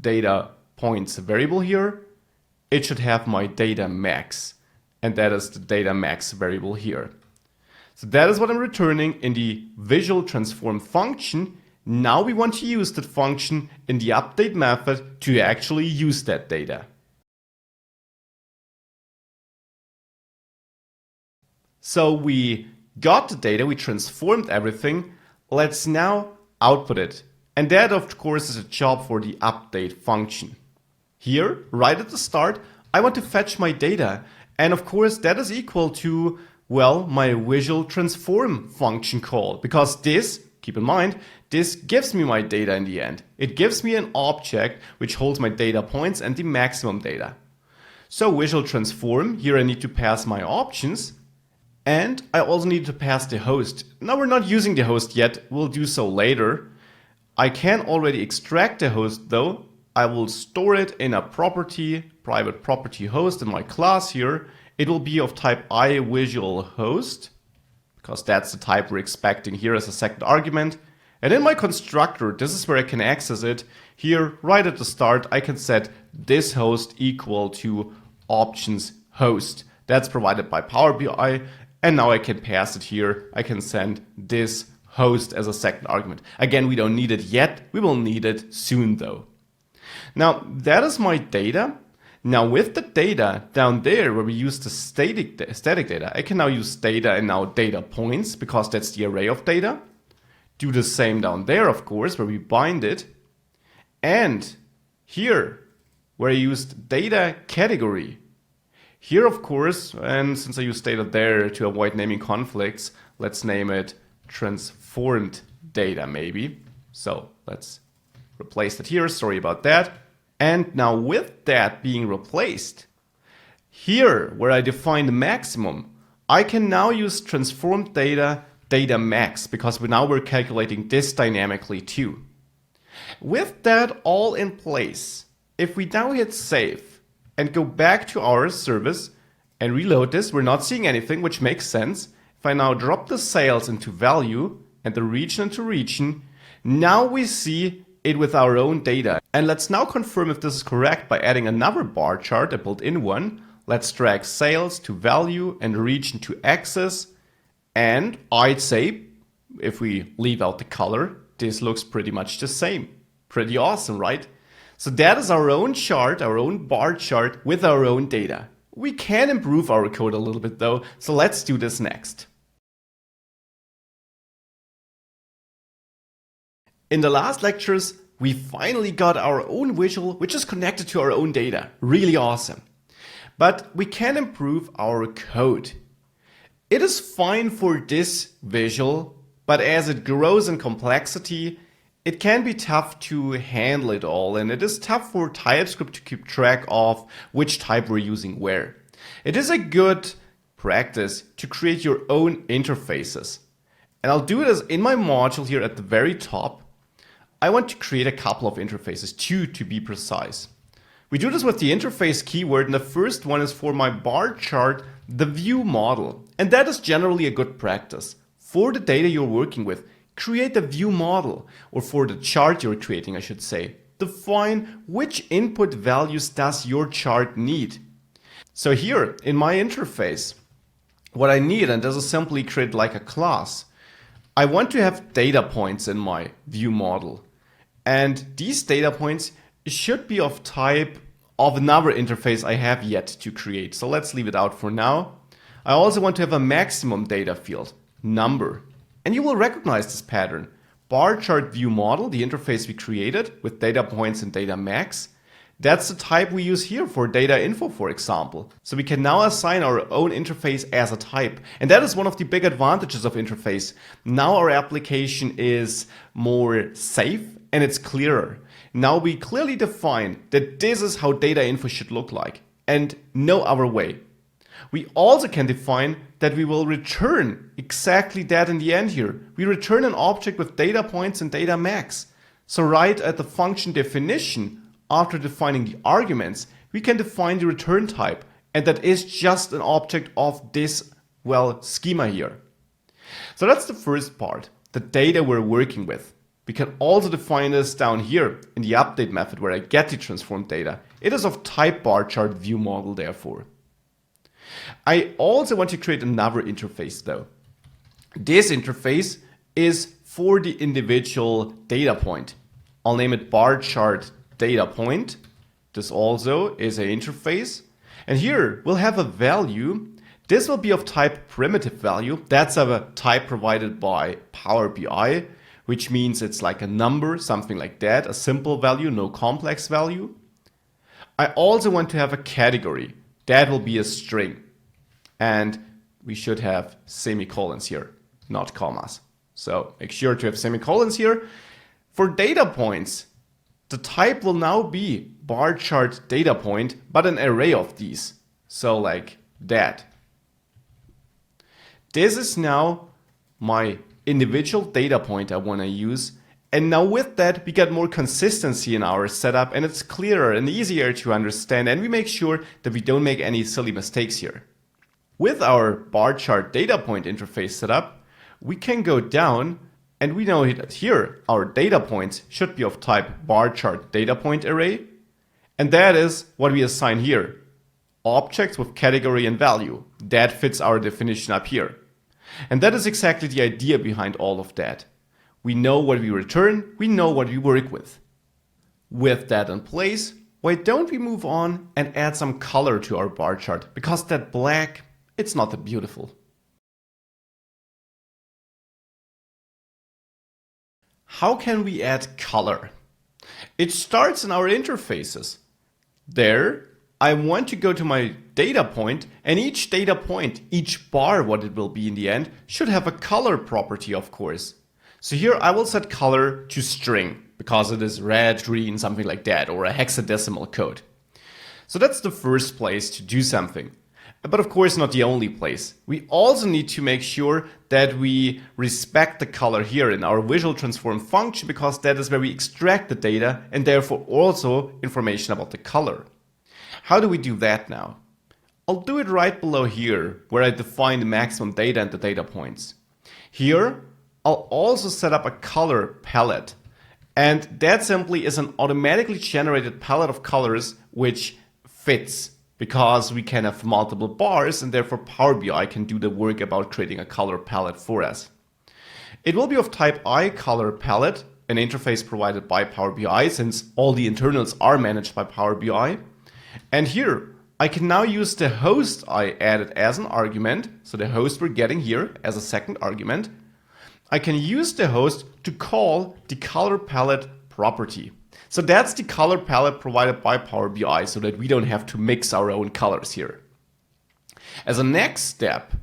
data points variable here. It should have my data max, and that is the data max variable here. So that is what I'm returning in the visual transform function. Now we want to use that function in the update method to actually use that data. So we got the data, we transformed everything. Let's now output it. And that, of course, is a job for the update function. Here, right at the start, I want to fetch my data. And of course, that is equal to, well, my visual transform function call, because this, keep in mind, this gives me my data in the end. It gives me an object which holds my data points and the maximum data. So visual transform, here I need to pass my options, and I also need to pass the host. Now we're not using the host yet, we'll do so later. I can already extract the host though. I will store it in a property, private property host in my class here. It will be of type iVisualHost, because that's the type we're expecting here as a second argument. And in my constructor, this is where I can access it. Here, right at the start, I can set this host equal to options host. That's provided by Power BI. And now I can pass it here. I can send this host as a second argument. Again, we don't need it yet. We will need it soon though. Now that is my data. Now with the data down there where we use the static data, I can now use data and now data points because that's the array of data. Do the same down there, of course, where we bind it. And here, where I used data category. Here, of course, and since I used data there to avoid naming conflicts, let's name it transformed data maybe. So let's replace it here, sorry about that. And now with that being replaced, here where I define the maximum, I can now use transformed data max because we're calculating this dynamically too. With that all in place, if we now hit save and go back to our service and reload this, we're not seeing anything, which makes sense. If I now drop the sales into value and the region into region, now we see it with our own data. And let's now confirm if this is correct by adding another bar chart, a built-in one. Let's drag sales to value and region to axis. And I'd say, if we leave out the color, this looks pretty much the same. Pretty awesome, right? So that is our own chart, our own bar chart with our own data. We can improve our code a little bit though, so let's do this next. In the last lectures, we finally got our own visual, which is connected to our own data. Really awesome. But we can improve our code. It is fine for this visual, but as it grows in complexity, it can be tough to handle it all, and it is tough for TypeScript to keep track of which type we're using where. It is a good practice to create your own interfaces. And I'll do it as in my module here at the very top. I want to create a couple of interfaces, 2 to be precise. We do this with the interface keyword, and the first one is for my bar chart, the view model. And that is generally a good practice. For the data you're working with, create a view model, or for the chart you're creating, I should say. Define which input values does your chart need. So here in my interface, what I need, and this is simply create like a class, I want to have data points in my view model. And these data points should be of type of another interface I have yet to create. So let's leave it out for now. I also want to have a maximum data field, number. And you will recognize this pattern. Bar chart view model, the interface we created with data points and data max. That's the type we use here for data info, for example. So we can now assign our own interface as a type. And that is one of the big advantages of interface. Now our application is more safe and it's clearer. Now we clearly define that this is how data info should look like and no other way. We also can define that we will return exactly that in the end here. We return an object with data points and data max. So right at the function definition, after defining the arguments, we can define the return type. And that is just an object of this, schema here. So that's the first part, the data we're working with. We can also define this down here in the update method where I get the transformed data. It is of type bar chart view model therefore. I also want to create another interface though. This interface is for the individual data point. I'll name it bar chart data point. This also is an interface. And here we'll have a value. This will be of type primitive value. That's a type provided by Power BI, which means it's like a number, something like that, a simple value, no complex value. I also want to have a category. That will be a string. And we should have semicolons here, not commas. So make sure to have semicolons here. For data points, the type will now be bar chart data point, but an array of these. So like that. This is now my individual data point I want to use. And now with that, we get more consistency in our setup and it's clearer and easier to understand. And we make sure that we don't make any silly mistakes here. With our bar chart data point interface setup, we can go down and we know that here our data points should be of type bar chart data point array. And that is what we assign here. objects with category and value. That fits our definition up here. And that is exactly the idea behind all of that. We know what we return, we know what we work with. With that in place, why don't we move on and add some color to our bar chart? Because that black, it's not that beautiful. How can we add color? It starts in our interfaces. There, I want to go to my data point, and each data point, each bar, what it will be in the end, should have a color property, of course. So here I will set color to string, because it is red, green, something like that, or a hexadecimal code. So that's the first place to do something. But of course not the only place. We also need to make sure that we respect the color here in our visual transform function, because that is where we extract the data and therefore also information about the color. How do we do that now? I'll do it right below here, where I define the maximum data and the data points. Here, I'll also set up a color palette. And that simply is an automatically generated palette of colors which fits, because we can have multiple bars and therefore Power BI can do the work about creating a color palette for us. It will be of type iColor palette, an interface provided by Power BI, since all the internals are managed by Power BI. And here I can now use the host I added as an argument, so the host we're getting here as a second argument. I can use the host to call the color palette property. So that's the color palette provided by Power BI, so that we don't have to mix our own colors here. As a next step,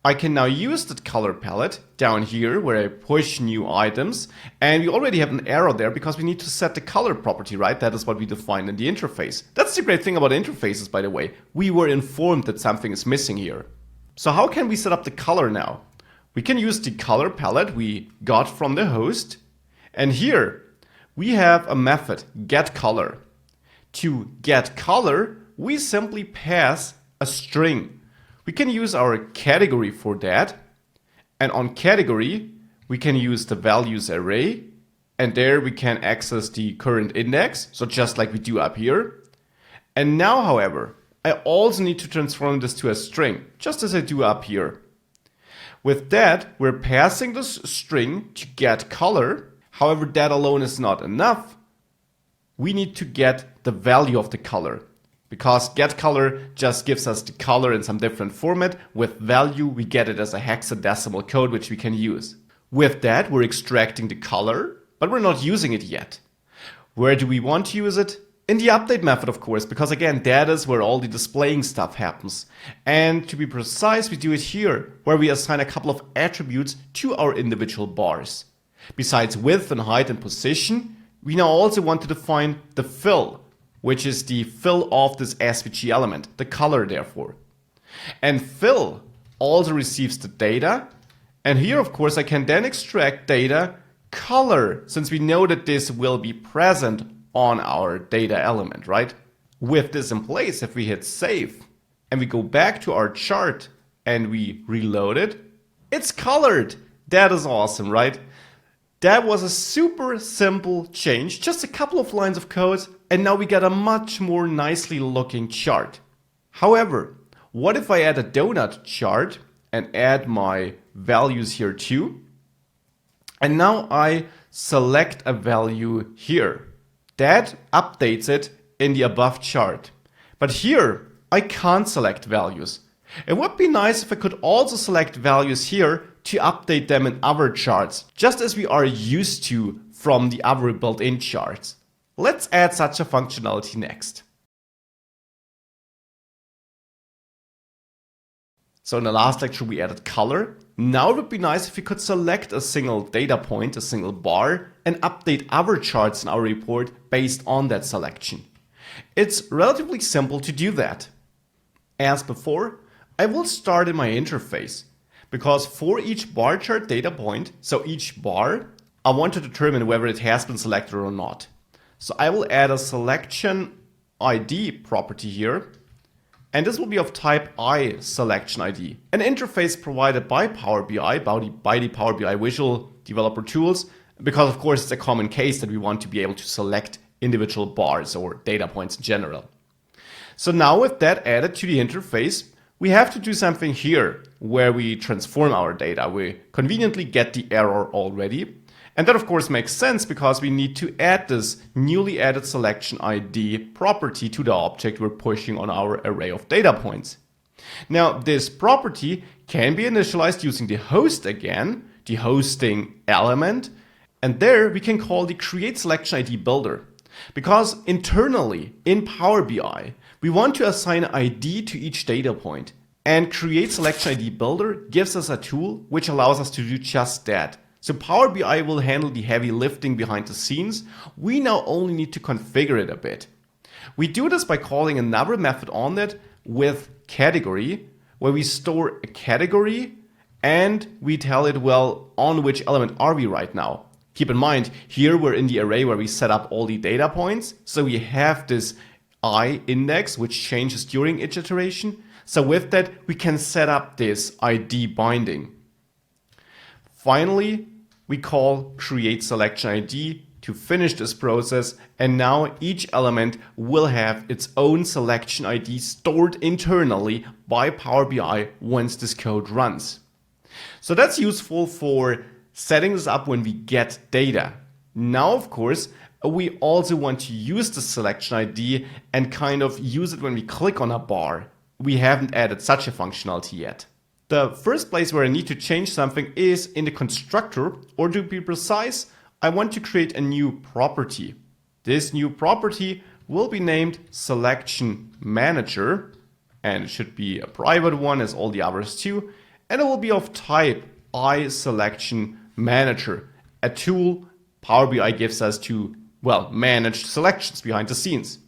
I can now use that color palette down here where I push new items, and we already have an arrow there because we need to set the color property, right? That is what we defined in the interface. That's the great thing about interfaces, by the way. We were informed that something is missing here. So how can we set up the color now? We can use the color palette we got from the host, and here we have a method, getColor. To get color, we simply pass a string. We can use our category for that, and on category we can use the values array, and there we can access the current index, so just like we do up here. And now, however, I also need to transform this to a string, just as I do up here. With that, we're passing this string to get color. However, that alone is not enough. We need to get the value of the color, because get color just gives us the color in some different format. With value, we get it as a hexadecimal code, which we can use. With that, we're extracting the color, but we're not using it yet. Where do we want to use it? In the update method, of course, because again, that is where all the displaying stuff happens. And to be precise, we do it here, where we assign a couple of attributes to our individual bars. Besides width and height and position, we now also want to define the fill, which is the fill of this SVG element, the color therefore. And fill also receives the data, and here of course I can then extract data color, since we know that this will be present on our data element, right? With this in place, if we hit save and we go back to our chart and we reload it, it's colored. That is awesome, right? That was a super simple change, just a couple of lines of code, and now we get a much more nicely looking chart. However, what if I add a donut chart and add my values here too? And now I select a value here. That updates it in the above chart. But here, I can't select values. It would be nice if I could also select values here to update them in other charts, just as we are used to from the other built-in charts. Let's add such a functionality next. So in the last lecture we added color. Now it would be nice if we could select a single data point, a single bar, and update other charts in our report based on that selection. It's relatively simple to do that. As before, I will start in my interface, because for each bar chart data point, so each bar, I want to determine whether it has been selected or not. So I will add a selection ID property here, and this will be of type iSelectionID, an interface provided by Power BI, by the Power BI Visual Developer Tools, because of course it's a common case that we want to be able to select individual bars or data points in general. So now with that added to the interface, we have to do something here where we transform our data. We conveniently get the error already. And that of course makes sense because we need to add this newly added selection ID property to the object we're pushing on our array of data points. Now this property can be initialized using the host again, the hosting element, and there we can call the create selection ID builder. Because internally in Power BI, we want to assign an ID to each data point, and create selection ID builder gives us a tool which allows us to do just that. So Power BI will handle the heavy lifting behind the scenes. We now only need to configure it a bit. We do this by calling another method on that with category, where we store a category and we tell it, well, on which element are we right now? Keep in mind, here we're in the array where we set up all the data points. So we have this I index, which changes during each iteration. So with that, we can set up this ID binding. Finally, we call create selection ID to finish this process. And now each element will have its own selection ID stored internally by Power BI once this code runs. So that's useful for setting this up when we get data. Now, of course, we also want to use the selection ID and kind of use it when we click on a bar. We haven't added such a functionality yet. The first place where I need to change something is in the constructor, or to be precise, I want to create a new property. This new property will be named selection manager, and it should be a private one as all the others too, and it will be of type iSelection Manager, a tool Power BI gives us to, well, manage selections behind the scenes.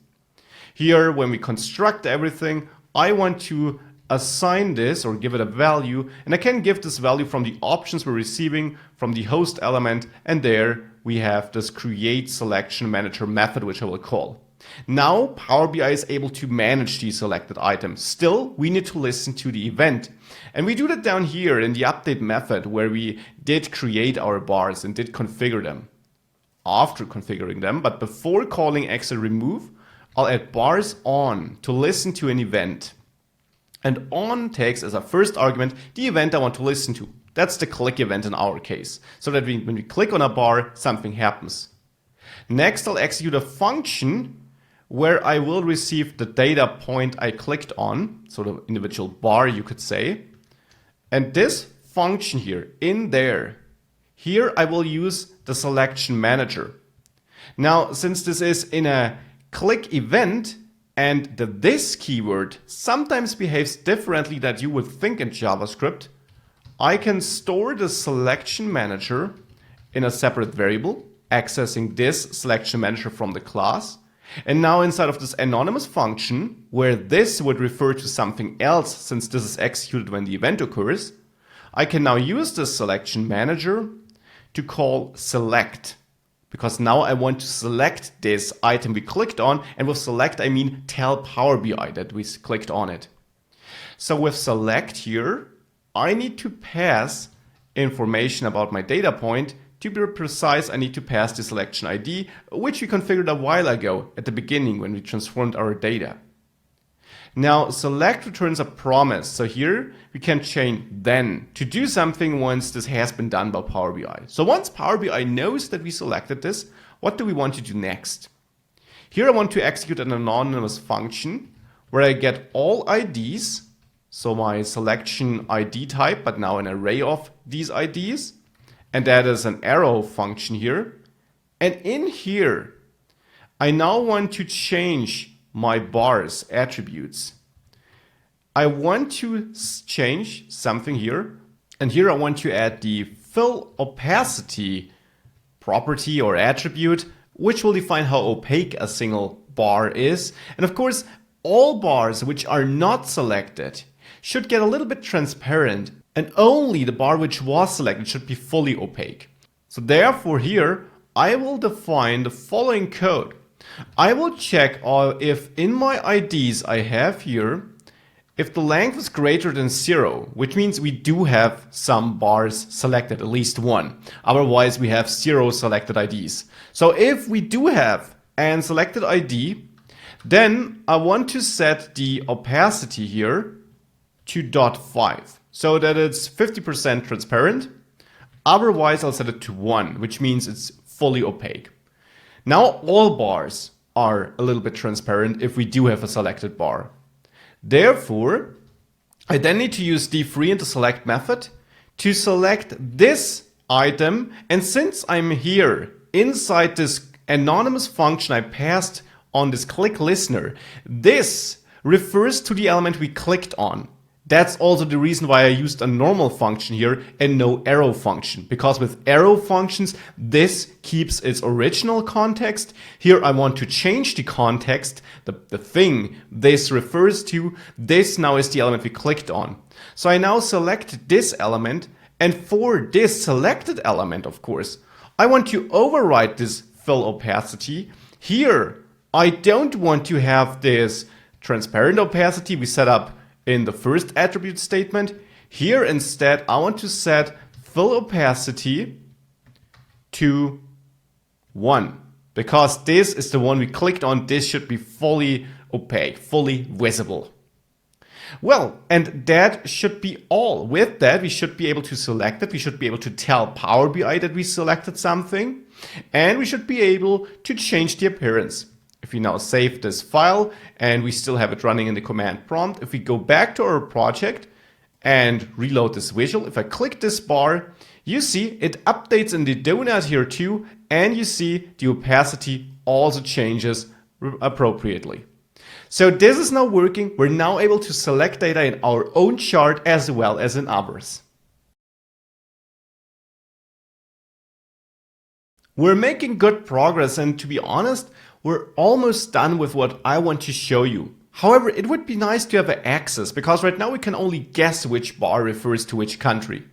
Here, when we construct everything, I want to assign this or give it a value, and I can give this value from the options we're receiving from the host element, and there we have this create selection manager method, which I will call. Now Power BI is able to manage these selected items. Still, we need to listen to the event. And we do that down here in the update method where we did create our bars and did configure them. After configuring them, but before calling exit remove, I'll add bars on to listen to an event. And on takes as a first argument the event I want to listen to. That's the click event in our case. So that when we click on a bar, something happens. Next, I'll execute a function where I will receive the data point I clicked on, so the individual bar you could say. And this function here, in there, here I will use the selection manager. Now, since this is in a click event, and the this keyword sometimes behaves differently than you would think in JavaScript, I can store the selection manager in a separate variable, accessing this selection manager from the class. And now inside of this anonymous function, where this would refer to something else since this is executed when the event occurs, I can now use this selection manager to call select. Because now I want to select this item we clicked on, and with select I mean tell Power BI that we clicked on it. So with select here, I need to pass information about my data point. To be precise, I need to pass the selection ID, which we configured a while ago at the beginning when we transformed our data. Now select returns a promise, so here we can chain then to do something once this has been done by Power BI. So once Power BI knows that we selected this, what do we want to do next? Here I want to execute an anonymous function where I get all IDs, so my selection ID type, but now an array of these IDs, and that is an arrow function here. And in here, I now want to change my bars attributes. I want to change something here, and here I want to add the fill opacity property or attribute, which will define how opaque a single bar is. And of course, all bars which are not selected should get a little bit transparent, and only the bar which was selected should be fully opaque. So therefore here, I will define the following code. I will check if in my IDs I have here, if the length is greater than 0, which means we do have some bars selected, at least one. Otherwise we have 0 selected IDs. So if we do have an selected ID, Then I want to set the opacity here to 0.5 so that it's 50% transparent. Otherwise, I'll set it to 1, which means it's fully opaque. Now all bars are a little bit transparent if we do have a selected bar. Therefore, I then need to use d3 in the select method to select this item. And since I'm here inside this anonymous function I passed on this click listener, this refers to the element we clicked on. That's also the reason why I used a normal function here and no arrow function, because with arrow functions, this keeps its original context. Here I want to change the context, the thing this refers to. This now is the element we clicked on. So I now select this element, and for this selected element, of course, I want to override this fill opacity. Here, I don't want to have this transparent opacity we set up in the first attribute statement. Here instead, I want to set fill opacity to 1, because this is the one we clicked on. This should be fully opaque, fully visible. Well, and that should be all. With that, we should be able to select it. We should be able to tell Power BI that we selected something, and we should be able to change the appearance. If we now save this file and we still have it running in the command prompt, if we go back to our project and reload this visual, if I click this bar, you see it updates in the donut here too, and you see the opacity also changes appropriately. So this is now working. We're now able to select data in our own chart as well as in others. We're making good progress, and to be honest, we're almost done with what I want to show you. However, it would be nice to have an axis, because right now we can only guess which bar refers to which country.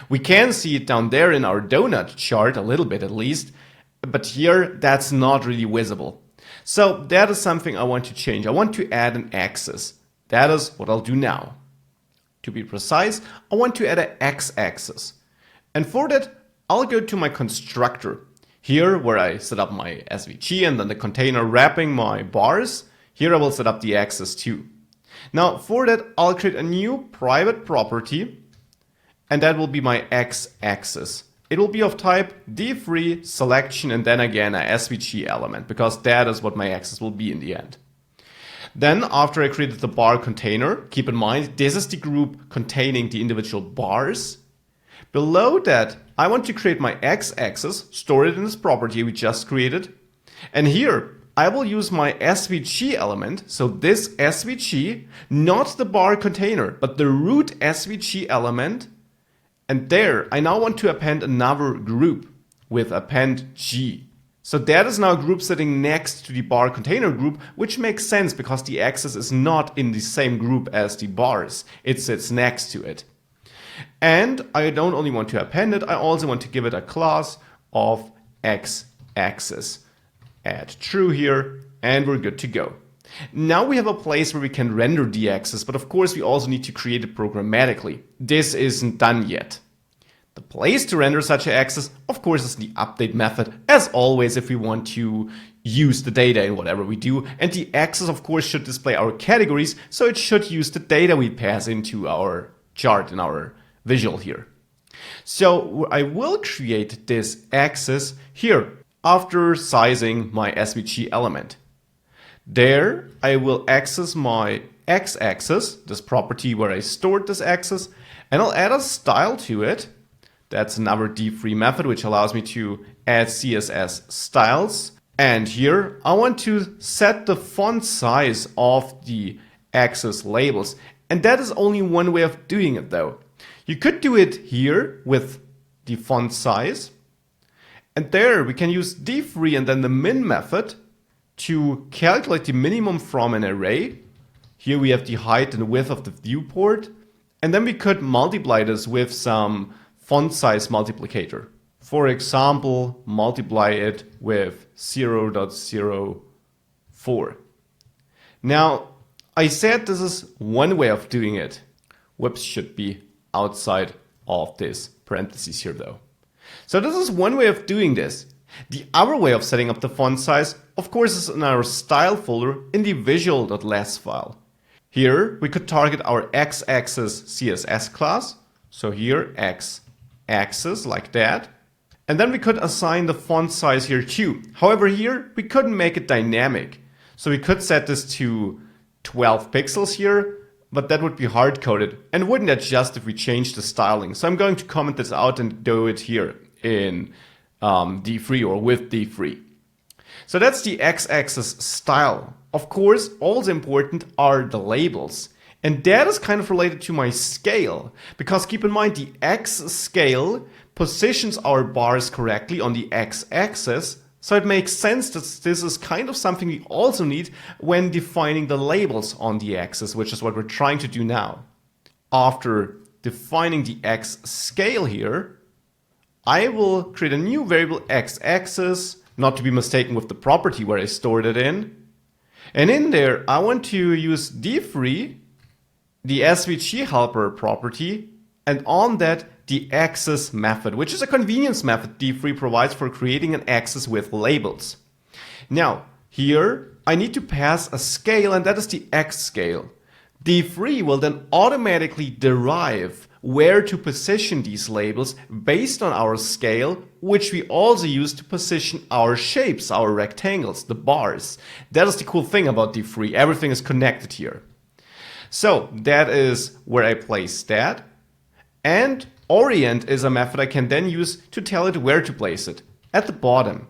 We can see it down there in our donut chart, a little bit at least, but here that's not really visible. So that is something I want to change. I want to add an axis. That is what I'll do now. To be precise, I want to add an x-axis. And for that, I'll go to my constructor. Here, where I set up my SVG and then the container wrapping my bars, here I will set up the axis too. Now, for that, I'll create a new private property, and that will be my x-axis. It will be of type d3 selection and then again a SVG element, because that is what my axis will be in the end. Then, after I created the bar container, keep in mind this is the group containing the individual bars. Below that, I want to create my x-axis, store it in this property we just created. And here, I will use my SVG element, so this SVG, not the bar container, but the root SVG element. And there, I now want to append another group with append G. So that is now a group sitting next to the bar container group, which makes sense because the axis is not in the same group as the bars. It sits next to it. And I don't only want to append it, I also want to give it a class of x-axis. Add true here, and we're good to go. Now we have a place where we can render the axis, but of course we also need to create it programmatically. This isn't done yet. The place to render such an axis, of course, is the update method, as always if we want to use the data in whatever we do. And the axis, of course, should display our categories, so it should use the data we pass into our chart in our visual here. So I will create this axis here after sizing my SVG element. There I will access my x-axis, this property where I stored this axis, and I'll add a style to it. That's another d3 method which allows me to add CSS styles. And here I want to set the font size of the axis labels. And that is only one way of doing it though. You could do it here with the font size. And there we can use d3 and then the min method to calculate the minimum from an array. Here we have the height and width of the viewport. And then we could multiply this with some font size multiplicator. For example, multiply it with 0.04. Now, I said this is one way of doing it. Whoops, should be outside of this parentheses here though. So this is one way of doing this. The other way of setting up the font size, of course, is in our style folder in the visual.less file. Here we could target our x-axis CSS class, so here x-axis like that. And then we could assign the font size here too. However, here we couldn't make it dynamic. So we could set this to 12 pixels here, but that would be hard-coded and wouldn't adjust if we change the styling. So I'm going to comment this out and do it here in D3 or with D3. So that's the x-axis style. Of course, also important are the labels. And that is kind of related to my scale, because keep in mind the x scale positions our bars correctly on the x-axis. So it makes sense that this is kind of something we also need when defining the labels on the axis, which is what we're trying to do now. After defining the x scale here, I will create a new variable x-axis, not to be mistaken with the property where I stored it in. And in there, I want to use D3, the SVG helper property, and on that, the axis method, which is a convenience method D3 provides for creating an axis with labels. Now, here I need to pass a scale, and that is the x scale. D3 will then automatically derive where to position these labels based on our scale, which we also use to position our shapes, our rectangles, the bars. That is the cool thing about D3. Everything is connected here. So that is where I place that. And orient is a method I can then use to tell it where to place it, at the bottom.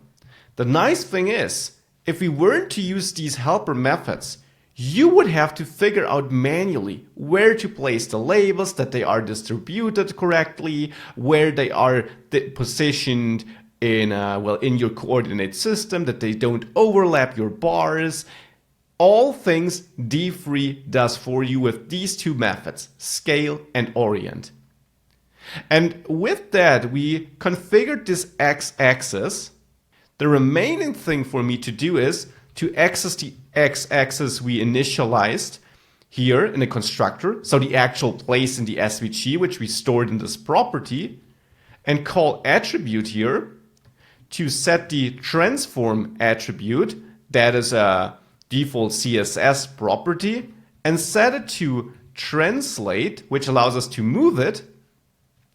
The nice thing is, if we weren't to use these helper methods, you would have to figure out manually where to place the labels, that they are distributed correctly, where they are positioned in, in your coordinate system, that they don't overlap your bars. All things D3 does for you with these two methods, scale and orient. And with that, we configured this x-axis. The remaining thing for me to do is to access the x-axis we initialized here in the constructor, so the actual place in the SVG, which we stored in this property, and call attribute here to set the transform attribute, that is a default CSS property, and set it to translate, which allows us to move it.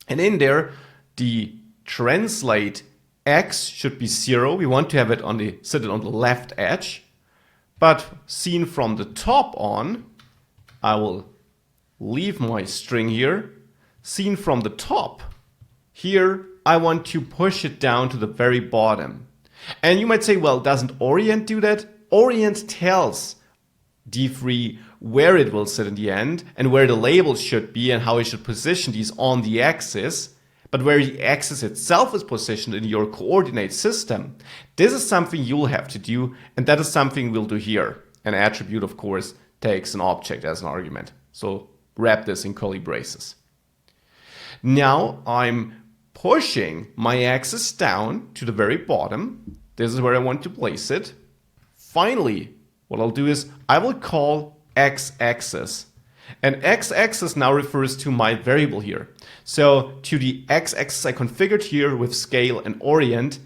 And in there, the translate x should be 0. We want to have it sit it on the left edge. But seen from the top on, I will leave my string here. Seen from the top, here I want to push it down to the very bottom. And you might say, well, doesn't orient do that? Orient tells D3 where it will sit in the end and where the labels should be and how we should position these on the axis. But where the axis itself is positioned in your coordinate system, this is something you'll have to do, and that is something we'll do here. An attribute, of course, takes an object as an argument. So wrap this in curly braces. Now I'm pushing my axis down to the very bottom. This is where I want to place it. Finally, what I'll do is I will call x-axis. And x-axis now refers to my variable here. So to the x-axis I configured here with scale and orient,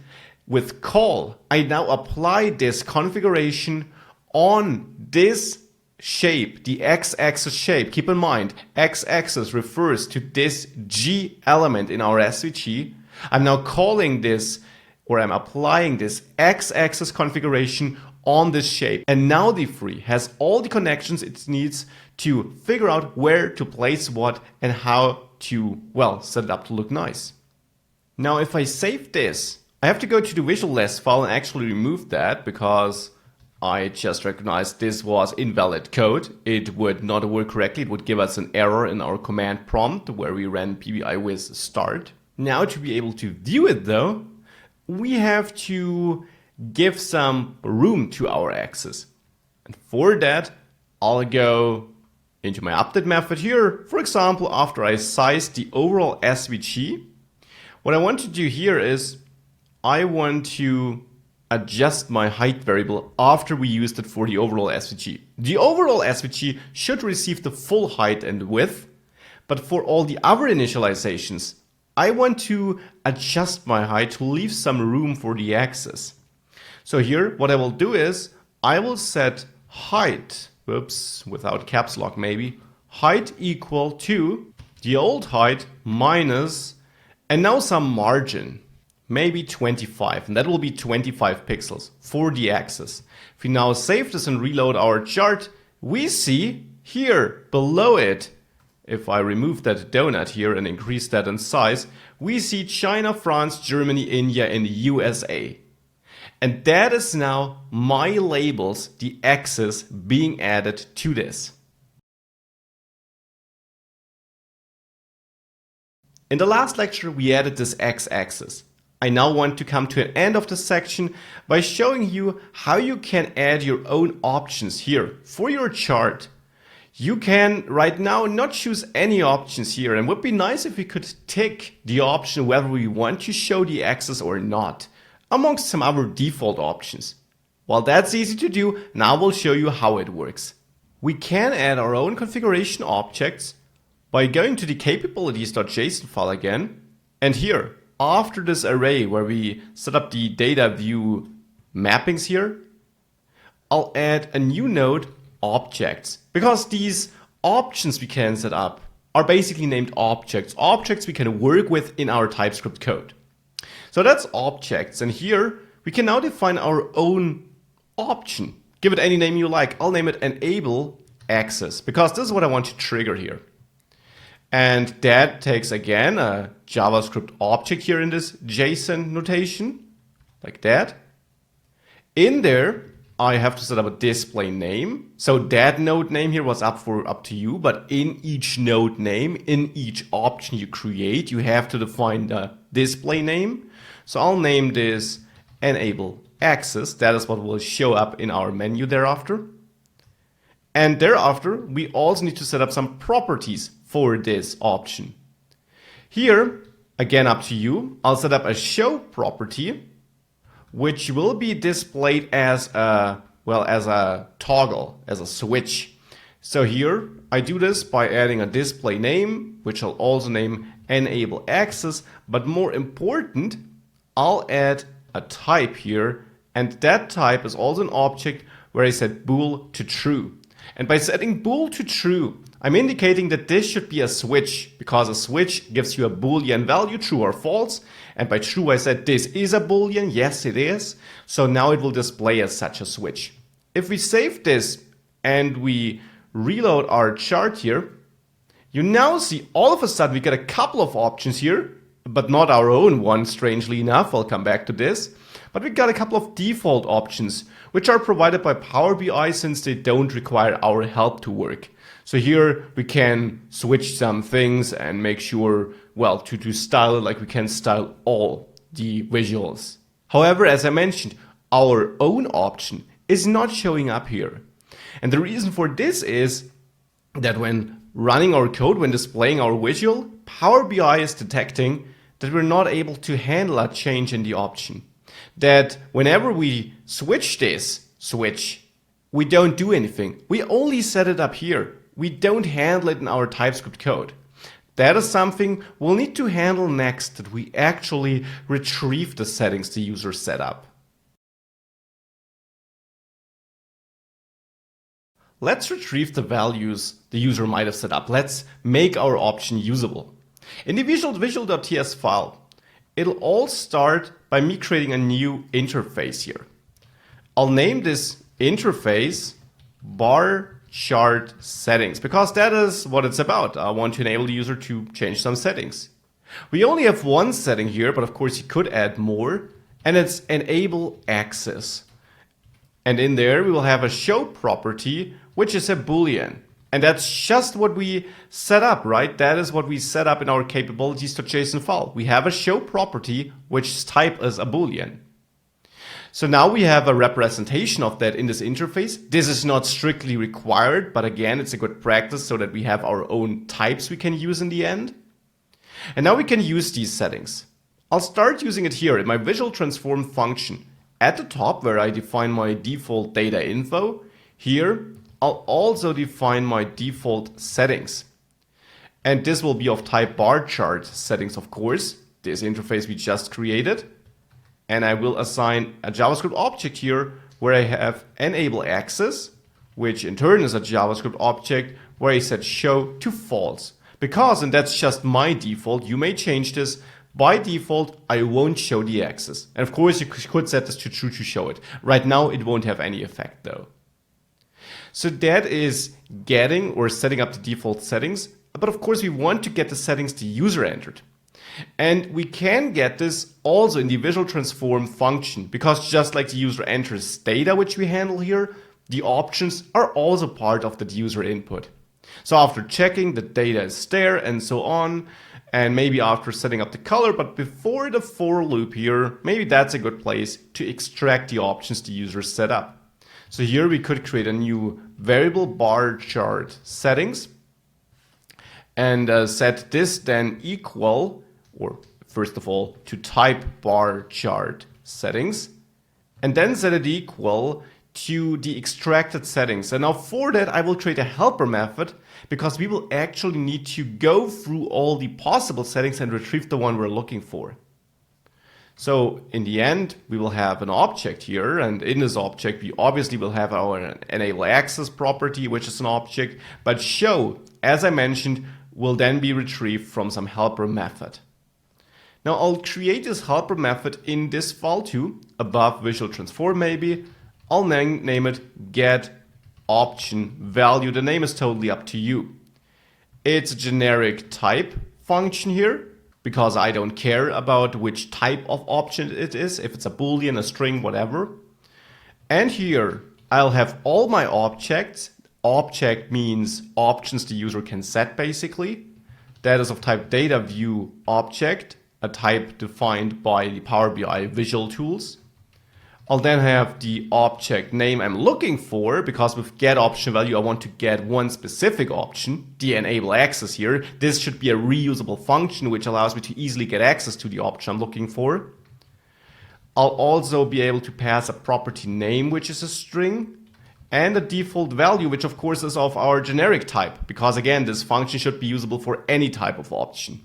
with call, I now apply this configuration on this shape, the x-axis shape. Keep in mind, x-axis refers to this G element in our SVG. I'm now calling this, or I'm applying this x-axis configuration on this shape. And now D3 has all the connections it needs to figure out where to place what and how to, well, set it up to look nice. Now, if I save this, I have to go to the visual.less file and actually remove that because I just recognized this was invalid code. It would not work correctly. It would give us an error in our command prompt where we ran PBI with start. Now, to be able to view it though, we have to give some room to our axis. And for that, I'll go into my update method here. For example, after I size the overall SVG, what I want to do here is I want to adjust my height variable after we used it for the overall SVG. The overall SVG should receive the full height and width, but for all the other initializations, I want to adjust my height to leave some room for the axis. So here, what I will do is I will set height, without caps lock maybe, height equal to the old height minus, and now some margin, maybe 25, and that will be 25 pixels for the axis. If we now save this and reload our chart, we see here below it, if I remove that donut here and increase that in size, we see China, France, Germany, India, and the USA. And that is now my labels, the axis, being added to this. In the last lecture, we added this x-axis. I now want to come to an end of the section by showing you how you can add your own options here for your chart. You can right now not choose any options here, and it would be nice if we could tick the option whether we want to show the axis or not, amongst some other default options. While that's easy to do, now we'll show you how it works. We can add our own configuration objects by going to the capabilities.json file again, and here, after this array where we set up the data view mappings here, I'll add a new node, objects, because these options we can set up are basically named objects we can work with in our TypeScript code. So that's objects, and here we can now define our own option. Give it any name you like. I'll name it enable access, because this is what I want to trigger here. And that takes again a JavaScript object here in this JSON notation, like that. In there, I have to set up a display name. So that node name here was up to you, but in each node name, in each option you create, you have to define the display name. So I'll name this enable access. That is what will show up in our menu thereafter. And thereafter, we also need to set up some properties for this option. Here, again up to you, I'll set up a show property, which will be displayed as a toggle, as a switch. So here I do this by adding a display name, which I'll also name enable access, but more important, I'll add a type here, and that type is also an object where I set bool to true. And by setting bool to true, I'm indicating that this should be a switch, because a switch gives you a Boolean value, true or false. And by true, I said this is a Boolean. Yes, it is. So now it will display as such a switch. If we save this and we reload our chart here, you now see all of a sudden we get a couple of options here, but not our own one, strangely enough. I'll come back to this. But we got a couple of default options, which are provided by Power BI since they don't require our help to work. So here we can switch some things and make sure, well, to style it like we can style all the visuals. However, as I mentioned, our own option is not showing up here. And the reason for this is that when running our code, when displaying our visual, Power BI is detecting that we're not able to handle a change in the option. That whenever we switch this switch, we don't do anything. We only set it up here. We don't handle it in our TypeScript code. That is something we'll need to handle next, that we actually retrieve the settings the user set up. Let's retrieve the values the user might have set up. Let's make our option usable. In the visual.ts file, it'll all start by me creating a new interface here. I'll name this interface bar chart settings, because that is what it's about. I want to enable the user to change some settings. We only have one setting here, but of course you could add more, and it's enable access. And in there we will have a show property, which is a Boolean. And that's just what we set up, right? That is what we set up in our capabilities.json file. We have a show property, which type is a Boolean. So now we have a representation of that in this interface. This is not strictly required, but again, it's a good practice so that we have our own types we can use in the end. And now we can use these settings. I'll start using it here in my visual transform function. At the top, where I define my default data info, here I'll also define my default settings. And this will be of type bar chart settings, of course, this interface we just created. And I will assign a JavaScript object here where I have enable access, which in turn is a JavaScript object where I set show to false. Because, and that's just my default, you may change this. By default, I won't show the access. And of course, you could set this to true to show it. Right now, it won't have any effect though. So that is getting or setting up the default settings. But of course, we want to get the settings the user entered. And we can get this also in the visual transform function, because just like the user enters data, which we handle here, the options are also part of the user input. So after checking the data is there and so on, and maybe after setting up the color, but before the for loop here, maybe that's a good place to extract the options the user set up. So here we could create a new variable bar chart settings and set this then equal, or first of all, to type bar chart settings, and then set it equal to the extracted settings. And now for that, I will create a helper method because we will actually need to go through all the possible settings and retrieve the one we're looking for. So in the end, we will have an object here, and in this object, we obviously will have our enable access property, which is an object, but show, as I mentioned, will then be retrieved from some helper method. Now I'll create this helper method in this file too, above visual transform maybe. I'll name it get option value. The name is totally up to you. It's a generic type function here, because I don't care about which type of option it is, if it's a boolean, a string, whatever. And here I'll have all my objects. Object means options the user can set basically. That is of type data view object, a type defined by the Power BI visual tools. I'll then have the object name I'm looking for, because with get option value I want to get one specific option, the enable access here. This should be a reusable function which allows me to easily get access to the option I'm looking for. I'll also be able to pass a property name, which is a string, and a default value, which of course is of our generic type, because again this function should be usable for any type of option.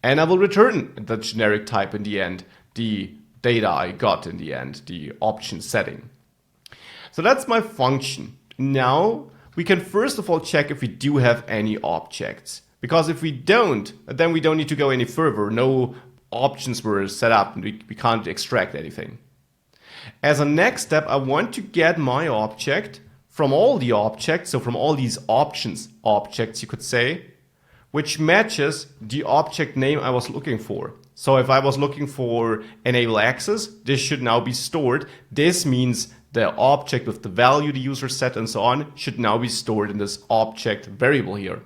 And I will return the generic type in the end, the data I got in the end, the option setting. So that's my function. Now we can first of all check if we do have any objects, because if we don't, then we don't need to go any further. No options were set up and we can't extract anything. As a next step, I want to get my object from all the objects, so from all these options objects you could say, which matches the object name I was looking for. So if I was looking for enable access, this should now be stored. This means the object with the value the user set and so on should now be stored in this object variable here.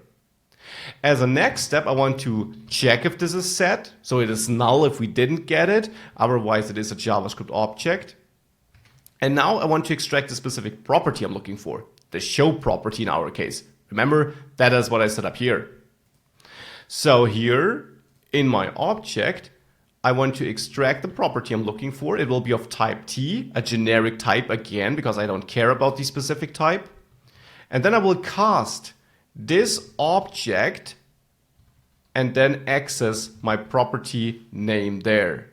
As a next step, I want to check if this is set. So it is null if we didn't get it. Otherwise, it is a JavaScript object. And now I want to extract the specific property I'm looking for, the show property in our case. Remember, that is what I set up here. So here in my object, I want to extract the property I'm looking for. It will be of type T, a generic type again, because I don't care about the specific type. And then I will cast this object and then access my property name there.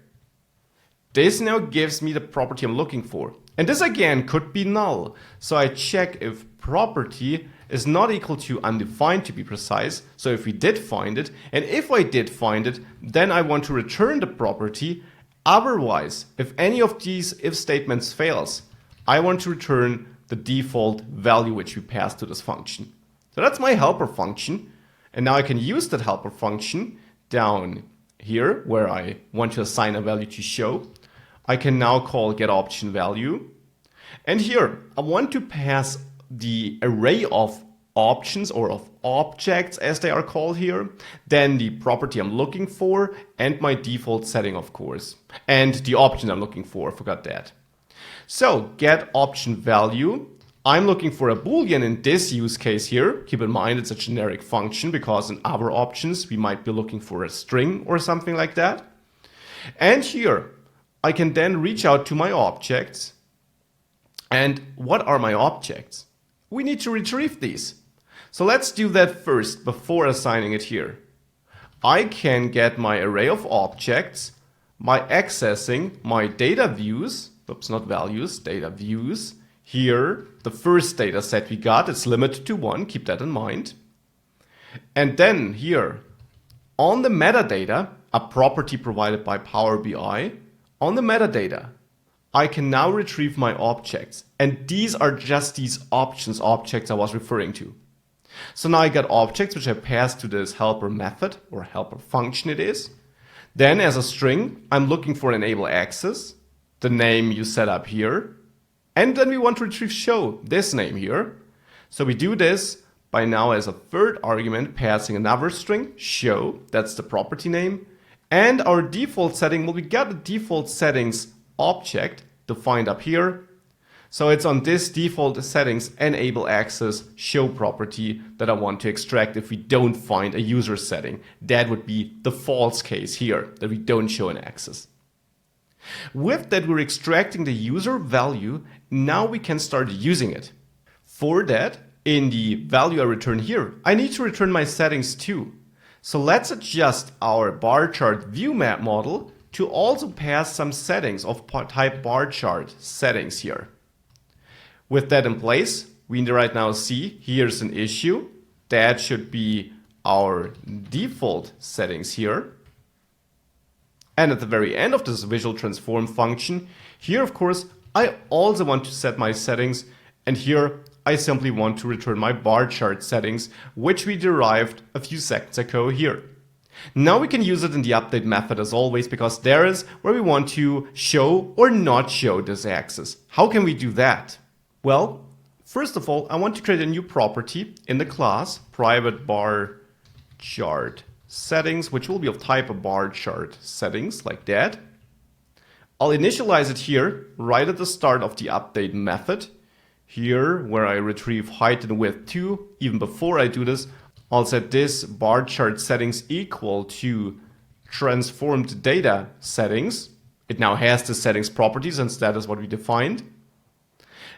This now gives me the property I'm looking for. And this again could be null. So I check if property is not equal to undefined to be precise. So if we did find it, and if I did find it, then I want to return the property. Otherwise, if any of these if statements fails, I want to return the default value which we passed to this function. So that's my helper function. And now I can use that helper function down here where I want to assign a value to show. I can now call get option value. And here I want to pass the array of options or of objects as they are called here, then the property I'm looking for and my default setting of course, and the option I'm looking for, I forgot that. So get option value, I'm looking for a boolean in this use case here. Keep in mind it's a generic function because in other options we might be looking for a string or something like that. And here I can then reach out to my objects. And what are my objects? We need to retrieve these. So let's do that first before assigning it here. I can get my array of objects by accessing my data views, oops, not values, data views. Here, the first data set we got, it's limited to 1, keep that in mind. And then here, on the metadata, a property provided by Power BI, on the metadata, I can now retrieve my objects. And these are just these options objects I was referring to. So now I got objects which I pass to this helper method or helper function it is. Then as a string, I'm looking for enable access, the name you set up here. And then we want to retrieve show, this name here. So we do this by now as a third argument passing another string, show, that's the property name. And our default setting, well, we got the default settings object defined up here. So it's on this default settings enable access show property that I want to extract if we don't find a user setting. That would be the false case here, that we don't show an access. With that, we're extracting the user value. Now we can start using it. For that, in the value I return here, I need to return my settings too. So let's adjust our bar chart view map model to also pass some settings of type bar chart settings here. With that in place, we right now see here's an issue. That should be our default settings here. And at the very end of this visual transform function, here of course, I also want to set my settings, and here I simply want to return my bar chart settings, which we derived a few seconds ago here. Now we can use it in the update method as always, because there is where we want to show or not show this axis. How can we do that? Well, first of all, I want to create a new property in the class private bar chart settings, which will be of type of bar chart settings like that. I'll initialize it here right at the start of the update method. Here where I retrieve height and width too. Even before I do this, I'll set this bar chart settings equal to transformed data settings. It now has the settings properties and that is what we defined.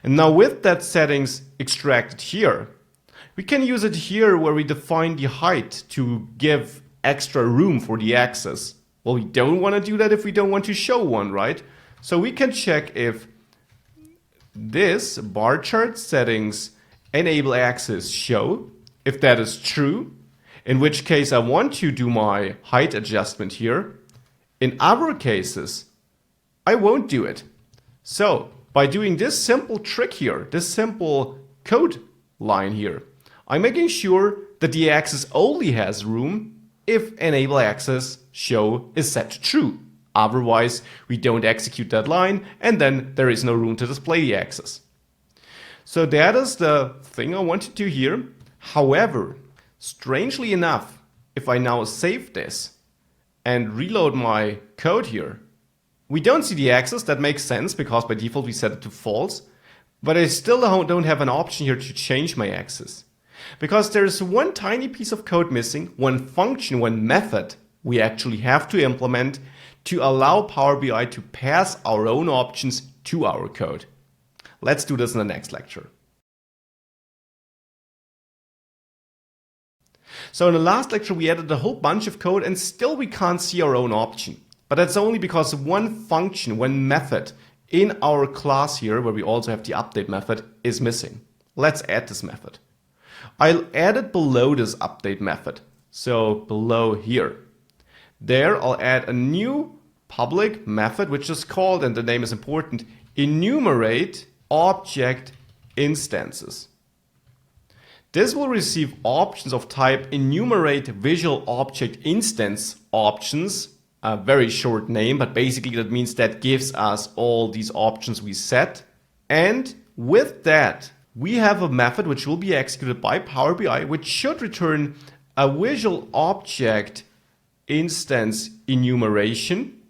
And now with that settings extracted here, we can use it here where we define the height to give extra room for the axis. Well, we don't want to do that if we don't want to show one, right? So we can check if this bar chart settings enable axis show, if that is true, in which case I want to do my height adjustment here. In other cases, I won't do it. So by doing this simple trick here, this simple code line here, I'm making sure that the axis only has room if enable access show is set to true. Otherwise, we don't execute that line and then there is no room to display the axis. So that is the thing I want to do here. However, strangely enough, if I now save this and reload my code here, we don't see the axis. That makes sense because by default we set it to false, but I still don't have an option here to change my axis. Because there's one tiny piece of code missing, one function, one method we actually have to implement to allow Power BI to pass our own options to our code. Let's do this in the next lecture. So in the last lecture we added a whole bunch of code and still we can't see our own option. But that's only because one function, one method in our class here, where we also have the update method, is missing. Let's add this method. I'll add it below this update method. So below here. There I'll add a new public method, which is called, and the name is important, enumerate object instances. This will receive options of type enumerate visual object instance options. A very short name, but basically that means that gives us all these options we set. And with that, we have a method which will be executed by Power BI, which should return a visual object instance enumeration.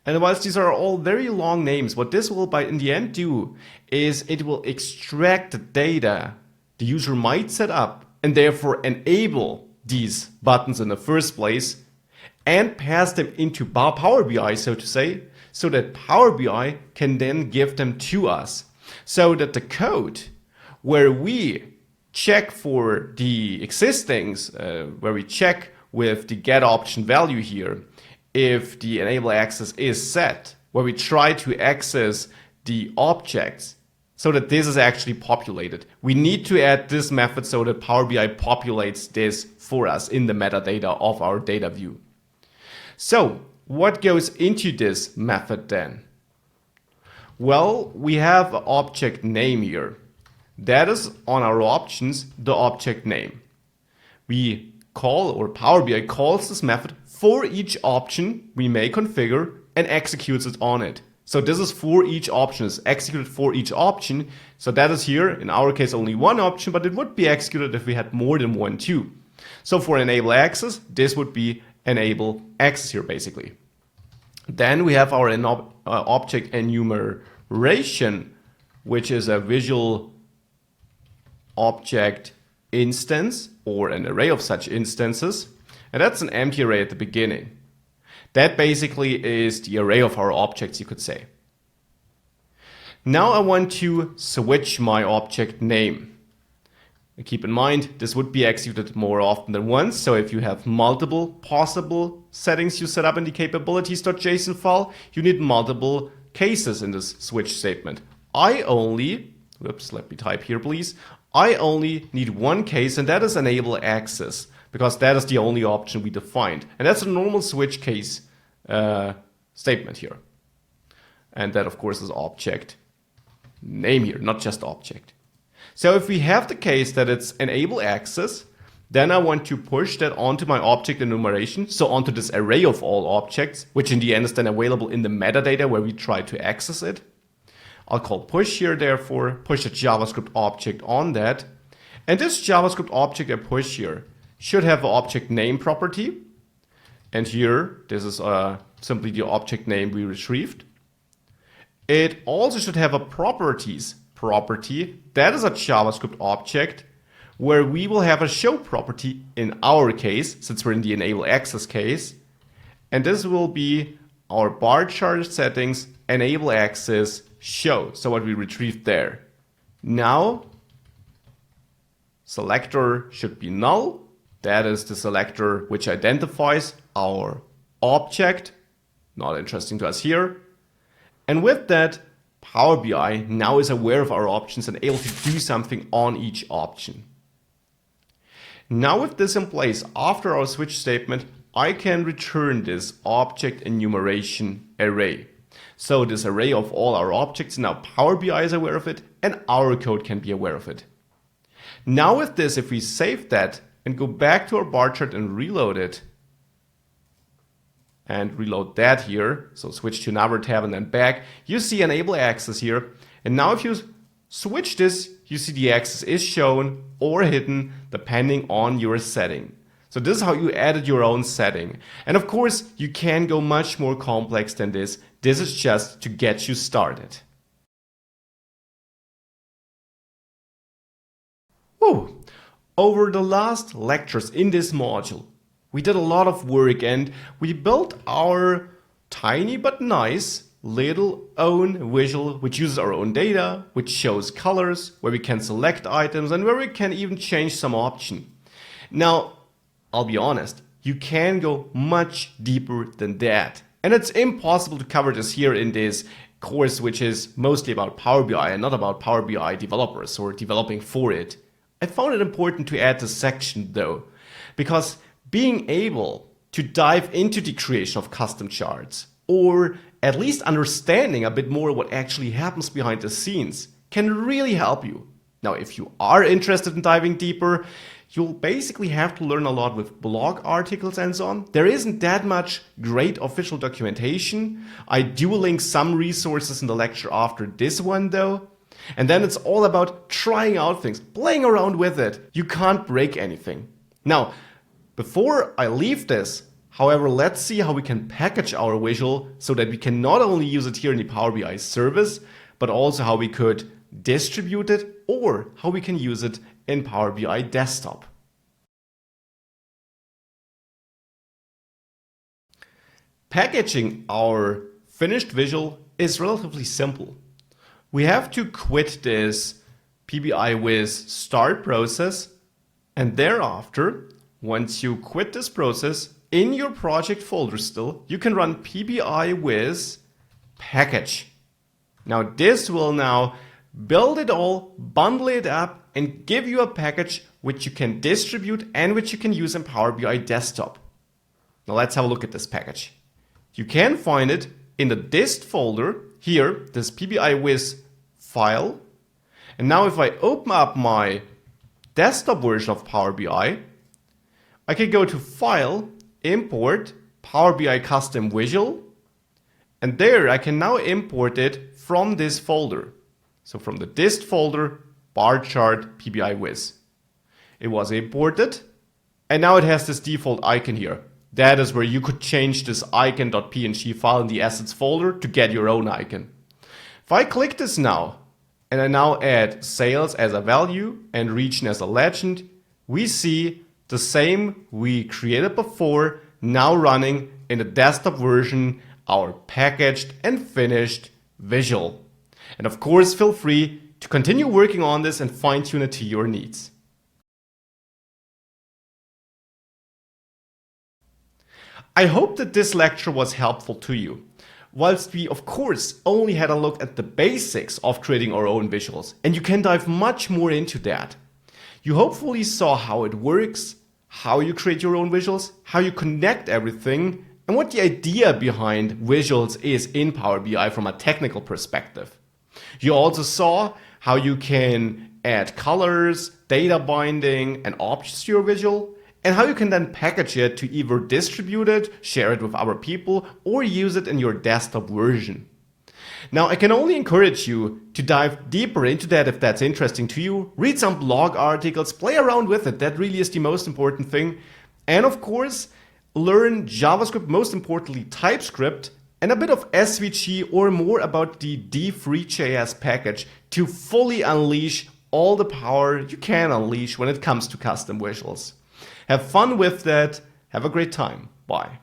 And whilst these are all very long names, what this will in the end do is it will extract the data the user might set up and therefore enable these buttons in the first place and pass them into Power BI, so to say, so that Power BI can then give them to us. So that the code where we check for the existings, where we check with the get option value here, if the enable access is set, where we try to access the objects so that this is actually populated. We need to add this method so that Power BI populates this for us in the metadata of our data view. So what goes into this method then? Well, we have an object name here. That is on our options, the object name. We call, or Power BI calls this method for each option we may configure and executes it on it. So this is for each option, it's executed for each option. So that is here, in our case, only one option, but it would be executed if we had more than one too. So for enable access, this would be enable access here basically. Then we have our object enumeration, which is a visual object instance or an array of such instances. And that's an empty array at the beginning. That basically is the array of our objects, you could say. Now I want to switch my object name. And keep in mind, this would be executed more often than once. So if you have multiple possible settings you set up in the capabilities.json file, you need multiple cases in this switch statement. I only need one case, and that is enable access, because that is the only option we defined. And that's a normal switch case statement here. And that, of course, is object name here, not just object. So if we have the case that it's enable access, then I want to push that onto my object enumeration, so onto this array of all objects, which in the end is then available in the metadata where we try to access it. I'll call push here, therefore, push a JavaScript object on that. And this JavaScript object I push here should have an object name property. And here, this is simply the object name we retrieved. It also should have a properties property. That is a JavaScript object where we will have a show property in our case, since we're in the enable access case. And this will be our bar chart settings, enable access, show. So what we retrieved there. Now, selector should be null. That is the selector which identifies our object. Not interesting to us here. And with that, Power BI now is aware of our options and able to do something on each option. Now with this in place, after our switch statement, I can return this object enumeration array. So this array of all our objects, now Power BI is aware of it and our code can be aware of it. Now with this, if we save that and go back to our bar chart and reload it, and reload that here, so switch to another tab and then back, you see enable access here. And now if you switch this, you see the access is shown or hidden depending on your setting. So this is how you added your own setting. And of course, you can go much more complex than this. This is just to get you started. Whoa. Over the last lectures in this module, we did a lot of work and we built our tiny but nice little own visual which uses our own data, which shows colors, where we can select items and where we can even change some option. Now, I'll be honest, you can go much deeper than that. And it's impossible to cover this here in this course, which is mostly about Power BI and not about Power BI developers or developing for it. I found it important to add this section though, because being able to dive into the creation of custom charts, or at least understanding a bit more what actually happens behind the scenes, can really help you. Now, if you are interested in diving deeper, you'll basically have to learn a lot with blog articles and so on. There isn't that much great official documentation. I do link some resources in the lecture after this one though. And then it's all about trying out things, playing around with it. You can't break anything. Now, before I leave this, however, let's see how we can package our visual so that we can not only use it here in the Power BI service, but also how we could distribute it or how we can use it in Power BI desktop. Packaging our finished visual is relatively simple. We have to quit this PBI Wiz start process, and thereafter, once you quit this process, in your project folder still, you can run PBI Wiz package. Now this will now build it all, bundle it up, and give you a package which you can distribute and which you can use in Power BI Desktop. Now let's have a look at this package. You can find it in the dist folder here, this PBI Wiz file. And now if I open up my desktop version of Power BI, I can go to File, Import, Power BI Custom Visual, and there I can now import it from this folder. So from the dist folder, bar chart, PBI Wiz. It was imported, and now it has this default icon here. That is where you could change this icon.png file in the assets folder to get your own icon. If I click this now, and I now add sales as a value and region as a legend, we see the same we created before now running in the desktop version, our packaged and finished visual. And of course, feel free to continue working on this and fine tune it to your needs. I hope that this lecture was helpful to you. Whilst we of course only had a look at the basics of creating our own visuals, and you can dive much more into that. You hopefully saw how it works, how you create your own visuals, how you connect everything, and what the idea behind visuals is in Power BI from a technical perspective. You also saw how you can add colors, data binding, and objects to your visual, and how you can then package it to either distribute it, share it with other people, or use it in your desktop version. Now, I can only encourage you to dive deeper into that if that's interesting to you. Read some blog articles, play around with it. That really is the most important thing. And of course, learn JavaScript, most importantly TypeScript, and a bit of SVG or more about the D3JS package to fully unleash all the power you can unleash when it comes to custom visuals. Have fun with that. Have a great time. Bye.